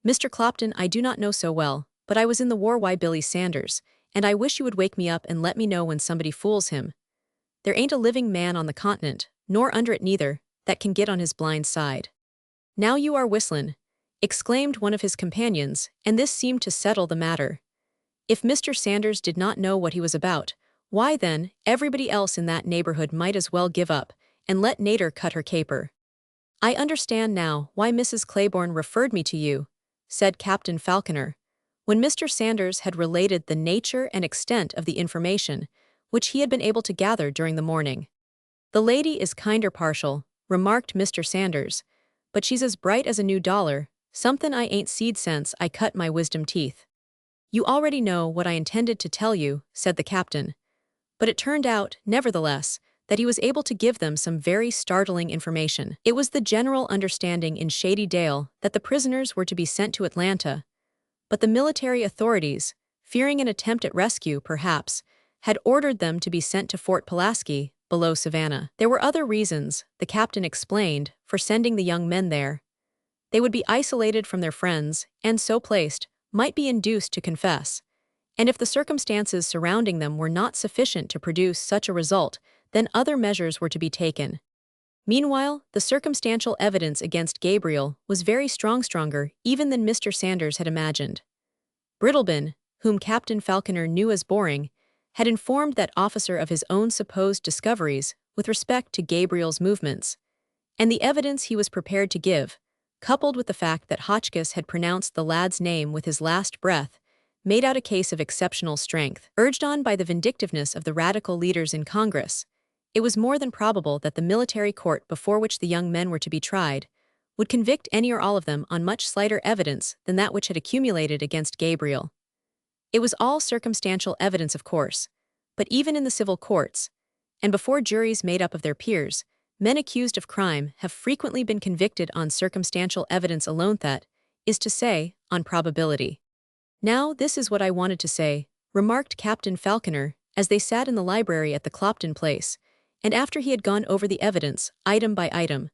Mr. Clopton, I do not know so well, but I was in the war. Why, Billy Sanders, and I wish you would wake me up and let me know when somebody fools him. There ain't a living man on the continent, nor under it neither, that can get on his blind side. Now you are whistlin', exclaimed one of his companions, and this seemed to settle the matter. If Mr. Sanders did not know what he was about, why then, everybody else in that neighborhood might as well give up, and let Nater cut her caper. I understand now why Mrs. Claiborne referred me to you, said Captain Falconer, when Mr. Sanders had related the nature and extent of the information which he had been able to gather during the morning. The lady is kinder partial, remarked Mr. Sanders, but she's as bright as a new dollar, somethin' I ain't seed since I cut my wisdom teeth. You already know what I intended to tell you, said the captain. But it turned out, nevertheless, that he was able to give them some very startling information. It was the general understanding in Shady Dale that the prisoners were to be sent to Atlanta, but the military authorities, fearing an attempt at rescue perhaps, had ordered them to be sent to Fort Pulaski, below Savannah. There were other reasons, the captain explained, for sending the young men there. They would be isolated from their friends, and so placed, might be induced to confess. And if the circumstances surrounding them were not sufficient to produce such a result, then other measures were to be taken. Meanwhile, the circumstantial evidence against Gabriel was very stronger even than Mr. Sanders had imagined. Brittlebin, whom Captain Falconer knew as boring, had informed that officer of his own supposed discoveries with respect to Gabriel's movements, and the evidence he was prepared to give, coupled with the fact that Hotchkiss had pronounced the lad's name with his last breath, made out a case of exceptional strength. Urged on by the vindictiveness of the radical leaders in Congress, it was more than probable that the military court before which the young men were to be tried would convict any or all of them on much slighter evidence than that which had accumulated against Gabriel. It was all circumstantial evidence, of course, but even in the civil courts, and before juries made up of their peers, men accused of crime have frequently been convicted on circumstantial evidence alone, that is to say, on probability. Now this is what I wanted to say, remarked Captain Falconer, as they sat in the library at the Clopton place, and after he had gone over the evidence, item by item.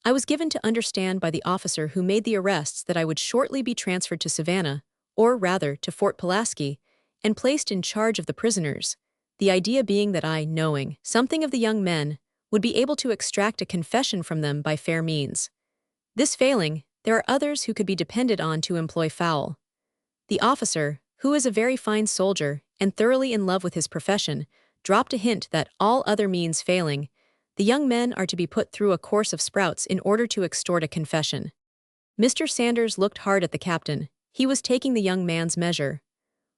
I was given to understand by the officer who made the arrests that I would shortly be transferred to Savannah, or rather to Fort Pulaski, and placed in charge of the prisoners, the idea being that I, knowing something of the young men, would be able to extract a confession from them by fair means. This failing, there are others who could be depended on to employ foul. The officer, who is a very fine soldier and thoroughly in love with his profession, dropped a hint that, all other means failing, the young men are to be put through a course of sprouts in order to extort a confession. Mr. Sanders looked hard at the captain. He was taking the young man's measure.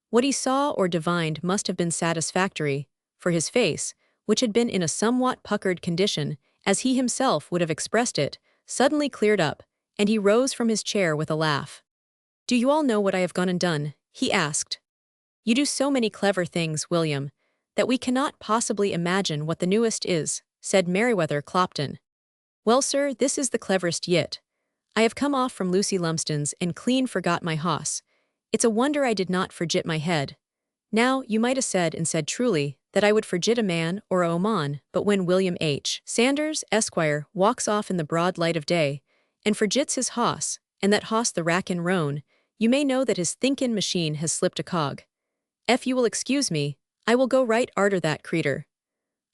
What he saw or divined must have been satisfactory, for his face, which had been in a somewhat puckered condition, as he himself would have expressed it, suddenly cleared up, and he rose from his chair with a laugh. Do you all know what I have gone and done? He asked. You do so many clever things, William, that we cannot possibly imagine what the newest is, said Meriwether Clopton. Well, sir, this is the cleverest yet. I have come off from Lucy Lumsden's and clean forgot my hoss. It's a wonder I did not forget my head. Now, you might have said and said truly that I would forget a man or a oman, but when William H. Sanders, Esquire, walks off in the broad light of day, and forgets his hoss, and that hoss the rack and roan, you may know that his thinkin' machine has slipped a cog. If you will excuse me, I will go right arter that creetur.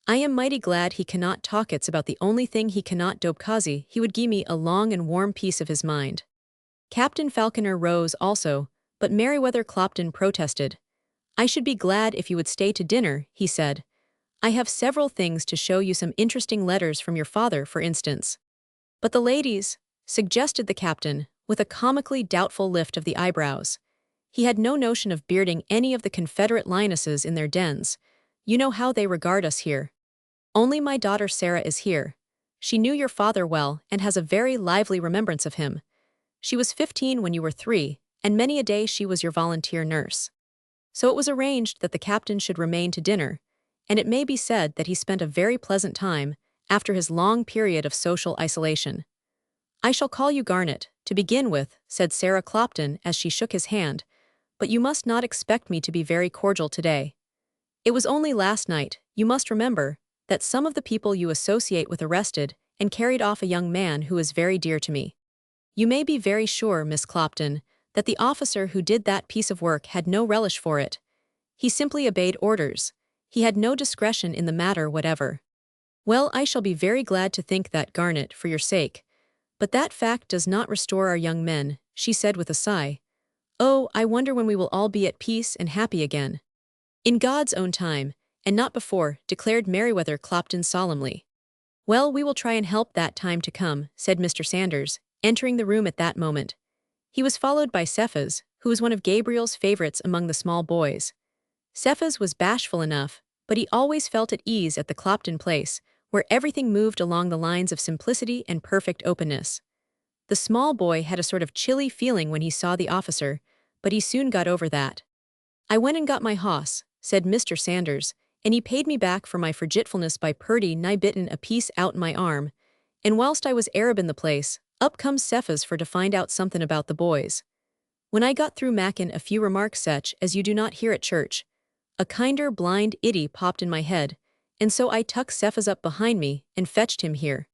I am mighty glad he cannot talk. It's about the only thing he cannot dope, causey he would gie me a long and warm piece of his mind. Captain Falconer rose also, but Meriwether Clopton protested. "I should be glad if you would stay to dinner," he said. "I have several things to show you, some interesting letters from your father, for instance." "But the ladies," suggested the captain, with a comically doubtful lift of the eyebrows. He had no notion of bearding any of the Confederate lionesses in their dens. "You know how they regard us here. Only my daughter Sarah is here. She knew your father well and has a very lively remembrance of him. She was 15 when you were 3, and many a day she was your volunteer nurse." So it was arranged that the captain should remain to dinner, and it may be said that he spent a very pleasant time after his long period of social isolation. "I shall call you Garnet, to begin with," said Sarah Clopton as she shook his hand, "but you must not expect me to be very cordial today. It was only last night, you must remember, that some of the people you associate with arrested and carried off a young man who is very dear to me. You may be very sure, Miss Clopton, that the officer who did that piece of work had no relish for it. He simply obeyed orders. He had no discretion in the matter whatever." "Well, I shall be very glad to think that, Garnet, for your sake. But that fact does not restore our young men," she said with a sigh. "Oh, I wonder when we will all be at peace and happy again." "In God's own time, and not before," declared Meriwether Clopton solemnly. "Well, we will try and help that time to come," said Mr. Sanders, entering the room at that moment. He was followed by Cephas, who was one of Gabriel's favorites among the small boys. Cephas was bashful enough, but he always felt at ease at the Clopton place, where everything moved along the lines of simplicity and perfect openness. The small boy had a sort of chilly feeling when he saw the officer, but he soon got over that. "I went and got my hoss," said Mr. Sanders, "and he paid me back for my forgetfulness by purty nigh bitten a piece out my arm, and whilst I was Arab in the place, up comes Cephas for to find out something about the boys. When I got through mackin' a few remarks such as you do not hear at church, a kinder blind iddy popped in my head, and so I tuck Cephas up behind me and fetched him here.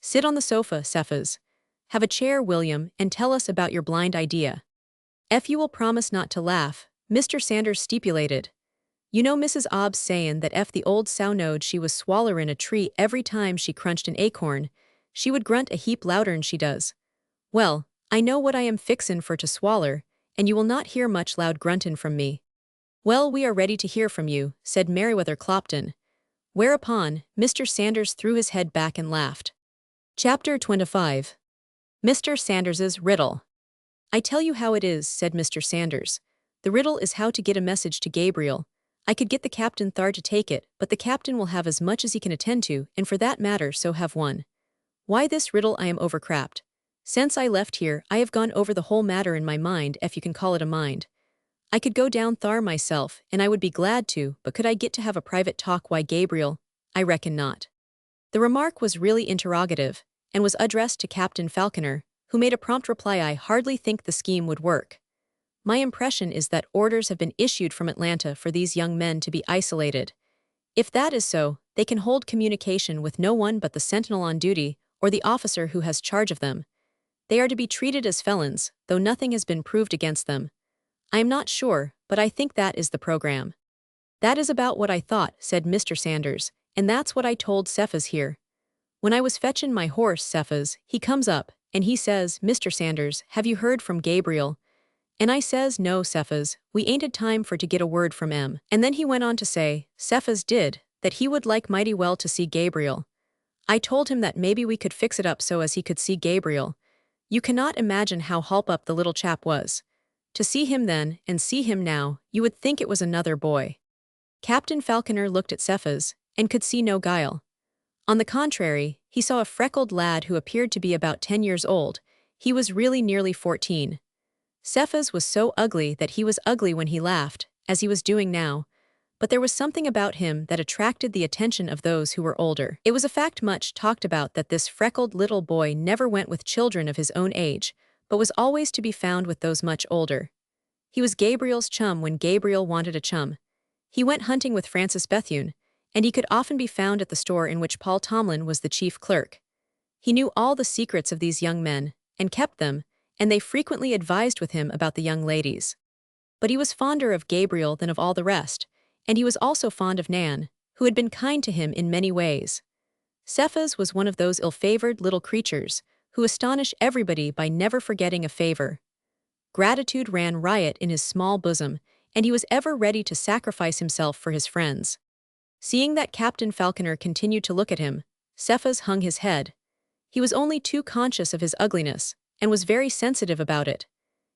Sit on the sofa, Cephas. Have a chair, William, and tell us about your blind idea. If you will promise not to laugh," Mr. Sanders stipulated. "You know Mrs. Obb's sayin' that ef the old sow knowed she was swallerin' a tree every time she crunched an acorn, she would grunt a heap louder'n she does. Well, I know what I am fixin' for to swaller, and you will not hear much loud gruntin' from me." "Well, we are ready to hear from you," said Meriwether Clopton. Whereupon, Mr. Sanders threw his head back and laughed. Chapter 25. Mr. Sanders's Riddle. "I tell you how it is," said Mr. Sanders. "The riddle is how to get a message to Gabriel. I could get the captain thar to take it, but the captain will have as much as he can attend to, and for that matter so have one. Why this riddle I am overcrapped. Since I left here I have gone over the whole matter in my mind, if you can call it a mind. I could go down thar myself, and I would be glad to, but could I get to have a private talk why Gabriel? I reckon not." The remark was really interrogative, and was addressed to Captain Falconer, who made a prompt reply. "I hardly think the scheme would work. My impression is that orders have been issued from Atlanta for these young men to be isolated. If that is so, they can hold communication with no one but the sentinel on duty or the officer who has charge of them. They are to be treated as felons, though nothing has been proved against them. I am not sure, but I think that is the program." "That is about what I thought," said Mr. Sanders, "and that's what I told Cephas here. When I was fetchin' my horse, Cephas, he comes up, and he says, 'Mr. Sanders, have you heard from Gabriel?' And I says, 'No, Cephas, we ain't had time for to get a word from em.' And then he went on to say, Cephas did, that he would like mighty well to see Gabriel. I told him that maybe we could fix it up so as he could see Gabriel. You cannot imagine how hulp up the little chap was. To see him then, and see him now, you would think it was another boy." Captain Falconer looked at Cephas, and could see no guile. On the contrary, he saw a freckled lad who appeared to be about 10 years old. He was really nearly 14. Cephas was so ugly that he was ugly when he laughed, as he was doing now, but there was something about him that attracted the attention of those who were older. It was a fact much talked about that this freckled little boy never went with children of his own age, but was always to be found with those much older. He was Gabriel's chum when Gabriel wanted a chum. He went hunting with Francis Bethune, and he could often be found at the store in which Paul Tomlin was the chief clerk. He knew all the secrets of these young men, and kept them, and they frequently advised with him about the young ladies. But he was fonder of Gabriel than of all the rest, and he was also fond of Nan, who had been kind to him in many ways. Cephas was one of those ill-favored little creatures who astonish everybody by never forgetting a favor. Gratitude ran riot in his small bosom, and he was ever ready to sacrifice himself for his friends. Seeing that Captain Falconer continued to look at him, Cephas hung his head. He was only too conscious of his ugliness, and was very sensitive about it.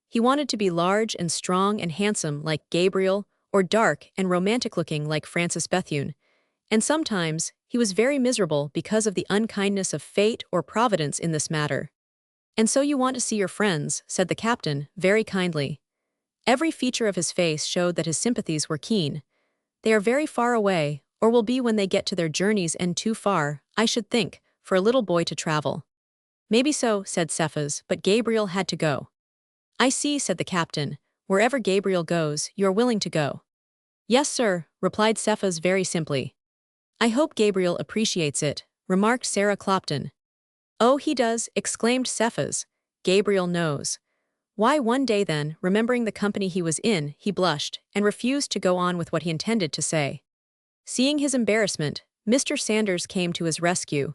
He wanted to be large and strong and handsome like Gabriel, or dark and romantic-looking like Francis Bethune, and sometimes he was very miserable because of the unkindness of fate or providence in this matter. "And so you want to see your friends," said the captain, very kindly. Every feature of his face showed that his sympathies were keen. "They are very far away, or will be when they get to their journey's end too far, I should think, for a little boy to travel." "Maybe so," said Cephas, "but Gabriel had to go." "I see," said the captain. "Wherever Gabriel goes, you are willing to go." "Yes, sir," replied Cephas very simply. "I hope Gabriel appreciates it," remarked Sarah Clopton. "Oh, he does," exclaimed Cephas. "Gabriel knows." Why, one day then, remembering the company he was in, he blushed, and refused to go on with what he intended to say. Seeing his embarrassment, Mr. Sanders came to his rescue.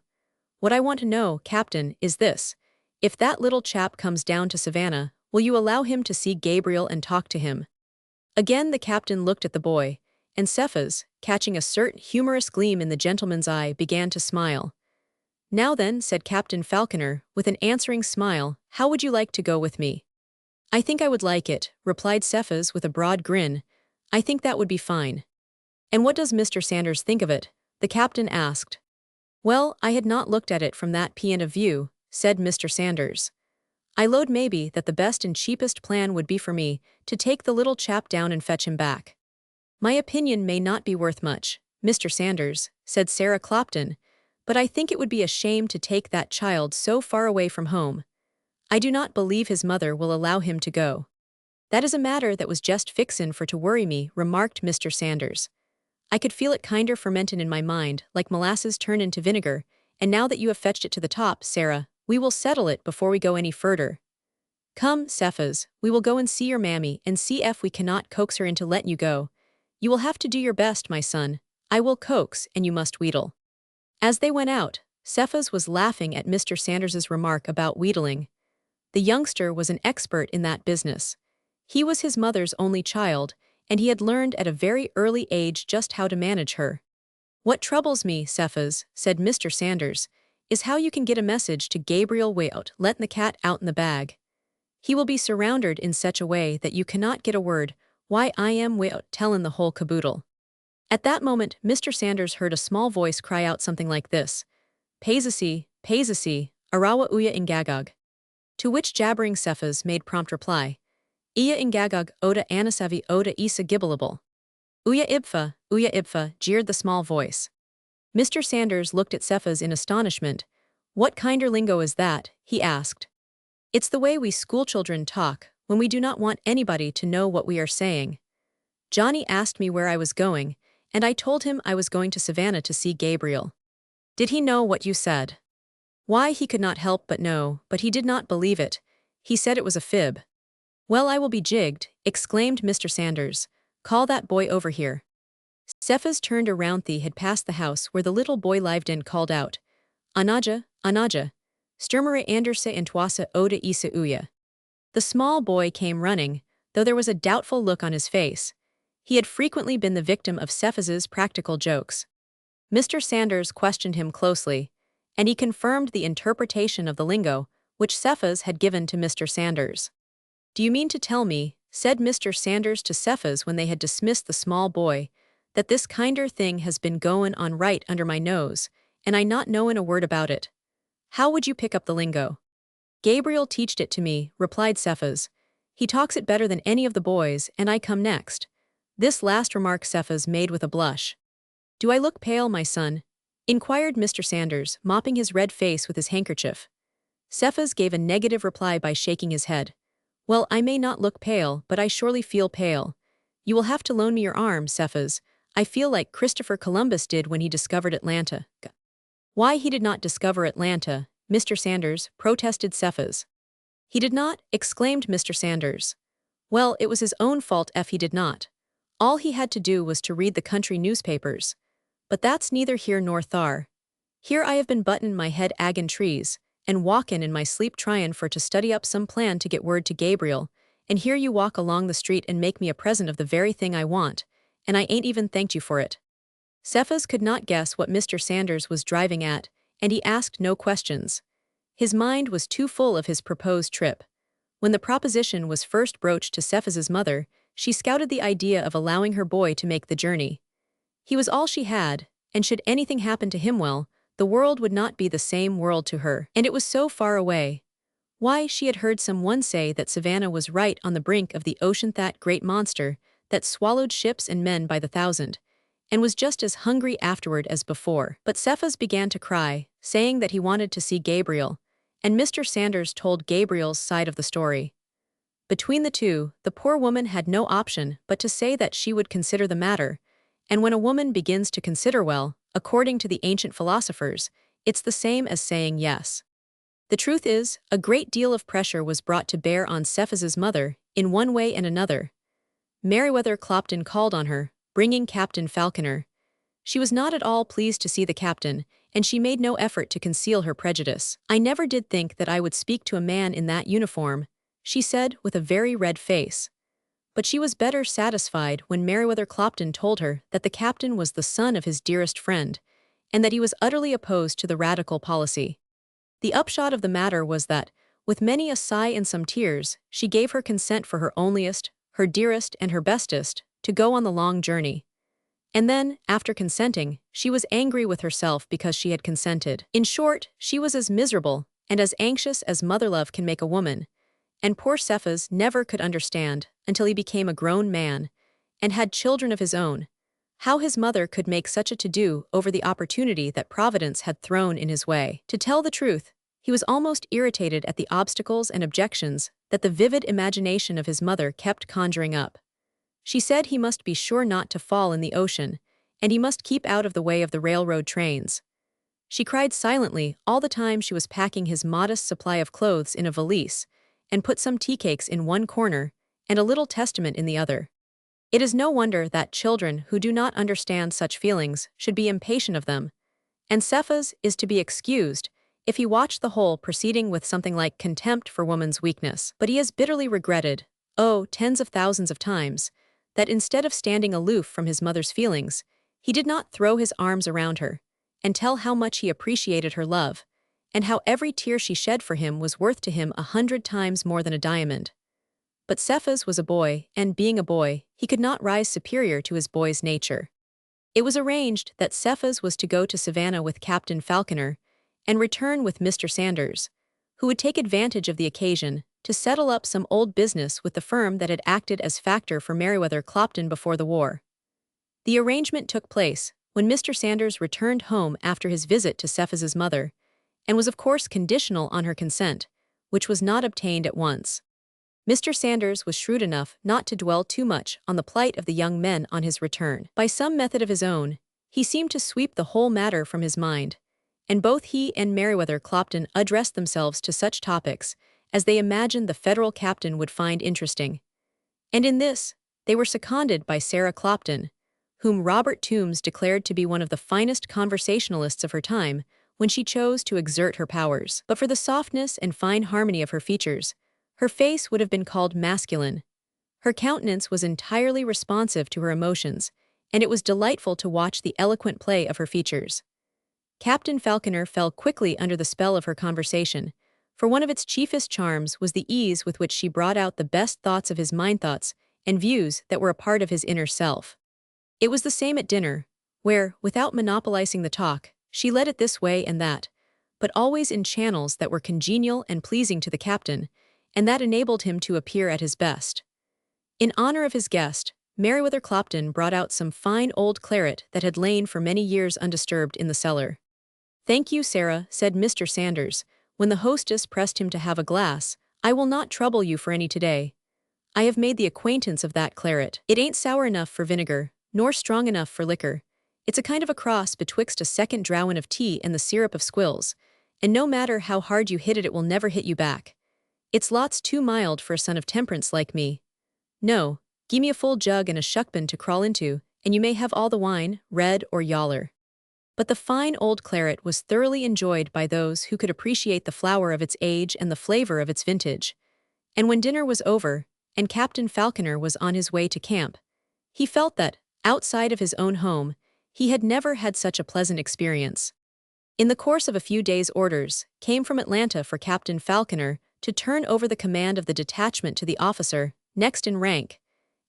"What I want to know, Captain, is this. If that little chap comes down to Savannah, will you allow him to see Gabriel and talk to him?" Again the captain looked at the boy, and Cephas, catching a certain humorous gleam in the gentleman's eye, began to smile. "Now then," said Captain Falconer, with an answering smile, "how would you like to go with me?" "I think I would like it," replied Cephas with a broad grin. "I think that would be fine." "And what does Mr. Sanders think of it?" the captain asked. "Well, I had not looked at it from that point of view," said Mr. Sanders. "I load maybe that the best and cheapest plan would be for me to take the little chap down and fetch him back." "My opinion may not be worth much, Mr. Sanders," said Sarah Clopton, "but I think it would be a shame to take that child so far away from home. I do not believe his mother will allow him to go." "That is a matter that was just fixin' for to worry me," remarked Mr. Sanders. "I could feel it kinder fermentin' in my mind, like molasses turn into vinegar, and now that you have fetched it to the top, Sarah, we will settle it before we go any further. Come, Cephas, we will go and see your mammy and see if we cannot coax her into letting you go. You will have to do your best, my son. I will coax, and you must wheedle." As they went out, Cephas was laughing at Mr. Sanders's remark about wheedling. The youngster was an expert in that business. He was his mother's only child, and he had learned at a very early age just how to manage her. "What troubles me, Cephas," said Mr. Sanders, "is how you can get a message to Gabriel without letting the cat out in the bag. He will be surrounded in such a way that you cannot get a word, why I am without tellin' the whole caboodle." At that moment Mr. Sanders heard a small voice cry out something like this: "Paisasi, Paisasi, Arawa Uya Ingagog." To which jabbering Cephas made prompt reply: "Iya Ingagog Oda Anasavi Oda Isa Gibbalable." Uya Ibfa, jeered the small voice. Mr. Sanders looked at Cephas in astonishment. "What kinder lingo is that?" he asked. "It's the way we schoolchildren talk, when we do not want anybody to know what we are saying. Johnny asked me where I was going, and I told him I was going to Savannah to see Gabriel. Did he know what you said?" Why, he could not help but know, but he did not believe it. He said it was a fib. "Well, I will be jigged," exclaimed Mr. Sanders. "Call that boy over here." Cephas turned around. They had passed the house where the little boy lived and called out, "Anaja, Anaja, Sturmere Anderse Entwasa Oda Isa Uya." The small boy came running, though there was a doubtful look on his face. He had frequently been the victim of Cephas's practical jokes. Mr. Sanders questioned him closely, and he confirmed the interpretation of the lingo which Cephas had given to Mr. Sanders. "Do you mean to tell me," said Mr. Sanders to Cephas when they had dismissed the small boy, "that this kinder thing has been goin' on right under my nose, and I not knowin' a word about it? How would you pick up the lingo?" "Gabriel teached it to me," replied Cephas. "He talks it better than any of the boys, and I come next." This last remark Cephas made with a blush. "Do I look pale, my son?" inquired Mr. Sanders, mopping his red face with his handkerchief. Cephas gave a negative reply by shaking his head. "Well, I may not look pale, but I surely feel pale. You will have to loan me your arm, Cephas. I feel like Christopher Columbus did when he discovered Atlanta." "Why, he did not discover Atlanta, Mr. Sanders," protested Cephas. "He did not?" exclaimed Mr. Sanders. "Well, it was his own fault if he did not. All he had to do was to read the country newspapers. But that's neither here nor thar. Here I have been buttin' my head agin trees, and walkin' in my sleep tryin' for to study up some plan to get word to Gabriel, and here you walk along the street and make me a present of the very thing I want, and I ain't even thanked you for it." Cephas could not guess what Mr. Sanders was driving at, and he asked no questions. His mind was too full of his proposed trip. When the proposition was first broached to Cephas's mother, she scouted the idea of allowing her boy to make the journey. He was all she had, and should anything happen to him, well, the world would not be the same world to her. And it was so far away. Why, she had heard someone say that Savannah was right on the brink of the ocean, that great monster that swallowed ships and men by the thousand, and was just as hungry afterward as before. But Cephas began to cry, saying that he wanted to see Gabriel, and Mr. Sanders told Gabriel's side of the story. Between the two, the poor woman had no option but to say that she would consider the matter, and when a woman begins to consider, well, according to the ancient philosophers, it's the same as saying yes. The truth is, a great deal of pressure was brought to bear on Cephas's mother, in one way and another. Meriwether Clopton called on her, bringing Captain Falconer. She was not at all pleased to see the captain, and she made no effort to conceal her prejudice. "I never did think that I would speak to a man in that uniform," she said with a very red face. But she was better satisfied when Meriwether Clopton told her that the captain was the son of his dearest friend, and that he was utterly opposed to the radical policy. The upshot of the matter was that, with many a sigh and some tears, she gave her consent for her onlyest, her dearest and her bestest, to go on the long journey. And then, after consenting, she was angry with herself because she had consented. In short, she was as miserable and as anxious as mother love can make a woman, and poor Cephas never could understand, until he became a grown man, and had children of his own, how his mother could make such a to-do over the opportunity that Providence had thrown in his way. To tell the truth, he was almost irritated at the obstacles and objections that the vivid imagination of his mother kept conjuring up. She said he must be sure not to fall in the ocean, and he must keep out of the way of the railroad trains. She cried silently all the time she was packing his modest supply of clothes in a valise, and put some tea cakes in one corner and a little Testament in the other. It is no wonder that children who do not understand such feelings should be impatient of them, and Cephas is to be excused if he watched the whole proceeding with something like contempt for woman's weakness. But he has bitterly regretted, oh, tens of thousands of times, that instead of standing aloof from his mother's feelings, he did not throw his arms around her and tell how much he appreciated her love, and how every tear she shed for him was worth to him 100 times more than a diamond. But Cephas was a boy, and being a boy, he could not rise superior to his boy's nature. It was arranged that Cephas was to go to Savannah with Captain Falconer and return with Mr. Sanders, who would take advantage of the occasion to settle up some old business with the firm that had acted as factor for Meriwether Clopton before the war. The arrangement took place when Mr. Sanders returned home after his visit to Cephas's mother, and was of course conditional on her consent, which was not obtained at once. Mr. Sanders was shrewd enough not to dwell too much on the plight of the young men on his return. By some method of his own, he seemed to sweep the whole matter from his mind, and both he and Meriwether Clopton addressed themselves to such topics as they imagined the federal captain would find interesting. And in this, they were seconded by Sarah Clopton, whom Robert Toombs declared to be one of the finest conversationalists of her time when she chose to exert her powers. But for the softness and fine harmony of her features, her face would have been called masculine. Her countenance was entirely responsive to her emotions, and it was delightful to watch the eloquent play of her features. Captain Falconer fell quickly under the spell of her conversation, for one of its chiefest charms was the ease with which she brought out the best thoughts of his mind, thoughts and views that were a part of his inner self. It was the same at dinner, where, without monopolizing the talk, she led it this way and that, but always in channels that were congenial and pleasing to the captain, and that enabled him to appear at his best. In honor of his guest, Meriwether Clopton brought out some fine old claret that had lain for many years undisturbed in the cellar. "Thank you, Sarah," said Mr. Sanders, when the hostess pressed him to have a glass. "I will not trouble you for any today. I have made the acquaintance of that claret. It ain't sour enough for vinegar, nor strong enough for liquor. It's a kind of a cross betwixt a second drowin of tea and the syrup of squills, and no matter how hard you hit it, it will never hit you back. It's lots too mild for a son of temperance like me. No, gimme me a full jug and a shuckbin to crawl into, and you may have all the wine, red or yaller." But the fine old claret was thoroughly enjoyed by those who could appreciate the flower of its age and the flavor of its vintage. And when dinner was over, and Captain Falconer was on his way to camp. He felt that, outside of his own home, he had never had such a pleasant experience. In the course of a few days, orders came from Atlanta for Captain Falconer to turn over the command of the detachment to the officer next in rank,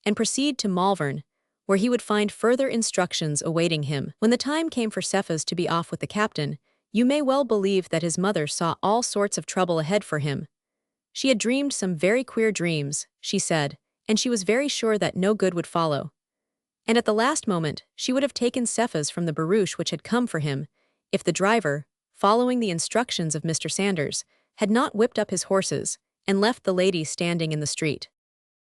and proceed to Malvern, where he would find further instructions awaiting him. When the time came for Cephas to be off with the captain, you may well believe that his mother saw all sorts of trouble ahead for him. She had dreamed some very queer dreams, she said, and she was very sure that no good would follow. And at the last moment, she would have taken Cephas from the barouche which had come for him, if the driver, following the instructions of Mr. Sanders, had not whipped up his horses and left the lady standing in the street.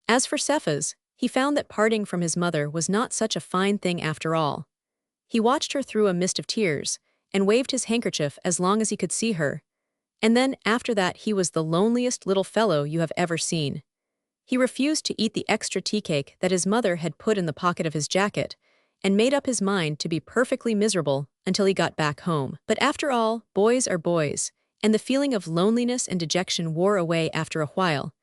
As for Cephas, he found that parting from his mother was not such a fine thing after all. He watched her through a mist of tears, and waved his handkerchief as long as he could see her. And then, after that, he was the loneliest little fellow you have ever seen. He refused to eat the extra tea cake that his mother had put in the pocket of his jacket, and made up his mind to be perfectly miserable until he got back home. But after all, boys are boys, and the feeling of loneliness and dejection wore away after a while.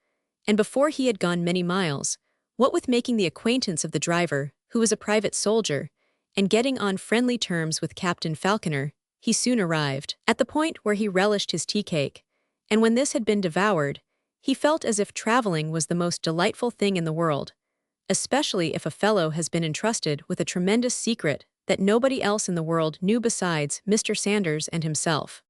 And before he had gone many miles, what with making the acquaintance of the driver, who was a private soldier, and getting on friendly terms with Captain Falconer, he soon arrived at the point where he relished his tea cake, and when this had been devoured, he felt as if traveling was the most delightful thing in the world, especially if a fellow has been entrusted with a tremendous secret that nobody else in the world knew besides Mr. Sanders and himself.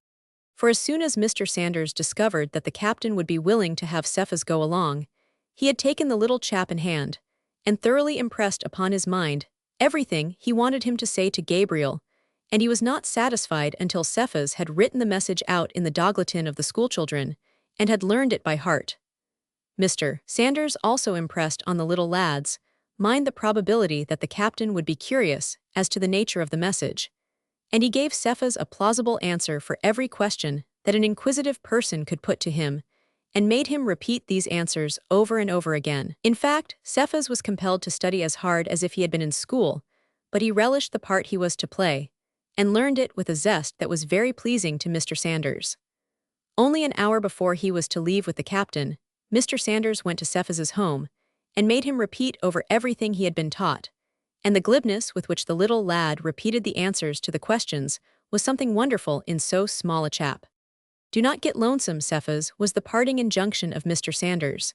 For as soon as Mr. Sanders discovered that the captain would be willing to have Cephas go along, he had taken the little chap in hand, and thoroughly impressed upon his mind everything he wanted him to say to Gabriel, and he was not satisfied until Cephas had written the message out in the doglatin of the schoolchildren, and had learned it by heart. Mr. Sanders also impressed on the little lad's mind the probability that the captain would be curious as to the nature of the message, and he gave Cephas a plausible answer for every question that an inquisitive person could put to him, and made him repeat these answers over and over again. In fact, Cephas was compelled to study as hard as if he had been in school, but he relished the part he was to play, and learned it with a zest that was very pleasing to Mr. Sanders. Only an hour before he was to leave with the captain, Mr. Sanders went to Cephas's home, and made him repeat over everything he had been taught, and the glibness with which the little lad repeated the answers to the questions was something wonderful in so small a chap. "Do not get lonesome, Cephas," was the parting injunction of Mr. Sanders.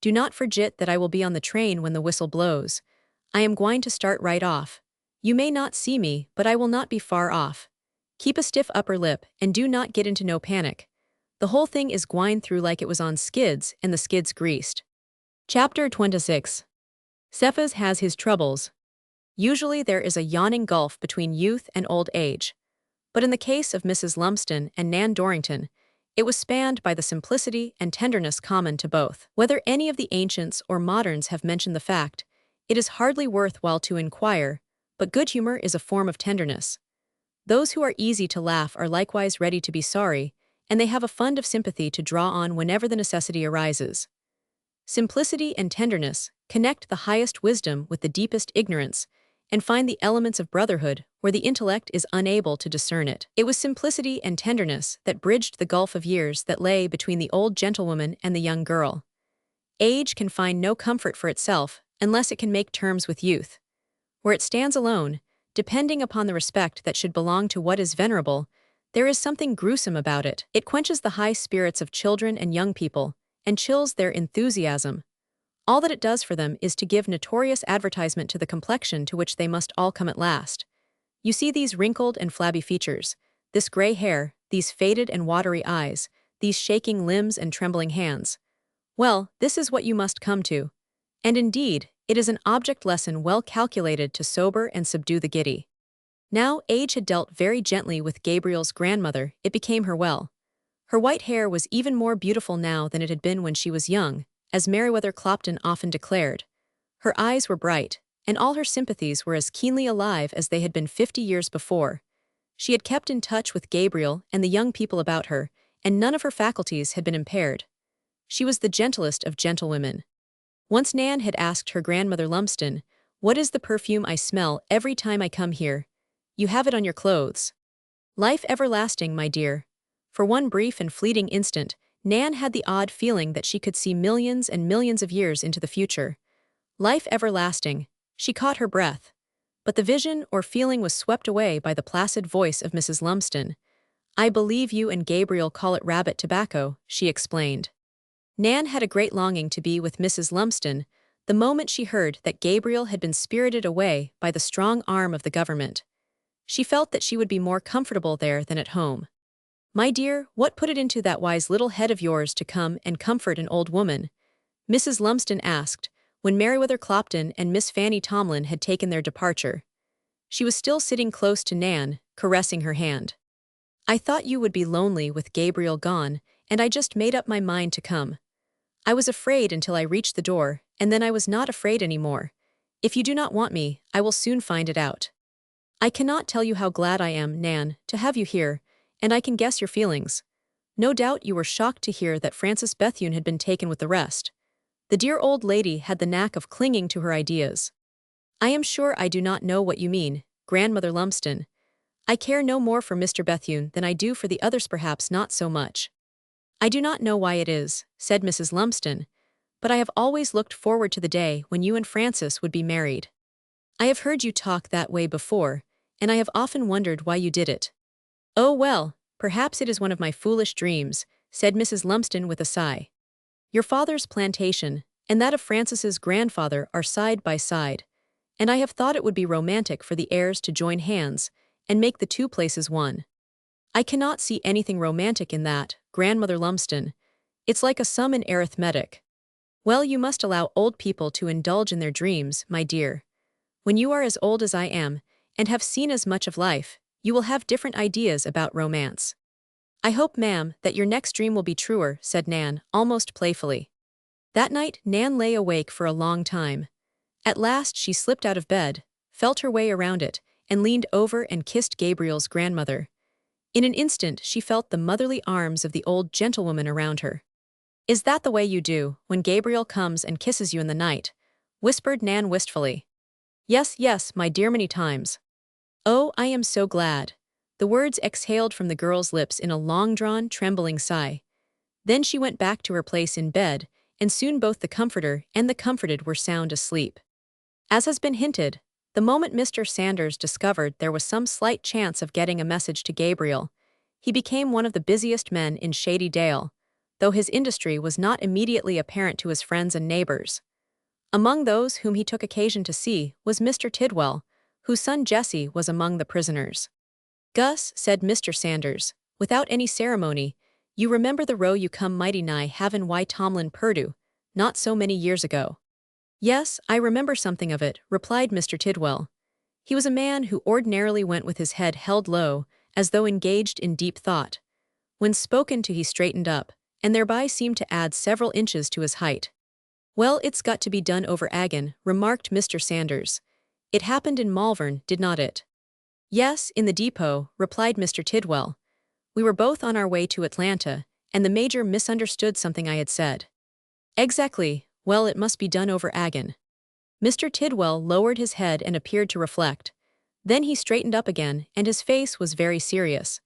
"Do not forget that I will be on the train when the whistle blows. I am going to start right off. You may not see me, but I will not be far off. Keep a stiff upper lip, and do not get into no panic. The whole thing is gwine through like it was on skids, and the skids greased." Chapter 26. Cephas has his troubles. Usually there is a yawning gulf between youth and old age. But in the case of Mrs. Lumsden and Nan Dorrington, it was spanned by the simplicity and tenderness common to both. Whether any of the ancients or moderns have mentioned the fact, it is hardly worth while to inquire, but good humor is a form of tenderness. Those who are easy to laugh are likewise ready to be sorry, and they have a fund of sympathy to draw on whenever the necessity arises. Simplicity and tenderness connect the highest wisdom with the deepest ignorance, and find the elements of brotherhood where the intellect is unable to discern it. It was simplicity and tenderness that bridged the gulf of years that lay between the old gentlewoman and the young girl. Age can find no comfort for itself unless it can make terms with youth. Where it stands alone, depending upon the respect that should belong to what is venerable, there is something gruesome about it. It quenches the high spirits of children and young people, and chills their enthusiasm. All that it does for them is to give notorious advertisement to the complexion to which they must all come at last. You see these wrinkled and flabby features, this gray hair, these faded and watery eyes, these shaking limbs and trembling hands. Well, this is what you must come to. And indeed, it is an object lesson well calculated to sober and subdue the giddy. Now age had dealt very gently with Gabriel's grandmother, it became her well. Her white hair was even more beautiful now than it had been when she was young, as Meriwether Clopton often declared. Her eyes were bright, and all her sympathies were as keenly alive as they had been 50 years before. She had kept in touch with Gabriel and the young people about her, and none of her faculties had been impaired. She was the gentlest of gentlewomen. Once Nan had asked her grandmother Lumsden, "What is the perfume I smell every time I come here?" "You have it on your clothes." "Life everlasting, my dear." For one brief and fleeting instant, Nan had the odd feeling that she could see millions and millions of years into the future. Life everlasting. She caught her breath. But the vision or feeling was swept away by the placid voice of Mrs. Lumsden. "I believe you and Gabriel call it rabbit tobacco," she explained. Nan had a great longing to be with Mrs. Lumsden the moment she heard that Gabriel had been spirited away by the strong arm of the government. She felt that she would be more comfortable there than at home. "My dear, what put it into that wise little head of yours to come and comfort an old woman?" Mrs. Lumsden asked, when Meriwether Clopton and Miss Fanny Tomlin had taken their departure. She was still sitting close to Nan, caressing her hand. "I thought you would be lonely with Gabriel gone, and I just made up my mind to come. I was afraid until I reached the door, and then I was not afraid anymore. If you do not want me, I will soon find it out. I cannot tell you how glad I am, Nan, to have you here, and I can guess your feelings. No doubt you were shocked to hear that Frances Bethune had been taken with the rest. The dear old lady had the knack of clinging to her ideas. I am sure I do not know what you mean, Grandmother Lumsden. I care no more for Mr. Bethune than I do for the others, perhaps not so much." "I do not know why it is," said Mrs. Lumsden, "but I have always looked forward to the day when you and Frances would be married. I have heard you talk that way before, and I have often wondered why you did it." "Oh well, perhaps it is one of my foolish dreams," said Mrs. Lumsden with a sigh. "Your father's plantation and that of Frances's grandfather are side by side, and I have thought it would be romantic for the heirs to join hands and make the two places one." "I cannot see anything romantic in that, Grandmother Lumsden. It's like a sum in arithmetic." "Well, you must allow old people to indulge in their dreams, my dear. When you are as old as I am, and have seen as much of life, you will have different ideas about romance." "I hope, ma'am, that your next dream will be truer," said Nan, almost playfully. That night, Nan lay awake for a long time. At last she slipped out of bed, felt her way around it, and leaned over and kissed Gabriel's grandmother. In an instant she felt the motherly arms of the old gentlewoman around her. "Is that the way you do, when Gabriel comes and kisses you in the night?" whispered Nan wistfully. "Yes, yes, my dear, many times." "Oh, I am so glad." The words exhaled from the girl's lips in a long-drawn, trembling sigh. Then she went back to her place in bed, and soon both the comforter and the comforted were sound asleep. As has been hinted, the moment Mr. Sanders discovered there was some slight chance of getting a message to Gabriel, he became one of the busiest men in Shady Dale, though his industry was not immediately apparent to his friends and neighbors. Among those whom he took occasion to see was Mr. Tidwell, whose son Jesse was among the prisoners. "Gus," said Mr. Sanders, without any ceremony, "you remember the row you come mighty nigh havin' Why Tomlin Purdue, not so many years ago." "Yes, I remember something of it," replied Mr. Tidwell. He was a man who ordinarily went with his head held low, as though engaged in deep thought. When spoken to he straightened up, and thereby seemed to add several inches to his height. "Well, it's got to be done over again," remarked Mr. Sanders. "It happened in Malvern, did not it?" "Yes, in the depot," replied Mr. Tidwell. "We were both on our way to Atlanta, and the major misunderstood something I had said." "Exactly. Well, it must be done over again." Mr. Tidwell lowered his head and appeared to reflect. Then he straightened up again, and his face was very serious.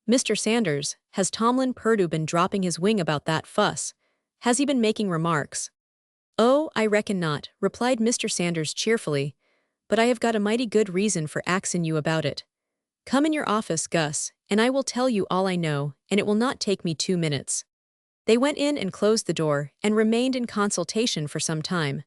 "Mr. Sanders, has Tomlin Purdue been dropping his wing about that fuss? Has he been making remarks?" "Oh, I reckon not," replied Mr. Sanders cheerfully, "but I have got a mighty good reason for axin' you about it. Come in your office, Gus, and I will tell you all I know, and it will not take me 2 minutes." They went in and closed the door, and remained in consultation for some time.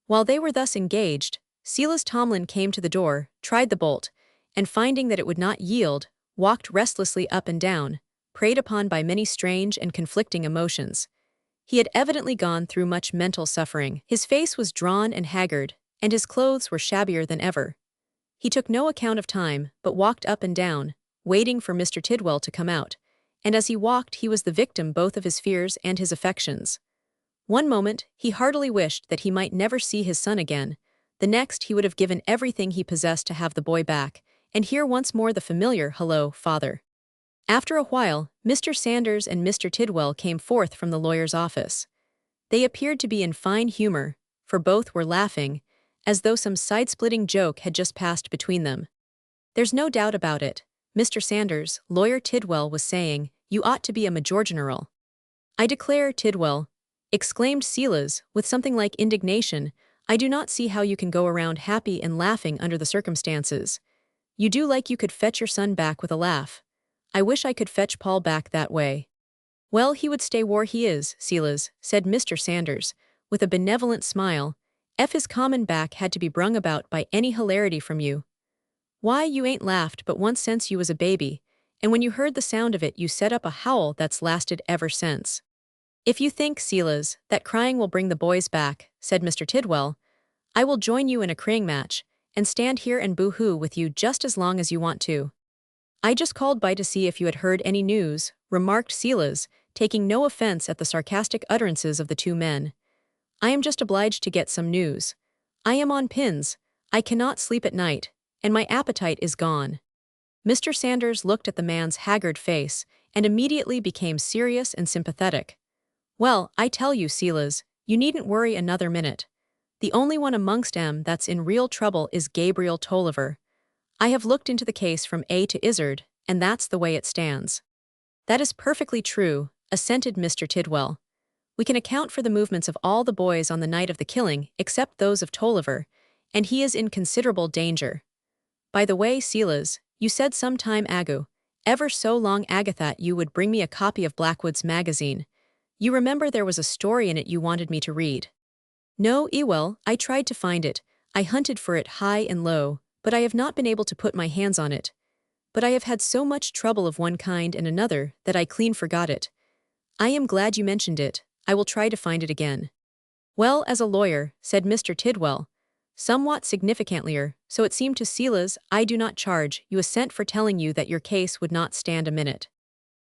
While they were thus engaged, Silas Tomlin came to the door, tried the bolt, and finding that it would not yield, walked restlessly up and down, preyed upon by many strange and conflicting emotions. He had evidently gone through much mental suffering. His face was drawn and haggard, and his clothes were shabbier than ever. He took no account of time, but walked up and down, waiting for Mr. Tidwell to come out, and as he walked he was the victim both of his fears and his affections. One moment, he heartily wished that he might never see his son again. The next, he would have given everything he possessed to have the boy back, and hear once more the familiar, "Hello, father." After a while, Mr. Sanders and Mr. Tidwell came forth from the lawyer's office. They appeared to be in fine humor, for both were laughing, as though some side-splitting joke had just passed between them. "There's no doubt about it, Mr. Sanders," Lawyer Tidwell was saying, "you ought to be a major general." I declare, Tidwell, exclaimed Silas, with something like indignation, I do not see how you can go around happy and laughing under the circumstances. You do like you could fetch your son back with a laugh. I wish I could fetch Paul back that way. Well, he would stay where he is, Silas, said Mr. Sanders, with a benevolent smile. If his common back had to be brung about by any hilarity from you. Why, you ain't laughed but once since you was a baby, and when you heard the sound of it you set up a howl that's lasted ever since. If you think, Silas, that crying will bring the boys back, said Mr. Tidwell, I will join you in a crying match, and stand here and boo-hoo with you just as long as you want to. I just called by to see if you had heard any news, remarked Silas, taking no offense at the sarcastic utterances of the two men. I am just obliged to get some news. I am on pins, I cannot sleep at night, and my appetite is gone. Mr. Sanders looked at the man's haggard face, and immediately became serious and sympathetic. Well, I tell you, Silas, you needn't worry another minute. The only one amongst 'em that's in real trouble is Gabriel Tolliver. I have looked into the case from A to Izzard, and that's the way it stands. That is perfectly true, assented Mr. Tidwell. We can account for the movements of all the boys on the night of the killing except those of Tolliver, and he is in considerable danger. By the way, Silas, you said some time ago, ever so long ago, that you would bring me a copy of Blackwood's magazine. You remember there was a story in it you wanted me to read. No, Ewell, I tried to find it, I hunted for it high and low, but I have not been able to put my hands on it. But I have had so much trouble of one kind and another that I clean forgot it. I am glad you mentioned it, I will try to find it again. Well, as a lawyer, said Mr. Tidwell, somewhat significantlier, so it seemed to Silas, I do not charge you a cent for telling you that your case would not stand a minute.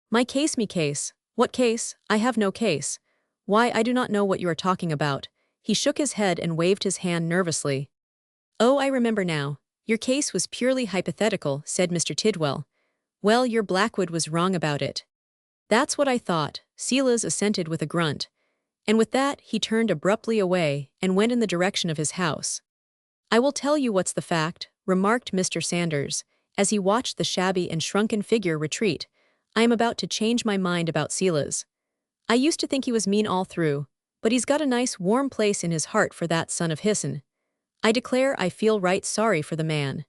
My case, me case, what case? I have no case. Why, I do not know what you are talking about. He shook his head and waved his hand nervously. Oh, I remember now. Your case was purely hypothetical, said Mr. Tidwell. Well, your Blackwood was wrong about it. That's what I thought, Silas assented with a grunt. And with that, he turned abruptly away and went in the direction of his house. I will tell you what's the fact, remarked Mr. Sanders, as he watched the shabby and shrunken figure retreat. I am about to change my mind about Silas. I used to think he was mean all through, but he's got a nice warm place in his heart for that son of his'n. I declare I feel right sorry for the man.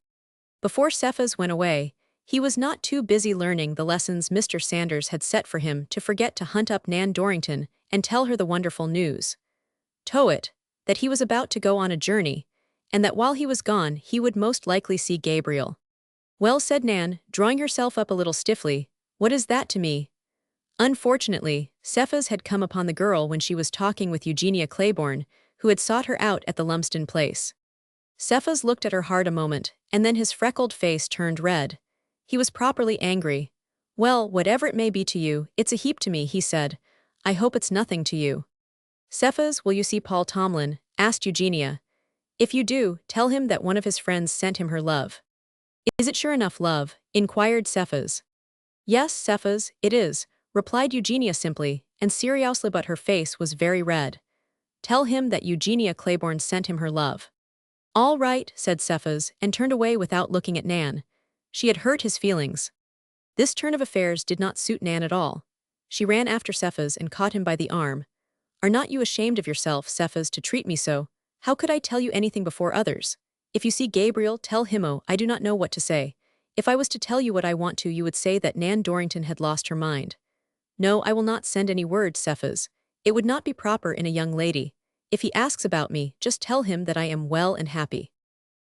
Before Cephas went away, he was not too busy learning the lessons Mr. Sanders had set for him to forget to hunt up Nan Dorrington and tell her the wonderful news. It, that he was about to go on a journey, and that while he was gone he would most likely see Gabriel. Well, said Nan, drawing herself up a little stiffly, what is that to me? Unfortunately, Cephas had come upon the girl when she was talking with Eugenia Claiborne, who had sought her out at the Lumsden place. Cephas looked at her hard a moment, and then his freckled face turned red. He was properly angry. Well, whatever it may be to you, it's a heap to me, he said. I hope it's nothing to you. Cephas, will you see Paul Tomlin? Asked Eugenia. If you do, tell him that one of his friends sent him her love. Is it sure enough love? Inquired Cephas. Yes, Cephas, it is, replied Eugenia simply, and seriously, but her face was very red. Tell him that Eugenia Claiborne sent him her love. All right, said Cephas, and turned away without looking at Nan. She had hurt his feelings. This turn of affairs did not suit Nan at all. She ran after Cephas and caught him by the arm. Are not you ashamed of yourself, Cephas, to treat me so? How could I tell you anything before others? If you see Gabriel, tell him I do not know what to say. If I was to tell you what I want to, you would say that Nan Dorrington had lost her mind. No, I will not send any word, Cephas. It would not be proper in a young lady. If he asks about me, just tell him that I am well and happy.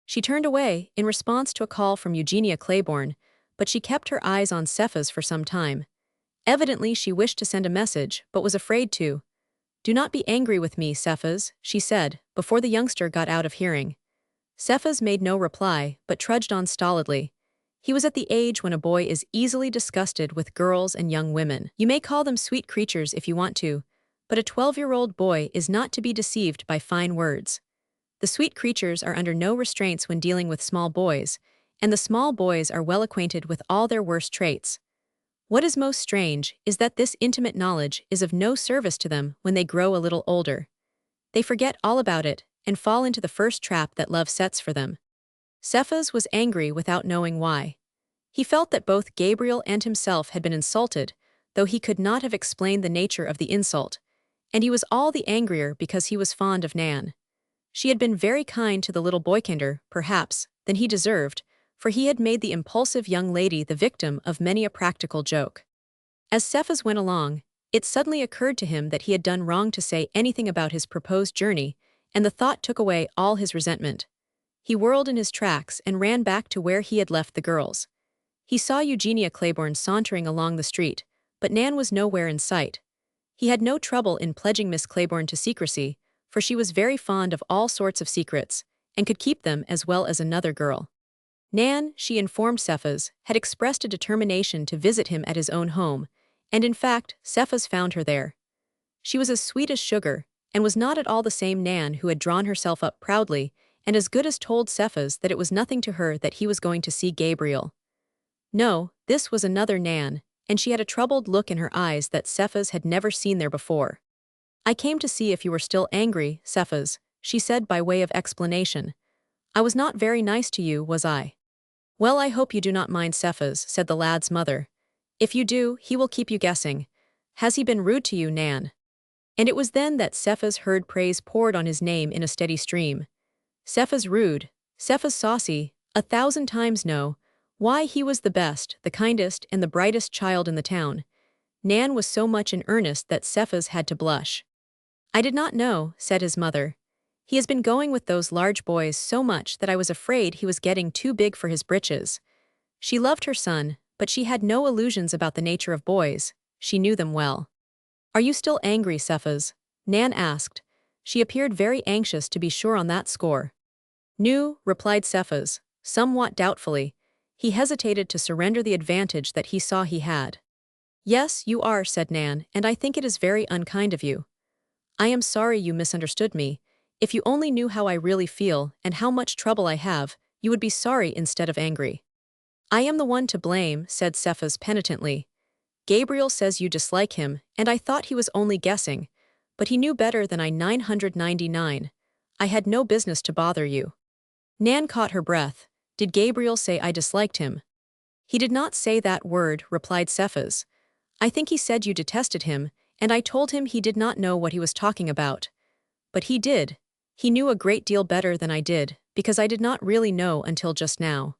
She turned away, in response to a call from Eugenia Claiborne, but she kept her eyes on Cephas for some time. Evidently she wished to send a message, but was afraid to. Do not be angry with me, Cephas, she said, before the youngster got out of hearing. Cephas made no reply, but trudged on stolidly. He was at the age when a boy is easily disgusted with girls and young women. You may call them sweet creatures if you want to, but a 12-year-old boy is not to be deceived by fine words. The sweet creatures are under no restraints when dealing with small boys, and the small boys are well acquainted with all their worst traits. What is most strange is that this intimate knowledge is of no service to them when they grow a little older. They forget all about it and fall into the first trap that love sets for them. Cephas was angry without knowing why. He felt that both Gabriel and himself had been insulted, though he could not have explained the nature of the insult, and he was all the angrier because he was fond of Nan. She had been very kind to the little boykinder, perhaps, than he deserved, for he had made the impulsive young lady the victim of many a practical joke. As Cephas went along, it suddenly occurred to him that he had done wrong to say anything about his proposed journey, and the thought took away all his resentment. He whirled in his tracks and ran back to where he had left the girls. He saw Eugenia Claiborne sauntering along the street, but Nan was nowhere in sight. He had no trouble in pledging Miss Claiborne to secrecy, for she was very fond of all sorts of secrets, and could keep them as well as another girl. Nan, she informed Cephas, had expressed a determination to visit him at his own home, and in fact, Cephas found her there. She was as sweet as sugar, and was not at all the same Nan who had drawn herself up proudly, and as good as told Cephas that it was nothing to her that he was going to see Gabriel. No, this was another Nan, and she had a troubled look in her eyes that Cephas had never seen there before. "I came to see if you were still angry, Cephas," she said by way of explanation. "I was not very nice to you, was I?" "Well, I hope you do not mind Cephas," said the lad's mother. "If you do, he will keep you guessing. Has he been rude to you, Nan?" And it was then that Cephas heard praise poured on his name in a steady stream. Cephas rude, Cephas saucy, 1,000 times no. Why, he was the best, the kindest, and the brightest child in the town. Nan was so much in earnest that Cephas had to blush. "I did not know," said his mother. "He has been going with those large boys so much that I was afraid he was getting too big for his britches." She loved her son, but she had no illusions about the nature of boys. She knew them well. "Are you still angry, Cephas?" Nan asked. She appeared very anxious to be sure on that score. "No," replied Cephas, somewhat doubtfully. He hesitated to surrender the advantage that he saw he had. "Yes, you are," said Nan, "and I think it is very unkind of you. I am sorry you misunderstood me. If you only knew how I really feel and how much trouble I have, you would be sorry instead of angry." "I am the one to blame," said Cephas penitently. "Gabriel says you dislike him, and I thought he was only guessing, but he knew better than I 999. I had no business to bother you." Nan caught her breath. "Did Gabriel say I disliked him?" "He did not say that word," replied Cephas. "I think he said you detested him, and I told him he did not know what he was talking about. But he did. He knew a great deal better than I did, because I did not really know until just now."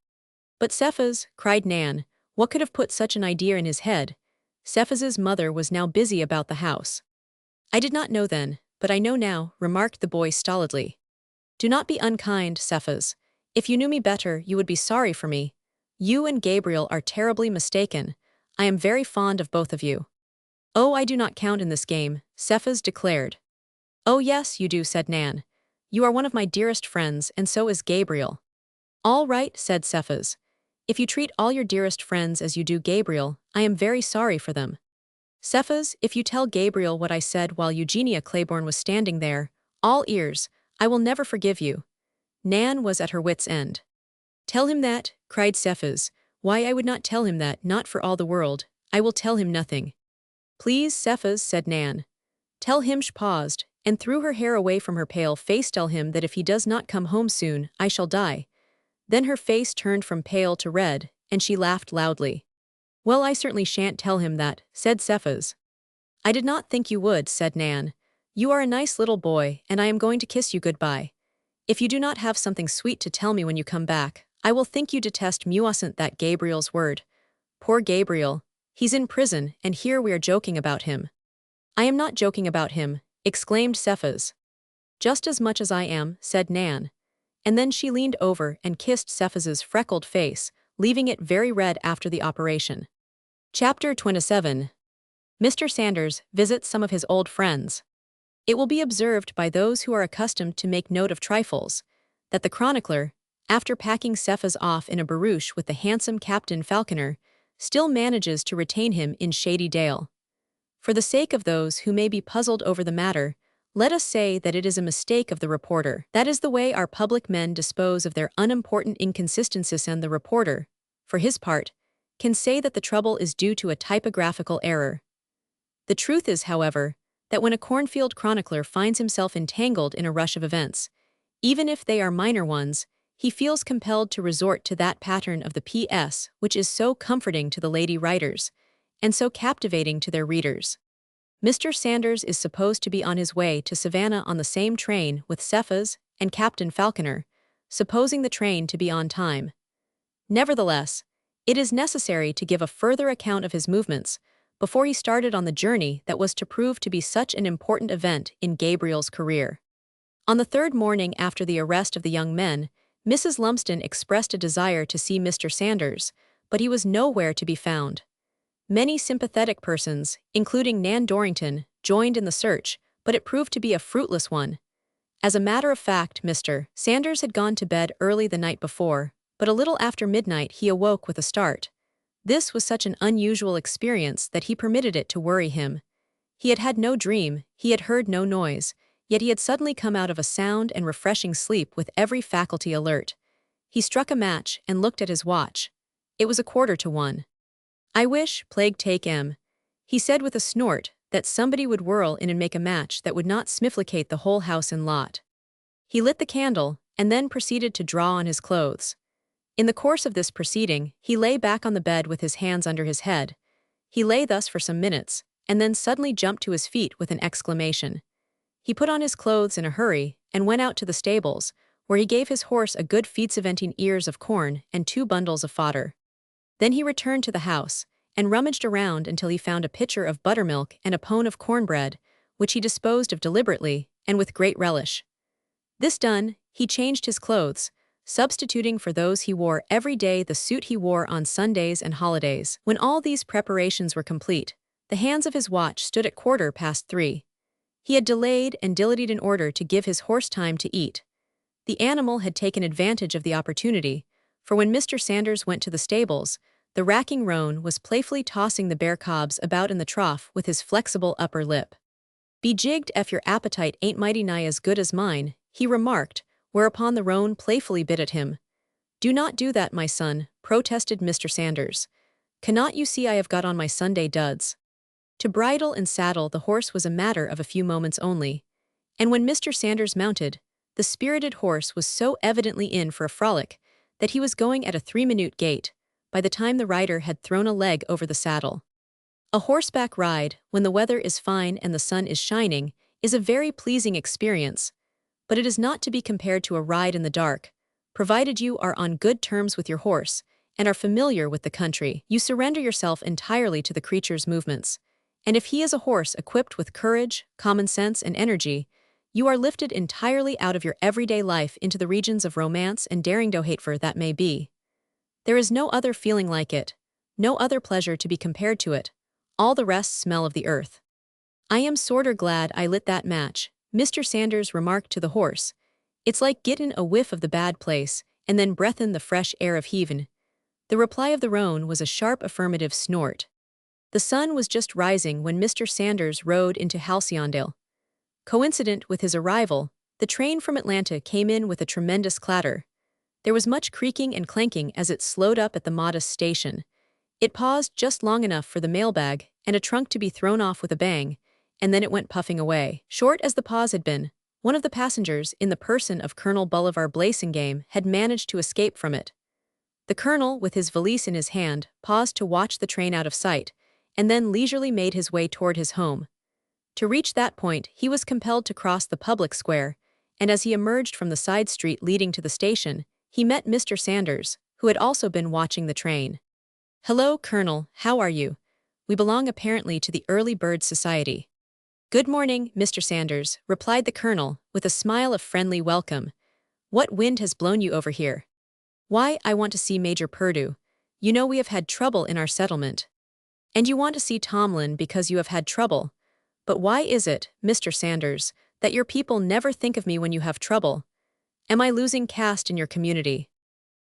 "But Cephas," cried Nan, "what could have put such an idea in his head?" Cephas's mother was now busy about the house. "I did not know then, but I know now," remarked the boy stolidly. "Do not be unkind, Cephas. If you knew me better, you would be sorry for me. You and Gabriel are terribly mistaken. I am very fond of both of you." "Oh, I do not count in this game," Cephas declared. "Oh yes, you do," said Nan. "You are one of my dearest friends, and so is Gabriel." "All right," said Cephas. "If you treat all your dearest friends as you do Gabriel, I am very sorry for them." "Cephas, if you tell Gabriel what I said while Eugenia Claiborne was standing there, all ears, I will never forgive you." Nan was at her wits' end. "Tell him that," cried Cephas. "Why, I would not tell him that, not for all the world. I will tell him nothing." "Please, Cephas," said Nan. "Tell him." She paused, and threw her hair away from her pale face. "Tell him that if he does not come home soon, I shall die." Then her face turned from pale to red, and she laughed loudly. "Well, I certainly shan't tell him that," said Cephas. "I did not think you would," said Nan. "You are a nice little boy, and I am going to kiss you goodbye. If you do not have something sweet to tell me when you come back, I will think you detest me." Wasn't that Gabriel's word? Poor Gabriel. He's in prison, and here we are joking about him. "I am not joking about him," exclaimed Cephas. "Just as much as I am," said Nan. And then she leaned over and kissed Cephas's freckled face, leaving it very red after the operation. Chapter 27. Mr. Sanders visits some of his old friends. It will be observed by those who are accustomed to make note of trifles, that the chronicler, after packing Cephas off in a barouche with the handsome Captain Falconer, still manages to retain him in Shady Dale. For the sake of those who may be puzzled over the matter, let us say that it is a mistake of the reporter. That is the way our public men dispose of their unimportant inconsistencies, and the reporter, for his part, can say that the trouble is due to a typographical error. The truth is, however, that when a cornfield chronicler finds himself entangled in a rush of events, even if they are minor ones, he feels compelled to resort to that pattern of the P.S. which is so comforting to the lady writers, and so captivating to their readers. Mr. Sanders is supposed to be on his way to Savannah on the same train with Cephas and Captain Falconer, supposing the train to be on time. Nevertheless, it is necessary to give a further account of his movements before he started on the journey that was to prove to be such an important event in Gabriel's career. On the third morning after the arrest of the young men, Mrs. Lumsden expressed a desire to see Mr. Sanders, but he was nowhere to be found. Many sympathetic persons, including Nan Dorrington, joined in the search, but it proved to be a fruitless one. As a matter of fact, Mr. Sanders had gone to bed early the night before, but a little after midnight he awoke with a start. This was such an unusual experience that he permitted it to worry him. He had had no dream, he had heard no noise, yet he had suddenly come out of a sound and refreshing sleep with every faculty alert. He struck a match and looked at his watch. It was 1:15. "I wish, plague take he said with a snort, that somebody would whirl in and make a match that would not smifflicate the whole house and lot." He lit the candle, and then proceeded to draw on his clothes. In the course of this proceeding, he lay back on the bed with his hands under his head. He lay thus for some minutes, and then suddenly jumped to his feet with an exclamation. He put on his clothes in a hurry, and went out to the stables, where he gave his horse a good feed-cementing ears of corn and 2 bundles of fodder. Then he returned to the house, and rummaged around until he found a pitcher of buttermilk and a pone of cornbread, which he disposed of deliberately, and with great relish. This done, he changed his clothes, substituting for those he wore every day the suit he wore on Sundays and holidays. When all these preparations were complete, the hands of his watch stood at 3:15. He had delayed and dillied in order to give his horse time to eat. The animal had taken advantage of the opportunity, for when Mr. Sanders went to the stables, the racking roan was playfully tossing the bare cobs about in the trough with his flexible upper lip. "Be jigged if your appetite ain't mighty nigh as good as mine," he remarked, whereupon the roan playfully bit at him. "Do not do that, my son," protested Mr. Sanders. "Cannot you see I have got on my Sunday duds?" To bridle and saddle the horse was a matter of a few moments only, and when Mr. Sanders mounted, the spirited horse was so evidently in for a frolic that he was going at a 3-minute gait, by the time the rider had thrown a leg over the saddle. A horseback ride, when the weather is fine and the sun is shining, is a very pleasing experience, but it is not to be compared to a ride in the dark. Provided you are on good terms with your horse, and are familiar with the country, you surrender yourself entirely to the creature's movements, and if he is a horse equipped with courage, common sense, and energy, you are lifted entirely out of your everyday life into the regions of romance and daring-do-hateful that may be. There is no other feeling like it, no other pleasure to be compared to it. All the rest smell of the earth. "I am sorter glad I lit that match," Mr. Sanders remarked to the horse. "It's like gettin' a whiff of the bad place, and then breathin' the fresh air of heaven." The reply of the roan was a sharp affirmative snort. The sun was just rising when Mr. Sanders rode into Halcyondale. Coincident with his arrival, the train from Atlanta came in with a tremendous clatter. There was much creaking and clanking as it slowed up at the modest station. It paused just long enough for the mailbag and a trunk to be thrown off with a bang, and then it went puffing away. Short as the pause had been, one of the passengers, in the person of Colonel Bolivar Blasingame, had managed to escape from it. The colonel, with his valise in his hand, paused to watch the train out of sight, and then leisurely made his way toward his home. To reach that point, he was compelled to cross the public square, and as he emerged from the side street leading to the station, he met Mr. Sanders, who had also been watching the train. "Hello, Colonel, how are you? We belong apparently to the Early Bird Society." "Good morning, Mr. Sanders," replied the colonel, with a smile of friendly welcome. "What wind has blown you over here?" "Why, I want to see Major Purdue. You know we have had trouble in our settlement." "And you want to see Tomlin because you have had trouble. But why is it, Mr. Sanders, that your people never think of me when you have trouble? Am I losing caste in your community?"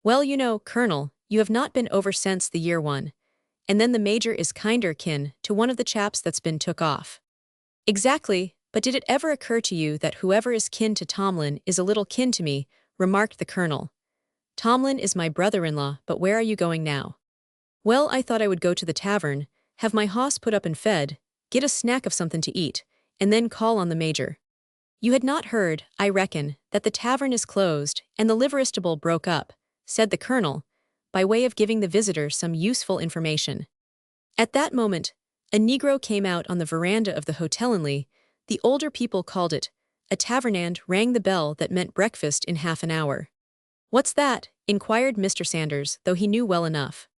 "Well, you know, Colonel, you have not been over since the year one. And then the major is kinder kin to one of the chaps that's been took off." "Exactly, but did it ever occur to you that whoever is kin to Tomlin is a little kin to me?" remarked the colonel. "Tomlin is my brother-in-law, but where are you going now?" "Well, I thought I would go to the tavern, have my hoss put up and fed, get a snack of something to eat, and then call on the major." "You had not heard, I reckon, that the tavern is closed and the liveristable broke up," said the colonel, by way of giving the visitor some useful information. At that moment, a Negro came out on the veranda of the hotel in Lee. The older people called it a tavern and rang the bell that meant breakfast in half an hour. "What's that?" inquired Mr. Sanders, though he knew well enough.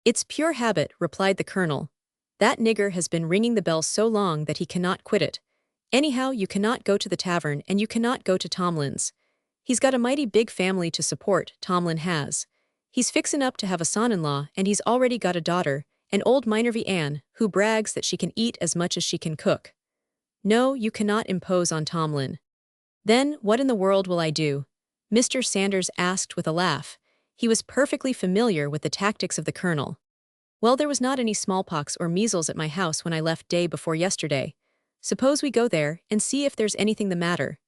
"It's pure habit," replied the colonel. "That nigger has been ringing the bell so long that he cannot quit it. Anyhow, you cannot go to the tavern and you cannot go to Tomlin's. He's got a mighty big family to support, Tomlin has. He's fixin' up to have a son-in-law and he's already got a daughter, an old Minervy Ann, who brags that she can eat as much as she can cook. No, you cannot impose on Tomlin." "Then, what in the world will I do?" Mr. Sanders asked with a laugh. He was perfectly familiar with the tactics of the colonel. "Well, there was not any smallpox or measles at my house when I left day before yesterday. Suppose we go there and see if there's anything the matter.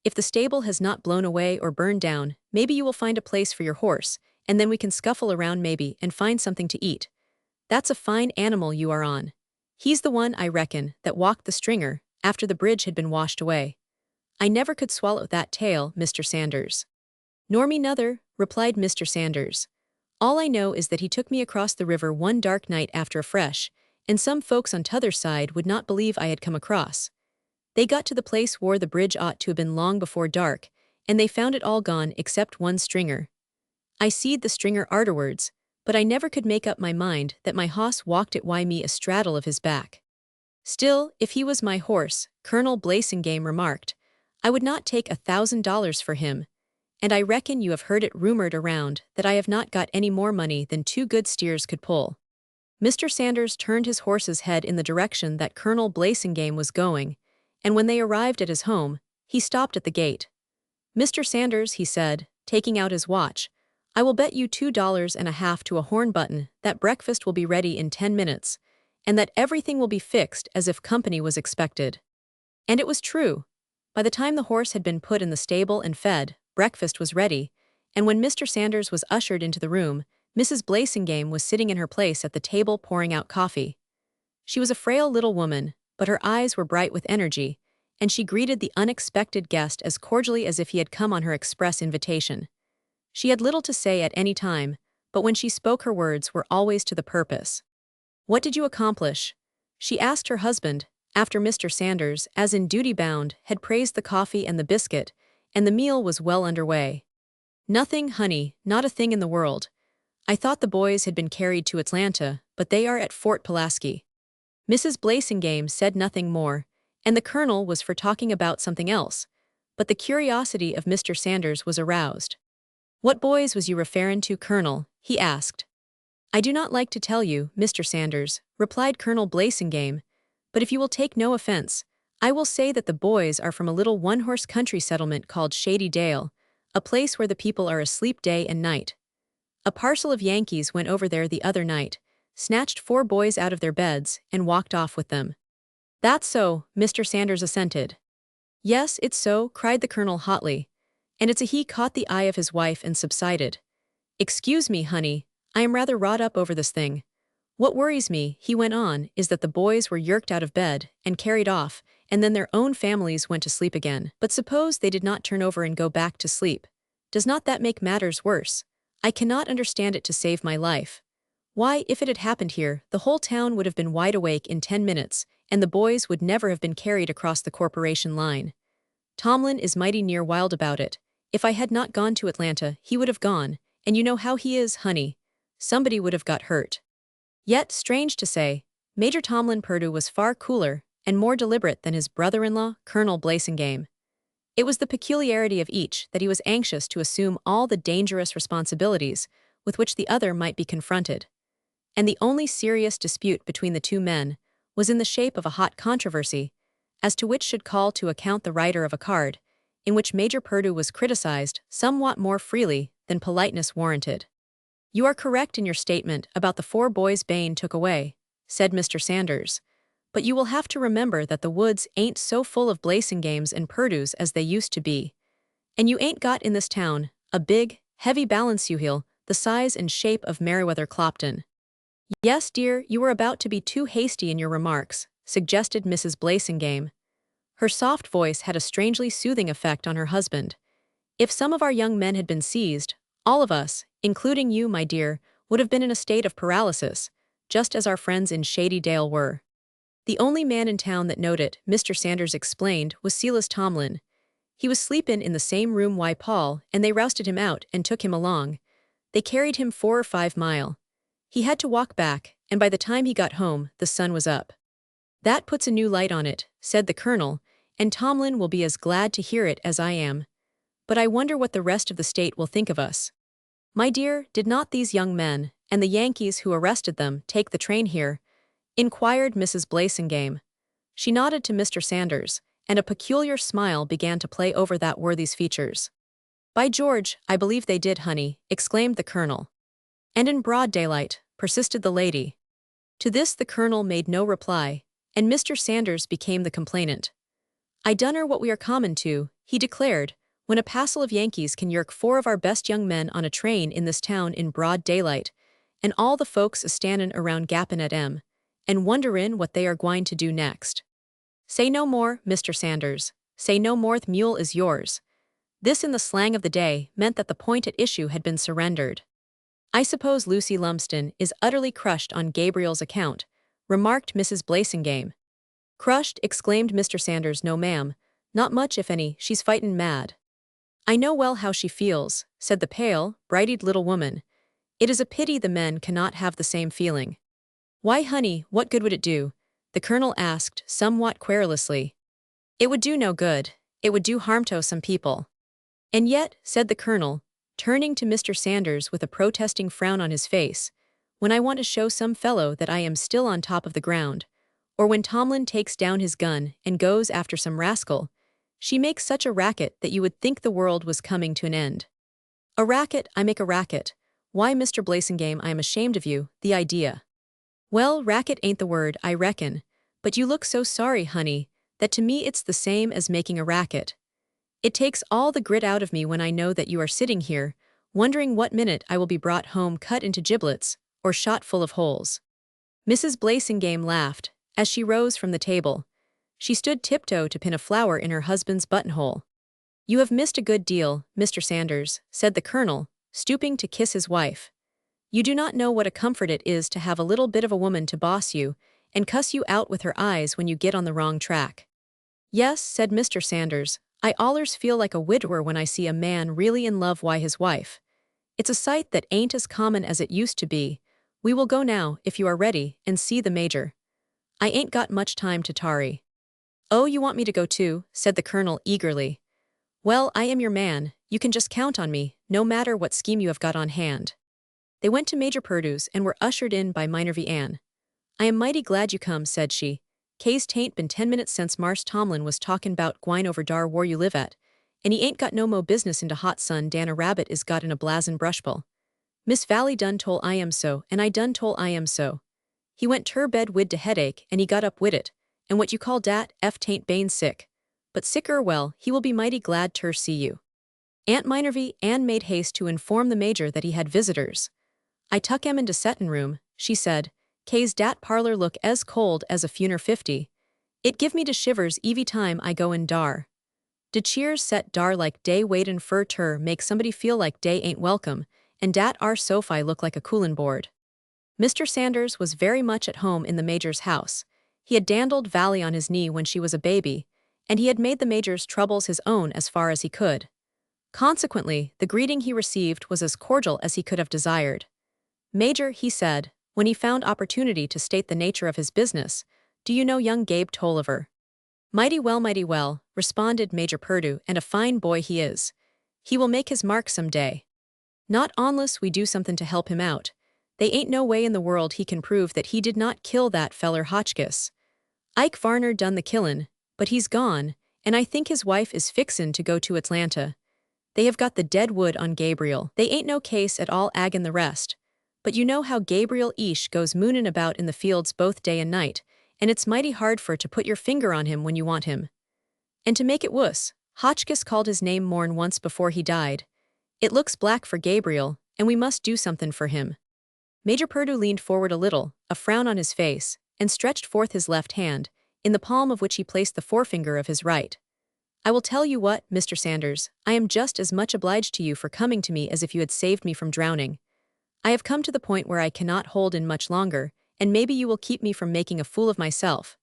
If the stable has not blown away or burned down, maybe you will find a place for your horse, and then we can scuffle around maybe and find something to eat. That's a fine animal you are on. He's the one, I reckon, that walked the stringer after the bridge had been washed away. I never could swallow that tale, Mr. Sanders." "Nor me nuther," replied Mr. Sanders. "All I know is that he took me across the river one dark night after a fresh, and some folks on t'other side would not believe I had come across. They got to the place where the bridge ought to have been long before dark, and they found it all gone except one stringer. I seed the stringer arterwards, but I never could make up my mind that my hoss walked it why me astraddle of his back. Still, if he was my horse," Colonel Blasingame remarked, "I would not take $1,000 for him, and I reckon you have heard it rumored around that I have not got any more money than 2 good steers could pull." Mr. Sanders turned his horse's head in the direction that Colonel Blasingame was going, and when they arrived at his home, he stopped at the gate. "Mr. Sanders," he said, taking out his watch, "I will bet you $2.50 to a horn button that breakfast will be ready in 10 minutes, and that everything will be fixed as if company was expected." And it was true. By the time the horse had been put in the stable and fed, breakfast was ready, and when Mr. Sanders was ushered into the room, Mrs. Blasingame was sitting in her place at the table pouring out coffee. She was a frail little woman, but her eyes were bright with energy, and she greeted the unexpected guest as cordially as if he had come on her express invitation. She had little to say at any time, but when she spoke her words were always to the purpose. "What did you accomplish?" she asked her husband, after Mr. Sanders, as in duty bound, had praised the coffee and the biscuit, and the meal was well underway. "Nothing, honey, not a thing in the world. I thought the boys had been carried to Atlanta, but they are at Fort Pulaski." Mrs. Blasingame said nothing more, and the colonel was for talking about something else, but the curiosity of Mr. Sanders was aroused. "What boys was you referrin' to, Colonel?" he asked. "I do not like to tell you, Mr. Sanders," replied Colonel Blasingame, "but if you will take no offense, I will say that the boys are from a little one-horse country settlement called Shady Dale, a place where the people are asleep day and night. A parcel of Yankees went over there the other night, snatched 4 boys out of their beds, and walked off with them." "That's so," Mr. Sanders assented. "Yes, it's so," cried the colonel hotly, and it's a he caught the eye of his wife and subsided. "Excuse me, honey, I am rather wrought up over this thing. What worries me," he went on, "is that the boys were yerked out of bed and carried off, and then their own families went to sleep again. But suppose they did not turn over and go back to sleep. Does not that make matters worse? I cannot understand it to save my life. Why, if it had happened here, the whole town would have been wide awake in 10 minutes, and the boys would never have been carried across the corporation line. Tomlin is mighty near wild about it. If I had not gone to Atlanta, he would have gone, and you know how he is, honey. Somebody would have got hurt." Yet, strange to say, Major Tomlin Purdue was far cooler and more deliberate than his brother-in-law, Colonel Blasingame. It was the peculiarity of each that he was anxious to assume all the dangerous responsibilities with which the other might be confronted. And the only serious dispute between the two men was in the shape of a hot controversy as to which should call to account the writer of a card, in which Major Purdue was criticized somewhat more freely than politeness warranted. "You are correct in your statement about the 4 boys Bain took away," said Mr. Sanders, "but you will have to remember that the woods ain't so full of Blasingames and Purdues as they used to be. And you ain't got in this town a big, heavy balancehill the size and shape of Meriwether Clopton." "Yes, dear, you were about to be too hasty in your remarks," suggested Mrs. Blasingame. Her soft voice had a strangely soothing effect on her husband. "If some of our young men had been seized, all of us, including you, my dear, would have been in a state of paralysis. just as our friends in Shady Dale were. The only man in town that knowed it, Mr. Sanders explained, was Silas Tomlin. He was sleepin' in the same room wy Paul, and they rousted him out and took him along. They carried him 4 or 5 mile. He had to walk back, and by the time he got home, the sun was up. That puts a new light on it, said the colonel, and Tomlin will be as glad to hear it as I am. But I wonder what the rest of the state will think of us. My dear, did not these young men, and the Yankees who arrested them, take the train here? Inquired Mrs. Blasingame. She nodded to Mr. Sanders, and a peculiar smile began to play over that worthy's features. By George, I believe they did, honey, exclaimed the colonel. And in broad daylight, persisted the lady. To this the colonel made no reply, and Mr. Sanders became the complainant. I dunner what we are common to, he declared, when a passel of Yankees can yerk 4 of our best young men on a train in this town in broad daylight, and all the folks a-standin' around gappin' at 'em, and wonderin' what they are gwine to do next. Say no more, Mr. Sanders, say no more, the mule is yours. This in the slang of the day meant that the point at issue had been surrendered. I suppose Lucy Lumsden is utterly crushed on Gabriel's account, remarked Mrs. Blasingame. Crushed, exclaimed Mr. Sanders. No ma'am, not much if any, she's fightin' mad. I know well how she feels, said the pale, bright-eyed little woman. It is a pity the men cannot have the same feeling. Why, honey, what good would it do? The colonel asked, somewhat querulously. It would do no good, it would do harm to some people. And yet, said the colonel, turning to Mr. Sanders with a protesting frown on his face, when I want to show some fellow that I am still on top of the ground, or when Tomlin takes down his gun and goes after some rascal, she makes such a racket that you would think the world was coming to an end. A racket, I make a racket. Why, Mr. Blasingame, I am ashamed of you, the idea. Well, racket ain't the word, I reckon, but you look so sorry, honey, that to me it's the same as making a racket. It takes all the grit out of me when I know that you are sitting here, wondering what minute I will be brought home cut into giblets, or shot full of holes. Mrs. Blasingame laughed, as she rose from the table. She stood tiptoe to pin a flower in her husband's buttonhole. You have missed a good deal, Mr. Sanders, said the colonel, stooping to kiss his wife. You do not know what a comfort it is to have a little bit of a woman to boss you, and cuss you out with her eyes when you get on the wrong track. Yes, said Mr. Sanders, I allers feel like a widower when I see a man really in love wy his wife. It's a sight that ain't as common as it used to be. We will go now, if you are ready, and see the major. I ain't got much time to tarry. Oh, you want me to go too, said the colonel eagerly. Well, I am your man, you can just count on me, no matter what scheme you have got on hand. They went to Major Purdue's and were ushered in by Minervy Ann. I am mighty glad you come, said she. Kase tain't been 10 minutes since Marse Tomlin was talkin' 'bout gwine over dar whar you live at, and he ain't got no mo business into hot sun dan a rabbit is got in a blazin' brushpile. Miss Valley done tole I am so, and I done tole I am so. He went ter bed wid de headache, and he got up wid it, and what you call dat, tain't bane sick. But sicker well, he will be mighty glad ter see you. Aunt Minervy Ann made haste to inform the major that he had visitors. I tuck em into settin' room, she said, Kase dat parlor look as cold as a funer 50. It give me de shivers evy time I go in dar. De cheers set dar like dey waitin' fur ter make somebody feel like dey ain't welcome, and dat ar sofi look like a coolin' board. Mr. Sanders was very much at home in the major's house. He had dandled Valley on his knee when she was a baby, and he had made the major's troubles his own as far as he could. Consequently, the greeting he received was as cordial as he could have desired. Major, he said, when he found opportunity to state the nature of his business, do you know young Gabe Tolliver? Mighty well, responded Major Purdue, and a fine boy he is. He will make his mark some day. Not onless we do something to help him out. They ain't no way in the world he can prove that he did not kill that feller Hotchkiss. Ike Varner done the killin', but he's gone, and I think his wife is fixin' to go to Atlanta. They have got the dead wood on Gabriel. They ain't no case at all aggin' the rest. But you know how Gabriel Ish goes moonin' about in the fields both day and night, and it's mighty hard for to put your finger on him when you want him. And to make it wuss, Hotchkiss called his name more'n once before he died. It looks black for Gabriel, and we must do something for him. Major Purdue leaned forward a little, a frown on his face, and stretched forth his left hand, in the palm of which he placed the forefinger of his right. I will tell you what, Mr. Sanders, I am just as much obliged to you for coming to me as if you had saved me from drowning. I have come to the point where I cannot hold in much longer, and maybe you will keep me from making a fool of myself.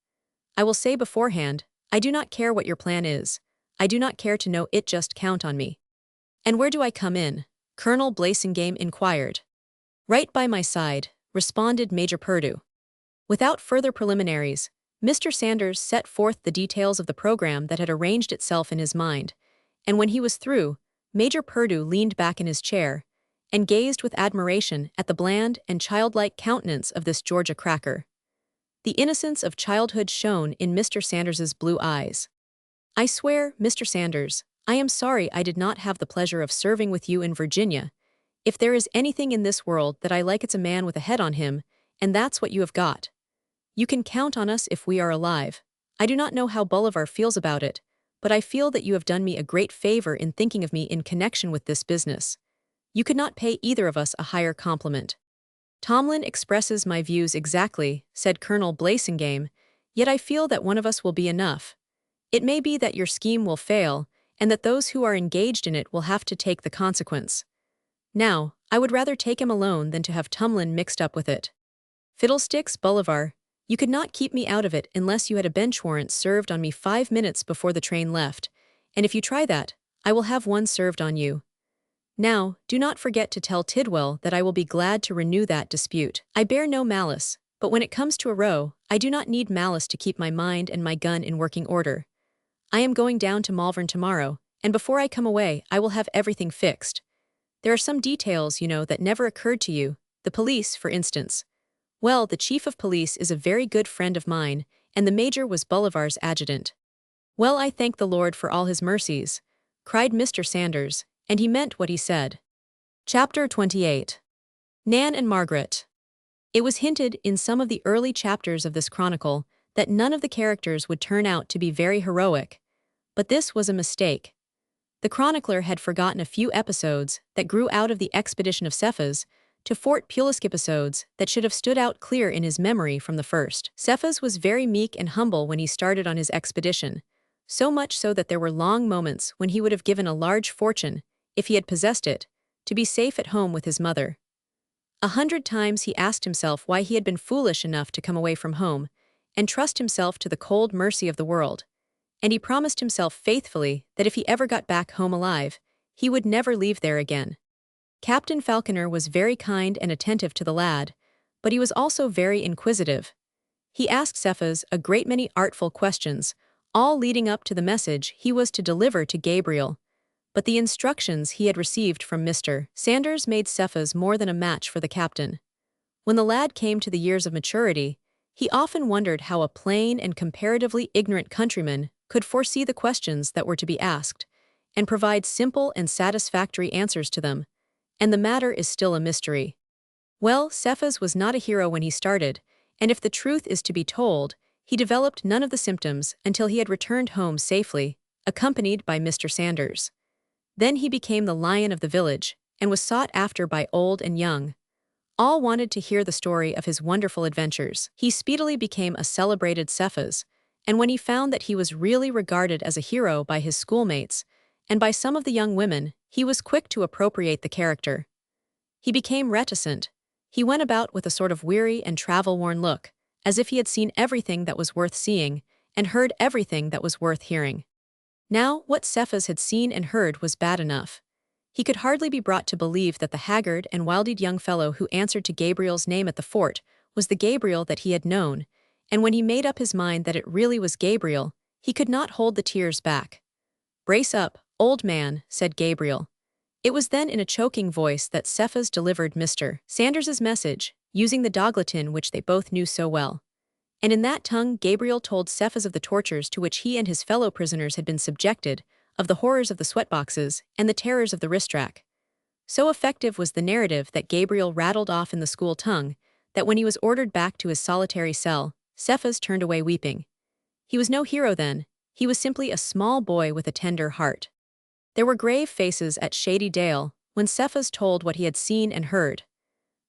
I will say beforehand, I do not care what your plan is. I do not care to know it, just count on me. And where do I come in? Colonel Blasingame inquired. Right by my side, responded Major Purdue. Without further preliminaries, Mr. Sanders set forth the details of the program that had arranged itself in his mind, and when he was through, Major Purdue leaned back in his chair and gazed with admiration at the bland and childlike countenance of this Georgia cracker. The innocence of childhood shone in Mr. Sanders's blue eyes. I swear, Mr. Sanders, I am sorry I did not have the pleasure of serving with you in Virginia. If there is anything in this world that I like, it's a man with a head on him, and that's what you have got. You can count on us if we are alive. I do not know how Bolivar feels about it, but I feel that you have done me a great favor in thinking of me in connection with this business. You could not pay either of us a higher compliment. Tomlin expresses my views exactly, said Colonel Blasingame, yet I feel that one of us will be enough. It may be that your scheme will fail, and that those who are engaged in it will have to take the consequence. Now, I would rather take him alone than to have Tomlin mixed up with it. Fiddlesticks, Bolivar, you could not keep me out of it unless you had a bench warrant served on me 5 minutes before the train left, and if you try that, I will have one served on you. Now, do not forget to tell Tidwell that I will be glad to renew that dispute. I bear no malice, but when it comes to a row, I do not need malice to keep my mind and my gun in working order. I am going down to Malvern tomorrow, and before I come away, I will have everything fixed. There are some details, that never occurred to you, the police, for instance. Well, the chief of police is a very good friend of mine, and the major was Bolivar's adjutant. Well, I thank the Lord for all his mercies, cried Mr. Sanders, and he meant what he said. Chapter 28. Nan and Margaret. It was hinted in some of the early chapters of this chronicle that none of the characters would turn out to be very heroic, but this was a mistake. The chronicler had forgotten a few episodes that grew out of the expedition of Cephas to Fort Pulaski, episodes that should have stood out clear in his memory from the first. Cephas was very meek and humble when he started on his expedition, so much so that there were long moments when he would have given a large fortune, if he had possessed it, to be safe at home with his mother. 100 times he asked himself why he had been foolish enough to come away from home and trust himself to the cold mercy of the world, and he promised himself faithfully that if he ever got back home alive, he would never leave there again. Captain Falconer was very kind and attentive to the lad, but he was also very inquisitive. He asked Cephas a great many artful questions, all leading up to the message he was to deliver to Gabriel, but the instructions he had received from Mr. Sanders made Cephas more than a match for the captain. When the lad came to the years of maturity, he often wondered how a plain and comparatively ignorant countryman could foresee the questions that were to be asked, and provide simple and satisfactory answers to them, and the matter is still a mystery. Well, Cephas was not a hero when he started, and if the truth is to be told, he developed none of the symptoms until he had returned home safely, accompanied by Mr. Sanders. Then he became the lion of the village, and was sought after by old and young. All wanted to hear the story of his wonderful adventures. He speedily became a celebrated Cephas, and when he found that he was really regarded as a hero by his schoolmates, and by some of the young women, he was quick to appropriate the character. He became reticent. He went about with a sort of weary and travel-worn look, as if he had seen everything that was worth seeing, and heard everything that was worth hearing. Now, what Cephas had seen and heard was bad enough. He could hardly be brought to believe that the haggard and wild-eyed young fellow who answered to Gabriel's name at the fort was the Gabriel that he had known, and when he made up his mind that it really was Gabriel, he could not hold the tears back. "Brace up, old man," said Gabriel. It was then in a choking voice that Cephas delivered Mr. Sanders's message, using the Doglatin which they both knew so well. And in that tongue Gabriel told Cephas of the tortures to which he and his fellow prisoners had been subjected, of the horrors of the sweatboxes, and the terrors of the wrist-rack. So effective was the narrative that Gabriel rattled off in the school tongue, that when he was ordered back to his solitary cell, Cephas turned away weeping. He was no hero then, he was simply a small boy with a tender heart. There were grave faces at Shady Dale when Cephas told what he had seen and heard.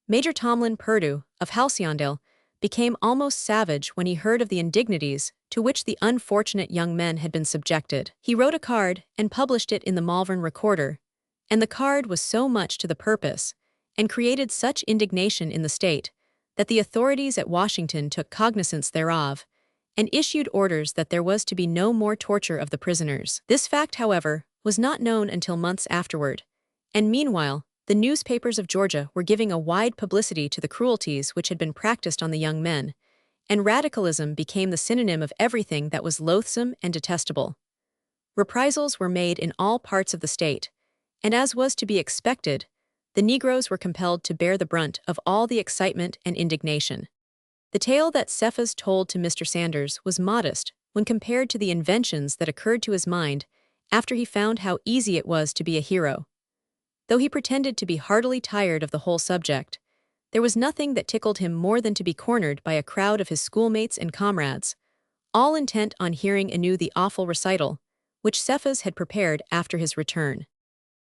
Major Tomlin Purdue, of Halcyondale, became almost savage when he heard of the indignities to which the unfortunate young men had been subjected. He wrote a card and published it in the Malvern Recorder, and the card was so much to the purpose, and created such indignation in the state, that the authorities at Washington took cognizance thereof, and issued orders that there was to be no more torture of the prisoners. This fact, however, was not known until months afterward, and meanwhile, the newspapers of Georgia were giving a wide publicity to the cruelties which had been practiced on the young men, and radicalism became the synonym of everything that was loathsome and detestable. Reprisals were made in all parts of the state, and as was to be expected, the Negroes were compelled to bear the brunt of all the excitement and indignation. The tale that Cephas told to Mr. Sanders was modest when compared to the inventions that occurred to his mind after he found how easy it was to be a hero. Though he pretended to be heartily tired of the whole subject, there was nothing that tickled him more than to be cornered by a crowd of his schoolmates and comrades, all intent on hearing anew the awful recital, which Cephas had prepared after his return.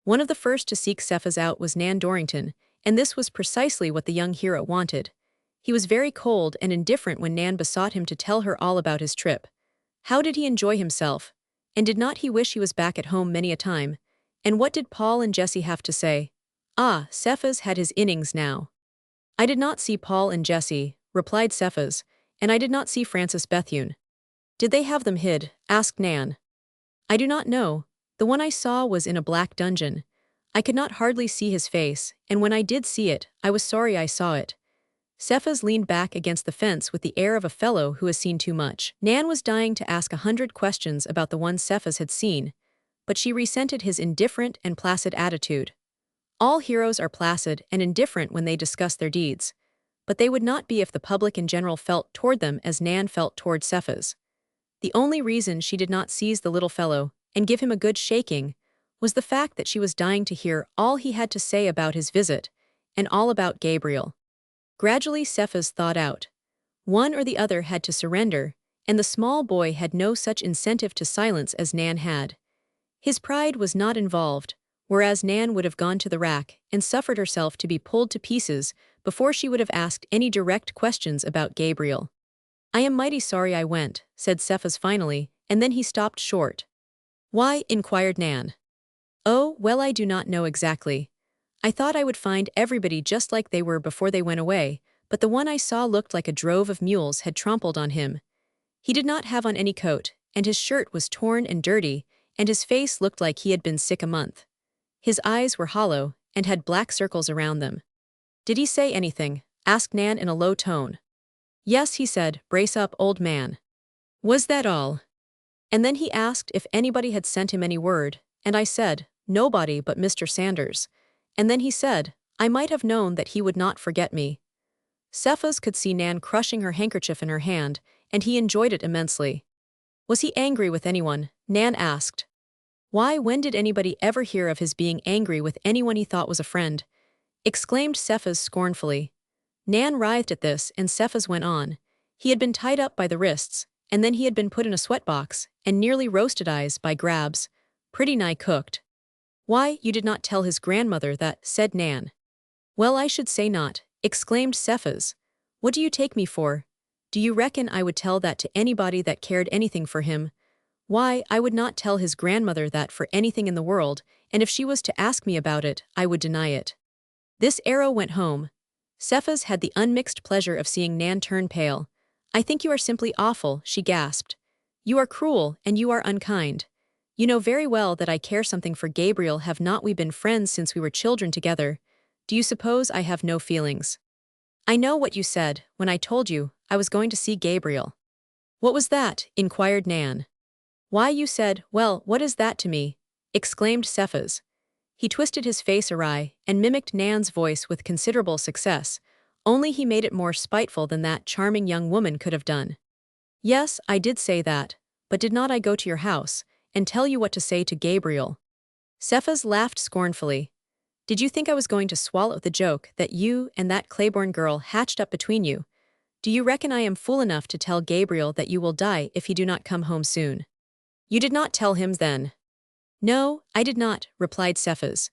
One of the first to seek Cephas out was Nan Dorrington, and this was precisely what the young hero wanted. He was very cold and indifferent when Nan besought him to tell her all about his trip. How did he enjoy himself? And did not he wish he was back at home many a time? And what did Paul and Jessie have to say? Ah, Cephas had his innings now. I did not see Paul and Jessie, replied Cephas, and I did not see Francis Bethune. Did they have them hid? Asked Nan. I do not know. The one I saw was in a black dungeon. I could not hardly see his face, and when I did see it, I was sorry I saw it. Cephas leaned back against the fence with the air of a fellow who has seen too much. Nan was dying to ask 100 questions about the one Cephas had seen, but she resented his indifferent and placid attitude. All heroes are placid and indifferent when they discuss their deeds, but they would not be if the public in general felt toward them as Nan felt toward Cephas. The only reason she did not seize the little fellow and give him a good shaking was the fact that she was dying to hear all he had to say about his visit, and all about Gabriel. Gradually Cephas thawed out. One or the other had to surrender, and the small boy had no such incentive to silence as Nan had. His pride was not involved, whereas Nan would have gone to the rack and suffered herself to be pulled to pieces before she would have asked any direct questions about Gabriel. I am mighty sorry I went, said Cephas finally, and then he stopped short. Why? Inquired Nan. Oh, well, I do not know exactly. I thought I would find everybody just like they were before they went away, but the one I saw looked like a drove of mules had trampled on him. He did not have on any coat, and his shirt was torn and dirty, and his face looked like he had been sick a month. His eyes were hollow, and had black circles around them. Did he say anything? Asked Nan in a low tone. Yes, he said, brace up, old man. Was that all? And then he asked if anybody had sent him any word, and I said, nobody but Mr. Sanders. And then he said, I might have known that he would not forget me. Cephas could see Nan crushing her handkerchief in her hand, and he enjoyed it immensely. Was he angry with anyone? Nan asked. Why, when did anybody ever hear of his being angry with anyone he thought was a friend? Exclaimed Cephas scornfully. Nan writhed at this, and Cephas went on. He had been tied up by the wrists, and then he had been put in a sweatbox, and nearly roasted by grabs, pretty nigh cooked. Why, you did not tell his grandmother that, said Nan. Well, I should say not, exclaimed Cephas. What do you take me for? Do you reckon I would tell that to anybody that cared anything for him? Why, I would not tell his grandmother that for anything in the world, and if she was to ask me about it, I would deny it. This arrow went home. Cephas had the unmixed pleasure of seeing Nan turn pale. I think you are simply awful, she gasped. You are cruel, and you are unkind. You know very well that I care something for Gabriel. Have not we been friends since we were children together? Do you suppose I have no feelings? I know what you said when I told you I was going to see Gabriel. What was that? Inquired Nan. Why, you said, well, what is that to me? Exclaimed Cephas. He twisted his face awry and mimicked Nan's voice with considerable success, only he made it more spiteful than that charming young woman could have done. Yes, I did say that, but did not I go to your house and tell you what to say to Gabriel? Cephas laughed scornfully. Did you think I was going to swallow the joke that you and that Claiborne girl hatched up between you? Do you reckon I am fool enough to tell Gabriel that you will die if he do not come home soon? You did not tell him then? No, I did not, replied Cephas.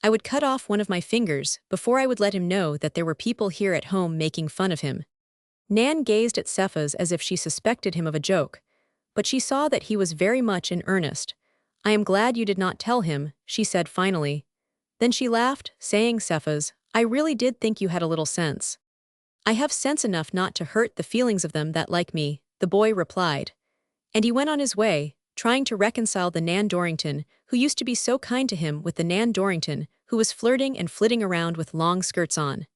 I would cut off one of my fingers before I would let him know that there were people here at home making fun of him. Nan gazed at Cephas as if she suspected him of a joke, but she saw that he was very much in earnest. I am glad you did not tell him, she said finally. Then she laughed, saying, Cephas, I really did think you had a little sense. I have sense enough not to hurt the feelings of them that like me, the boy replied. And he went on his way, trying to reconcile the Nan Dorrington, who used to be so kind to him, with the Nan Dorrington, who was flirting and flitting around with long skirts on.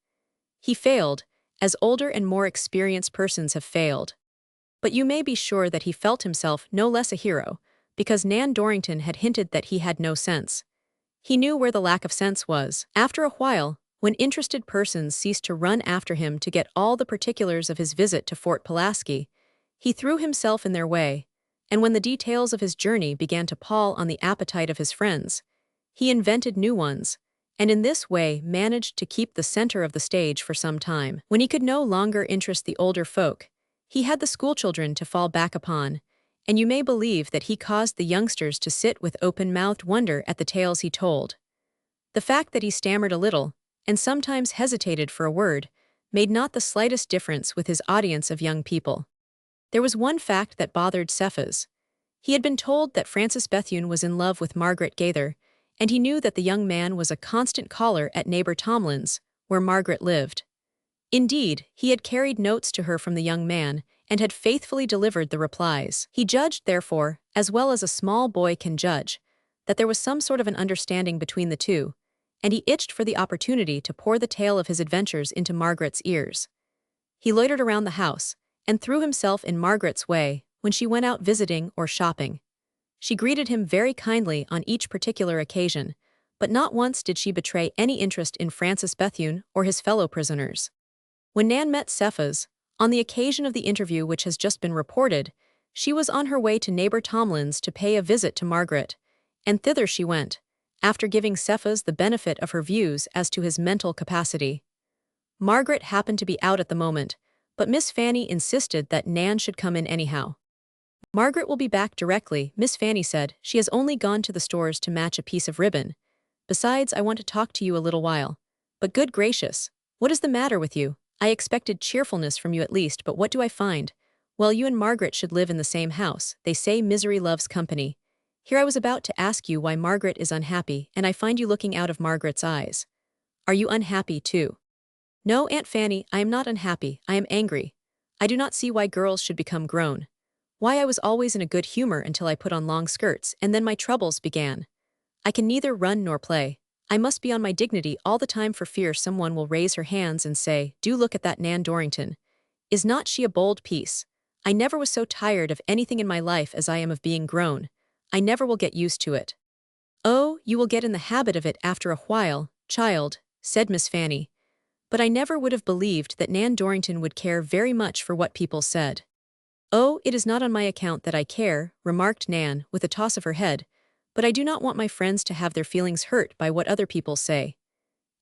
He failed, as older and more experienced persons have failed. But you may be sure that he felt himself no less a hero, because Nan Dorrington had hinted that he had no sense. He knew where the lack of sense was. After a while, when interested persons ceased to run after him to get all the particulars of his visit to Fort Pulaski, he threw himself in their way, and when the details of his journey began to pall on the appetite of his friends, he invented new ones, and in this way managed to keep the center of the stage for some time. When he could no longer interest the older folk, he had the schoolchildren to fall back upon, and you may believe that he caused the youngsters to sit with open-mouthed wonder at the tales he told. The fact that he stammered a little, and sometimes hesitated for a word, made not the slightest difference with his audience of young people. There was one fact that bothered Cephas. He had been told that Francis Bethune was in love with Margaret Gaither, and he knew that the young man was a constant caller at neighbor Tomlin's, where Margaret lived. Indeed, he had carried notes to her from the young man, and had faithfully delivered the replies. He judged, therefore, as well as a small boy can judge, that there was some sort of an understanding between the two, and he itched for the opportunity to pour the tale of his adventures into Margaret's ears. He loitered around the house, and threw himself in Margaret's way when she went out visiting or shopping. She greeted him very kindly on each particular occasion, but not once did she betray any interest in Francis Bethune or his fellow prisoners. When Nan met Cephas, on the occasion of the interview which has just been reported, she was on her way to neighbor Tomlin's to pay a visit to Margaret, and thither she went, after giving Cephas the benefit of her views as to his mental capacity. Margaret happened to be out at the moment, but Miss Fanny insisted that Nan should come in anyhow. "Margaret will be back directly," Miss Fanny said. "She has only gone to the stores to match a piece of ribbon. Besides, I want to talk to you a little while." "But good gracious, what is the matter with you? I expected cheerfulness from you at least, but what do I find? Well, you and Margaret should live in the same house. They say misery loves company. Here I was about to ask you why Margaret is unhappy, and I find you looking out of Margaret's eyes. Are you unhappy too?" "No, Aunt Fanny, I am not unhappy, I am angry. I do not see why girls should become grown. Why I was always in a good humor until I put on long skirts, and then my troubles began. I can neither run nor play. I must be on my dignity all the time for fear someone will raise her hands and say, 'Do look at that Nan Dorrington. Is not she a bold piece?' I never was so tired of anything in my life as I am of being grown. I never will get used to it." "Oh, you will get in the habit of it after a while, child," said Miss Fanny. "But I never would have believed that Nan Dorrington would care very much for what people said." "Oh, it is not on my account that I care," remarked Nan, with a toss of her head, "but I do not want my friends to have their feelings hurt by what other people say.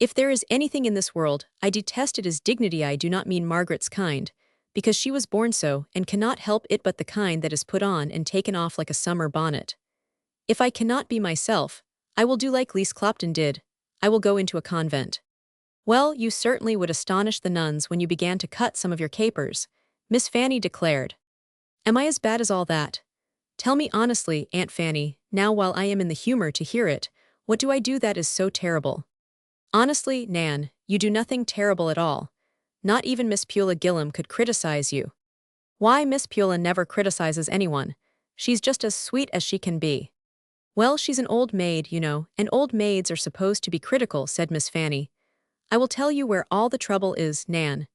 If there is anything in this world I detest, it is dignity. I do not mean Margaret's kind, because she was born so and cannot help it, but the kind that is put on and taken off like a summer bonnet. If I cannot be myself, I will do like Lise Clopton did. I will go into a convent." "Well, you certainly would astonish the nuns when you began to cut some of your capers," Miss Fanny declared. "Am I as bad as all that? Tell me honestly, Aunt Fanny, now while I am in the humor to hear it, what do I do that is so terrible?" "Honestly, Nan, you do nothing terrible at all. Not even Miss Beulah Gillam could criticize you." "Why, Miss Beulah never criticizes anyone. She's just as sweet as she can be." "Well, she's an old maid, you know, and old maids are supposed to be critical," said Miss Fanny. "I will tell you where all the trouble is, Nan.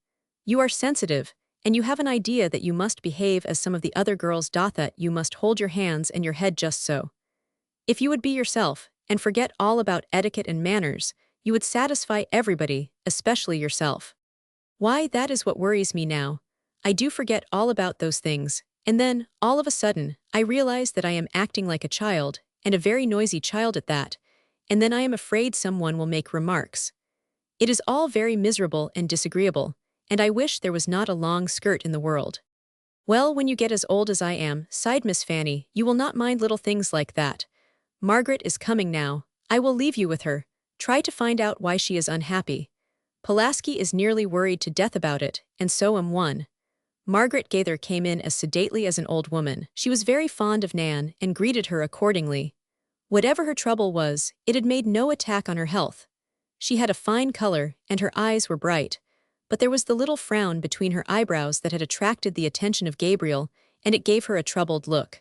You are sensitive, and you have an idea that you must behave as some of the other girls doth, that you must hold your hands and your head just so. If you would be yourself, and forget all about etiquette and manners, you would satisfy everybody, especially yourself. Why, that is what worries me now. I do forget all about those things, and then, all of a sudden, I realize that I am acting like a child, and a very noisy child at that, and then I am afraid someone will make remarks. It is all very miserable and disagreeable, and I wish there was not a long skirt in the world." "Well, when you get as old as I am," sighed Miss Fanny, "you will not mind little things like that. Margaret is coming now. I will leave you with her. Try to find out why she is unhappy. Pulaski is nearly worried to death about it, and so am one." Margaret Gaither came in as sedately as an old woman. She was very fond of Nan, and greeted her accordingly. Whatever her trouble was, it had made no attack on her health. She had a fine color, and her eyes were bright, But there was the little frown between her eyebrows that had attracted the attention of Gabriel, and it gave her a troubled look.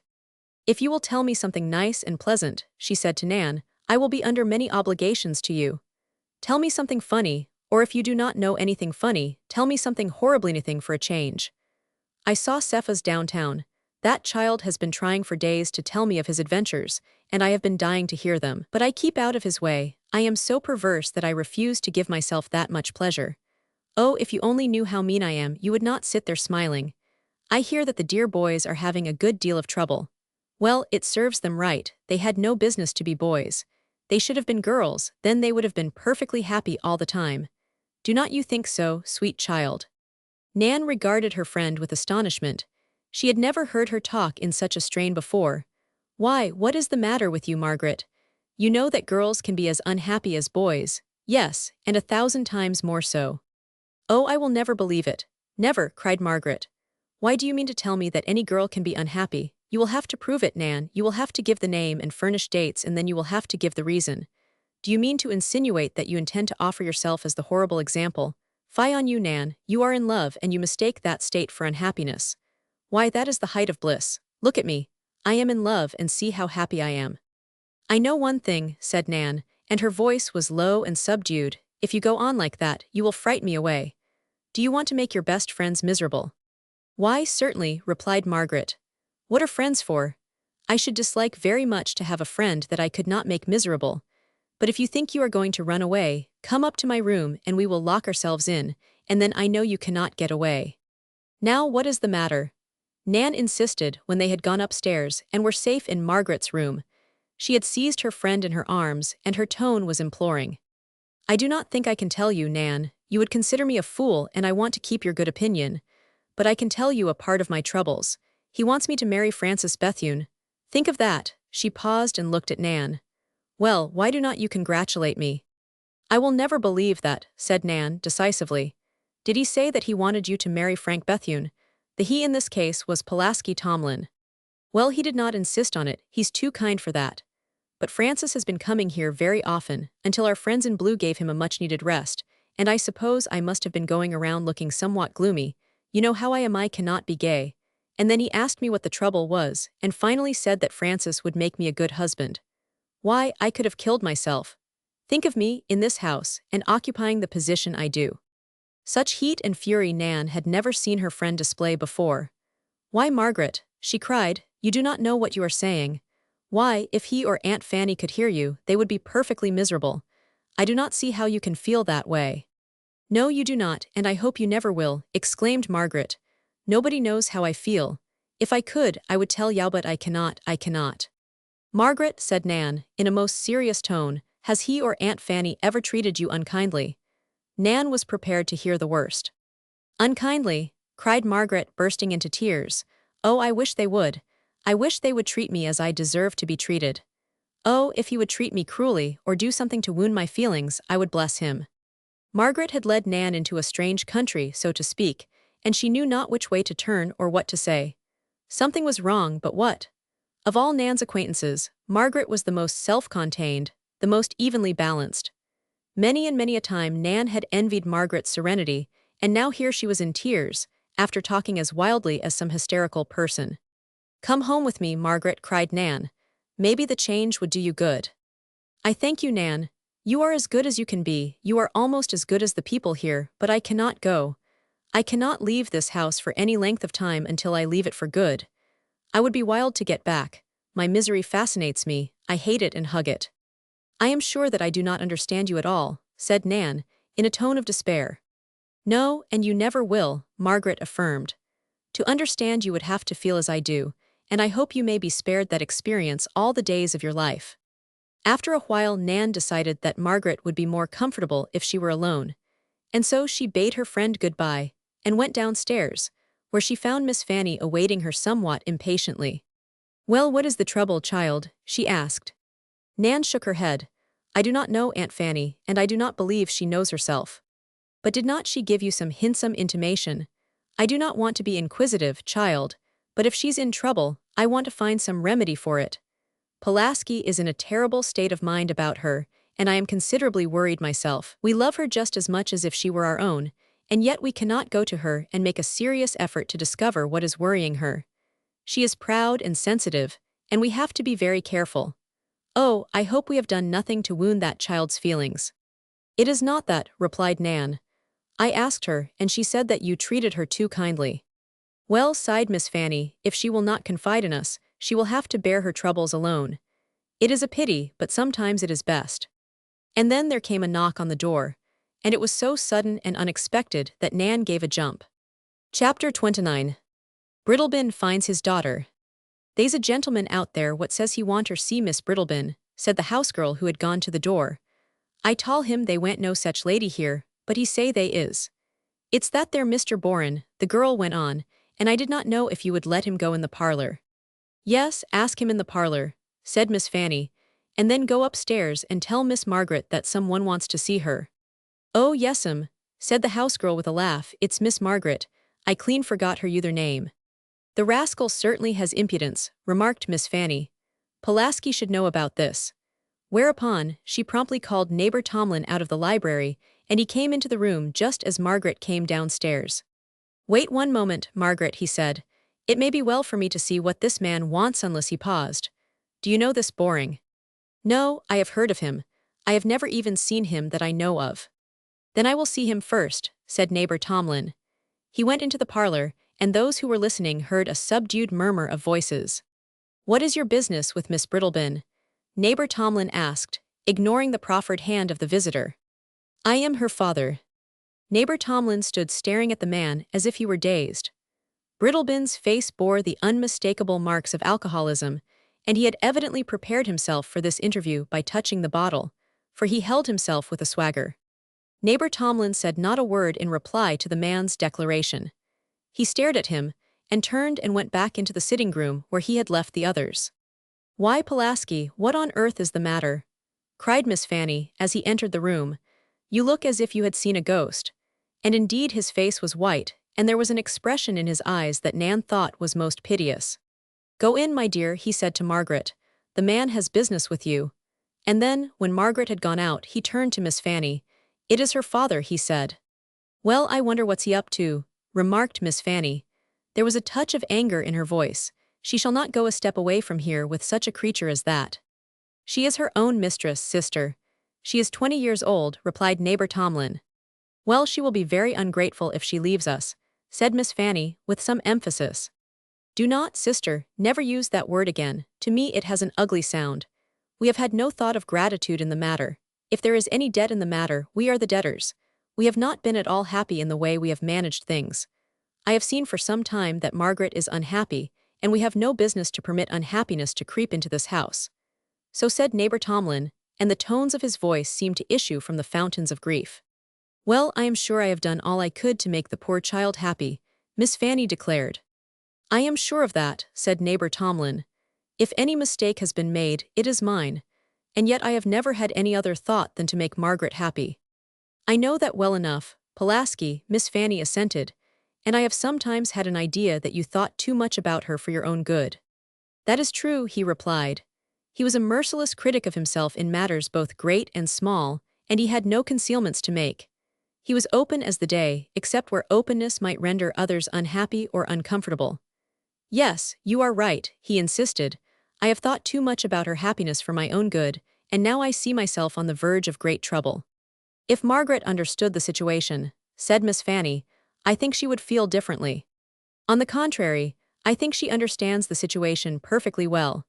"If you will tell me something nice and pleasant," she said to Nan, "I will be under many obligations to you. Tell me something funny, or if you do not know anything funny, tell me something horribly anything for a change. I saw Cephas downtown. That child has been trying for days to tell me of his adventures, and I have been dying to hear them. But I keep out of his way. I am so perverse that I refuse to give myself that much pleasure. Oh, if you only knew how mean I am, you would not sit there smiling. I hear that the dear boys are having a good deal of trouble. Well, it serves them right. They had no business to be boys. They should have been girls, then they would have been perfectly happy all the time. Do not you think so, sweet child?" Nan regarded her friend with astonishment. She had never heard her talk in such a strain before. "Why, what is the matter with you, Margaret? You know that girls can be as unhappy as boys. Yes, and 1,000 times more so." "Oh, I will never believe it. Never," cried Margaret. "Why do you mean to tell me that any girl can be unhappy? You will have to prove it, Nan. You will have to give the name and furnish dates, and then you will have to give the reason. Do you mean to insinuate that you intend to offer yourself as the horrible example? Fie on you, Nan. You are in love, and you mistake that state for unhappiness. Why, that is the height of bliss. Look at me. I am in love, and see how happy I am." "I know one thing," said Nan, and her voice was low and subdued. "If you go on like that, you will frighten me away. Do you want to make your best friends miserable?" "Why, certainly," replied Margaret. "What are friends for? I should dislike very much to have a friend that I could not make miserable. But if you think you are going to run away, come up to my room and we will lock ourselves in, and then I know you cannot get away." "Now what is the matter?" Nan insisted when they had gone upstairs and were safe in Margaret's room. She had seized her friend in her arms, and her tone was imploring. "I do not think I can tell you, Nan. You would consider me a fool, and I want to keep your good opinion. But I can tell you a part of my troubles. He wants me to marry Frances Bethune. Think of that." She paused and looked at Nan. "Well, why do not you congratulate me?" "I will never believe that," said Nan, decisively. "Did he say that he wanted you to marry Frank Bethune?" The he in this case was Pulaski Tomlin. "Well, he did not insist on it, he's too kind for that. But Francis has been coming here very often, until our friends in blue gave him a much-needed rest, and I suppose I must have been going around looking somewhat gloomy. You know how I cannot be gay. And then he asked me what the trouble was, and finally said that Francis would make me a good husband. Why, I could have killed myself. Think of me, in this house, and occupying the position I do." Such heat and fury Nan had never seen her friend display before. "Why, Margaret," she cried, "you do not know what you are saying. Why, if he or Aunt Fanny could hear you, they would be perfectly miserable. I do not see how you can feel that way." "No, you do not, and I hope you never will," exclaimed Margaret. "Nobody knows how I feel. If I could, I would tell you, but I cannot." "Margaret," said Nan, in a most serious tone, "has he or Aunt Fanny ever treated you unkindly?" Nan was prepared to hear the worst. "Unkindly?" cried Margaret, bursting into tears. "Oh, I wish they would. I wish they would treat me as I deserve to be treated. Oh, if he would treat me cruelly, or do something to wound my feelings, I would bless him." Margaret had led Nan into a strange country, so to speak, and she knew not which way to turn or what to say. Something was wrong, but what? Of all Nan's acquaintances, Margaret was the most self-contained, the most evenly balanced. Many and many a time Nan had envied Margaret's serenity, and now here she was in tears, after talking as wildly as some hysterical person. "Come home with me, Margaret," cried Nan. "Maybe the change would do you good." "I thank you, Nan. You are as good as you can be, you are almost as good as the people here, but I cannot go. I cannot leave this house for any length of time until I leave it for good. I would be wild to get back. My misery fascinates me, I hate it and hug it." "I am sure that I do not understand you at all," said Nan, in a tone of despair. "No, and you never will," Margaret affirmed. "To understand you would have to feel as I do, and I hope you may be spared that experience all the days of your life." After a while Nan decided that Margaret would be more comfortable if she were alone, and so she bade her friend goodbye, and went downstairs, where she found Miss Fanny awaiting her somewhat impatiently. "Well, what is the trouble, child?" she asked. Nan shook her head. "I do not know Aunt Fanny, and I do not believe she knows herself." "But did not she give you some hintsome intimation? I do not want to be inquisitive, child, but if she's in trouble, I want to find some remedy for it. Pulaski is in a terrible state of mind about her, and I am considerably worried myself. We love her just as much as if she were our own, and yet we cannot go to her and make a serious effort to discover what is worrying her. She is proud and sensitive, and we have to be very careful. Oh, I hope we have done nothing to wound that child's feelings. It is not that, replied Nan. I asked her, and she said that you treated her too kindly. Well, sighed Miss Fanny, if she will not confide in us, she will have to bear her troubles alone. It is a pity, but sometimes it is best. And then there came a knock on the door, and it was so sudden and unexpected that Nan gave a jump. Chapter 29. Brittlebin finds his daughter. They's a gentleman out there what says he want her see Miss Brittlebin, said the housegirl who had gone to the door. I tol him they went no such lady here, but he say they is. It's that there Mr. Boren, the girl went on, and I did not know if you would let him go in the parlor. Yes, ask him in the parlor, said Miss Fanny, and then go upstairs and tell Miss Margaret that someone wants to see her. Oh yes'm, said the housegirl with a laugh, it's Miss Margaret, I clean forgot her other name. The rascal certainly has impudence, remarked Miss Fanny. Pulaski should know about this. Whereupon, she promptly called neighbor Tomlin out of the library, and he came into the room just as Margaret came downstairs. Wait one moment, Margaret, he said. It may be well for me to see what this man wants unless he paused. Do you know this Boring? No, I have heard of him. I have never even seen him that I know of. Then I will see him first, said neighbor Tomlin. He went into the parlor, and those who were listening heard a subdued murmur of voices. What is your business with Miss Brittlebin? Neighbor Tomlin asked, ignoring the proffered hand of the visitor. I am her father. Neighbor Tomlin stood staring at the man as if he were dazed. Brittlebin's face bore the unmistakable marks of alcoholism, and he had evidently prepared himself for this interview by touching the bottle, for he held himself with a swagger. Neighbor Tomlin said not a word in reply to the man's declaration. He stared at him, and turned and went back into the sitting room where he had left the others. Why, Pulaski, what on earth is the matter? Cried Miss Fanny, as he entered the room. You look as if you had seen a ghost. And indeed his face was white, and there was an expression in his eyes that Nan thought was most piteous. Go in, my dear, he said to Margaret. The man has business with you. And then, when Margaret had gone out, he turned to Miss Fanny. It is her father, he said. Well, I wonder what's he up to, remarked Miss Fanny. There was a touch of anger in her voice. She shall not go a step away from here with such a creature as that. She is her own mistress, sister. She is 20 years old, replied neighbor Tomlin. Well, she will be very ungrateful if she leaves us, said Miss Fanny, with some emphasis. Do not, sister, never use that word again. To me it has an ugly sound. We have had no thought of gratitude in the matter. If there is any debt in the matter, we are the debtors. We have not been at all happy in the way we have managed things. I have seen for some time that Margaret is unhappy, and we have no business to permit unhappiness to creep into this house. So said neighbor Tomlin, and the tones of his voice seemed to issue from the fountains of grief. Well, I am sure I have done all I could to make the poor child happy, Miss Fanny declared. I am sure of that, said neighbor Tomlin. If any mistake has been made, it is mine, and yet I have never had any other thought than to make Margaret happy. I know that well enough, Pulaski, Miss Fanny assented, and I have sometimes had an idea that you thought too much about her for your own good. That is true, he replied. He was a merciless critic of himself in matters both great and small, and he had no concealments to make. He was open as the day, except where openness might render others unhappy or uncomfortable. Yes, you are right, he insisted. I have thought too much about her happiness for my own good, and now I see myself on the verge of great trouble. If Margaret understood the situation, said Miss Fanny, I think she would feel differently. On the contrary, I think she understands the situation perfectly well.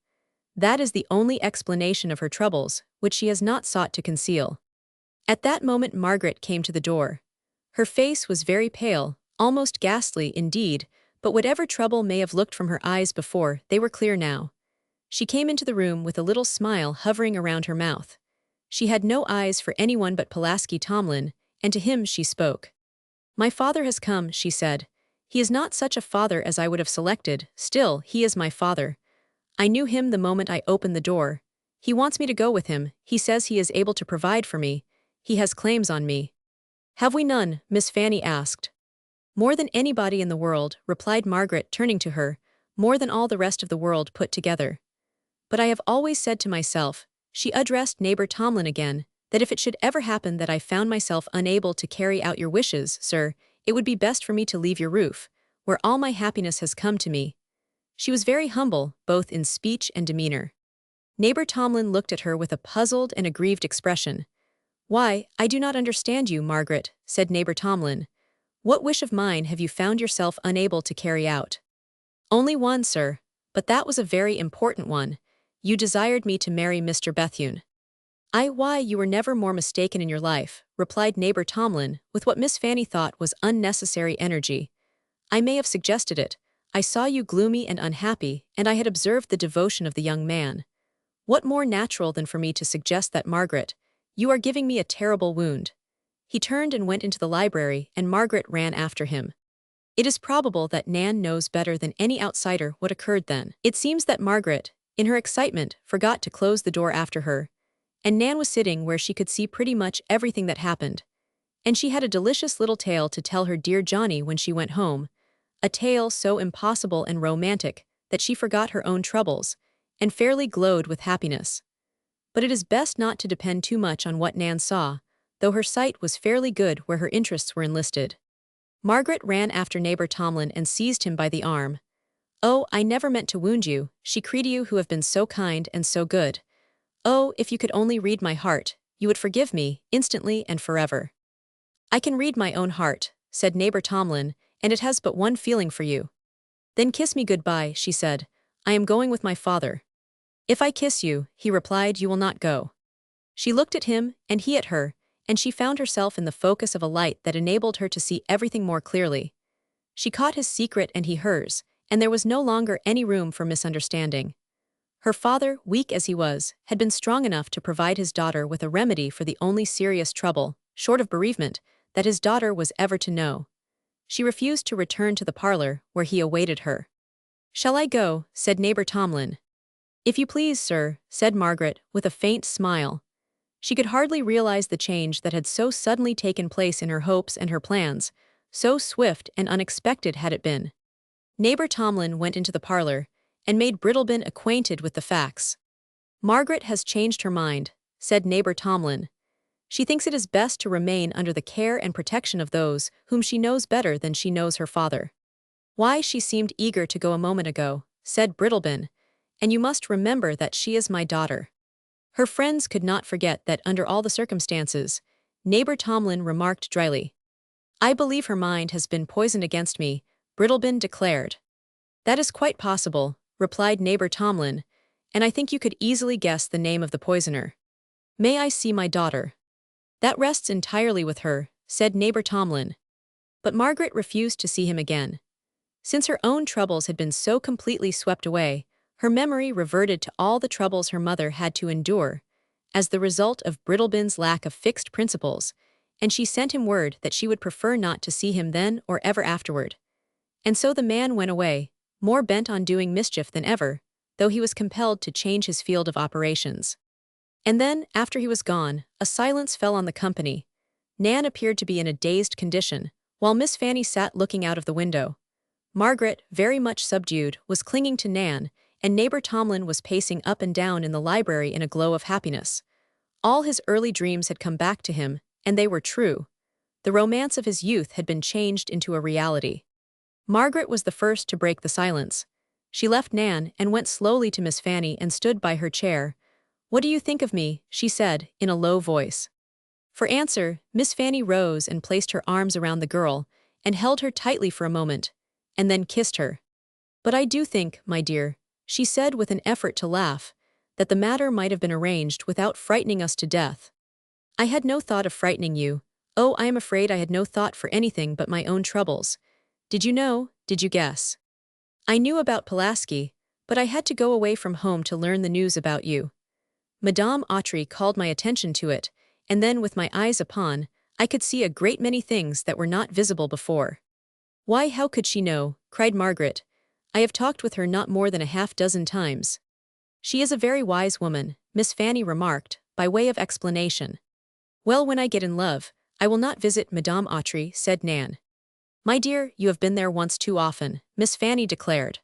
That is the only explanation of her troubles, which she has not sought to conceal. At that moment Margaret came to the door. Her face was very pale, almost ghastly indeed, but whatever trouble may have looked from her eyes before, they were clear now. She came into the room with a little smile hovering around her mouth. She had no eyes for anyone but Pulaski Tomlin, and to him she spoke. My father has come, she said. He is not such a father as I would have selected, still, he is my father. I knew him the moment I opened the door. He wants me to go with him, he says he is able to provide for me. He has claims on me. Have we none? Miss Fanny asked. More than anybody in the world, replied Margaret, turning to her, more than all the rest of the world put together. But I have always said to myself, she addressed neighbor Tomlin again, that if it should ever happen that I found myself unable to carry out your wishes, sir, it would be best for me to leave your roof, where all my happiness has come to me." She was very humble, both in speech and demeanor. Neighbor Tomlin looked at her with a puzzled and aggrieved expression. "Why, I do not understand you, Margaret," said Neighbor Tomlin. "What wish of mine have you found yourself unable to carry out?" "Only one, sir, but that was a very important one. You desired me to marry Mr. Bethune." "Why, you were never more mistaken in your life," replied Neighbor Tomlin with what Miss Fanny thought was unnecessary energy. "I may have suggested it. I saw you gloomy and unhappy, and I had observed the devotion of the young man. What more natural than for me to suggest that, Margaret? You are giving me a terrible wound." He turned and went into the library, and Margaret ran after him. It is probable that Nan knows better than any outsider what occurred then. It seems that Margaret, in her excitement, forgot to close the door after her, and Nan was sitting where she could see pretty much everything that happened. And she had a delicious little tale to tell her dear Johnny when she went home, a tale so impossible and romantic that she forgot her own troubles, and fairly glowed with happiness. But it is best not to depend too much on what Nan saw, though her sight was fairly good where her interests were enlisted. Margaret ran after Neighbor Tomlin and seized him by the arm. "Oh, I never meant to wound you," she cried, "you who have been so kind and so good. Oh, if you could only read my heart, you would forgive me, instantly and forever." "I can read my own heart," said Neighbor Tomlin, "and it has but one feeling for you." "Then kiss me goodbye," she said. "I am going with my father." "If I kiss you," he replied, "you will not go." She looked at him, and he at her, and she found herself in the focus of a light that enabled her to see everything more clearly. She caught his secret and he hers, and there was no longer any room for misunderstanding. Her father, weak as he was, had been strong enough to provide his daughter with a remedy for the only serious trouble, short of bereavement, that his daughter was ever to know. She refused to return to the parlor, where he awaited her. "Shall I go?" said Neighbor Tomlin. "If you please, sir," said Margaret, with a faint smile. She could hardly realize the change that had so suddenly taken place in her hopes and her plans, so swift and unexpected had it been. Neighbor Tomlin went into the parlor, and made Brittlebin acquainted with the facts. "Margaret has changed her mind," said Neighbor Tomlin. "She thinks it is best to remain under the care and protection of those whom she knows better than she knows her father." "Why, she seemed eager to go a moment ago," said Brittlebin, "and you must remember that she is my daughter." Her friends could not forget that under all the circumstances, Neighbor Tomlin remarked dryly. "I believe her mind has been poisoned against me," Brittlebin declared. "That is quite possible," replied Neighbor Tomlin, "and I think you could easily guess the name of the poisoner." "May I see my daughter?" "That rests entirely with her," said Neighbor Tomlin. But Margaret refused to see him again. Since her own troubles had been so completely swept away, her memory reverted to all the troubles her mother had to endure, as the result of Brittlebin's lack of fixed principles, and she sent him word that she would prefer not to see him then or ever afterward. And so the man went away, more bent on doing mischief than ever, though he was compelled to change his field of operations. And then, after he was gone, a silence fell on the company. Nan appeared to be in a dazed condition, while Miss Fanny sat looking out of the window. Margaret, very much subdued, was clinging to Nan, and Neighbor Tomlin was pacing up and down in the library in a glow of happiness. All his early dreams had come back to him, and they were true. The romance of his youth had been changed into a reality. Margaret was the first to break the silence. She left Nan and went slowly to Miss Fanny and stood by her chair. "What do you think of me?" she said, in a low voice. For answer, Miss Fanny rose and placed her arms around the girl, and held her tightly for a moment, and then kissed her. "But I do think, my dear," she said with an effort to laugh, "that the matter might have been arranged without frightening us to death." "I had no thought of frightening you. Oh, I am afraid I had no thought for anything but my own troubles. Did you know? Did you guess? I knew about Pulaski, but I had to go away from home to learn the news about you. Madame Autry called my attention to it, and then with my eyes upon, I could see a great many things that were not visible before." "Why, how could she know?" cried Margaret. "I have talked with her not more than a half-dozen times." "She is a very wise woman," Miss Fanny remarked, by way of explanation. "Well, when I get in love, I will not visit Madame Autry," said Nan. "My dear, you have been there once too often," Miss Fanny declared.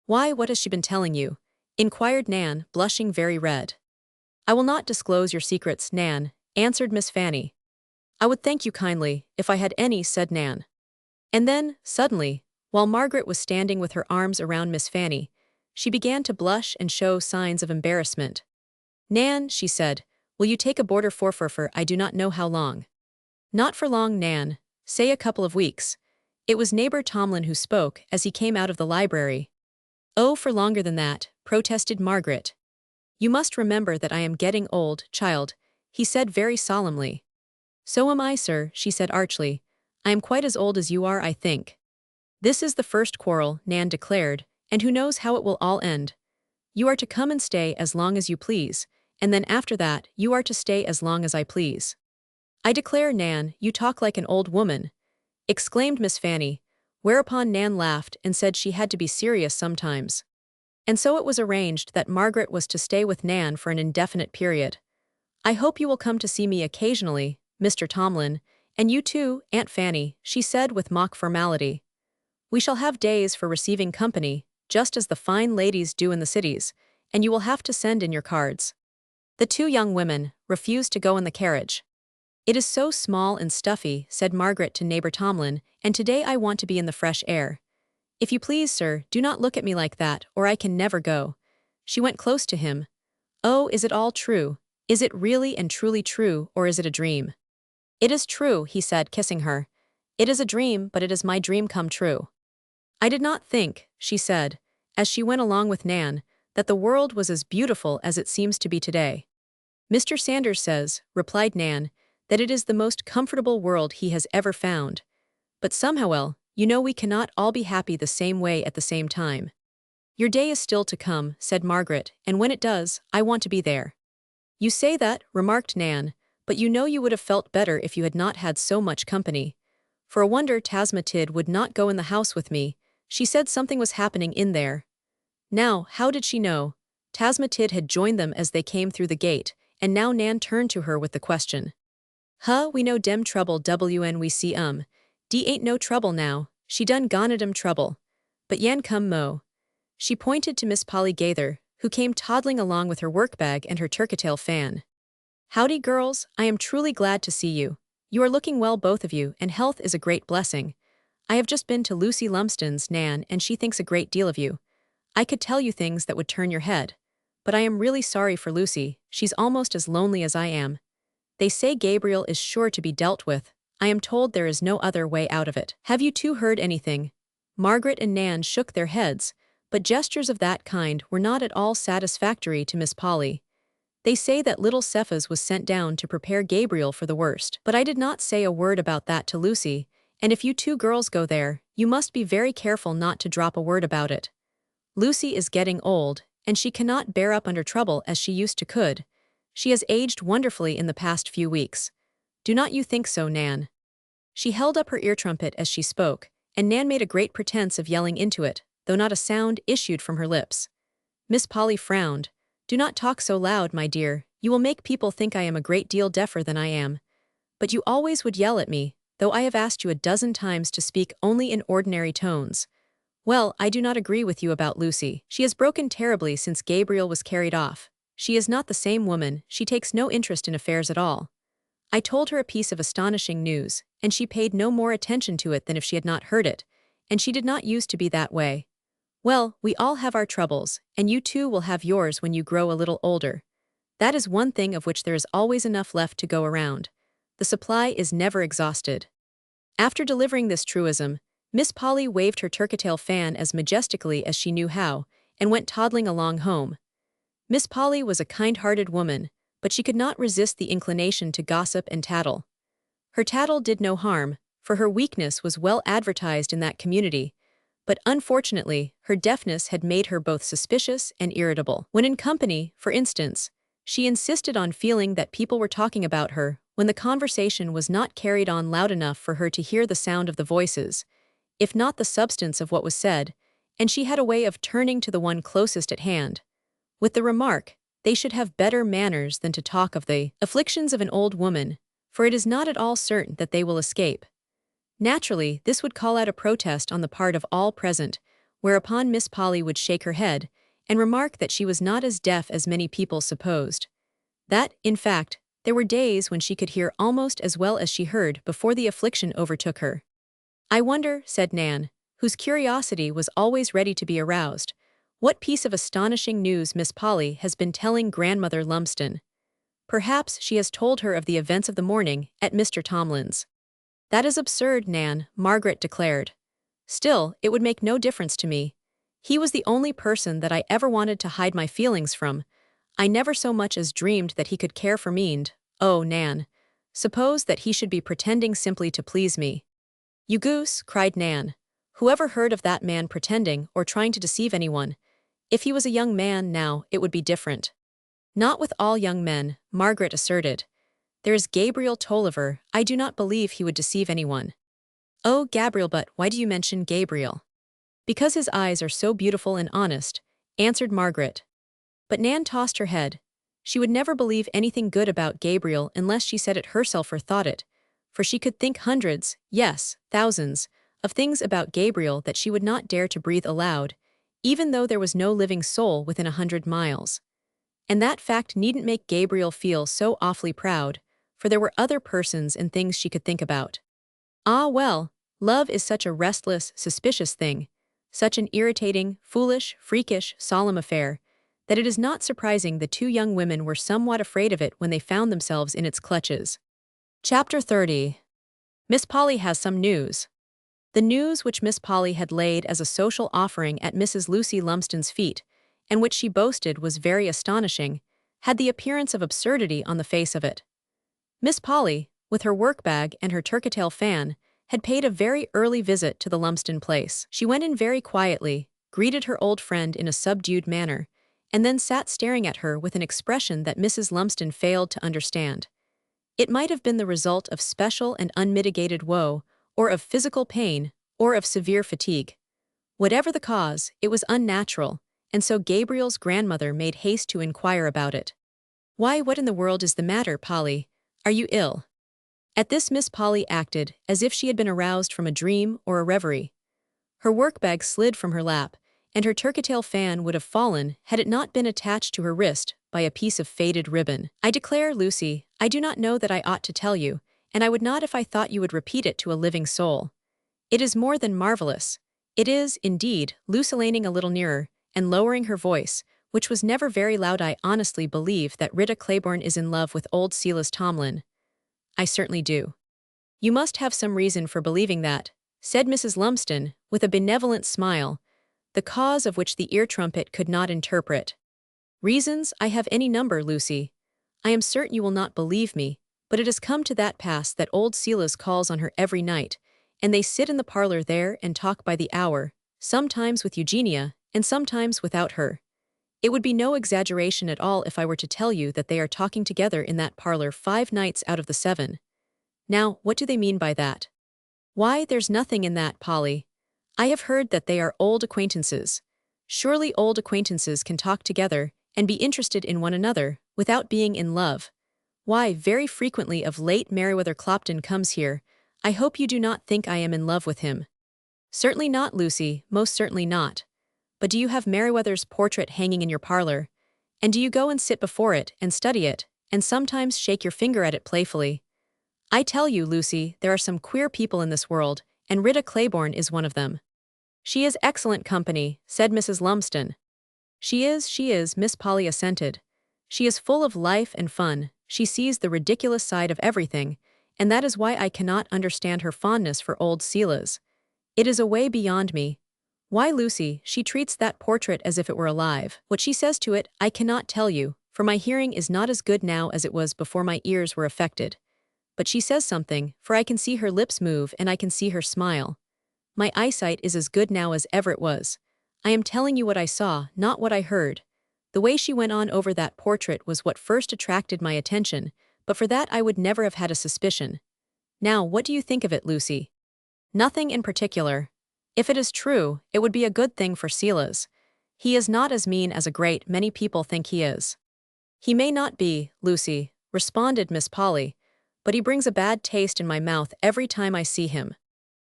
"Why, what has she been telling you?" inquired Nan, blushing very red. "I will not disclose your secrets, Nan," answered Miss Fanny. "I would thank you kindly, if I had any," said Nan. And then, suddenly, while Margaret was standing with her arms around Miss Fanny, she began to blush and show signs of embarrassment. "Nan," she said, "will you take a boarder for I do not know how long?" "Not for long, Nan. Say a couple of weeks." It was neighbor Tomlin who spoke as he came out of the library. "Oh, for longer than that," protested Margaret. "You must remember that I am getting old, child," he said very solemnly. "So am I, sir," she said archly. "I am quite as old as you are, I think." "This is the first quarrel," Nan declared, "and who knows how it will all end. You are to come and stay as long as you please, and then after that you are to stay as long as I please." "I declare, Nan, you talk like an old woman," exclaimed Miss Fanny, whereupon Nan laughed and said she had to be serious sometimes. And so it was arranged that Margaret was to stay with Nan for an indefinite period. "I hope you will come to see me occasionally, Mr. Tomlin, and you too, Aunt Fanny," she said with mock formality. "We shall have days for receiving company, just as the fine ladies do in the cities, and you will have to send in your cards." The two young women refused to go in the carriage. "It is so small and stuffy," said Margaret to neighbor Tomlin, "and today I want to be in the fresh air. If you please, sir, do not look at me like that, or I can never go." She went close to him. "Oh, is it all true? Is it really and truly true, or is it a dream?" "It is true," he said, kissing her. "It is a dream, but it is my dream come true." "I did not think," she said, as she went along with Nan, "that the world was as beautiful as it seems to be today." "Mr. Sanders says," replied Nan, "that it is the most comfortable world he has ever found. But somehow, well, you know we cannot all be happy the same way at the same time." "Your day is still to come," said Margaret, "and when it does, I want to be there." "You say that," remarked Nan, "but you know you would have felt better if you had not had so much company. For a wonder Tasmatid would not go in the house with me. She said something was happening in there." Now, how did she know? Tasmatid had joined them as they came through the gate, and now Nan turned to her with the question. We know dem trouble wn we see d ain't no trouble now, she done gone at trouble. But yan come mo. She pointed to Miss Polly Gaither, who came toddling along with her workbag and her turketail fan. "Howdy, girls, I am truly glad to see you. You are looking well, both of you, and health is a great blessing. I have just been to Lucy Lumsden's, Nan, and she thinks a great deal of you. I could tell you things that would turn your head. But I am really sorry for Lucy, she's almost as lonely as I am. They say Gabriel is sure to be dealt with. I am told there is no other way out of it. Have you two heard anything?" Margaret and Nan shook their heads, but gestures of that kind were not at all satisfactory to Miss Polly. "They say that little Cephas was sent down to prepare Gabriel for the worst. But I did not say a word about that to Lucy, and if you two girls go there, you must be very careful not to drop a word about it. Lucy is getting old, and she cannot bear up under trouble as she used to could. She has aged wonderfully in the past few weeks. Do not you think so, Nan?" She held up her ear trumpet as she spoke, and Nan made a great pretense of yelling into it, though not a sound issued from her lips. Miss Polly frowned. "Do not talk so loud, my dear, you will make people think I am a great deal deafer than I am. But you always would yell at me, though I have asked you a dozen times to speak only in ordinary tones. Well, I do not agree with you about Lucy. She has broken terribly since Gabriel was carried off. She is not the same woman, she takes no interest in affairs at all. I told her a piece of astonishing news, and she paid no more attention to it than if she had not heard it, and she did not used to be that way. Well, we all have our troubles, and you too will have yours when you grow a little older. That is one thing of which there is always enough left to go around. The supply is never exhausted." After delivering this truism, Miss Polly waved her turketail fan as majestically as she knew how, and went toddling along home. Miss Polly was a kind-hearted woman, but she could not resist the inclination to gossip and tattle. Her tattle did no harm, for her weakness was well advertised in that community, but unfortunately, her deafness had made her both suspicious and irritable. When in company, for instance, she insisted on feeling that people were talking about her when the conversation was not carried on loud enough for her to hear the sound of the voices, if not the substance of what was said, and she had a way of turning to the one closest at hand, with the remark, "They should have better manners than to talk of the afflictions of an old woman, for it is not at all certain that they will escape." Naturally, this would call out a protest on the part of all present, whereupon Miss Polly would shake her head, and remark that she was not as deaf as many people supposed. That, in fact, there were days when she could hear almost as well as she heard before the affliction overtook her. I wonder, said Nan, whose curiosity was always ready to be aroused, what piece of astonishing news Miss Polly has been telling Grandmother Lumsden. Perhaps she has told her of the events of the morning at Mr. Tomlin's. That is absurd, Nan, Margaret declared. Still, it would make no difference to me. He was the only person that I ever wanted to hide my feelings from. I never so much as dreamed that he could care for me and, oh, Nan, suppose that he should be pretending simply to please me. You goose, cried Nan. Whoever heard of that man pretending or trying to deceive anyone? If he was a young man now, it would be different. Not with all young men, Margaret asserted. There is Gabriel Tolliver, I do not believe he would deceive anyone. Oh, Gabriel, but why do you mention Gabriel? Because his eyes are so beautiful and honest, answered Margaret. But Nan tossed her head. She would never believe anything good about Gabriel unless she said it herself or thought it, for she could think hundreds, yes, thousands, of things about Gabriel that she would not dare to breathe aloud, even though there was no living soul within 100 miles. And that fact needn't make Gabriel feel so awfully proud, for there were other persons and things she could think about. Ah well, love is such a restless, suspicious thing, such an irritating, foolish, freakish, solemn affair, that it is not surprising the two young women were somewhat afraid of it when they found themselves in its clutches. Chapter 30. Miss Polly has some news. The news which Miss Polly had laid as a social offering at Mrs. Lucy Lumsden's feet, and which she boasted was very astonishing, had the appearance of absurdity on the face of it. Miss Polly, with her work-bag and her turketail fan, had paid a very early visit to the Lumsden place. She went in very quietly, greeted her old friend in a subdued manner, and then sat staring at her with an expression that Mrs. Lumsden failed to understand. It might have been the result of special and unmitigated woe, or of physical pain, or of severe fatigue. Whatever the cause, it was unnatural, and so Gabriel's grandmother made haste to inquire about it. Why, what in the world is the matter, Polly? Are you ill? At this Miss Polly acted as if she had been aroused from a dream or a reverie. Her work-bag slid from her lap, and her turketail fan would have fallen had it not been attached to her wrist by a piece of faded ribbon. I declare, Lucy, I do not know that I ought to tell you, and I would not if I thought you would repeat it to a living soul. It is more than marvelous. It is, indeed, Lucy leaning a little nearer, and lowering her voice, which was never very loud. I honestly believe that Rita Claiborne is in love with old Silas Tomlin. I certainly do. You must have some reason for believing that, said Mrs. Lumsden, with a benevolent smile, the cause of which the ear trumpet could not interpret. Reasons, I have any number, Lucy. I am certain you will not believe me, but it has come to that pass that old Silas calls on her every night, and they sit in the parlor there and talk by the hour, sometimes with Eugenia, and sometimes without her. It would be no exaggeration at all if I were to tell you that they are talking together in that parlor 5 nights out of the 7. Now, what do they mean by that? Why, there's nothing in that, Polly. I have heard that they are old acquaintances. Surely old acquaintances can talk together and be interested in one another without being in love. Why, very frequently of late Meriwether Clopton comes here. I hope you do not think I am in love with him. Certainly not, Lucy, most certainly not. But do you have Meriwether's portrait hanging in your parlor? And do you go and sit before it and study it, and sometimes shake your finger at it playfully? I tell you, Lucy, there are some queer people in this world, and Rita Claiborne is one of them. She is excellent company, said Mrs. Lumsden. She is, Miss Polly assented. She is full of life and fun, she sees the ridiculous side of everything, and that is why I cannot understand her fondness for old Silas. It is a way beyond me. Why, Lucy, she treats that portrait as if it were alive. What she says to it, I cannot tell you, for my hearing is not as good now as it was before my ears were affected. But she says something, for I can see her lips move and I can see her smile. My eyesight is as good now as ever it was. I am telling you what I saw, not what I heard. The way she went on over that portrait was what first attracted my attention, but for that I would never have had a suspicion. Now, what do you think of it, Lucy? Nothing in particular. If it is true, it would be a good thing for Silas. He is not as mean as a great many people think he is. He may not be, Lucy, responded Miss Polly, but he brings a bad taste in my mouth every time I see him.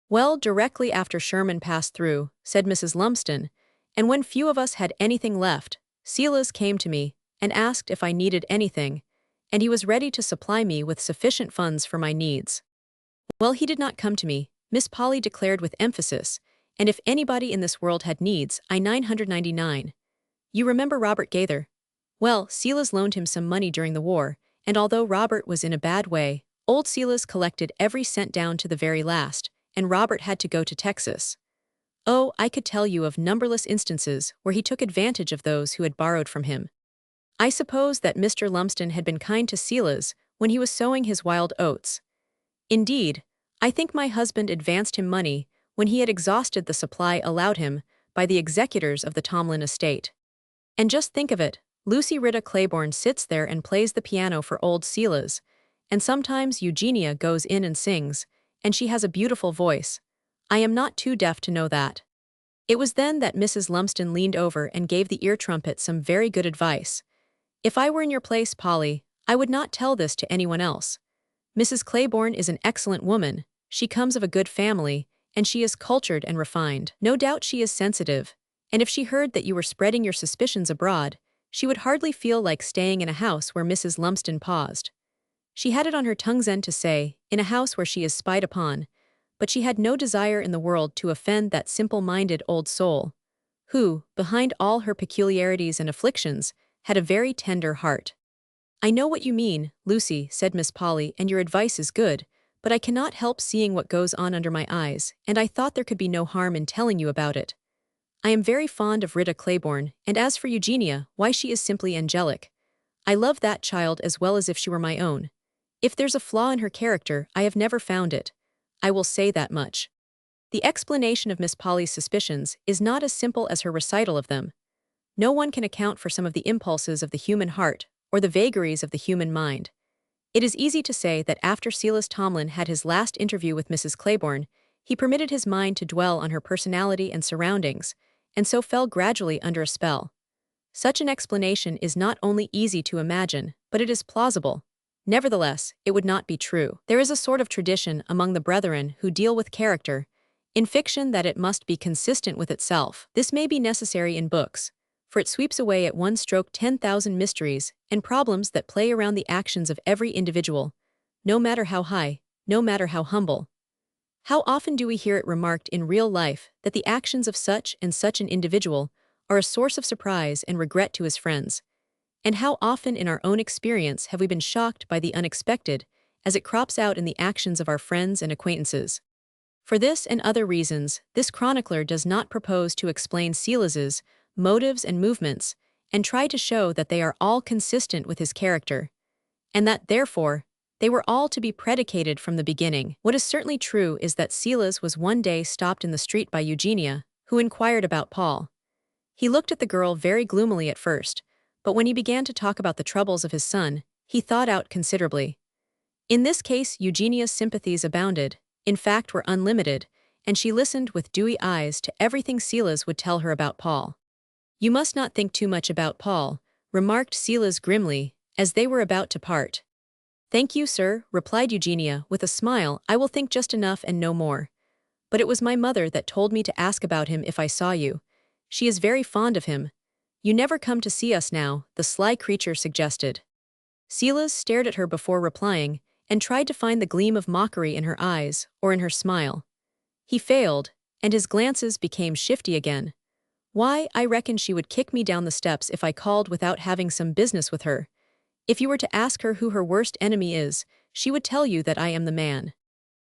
Well, directly after Sherman passed through, said Mrs. Lumsden, and when few of us had anything left, Silas came to me and asked if I needed anything, and he was ready to supply me with sufficient funds for my needs. Well, he did not come to me, Miss Polly declared with emphasis, and if anybody in this world had needs, I 999. You remember Robert Gaither? Well, Silas loaned him some money during the war, and although Robert was in a bad way, old Silas collected every cent down to the very last, and Robert had to go to Texas. Oh, I could tell you of numberless instances where he took advantage of those who had borrowed from him. I suppose that Mr. Lumsden had been kind to Silas when he was sowing his wild oats. Indeed, I think my husband advanced him money when he had exhausted the supply allowed him by the executors of the Tomlin estate. And just think of it, Lucy Rita Claiborne sits there and plays the piano for old Silas, and sometimes Eugenia goes in and sings, and she has a beautiful voice. I am not too deaf to know that. It was then that Mrs. Lumsden leaned over and gave the ear trumpet some very good advice. If I were in your place, Polly, I would not tell this to anyone else. Mrs. Claiborne is an excellent woman, she comes of a good family, and she is cultured and refined. No doubt she is sensitive, and if she heard that you were spreading your suspicions abroad, she would hardly feel like staying in a house where Mrs. Lumsden paused. She had it on her tongue's end to say, in a house where she is spied upon, but she had no desire in the world to offend that simple-minded old soul, who, behind all her peculiarities and afflictions, had a very tender heart. I know what you mean, Lucy, said Miss Polly, and your advice is good, but I cannot help seeing what goes on under my eyes, and I thought there could be no harm in telling you about it. I am very fond of Rita Claiborne, and as for Eugenia, why she is simply angelic. I love that child as well as if she were my own. If there's a flaw in her character, I have never found it. I will say that much. The explanation of Miss Polly's suspicions is not as simple as her recital of them. No one can account for some of the impulses of the human heart, or the vagaries of the human mind. It is easy to say that after Silas Tomlin had his last interview with Mrs. Claiborne, he permitted his mind to dwell on her personality and surroundings, and so fell gradually under a spell. Such an explanation is not only easy to imagine, but it is plausible. Nevertheless, it would not be true. There is a sort of tradition among the brethren who deal with character, in fiction, that it must be consistent with itself. This may be necessary in books, for it sweeps away at one stroke 10,000 mysteries and problems that play around the actions of every individual, no matter how high, no matter how humble. How often do we hear it remarked in real life that the actions of such and such an individual are a source of surprise and regret to his friends? And how often in our own experience have we been shocked by the unexpected as it crops out in the actions of our friends and acquaintances? For this and other reasons, this chronicler does not propose to explain Silas's motives and movements, and try to show that they are all consistent with his character, and that, therefore, they were all to be predicated from the beginning. What is certainly true is that Silas was one day stopped in the street by Eugenia, who inquired about Paul. He looked at the girl very gloomily at first, but when he began to talk about the troubles of his son, he thawed out considerably. In this case, Eugenia's sympathies abounded, in fact were unlimited, and she listened with dewy eyes to everything Silas would tell her about Paul. You must not think too much about Paul, remarked Silas grimly, as they were about to part. Thank you, sir, replied Eugenia with a smile. I will think just enough and no more. But it was my mother that told me to ask about him if I saw you. She is very fond of him. You never come to see us now, the sly creature suggested. Silas stared at her before replying, and tried to find the gleam of mockery in her eyes, or in her smile. He failed, and his glances became shifty again. Why, I reckon she would kick me down the steps if I called without having some business with her. If you were to ask her who her worst enemy is, she would tell you that I am the man.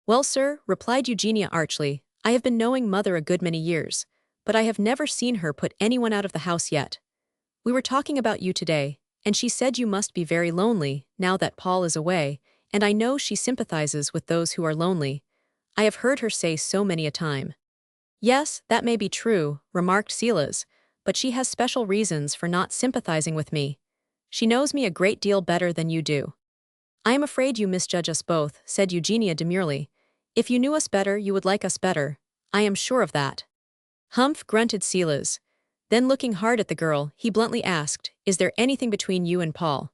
Well, sir, replied Eugenia archly, I have been knowing mother a good many years, but I have never seen her put anyone out of the house yet. We were talking about you today, and she said you must be very lonely, now that Paul is away, and I know she sympathizes with those who are lonely. I have heard her say so many a time. Yes, that may be true, remarked Silas, but she has special reasons for not sympathizing with me. She knows me a great deal better than you do. I am afraid you misjudge us both, said Eugenia demurely. If you knew us better, you would like us better. I am sure of that. Humph, grunted Silas. Then looking hard at the girl, he bluntly asked, Is there anything between you and Paul?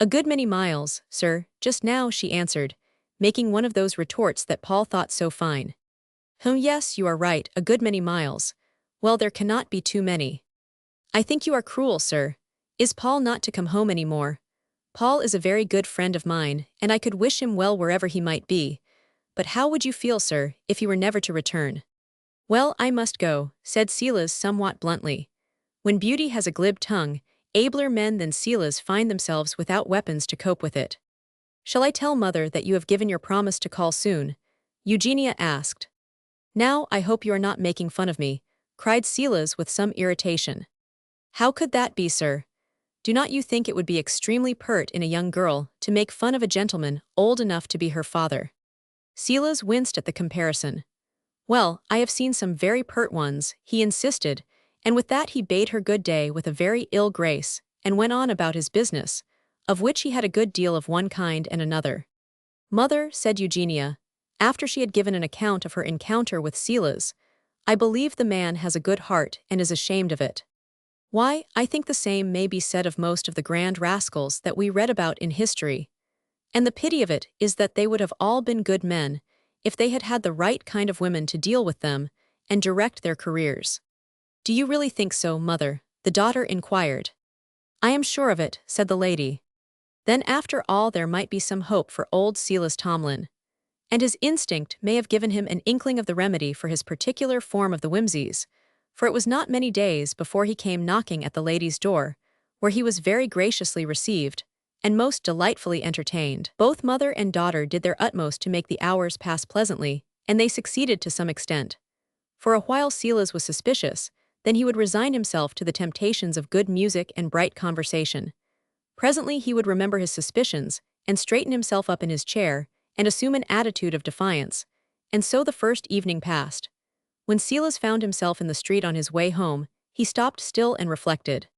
A good many miles, sir, just now, she answered, making one of those retorts that Paul thought so fine. Yes, you are right, a good many miles. Well, there cannot be too many. I think you are cruel, sir. Is Paul not to come home any more? Paul is a very good friend of mine, and I could wish him well wherever he might be. But how would you feel, sir, if you were never to return? Well, I must go, said Silas somewhat bluntly. When beauty has a glib tongue, abler men than Silas find themselves without weapons to cope with it. Shall I tell mother that you have given your promise to call soon? Eugenia asked. Now, I hope you are not making fun of me, cried Silas with some irritation. How could that be, sir? Do not you think it would be extremely pert in a young girl to make fun of a gentleman old enough to be her father? Silas winced at the comparison. Well, I have seen some very pert ones, he insisted, and with that he bade her good day with a very ill grace, and went on about his business, of which he had a good deal of one kind and another. Mother, said Eugenia, after she had given an account of her encounter with Silas, I believe the man has a good heart and is ashamed of it. Why, I think the same may be said of most of the grand rascals that we read about in history. And the pity of it is that they would have all been good men, if they had had the right kind of women to deal with them and direct their careers. Do you really think so, mother? The daughter inquired. I am sure of it, said the lady. Then after all there might be some hope for old Silas Tomlin. And his instinct may have given him an inkling of the remedy for his particular form of the whimsies, for it was not many days before he came knocking at the lady's door, where he was very graciously received, and most delightfully entertained. Both mother and daughter did their utmost to make the hours pass pleasantly, and they succeeded to some extent. For a while Silas was suspicious, then he would resign himself to the temptations of good music and bright conversation. Presently he would remember his suspicions, and straighten himself up in his chair, and assume an attitude of defiance, and so the first evening passed. When Silas found himself in the street on his way home, he stopped still and reflected.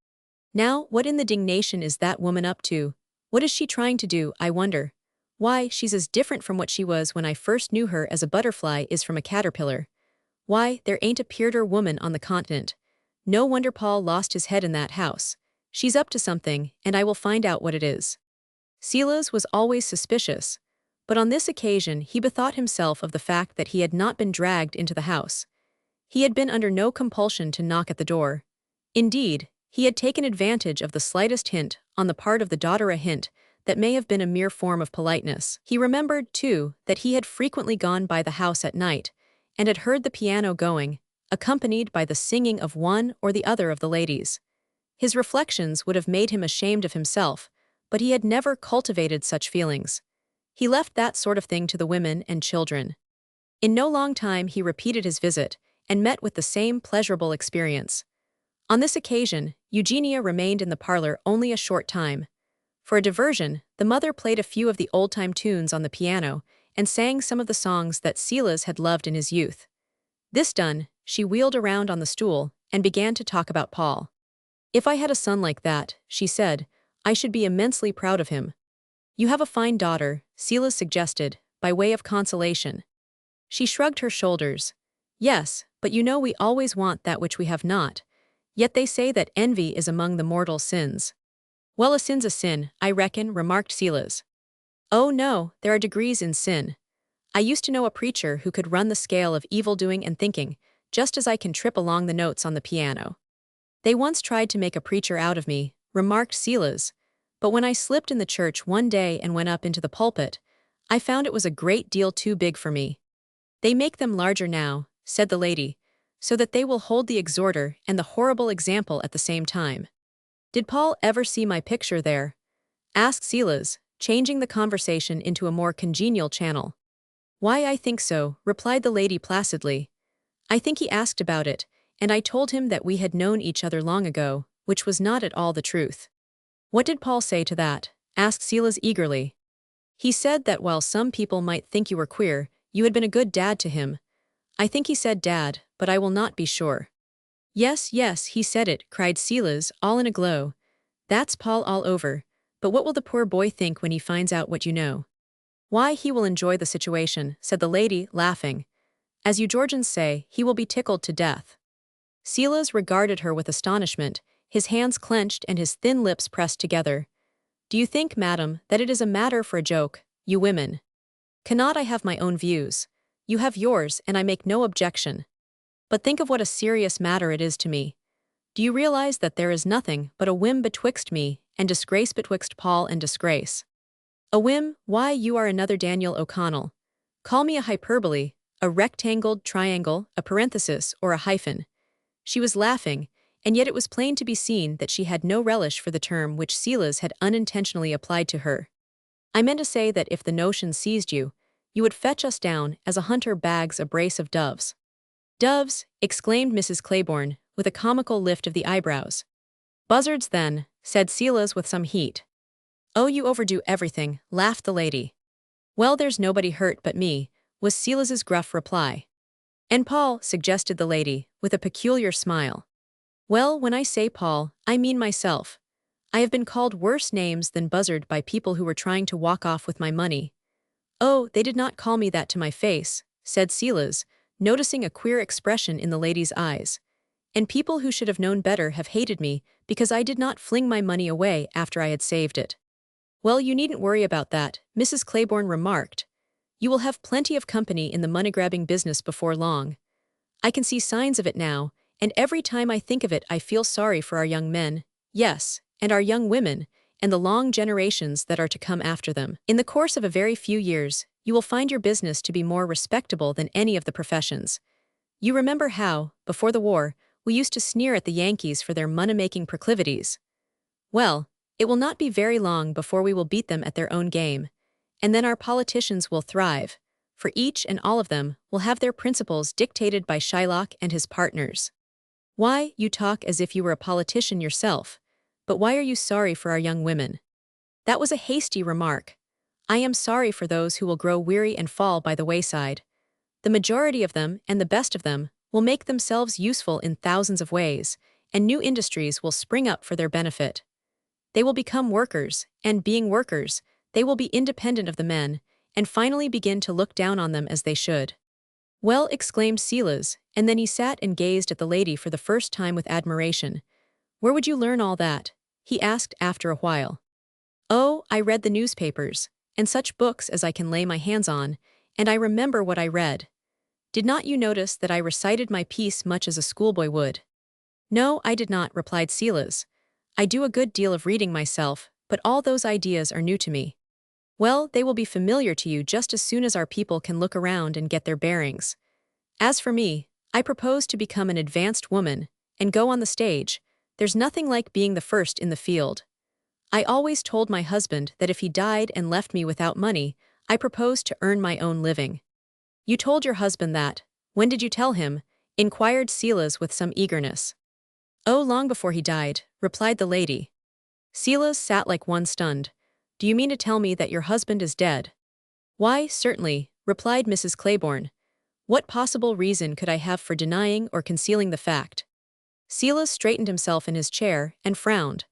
Now, what in the dignation is that woman up to? What is she trying to do, I wonder? Why, she's as different from what she was when I first knew her as a butterfly is from a caterpillar. Why, there ain't a peereder woman on the continent. No wonder Paul lost his head in that house. She's up to something, and I will find out what it is. Silas was always suspicious, but on this occasion he bethought himself of the fact that he had not been dragged into the house. He had been under no compulsion to knock at the door. Indeed, he had taken advantage of the slightest hint, on the part of the daughter, a hint that may have been a mere form of politeness. He remembered, too, that he had frequently gone by the house at night, and had heard the piano going, accompanied by the singing of one or the other of the ladies. His reflections would have made him ashamed of himself, but he had never cultivated such feelings. He left that sort of thing to the women and children. In no long time he repeated his visit, and met with the same pleasurable experience. On this occasion, Eugenia remained in the parlor only a short time. For a diversion, the mother played a few of the old-time tunes on the piano and sang some of the songs that Silas had loved in his youth. This done, she wheeled around on the stool and began to talk about Paul. If I had a son like that, she said, I should be immensely proud of him. You have a fine daughter, Silas suggested, by way of consolation. She shrugged her shoulders. Yes, but you know we always want that which we have not. Yet they say that envy is among the mortal sins. Well, a sin's a sin, I reckon, remarked Silas. Oh no, there are degrees in sin. I used to know a preacher who could run the scale of evil-doing and thinking, just as I can trip along the notes on the piano. They once tried to make a preacher out of me, remarked Silas, but when I slipped in the church one day and went up into the pulpit, I found it was a great deal too big for me. They make them larger now, said the lady, so that they will hold the exhorter and the horrible example at the same time. Did Paul ever see my picture there? Asked Silas, changing the conversation into a more congenial channel. Why, I think so, replied the lady placidly. I think he asked about it, and I told him that we had known each other long ago, which was not at all the truth. What did Paul say to that? Asked Silas eagerly. He said that while some people might think you were queer, you had been a good dad to him. I think he said dad, but I will not be sure. Yes, yes, he said it, cried Silas, all in a glow. That's Paul all over, but what will the poor boy think when he finds out what you know? Why, he will enjoy the situation, said the lady, laughing. As you Georgians say, he will be tickled to death. Silas regarded her with astonishment, his hands clenched and his thin lips pressed together. Do you think, madam, that it is a matter for a joke, you women? Cannot I have my own views? You have yours, and I make no objection. But think of what a serious matter it is to me. Do you realize that there is nothing but a whim betwixt me, and disgrace betwixt Paul and disgrace? A whim? Why, you are another Daniel O'Connell. Call me a hyperbole, a rectangled triangle, a parenthesis, or a hyphen. She was laughing, and yet it was plain to be seen that she had no relish for the term which Silas had unintentionally applied to her. I meant to say that if the notion seized you, you would fetch us down as a hunter bags a brace of doves. Doves, exclaimed Mrs. Claiborne, with a comical lift of the eyebrows. Buzzards, then, said Silas with some heat. Oh, you overdo everything, laughed the lady. Well, there's nobody hurt but me, was Silas's gruff reply. And Paul, suggested the lady, with a peculiar smile. Well, when I say Paul, I mean myself. I have been called worse names than buzzard by people who were trying to walk off with my money. Oh, they did not call me that to my face, said Silas, noticing a queer expression in the lady's eyes. And people who should have known better have hated me because I did not fling my money away after I had saved it. Well, you needn't worry about that, Mrs. Claiborne remarked. You will have plenty of company in the money-grabbing business before long. I can see signs of it now, and every time I think of it I feel sorry for our young men, yes, and our young women, and the long generations that are to come after them. In the course of a very few years, you will find your business to be more respectable than any of the professions. You remember how, before the war, we used to sneer at the Yankees for their money-making proclivities. Well, it will not be very long before we will beat them at their own game, and then our politicians will thrive, for each and all of them will have their principles dictated by Shylock and his partners. Why, you talk as if you were a politician yourself, but why are you sorry for our young women? That was a hasty remark. I am sorry for those who will grow weary and fall by the wayside. The majority of them, and the best of them, will make themselves useful in thousands of ways, and new industries will spring up for their benefit. They will become workers, and being workers, they will be independent of the men, and finally begin to look down on them as they should. Well, exclaimed Silas, and then he sat and gazed at the lady for the first time with admiration. Where would you learn all that? He asked after a while. Oh, I read the newspapers, and such books as I can lay my hands on, and I remember what I read. Did not you notice that I recited my piece much as a schoolboy would? No, I did not, replied Silas. I do a good deal of reading myself, but all those ideas are new to me. Well, they will be familiar to you just as soon as our people can look around and get their bearings. As for me, I propose to become an advanced woman, and go on the stage. There's nothing like being the first in the field. I always told my husband that if he died and left me without money, I proposed to earn my own living. You told your husband that. When did you tell him? Inquired Silas with some eagerness. Oh, long before he died, replied the lady. Silas sat like one stunned. Do you mean to tell me that your husband is dead? Why, certainly, replied Mrs. Claiborne. What possible reason could I have for denying or concealing the fact? Silas straightened himself in his chair and frowned.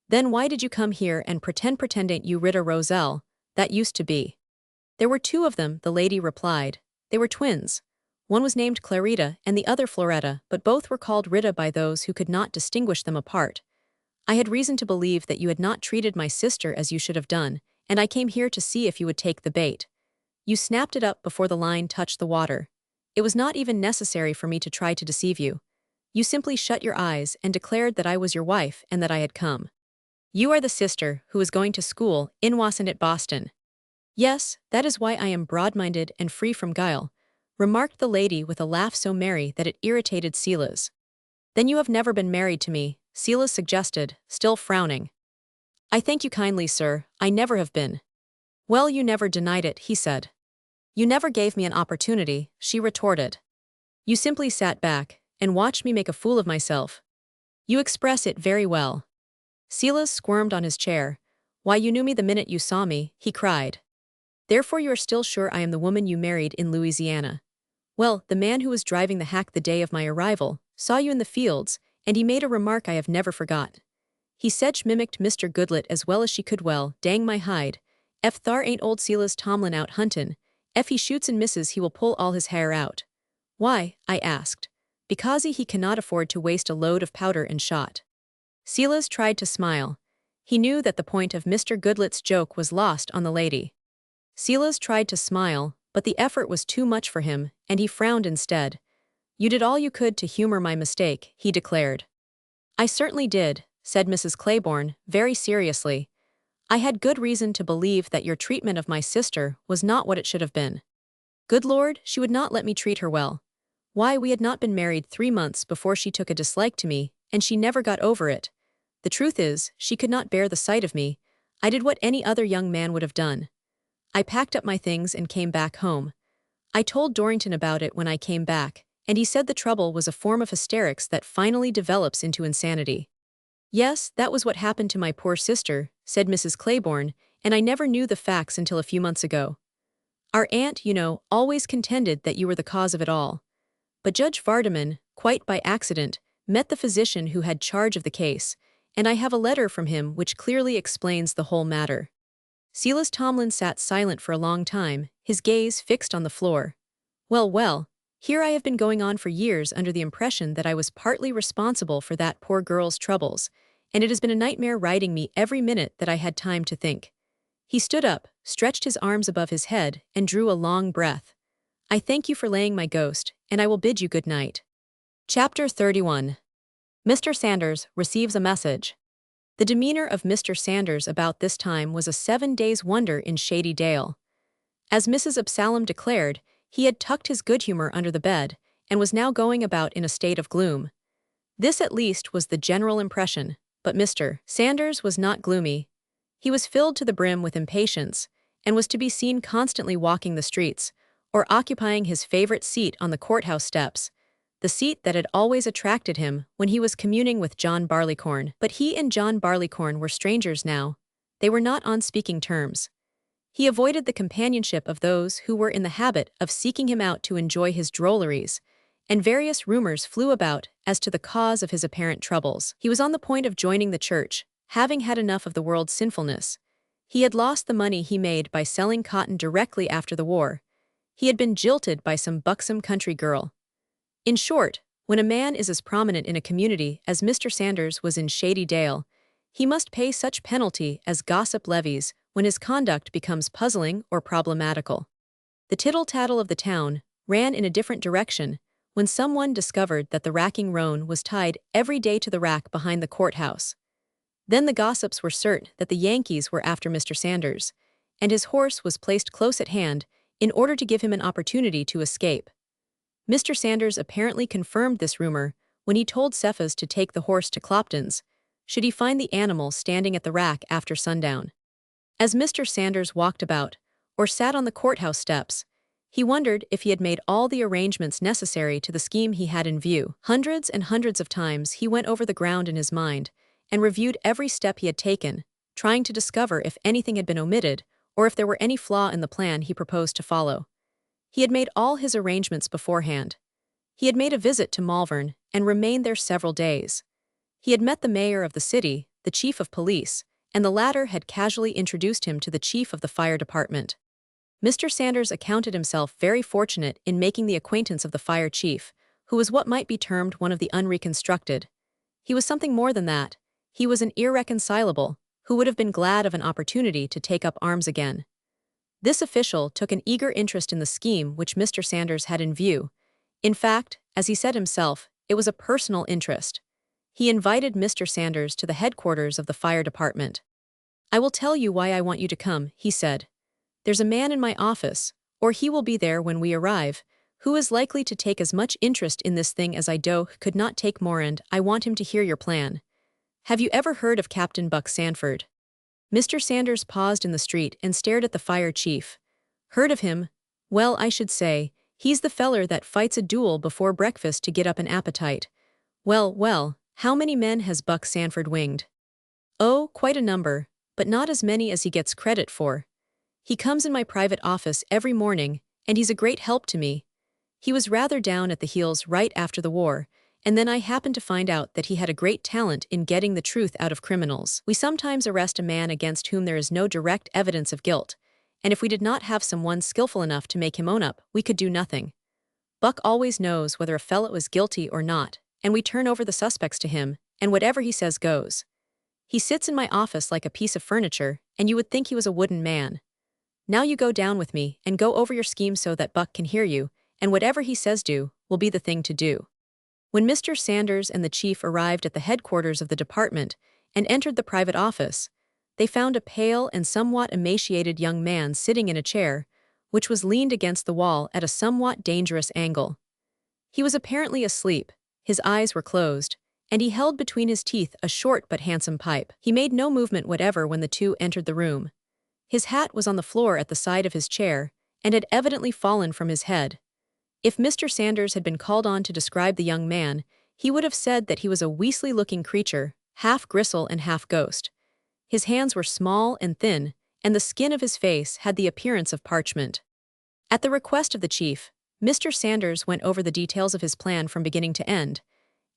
Then why did you come here and pretending you Rita Roselle? That used to be. There were two of them, the lady replied. They were twins. One was named Clarita and the other Floretta, but both were called Rita by those who could not distinguish them apart. I had reason to believe that you had not treated my sister as you should have done, and I came here to see if you would take the bait. You snapped it up before the line touched the water. It was not even necessary for me to try to deceive you. You simply shut your eyes and declared that I was your wife and that I had come. You are the sister who is going to school in Wassanet, Boston. Yes, that is why I am broad-minded and free from guile, remarked the lady with a laugh so merry that it irritated Silas. Then you have never been married to me, Silas suggested, still frowning. I thank you kindly, sir, I never have been. Well, you never denied it, he said. You never gave me an opportunity, she retorted. You simply sat back and watched me make a fool of myself. You express it very well. Silas squirmed on his chair. Why, you knew me the minute you saw me, he cried. Therefore you are still sure I am the woman you married in Louisiana. Well, the man who was driving the hack the day of my arrival saw you in the fields, and he made a remark I have never forgot. He said she mimicked Mr. Goodlet as well as she could well, dang my hide. Ef thar ain't old Silas Tomlin out huntin', ef he shoots and misses he will pull all his hair out. Why, I asked. Because he cannot afford to waste a load of powder and shot. Silas tried to smile. He knew that the point of Mr. Goodlet's joke was lost on the lady. Silas tried to smile, but the effort was too much for him, and he frowned instead. You did all you could to humor my mistake, he declared. I certainly did, said Mrs. Claiborne, very seriously. I had good reason to believe that your treatment of my sister was not what it should have been. Good Lord, she would not let me treat her well. Why, we had not been married 3 months before she took a dislike to me, and she never got over it. The truth is, she could not bear the sight of me. I did what any other young man would have done. I packed up my things and came back home. I told Dorrington about it when I came back, and he said the trouble was a form of hysterics that finally develops into insanity. Yes, that was what happened to my poor sister, said Mrs. Claiborne, and I never knew the facts until a few months ago. Our aunt, always contended that you were the cause of it all. But Judge Vardaman, quite by accident, met the physician who had charge of the case, and I have a letter from him which clearly explains the whole matter. Silas Tomlin sat silent for a long time, his gaze fixed on the floor. Well, well, here I have been going on for years under the impression that I was partly responsible for that poor girl's troubles, and it has been a nightmare riding me every minute that I had time to think. He stood up, stretched his arms above his head, and drew a long breath. I thank you for laying my ghost, and I will bid you good night. Chapter 31. Mr. Sanders receives a message. The demeanor of Mr. Sanders about this time was a 7 days' wonder in Shady Dale. As Mrs. Absalom declared, he had tucked his good humor under the bed, and was now going about in a state of gloom. This at least was the general impression, but Mr. Sanders was not gloomy. He was filled to the brim with impatience, and was to be seen constantly walking the streets, or occupying his favorite seat on the courthouse steps, the seat that had always attracted him when he was communing with John Barleycorn. But he and John Barleycorn were strangers now. They were not on speaking terms. He avoided the companionship of those who were in the habit of seeking him out to enjoy his drolleries, and various rumors flew about as to the cause of his apparent troubles. He was on the point of joining the church, having had enough of the world's sinfulness. He had lost the money he made by selling cotton directly after the war. He had been jilted by some buxom country girl. In short, when a man is as prominent in a community as Mr. Sanders was in Shady Dale, he must pay such penalty as gossip levies when his conduct becomes puzzling or problematical. The tittle-tattle of the town ran in a different direction when someone discovered that the racking roan was tied every day to the rack behind the courthouse. Then the gossips were certain that the Yankees were after Mr. Sanders, and his horse was placed close at hand in order to give him an opportunity to escape. Mr. Sanders apparently confirmed this rumor when he told Cephas to take the horse to Clopton's, should he find the animal standing at the rack after sundown. As Mr. Sanders walked about, or sat on the courthouse steps, he wondered if he had made all the arrangements necessary to the scheme he had in view. Hundreds and hundreds of times he went over the ground in his mind, and reviewed every step he had taken, trying to discover if anything had been omitted, or if there were any flaw in the plan he proposed to follow. He had made all his arrangements beforehand. He had made a visit to Malvern, and remained there several days. He had met the mayor of the city, the chief of police, and the latter had casually introduced him to the chief of the fire department. Mr. Sanders accounted himself very fortunate in making the acquaintance of the fire chief, who was what might be termed one of the unreconstructed. He was something more than that. He was an irreconcilable, who would have been glad of an opportunity to take up arms again. This official took an eager interest in the scheme which Mr. Sanders had in view. In fact, as he said himself, it was a personal interest. He invited Mr. Sanders to the headquarters of the fire department. I will tell you why I want you to come, he said. There's a man in my office, or he will be there when we arrive, who is likely to take as much interest in this thing as I could not take more, and I want him to hear your plan. Have you ever heard of Captain Buck Sanford? Mr. Sanders paused in the street and stared at the fire chief. Heard of him? Well, I should say, he's the feller that fights a duel before breakfast to get up an appetite. Well, well, how many men has Buck Sanford winged? Oh, quite a number, but not as many as he gets credit for. He comes in my private office every morning, and he's a great help to me. He was rather down at the heels right after the war, and then I happened to find out that he had a great talent in getting the truth out of criminals. We sometimes arrest a man against whom there is no direct evidence of guilt, and if we did not have someone skillful enough to make him own up, we could do nothing. Buck always knows whether a fellow is guilty or not, and we turn over the suspects to him, and whatever he says goes. He sits in my office like a piece of furniture, and you would think he was a wooden man. Now you go down with me and go over your scheme so that Buck can hear you, and whatever he says will be the thing to do. When Mr. Sanders and the chief arrived at the headquarters of the department and entered the private office, they found a pale and somewhat emaciated young man sitting in a chair, which was leaned against the wall at a somewhat dangerous angle. He was apparently asleep, his eyes were closed, and he held between his teeth a short but handsome pipe. He made no movement whatever when the two entered the room. His hat was on the floor at the side of his chair, and had evidently fallen from his head. If Mr. Sanders had been called on to describe the young man, he would have said that he was a weaselly-looking creature, half gristle and half ghost. His hands were small and thin, and the skin of his face had the appearance of parchment. At the request of the chief, Mr. Sanders went over the details of his plan from beginning to end,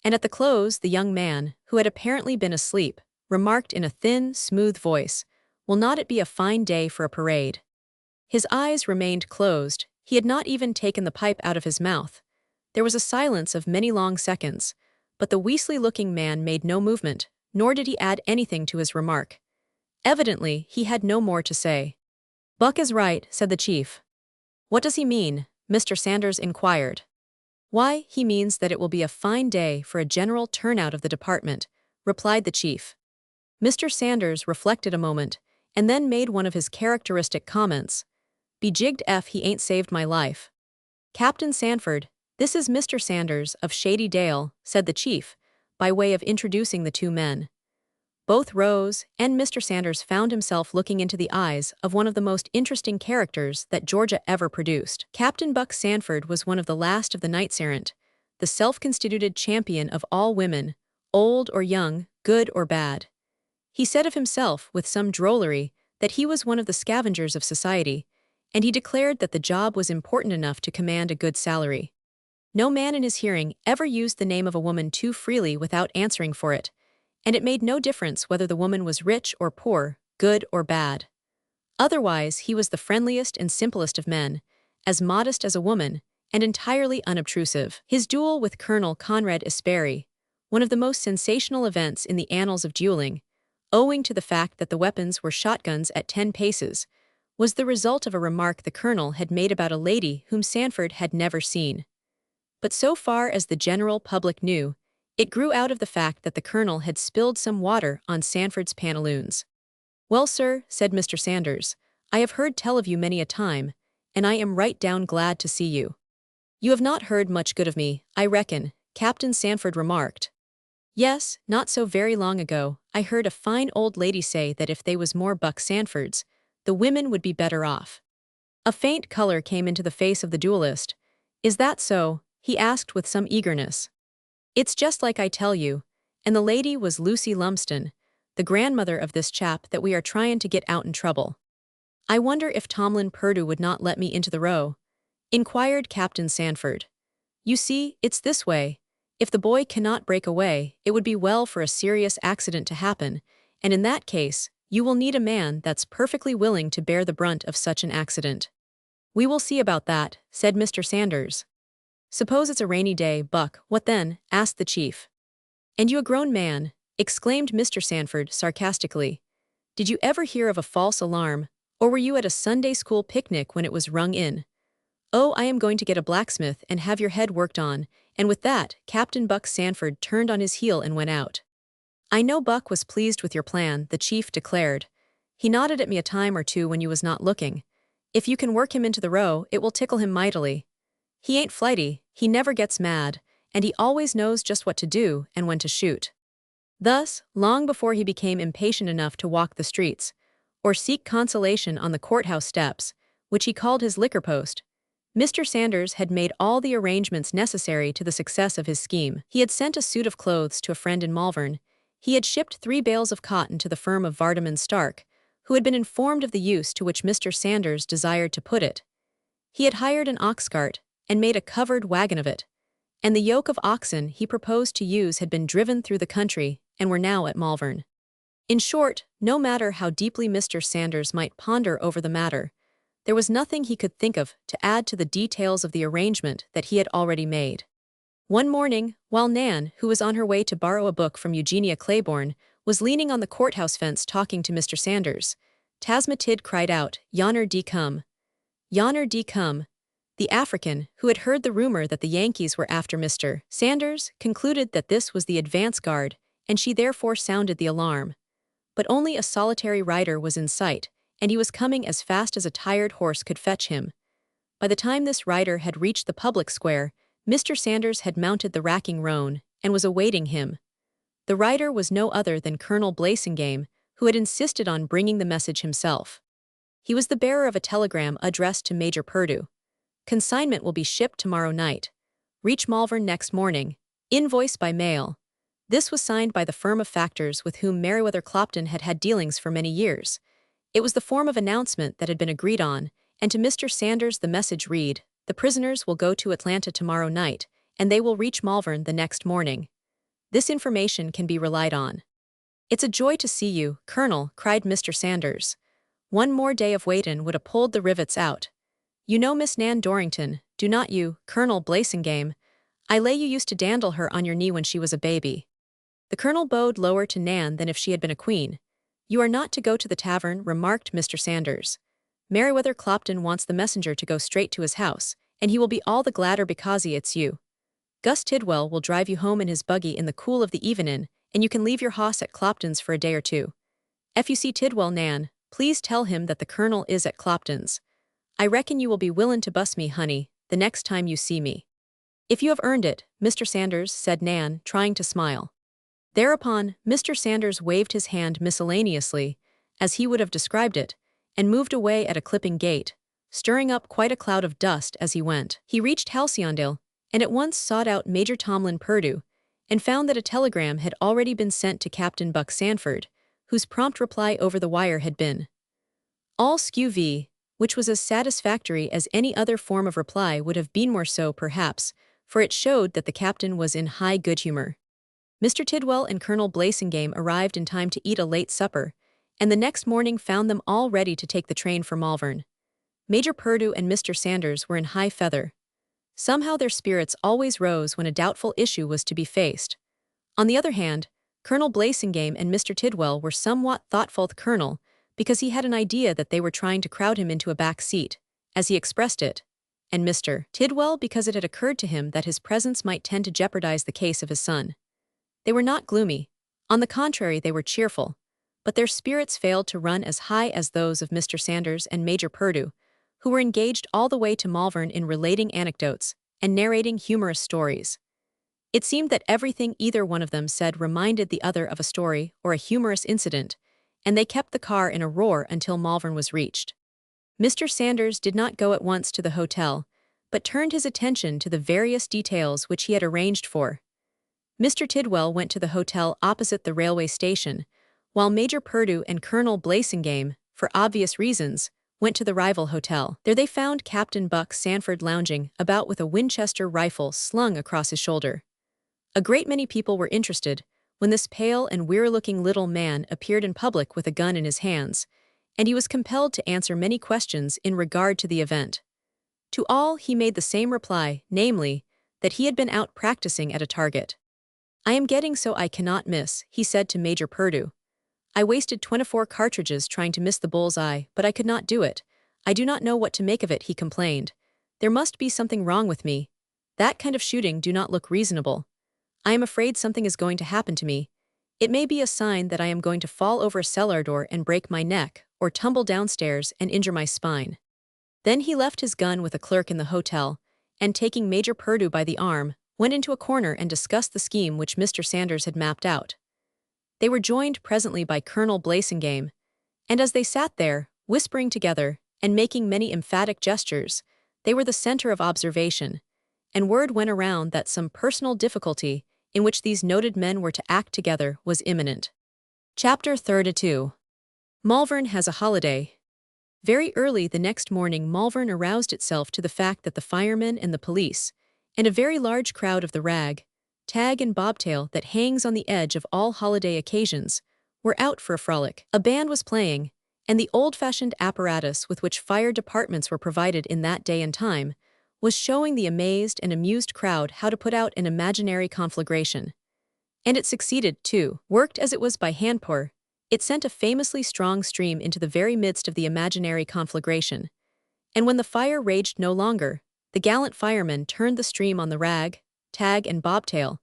and at the close the young man, who had apparently been asleep, remarked in a thin, smooth voice, "Will not it be a fine day for a parade?" His eyes remained closed, he had not even taken the pipe out of his mouth. There was a silence of many long seconds, but the weaselly-looking man made no movement, nor did he add anything to his remark. Evidently, he had no more to say. "Buck is right," said the chief. "What does he mean?" Mr. Sanders inquired. "Why, he means that it will be a fine day for a general turnout of the department," replied the chief. Mr. Sanders reflected a moment, and then made one of his characteristic comments. "Be jigged if he ain't saved my life." "Captain Sanford, this is Mr. Sanders of Shady Dale," said the chief, by way of introducing the two men. Both rose, and Mr. Sanders found himself looking into the eyes of one of the most interesting characters that Georgia ever produced. Captain Buck Sanford was one of the last of the knights-errant, the self-constituted champion of all women, old or young, good or bad. He said of himself, with some drollery, that he was one of the scavengers of society, and he declared that the job was important enough to command a good salary. No man in his hearing ever used the name of a woman too freely without answering for it, and it made no difference whether the woman was rich or poor, good or bad. Otherwise, he was the friendliest and simplest of men, as modest as a woman, and entirely unobtrusive. His duel with Colonel Conrad Esperi, one of the most sensational events in the annals of dueling, owing to the fact that the weapons were shotguns at 10 paces, was the result of a remark the colonel had made about a lady whom Sanford had never seen. But so far as the general public knew, it grew out of the fact that the colonel had spilled some water on Sanford's pantaloons. "Well, sir," said Mr. Sanders, "I have heard tell of you many a time, and I am right down glad to see you." "You have not heard much good of me, I reckon," Captain Sanford remarked. "Yes, not so very long ago, I heard a fine old lady say that if they was more Buck Sanfords, the women would be better off." A faint color came into the face of the duelist. "Is that so?" he asked with some eagerness. "It's just like I tell you, and the lady was Lucy Lumsden, the grandmother of this chap that we are trying to get out in trouble." "I wonder if Tomlin Purdue would not let me into the row?" inquired Captain Sanford. "You see, it's this way. If the boy cannot break away, it would be well for a serious accident to happen, and in that case, you will need a man that's perfectly willing to bear the brunt of such an accident." "We will see about that," said Mr. Sanders. "Suppose it's a rainy day, Buck, what then?" asked the chief. "And you a grown man," exclaimed Mr. Sanford sarcastically. "Did you ever hear of a false alarm, or were you at a Sunday school picnic when it was rung in? Oh, I am going to get a blacksmith and have your head worked on," and with that, Captain Buck Sanford turned on his heel and went out. "I know Buck was pleased with your plan," the chief declared. "He nodded at me a time or two when you was not looking. If you can work him into the row, it will tickle him mightily. He ain't flighty, he never gets mad, and he always knows just what to do and when to shoot." Thus, long before he became impatient enough to walk the streets, or seek consolation on the courthouse steps, which he called his liquor post, Mr. Sanders had made all the arrangements necessary to the success of his scheme. He had sent a suit of clothes to a friend in Malvern. He had shipped 3 bales of cotton to the firm of Vardaman and Stark, who had been informed of the use to which Mr. Sanders desired to put it. He had hired an ox cart, and made a covered wagon of it, and the yoke of oxen he proposed to use had been driven through the country and were now at Malvern. In short, no matter how deeply Mr. Sanders might ponder over the matter, there was nothing he could think of to add to the details of the arrangement that he had already made. One morning, while Nan, who was on her way to borrow a book from Eugenia Claiborne, was leaning on the courthouse fence talking to Mr. Sanders, Tasma Tidd cried out, "Yonner de come. Yonner de come." The African, who had heard the rumor that the Yankees were after Mr. Sanders, concluded that this was the advance guard, and she therefore sounded the alarm. But only a solitary rider was in sight, and he was coming as fast as a tired horse could fetch him. By the time this rider had reached the public square, Mr. Sanders had mounted the racking roan and was awaiting him. The rider was no other than Colonel Blasingame, who had insisted on bringing the message himself. He was the bearer of a telegram addressed to Major Purdue. Consignment will be shipped tomorrow night. Reach Malvern next morning. Invoice by mail. This was signed by the firm of factors with whom Meriwether Clopton had had dealings for many years. It was the form of announcement that had been agreed on, and to Mr. Sanders the message read, "The prisoners will go to Atlanta tomorrow night, and they will reach Malvern the next morning. This information can be relied on." "It's a joy to see you, Colonel," cried Mr. Sanders. One more day of waitin' would have pulled the rivets out. "You know Miss Nan Dorrington, do not you, Colonel Blasingame? I lay you used to dandle her on your knee when she was a baby." The colonel bowed lower to Nan than if she had been a queen. "You are not to go to the tavern," remarked Mr. Sanders. "Meriwether Clopton wants the messenger to go straight to his house, and he will be all the gladder because it's you. Gus Tidwell will drive you home in his buggy in the cool of the evenin', and you can leave your hoss at Clopton's for a day or two. If you see Tidwell, Nan, please tell him that the colonel is at Clopton's. I reckon you will be willin' to bus me, honey, the next time you see me." "If you have earned it, Mr. Sanders," said Nan, trying to smile. Thereupon, Mr. Sanders waved his hand miscellaneously, as he would have described it, and moved away at a clipping gait, stirring up quite a cloud of dust as he went. He reached Halcyondale, and at once sought out Major Tomlin Purdue, and found that a telegram had already been sent to Captain Buck Sanford, whose prompt reply over the wire had been, "All skew v," which was as satisfactory as any other form of reply would have been, more so, perhaps, for it showed that the captain was in high good humor. Mr. Tidwell and Colonel Blasingame arrived in time to eat a late supper, and the next morning found them all ready to take the train for Malvern. Major Purdue and Mr. Sanders were in high feather. Somehow their spirits always rose when a doubtful issue was to be faced. On the other hand, Colonel Blasingame and Mr. Tidwell were somewhat thoughtful. The colonel, because he had an idea that they were trying to crowd him into a back seat, as he expressed it, and Mr. Tidwell because it had occurred to him that his presence might tend to jeopardize the case of his son. They were not gloomy. On the contrary, they were cheerful, but their spirits failed to run as high as those of Mr. Sanders and Major Purdue, who were engaged all the way to Malvern in relating anecdotes and narrating humorous stories. It seemed that everything either one of them said reminded the other of a story or a humorous incident, and they kept the car in a roar until Malvern was reached. Mr. Sanders did not go at once to the hotel, but turned his attention to the various details which he had arranged for. Mr. Tidwell went to the hotel opposite the railway station, while Major Purdue and Colonel Blasingame, for obvious reasons, went to the rival hotel. There they found Captain Buck Sanford lounging about with a Winchester rifle slung across his shoulder. A great many people were interested when this pale and weary-looking little man appeared in public with a gun in his hands, and he was compelled to answer many questions in regard to the event. To all he made the same reply, namely, that he had been out practicing at a target. "I am getting so I cannot miss," he said to Major Purdue. "I wasted 24 cartridges trying to miss the bull's eye, but I could not do it. I do not know what to make of it," he complained. "There must be something wrong with me. That kind of shooting do not look reasonable. I am afraid something is going to happen to me. It may be a sign that I am going to fall over a cellar door and break my neck, or tumble downstairs and injure my spine." Then he left his gun with a clerk in the hotel, and taking Major Purdue by the arm, went into a corner and discussed the scheme which Mr. Sanders had mapped out. They were joined presently by Colonel Blasingame, and as they sat there, whispering together, and making many emphatic gestures, they were the center of observation, and word went around that some personal difficulty, in which these noted men were to act together, was imminent. Chapter 32. Malvern has a holiday. Very early the next morning Malvern aroused itself to the fact that the firemen and the police, and a very large crowd of the rag, tag and bobtail that hangs on the edge of all holiday occasions, were out for a frolic. A band was playing, and the old-fashioned apparatus with which fire departments were provided in that day and time was showing the amazed and amused crowd how to put out an imaginary conflagration. And it succeeded, too. Worked as it was by hand-pour, it sent a famously strong stream into the very midst of the imaginary conflagration. And when the fire raged no longer, the gallant firemen turned the stream on the rag, tag and bobtail,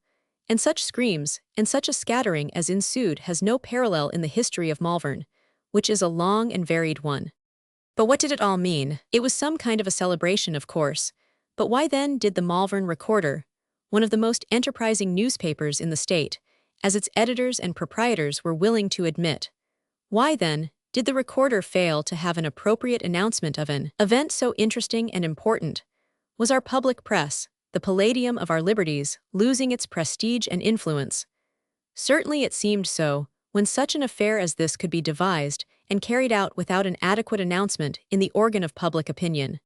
and such screams and such a scattering as ensued has no parallel in the history of Malvern, which is a long and varied one. But what did it all mean? It was some kind of a celebration, of course. But why then did the Malvern Recorder, one of the most enterprising newspapers in the state, as its editors and proprietors were willing to admit, why then did the Recorder fail to have an appropriate announcement of an event so interesting and important? Was our public press, the palladium of our liberties, losing its prestige and influence? Certainly it seemed so, when such an affair as this could be devised and carried out without an adequate announcement in the organ of public opinion.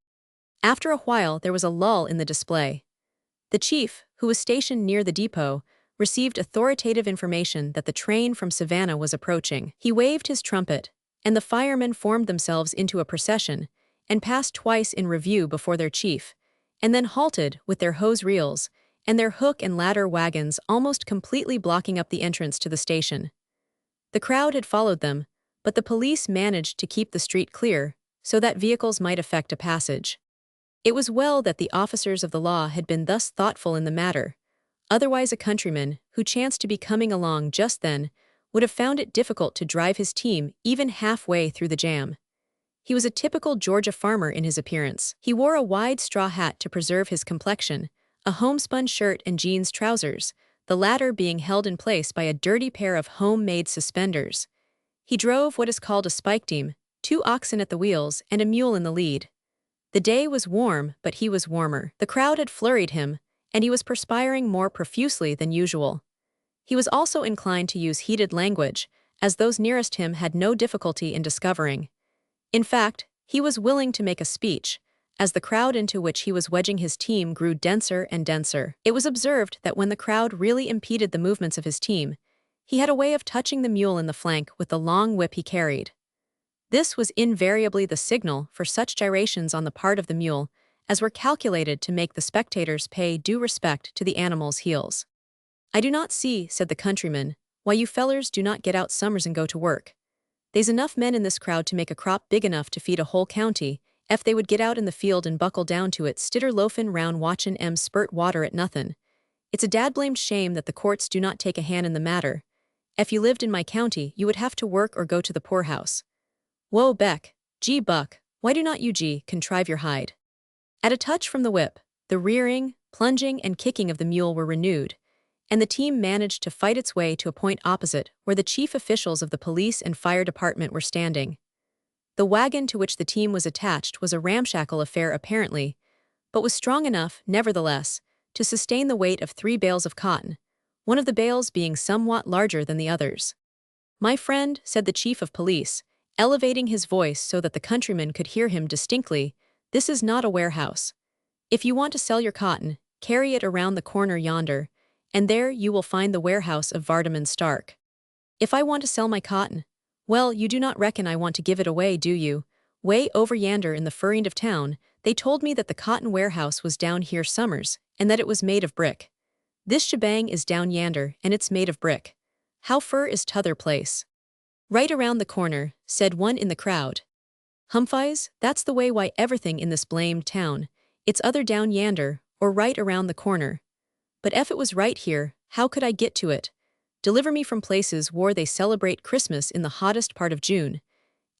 After a while there was a lull in the display. The chief, who was stationed near the depot, received authoritative information that the train from Savannah was approaching. He waved his trumpet, and the firemen formed themselves into a procession and passed twice in review before their chief, and then halted with their hose reels and their hook and ladder wagons almost completely blocking up the entrance to the station. The crowd had followed them, but the police managed to keep the street clear so that vehicles might effect a passage. It was well that the officers of the law had been thus thoughtful in the matter. Otherwise a countryman, who chanced to be coming along just then, would have found it difficult to drive his team even halfway through the jam. He was a typical Georgia farmer in his appearance. He wore a wide straw hat to preserve his complexion, a homespun shirt and jeans trousers, the latter being held in place by a dirty pair of homemade suspenders. He drove what is called a spike team, 2 oxen at the wheels and a mule in the lead. The day was warm, but he was warmer. The crowd had flurried him, and he was perspiring more profusely than usual. He was also inclined to use heated language, as those nearest him had no difficulty in discovering. In fact, he was willing to make a speech, as the crowd into which he was wedging his team grew denser and denser. It was observed that when the crowd really impeded the movements of his team, he had a way of touching the mule in the flank with the long whip he carried. This was invariably the signal for such gyrations on the part of the mule as were calculated to make the spectators pay due respect to the animal's heels. "I do not see," said the countryman, "why you fellers do not get out summers and go to work. They's enough men in this crowd to make a crop big enough to feed a whole county, ef they would get out in the field and buckle down to it stidder loafin' round watchin' 'em spurt water at nothin'. It's a dad-blamed shame that the courts do not take a hand in the matter. Ef you lived in my county, you would have to work or go to the poorhouse. Whoa, Beck, gee, Buck, why do not you, contrive your hide?" At a touch from the whip, the rearing, plunging, and kicking of the mule were renewed, and the team managed to fight its way to a point opposite where the chief officials of the police and fire department were standing. The wagon to which the team was attached was a ramshackle affair apparently, but was strong enough, nevertheless, to sustain the weight of 3 bales of cotton, one of the bales being somewhat larger than the others. "My friend," said the chief of police, elevating his voice so that the countryman could hear him distinctly, "this is not a warehouse. If you want to sell your cotton, carry it around the corner yonder, and there you will find the warehouse of Vardaman Stark. If I want to sell my cotton, well, you do not reckon I want to give it away, do you? Way over yonder in the fur end of town, they told me that the cotton warehouse was down here summers, and that it was made of brick. This shebang is down yonder, and it's made of brick. How fur is t'other place?" "Right around the corner," said one in the crowd. "Humphys, that's the way why everything in this blamed town, it's other down yonder, or right around the corner. But ef it was right here, how could I get to it? Deliver me from places where they celebrate Christmas in the hottest part of June.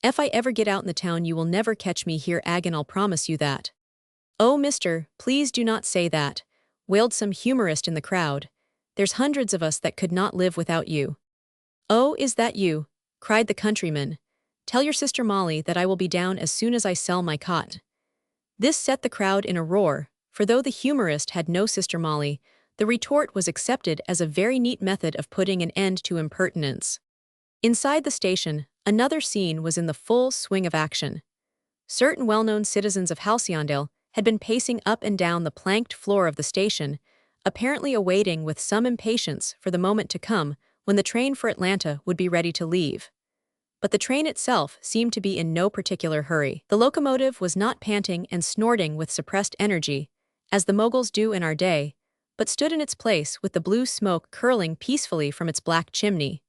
Ef I ever get out in the town you will never catch me here agin, I'll promise you that." "Oh, mister, please do not say that," wailed some humorist in the crowd. "There's hundreds of us that could not live without you." "Oh, is that you?" cried the countryman. "Tell your sister Molly that I will be down as soon as I sell my cotton." This set the crowd in a roar, for though the humorist had no sister Molly, the retort was accepted as a very neat method of putting an end to impertinence. Inside the station, another scene was in the full swing of action. Certain well-known citizens of Halcyondale had been pacing up and down the planked floor of the station, apparently awaiting with some impatience for the moment to come when the train for Atlanta would be ready to leave. But the train itself seemed to be in no particular hurry. The locomotive was not panting and snorting with suppressed energy, as the moguls do in our day, but stood in its place with the blue smoke curling peacefully from its black chimney.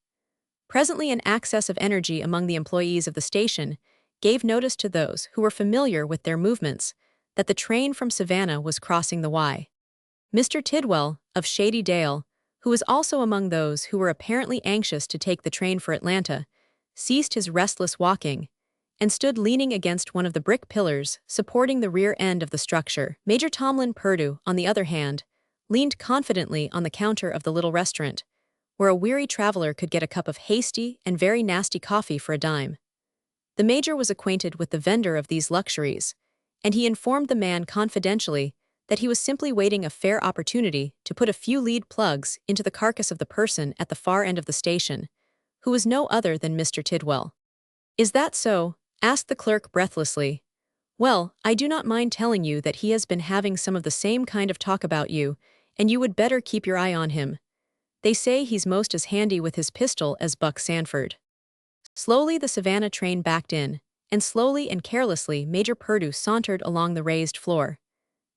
Presently an access of energy among the employees of the station gave notice to those who were familiar with their movements that the train from Savannah was crossing the Y. Mr. Tidwell, of Shady Dale, who was also among those who were apparently anxious to take the train for Atlanta, ceased his restless walking, and stood leaning against one of the brick pillars supporting the rear end of the structure. Major Tomlin Purdue, on the other hand, leaned confidently on the counter of the little restaurant, where a weary traveler could get a cup of hasty and very nasty coffee for a dime. The major was acquainted with the vendor of these luxuries, and he informed the man confidentially that he was simply waiting a fair opportunity to put a few lead plugs into the carcass of the person at the far end of the station, who was no other than Mr. Tidwell. "Is that so?" asked the clerk breathlessly. "Well, I do not mind telling you that he has been having some of the same kind of talk about you, and you would better keep your eye on him. They say he's most as handy with his pistol as Buck Sanford." Slowly the Savannah train backed in, and slowly and carelessly Major Purdue sauntered along the raised floor.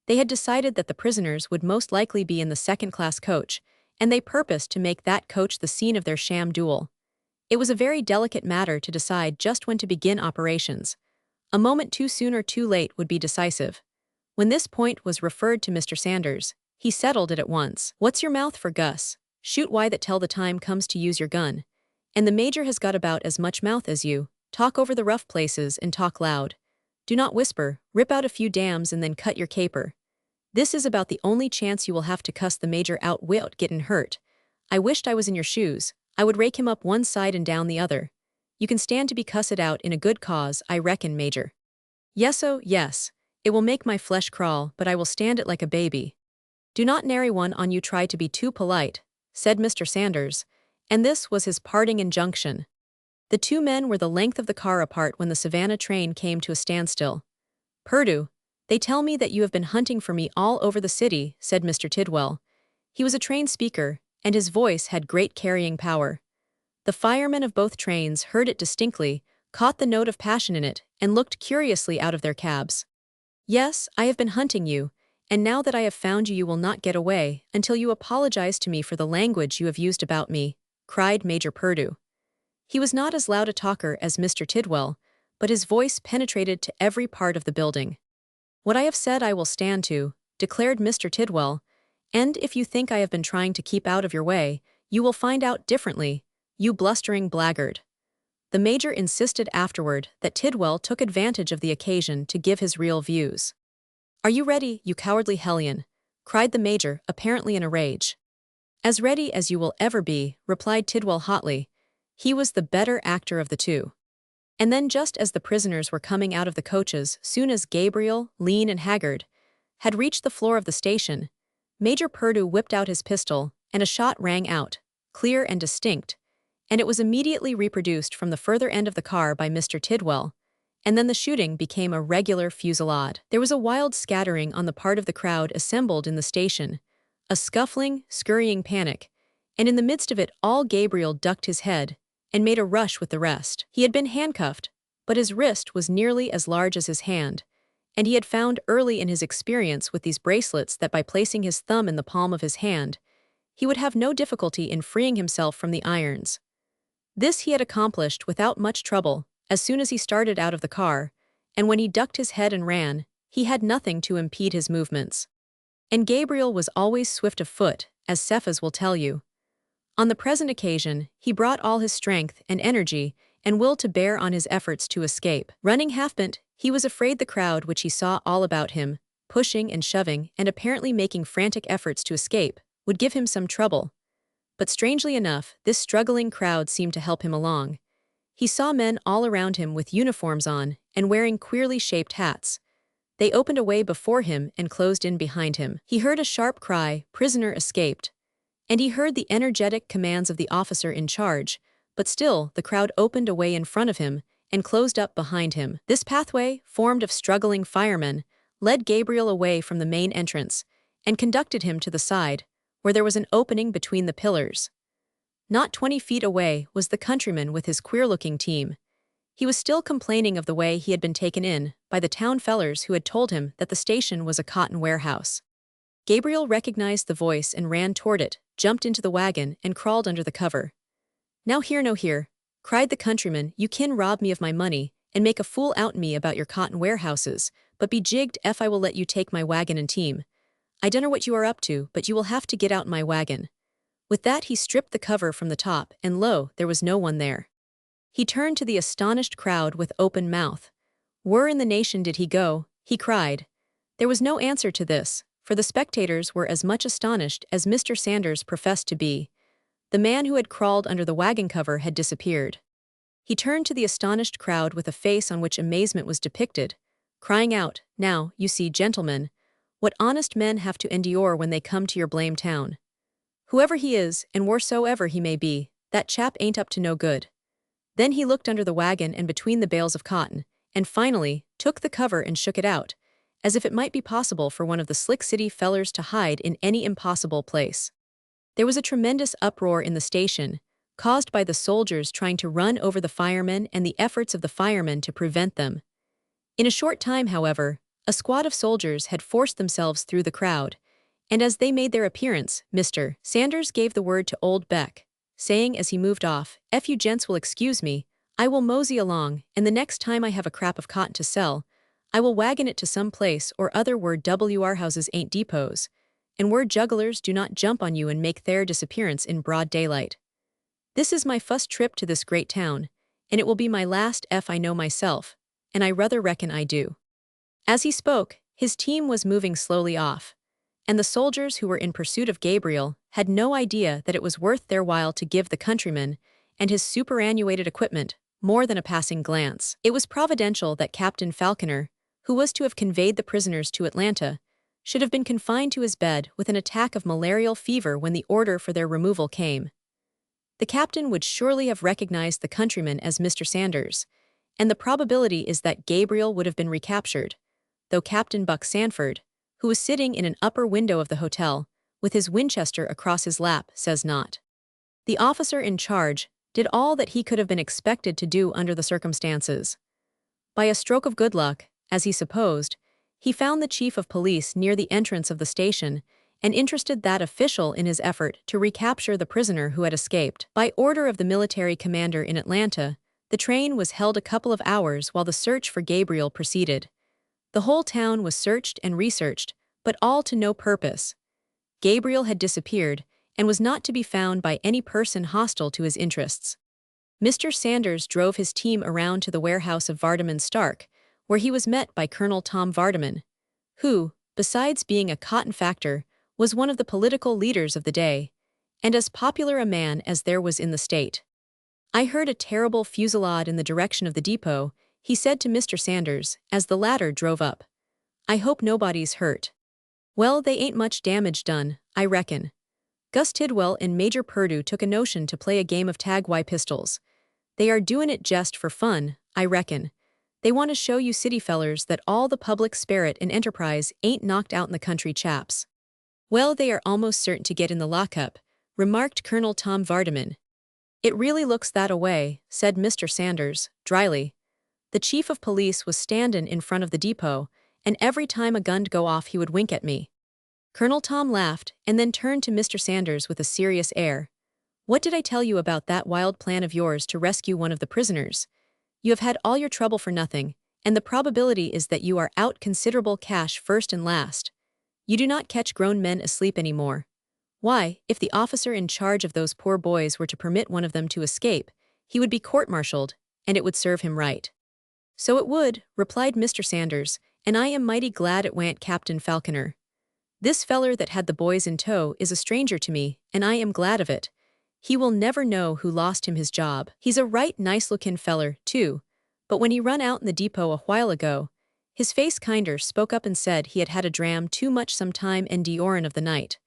They had decided that the prisoners would most likely be in the second-class coach, and they purposed to make that coach the scene of their sham duel. It was a very delicate matter to decide just when to begin operations. A moment too soon or too late would be decisive. When this point was referred to Mr. Sanders, he settled it at once. "What's your mouth for, Gus? Shoot why that till the time comes to use your gun. And the major has got about as much mouth as you. Talk over the rough places and talk loud. Do not whisper, rip out a few dams and then cut your caper. This is about the only chance you will have to cuss the major out without gettin' hurt. I wished I was in your shoes. I would rake him up one side and down the other. You can stand to be cussed out in a good cause, I reckon, Major." "Yes-o, yes. It will make my flesh crawl, but I will stand it like a baby." "Do not nary one on you try to be too polite," said Mr. Sanders, and this was his parting injunction. The two men were the length of the car apart when the Savannah train came to a standstill. "Purdue, they tell me that you have been hunting for me all over the city," said Mr. Tidwell. He was a trained speaker, and his voice had great carrying power. The firemen of both trains heard it distinctly, caught the note of passion in it, and looked curiously out of their cabs. "Yes, I have been hunting you, and now that I have found you, you will not get away until you apologize to me for the language you have used about me," cried Major Purdue. He was not as loud a talker as Mr. Tidwell, but his voice penetrated to every part of the building. "What I have said I will stand to," declared Mr. Tidwell, "and if you think I have been trying to keep out of your way, you will find out differently, you blustering blackguard." The major insisted afterward that Tidwell took advantage of the occasion to give his real views. "Are you ready, you cowardly hellion?" cried the major, apparently in a rage. "As ready as you will ever be," replied Tidwell hotly. He was the better actor of the two. And then just as the prisoners were coming out of the coaches, soon as Gabriel, lean and haggard, had reached the floor of the station, Major Purdue whipped out his pistol, and a shot rang out, clear and distinct, and it was immediately reproduced from the further end of the car by Mr. Tidwell, and then the shooting became a regular fusillade. There was a wild scattering on the part of the crowd assembled in the station, a scuffling, scurrying panic, and in the midst of it all Gabriel ducked his head and made a rush with the rest. He had been handcuffed, but his wrist was nearly as large as his hand, and he had found early in his experience with these bracelets that by placing his thumb in the palm of his hand, he would have no difficulty in freeing himself from the irons. This he had accomplished without much trouble as soon as he started out of the car, and when he ducked his head and ran, he had nothing to impede his movements. And Gabriel was always swift of foot, as Cephas will tell you. On the present occasion, he brought all his strength and energy and will to bear on his efforts to escape. Running half-bent, he was afraid the crowd which he saw all about him, pushing and shoving and apparently making frantic efforts to escape, would give him some trouble. But strangely enough, this struggling crowd seemed to help him along. He saw men all around him with uniforms on and wearing queerly shaped hats. They opened a way before him and closed in behind him. He heard a sharp cry, "Prisoner escaped," and he heard the energetic commands of the officer in charge, but still the crowd opened a way in front of him and closed up behind him. This pathway, formed of struggling firemen, led Gabriel away from the main entrance and conducted him to the side, where there was an opening between the pillars. Not 20 feet away was the countryman with his queer-looking team. He was still complaining of the way he had been taken in by the town fellers who had told him that the station was a cotton warehouse. Gabriel recognized the voice and ran toward it, jumped into the wagon, and crawled under the cover. "Now here, no here," cried the countryman, "you kin rob me of my money and make a fool out me about your cotton warehouses, but be jigged if I will let you take my wagon and team. I dunno what you are up to, but you will have to get out my wagon." With that he stripped the cover from the top, and lo, there was no one there. He turned to the astonished crowd with open mouth. "Where in the nation did he go?" he cried. There was no answer to this, for the spectators were as much astonished as Mr. Sanders professed to be. The man who had crawled under the wagon cover had disappeared. He turned to the astonished crowd with a face on which amazement was depicted, crying out, "Now, you see, gentlemen, what honest men have to endure when they come to your blame town. Whoever he is, and wheresoever he may be, that chap ain't up to no good." Then he looked under the wagon and between the bales of cotton, and finally, took the cover and shook it out, as if it might be possible for one of the slick city fellers to hide in any impossible place. There was a tremendous uproar in the station, caused by the soldiers trying to run over the firemen and the efforts of the firemen to prevent them. In a short time, however, a squad of soldiers had forced themselves through the crowd, and as they made their appearance, Mr. Sanders gave the word to Old Beck, saying as he moved off, "If you gents will excuse me, I will mosey along, and the next time I have a crap of cotton to sell, I will wagon it to some place or other where WR houses ain't depots, and where jugglers do not jump on you and make their disappearance in broad daylight. This is my first trip to this great town, and it will be my last if I know myself, and I rather reckon I do." As he spoke, his team was moving slowly off, and the soldiers who were in pursuit of Gabriel had no idea that it was worth their while to give the countryman and his superannuated equipment more than a passing glance. It was providential that Captain Falconer, who was to have conveyed the prisoners to Atlanta, should have been confined to his bed with an attack of malarial fever when the order for their removal came. The captain would surely have recognized the countryman as Mr. Sanders, and the probability is that Gabriel would have been recaptured, though Captain Buck Sanford, who was sitting in an upper window of the hotel, with his Winchester across his lap, says not. The officer in charge did all that he could have been expected to do under the circumstances. By a stroke of good luck, as he supposed, he found the chief of police near the entrance of the station and interested that official in his effort to recapture the prisoner who had escaped. By order of the military commander in Atlanta, the train was held a couple of hours while the search for Gabriel proceeded. The whole town was searched and researched, but all to no purpose. Gabriel had disappeared and was not to be found by any person hostile to his interests. Mr. Sanders drove his team around to the warehouse of Vardaman Stark, where he was met by Colonel Tom Vardaman, who, besides being a cotton factor, was one of the political leaders of the day, and as popular a man as there was in the state. "I heard a terrible fusillade in the direction of the depot," he said to Mr. Sanders, as the latter drove up. "I hope nobody's hurt." "Well, they ain't much damage done, I reckon. Gus Tidwell and Major Purdue took a notion to play a game of tag-wy pistols. They are doin' it jest for fun, I reckon. They want to show you city fellers that all the public spirit and enterprise ain't knocked out in the country chaps." "Well, they are almost certain to get in the lockup," remarked Colonel Tom Vardaman. "It really looks that-a-way," said Mr. Sanders, dryly. "The chief of police was standin' in front of the depot, and every time a gun'd go off he would wink at me." Colonel Tom laughed and then turned to Mr. Sanders with a serious air. "What did I tell you about that wild plan of yours to rescue one of the prisoners? You have had all your trouble for nothing, and the probability is that you are out considerable cash first and last. You do not catch grown men asleep any more. Why, if the officer in charge of those poor boys were to permit one of them to escape, he would be court-martialed, and it would serve him right." "So it would," replied Mr. Sanders, "and I am mighty glad it wa'n't Captain Falconer. This feller that had the boys in tow is a stranger to me, and I am glad of it. He will never know who lost him his job. He's a right nice-lookin' feller, too, but when he run out in the depot a while ago, his face kinder spoke up and said he had had a dram too much some time endiorin' of the night.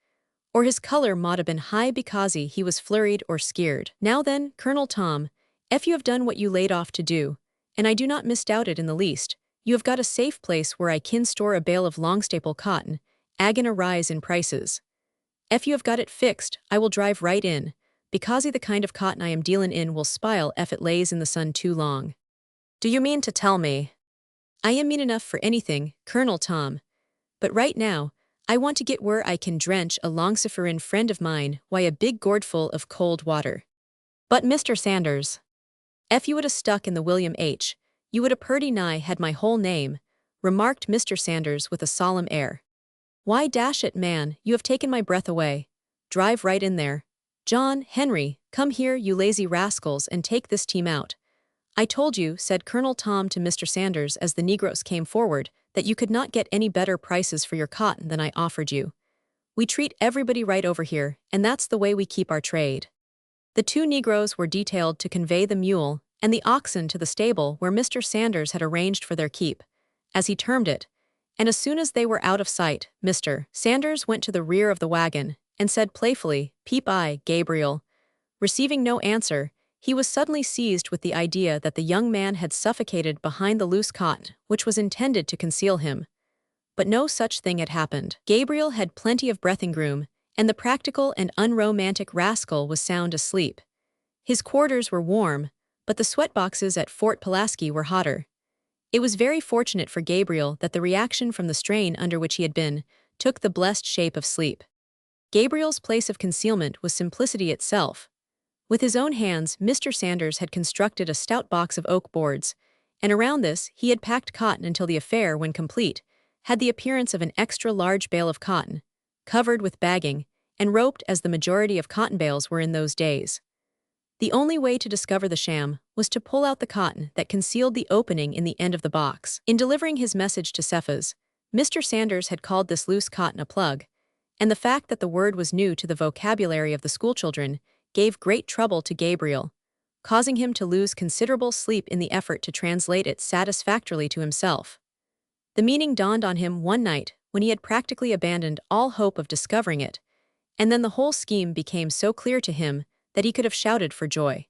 Or his color mought have been high because he was flurried or skeered. Now then, Colonel Tom, if you have done what you laid off to do, and I do not misdoubt it in the least, you have got a safe place where I kin store a bale of long-staple cotton, agin a rise in prices. If you have got it fixed, I will drive right in, because the kind of cotton I am dealin' in will spile if it lays in the sun too long." "Do you mean to tell me—" "I am mean enough for anything, Colonel Tom. But right now, I want to get where I can drench a long-sufferin' friend of mine why a big gourdful of cold water." "But Mr. Sanders—" "If you would 'a stuck in the William H., you would 'a purty nigh had my whole name," remarked Mr. Sanders with a solemn air. "Why, dash it, man, you have taken my breath away. Drive right in there. John, Henry, come here, you lazy rascals, and take this team out. "I told you," said Colonel Tom to Mr. Sanders as the Negroes came forward, "that you could not get any better prices for your cotton than I offered you. We treat everybody right over here, and that's the way we keep our trade." The two Negroes were detailed to convey the mule and the oxen to the stable where Mr. Sanders had arranged for their keep, as he termed it, and as soon as they were out of sight, Mr. Sanders went to the rear of the wagon and said playfully, "Peep eye, Gabriel." Receiving no answer, he was suddenly seized with the idea that the young man had suffocated behind the loose cotton, which was intended to conceal him. But no such thing had happened. Gabriel had plenty of breathing room, and the practical and unromantic rascal was sound asleep. His quarters were warm, but the sweatboxes at Fort Pulaski were hotter. It was very fortunate for Gabriel that the reaction from the strain under which he had been took the blessed shape of sleep. Gabriel's place of concealment was simplicity itself. With his own hands, Mr. Sanders had constructed a stout box of oak boards, and around this he had packed cotton until the affair, when complete, had the appearance of an extra-large bale of cotton, covered with bagging, and roped as the majority of cotton bales were in those days. The only way to discover the sham was to pull out the cotton that concealed the opening in the end of the box. In delivering his message to Cephas, Mr. Sanders had called this loose cotton a plug, and the fact that the word was new to the vocabulary of the schoolchildren gave great trouble to Gabriel, causing him to lose considerable sleep in the effort to translate it satisfactorily to himself. The meaning dawned on him one night when he had practically abandoned all hope of discovering it, and then the whole scheme became so clear to him that he could have shouted for joy.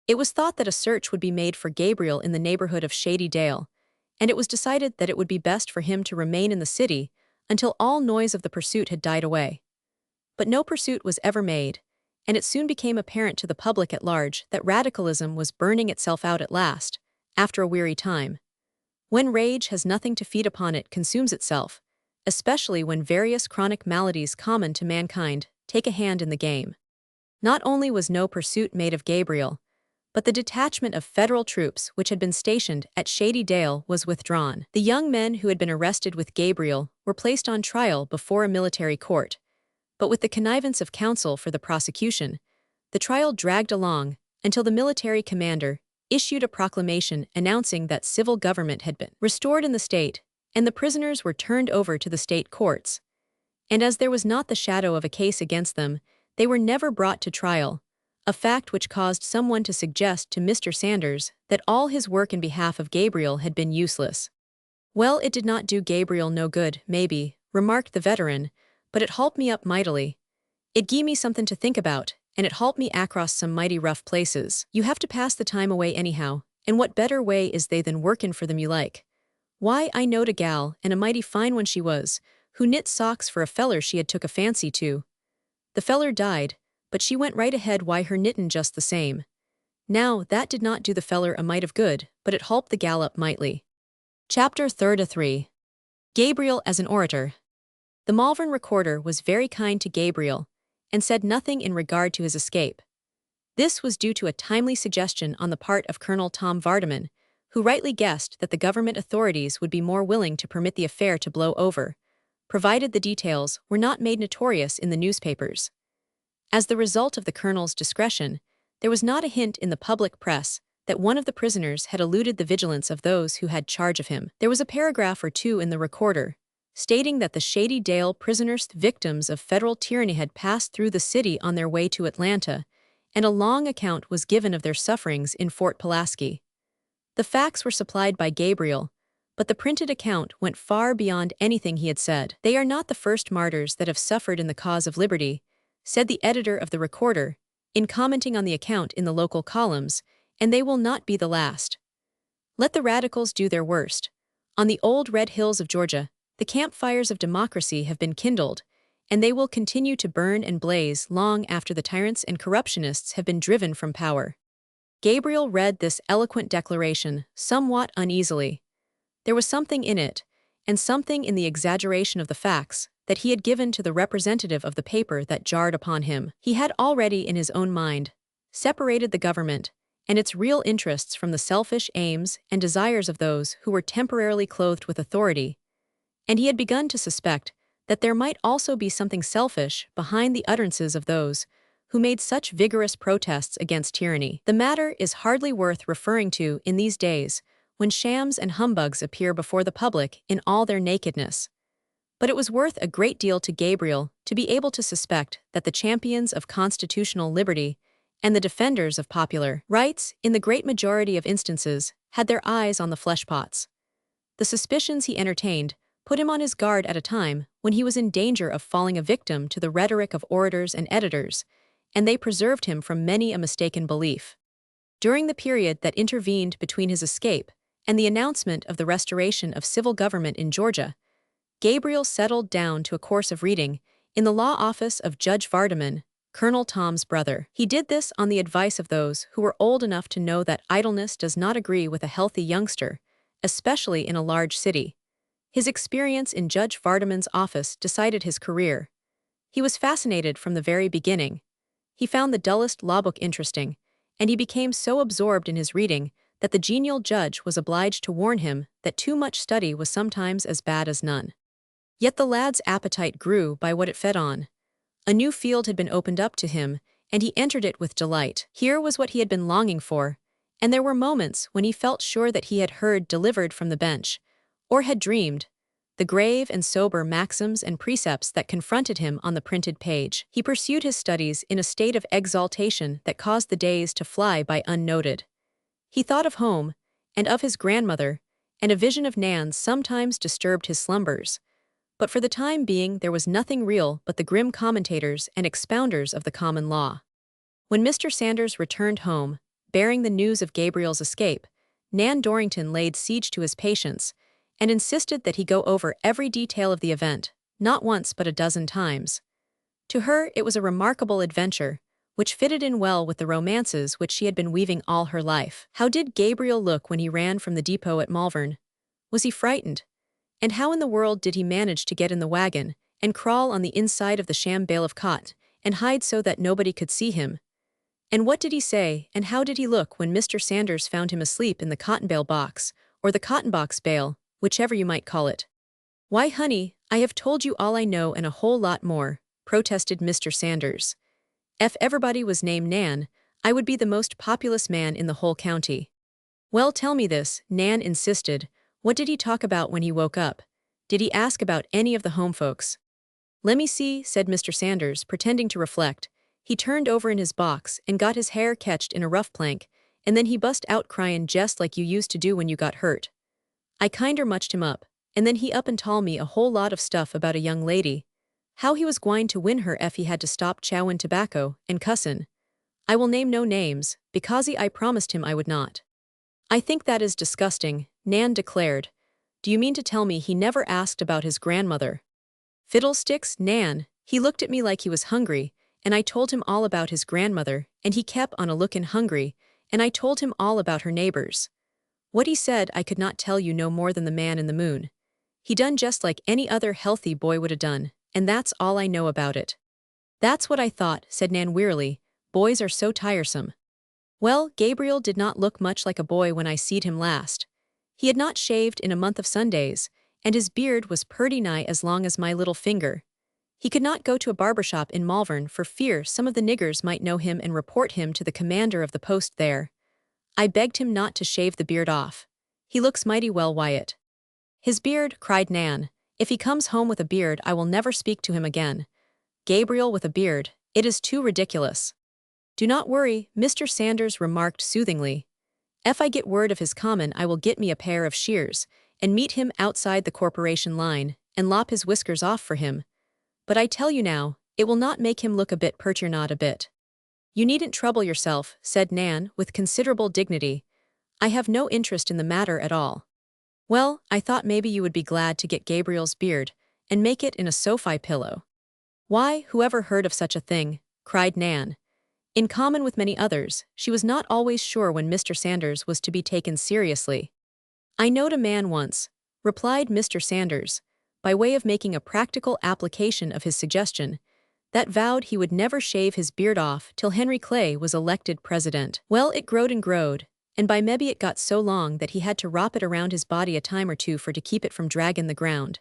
It was thought that a search would be made for Gabriel in the neighborhood of Shady Dale, and it was decided that it would be best for him to remain in the city until all noise of the pursuit had died away. But no pursuit was ever made, and it soon became apparent to the public at large that radicalism was burning itself out at last, after a weary time. When rage has nothing to feed upon, it consumes itself, especially when various chronic maladies common to mankind take a hand in the game. Not only was no pursuit made of Gabriel, but the detachment of federal troops which had been stationed at Shady Dale was withdrawn. The young men who had been arrested with Gabriel were placed on trial before a military court, but with the connivance of counsel for the prosecution, the trial dragged along until the military commander issued a proclamation announcing that civil government had been restored in the state, and the prisoners were turned over to the state courts. And as there was not the shadow of a case against them, they were never brought to trial, a fact which caused someone to suggest to Mr. Sanders that all his work in behalf of Gabriel had been useless. "Well, it did not do Gabriel no good, maybe," remarked the veteran, "but it holp me up mightily. It gie me something to think about, and it holp me across some mighty rough places. You have to pass the time away anyhow, and what better way is they than workin' for them you like? Why, I knowed a gal, and a mighty fine one she was, who knit socks for a feller she had took a fancy to. The feller died, but she went right ahead why her knittin' just the same. Now, that did not do the feller a mite of good, but it holped the gal up mightily." Chapter 3. Gabriel as an orator. The Malvern recorder was very kind to Gabriel, and said nothing in regard to his escape. This was due to a timely suggestion on the part of Colonel Tom Vardaman, who rightly guessed that the government authorities would be more willing to permit the affair to blow over, provided the details were not made notorious in the newspapers. As the result of the colonel's discretion, there was not a hint in the public press that one of the prisoners had eluded the vigilance of those who had charge of him. There was a paragraph or two in the recorder, stating that the Shady Dale prisoners, victims of federal tyranny, had passed through the city on their way to Atlanta, and a long account was given of their sufferings in Fort Pulaski. The facts were supplied by Gabriel, but the printed account went far beyond anything he had said. "They are not the first martyrs that have suffered in the cause of liberty," said the editor of the Recorder, in commenting on the account in the local columns, "and they will not be the last. Let the radicals do their worst. On the old red hills of Georgia, the campfires of democracy have been kindled, and they will continue to burn and blaze long after the tyrants and corruptionists have been driven from power." Gabriel read this eloquent declaration somewhat uneasily. There was something in it, and something in the exaggeration of the facts that he had given to the representative of the paper that jarred upon him. He had already, in his own mind, separated the government and its real interests from the selfish aims and desires of those who were temporarily clothed with authority, and he had begun to suspect that there might also be something selfish behind the utterances of those who made such vigorous protests against tyranny. The matter is hardly worth referring to in these days, when shams and humbugs appear before the public in all their nakedness. But it was worth a great deal to Gabriel to be able to suspect that the champions of constitutional liberty and the defenders of popular rights, in the great majority of instances, had their eyes on the fleshpots. The suspicions he entertained put him on his guard at a time when he was in danger of falling a victim to the rhetoric of orators and editors, and they preserved him from many a mistaken belief. During the period that intervened between his escape and the announcement of the restoration of civil government in Georgia, Gabriel settled down to a course of reading in the law office of Judge Vardaman, Colonel Tom's brother. He did this on the advice of those who were old enough to know that idleness does not agree with a healthy youngster, especially in a large city. His experience in Judge Vardaman's office decided his career. He was fascinated from the very beginning. He found the dullest law book interesting, and he became so absorbed in his reading that the genial judge was obliged to warn him that too much study was sometimes as bad as none. Yet the lad's appetite grew by what it fed on. A new field had been opened up to him, and he entered it with delight. Here was what he had been longing for, and there were moments when he felt sure that he had heard delivered from the bench, or had dreamed, the grave and sober maxims and precepts that confronted him on the printed page. He pursued his studies in a state of exaltation that caused the days to fly by unnoted. He thought of home, and of his grandmother, and a vision of Nan sometimes disturbed his slumbers. But for the time being there was nothing real but the grim commentators and expounders of the common law. When Mr. Sanders returned home, bearing the news of Gabriel's escape, Nan Dorrington laid siege to his patience, and insisted that he go over every detail of the event, not once but a dozen times. To her it was a remarkable adventure, which fitted in well with the romances which she had been weaving all her life. How did Gabriel look when he ran from the depot at Malvern? Was he frightened? And how in the world did he manage to get in the wagon, and crawl on the inside of the sham bale of cotton, and hide so that nobody could see him? And what did he say, and how did he look when Mr. Sanders found him asleep in the cotton bale box, or the cotton box bale, whichever you might call it? "Why, honey, I have told you all I know and a whole lot more," protested Mr. Sanders. "If everybody was named Nan, I would be the most populous man in the whole county." "Well, tell me this," Nan insisted. "What did he talk about when he woke up? Did he ask about any of the home folks?" "Lemme see," said Mr. Sanders, pretending to reflect. He turned over in his box and got his hair catched in a rough plank, and then he bust out cryin' just like you used to do when you got hurt. I kinder muched him up, and then he up and told me a whole lot of stuff about a young lady. How he was gwine to win her ef he had to stop chowin' tobacco and cussin'. I will name no names, because I promised him I would not." "I think that is disgusting," Nan declared. "Do you mean to tell me he never asked about his grandmother?" "Fiddlesticks, Nan, he looked at me like he was hungry, and I told him all about his grandmother, and he kept on a-lookin' hungry, and I told him all about her neighbors. What he said I could not tell you no more than the man in the moon. He done just like any other healthy boy would have done, and that's all I know about it." "That's what I thought," said Nan wearily. "Boys are so tiresome." Well, Gabriel did not look much like a boy when I seed him last. He had not shaved in a month of Sundays, and his beard was purty nigh as long as my little finger. He could not go to a barber shop in Malvern for fear some of the niggers might know him and report him to the commander of the post there. I begged him not to shave the beard off. He looks mighty well, Wyatt. "His beard," cried Nan. "If he comes home with a beard I will never speak to him again. Gabriel with a beard, it is too ridiculous." "Do not worry," Mr. Sanders remarked soothingly. "If I get word of his comin' I will get me a pair of shears, and meet him outside the corporation line, and lop his whiskers off for him. But I tell you now, it will not make him look a bit pertier, not a bit." "You needn't trouble yourself," said Nan with considerable dignity. "I have no interest in the matter at all." "Well, I thought maybe you would be glad to get Gabriel's beard, and make it in a sofa pillow." "Why, whoever heard of such a thing?" cried Nan. In common with many others, she was not always sure when Mr. Sanders was to be taken seriously. "I knowed a man once," replied Mr. Sanders, by way of making a practical application of his suggestion, that vowed he would never shave his beard off till Henry Clay was elected president. Well, it growed and growed, and by maybe it got so long that he had to wrop it around his body a time or two for to keep it from draggin' the ground.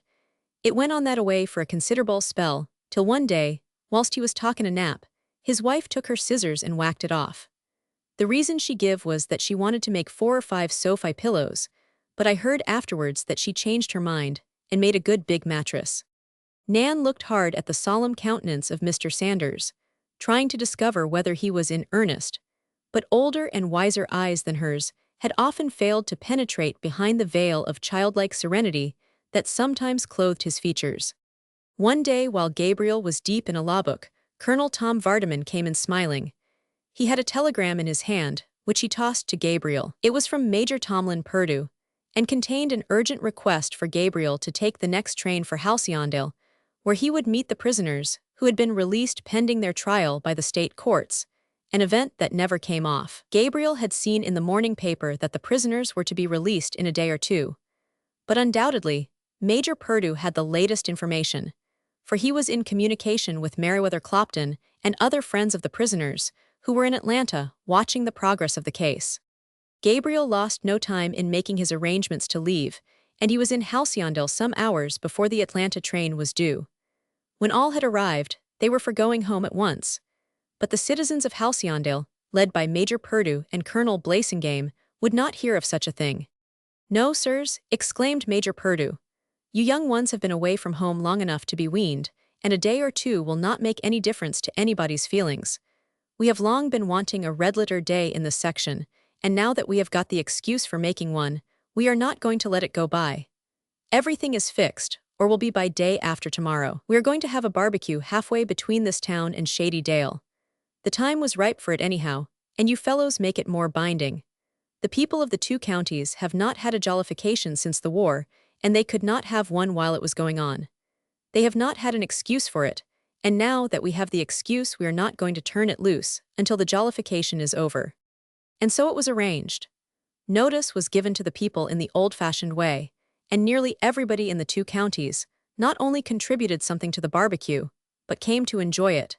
It went on that away for a considerable spell, till one day, whilst he was talkin' a nap, His wife took her scissors and whacked it off. The reason she gave was that she wanted to make 4 or 5 sofa pillows, but I heard afterwards that she changed her mind and made a good big mattress. Nan looked hard at the solemn countenance of Mr. Sanders, trying to discover whether he was in earnest, but older and wiser eyes than hers had often failed to penetrate behind the veil of childlike serenity that sometimes clothed his features. One day while Gabriel was deep in a law book, Colonel Tom Vardaman came in smiling. He had a telegram in his hand, which he tossed to Gabriel. It was from Major Tomlin Purdue, and contained an urgent request for Gabriel to take the next train for Halcyondale, where he would meet the prisoners who had been released pending their trial by the state courts, an event that never came off. Gabriel had seen in the morning paper that the prisoners were to be released in a day or two. But undoubtedly, Major Purdue had the latest information, for he was in communication with Meriwether Clopton and other friends of the prisoners who were in Atlanta watching the progress of the case. Gabriel lost no time in making his arrangements to leave, and he was in Halcyondale some hours before the Atlanta train was due. When all had arrived, they were for going home at once. But the citizens of Halcyondale, led by Major Purdue and Colonel Blasingame, would not hear of such a thing. "No, sirs," exclaimed Major Purdue. "You young ones have been away from home long enough to be weaned, and a day or two will not make any difference to anybody's feelings. We have long been wanting a red-letter day in this section, and now that we have got the excuse for making one, we are not going to let it go by. Everything is fixed, or will be by day after tomorrow. We are going to have a barbecue halfway between this town and Shady Dale. The time was ripe for it anyhow, and you fellows make it more binding. The people of the 2 counties have not had a jollification since the war, and they could not have one while it was going on. They have not had an excuse for it, and now that we have the excuse we are not going to turn it loose until the jollification is over." And so it was arranged. Notice was given to the people in the old-fashioned way, and nearly everybody in the 2 counties not only contributed something to the barbecue, but came to enjoy it.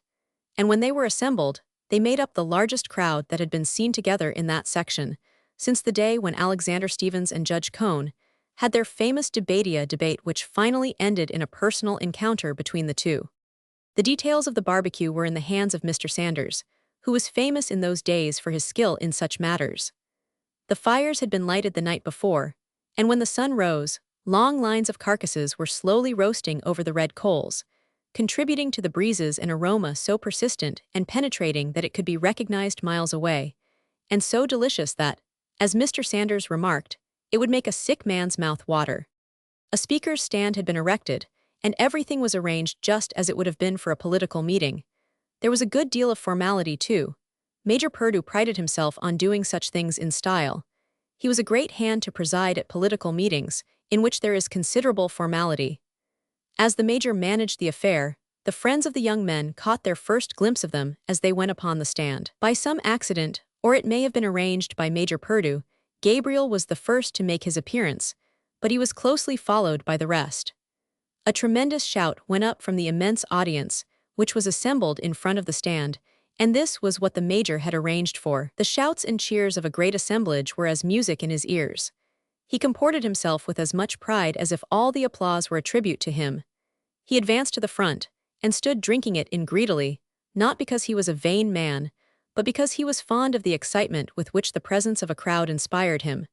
And when they were assembled, they made up the largest crowd that had been seen together in that section since the day when Alexander Stevens and Judge Cohn had their famous debatia debate, which finally ended in a personal encounter between the two. The details of the barbecue were in the hands of Mr. Sanders, who was famous in those days for his skill in such matters. The fires had been lighted the night before, and when the sun rose, long lines of carcasses were slowly roasting over the red coals, contributing to the breezes an aroma so persistent and penetrating that it could be recognized miles away, and so delicious that, as Mr. Sanders remarked, it would make a sick man's mouth water. A speaker's stand had been erected, and everything was arranged just as it would have been for a political meeting. There was a good deal of formality, too. Major Purdue prided himself on doing such things in style. He was a great hand to preside at political meetings, in which there is considerable formality. As the major managed the affair, the friends of the young men caught their first glimpse of them as they went upon the stand. By some accident, or it may have been arranged by Major Purdue, Gabriel was the first to make his appearance, but he was closely followed by the rest. A tremendous shout went up from the immense audience, which was assembled in front of the stand, and this was what the major had arranged for. The shouts and cheers of a great assemblage were as music in his ears. He comported himself with as much pride as if all the applause were a tribute to him. He advanced to the front, and stood drinking it in greedily, not because he was a vain man, but because he was fond of the excitement with which the presence of a crowd inspired him.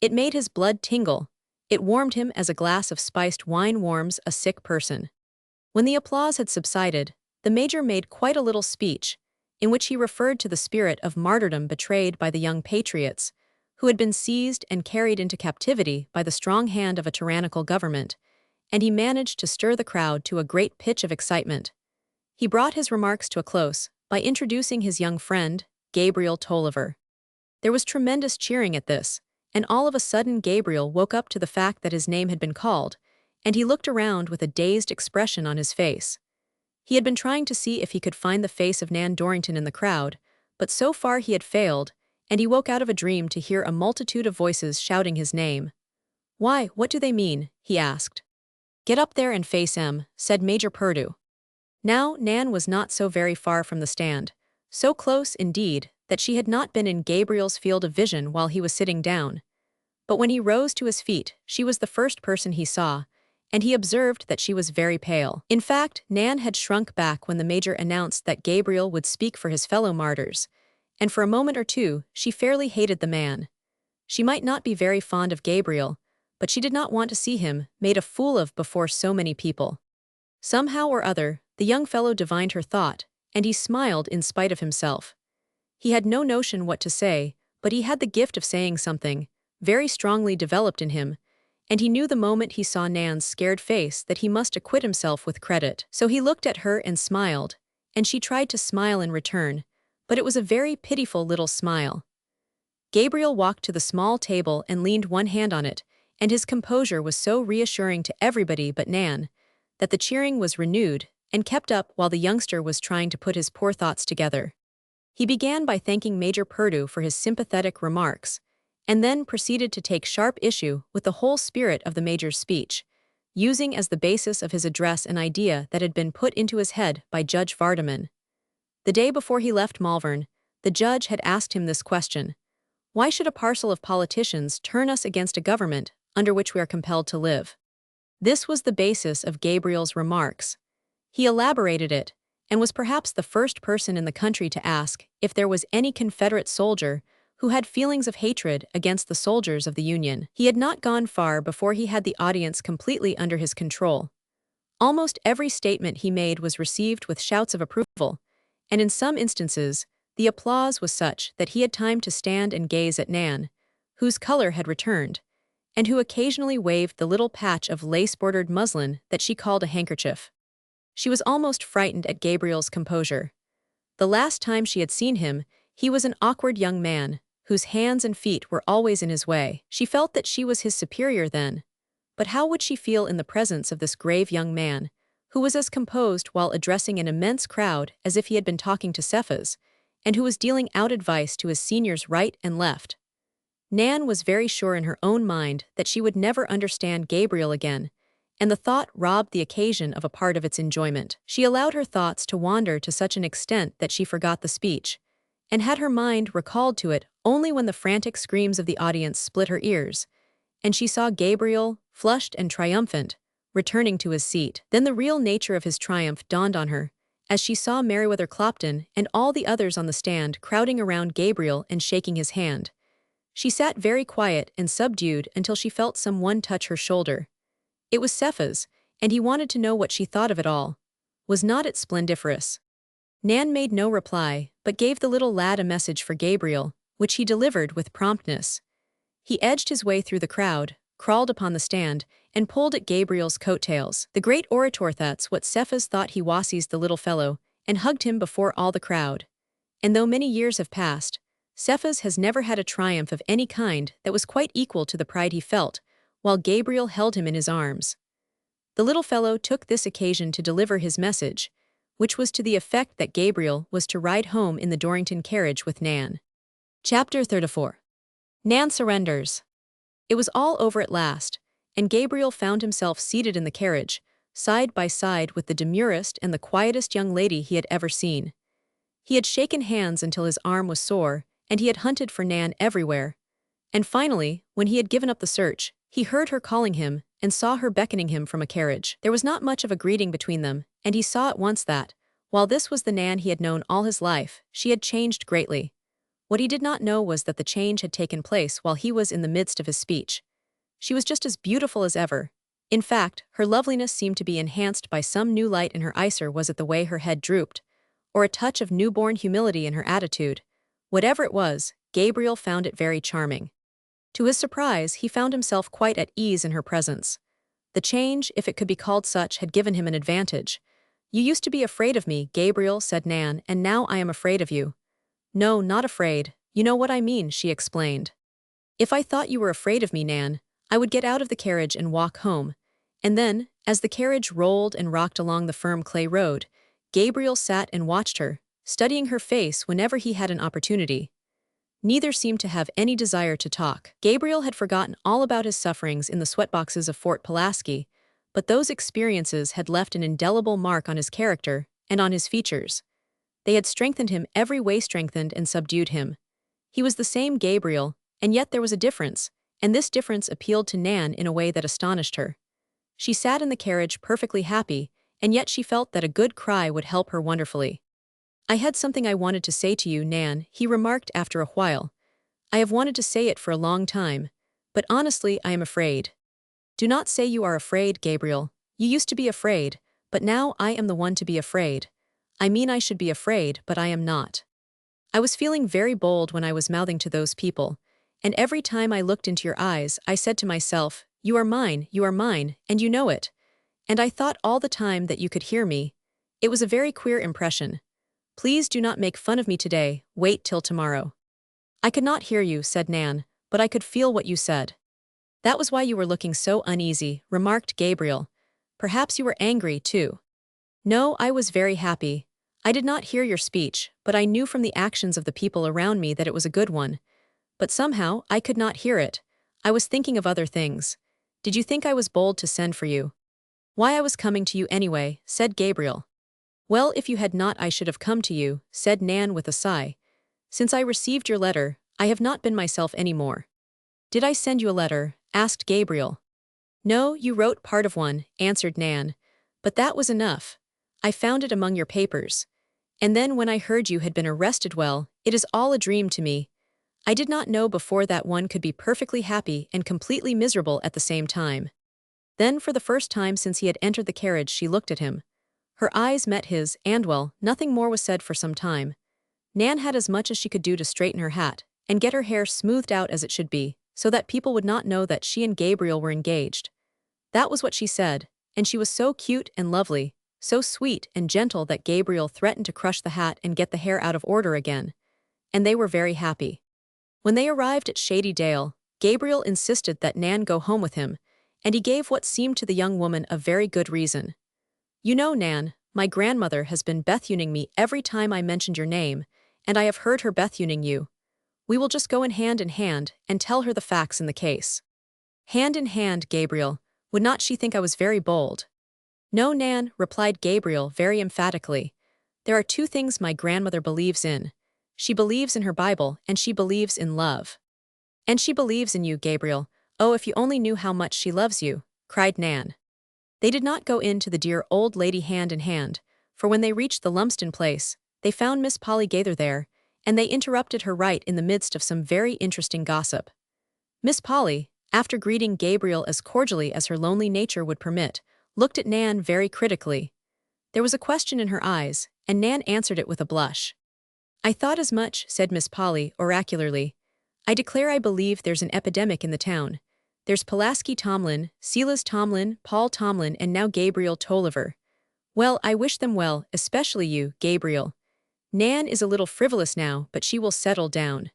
It made his blood tingle. It warmed him as a glass of spiced wine warms a sick person. When the applause had subsided, the major made quite a little speech, in which he referred to the spirit of martyrdom betrayed by the young patriots, who had been seized and carried into captivity by the strong hand of a tyrannical government, and he managed to stir the crowd to a great pitch of excitement. He brought his remarks to a close by introducing his young friend, Gabriel Tolliver. There was tremendous cheering at this, and all of a sudden Gabriel woke up to the fact that his name had been called, and he looked around with a dazed expression on his face. He had been trying to see if he could find the face of Nan Dorrington in the crowd, but so far he had failed, and he woke out of a dream to hear a multitude of voices shouting his name. "Why, what do they mean?" he asked. "Get up there and face 'em," said Major Purdue. Now Nan was not so very far from the stand, so close, indeed, that she had not been in Gabriel's field of vision while he was sitting down. But when he rose to his feet, she was the first person he saw, and he observed that she was very pale. In fact, Nan had shrunk back when the major announced that Gabriel would speak for his fellow martyrs, and for a moment or two she fairly hated the man. She might not be very fond of Gabriel, but she did not want to see him made a fool of before so many people. Somehow or other, the young fellow divined her thought, and he smiled in spite of himself. He had no notion what to say, but he had the gift of saying something, very strongly developed in him, and he knew the moment he saw Nan's scared face that he must acquit himself with credit. So he looked at her and smiled, and she tried to smile in return, but it was a very pitiful little smile. Gabriel walked to the small table and leaned one hand on it, and his composure was so reassuring to everybody but Nan, that the cheering was renewed and kept up while the youngster was trying to put his poor thoughts together. He began by thanking Major Purdue for his sympathetic remarks, and then proceeded to take sharp issue with the whole spirit of the major's speech, using as the basis of his address an idea that had been put into his head by Judge Vardaman. The day before he left Malvern, the judge had asked him this question: why should a parcel of politicians turn us against a government under which we are compelled to live? This was the basis of Gabriel's remarks. He elaborated it, and was perhaps the first person in the country to ask if there was any Confederate soldier who had feelings of hatred against the soldiers of the Union. He had not gone far before he had the audience completely under his control. Almost every statement he made was received with shouts of approval, and in some instances, the applause was such that he had time to stand and gaze at Nan, whose color had returned, and who occasionally waved the little patch of lace-bordered muslin that she called a handkerchief. She was almost frightened at Gabriel's composure. The last time she had seen him, he was an awkward young man, whose hands and feet were always in his way. She felt that she was his superior then, but how would she feel in the presence of this grave young man, who was as composed while addressing an immense crowd as if he had been talking to Cephas, and who was dealing out advice to his seniors right and left? Nan was very sure in her own mind that she would never understand Gabriel again, and the thought robbed the occasion of a part of its enjoyment. She allowed her thoughts to wander to such an extent that she forgot the speech, and had her mind recalled to it only when the frantic screams of the audience split her ears, and she saw Gabriel, flushed and triumphant, returning to his seat. Then the real nature of his triumph dawned on her, as she saw Meriwether Clopton and all the others on the stand crowding around Gabriel and shaking his hand. She sat very quiet and subdued until she felt someone touch her shoulder. It was Cephas, and he wanted to know what she thought of it all. Was not it splendiferous? Nan made no reply, but gave the little lad a message for Gabriel, which he delivered with promptness. He edged his way through the crowd, crawled upon the stand, and pulled at Gabriel's coattails. The great orator that's what Cephas thought he wassies the little fellow, and hugged him before all the crowd. And though many years have passed, Cephas has never had a triumph of any kind that was quite equal to the pride he felt, while Gabriel held him in his arms. The little fellow took this occasion to deliver his message, which was to the effect that Gabriel was to ride home in the Dorrington carriage with Nan. Chapter 34. Nan surrenders. It was all over at last, and Gabriel found himself seated in the carriage, side by side with the demurest and the quietest young lady he had ever seen. He had shaken hands until his arm was sore, and he had hunted for Nan everywhere. And finally, when he had given up the search, he heard her calling him and saw her beckoning him from a carriage. There was not much of a greeting between them, and he saw at once that, while this was the Nan he had known all his life, she had changed greatly. What he did not know was that the change had taken place while he was in the midst of his speech. She was just as beautiful as ever. In fact, her loveliness seemed to be enhanced by some new light in her eyes. Or was it the way her head drooped, or a touch of newborn humility in her attitude? Whatever it was, Gabriel found it very charming. To his surprise, he found himself quite at ease in her presence. The change, if it could be called such, had given him an advantage. "You used to be afraid of me, Gabriel," said Nan, "and now I am afraid of you." "No, not afraid. You know what I mean," she explained. "If I thought you were afraid of me, Nan, I would get out of the carriage and walk home." And then, as the carriage rolled and rocked along the firm clay road, Gabriel sat and watched her, studying her face whenever he had an opportunity. Neither seemed to have any desire to talk. Gabriel had forgotten all about his sufferings in the sweatboxes of Fort Pulaski, but those experiences had left an indelible mark on his character and on his features. They had strengthened him every way, strengthened and subdued him. He was the same Gabriel, and yet there was a difference, and this difference appealed to Nan in a way that astonished her. She sat in the carriage perfectly happy, and yet she felt that a good cry would help her wonderfully. "I had something I wanted to say to you, Nan," he remarked after a while. "I have wanted to say it for a long time, but honestly I am afraid." "Do not say you are afraid, Gabriel. You used to be afraid, but now I am the one to be afraid. I mean I should be afraid, but I am not. I was feeling very bold when I was mouthing to those people, and every time I looked into your eyes I said to myself, 'You are mine, and you know it.' And I thought all the time that you could hear me. It was a very queer impression. Please do not make fun of me today, wait till tomorrow." "I could not hear you," said Nan, "but I could feel what you said." "That was why you were looking so uneasy," remarked Gabriel. "Perhaps you were angry, too." "No, I was very happy. I did not hear your speech, but I knew from the actions of the people around me that it was a good one. But somehow, I could not hear it. I was thinking of other things. Did you think I was bold to send for you?" "Why, I was coming to you anyway," said Gabriel. "Well, if you had not I should have come to you," said Nan with a sigh. "Since I received your letter, I have not been myself any more." "Did I send you a letter?" asked Gabriel. "No, you wrote part of one," answered Nan. "But that was enough. I found it among your papers. And then when I heard you had been arrested, well, it is all a dream to me. I did not know before that one could be perfectly happy and completely miserable at the same time." Then for the first time since he had entered the carriage she looked at him. Her eyes met his, and well, nothing more was said for some time. Nan had as much as she could do to straighten her hat, and get her hair smoothed out as it should be, so that people would not know that she and Gabriel were engaged. That was what she said, and she was so cute and lovely, so sweet and gentle that Gabriel threatened to crush the hat and get the hair out of order again. And they were very happy. When they arrived at Shady Dale, Gabriel insisted that Nan go home with him, and he gave what seemed to the young woman a very good reason. "You know, Nan, my grandmother has been Bethuning me every time I mentioned your name, and I have heard her Bethuning you. We will just go in hand and tell her the facts in the case." "Hand in hand, Gabriel. Would not she think I was very bold?" "No, Nan," replied Gabriel very emphatically. "There are two things my grandmother believes in. She believes in her Bible, and she believes in love." "And she believes in you, Gabriel. Oh, if you only knew how much she loves you," cried Nan. They did not go in to the dear old lady hand in hand, for when they reached the Lumsden place, they found Miss Polly Gaither there, and they interrupted her right in the midst of some very interesting gossip. Miss Polly, after greeting Gabriel as cordially as her lonely nature would permit, looked at Nan very critically. There was a question in her eyes, and Nan answered it with a blush. "I thought as much," said Miss Polly oracularly. "I declare I believe there's an epidemic in the town. There's Pulaski Tomlin, Silas Tomlin, Paul Tomlin, and now Gabriel Tolliver. Well, I wish them well, especially you, Gabriel. Nan is a little frivolous now, but she will settle down."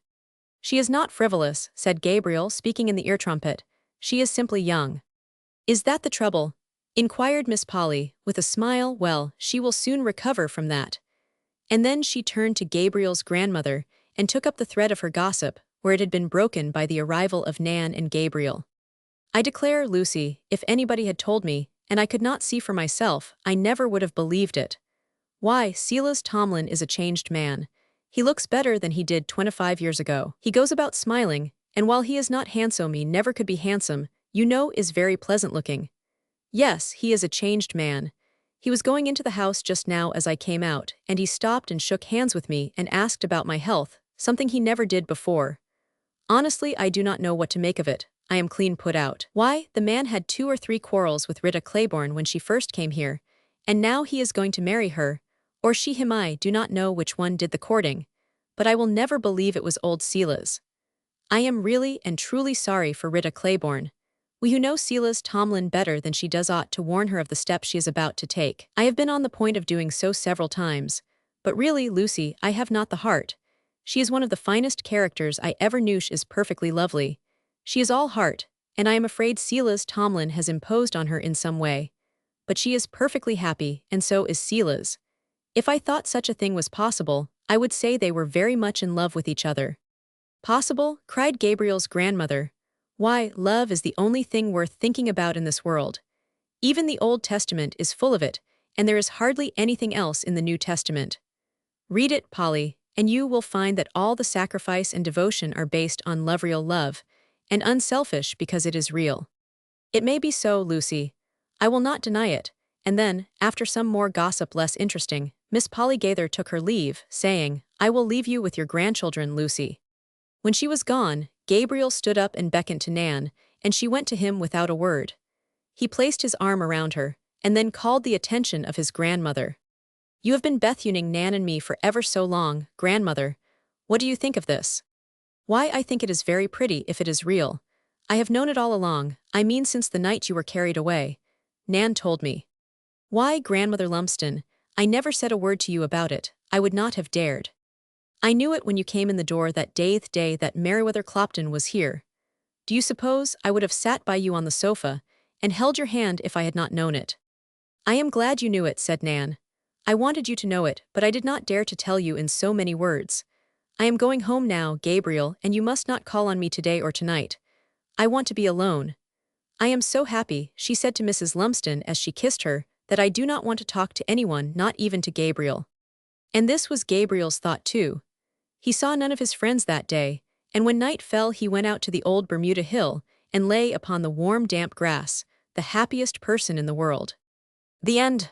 "She is not frivolous," said Gabriel, speaking in the ear trumpet. "She is simply young." "Is that the trouble?" inquired Miss Polly, with a smile. "Well, she will soon recover from that." And then she turned to Gabriel's grandmother, and took up the thread of her gossip, where it had been broken by the arrival of Nan and Gabriel. "I declare, Lucy, if anybody had told me, and I could not see for myself, I never would have believed it. Why, Silas Tomlin is a changed man. He looks better than he did 25 years ago. He goes about smiling, and while he is not handsome, he never could be handsome, you know, is very pleasant looking. Yes, he is a changed man. He was going into the house just now as I came out, and he stopped and shook hands with me and asked about my health, something he never did before. Honestly, I do not know what to make of it. I am clean put out. Why, the man had 2 or 3 quarrels with Rita Claiborne when she first came here, and now he is going to marry her, or she him. I do not know which one did the courting, but I will never believe it was old Silas. I am really and truly sorry for Rita Claiborne. We who know Silas Tomlin better than she does ought to warn her of the step she is about to take. I have been on the point of doing so several times, but really, Lucy, I have not the heart. She is one of the finest characters I ever knew. She is perfectly lovely. She is all heart, and I am afraid Silas Tomlin has imposed on her in some way. But she is perfectly happy, and so is Silas. If I thought such a thing was possible, I would say they were very much in love with each other." "Possible?" cried Gabriel's grandmother. "Why, love is the only thing worth thinking about in this world. Even the Old Testament is full of it, and there is hardly anything else in the New Testament. Read it, Polly, and you will find that all the sacrifice and devotion are based on love, real love, and unselfish because it is real." "It may be so, Lucy. I will not deny it. And then, after some more gossip less interesting, Miss Polly Gaither took her leave, saying, I will leave you with your grandchildren, Lucy. When she was gone, Gabriel stood up and beckoned to Nan, and she went to him without a word. He placed his arm around her, and then called the attention of his grandmother. You have been Bethuning Nan and me for ever so long, grandmother. What do you think of this? Why, I think it is very pretty if it is real. I have known it all along, I mean since the night you were carried away. Nan told me. Why, Grandmother Lumsden, I never said a word to you about it, I would not have dared. I knew it when you came in the door that day that Meriwether Clopton was here. Do you suppose I would have sat by you on the sofa, and held your hand if I had not known it? I am glad you knew it, said Nan. I wanted you to know it, but I did not dare to tell you in so many words. I am going home now, Gabriel, and you must not call on me today or tonight. I want to be alone. I am so happy, she said to Mrs. Lumsden as she kissed her, that I do not want to talk to anyone, not even to Gabriel. And this was Gabriel's thought too. He saw none of his friends that day, and when night fell he went out to the old Bermuda Hill and lay upon the warm damp grass, the happiest person in the world. The end.